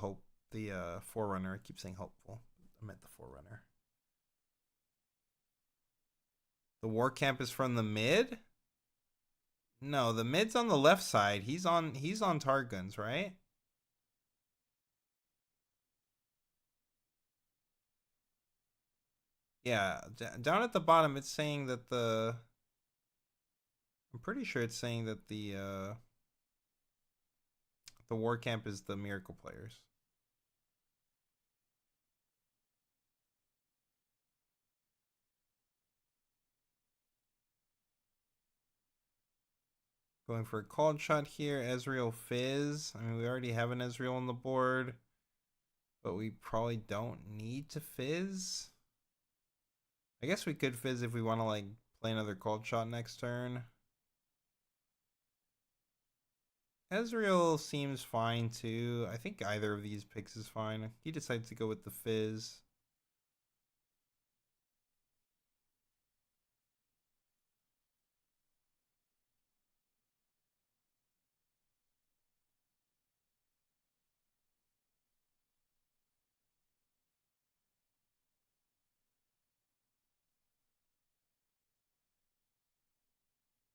Forerunner. I keep saying hopeful. I meant the Forerunner. The war camp is from the mid? No, the mid's on the left side. He's on Targuns, right? Yeah, down at the bottom it's saying that I'm pretty sure it's saying that the war camp is the Miracle players. Going for a called shot here. Ezreal Fizz. I mean, we already have an Ezreal on the board, but we probably don't need to Fizz. I guess we could Fizz if we want to like play another called shot next turn. Ezreal seems fine too. I think either of these picks is fine. He decides to go with the Fizz.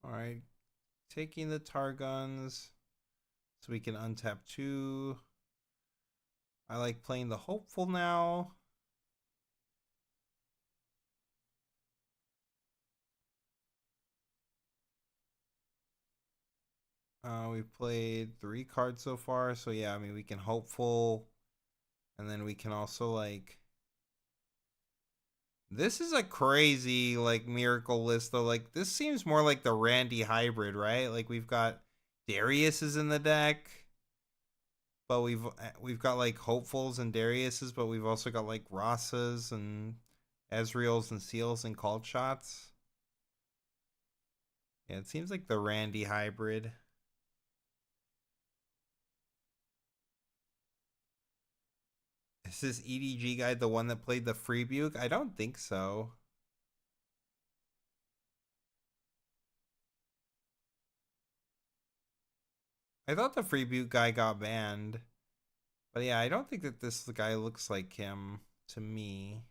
Alright, taking the Targuns so we can untap 2. I like playing the hopeful now. We've played 3 cards so far, so yeah, I mean we can hopeful, and then we can also like... This is a crazy like Miracle list though. Like this seems more like the Randy hybrid, right? Like we've got Darius is in the deck. but we've got like hopefuls and Darius's, but we've also got like Ross's and Ezreal's and Seals and called shots. Yeah, it seems like the Randy hybrid. Is this EDG guy the one that played the Freebuke? I don't think so. I thought the Freebuke guy got banned. But yeah, I don't think that this guy looks like him to me.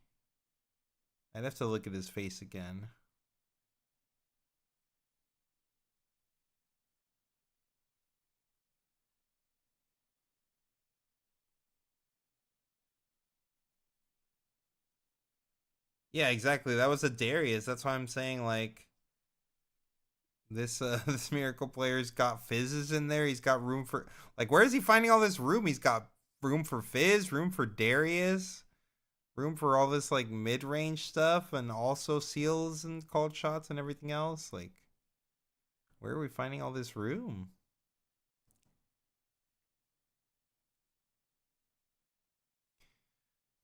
I'd have to look at his face again. Yeah, exactly. That was a Darius. That's why I'm saying like this this miracle player's got fizzes in there. He's got room for like where is he finding all this room? He's got room for Fizz, room for Darius, room for all this like mid-range stuff and also seals and called shots and everything else. Like where are we finding all this room?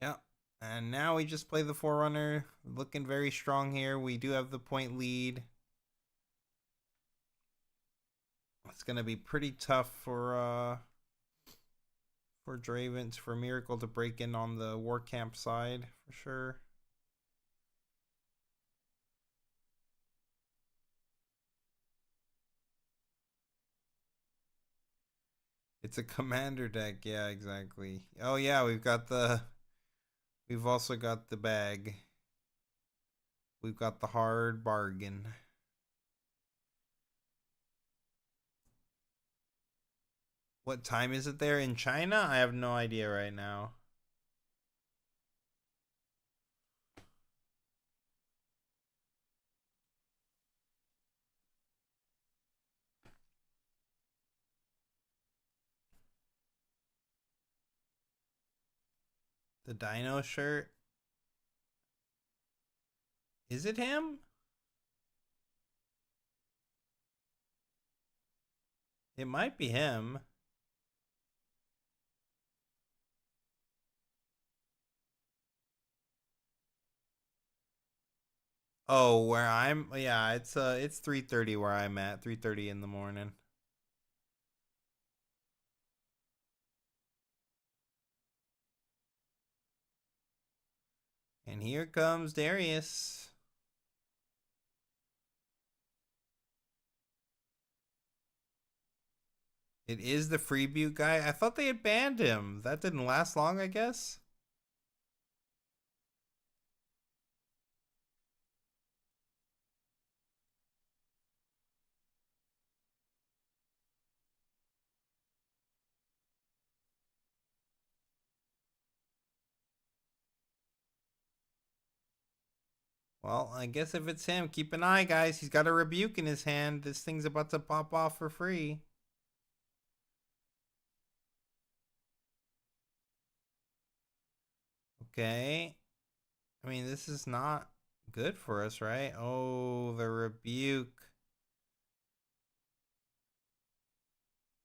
Yeah. And now we just play the Forerunner. Looking very strong here. We do have the point lead. It's gonna be pretty tough for Draven, for Miracle to break in on the war camp side for sure. It's a commander deck, yeah, exactly. Oh yeah, we've also got the bag. We've got the hard bargain. What time is it there in China? I have no idea right now. The Dino shirt. Is it him? It might be him. Oh, where I'm, yeah, it's 3:30 where I'm at, 3:30 in the morning. And here comes Darius. It is the Freeboot guy. I thought they had banned him. That didn't last long, I guess. Well, I guess if it's him, keep an eye, guys. He's got a rebuke in his hand. This thing's about to pop off for free. Okay. I mean, this is not good for us, right? Oh, the rebuke.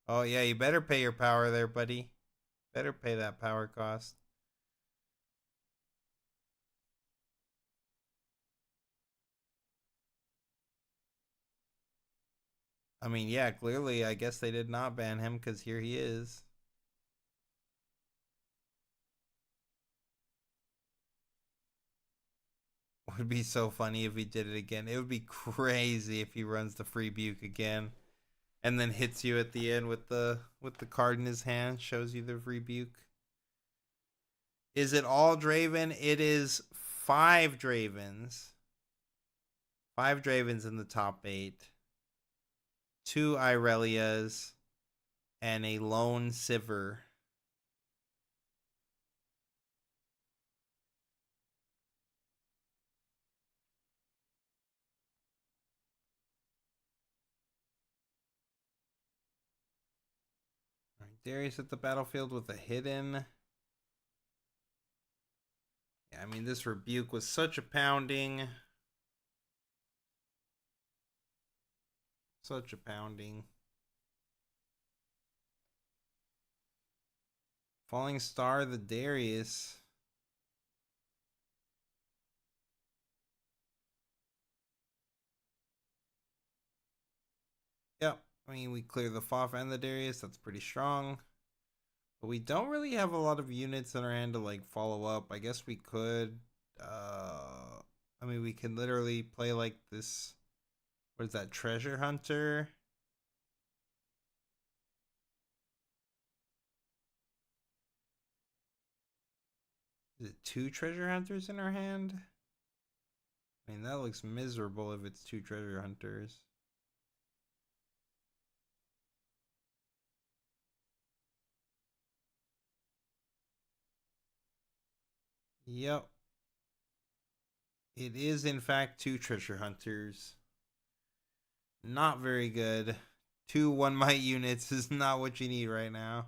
Oh, yeah, you better pay your power there, buddy. Better pay that power cost. I mean, yeah, clearly, I guess they did not ban him because here he is. Would be so funny if he did it again. It would be crazy if he runs the free buke again and then hits you at the end with the card in his hand, shows you the free buke. Is it all Draven? It is 5 Dravens. 5 Dravens in the top 8. 2 Irelias and a lone Sivir. All right, Darius at the battlefield with a hidden. Yeah, I mean, this rebuke was such a pounding. Such a pounding. Falling Star, the Darius. Yep. I mean, we clear the Foff and the Darius. That's pretty strong. But we don't really have a lot of units in our hand to like follow up. I guess we could. I mean, we can literally play like this. What is that? Treasure Hunter. Is it 2 treasure hunters in our hand? I mean, that looks miserable if it's 2 treasure hunters. Yep. It is, in fact, 2 treasure hunters. Not very good. 2 1 might units is not what you need right now.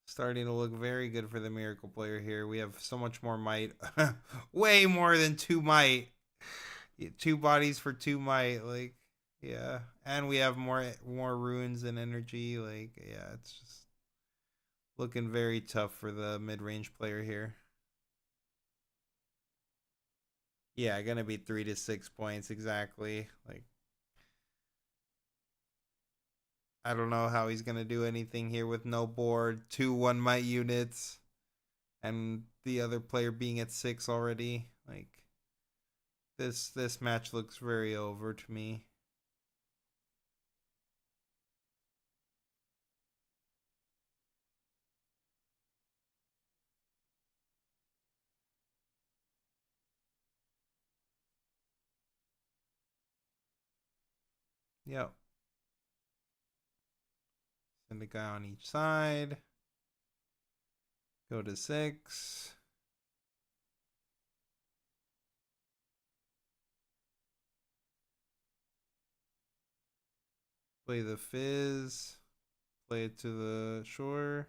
Starting to look very good for the miracle player here. We have so much more might. Way more than 2 might. 2 bodies for 2 might. Like, yeah. And we have more runes and energy. Like, yeah, it's just looking very tough for the mid-range player here. Yeah, gonna be 3 to 6 points exactly. Like, I don't know how he's gonna do anything here with no board, 2 1 might units, and the other player being at 6 already. Like, this match looks very over to me. Yep. Send a guy on each side. Go to 6. Play the Fizz. Play it to the shore.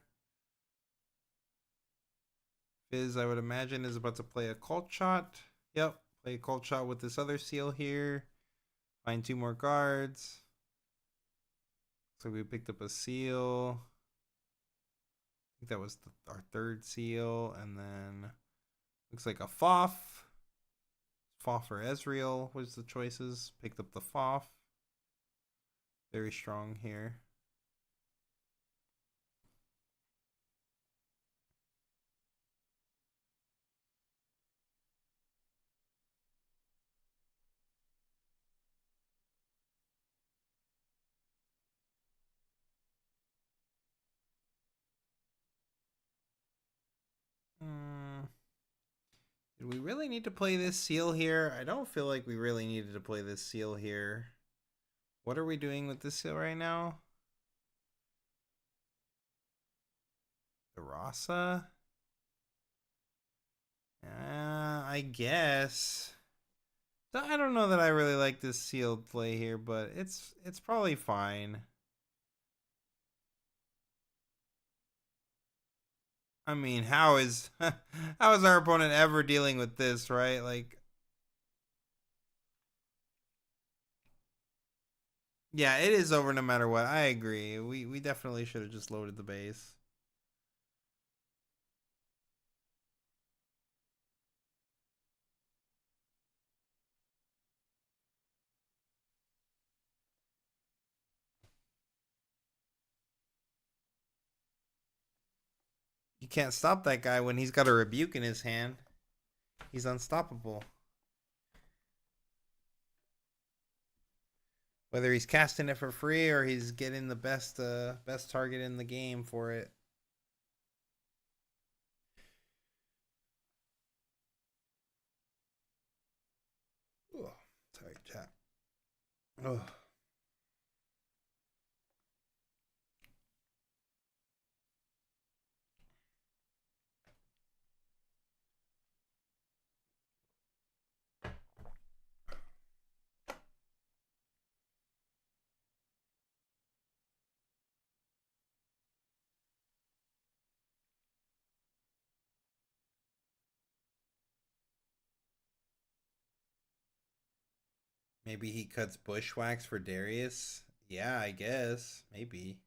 Fizz, I would imagine, is about to play a Cult Shot. Yep. Play a Cult Shot with this other seal here. Find 2 more cards. So we picked up a seal. I think that was our 3rd seal. And then looks like a Foff. Foff or Ezreal was the choices. Picked up the Foff. Very strong here. Did we really need to play this seal here? I don't feel like we really needed to play this seal here. What are we doing with this seal right now? The Rasa? I guess. I don't know that I really like this sealed play here, but it's probably fine. I mean, how is how is our opponent ever dealing with this, right? Like, yeah, it is over no matter what. I agree. We definitely should have just loaded the base. You can't stop that guy when he's got a rebuke in his hand. He's unstoppable. Whether he's casting it for free or he's getting the best target in the game for it. Ugh, sorry, chat. Ugh. Maybe he cuts bushwhacks for Darius. Yeah, I guess. Maybe.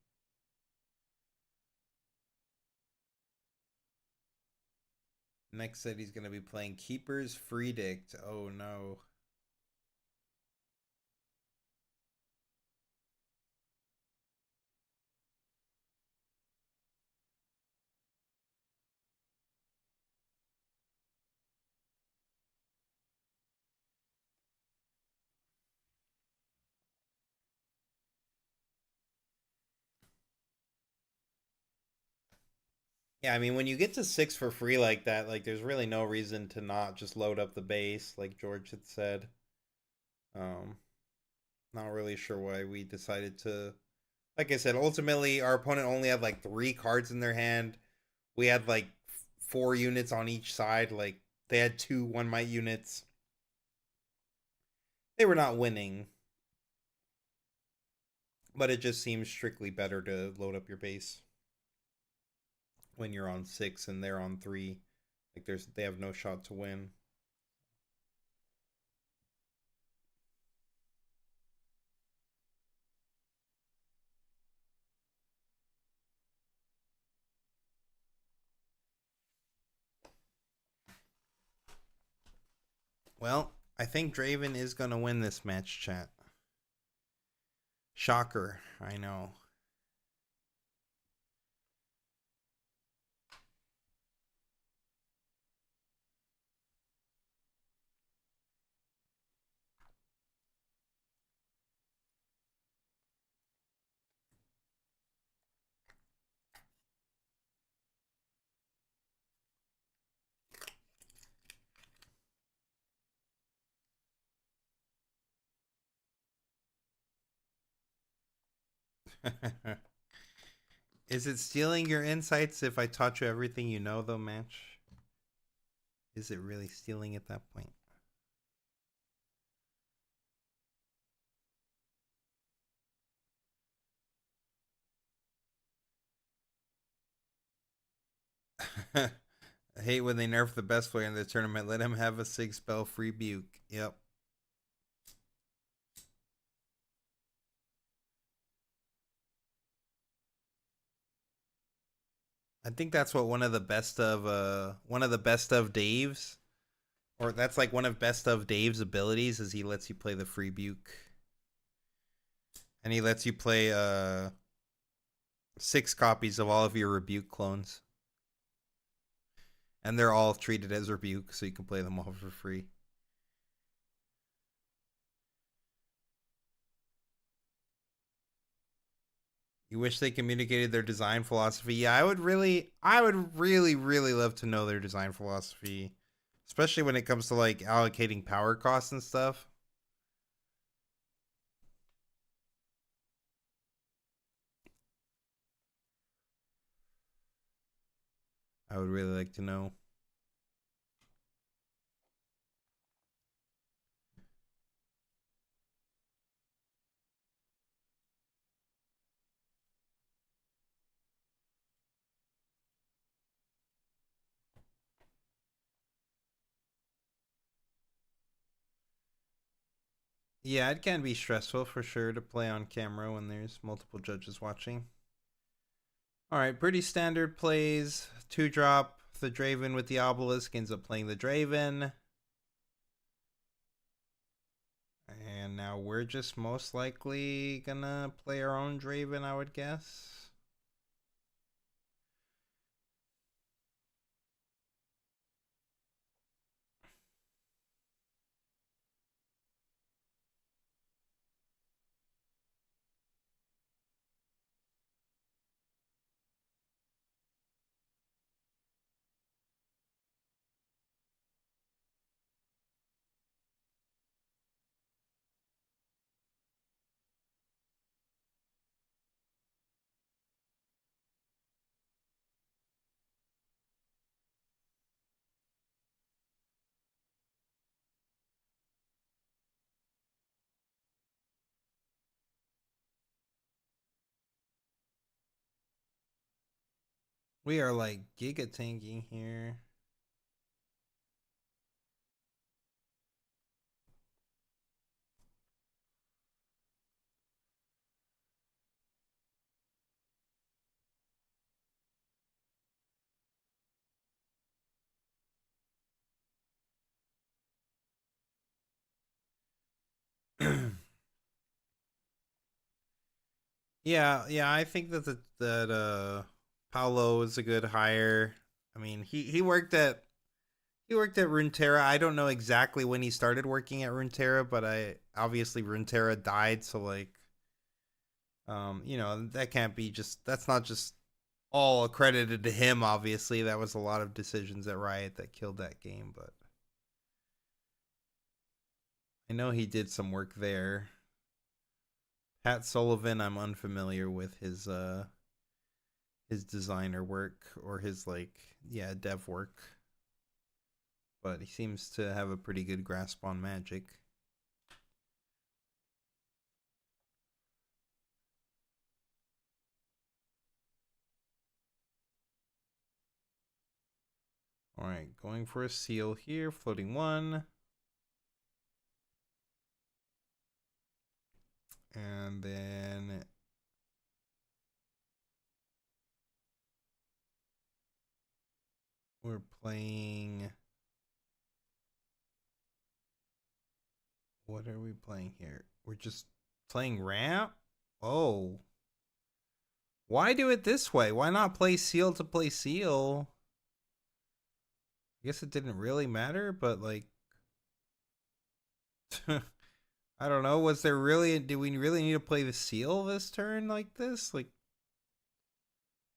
Next set he's going to be playing Keeper's Fredict. Oh no. Yeah, I mean, when you get to 6 for free like that, like, there's really no reason to not just load up the base, like George had said. Um, Not really sure why we decided to. Like I said, ultimately, our opponent only had like 3 cards in their hand. We had like 4 units on each side. Like, they had 2 1 might units. They were not winning. But it just seems strictly better to load up your base when you're on 6 and they're on 3. Like, they have no shot to win. Well, I think Draven is going to win this match, chat. Shocker, I know. Is it stealing your insights if I taught you everything you know, though, match? Is it really stealing at that point? I hate when they nerf the best player in the tournament. Let him have a 6 spell free buke. Yep. I think that's what one of the best of Dave's, or that's like one of best of Dave's abilities, is he lets you play the free buke. And he lets you play 6 copies of all of your rebuke clones. And they're all treated as rebuke, so you can play them all for free. You wish they communicated their design philosophy. Yeah, I would really, really love to know their design philosophy, especially when it comes to like allocating power costs and stuff. I would really like to know. Yeah, it can be stressful for sure to play on camera when there's multiple judges watching. All right, pretty standard plays. 2-drop. The Draven with the Obelisk ends up playing the Draven. And now we're just most likely gonna play our own Draven, I would guess. We are like giga tanking here. Yeah, I think that Paolo is a good hire. I mean, he worked at Runeterra. I don't know exactly when he started working at Runeterra, but I obviously Runeterra died, so like that can't be just that's not just all accredited to him, obviously. That was a lot of decisions at Riot that killed that game, but I know he did some work there. Pat Sullivan, I'm unfamiliar with his designer work or his dev work, but he seems to have a pretty good grasp on Magic. All right, going for a seal here, floating one. And then we're playing. What are we playing here? We're just playing ramp? Oh. Why do it this way? Why not play seal to play seal? I guess it didn't really matter, but like I don't know, do we really need to play the seal this turn like this? Like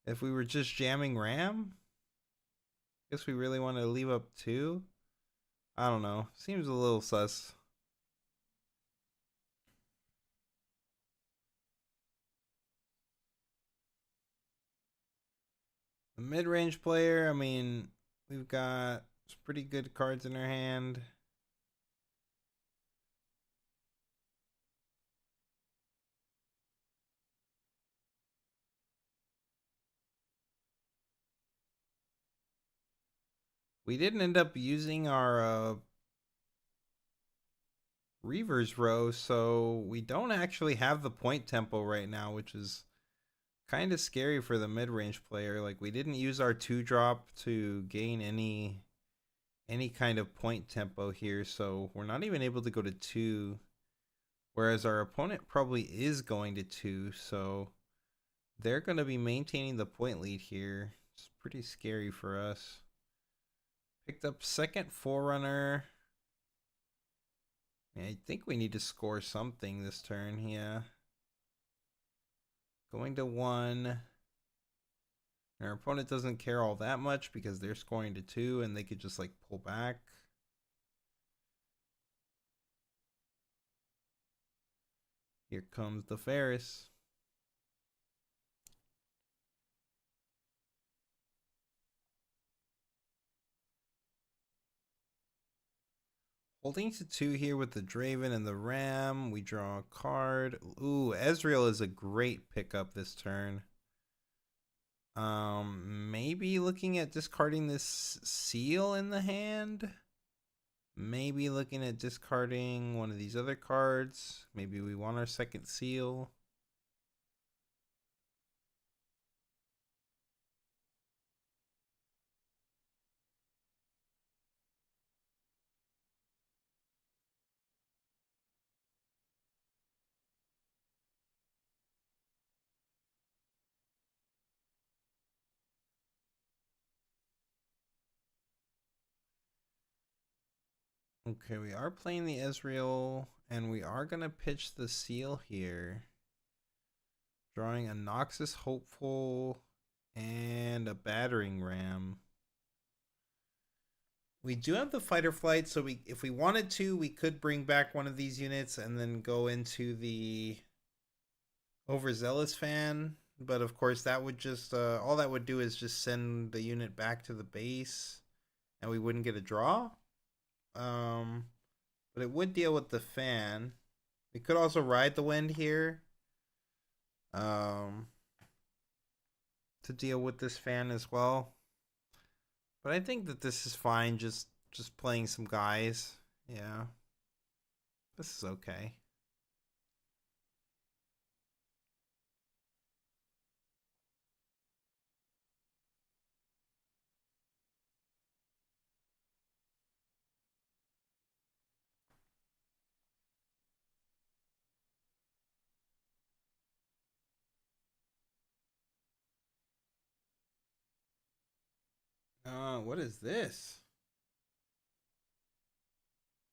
if we were just jamming ram? Guess we really want to leave up two? I don't know. Seems a little sus. The mid-range player, I mean, we've got some pretty good cards in our hand. We didn't end up using our Reavers row, so we don't actually have the point tempo right now, which is kind of scary for the mid-range player. Like we didn't use our 2-drop to gain any kind of point tempo here, so we're not even able to go to 2, whereas our opponent probably is going to 2, so they're going to be maintaining the point lead here. It's pretty scary for us. Picked up second Forerunner. I think we need to score something this turn, yeah. Going to 1. Our opponent doesn't care all that much because they're scoring to 2 and they could just like pull back. Here comes the Ferris. Holding to 2 here with the Draven and the Ram. We draw a card. Ooh, Ezreal is a great pickup this turn. Maybe looking at discarding this seal in the hand. Maybe looking at discarding one of these other cards. Maybe we want our second seal. Okay, we are playing the Ezreal, and we are going to pitch the seal here. Drawing a Noxus Hopeful and a Battering Ram. We do have the Fighter Flight, so if we wanted to, we could bring back one of these units and then go into the Overzealous Fan. But of course, that would just all that would do is just send the unit back to the base, and we wouldn't get a draw. But it would deal with the fan. We could also ride the wind here. To deal with this fan as well. But I think that this is fine, just playing some guys. Yeah. This is okay. What is this?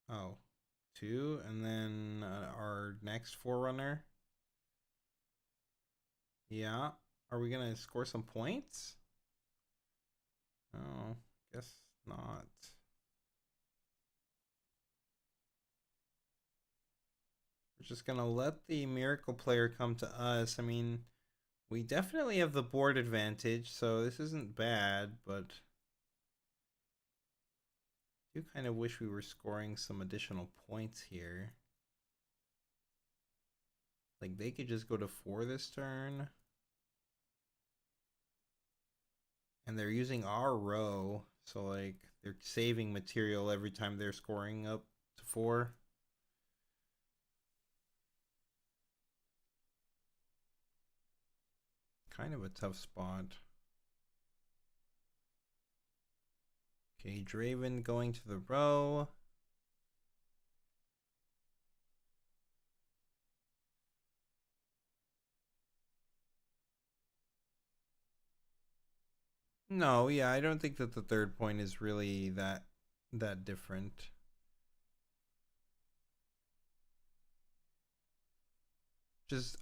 Oh, 2, and then our next Forerunner. Yeah. Are we gonna score some points? Oh, guess not. We're just gonna let the miracle player come to us. I mean, we definitely have the board advantage, so this isn't bad, but I do kind of wish we were scoring some additional points here. Like, they could just go to 4 this turn. And they're using our row, so like they're saving material every time they're scoring up to 4. Kind of a tough spot. Okay, Draven going to the row. No, yeah, I don't think that the third point is really that different.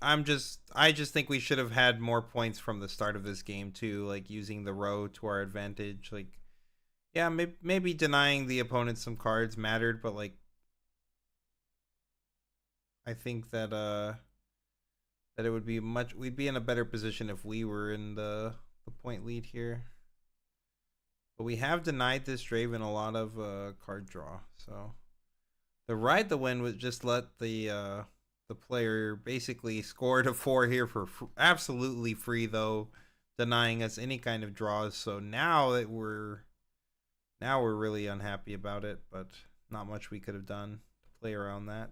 I just think we should have had more points from the start of this game too, like using the row to our advantage. Like, yeah, maybe denying the opponent some cards mattered, but like, I think that that it would be we'd be in a better position if we were in the point lead here. But we have denied this Draven a lot of card draw, so the ride the win was just let the player basically score to 4 here for absolutely free, though, denying us any kind of draws. So now we're really unhappy about it, but not much we could have done to play around that.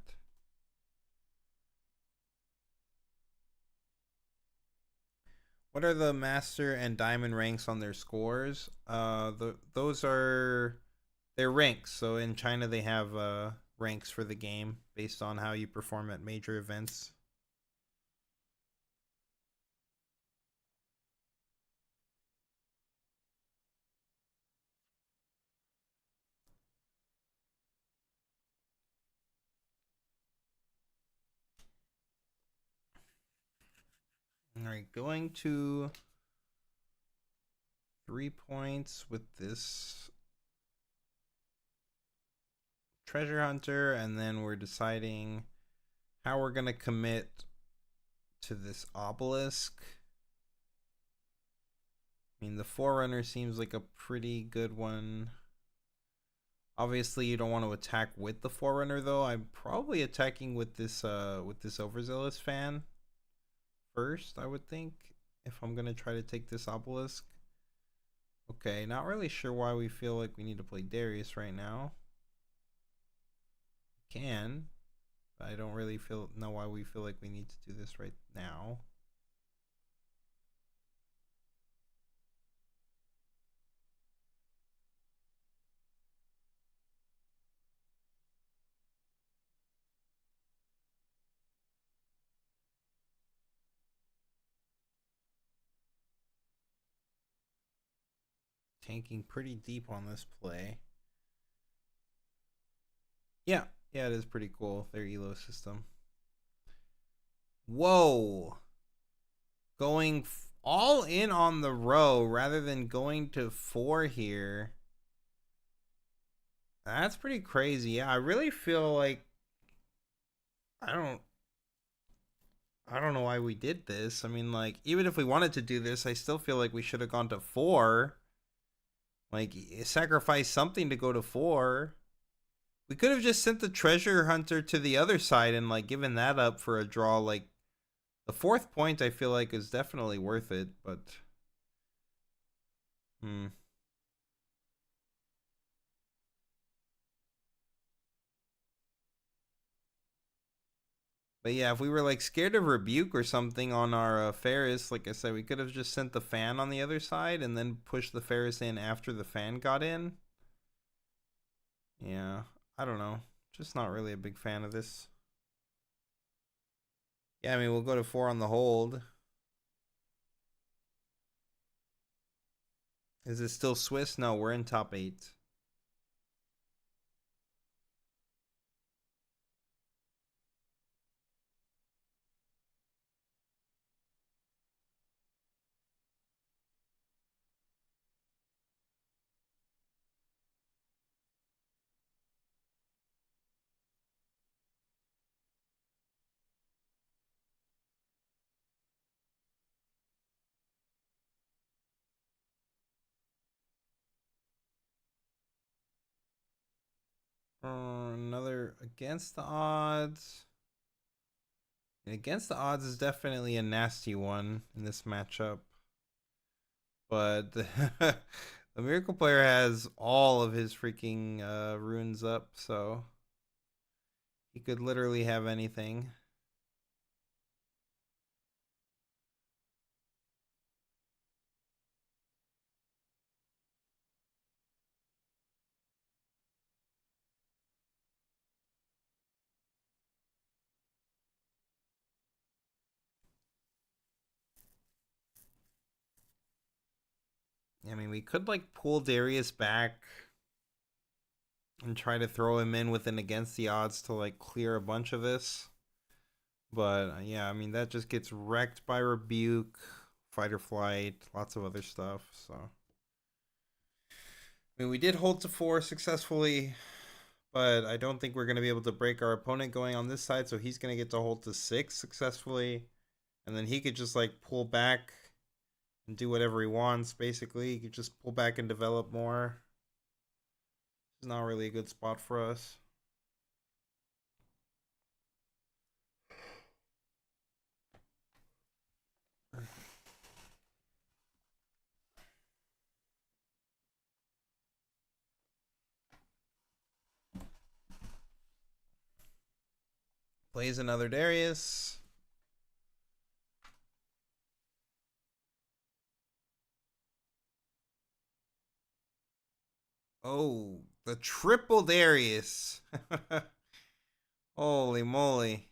What are the master and diamond ranks on their scores? Those are their ranks. So in China they have ranks for the game based on how you perform at major events. All right, going to 3 points with this treasure hunter, and then we're deciding how we're gonna commit to this obelisk. I mean, the Forerunner seems like a pretty good one. Obviously, you don't want to attack with the Forerunner, though. I'm probably attacking with this Overzealous fan first, I would think, if I'm gonna try to take this obelisk. Okay, not really sure why we feel like we need to play Darius right now. Can, but I don't really know why we feel like we need to do this right now. Tanking pretty deep on this play. Yeah, it is pretty cool, their elo system. Whoa. Going all in on the row rather than going to 4 here. That's pretty crazy. Yeah, I really feel like I don't know why we did this. I mean, like, even if we wanted to do this, I still feel like we should have gone to 4. Like, sacrifice something to go to 4. We could have just sent the treasure hunter to the other side and, like, given that up for a draw. Like, the 4th point, I feel like, is definitely worth it, but... But yeah, if we were, like, scared of rebuke or something on our Ferris, like I said, we could have just sent the fan on the other side and then pushed the Ferris in after the fan got in. Yeah, I don't know. Just not really a big fan of this. Yeah, I mean, we'll go to 4 on the hold. Is it still Swiss? No, we're in top 8. Another against the odds. Against the odds is definitely a nasty one in this matchup. But the Miracle player has all of his freaking runes up, so he could literally have anything. I mean, we could like pull Darius back and try to throw him in with an against the odds to like clear a bunch of this. But yeah, I mean, that just gets wrecked by Rebuke, Fight or Flight, lots of other stuff. So, I mean, we did hold to 4 successfully, but I don't think we're going to be able to break our opponent going on this side. So he's going to get to hold to 6 successfully. And then he could just like pull back and do whatever he wants, basically. He could just pull back and develop more. It's not really a good spot for us. Plays another Darius. Oh, the triple Darius. Holy moly.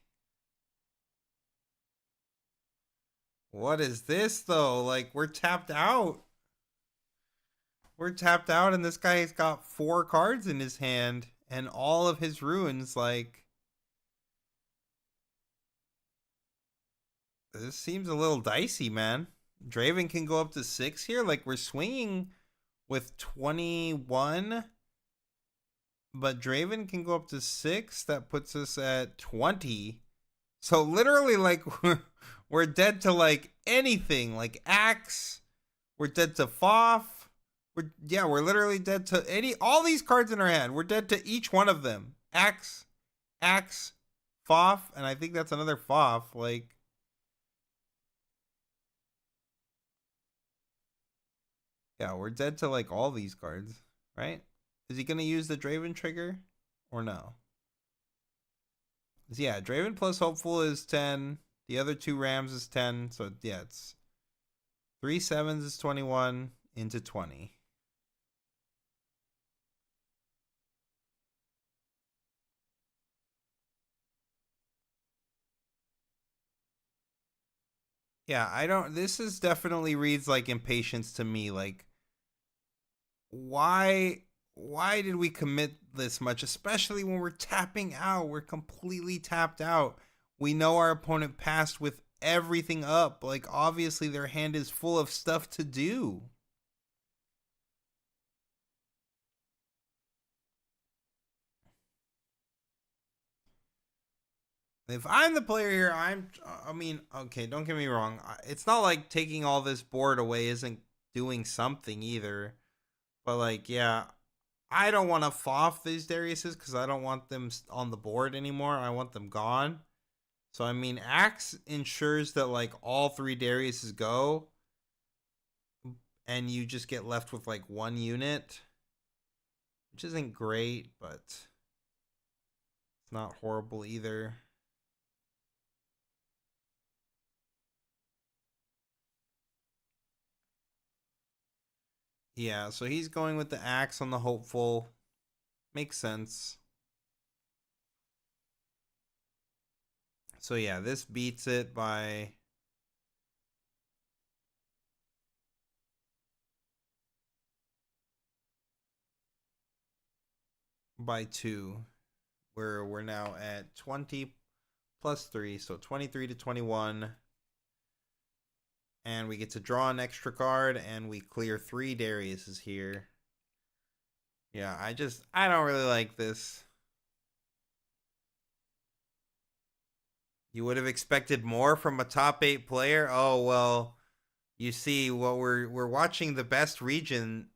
What is this, though? Like, we're tapped out. We're tapped out, and this guy's got 4 cards in his hand, and all of his runes, like... This seems a little dicey, man. Draven can go up to 6 here. Like, we're swinging with 21, but Draven can go up to 6. That puts us at 20. So literally, like, we're dead to like anything, like Axe. We're dead to Foff. We're literally dead to all these cards in our hand. We're dead to each one of them. Axe, Foff, and I think that's another Foff. Like, yeah, we're dead to like all these cards, right? Is he gonna use the Draven trigger or no? Yeah, Draven plus Hopeful is 10. The other 2 Rams is 10. So yeah, it's 3 7s is 21 into 20. Yeah, I don't. This is definitely reads like impatience to me. Like, why did we commit this much? Especially when we're tapping out. We're completely tapped out. We know our opponent passed with everything up. Like, obviously their hand is full of stuff to do. If I'm the player here, I mean, okay, don't get me wrong. It's not like taking all this board away isn't doing something either. But, like, yeah, I don't want to Foff these Dariuses because I don't want them on the board anymore. I want them gone. So, I mean, Axe ensures that, like, all 3 Dariuses go. And you just get left with, like, 1 unit. Which isn't great, but it's not horrible either. Yeah, so he's going with the Axe on the Hopeful. Makes sense. So yeah, this beats it by... by 2. We're now at 20 plus 3, so 23 to 21. And we get to draw an extra card, and we clear 3 Dariuses here. Yeah, I don't really like this. You would have expected more from a top 8 player? Oh, well, you see, what we're watching the best region.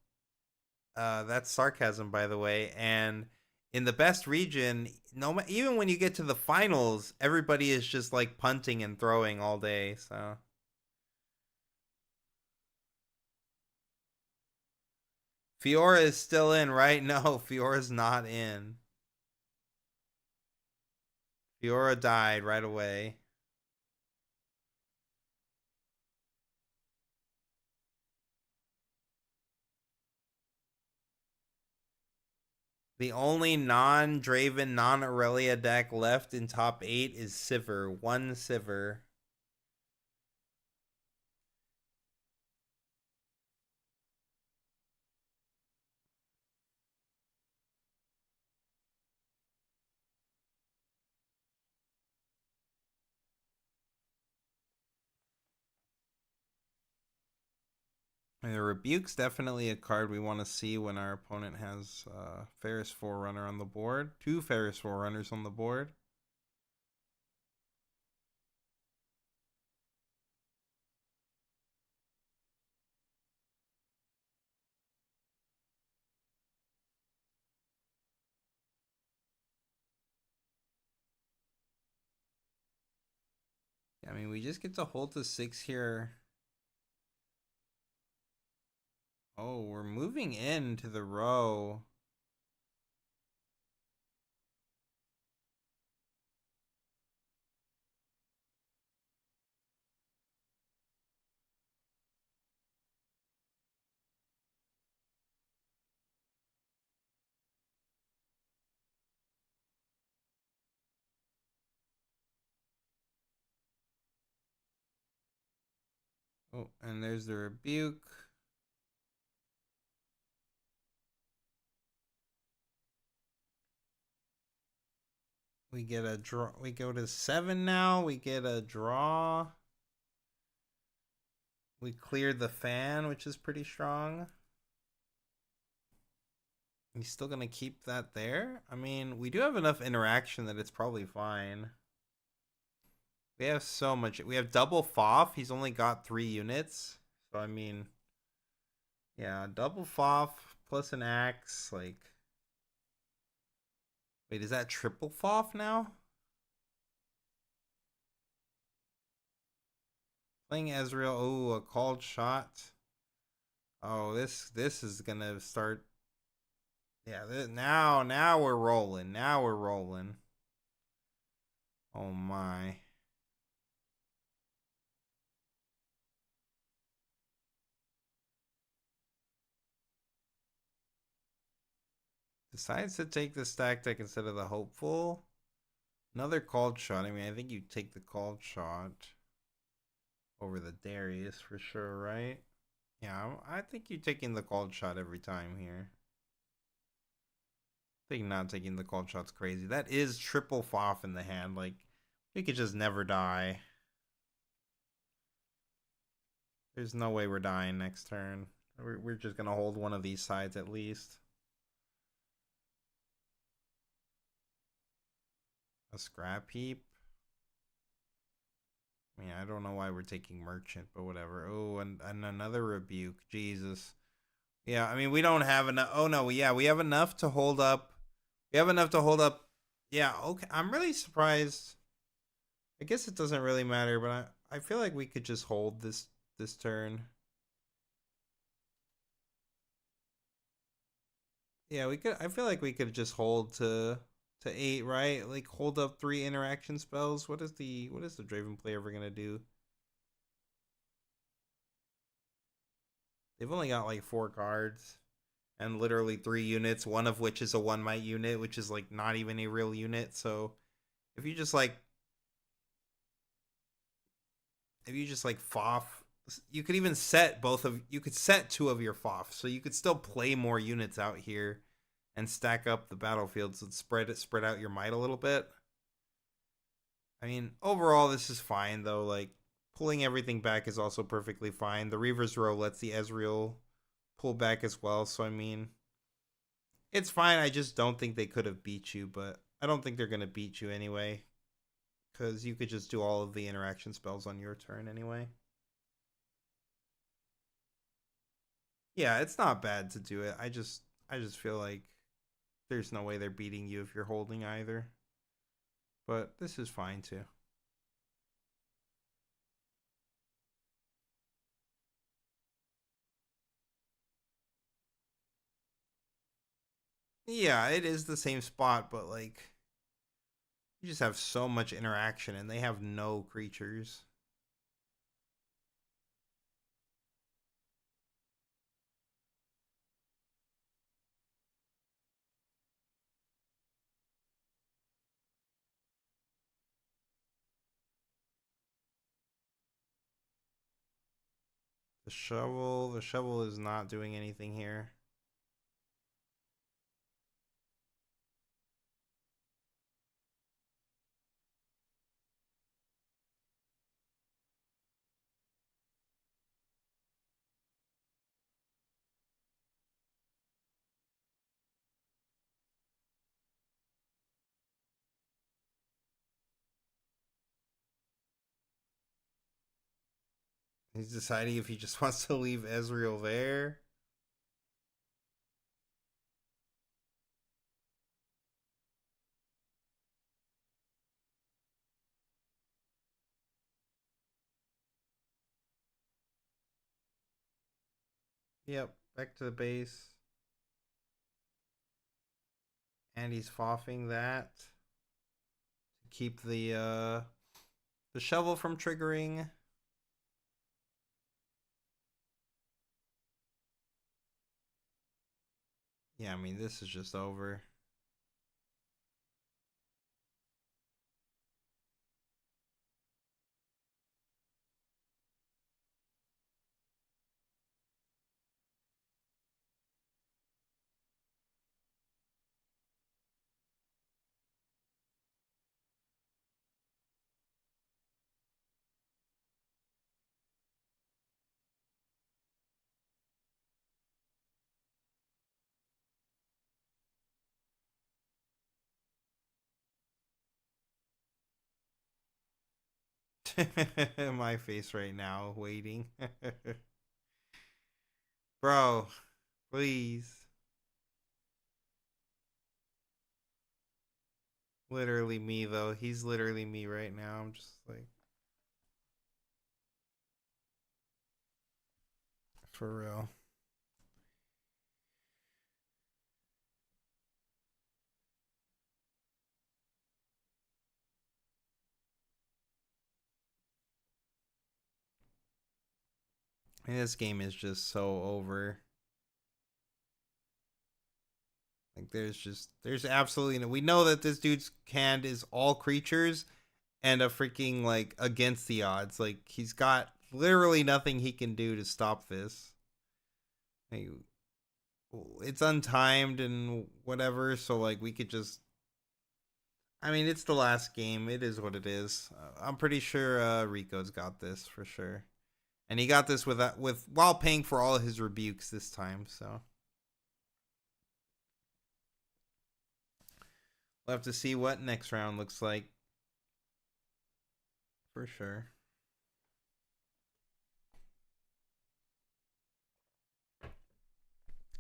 That's sarcasm, by the way. And in the best region, even when you get to the finals, everybody is just like punting and throwing all day. So Fiora is still in, right? No, Fiora's not in. Fiora died right away. The only non-Draven, non-Aurelia deck left in top 8 is Sivir. 1 Sivir. And the Rebuke's definitely a card we want to see when our opponent has Ferris Forerunner on the board. 2 Ferris Forerunners on the board. I mean, we just get to hold the 6 here. Oh, we're moving into the row. Oh, and there's the Rebuke. We get a draw. We go to 7 now. We get a draw. We cleared the fan, which is pretty strong. He's still going to keep that there. I mean, we do have enough interaction that it's probably fine. We have so much. We have double FOF. He's only got 3 units. So, I mean, yeah, double FOF plus an axe. Like, wait, is that triple FOF now? Playing Ezreal. Oh, a called shot. Oh, this is going to start. Yeah, now we're rolling. Now we're rolling. Oh, my. Decides to take the stack deck instead of the hopeful. Another called shot. I mean, I think you take the called shot over the Darius for sure, right? Yeah, I think you're taking the called shot every time here. I think not taking the called shot's crazy. That is triple FOF in the hand. Like, we could just never die. There's no way we're dying next turn. We're just going to hold one of these sides at least. A scrap heap. I mean, I don't know why we're taking merchant, but whatever. Oh, and another rebuke. Jesus. Yeah, I mean, we don't have enough. Oh, no. Yeah, we have enough to hold up. We have enough to hold up. Yeah, okay. I'm really surprised. I guess it doesn't really matter, but I feel like we could just hold this turn. Yeah, we could. I feel like we could just hold to 8, right? Like hold up 3 interaction spells. What is the Draven play ever gonna do? They've only got like 4 cards and literally 3 units, one of which is a 1 might unit, which is like not even a real unit. So if you just like FOF, you could even set you could set 2 of your FOF, so you could still play more units out here and stack up the battlefields and spread out your might a little bit. I mean, overall, this is fine, though. Like, pulling everything back is also perfectly fine. The Reaver's Row lets the Ezreal pull back as well, so I mean, it's fine. I just don't think they could have beat you, but I don't think they're going to beat you anyway, because you could just do all of the interaction spells on your turn anyway. Yeah, it's not bad to do it. I just feel like there's no way they're beating you if you're holding either. But this is fine too. Yeah, it is the same spot, but like you just have so much interaction and they have no creatures. The shovel is not doing anything here. He's deciding if he just wants to leave Ezreal there. Yep, back to the base. And he's foffing that to keep the shovel from triggering. Yeah, I mean, this is just over. My face right now, waiting. Bro, please. Literally me, though. He's literally me right now. I'm just like, for real. And this game is just so over. Like, there's absolutely no. We know that this dude's hand is all creatures and a freaking, like, against the odds. Like, he's got literally nothing he can do to stop this. Like, it's untimed and whatever, so, like, we could just. I mean, it's the last game. It is what it is. I'm pretty sure Rico's got this for sure. And he got this with while paying for all of his rebukes this time, so. We'll have to see what next round looks like. For sure.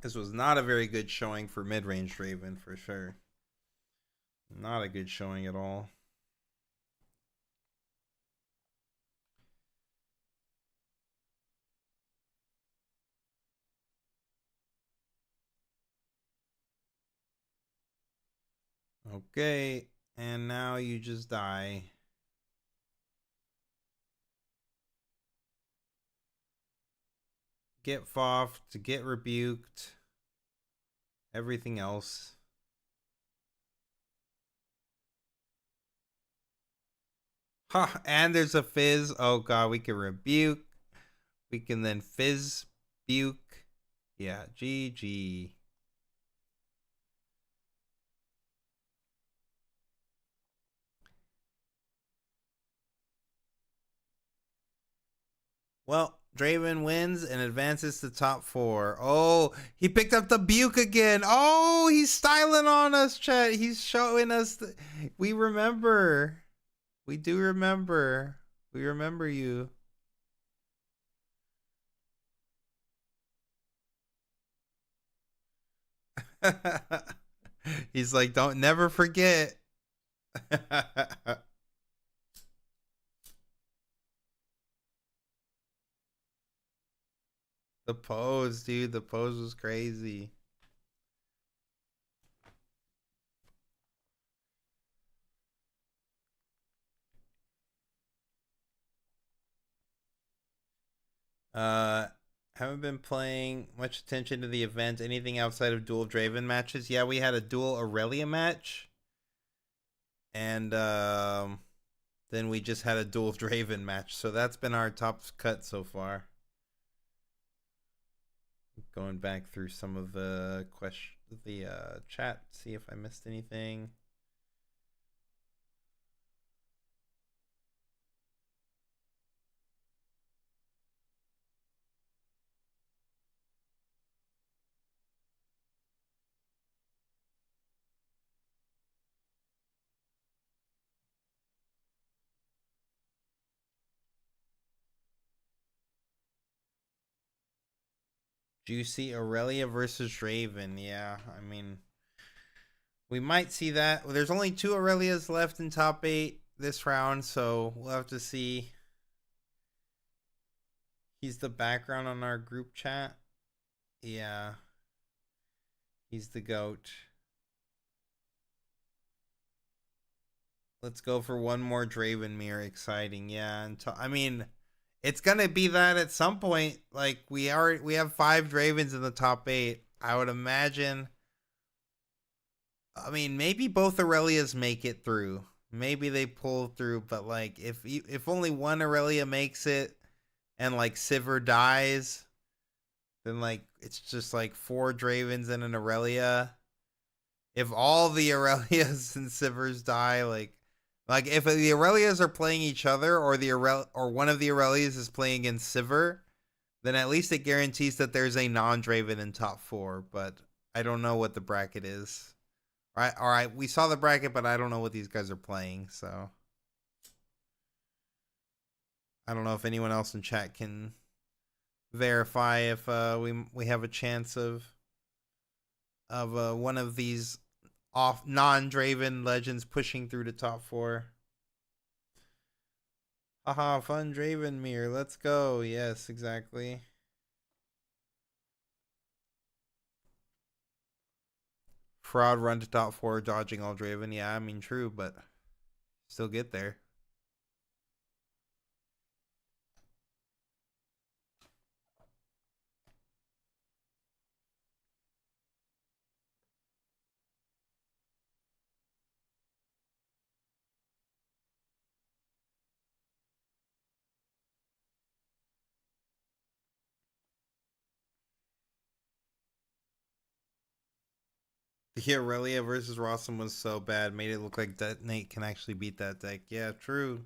This was not a very good showing for mid-range Draven, for sure. Not a good showing at all. Okay, and now you just die. Get foffed, to get rebuked. Everything else. Ha, and there's a fizz. Oh god, we can rebuke. We can then fizz buke. Yeah, GG. Well, Draven wins and advances to top 4. Oh, he picked up the Buke again. Oh, he's styling on us, chat. He's showing us. We remember. We do remember. We remember you. He's like, don't never forget. The pose, dude. The pose was crazy. Haven't been paying much attention to the event. Anything outside of dual Draven matches? Yeah, we had a dual Aurelia match. And then we just had a dual Draven match. So that's been our top cut so far. Going back through some of the chat, see if I missed anything. Juicy Aurelia versus Draven. Yeah, I mean, we might see that. There's only 2 Aurelias left in top 8 this round, so we'll have to see. He's the background on our group chat. Yeah. He's the GOAT. Let's go for one more Draven mirror. Exciting. Yeah. I mean, it's going to be that at some point. Like, we have 5 Dravens in the top 8. I would imagine. I mean, maybe both Aurelias make it through. Maybe they pull through, but like if only one Aurelia makes it and like Sivir dies, then like it's just like 4 Dravens and an Aurelia. If all the Aurelias and Sivirs die, like if the Aurelias are playing each other or or one of the Aurelias is playing against Sivir, then at least it guarantees that there's a non-Draven in top 4, but I don't know what the bracket is. All right, we saw the bracket, but I don't know what these guys are playing, so I don't know if anyone else in chat can verify if we have a chance of one of these off non-Draven legends pushing through the top 4. Haha, fun Draven mirror. Let's go. Yes, exactly. Fraud run to top 4, dodging all Draven. Yeah, I mean, true, but still get there. The Aurelia versus Rossum was so bad, made it look like Detonate can actually beat that deck. Yeah, true.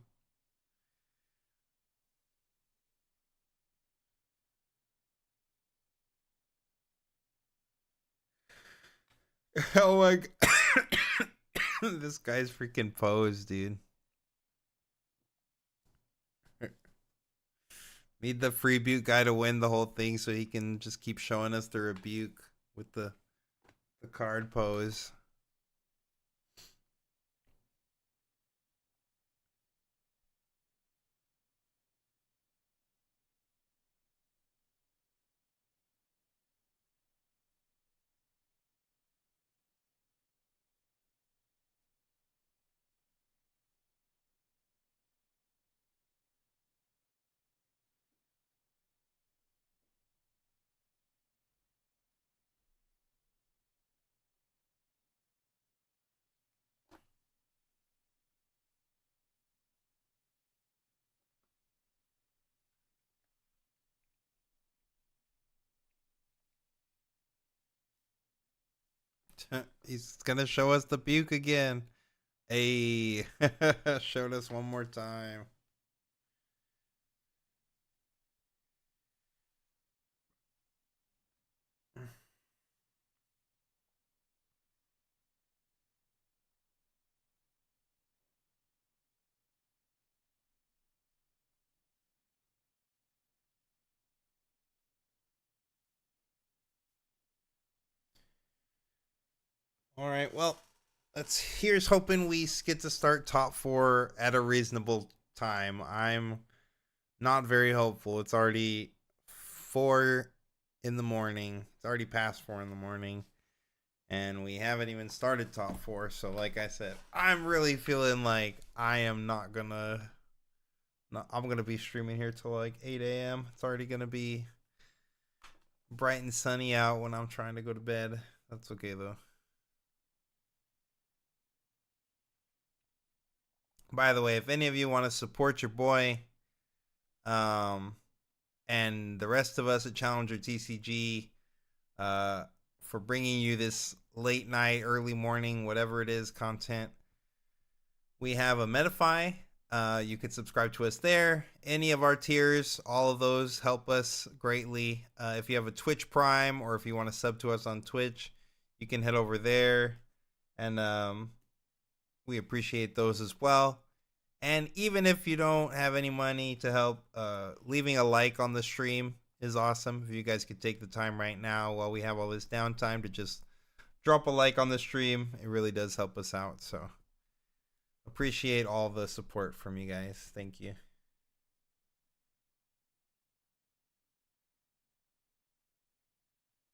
Oh my god. This guy's freaking posed, dude. Need the free Buke guy to win the whole thing so he can just keep showing us the rebuke with the card pose. He's gonna show us the Buke again. Hey, showed us one more time. All right. Well, here's hoping we get to start top 4 at a reasonable time. I'm not very hopeful. It's already 4 in the morning. It's already past 4 in the morning. And we haven't even started top 4. So like I said, I'm really feeling like I am not gonna I'm gonna be streaming here till like 8 a.m. It's already gonna be bright and sunny out when I'm trying to go to bed. That's okay though. By the way, if any of you want to support your boy, and the rest of us at Challenger TCG, for bringing you this late night, early morning, whatever it is, content, we have a Metafy. You can subscribe to us there. Any of our tiers, all of those help us greatly. If you have a Twitch Prime or if you want to sub to us on Twitch, you can head over there, and we appreciate those as well. And even if you don't have any money to help, leaving a like on the stream is awesome. If you guys could take the time right now while we have all this downtime to just drop a like on the stream, it really does help us out. So appreciate all the support from you guys. Thank you.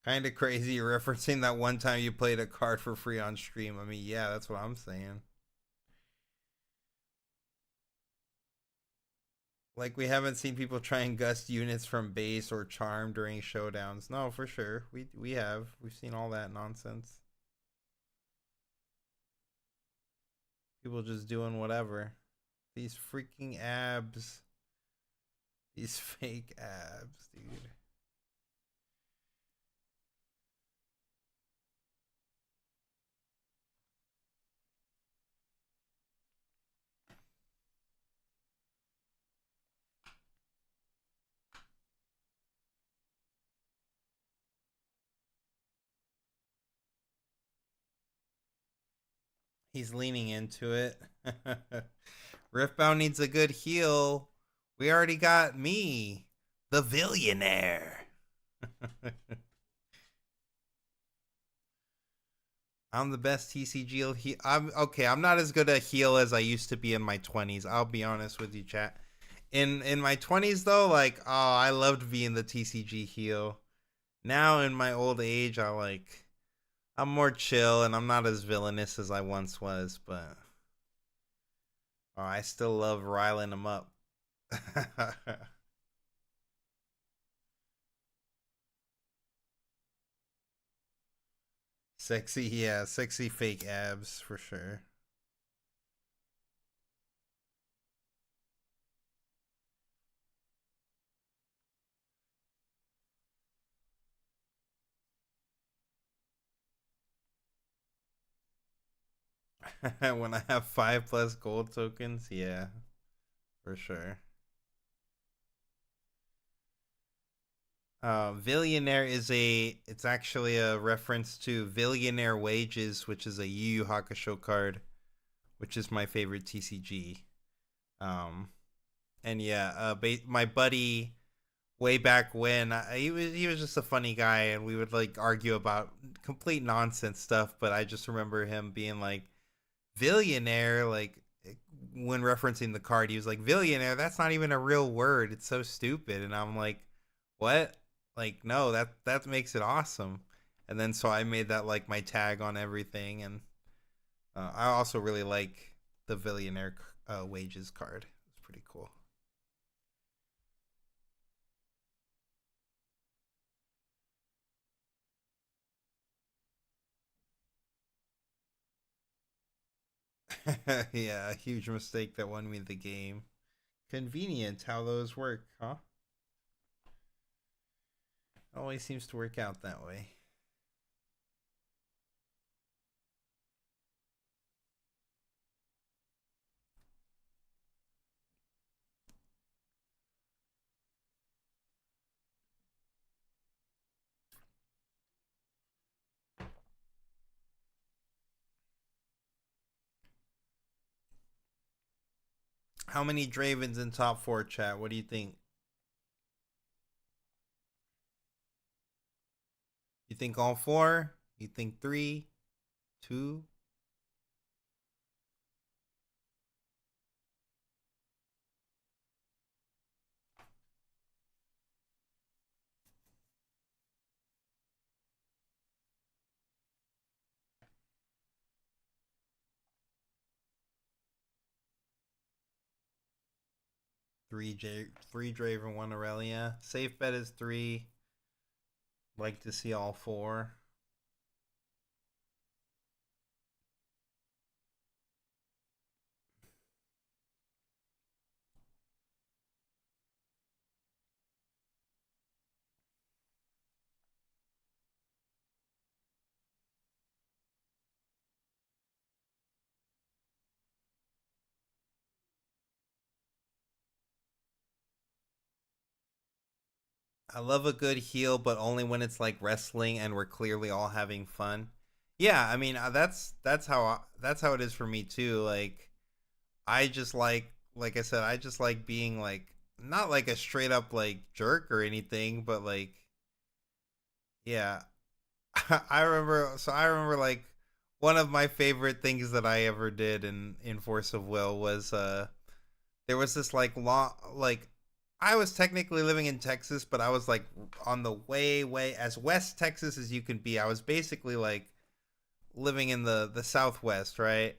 Kind of crazy referencing that one time you played a card for free on stream. I mean, yeah, that's what I'm saying. Like, we haven't seen people try and gust units from base or charm during showdowns. No, for sure. We have. We've seen all that nonsense. People just doing whatever. These freaking abs. These fake abs, dude. He's leaning into it. Riftbound needs a good heal. We already got me, the billionaire. I'm the best TCG. I'm okay. I'm not as good a heal as I used to be in my 20s. I'll be honest with you, chat. In my 20s though, like, oh, I loved being the TCG heal. Now in my old age, I'm more chill and I'm not as villainous as I once was, but oh, I still love riling them up. Sexy, yeah, sexy fake abs for sure. When I have 5+ gold tokens, yeah, for sure. Billionaire it's actually a reference to Billionaire Wages, which is a Yu Yu Hakusho card, which is my favorite TCG. And yeah, my buddy way back when, he was just a funny guy, and we would like argue about complete nonsense stuff. But I just remember him being like, "Billionaire," like when referencing the card, he was like, "Billionaire, that's not even a real word. It's so stupid." And I'm like, "What?" Like, no, that makes it awesome. And then so I made that like my tag on everything, and I also really like the Billionaire Wages card. It's pretty cool. Yeah, a huge mistake that won me the game. Convenient how those work, huh? Always seems to work out that way. How many Dravens in top 4, chat? What do you think? You think all 4? You think 3? 2. Three Draven, 1 Aurelia. Safe bet is 3. Like to see all 4. I love a good heal, but only when it's like wrestling and we're clearly all having fun. Yeah, I mean that's how it is for me too. Like I just like I said, I just like being like not like a straight up like jerk or anything, but like yeah. I remember like one of my favorite things that I ever did in Force of Will was there was this like long like I was technically living in Texas, but I was like on the way as West Texas as you can be. I was basically like living in the Southwest, right?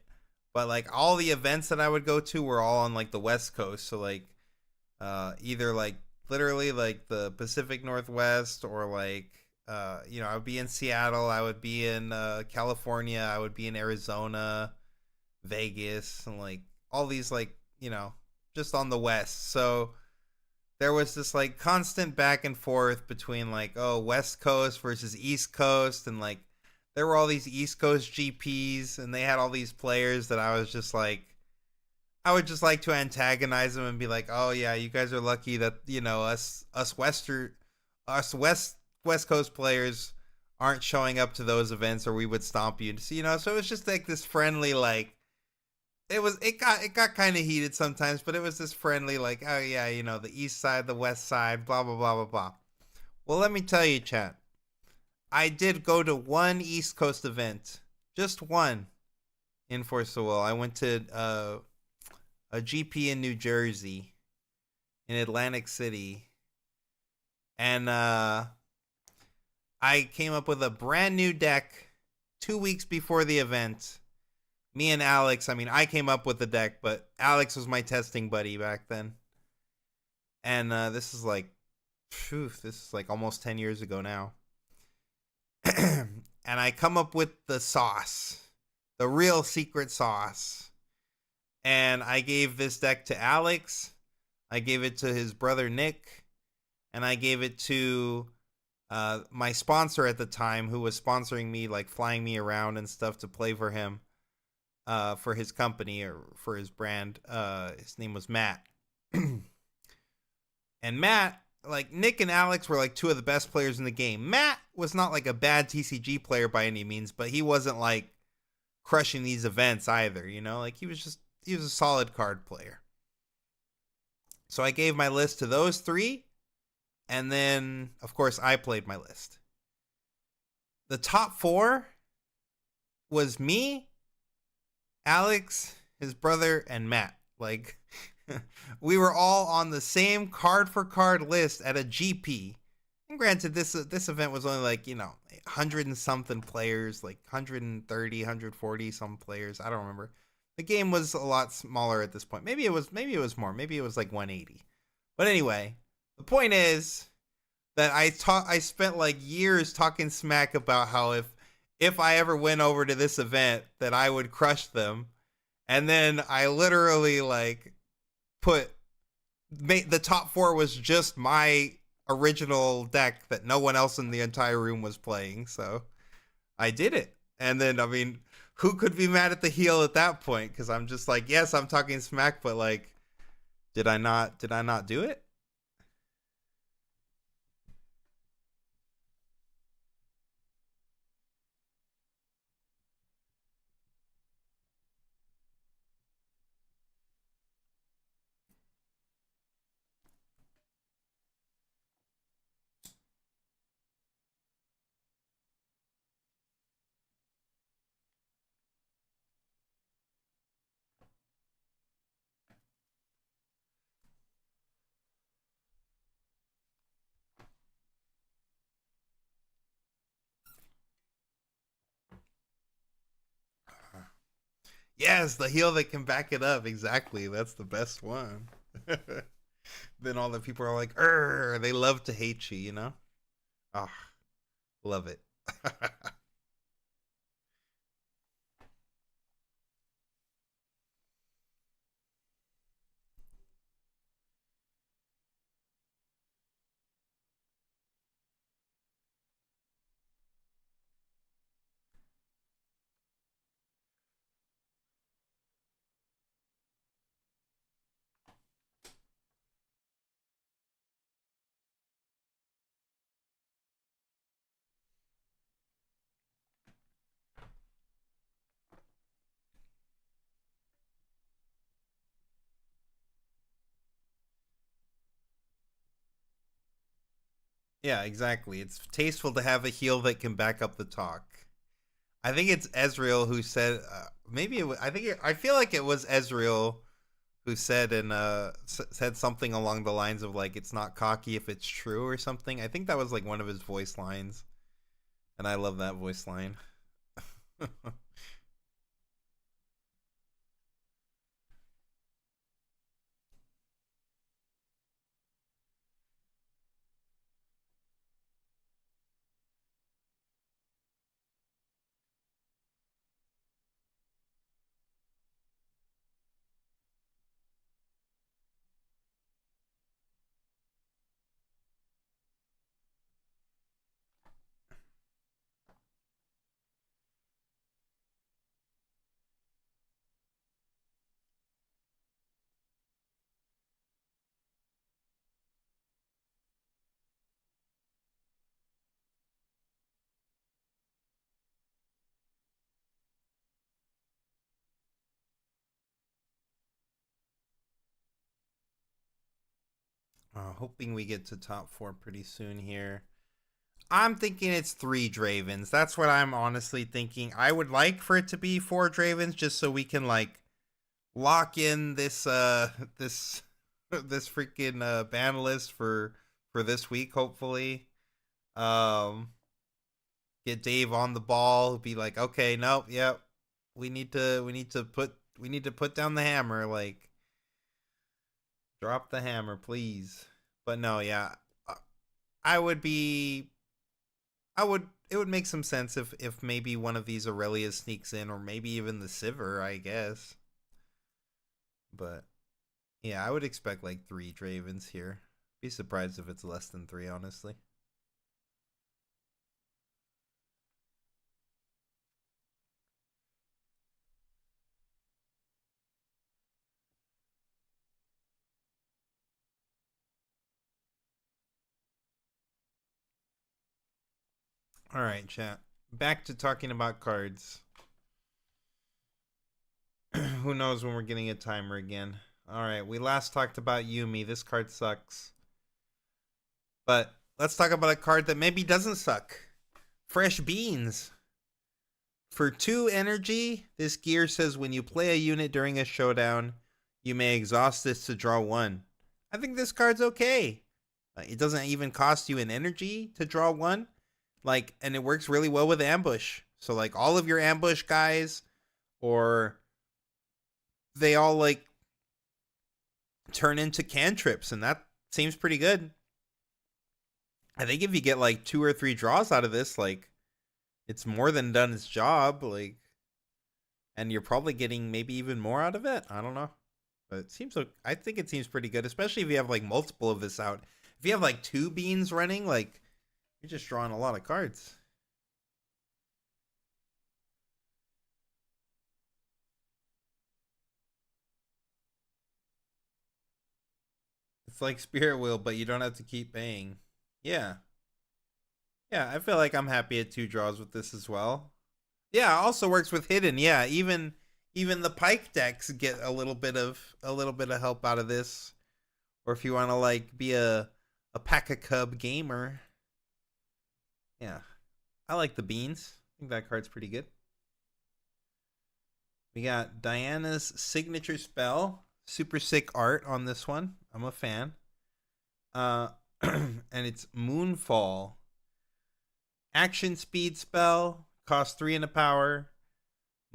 But like all the events that I would go to were all on like the West Coast, so like either like literally like the Pacific Northwest or like you know, I would be in Seattle, I would be in California, I would be in Arizona, Vegas, and like all these like, you know, just on the West. So there was this like constant back and forth between like, oh, West Coast versus East Coast, and like there were all these East Coast GPs and they had all these players that I was just like I would just like to antagonize them and be like, "Oh yeah, you guys are lucky that, you know, us West Coast players aren't showing up to those events or we would stomp you." So, you know, so it was just like this friendly like it got kind of heated sometimes, but it was this friendly like, "Oh yeah, you know, the east side, the west side, blah blah blah blah blah." Well, let me tell you, chat. I did go to one East Coast event. Just one in Force of Will. I went to a GP in New Jersey, in Atlantic City, and I came up with a brand new deck 2 weeks before the event. Me and Alex, I mean, I came up with the deck, but Alex was my testing buddy back then. And this is like, this is like almost 10 years ago now. And I come up with the sauce, the real secret sauce. And I gave this deck to Alex. I gave it to his brother Nick. And I gave it to my sponsor at the time, who was sponsoring me, like flying me around and stuff to play for him, for his company or for his brand. His name was Matt. And Matt, like Nick and Alex were like two of the best players in the game. Matt was not like a bad TCG player by any means, but he wasn't like crushing these events either, you know? Like he was a solid card player. So I gave my list to those three, and then of course I played my list. The top 4 was me, Alex, his brother, and Matt. Like we were all on the same card for card list at a GP. And granted, this event was only like, you know, 100 and something players, like 130, 140 some players. I don't remember. The game was a lot smaller at this point. Maybe it was more. Maybe it was like 180. But anyway, the point is that I spent like years talking smack about how if I ever went over to this event that I would crush them. And then I literally like the top 4 was just my original deck that no one else in the entire room was playing. So I did it. And then, I mean, who could be mad at the heel at that point? Because I'm just like, yes, I'm talking smack, but like, did I not do it? Yes, the heal that can back it up. Exactly. That's the best one. Then all the people are like, they love to hate you, you know? Ah, love it. Yeah, exactly. It's tasteful to have a heal that can back up the talk. I think it's Ezreal who said, maybe it was, I feel like it was Ezreal who said said something along the lines of like it's not cocky if it's true or something. I think that was like one of his voice lines, and I love that voice line. Hoping we get to top 4 pretty soon here. I'm thinking it's 3 Dravens. That's what I'm honestly thinking. I would like for it to be 4 Dravens just so we can like lock in this this this freaking ban list for this week hopefully. Um get Dave on the ball, be like, "Okay, nope, yep. We need to put down the hammer, like drop the hammer, please." But no, yeah. I would be it would make some sense if maybe one of these Aurelias sneaks in, or maybe even the Sivir, I guess. But yeah, I would expect like 3 Dravens here. Be surprised if it's less than 3, honestly. All right, chat. Back to talking about cards. Who knows when we're getting a timer again. All right, we last talked about Yumi. This card sucks. But let's talk about a card that maybe doesn't suck. Fresh Beans. For 2 energy, this gear says when you play a unit during a showdown, you may exhaust this to draw 1. I think this card's okay. It doesn't even cost you an energy to draw 1. Like, and it works really well with ambush. So like all of your ambush guys, or they all like turn into cantrips, and that seems pretty good. I think if you get like 2 or 3 draws out of this, like it's more than done its job, like, and you're probably getting maybe even more out of it. I don't know, but it seems like, I think it seems pretty good, especially if you have like multiple of this out. If you have like 2 beans running, like you're just drawing a lot of cards. It's like Spirit Wheel, but you don't have to keep paying. Yeah. Yeah, I feel like I'm happy at 2 draws with this as well. Yeah, it also works with hidden. Yeah, even the Pike decks get a little bit of help out of this. Or if you want to like be a pack a cub gamer. Yeah. I like the beans. I think that card's pretty good. We got Diana's signature spell. Super sick art on this one. I'm a fan. And it's Moonfall. Action speed spell. Cost 3 and a power.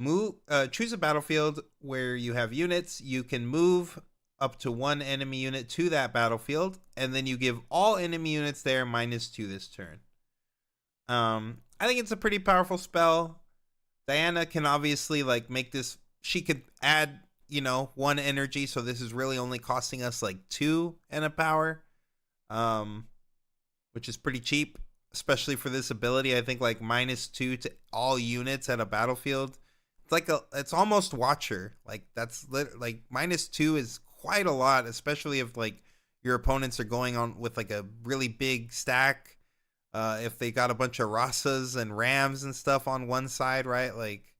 choose a battlefield where you have units. You can move up to one enemy unit to that battlefield, and then you give all enemy units there -2 this turn. I think it's a pretty powerful spell. Diana can obviously like make this. She could add, 1 energy, so this is really only costing us like 2 and a power, which is pretty cheap, especially for this ability. I think like -2 to all units at a battlefield. It's almost Watcher. Like that's like -2 is quite a lot, especially if like your opponents are going on with like a really big stack. If they got a bunch of Rasas and Rams and stuff on one side, right? Like,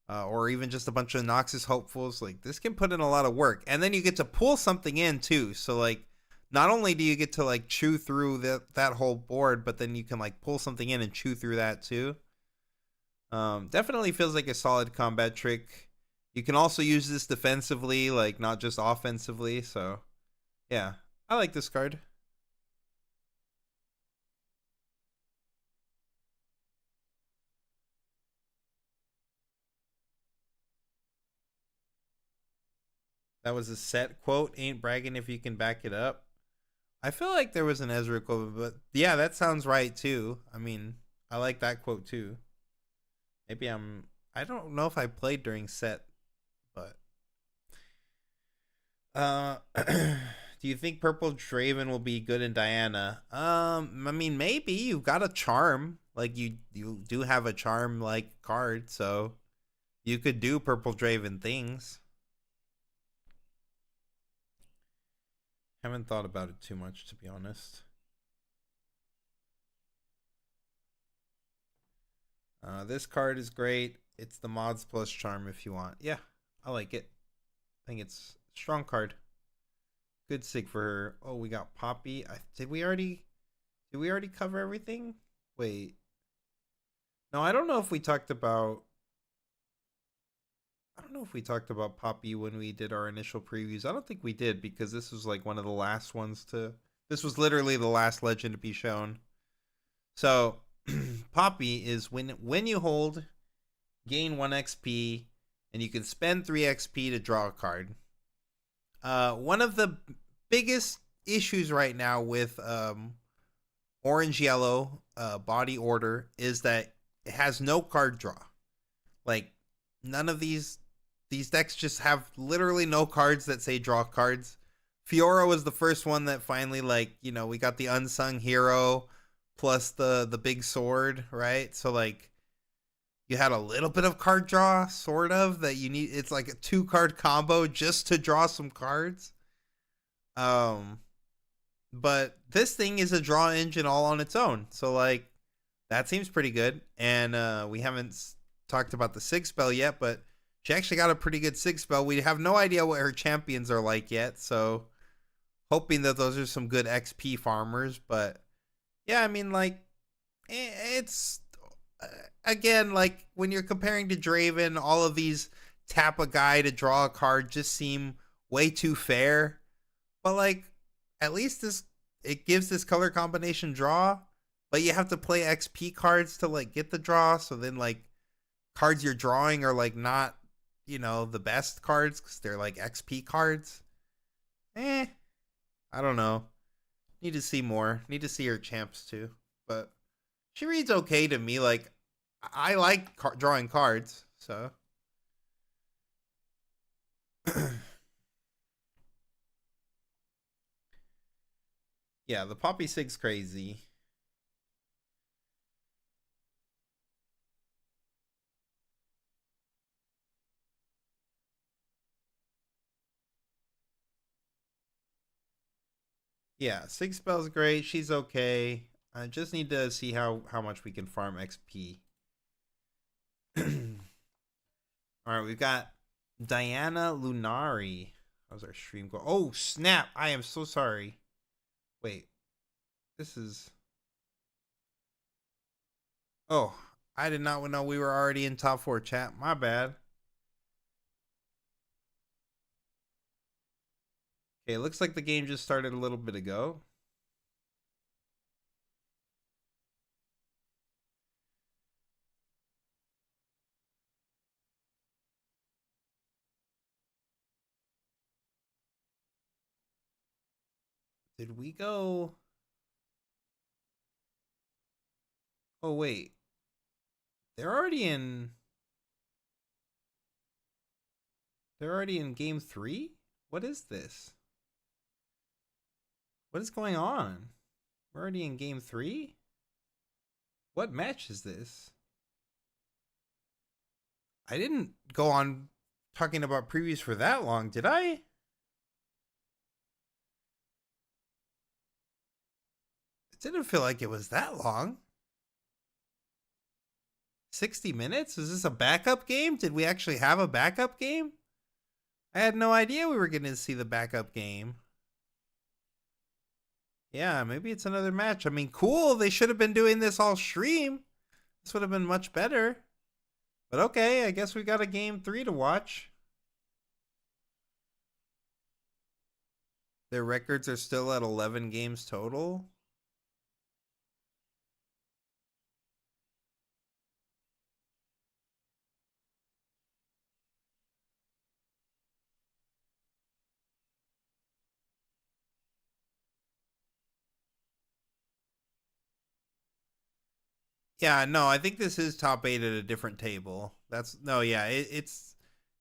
or even just a bunch of Noxus Hopefuls, like this can put in a lot of work. And then you get to pull something in too. So like, not only do you get to like chew through that whole board, but then you can like pull something in and chew through that too. Definitely feels like a solid combat trick. You can also use this defensively, like not just offensively. So yeah, I like this card. That was a set quote. Ain't bragging if you can back it up. I feel like there was an Ezra quote, but yeah, that sounds right too. I mean, I like that quote too. Maybe I don't know if I played during set, but do you think Purple Draven will be good in Diana? I mean, maybe. You've got a charm. Like you do have a charm like card, so you could do Purple Draven things. Haven't thought about it too much, to be honest. This card is great. It's the mods plus charm if you want. Yeah, I like it. I think it's a strong card. Good sig for her. Oh, we got Poppy. Did we already cover everything? Wait. No, I don't know if we talked about Poppy when we did our initial previews. I don't think we did, because this was like one of the last ones to. This was literally the last legend to be shown. So, Poppy is when you hold, gain 1 XP, and you can spend 3 XP to draw a card. One of the biggest issues right now with orange yellow body order is that it has no card draw. Like none of these decks just have literally no cards that say draw cards. Fiora was the first one that finally, like, we got the unsung hero plus the big sword, right? So like you had a little bit of card draw, sort of, that you need. It's like a 2-card combo just to draw some cards. But this thing is a draw engine all on its own. So like that seems pretty good. And we haven't talked about the Sig spell yet, but she actually got a pretty good Sig spell. We have no idea what her champions are like yet, so hoping that those are some good XP farmers. But yeah, I mean, like, it's again, like when you're comparing to Draven, all of these tap a guy to draw a card just seem way too fair. But like, at least it gives this color combination draw, but you have to play XP cards to like get the draw. So then like cards you're drawing are like not, the best cards because they're like XP cards. I don't know. Need to see more. Need to see her champs too. But she reads okay to me. Like, I like drawing cards, so. Yeah, the Poppy Sig's crazy. Yeah, Sig spell's great. She's okay. I just need to see how much we can farm XP. All right, we've got Diana Lunari. How's our stream go? Oh, snap. I am so sorry. Wait. This is... Oh, I did not know we were already in top 4 chat. My bad. Okay, looks like the game just started a little bit ago. Did we go? Oh wait. They're already in game 3? What is this? What is going on? We're already in game 3? What match is this? I didn't go on talking about previews for that long, did I? It didn't feel like it was that long. 60 minutes? Is this a backup game? Did we actually have a backup game? I had no idea we were going to see the backup game. Yeah, maybe it's another match. I mean, cool. They should have been doing this all stream. This would have been much better. But okay, I guess we got a game 3 to watch. Their records are still at 11 games total. Yeah, no, I think this is top 8 at a different table. That's no, yeah, it's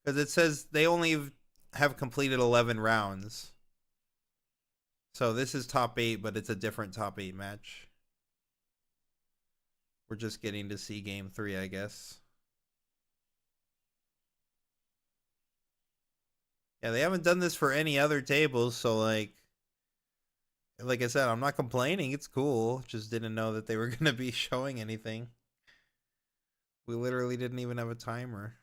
because it says they only have completed 11 rounds. So this is top 8, but it's a different top 8 match. We're just getting to see game 3, I guess. Yeah, they haven't done this for any other tables, so like I said, I'm not complaining. It's cool. Just didn't know that they were going to be showing anything. We literally didn't even have a timer.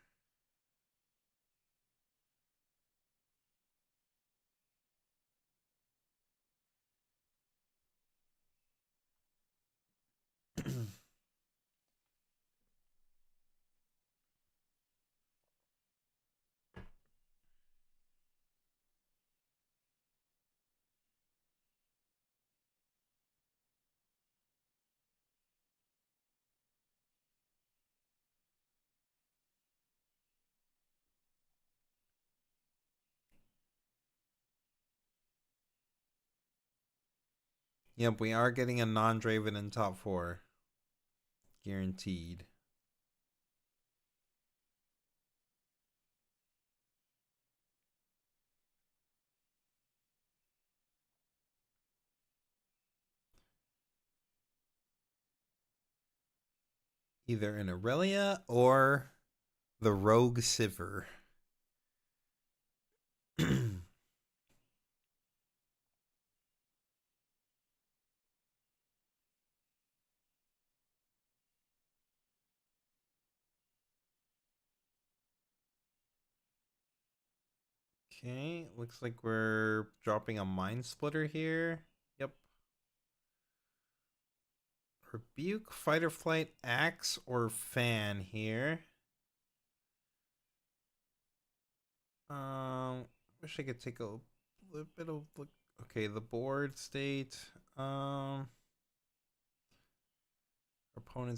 Yep, we are getting a non-Draven in top 4. Guaranteed. Either an Aurelia or the Rogue Sivir. Okay, looks like we're dropping a Mind Splitter here. Yep. Rebuke, Fight or Flight, Axe, or Fan here. Wish I could take a little bit of look. Okay, the board state. Opponent's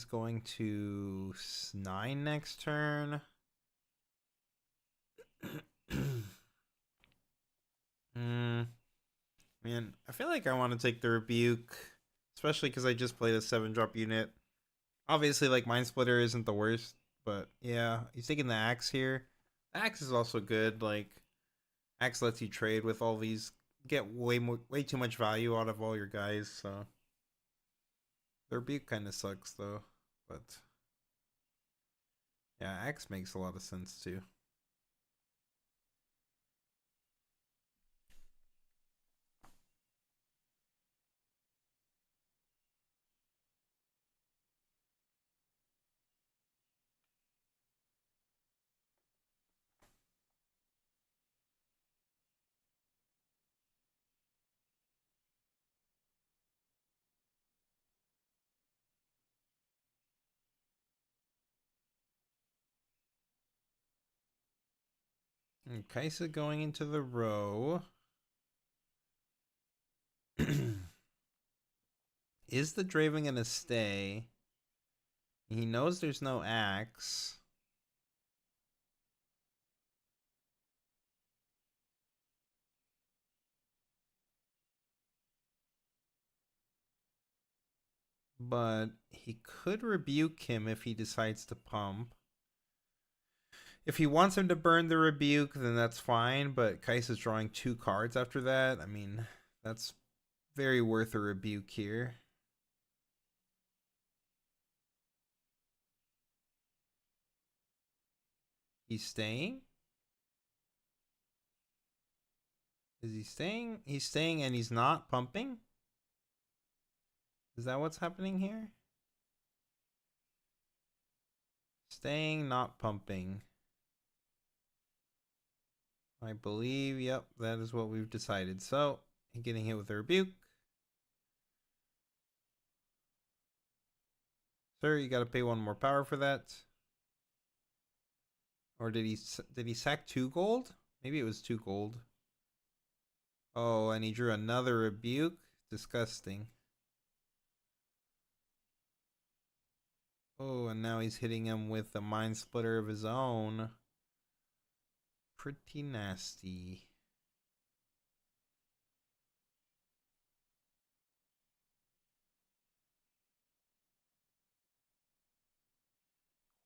going to 9 next turn. Man, I feel like I want to take the Rebuke, especially because I just played a 7-drop unit. Obviously, like, Mind Splitter isn't the worst, but yeah, he's taking the Axe here. The Axe is also good. Like, Axe lets you trade with all these, get way too much value out of all your guys. So the Rebuke kind of sucks though, but yeah, Axe makes a lot of sense too. And Kaisa going into the row. Is the Draven gonna stay? He knows there's no Axe. But he could rebuke him if he decides to pump. If he wants him to burn the rebuke, then that's fine. But Kaisa's drawing 2 cards after that. I mean, that's very worth a rebuke here. He's staying? Is he staying? He's staying and he's not pumping? Is that what's happening here? Staying, not pumping. I believe, yep, that is what we've decided. So, getting hit with a rebuke. Sir, you gotta pay 1 more power for that. Or did he sack 2 gold? Maybe it was 2 gold. Oh, and he drew another rebuke. Disgusting. Oh, and now he's hitting him with a mind splitter of his own. Pretty nasty.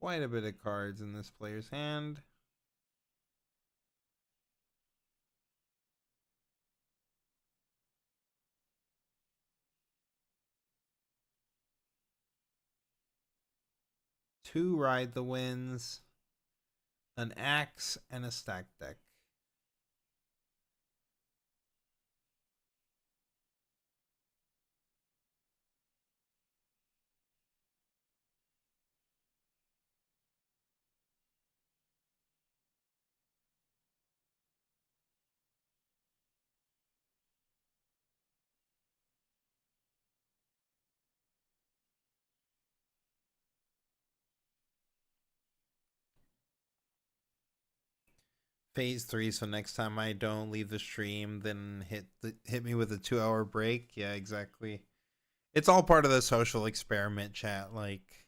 Quite a bit of cards in this player's hand. Two ride the winds, an axe, and a stack deck. Phase 3, so next time I don't leave the stream, then hit me with a 2-hour break. Yeah, exactly. It's all part of the social experiment, chat. Like,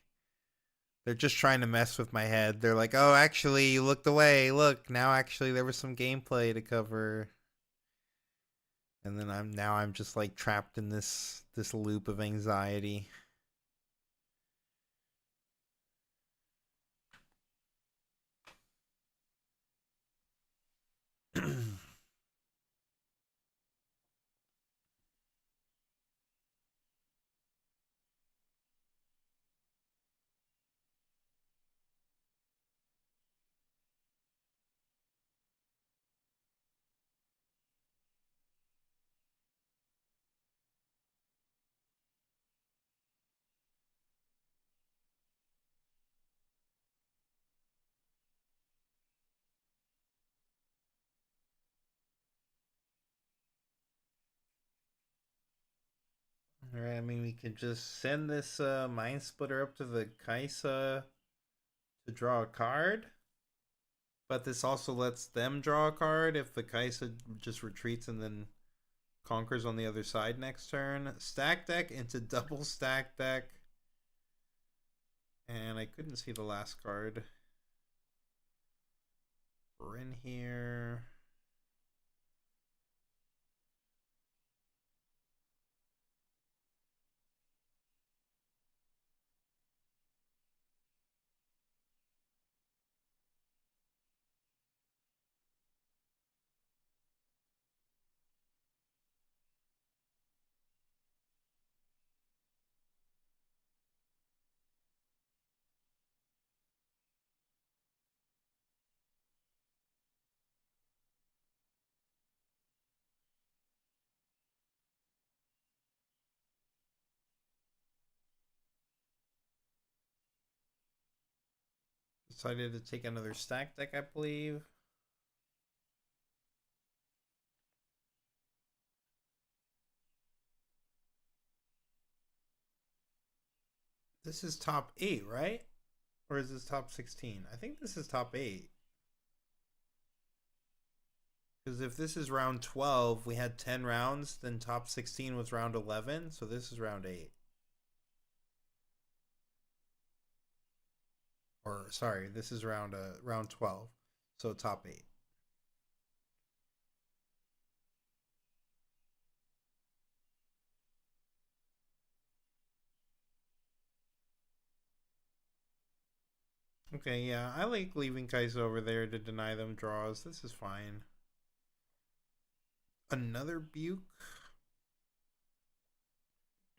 they're just trying to mess with my head. They're like, oh, actually, you looked away. Look, now actually there was some gameplay to cover. And then I'm just like trapped in this loop of anxiety. Alright, I mean, we could just send this Mind Splitter up to the Kaisa to draw a card. But this also lets them draw a card if the Kaisa just retreats and then conquers on the other side next turn. Stack deck into double stack deck. And I couldn't see the last card. We're in here. Decided to take another stack deck, I believe. This is top 8, right? Or is this top 16? I think this is top 8. Because if this is round 12, we had 10 rounds, then top 16 was round 11, so this is round 8. Or, sorry, this is round 12, so top 8. Okay, yeah, I like leaving Kaiser over there to deny them draws. This is fine. Another Buke.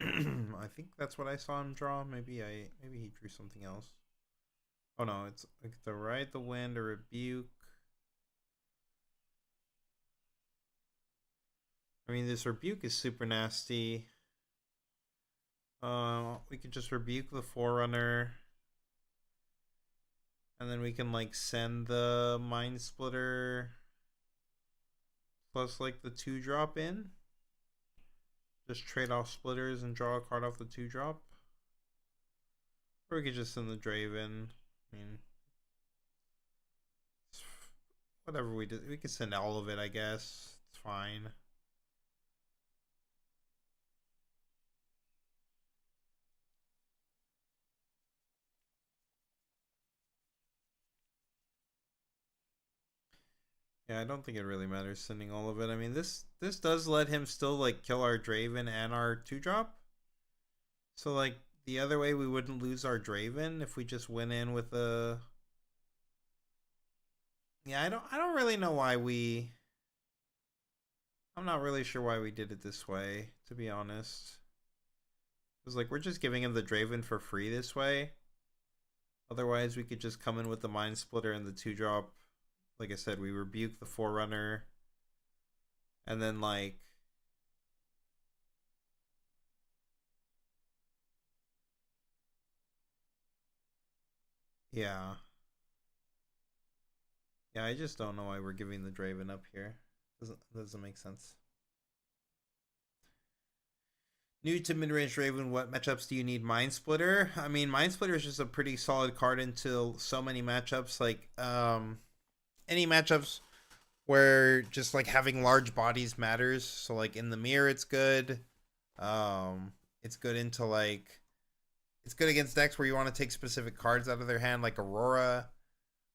I think that's what I saw him draw. Maybe he drew something else. Oh no, it's like the Ride the Wind or a Buke. I mean, this Rebuke is super nasty. We could just rebuke the Forerunner. And then we can like send the Mind Splitter plus like the 2-drop in. Just trade off splitters and draw a card off the 2-drop. Or we could just send the Draven. I mean, whatever we did, we could send all of it, I guess. It's fine. Yeah, I don't think it really matters sending all of it. I mean, this does let him still like kill our Draven and our 2-drop. So like the other way we wouldn't lose our Draven if we just went in with a. Yeah, I don't really know why we. I'm not really sure why we did it this way, to be honest. It was like we're just giving him the Draven for free this way. Otherwise, we could just come in with the Mind Splitter and the 2-drop. Like I said, we rebuke the Forerunner. And then like. Yeah. Yeah, I just don't know why we're giving the Draven up here. Doesn't make sense. New to mid-range Draven, what matchups do you need Mind Splitter? I mean, Mind Splitter is just a pretty solid card into so many matchups. Like, any matchups where just like having large bodies matters. So like in the mirror, it's good. It's good into like, it's good against decks where you want to take specific cards out of their hand, like Aurora.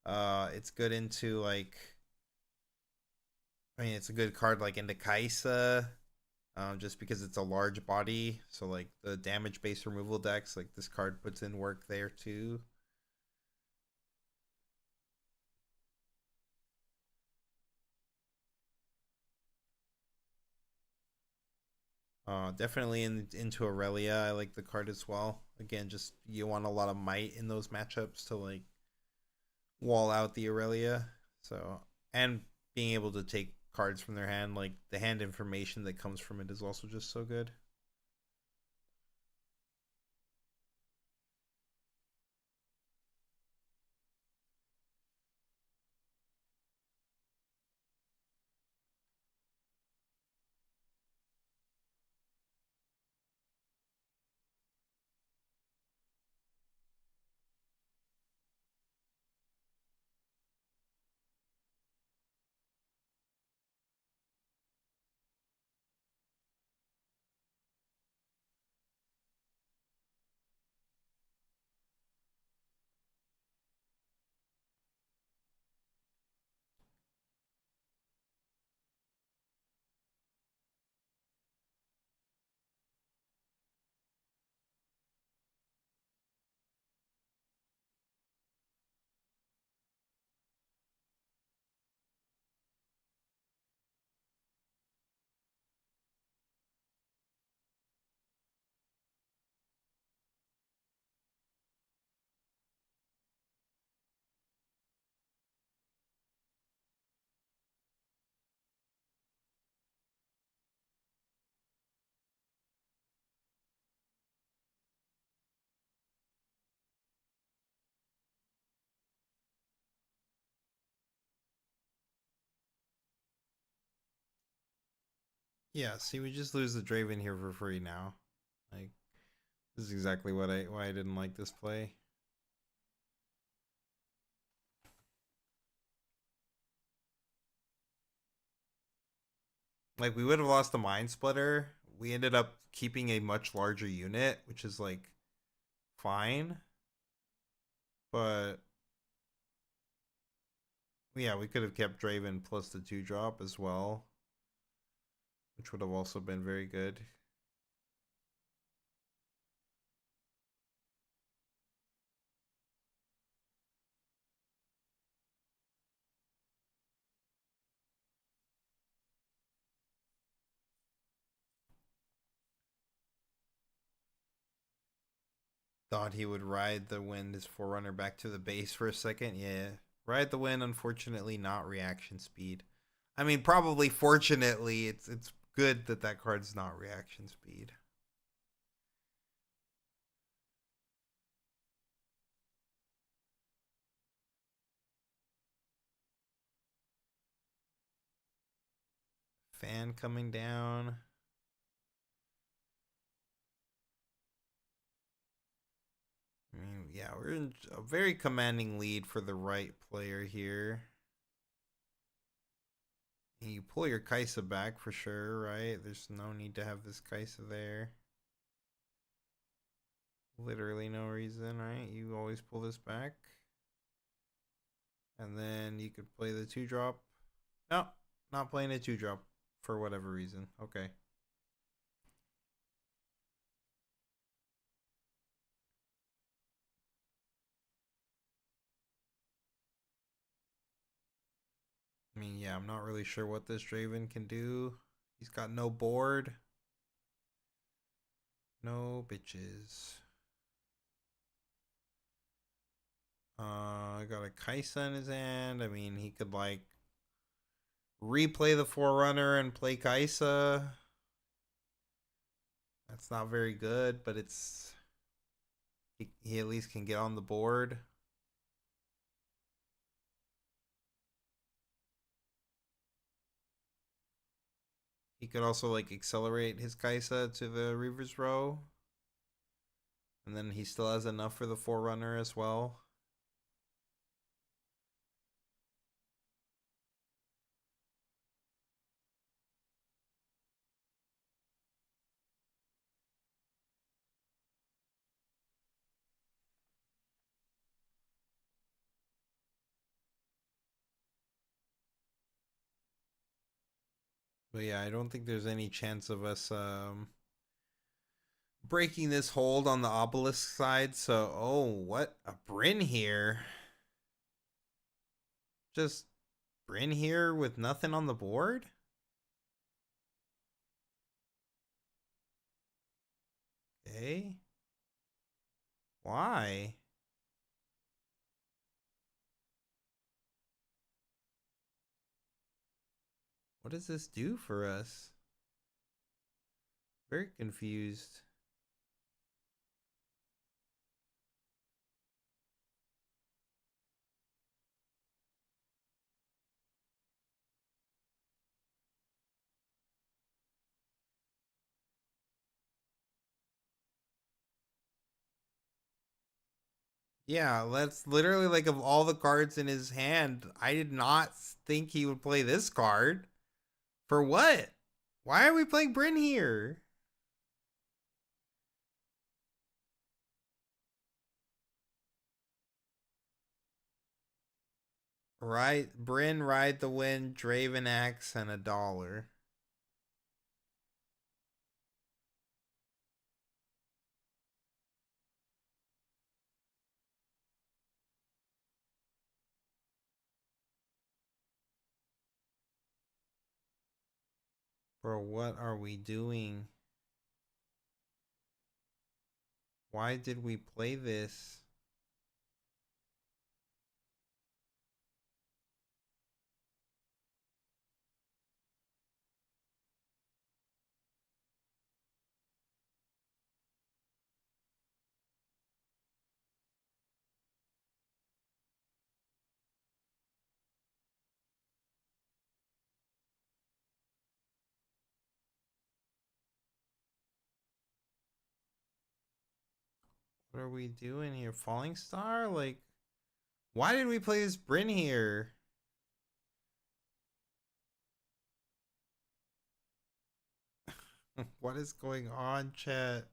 It's good into like, I mean, it's a good card like into Kaisa. Just because it's a large body, so like the damage based removal decks, like this card puts in work there too. Definitely into Aurelia. I like the card as well. Again, just you want a lot of might in those matchups to like wall out the Aurelia. So, and being able to take cards from their hand, like the hand information that comes from it is also just so good. Yeah, see, we just lose the Draven here for free now. Like, this is exactly why I didn't like this play. Like, we would have lost the Mind Splitter. We ended up keeping a much larger unit, which is like fine. But yeah, we could have kept Draven plus the 2-drop as well, which would have also been very good. Thought he would ride the wind his Forerunner back to the base for a second. Yeah. Ride the wind, unfortunately, not reaction speed. I mean, probably fortunately, it's good that that card's not reaction speed. Fan coming down. I mean, yeah, we're in a very commanding lead for the right player here. You pull your Kaisa back for sure, right? There's no need to have this Kaisa there. Literally no reason, right? You always pull this back. And then you could play the 2-drop. No, not playing a 2-drop for whatever reason. Okay. I mean, yeah, I'm not really sure what this Draven can do. He's got no board. No bitches. I got a Kaisa in his hand. I mean, he could like replay the Forerunner and play Kaisa. That's not very good, but it's he at least can get on the board. He could also like accelerate his Kaisa to the Reaver's Row. And then he still has enough for the Forerunner as well. But yeah, I don't think there's any chance of us breaking this hold on the obelisk side. So, oh, what? A Bryn here. Just Bryn here with nothing on the board? Okay. Why? What does this do for us? Very confused. Yeah, that's literally like of all the cards in his hand, I did not think he would play this card. For what? Why are we playing Bryn here? Right, Bryn, Ride the Wind, Draven Axe, and $1. Bro, what are we doing? Why did we play this? What are we doing here? Falling Star? Like, why did we play this Bryn here? What is going on, chat?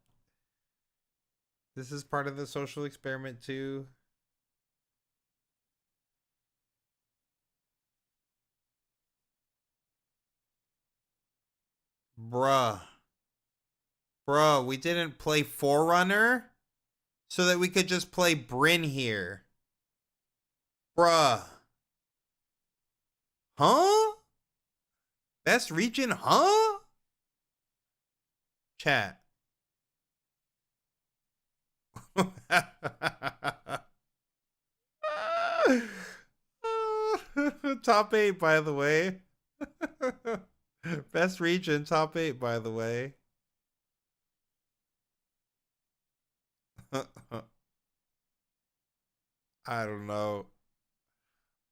This is part of the social experiment too. Bruh. Bruh, we didn't play Forerunner so that we could just play Bryn here. Bruh. Huh? Best region, huh? Chat. Top 8, by the way. Best region, top 8, by the way. I don't know.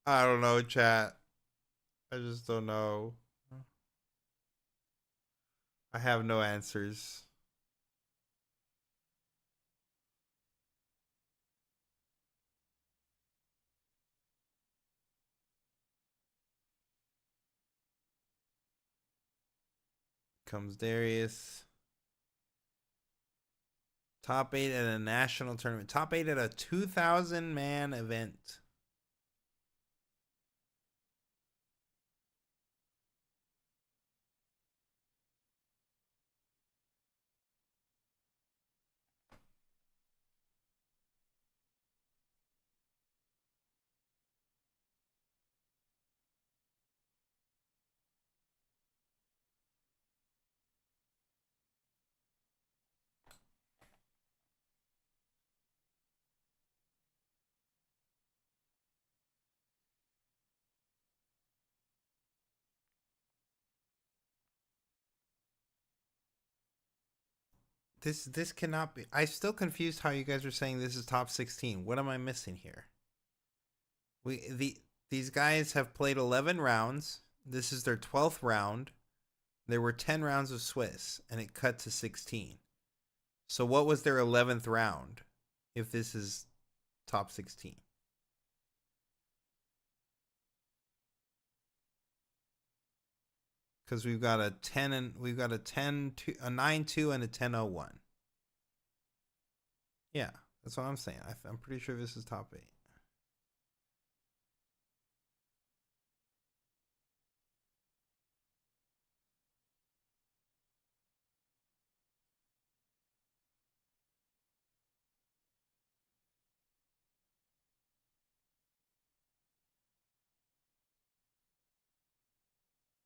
I don't know, chat. I just don't know. I have no answers. Comes Darius. Top 8 at a national tournament. Top 8 at a 2,000 man event. This cannot be. I'm still confused how you guys are saying this is top 16. What am I missing here? These guys have played 11 rounds. This is their 12th round. There were 10 rounds of Swiss and it cut to 16. So what was their 11th round if this is top 16? Because we've got a 10 and we've got a 10 2, a 9-2 and a 10-01. Yeah, that's what I'm saying. I'm pretty sure this is top 8.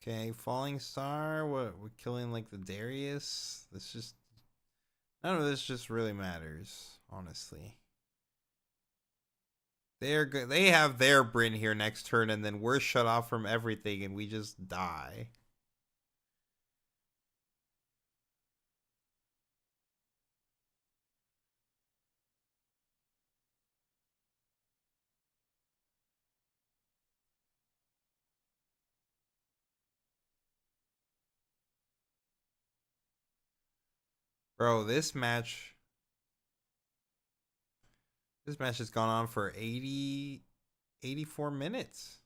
Okay, Falling Star. What, we're killing like the Darius? This just, none of this just really matters, honestly. They're good. They have their Bryn here next turn, and then we're shut off from everything, and we just die. Bro, this match has gone on for 84 minutes.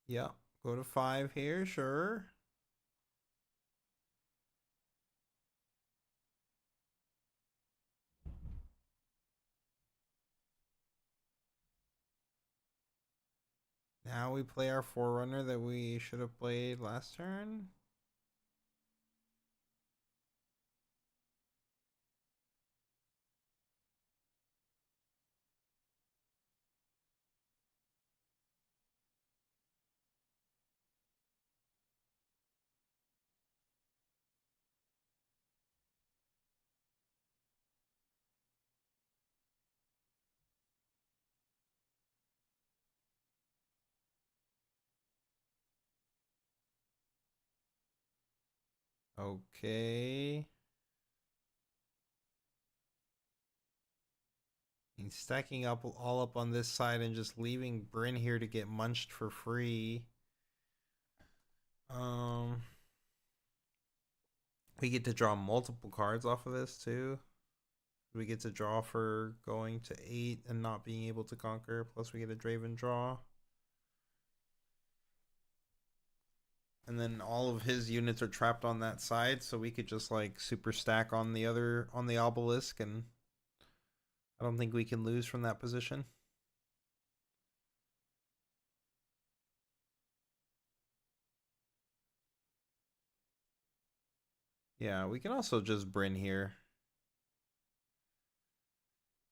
Yeah, go to 5 here, sure. Now we play our Forerunner that we should have played last turn. Okay. He's stacking up all up on this side and just leaving Bryn here to get munched for free. We get to draw multiple cards off of this too. We get to draw for going to 8 and not being able to conquer. Plus we get a Draven draw. And then all of his units are trapped on that side, so we could just like super stack on the obelisk, and I don't think we can lose from that position. Yeah, we can also just Bryn here.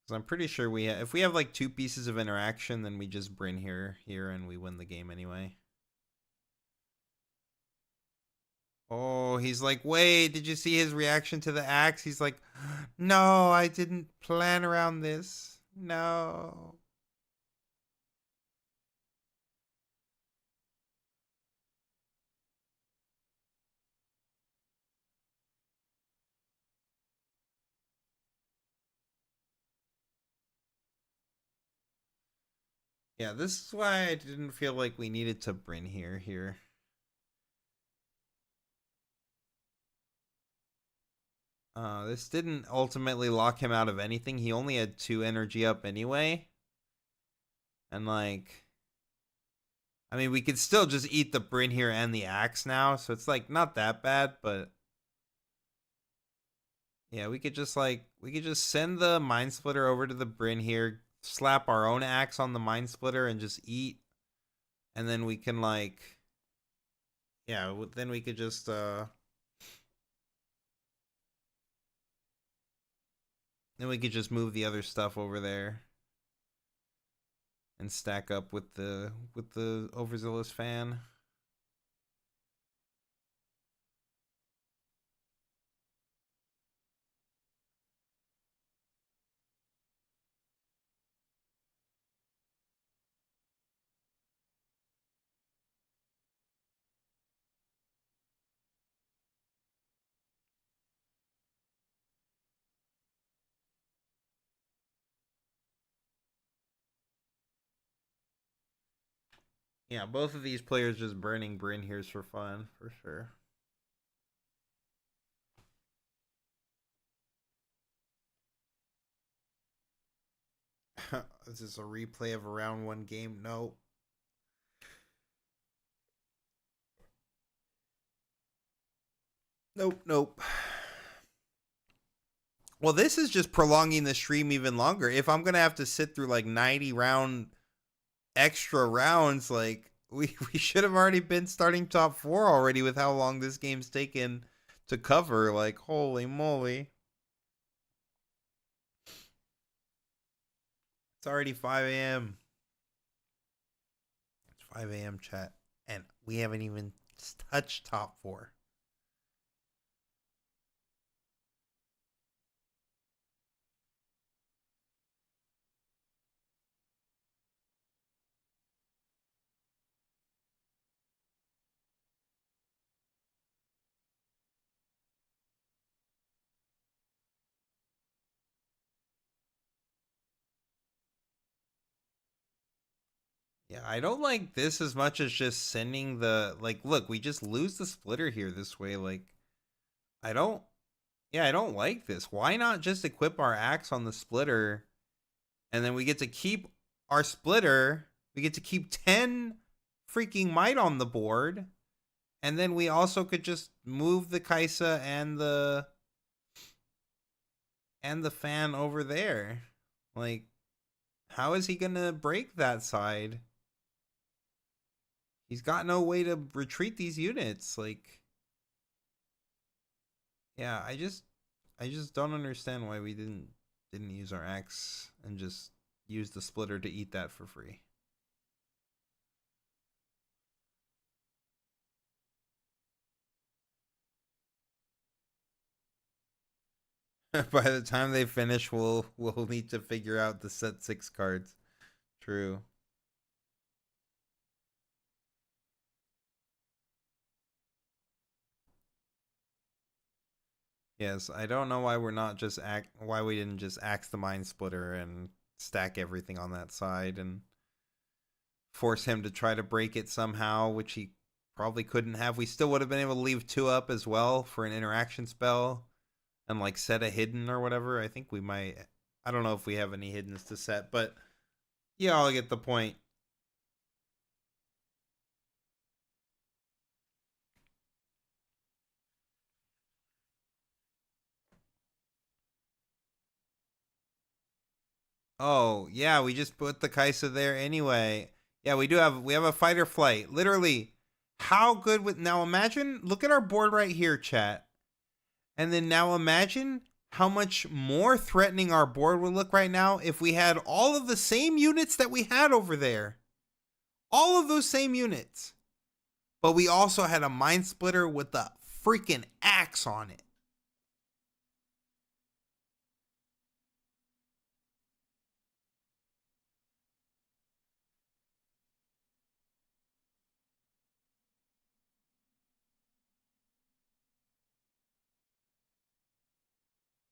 Because I'm pretty sure if we have like 2 pieces of interaction, then we just Bryn here, and we win the game anyway. Oh, he's like, wait, did you see his reaction to the axe? He's like, no, I didn't plan around this. No. Yeah, this is why I didn't feel like we needed to Bryn here. This didn't ultimately lock him out of anything. He only had 2 energy up anyway. And like, I mean, we could still just eat the Bryn here and the axe now. So it's like not that bad, but yeah, we could just send the Mind Splitter over to the Bryn here, slap our own axe on the Mind Splitter and just eat. And then we can like, yeah, then we could just, then we could just move the other stuff over there and stack up with the Overzealous fan. Yeah, both of these players just burning Bryn here's for fun, for sure. Is this a replay of a round 1 game? No. Nope. Well, this is just prolonging the stream even longer. If I'm going to have to sit through like 90 round extra rounds, like we should have already been starting top 4 already with how long this game's taken to cover. Like, holy moly. It's already 5 a.m. It's 5 a.m. chat. And we haven't even touched top 4. Yeah, I don't like this as much as just sending the, like, look, we just lose the splitter here this way. Like, I don't like this. Why not just equip our axe on the splitter and then we get to keep our splitter? We get to keep 10 freaking might on the board. And then we also could just move the Kaisa and the fan over there. Like, how is he going to break that side? He's got no way to retreat these units. Like, yeah, I just don't understand why we didn't use our axe and just use the splitter to eat that for free. By the time they finish, we'll need to figure out the set 6 cards. True. Yes, I don't know why we're not just why we didn't just axe the Mind Splitter and stack everything on that side and force him to try to break it somehow, which he probably couldn't have. We still would have been able to leave 2 up as well for an interaction spell and like set a hidden or whatever. I think we might. I don't know if we have any hiddens to set, but yeah, I'll get the point. Oh, yeah, we just put the Kaisa there anyway. Yeah, we have a fight or flight. Literally, how good with now imagine, look at our board right here, chat. And then now imagine how much more threatening our board would look right now if we had all of the same units that we had over there. All of those same units. But we also had a Mind Splitter with a freaking axe on it.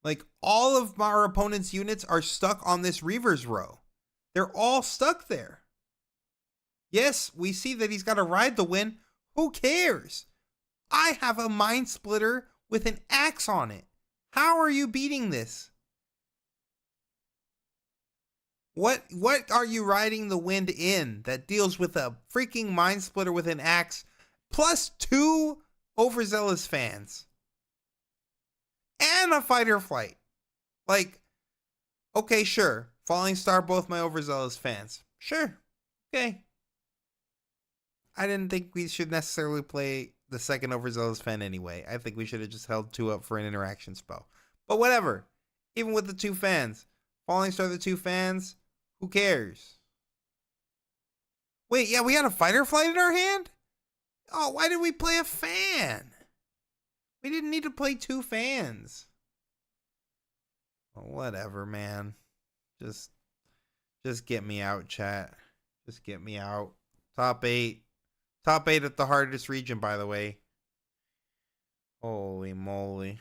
Like, all of our opponent's units are stuck on this Reaver's row. They're all stuck there. Yes, we see that he's got to ride the wind. Who cares? I have a Mind Splitter with an axe on it. How are you beating this? What are you riding the wind in that deals with a freaking Mind Splitter with an axe plus 2 overzealous fans? And a fight or flight. Like, okay, sure. Falling Star, both my overzealous fans. Sure. Okay. I didn't think we should necessarily play the second overzealous fan anyway. I think we should have just held 2 up for an interaction spell. But whatever. Even with the 2 fans. Falling Star, the 2 fans. Who cares? Wait, yeah, we had a fight or flight in our hand? Oh, why did we play a fan? We didn't need to play 2 fans. Well, whatever, man. Just get me out, chat. Just get me out. Top 8. Top 8 at the hardest region, by the way. Holy moly.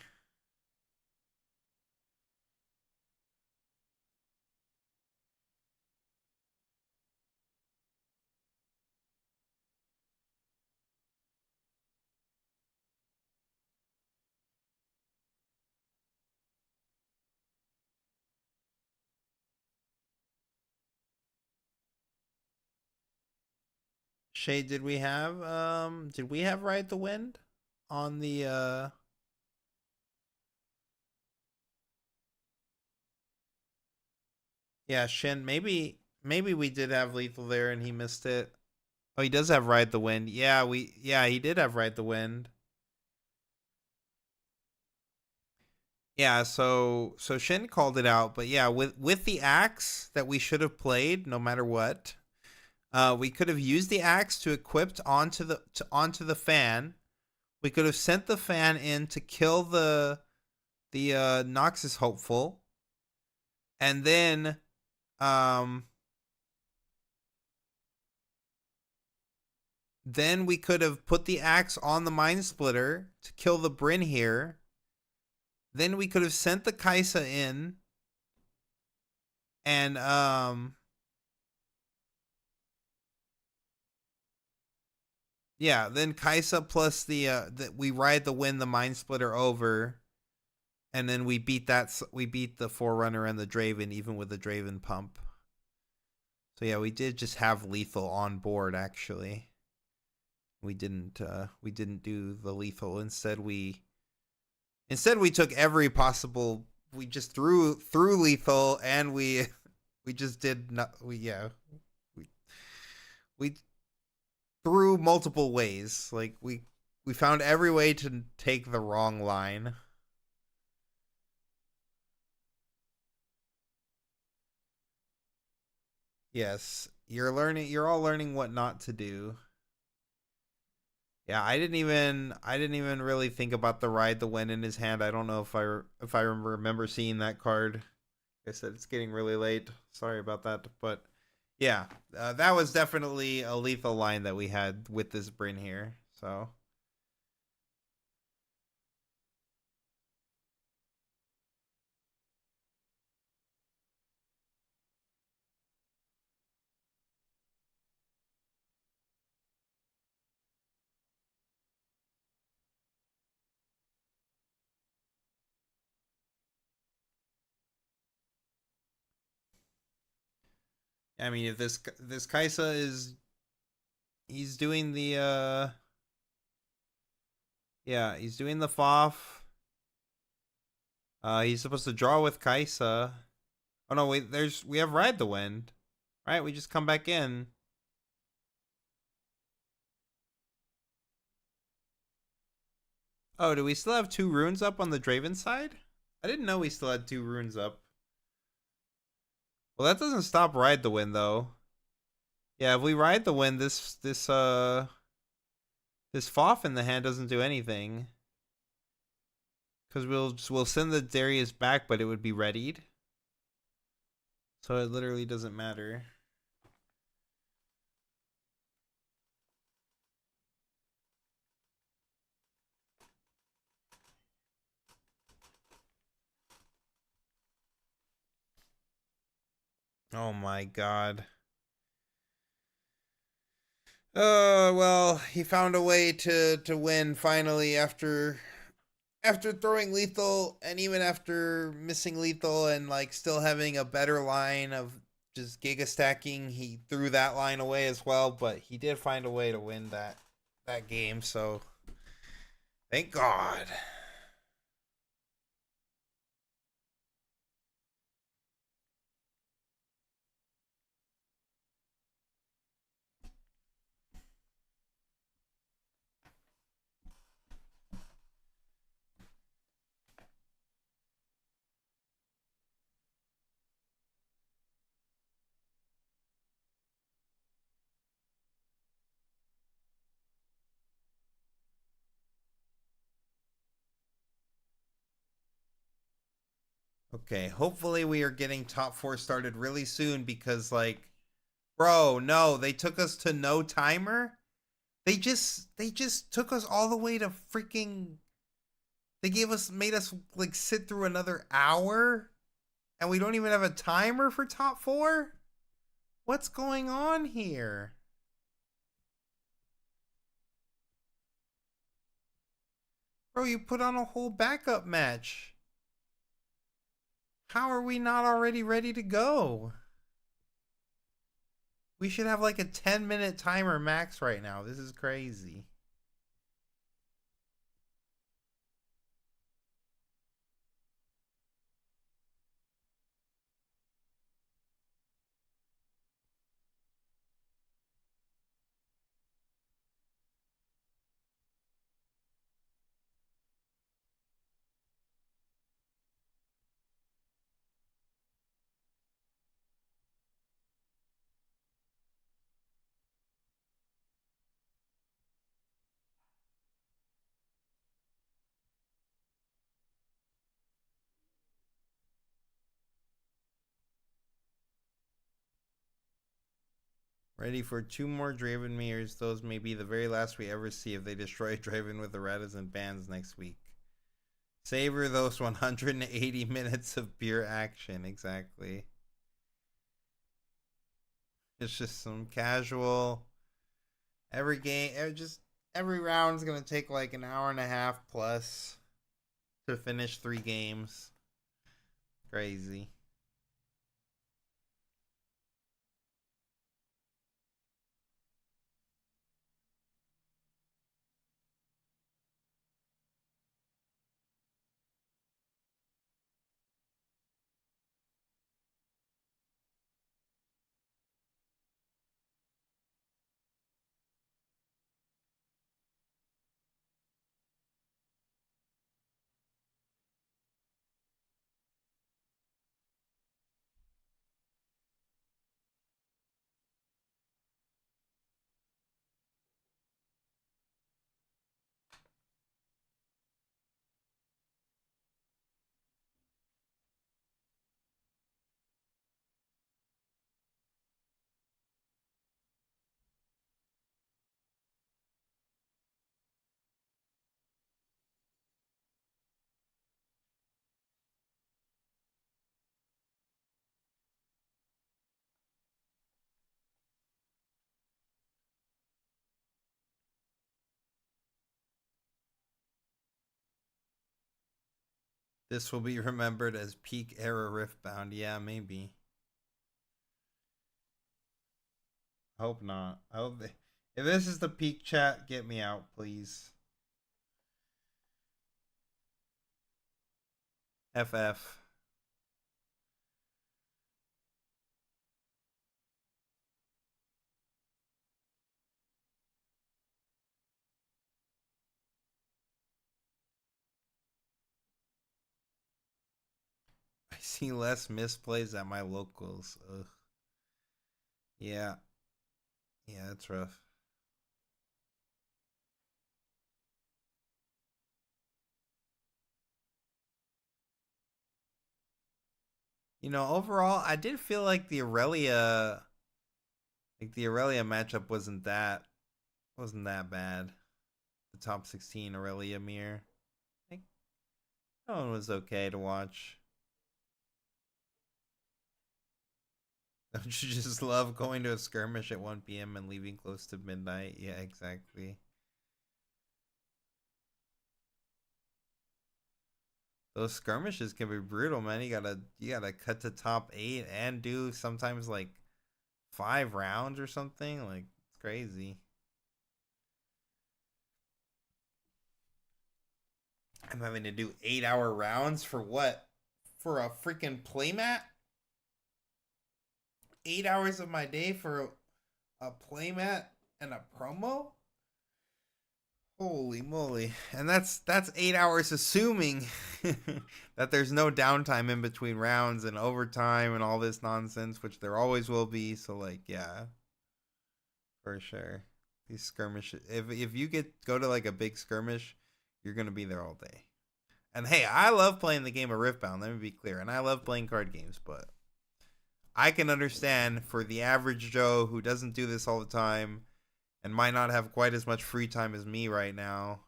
Shade, did we have Ride the Wind on the yeah, Shin, maybe we did have Lethal there and he missed it. Oh, he does have Ride the Wind. Yeah, he did have Ride the Wind. Yeah, so Shin called it out, but yeah, with the axe that we should have played no matter what. We could have used the axe to equip onto the fan. We could have sent the fan in to kill the Noxus Hopeful. And then we could have put the axe on the Mind Splitter to kill the Bryn here. Then we could have sent the Kaisa in. And yeah, then Kaisa plus the we ride the wind, the Mind Splitter over, and then we beat the Forerunner and the Draven, even with the Draven pump. So yeah, we did just have lethal on board. Actually, we didn't do the lethal. Instead, we took every possible. We just threw lethal, and we just did not. We through multiple ways. Like we found every way to take the wrong line. Yes, you're all learning what not to do. Yeah, I didn't even really think about the Ride the Wind in his hand. I don't know if I remember seeing that card. Like I said, it's getting really late. Sorry about that, but yeah, that was definitely a lethal line that we had with this Bryn here. So I mean, if this Kaisa he's doing the yeah, he's doing the FOF. He's supposed to draw with Kaisa. Oh no, wait, we have Ride the Wind. Right, we just come back in. Oh, do we still have 2 runes up on the Draven side? I didn't know we still had 2 runes up. Well, that doesn't stop Ride the Wind though. Yeah, if we Ride the Wind, this Foff in the hand doesn't do anything. Because we'll send the Darius back, but it would be readied. So it literally doesn't matter. Oh my god. Well, he found a way to win finally after throwing lethal, and even after missing lethal and like still having a better line of just giga stacking. He threw that line away as well, but he did find a way to win that game, so thank God. Okay, hopefully we are getting top 4 started really soon, because like, bro, no, they took us to no timer. They just took us all the way to freaking, they made us like sit through another hour, and we don't even have a timer for top 4? What's going on here? Bro, you put on a whole backup match. How are we not already ready to go? We should have like a 10-minute timer max right now. This is crazy. Ready for 2 more Draven mirrors. Those may be the very last we ever see if they destroy Draven with erratas and bans next week. Savor those 180 minutes of pure action. Exactly. It's just some casual. Every game, every round is going to take like an hour and a half plus to finish 3 games. Crazy. This will be remembered as peak era Riftbound. Yeah, maybe. I hope not. I hope if this is the peak chat, get me out, please. FF. see less misplays at my locals. Ugh. Yeah. Yeah, that's rough. You know, overall, I did feel like the Aurelia matchup wasn't that bad. The top 16 Aurelia mirror. I think that one was okay to watch. Don't you just love going to a skirmish at 1 p.m. and leaving close to midnight? Yeah, exactly. Those skirmishes can be brutal, man. You gotta cut to top 8 and do sometimes like 5 rounds or something. Like, it's crazy. I'm having to do 8-hour rounds for what? For a freaking playmat? 8 hours of my day for a playmat and a promo? Holy moly. And that's 8 hours assuming that there's no downtime in between rounds and overtime and all this nonsense, which there always will be. So like, yeah. For sure. These skirmishes, if you go to like a big skirmish, you're gonna be there all day. And hey, I love playing the game of Riftbound, let me be clear. And I love playing card games, but I can understand for the average Joe who doesn't do this all the time and might not have quite as much free time as me right now.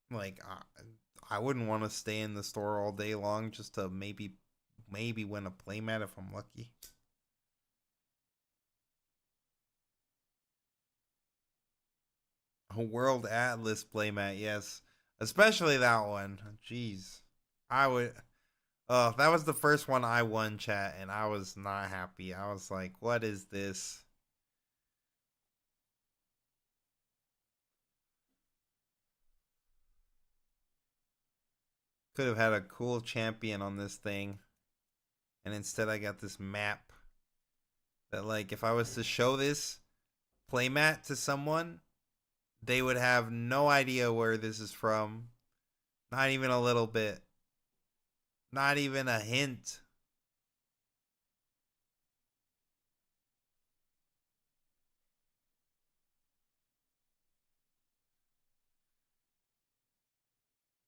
Like I wouldn't want to stay in the store all day long just to maybe win a playmat if I'm lucky. A World Atlas playmat, yes. Especially that one. Jeez. I would that was the first one I won, chat, and I was not happy. I was like, what is this? Could have had a cool champion on this thing. And instead I got this map. That like if I was to show this playmat to someone, they would have no idea where this is from. Not even a little bit. Not even a hint.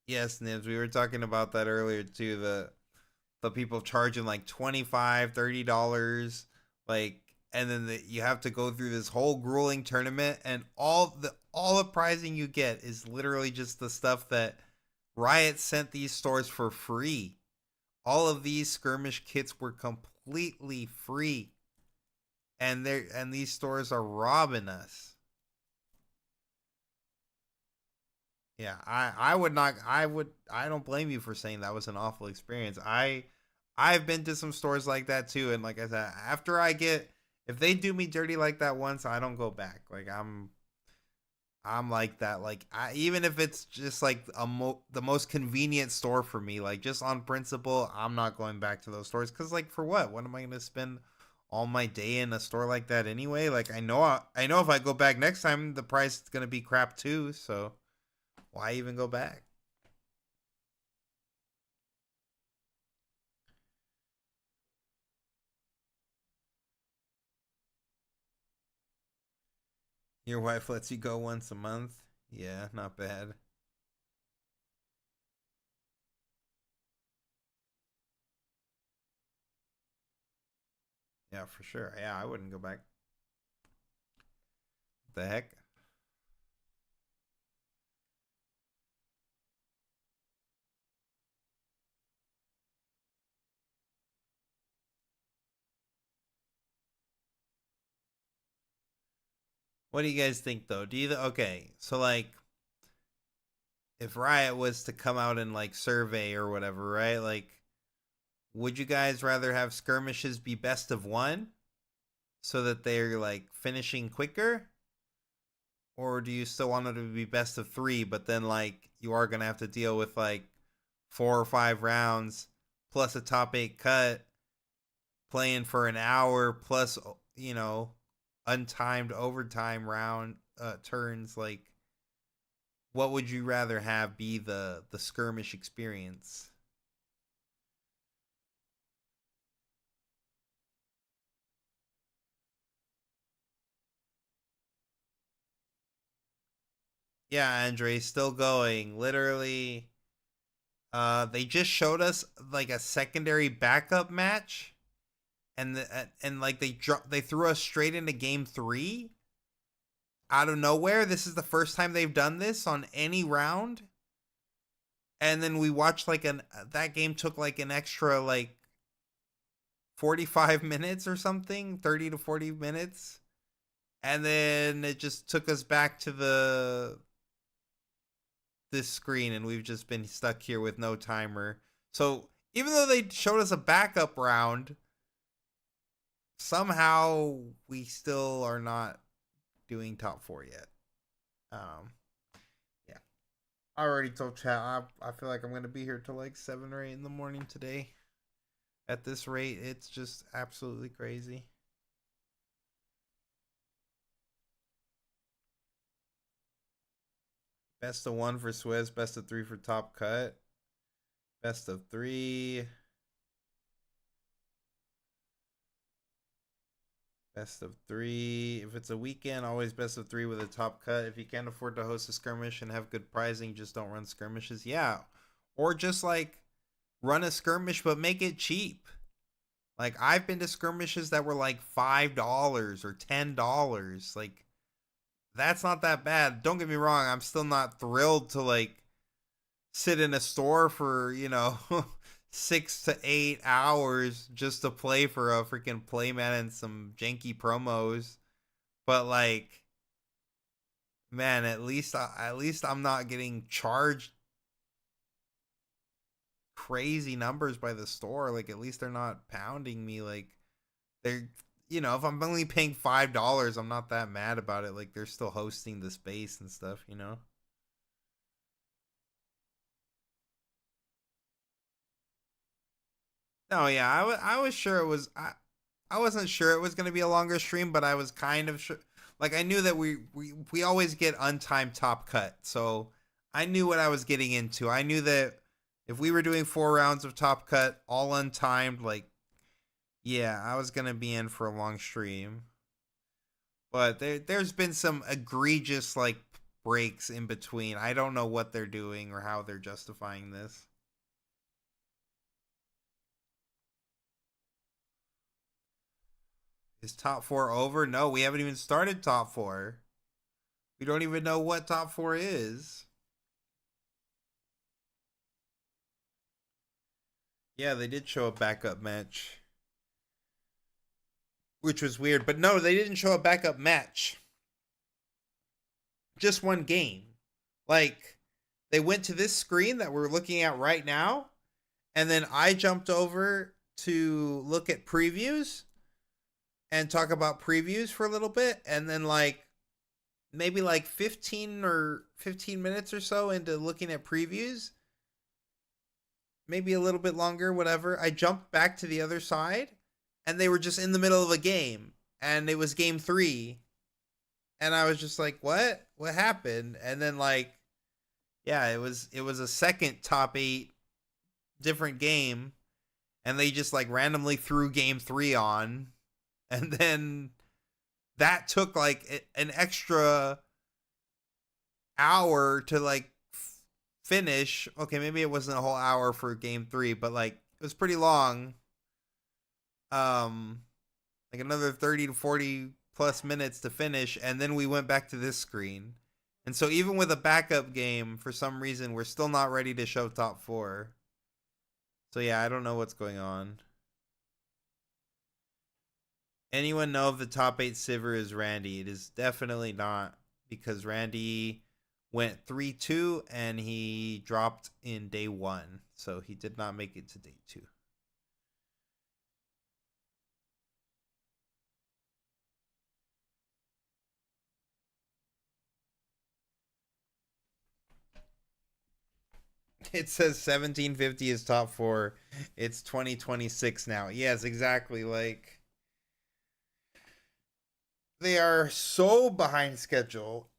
Yes, Nibs, we were talking about that earlier too. The people charging like $25, $30, like, and then you have to go through this whole grueling tournament, and all the prizing you get is literally just the stuff that Riot sent these stores for free. All of these skirmish kits were completely free, and these stores are robbing us. Yeah, I would not I don't blame you for saying that was an awful experience. I've been to some stores like that too, and like I said, after if they do me dirty like that once, I don't go back. Like I'm like that. Like even if it's just like the most convenient store for me, like just on principle, I'm not going back to those stores cuz like for what? What am I going to spend all my day in a store like that anyway? Like I know if I go back next time the price is going to be crap too, so why even go back? Your wife lets you go once a month? Yeah, not bad. Yeah, for sure. Yeah, I wouldn't go back. The heck? What do you guys think though? Okay, so like if Riot was to come out and like survey or whatever, right? Like would you guys rather have skirmishes be best of 1 so that they're like finishing quicker? Or do you still want it to be best of 3 but then like you are going to have to deal with like 4 or 5 rounds plus a top 8 cut playing for an hour plus untimed overtime round turns like what would you rather have be the skirmish experience? Yeah, Andre, still going. Literally, they just showed us like a secondary backup match, and like they threw us straight into game 3 out of nowhere. This is the first time they've done this on any round. And then we watched like that game took like an extra like 45 minutes or something, 30 to 40 minutes. And then it just took us back to this screen, and we've just been stuck here with no timer. So even though they showed us a backup round, somehow we still are not doing top 4 yet. Yeah. I already told chat I feel like I'm gonna be here till like 7 or 8 in the morning today. At this rate, it's just absolutely crazy. Best of 1 for Swizz, best of 3 for Top Cut. Best of 3. Best of 3. If it's a weekend, always best of 3 with a Top Cut. If you can't afford to host a skirmish and have good pricing, just don't run skirmishes. Yeah. Or just like run a skirmish but make it cheap. Like I've been to skirmishes that were like $5 or $10. Like that's not that bad. Don't get me wrong, I'm still not thrilled to like sit in a store for, 6 to 8 hours just to play for a freaking playmat and some janky promos. But like, man, at least I'm not getting charged crazy numbers by the store. Like at least they're not pounding me. Like they're, if I'm only paying $5, I'm not that mad about it. Like they're still hosting the space and stuff. No, yeah, I was sure it was. I wasn't sure it was going to be a longer stream, but I was kind of sure. Like I knew that we always get untimed top cut, so I knew what I was getting into. I knew that if we were doing 4 rounds of top cut, all untimed, like yeah, I was gonna be in for a long stream. But there's been some egregious like breaks in between. I don't know what they're doing or how they're justifying this. Is top 4 over? No, we haven't even started top 4. We don't even know what top 4 is. Yeah, they did show a backup match, which was weird. But no, they didn't show a backup match. Just one game. Like, they went to this screen that we're looking at right now, and then I jumped over to look at previews and talk about previews for a little bit, and then like maybe like 15 minutes or so into looking at previews, maybe a little bit longer, whatever, I jumped back to the other side and they were just in the middle of a game, and it was game 3, and I was just like, what happened? And then like, yeah, it was a second top 8 different game, and they just like randomly threw game 3 on. And then that took like an extra hour to like finish. Okay, maybe it wasn't a whole hour for game 3, but like it was pretty long. Like another 30 to 40 plus minutes to finish, and then we went back to this screen. And so even with a backup game, for some reason, we're still not ready to show top 4. So yeah, I don't know what's going on. Anyone know if the top 8 Sivir is Randy? It is definitely not, because Randy went 3-2 and he dropped in day 1. So he did not make it to day 2. It says 1750 is top 4. It's 2026 now. Yes, exactly. Like, they are so behind schedule.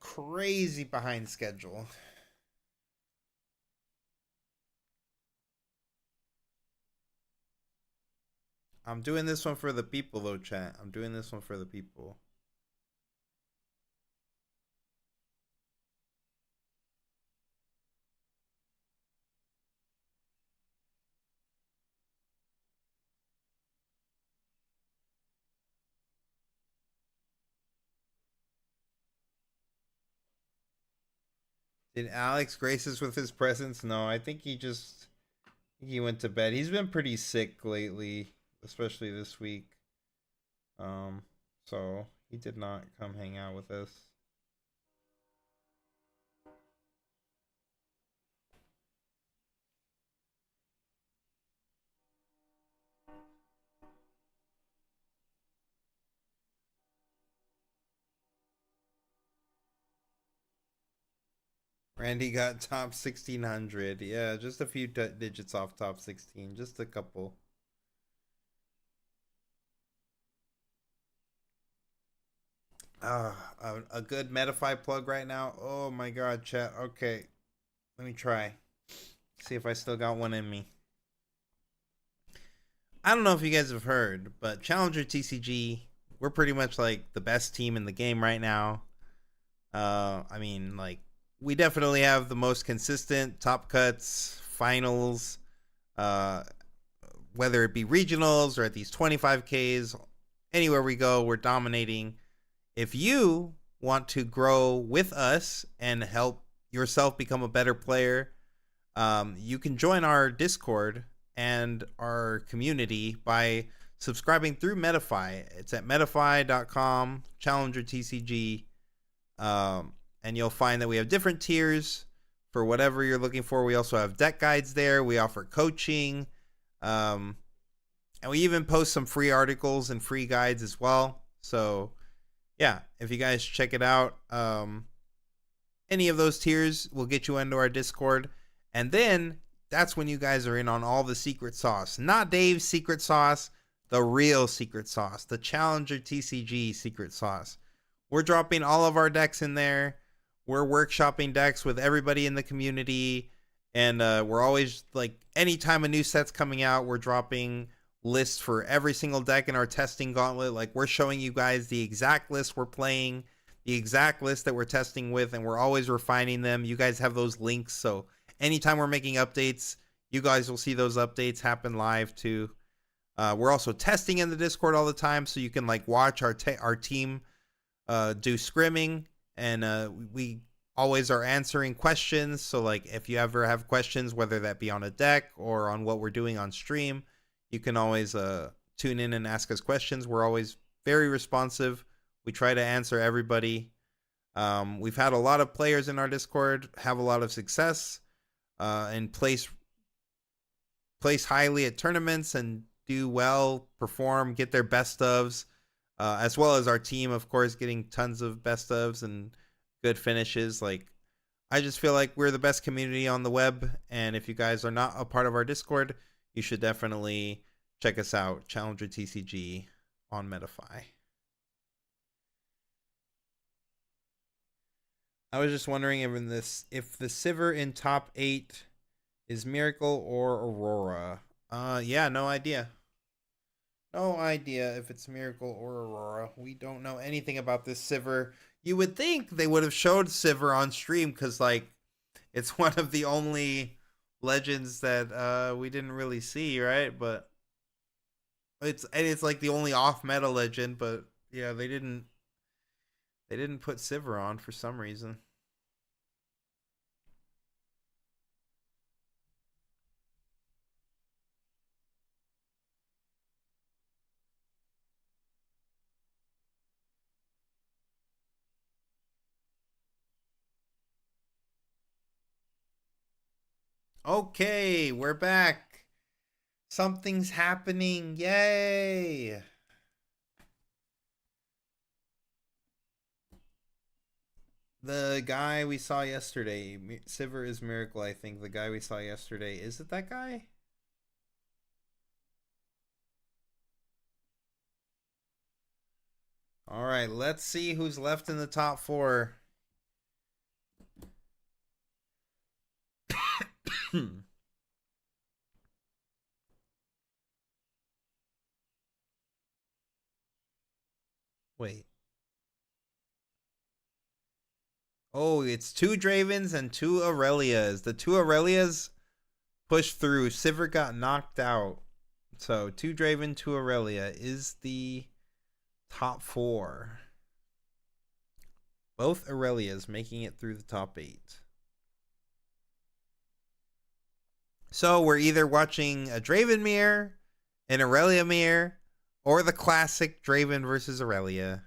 crazy behind schedule. I'm doing this one for the people, though, chat. I'm doing this one for the people. Did Alex grace us with his presence? No, I think he went to bed. He's been pretty sick lately, especially this week. So he did not come hang out with us. Randy got top 1600. Yeah, just a few digits off top 16. Just a couple. A good Metafy plug right now. Oh my god, chat. Okay, let me try. See if I still got one in me. I don't know if you guys have heard, but Challenger TCG, we're pretty much like the best team in the game right now. I mean, like, we definitely have the most consistent top cuts, finals, whether it be regionals or at these 25Ks. Anywhere we go, we're dominating. If you want to grow with us and help yourself become a better player, you can join our Discord and our community by subscribing through Metafy. It's at metafy.com, Challenger TCG. And you'll find that we have different tiers for whatever you're looking for. We also have deck guides there. We offer coaching. And we even post some free articles and free guides as well. So, yeah, if you guys check it out, any of those tiers will get you into our Discord. And then that's when you guys are in on all the secret sauce. Not Dave's secret sauce, the real secret sauce, the Challenger TCG secret sauce. We're dropping all of our decks in there. We're workshopping decks with everybody in the community. And we're always, like, anytime a new set's coming out, we're dropping lists for every single deck in our testing gauntlet. Like, we're showing you guys the exact list we're playing, the exact list that we're testing with, and we're always refining them. You guys have those links, so anytime we're making updates, you guys will see those updates happen live too. We're also testing in the Discord all the time, so you can, like, watch our team do scrimming, and we always are answering questions. So, like, if you ever have questions, whether that be on a deck or on what we're doing on stream, you can always tune in and ask us questions. We're always very responsive. We try to answer everybody. We've had a lot of players in our Discord have a lot of success and place highly at tournaments and do well, perform, get their best ofs, as well as our team, of course, getting tons of best ofs and good finishes. Like, I just feel like we're the best community on the web, and if you guys are not a part of our Discord, you should definitely check us out, Challenger TCG on Metafy. I was just wondering if the Sivir in top 8 is Miracle or Aurora. Yeah, no idea. No idea if it's Miracle or Aurora. We don't know anything about this Sivir. You would think they would have showed Sivir on stream because, like, it's one of the only legends that we didn't really see, right? But it's like the only off-meta legend, but yeah, they didn't put Sivir on for some reason. Okay, we're back. Something's happening. Yay! The guy we saw yesterday, Sivir is Miracle, I think. The guy we saw yesterday. Is it that guy? All right, let's see who's left in the top 4. Wait. Oh, it's 2 Dravens and 2 Aurelias. The 2 Aurelias pushed through. Sivir got knocked out. So 2 Draven, 2 Aurelia is the top 4. Both Aurelias making it through the top 8. So we're either watching a Draven mirror, an Aurelia mirror, or the classic Draven versus Aurelia.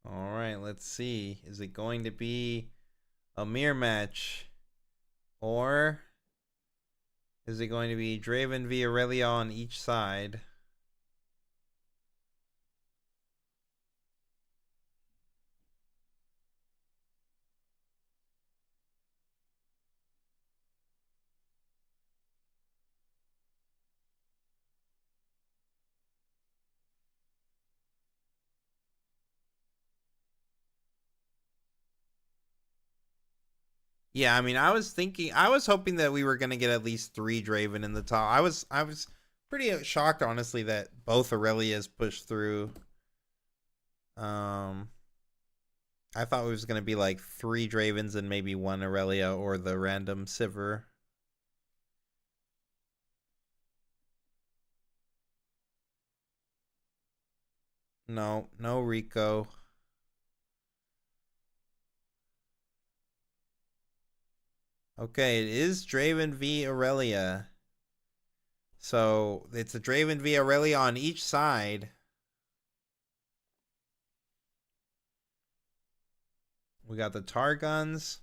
All right, let's see. Is it going to be a mirror match? Or is it going to be Draven v Aurelia on each side? Yeah, I mean, I was hoping that we were gonna get at least 3 Draven in the top. I was pretty shocked, honestly, that both Aurelias pushed through. I thought it was gonna be like 3 Dravens and maybe 1 Aurelia or the random Sivir. No, no Rico. Okay, it is Draven v Aurelia. So it's a Draven v Aurelia on each side. We got the Targuns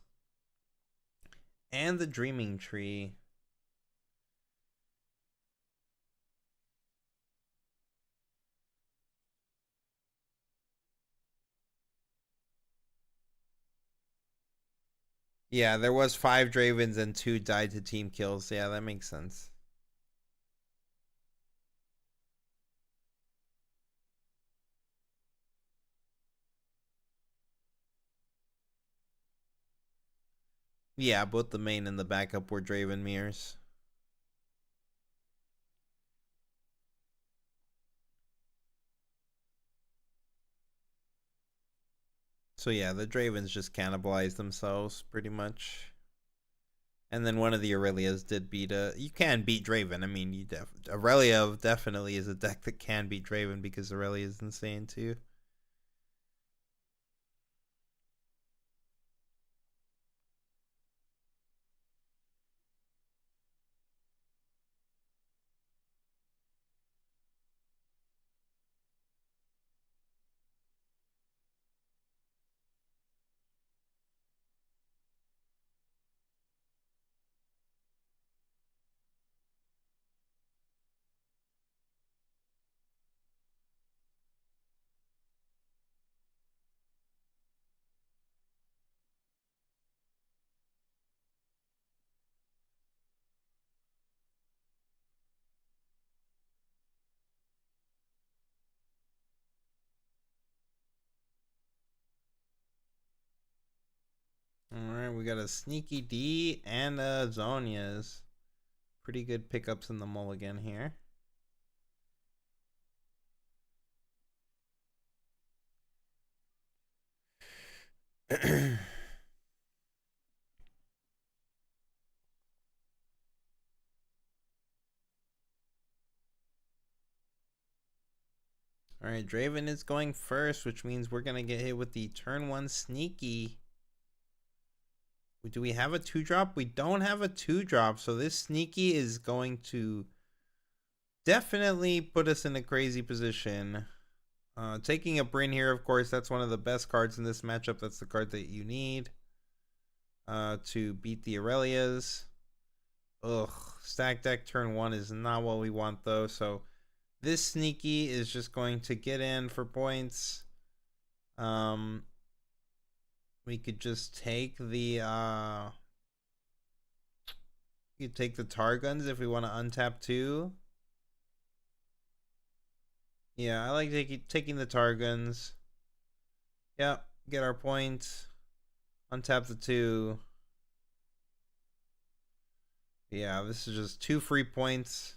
and the Dreaming Tree. Yeah, there was 5 Dravens and 2 died to team kills. Yeah, that makes sense. Yeah, both the main and the backup were Draven mirrors. So yeah, the Dravens just cannibalized themselves pretty much. And then one of the Aurelias did beat you can beat Draven. I mean, Aurelia definitely is a deck that can beat Draven because Aurelia is insane too. Alright, we got a Sneaky D and a Zhonya's. Pretty good pickups in the mulligan here. Alright, Draven is going first, which means we're going to get hit with the turn 1 Sneaky. Do we have a 2-drop? We don't have a 2-drop, so this Sneaky is going to definitely put us in a crazy position. Taking a Bryn here, of course, that's one of the best cards in this matchup. That's the card that you need to beat the Aurelias. Ugh. Stack deck turn 1 is not what we want though. So this sneaky is just going to get in for points. We could just take the you take the Targuns if we want to untap 2. Yeah, I like taking the Targuns. Yep, get our points. Untap the 2. Yeah, this is just 2 free points.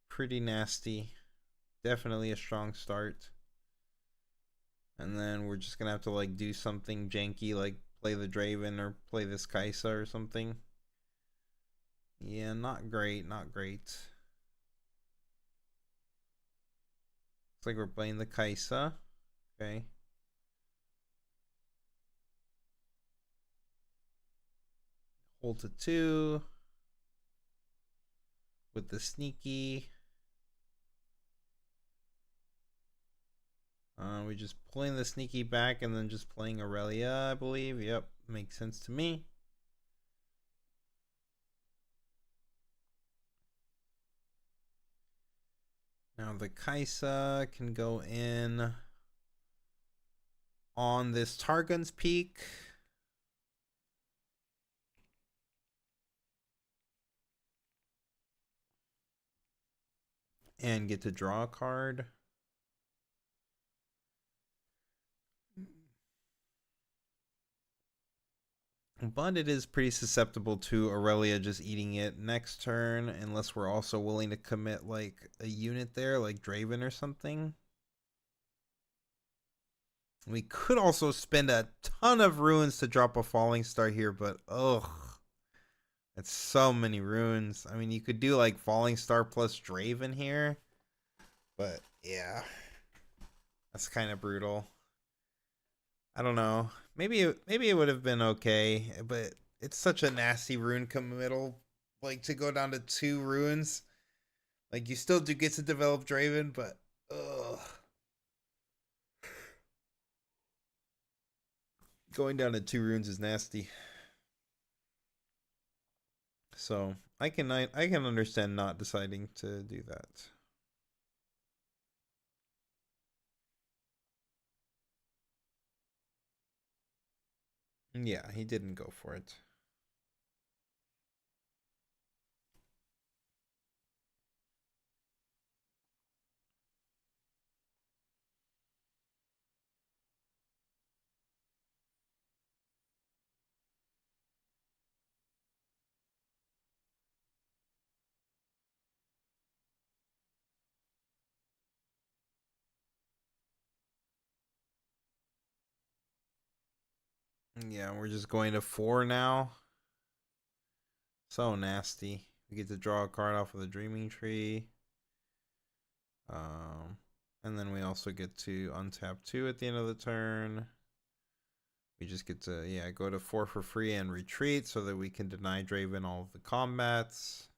Pretty nasty. Definitely a strong start. And then we're just gonna have to like do something janky, like play the Draven or play this Kaisa or something. Yeah, not great, not great. Looks like we're playing the Kaisa. Okay. Hold to 2. With the sneaky. We just pulling the sneaky back and then just playing Aurelia, I believe. Yep, makes sense to me. Now the Kaisa can go in on this Targun's peak. And get to draw a card. But it is pretty susceptible to Aurelia just eating it next turn, unless we're also willing to commit like a unit there, like Draven or something. We could also spend a ton of runes to drop a Falling Star here, but ugh. It's so many runes. I mean, you could do like Falling Star plus Draven here, but yeah. That's kind of brutal. I don't know. Maybe it would have been okay, but it's such a nasty rune committal. Like to go down to 2 runes. Like you still do get to develop Draven, but ugh. Going down to 2 runes is nasty. So I can understand not deciding to do that. Yeah, he didn't go for it. Yeah, we're just going to 4 now. So nasty. We get to draw a card off of the Dreaming Tree. And then we also get to untap 2 at the end of the turn. We just get to, yeah, go to 4 for free and retreat so that we can deny Draven all of the combats.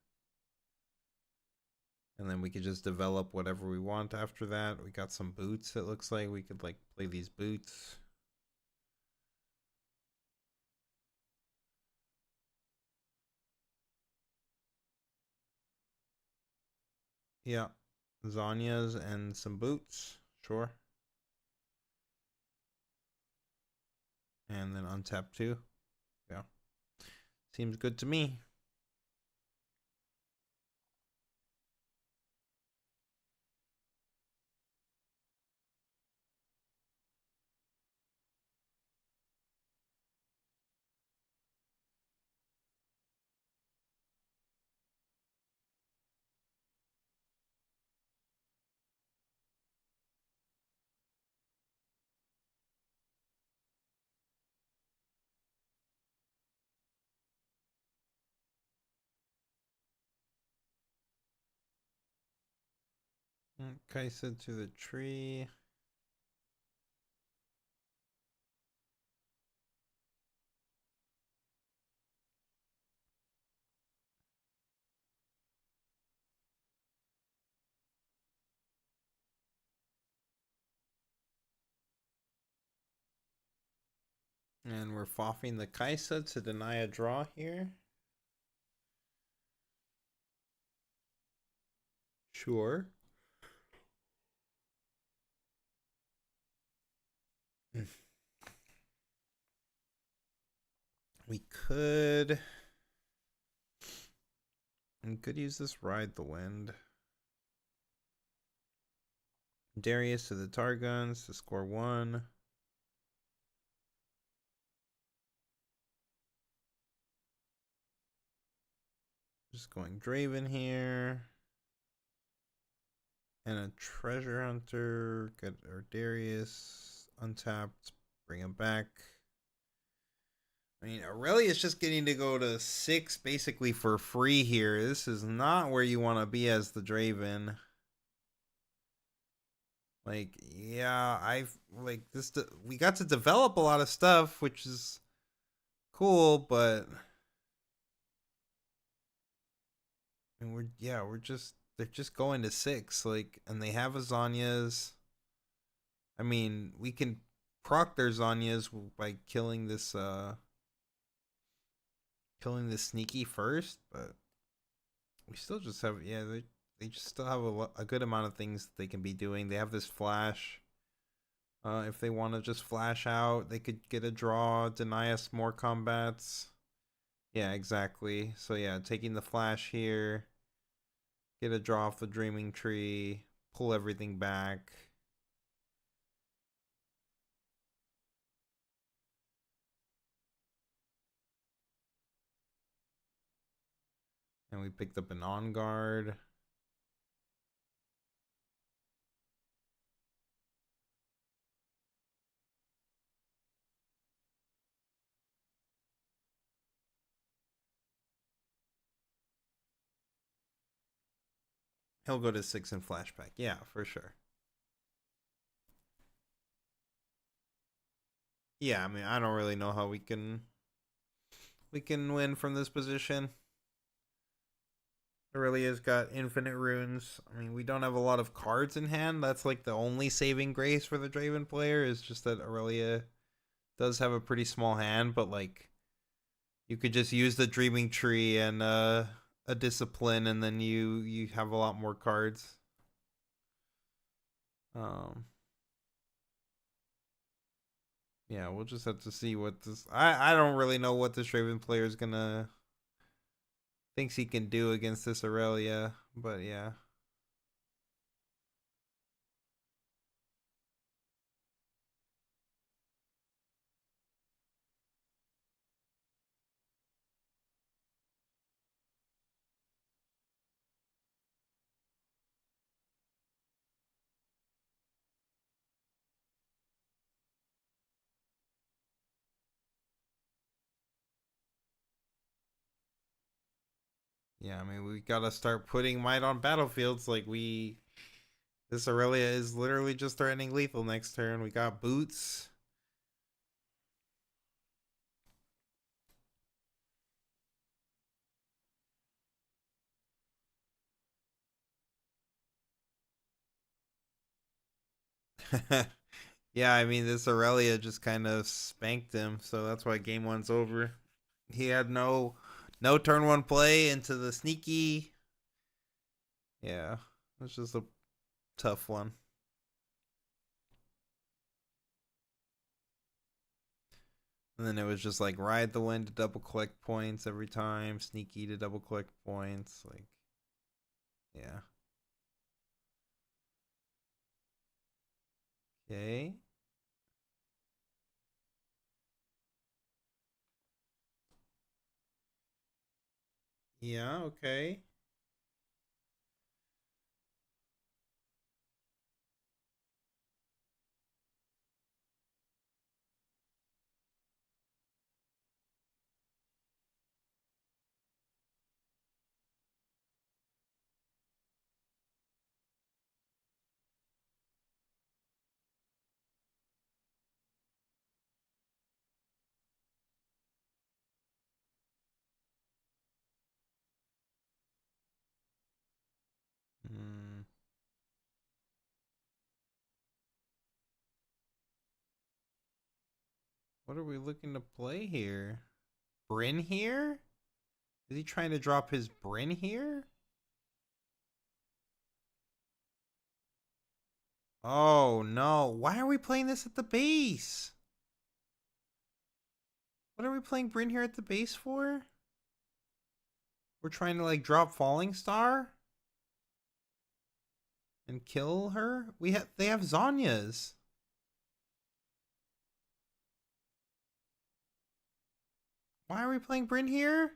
And then we could just develop whatever we want after that. We got some boots, it looks like. We could, like, play these boots. Yeah. Zanya's and some boots. Sure. And then untap 2. Yeah. Seems good to me. Kaisa to the tree. And we're foffing the Kaisa to deny a draw here. Sure. We could use this ride the wind. Darius to the Targuns to score 1. Just going Draven here. And a Treasure Hunter. Get our Darius untapped. Bring him back. I mean, Aurelia is just getting to go to 6 basically for free here. This is not where you want to be as the Draven. Like, yeah, we got to develop a lot of stuff, which is cool, but I mean, they're just going to 6, like, and they have a Zanya's. I mean, we can proc their Zanya's by killing this sneaky first, but we still just have, yeah, they just still have a good amount of things that they can be doing. They have this flash. If they want to just flash out, they could get a draw, deny us more combats. Yeah, exactly. So yeah, taking the flash here, get a draw off the Dreaming Tree, pull everything back. And we picked up an On Guard. He'll go to 6 in flashback. Yeah, for sure. Yeah, I mean, I don't really know how we can win from this position. Aurelia's got infinite runes. I mean, we don't have a lot of cards in hand. That's like the only saving grace for the Draven player, is just that Aurelia does have a pretty small hand, but like you could just use the Dreaming Tree and a Discipline, and then you have a lot more cards. Yeah, we'll just have to see what this. I don't really know what this Draven player is gonna thinks he can do against this Aurelia, but yeah. Yeah, I mean, we gotta start putting might on battlefields. Like, this Aurelia is literally just threatening lethal next turn. We got boots. Yeah, I mean, this Aurelia just kind of spanked him, so that's why game 1's over. He had no turn 1 play into the sneaky. Yeah, it's just a tough one. And then it was just like ride the wind to double collect points every time, sneaky to double collect points. Like, yeah. Okay. Yeah, okay. Hmm. What are we looking to play here? Bryn here? Is he trying to drop his Bryn here? Oh no, why are we playing this at the base? What are we playing Bryn here at the base for? We're trying to like drop Falling Star and kill her? They have Zanya's. Why are we playing Bryn here?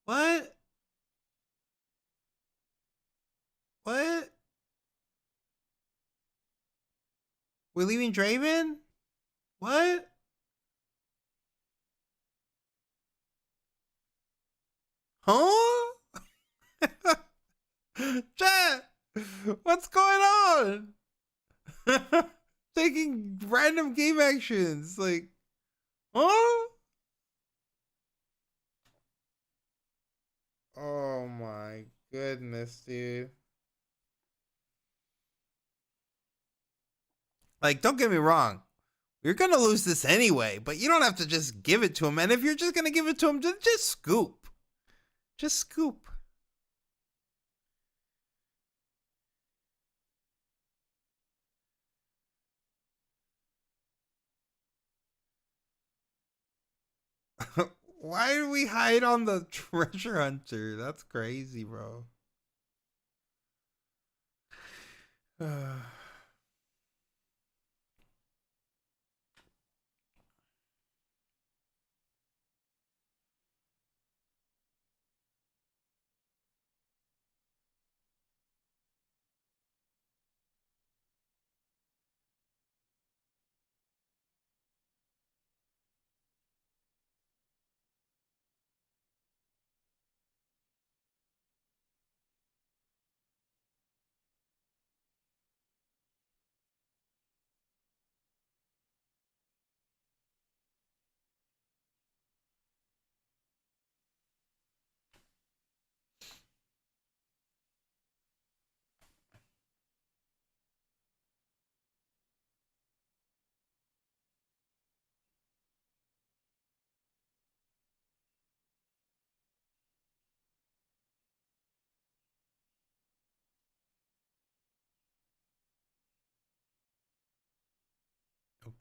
What? What? We're leaving Draven? What? Huh? Chat! What's going on? Taking random game actions. Like, huh? Oh my goodness, dude. Like, don't get me wrong. You're gonna lose this anyway, but you don't have to just give it to him. And if you're just gonna give it to him, just scoop. Just scoop. Why do we hide on the treasure hunter? That's crazy, bro.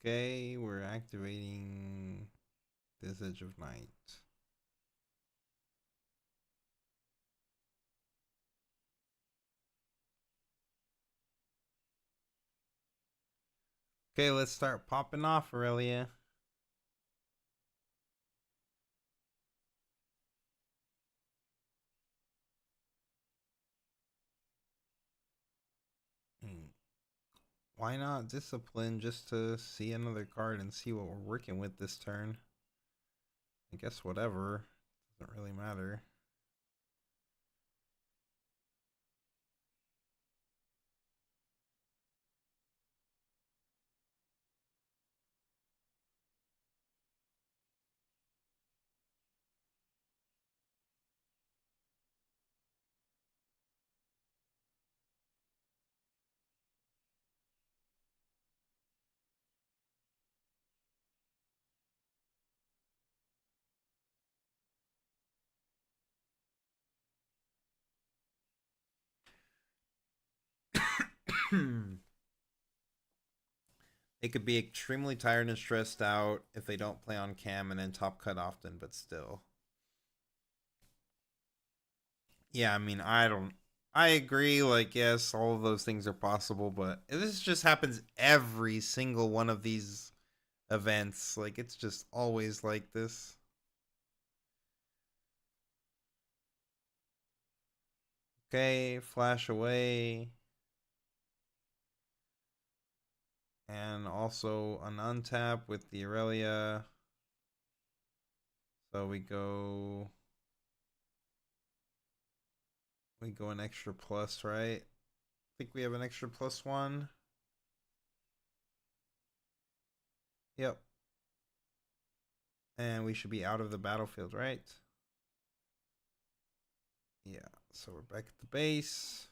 Okay, we're activating this Edge of Night. Okay, let's start popping off, Aurelia. Why not discipline just to see another card and see what we're working with this turn? I guess whatever. Doesn't really matter. They could be extremely tired and stressed out if they don't play on cam and then top cut often, but still. Yeah, I mean, I agree, like, yes, all of those things are possible, but this just happens every single one of these events. Like, it's just always like this. Okay, flash away. And also an untap with the Aurelia. So we go an extra plus, right? I think we have an extra +1. Yep. And we should be out of the battlefield, right? Yeah, so we're back at the base.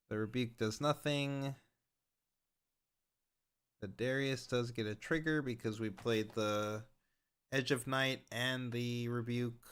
The rebuke does nothing. The Darius does get a trigger because we played the Edge of Night and the rebuke.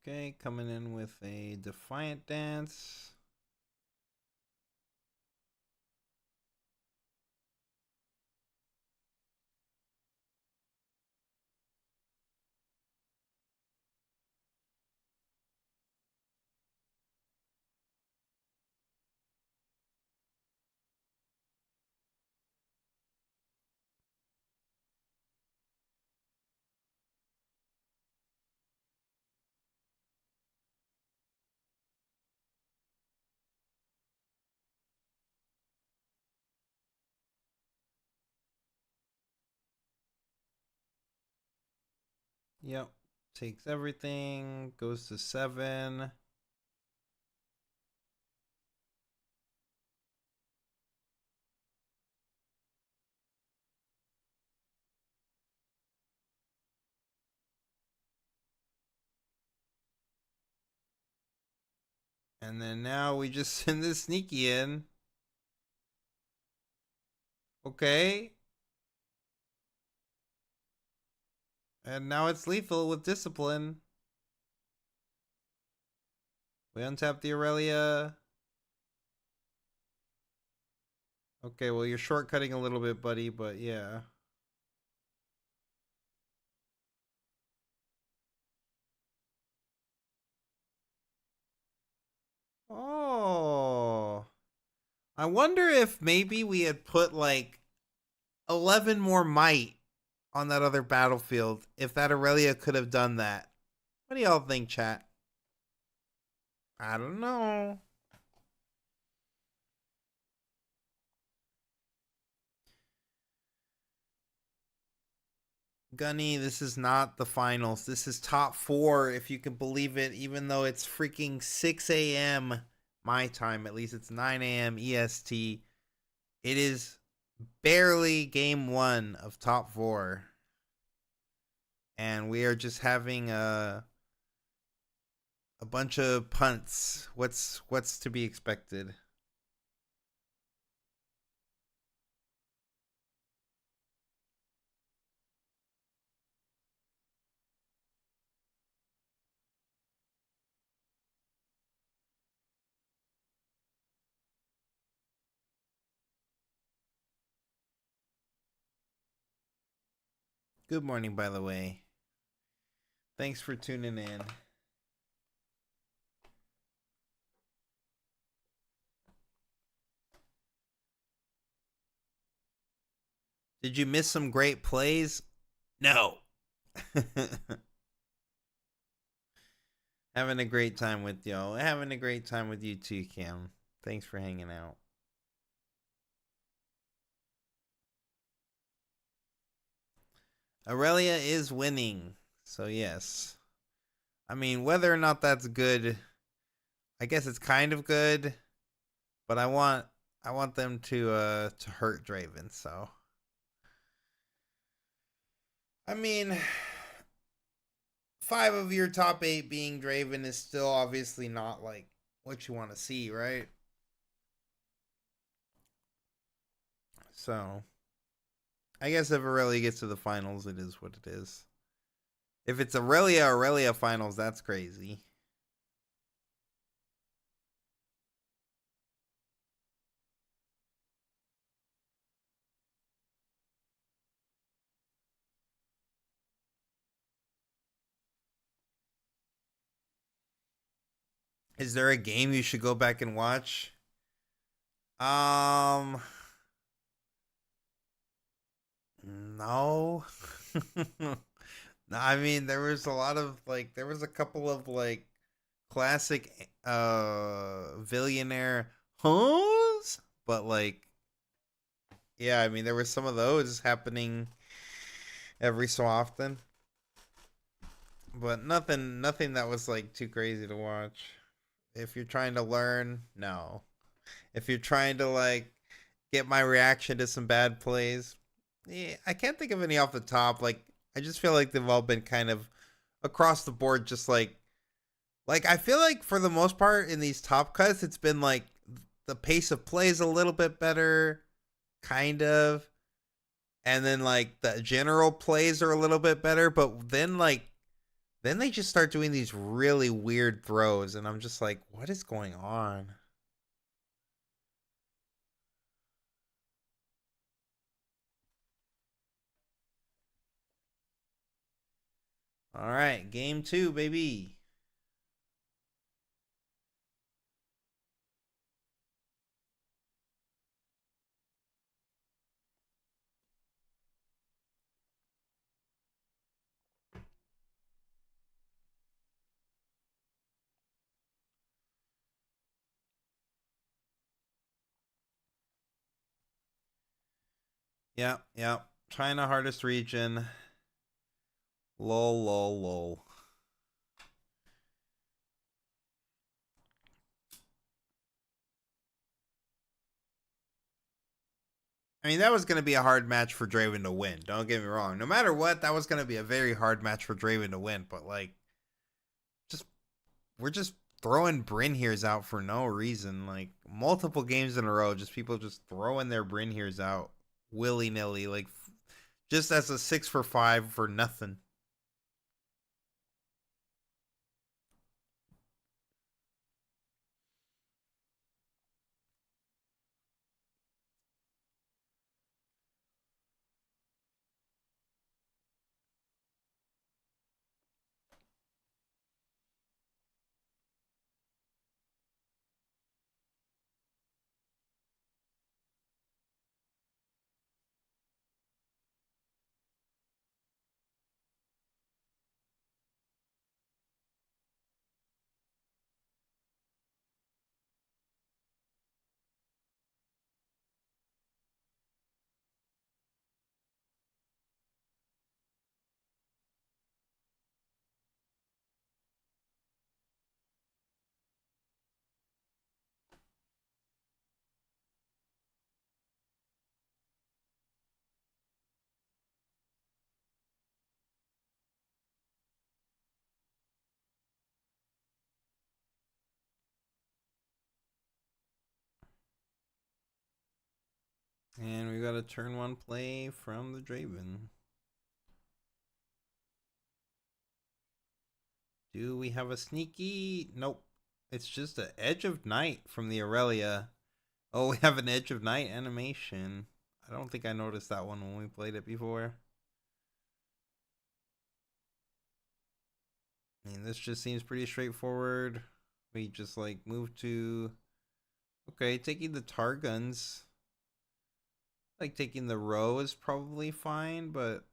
Okay, coming in with a Defiant Dance. Yep. Takes everything. Goes to 7. And then now we just send this sneaky in. Okay. And now it's lethal with discipline. We untap the Aurelia. Okay, well, you're shortcutting a little bit, buddy, but yeah. Oh. I wonder if maybe we had put like 11 more might on that other battlefield, if that Aurelia could have done that. What do y'all think, chat? I don't know. Gunny, this is not the finals. This is top 4, if you can believe it, even though it's freaking 6 a.m. my time. At least it's 9 a.m. EST. It is barely game 1 of top 4. And we are just having a bunch of punts. What's to be expected? Good morning, by the way. Thanks for tuning in. Did you miss some great plays? No. Having a great time with y'all. Having a great time with you too, Cam. Thanks for hanging out. Aurelia is winning. So yes. I mean, whether or not that's good, I guess it's kind of good. But I want them to hurt Draven, so I mean, 5 of your top 8 being Draven is still obviously not like what you want to see, right? So, I guess if Aurelia gets to the finals, it is what it is. If it's Aurelia finals, that's crazy. Is there a game you should go back and watch? No. No, I mean there was a lot of like there was a couple of like classic billionaire hoes, but like yeah, I mean there were some of those happening every so often. But nothing that was like too crazy to watch. If you're trying to learn, no. If you're trying to like get my reaction to some bad plays, yeah, I can't think of any off the top. Like I just feel like they've all been kind of across the board, just like I feel like for the most part in these top cuts, it's been like the pace of play is a little bit better, kind of, and then like the general plays are a little bit better, but then Then they just start doing these really weird throws, and I'm just like, what is going on? All right, game 2, baby. Yeah. China hardest region. Lol, lol, lol. I mean, that was going to be a hard match for Draven to win. Don't get me wrong. No matter what, that was going to be a very hard match for Draven to win. But, like, we're just throwing Bryn Here's out for no reason. Like, multiple games in a row, just people just throwing their Bryn Here's out willy nilly. Like, just as a 6 for 5 for nothing. And we got a turn 1 play from the Draven. Do we have a sneaky? Nope. It's just an Edge of Night from the Aurelia. Oh, we have an Edge of Night animation. I don't think I noticed that one when we played it before. I mean, this just seems pretty straightforward. We just like move to... Okay, taking the Targuns. Like taking the row is probably fine, but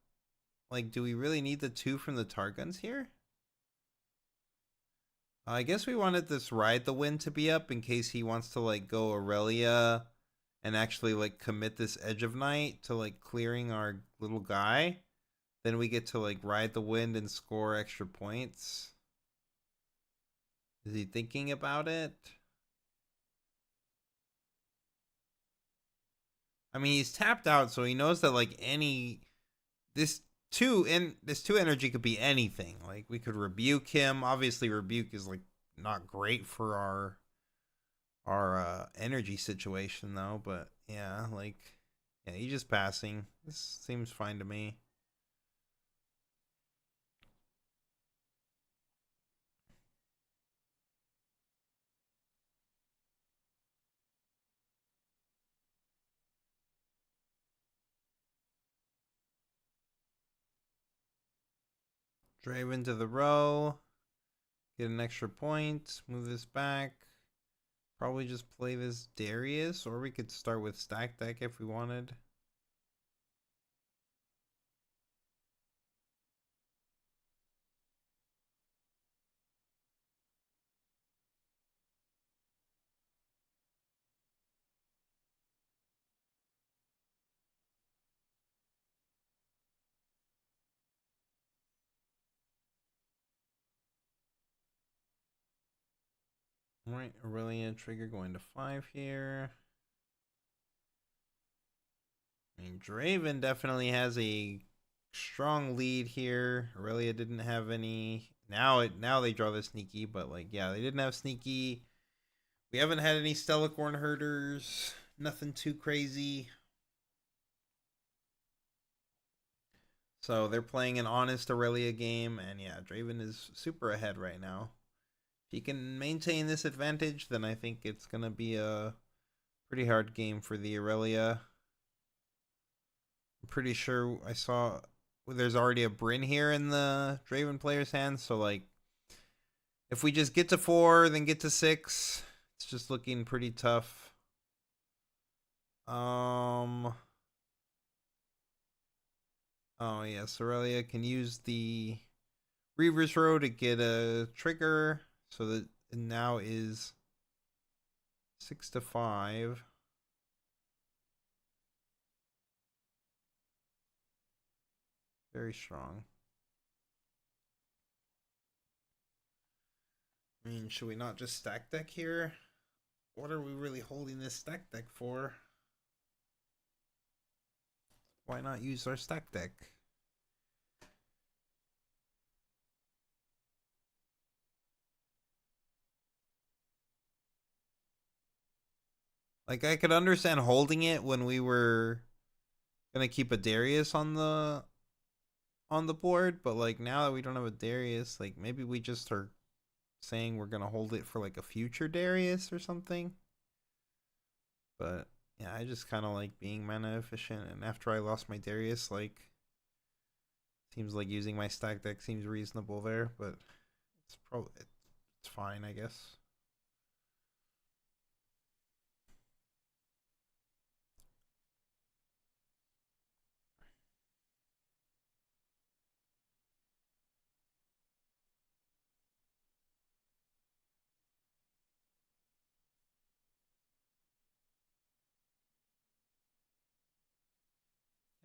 like, do we really need the 2 from the Targuns here? I guess we wanted this Ride the Wind to be up in case he wants to like go Aurelia and actually like commit this Edge of Night to like clearing our little guy. Then we get to like Ride the Wind and score extra points. Is he thinking about it? I mean, he's tapped out, so he knows that like this two energy could be anything. Like we could rebuke him. Obviously, rebuke is like not great for our energy situation though. But yeah, like he's just passing. This seems fine to me. Draven to the row. Get an extra point. Move this back. Probably just play this Darius, or we could start with stack deck if we wanted. Alright, Aurelian trigger going to 5 here. I mean, Draven definitely has a strong lead here. Aurelia didn't have any. Now they draw the sneaky, but like yeah, they didn't have sneaky. We haven't had any Stellacorn herders. Nothing too crazy. So they're playing an honest Aurelia game, and yeah, Draven is super ahead right now. If he can maintain this advantage, then I think it's gonna be a pretty hard game for the Aurelia. I'm pretty sure I saw there's already a Bryn here in the Draven player's hands, so like if we just get to 4, then get to 6, it's just looking pretty tough. Oh yes, Aurelia can use the Reaver's Row to get a trigger, so that it now is 6-5. Very strong. I mean, should we not just stack deck here? What are we really holding this stack deck for? Why not use our stack deck? Like, I could understand holding it when we were gonna keep a Darius on the board, but like now that we don't have a Darius, like maybe we just are saying we're gonna hold it for like a future Darius or something. But yeah, I just kind of like being mana efficient, and after I lost my Darius, like seems like using my stack deck seems reasonable there, but it's fine, I guess.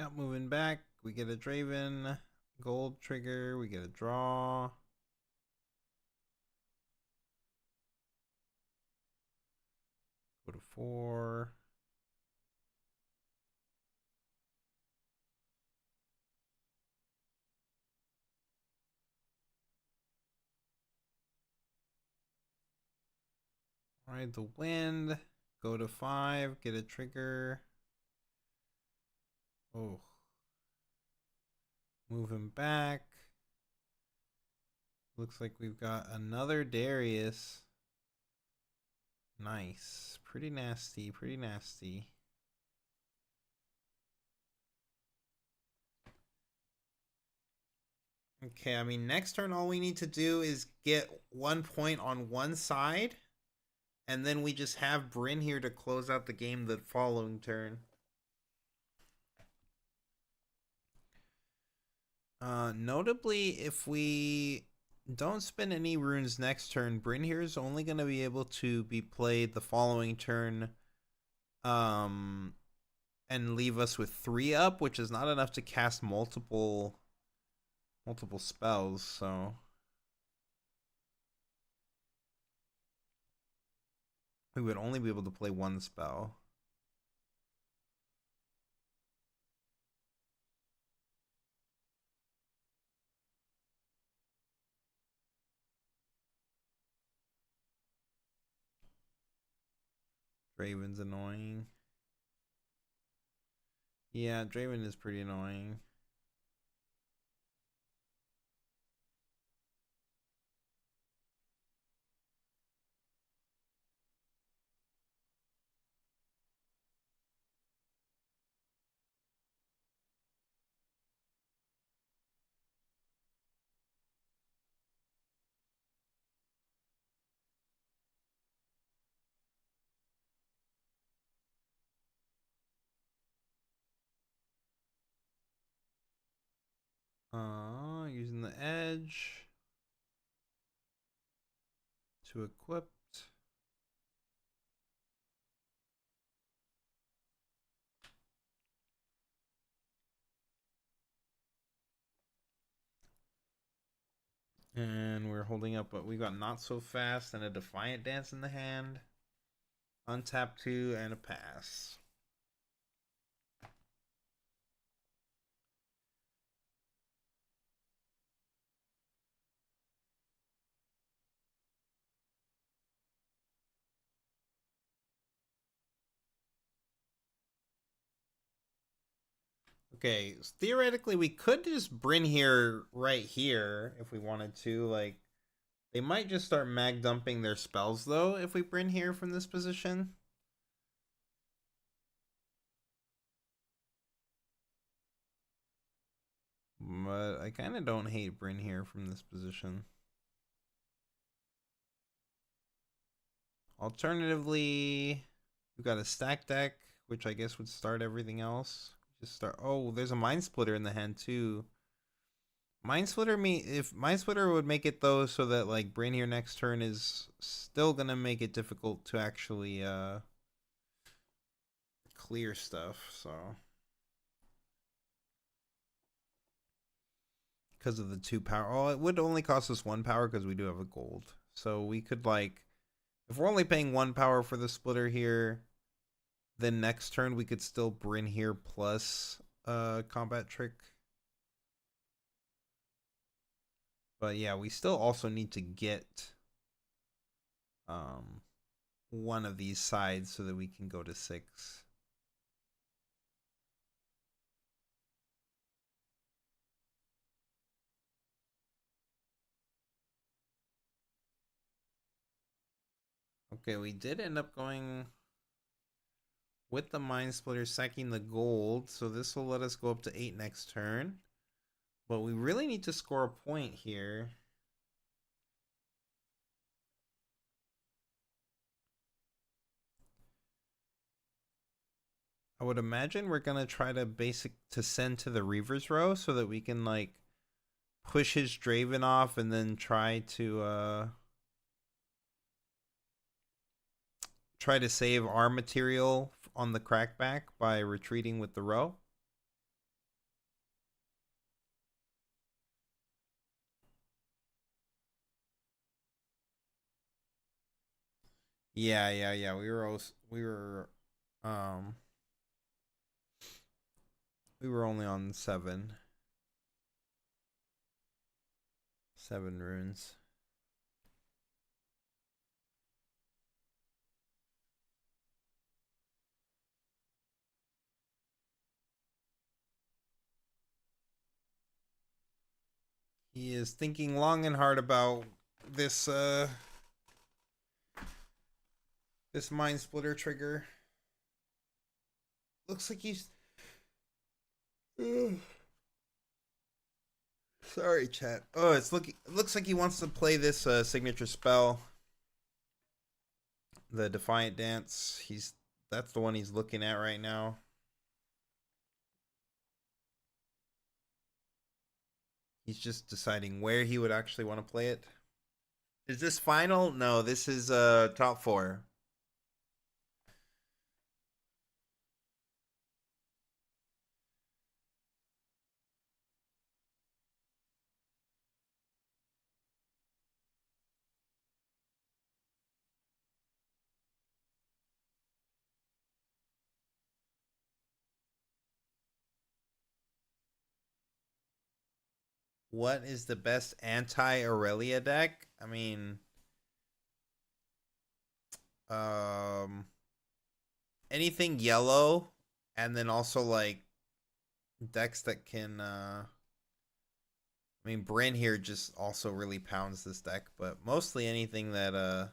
Yep, moving back, we get a Draven, gold trigger, we get a draw. Go to 4. Ride the wind, go to 5, get a trigger. Oh. Moving back. Looks like we've got another Darius. Nice. Pretty nasty, pretty nasty. Okay, I mean, next turn all we need to do is get 1 point on one side, and then we just have Bryn here to close out the game the following turn. Notably, if we don't spend any runes next turn, Bryn here is only going to be able to be played the following turn, and leave us with 3 up, which is not enough to cast multiple spells. So we would only be able to play 1 spell. Draven's annoying. Yeah, Draven is pretty annoying. Using the edge to equip. And we're holding up, but we got Not So Fast and a Defiant Dance in the hand. Untap 2 and a pass. Okay, theoretically we could just Bryn here right here if we wanted to. Like, they might just start mag dumping their spells though if we Bryn here from this position. But I kind of don't hate Bryn here from this position. Alternatively, we've got a stack deck, which I guess would start everything else. Just start. Oh, there's a Mind Splitter in the hand too. Mind Splitter if Mind Splitter would make it though, so that like Brain here next turn is still gonna make it difficult to actually clear stuff. So because of the 2 power, oh, it would only cost us 1 power because we do have a gold. So we could like, if we're only paying 1 power for the splitter here, then next turn we could still Bryn here plus combat trick. But yeah, we still also need to get one of these sides so that we can go to 6. Okay, we did end up going with the Mind Splitter, sacking the gold, so this will let us go up to 8 next turn. But we really need to score a point here. I would imagine we're gonna try to send to the Reaver's Row so that we can like push his Draven off and then try to save our material on the crackback by retreating with the row. Yeah. Um we were only on 7 runes. He is thinking long and hard about this this Mind Splitter trigger. Looks like he's sorry, chat. Oh, it looks like he wants to play this signature spell, the Defiant Dance. That's the one he's looking at right now. He's just deciding where he would actually want to play it. Is this final? No, this is top 4. What is the best anti-Aurelia deck? I mean, um anything yellow, and then also like decks that can I mean, Bryn here just also really pounds this deck, but mostly anything that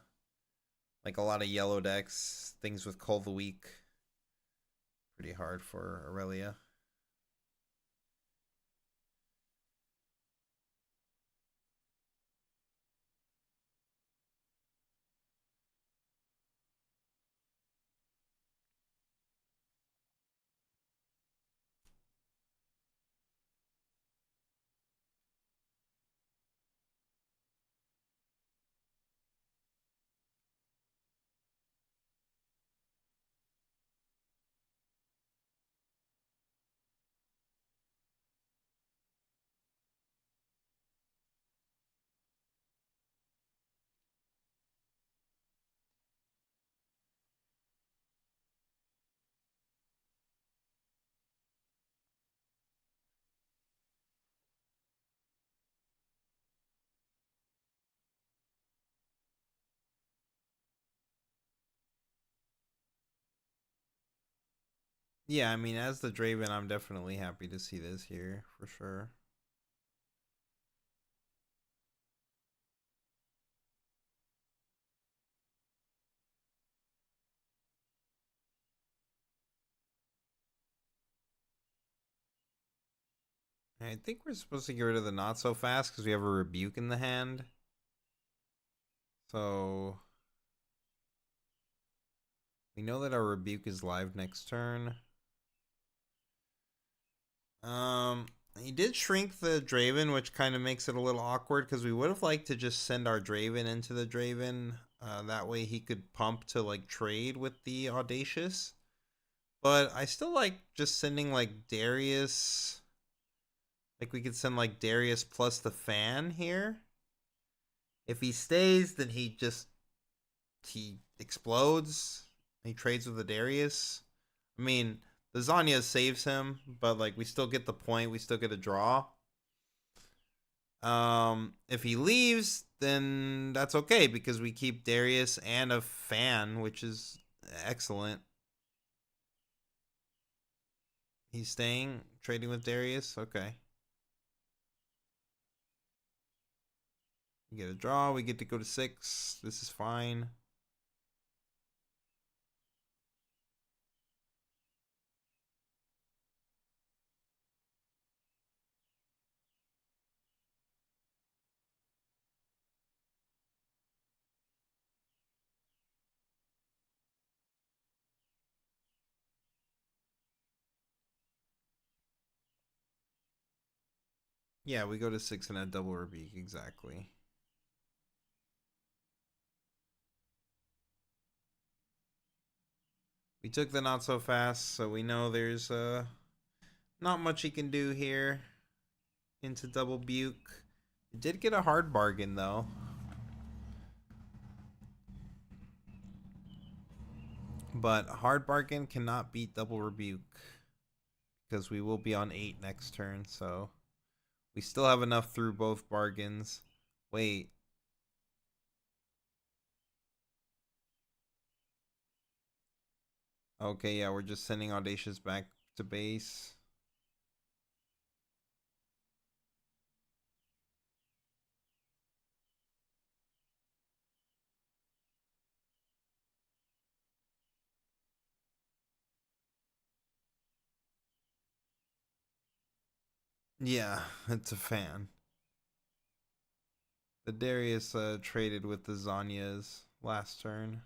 like a lot of yellow decks, things with Cull the Weak, pretty hard for Aurelia. Yeah, I mean, as the Draven, I'm definitely happy to see this here for sure. I think we're supposed to get rid of the not so fast because we have a rebuke in the hand. So we know that our rebuke is live next turn. He did shrink the Draven, which kind of makes it a little awkward because we would have liked to just send our Draven into the Draven. That way he could pump to like trade with the Audacious. But I still like just sending like Darius. Like we could send like Darius plus the fan here. If he stays, then he explodes. He trades with the Darius. I mean, the Zanya saves him, but like we still get the point. We still get a draw. If he leaves, then that's okay because we keep Darius and a fan, which is excellent. He's staying, trading with Darius. Okay. We get a draw. We get to go to 6. This is fine. Yeah, we go to 6 and a double rebuke. Exactly. We took the not so fast, so we know there's not much he can do here into double buke. It did get a hard bargain though. But hard bargain cannot beat double rebuke because we will be on 8 next turn, so we still have enough through both bargains. Wait. Okay, yeah, we're just sending Audacious back to base. Yeah, it's a fan. The Darius traded with the Zanyas last turn.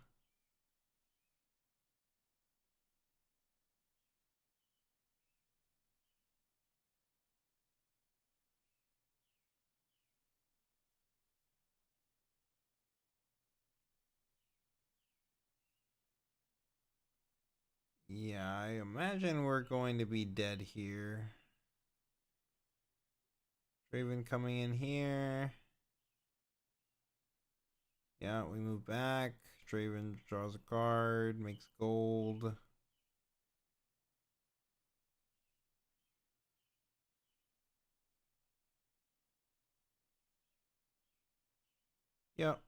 Yeah, I imagine we're going to be dead here. Draven coming in here. Yeah, we move back. Draven draws a card, makes gold. Yep.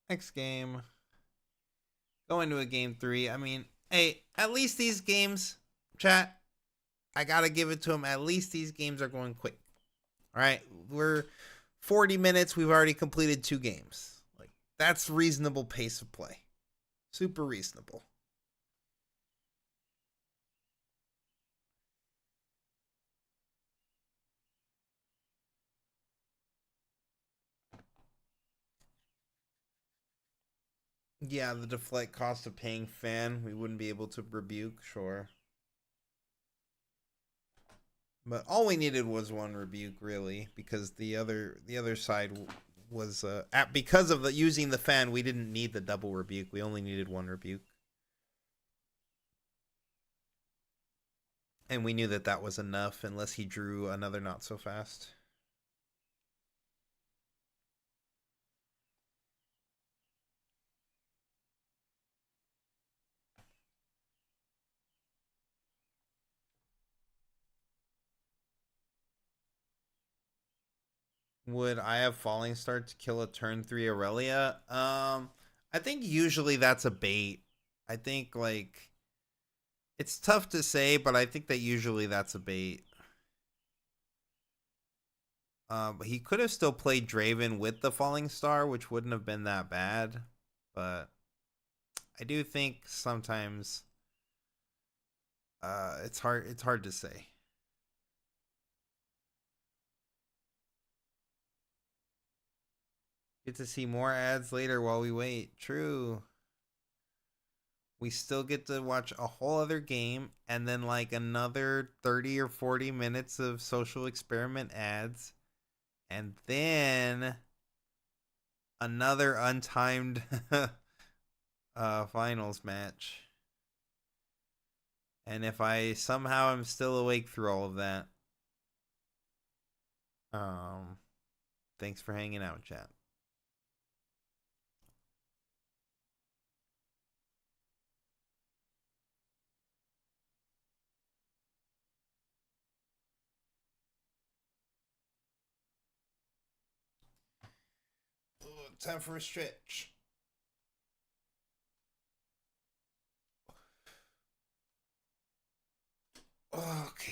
Next game. Go into a game 3. I mean, hey, at least these games, chat, I gotta give it to them. At least these games are going quick. All right, we're 40 minutes. We've already completed 2 games. Like that's reasonable pace of play. Super reasonable. Yeah, the deflect cost of paying fan, we wouldn't be able to rebuke, sure. But all we needed was one rebuke, really, because the other side was because of the using the fan, we didn't need the double rebuke. We only needed one rebuke, and we knew that that was enough, unless he drew another not so fast. Would I have Falling Star to kill a turn 3 Aurelia? I think usually that's a bait. I think like It's tough to say, but I think that usually that's a bait. But he could have still played Draven with the Falling Star, which wouldn't have been that bad. But I do think sometimes it's hard to say. Get to see more ads later while we wait. True. We still get to watch a whole other game and then like another 30 or 40 minutes of social experiment ads. And then another untimed finals match. And if I somehow am still awake through all of that, thanks for hanging out, chat. Time for a stretch. Okay.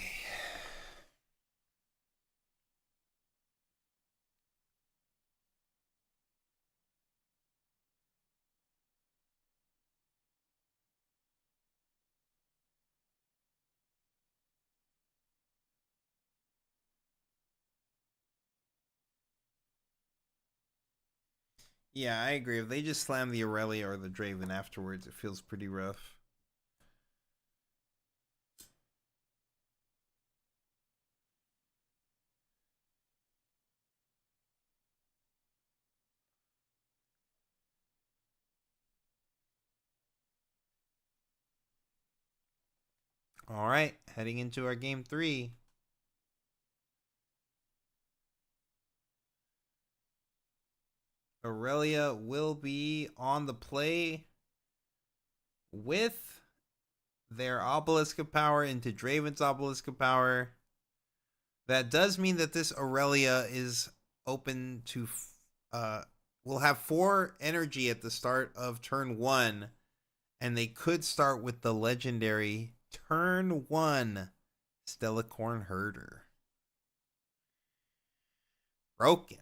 Yeah, I agree. If they just slam the Aurelia or the Draven afterwards, it feels pretty rough. All right, heading into our game 3. Aurelia will be on the play with their Obelisk of Power into Draven's Obelisk of Power. That does mean that this Aurelia is open to will have 4 energy at the start of turn 1, and they could start with the legendary turn 1 Stellacorn Herder. Broken.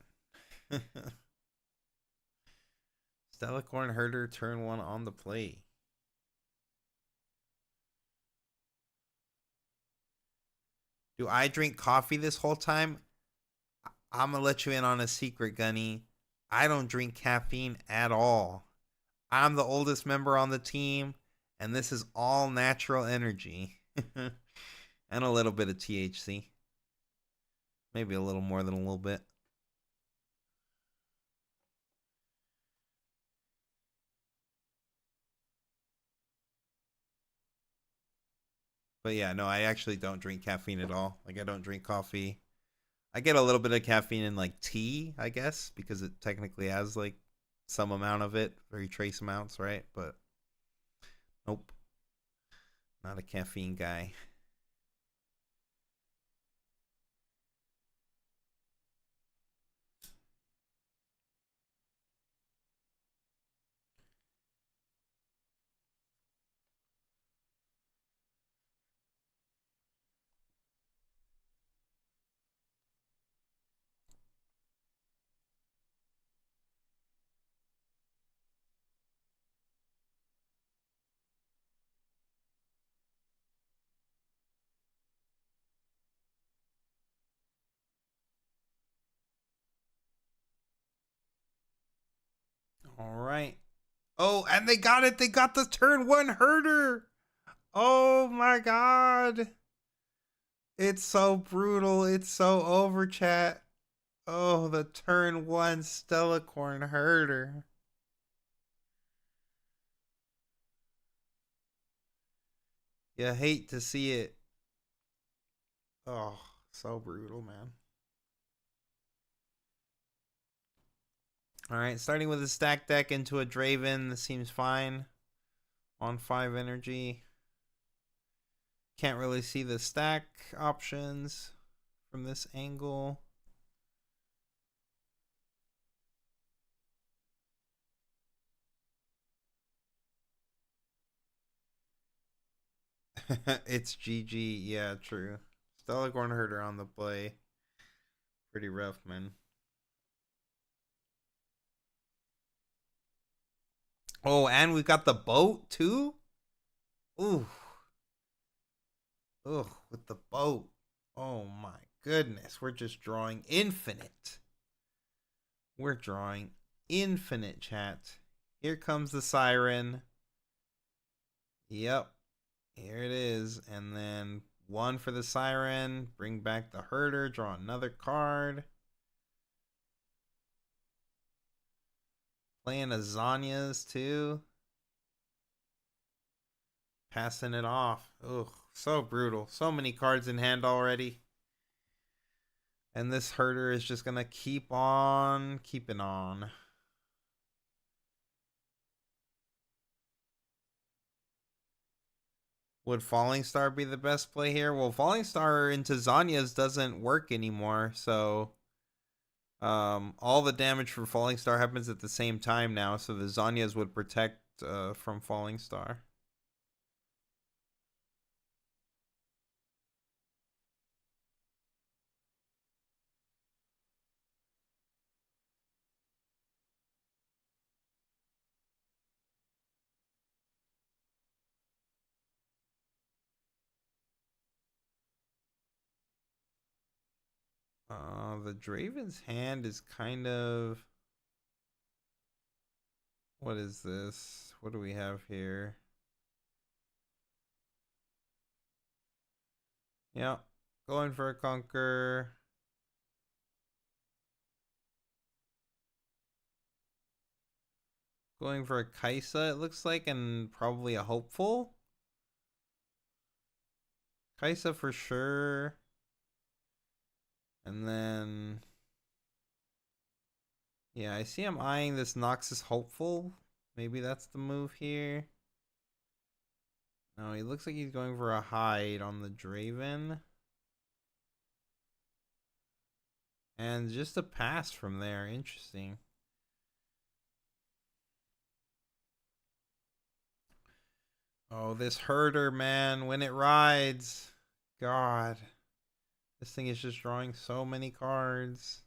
Stellacorn Herder turn 1 on the play. Do I drink coffee this whole time? I'm going to let you in on a secret, Gunny. I don't drink caffeine at all. I'm the oldest member on the team, and this is all natural energy. And a little bit of THC. Maybe a little more than a little bit. But yeah, no, I actually don't drink caffeine at all. Like, I don't drink coffee. I get a little bit of caffeine in like tea, I guess, because it technically has like some amount of it, very trace amounts, right? But nope, not a caffeine guy. All right. Oh, and they got it. They got the turn 1 herder. Oh my god. It's so brutal. It's so over, chat. Oh, the turn 1 Stellacorn herder. You hate to see it. Oh, so brutal, man. All right, starting with a stack deck into a Draven. This seems fine. On 5 energy. Can't really see the stack options from this angle. It's GG. Yeah, true. Stellargorn Herder on the play. Pretty rough, man. Oh, and we've got the boat too? Ooh. Ugh, with the boat. Oh my goodness. We're just drawing infinite. We're drawing infinite, chat. Here comes the siren. Yep. Here it is. And then one for the siren. Bring back the herder. Draw another card. Playing Azanias too. Passing it off. Ugh, so brutal. So many cards in hand already. And this herder is just going to keep on keeping on. Would Falling Star be the best play here? Well, Falling Star into Zanya's doesn't work anymore, so all the damage from Falling Star happens at the same time now, so the Zanyas would protect from Falling Star. The Draven's hand is kind of... What is this? What do we have here? Yeah, going for a conquer. Going for a Kaisa, it looks like, and probably a hopeful. Kaisa for sure. And then... Yeah, I see him eyeing this Noxus hopeful. Maybe that's the move here. No, he looks like he's going for a hide on the Draven. And just a pass from there. Interesting. Oh, this herder, man. When it rides. God. This thing is just drawing so many cards.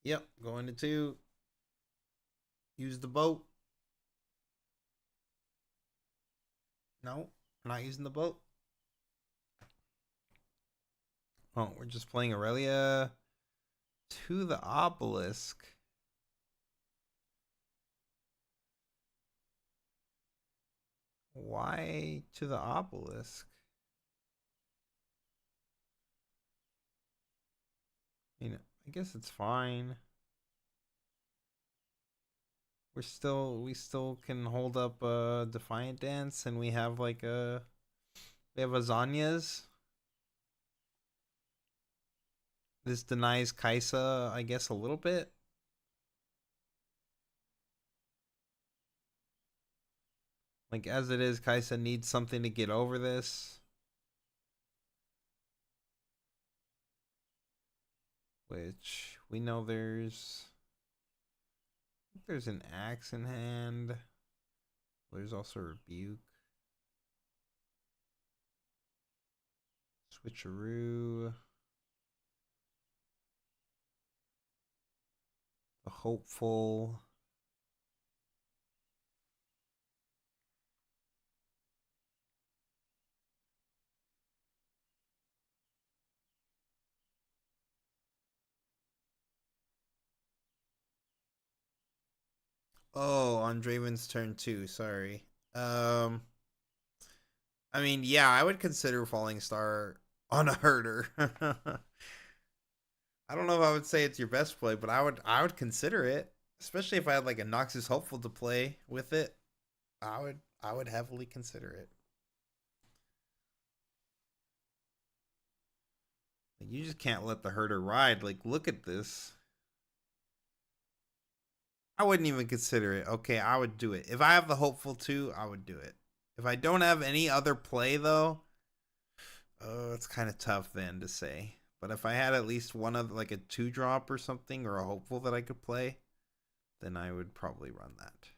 Yep, going to 2. Use the boat. No, we're not using the boat. Oh, we're just playing Aurelia to the obelisk. Why to the obelisk? You know, I guess it's fine. We still can hold up a Defiant Dance, and we have like a Azanias. This denies Kaisa, I guess, a little bit. Like as it is, Kaisa needs something to get over this. Which we know there's an axe in hand. There's also Rebuke. Switcheroo. The Hopeful. Oh, on Draven's turn 2, sorry. I mean, yeah, I would consider Falling Star on a herder. I don't know if I would say it's your best play, but I would consider it, especially if I had like a Noxus Hopeful to play with it. I would heavily consider it. Like, you just can't let the herder ride. Like, look at this. I wouldn't even consider it. Okay, I would do it. If I have the hopeful 2, I would do it. If I don't have any other play though, it's kind of tough then to say. But if I had at least one of like a 2-drop or something or a hopeful that I could play, then I would probably run that.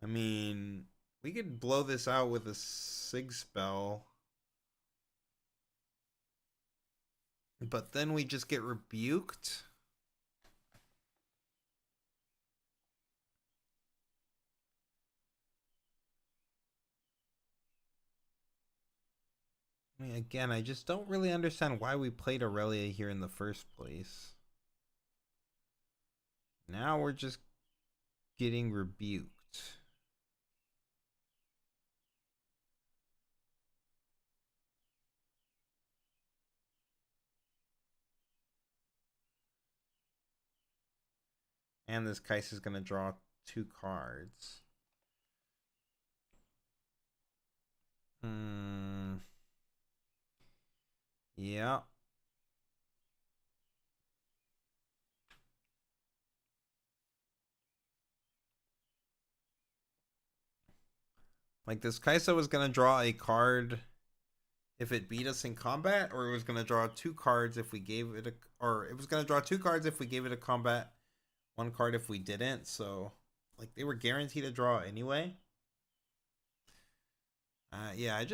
I mean, we could blow this out with a Sig spell. But then we just get rebuked. I mean, again, I just don't really understand why we played Aurelia here in the first place. Now we're just getting rebuked. And this Kais is going to draw 2 cards. Yeah. Like this Kaisa was going to draw a card if it beat us in combat, or it was going to draw 2 cards if we gave it a, or it was going to draw 2 cards if we gave it a combat, 1 card if we didn't. So like they were guaranteed to draw anyway. Yeah, I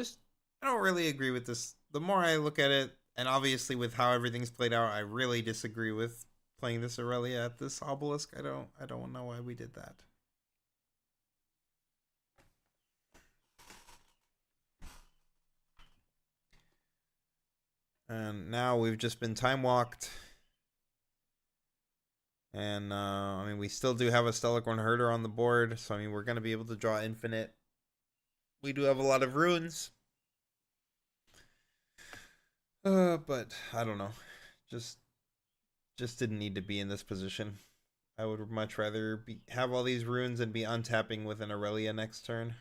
don't really agree with this. The more I look at it, and obviously with how everything's played out, I really disagree with playing this Aurelia at this obelisk. I don't know why we did that. And now we've just been time walked. And I mean, we still do have a Stellarcorn Herder on the board, so I mean, we're going to be able to draw infinite. We do have a lot of runes. But I don't know. Just didn't need to be in this position. I would much rather have all these runes and be untapping with an Aurelia next turn.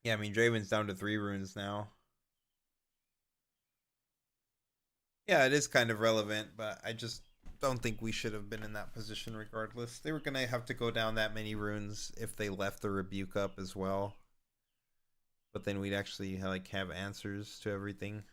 Yeah, I mean, Draven's down to 3 runes now. Yeah, it is kind of relevant, but I just don't think we should have been in that position regardless. They were going to have to go down that many runes if they left the rebuke up as well. But then we'd actually like have answers to everything.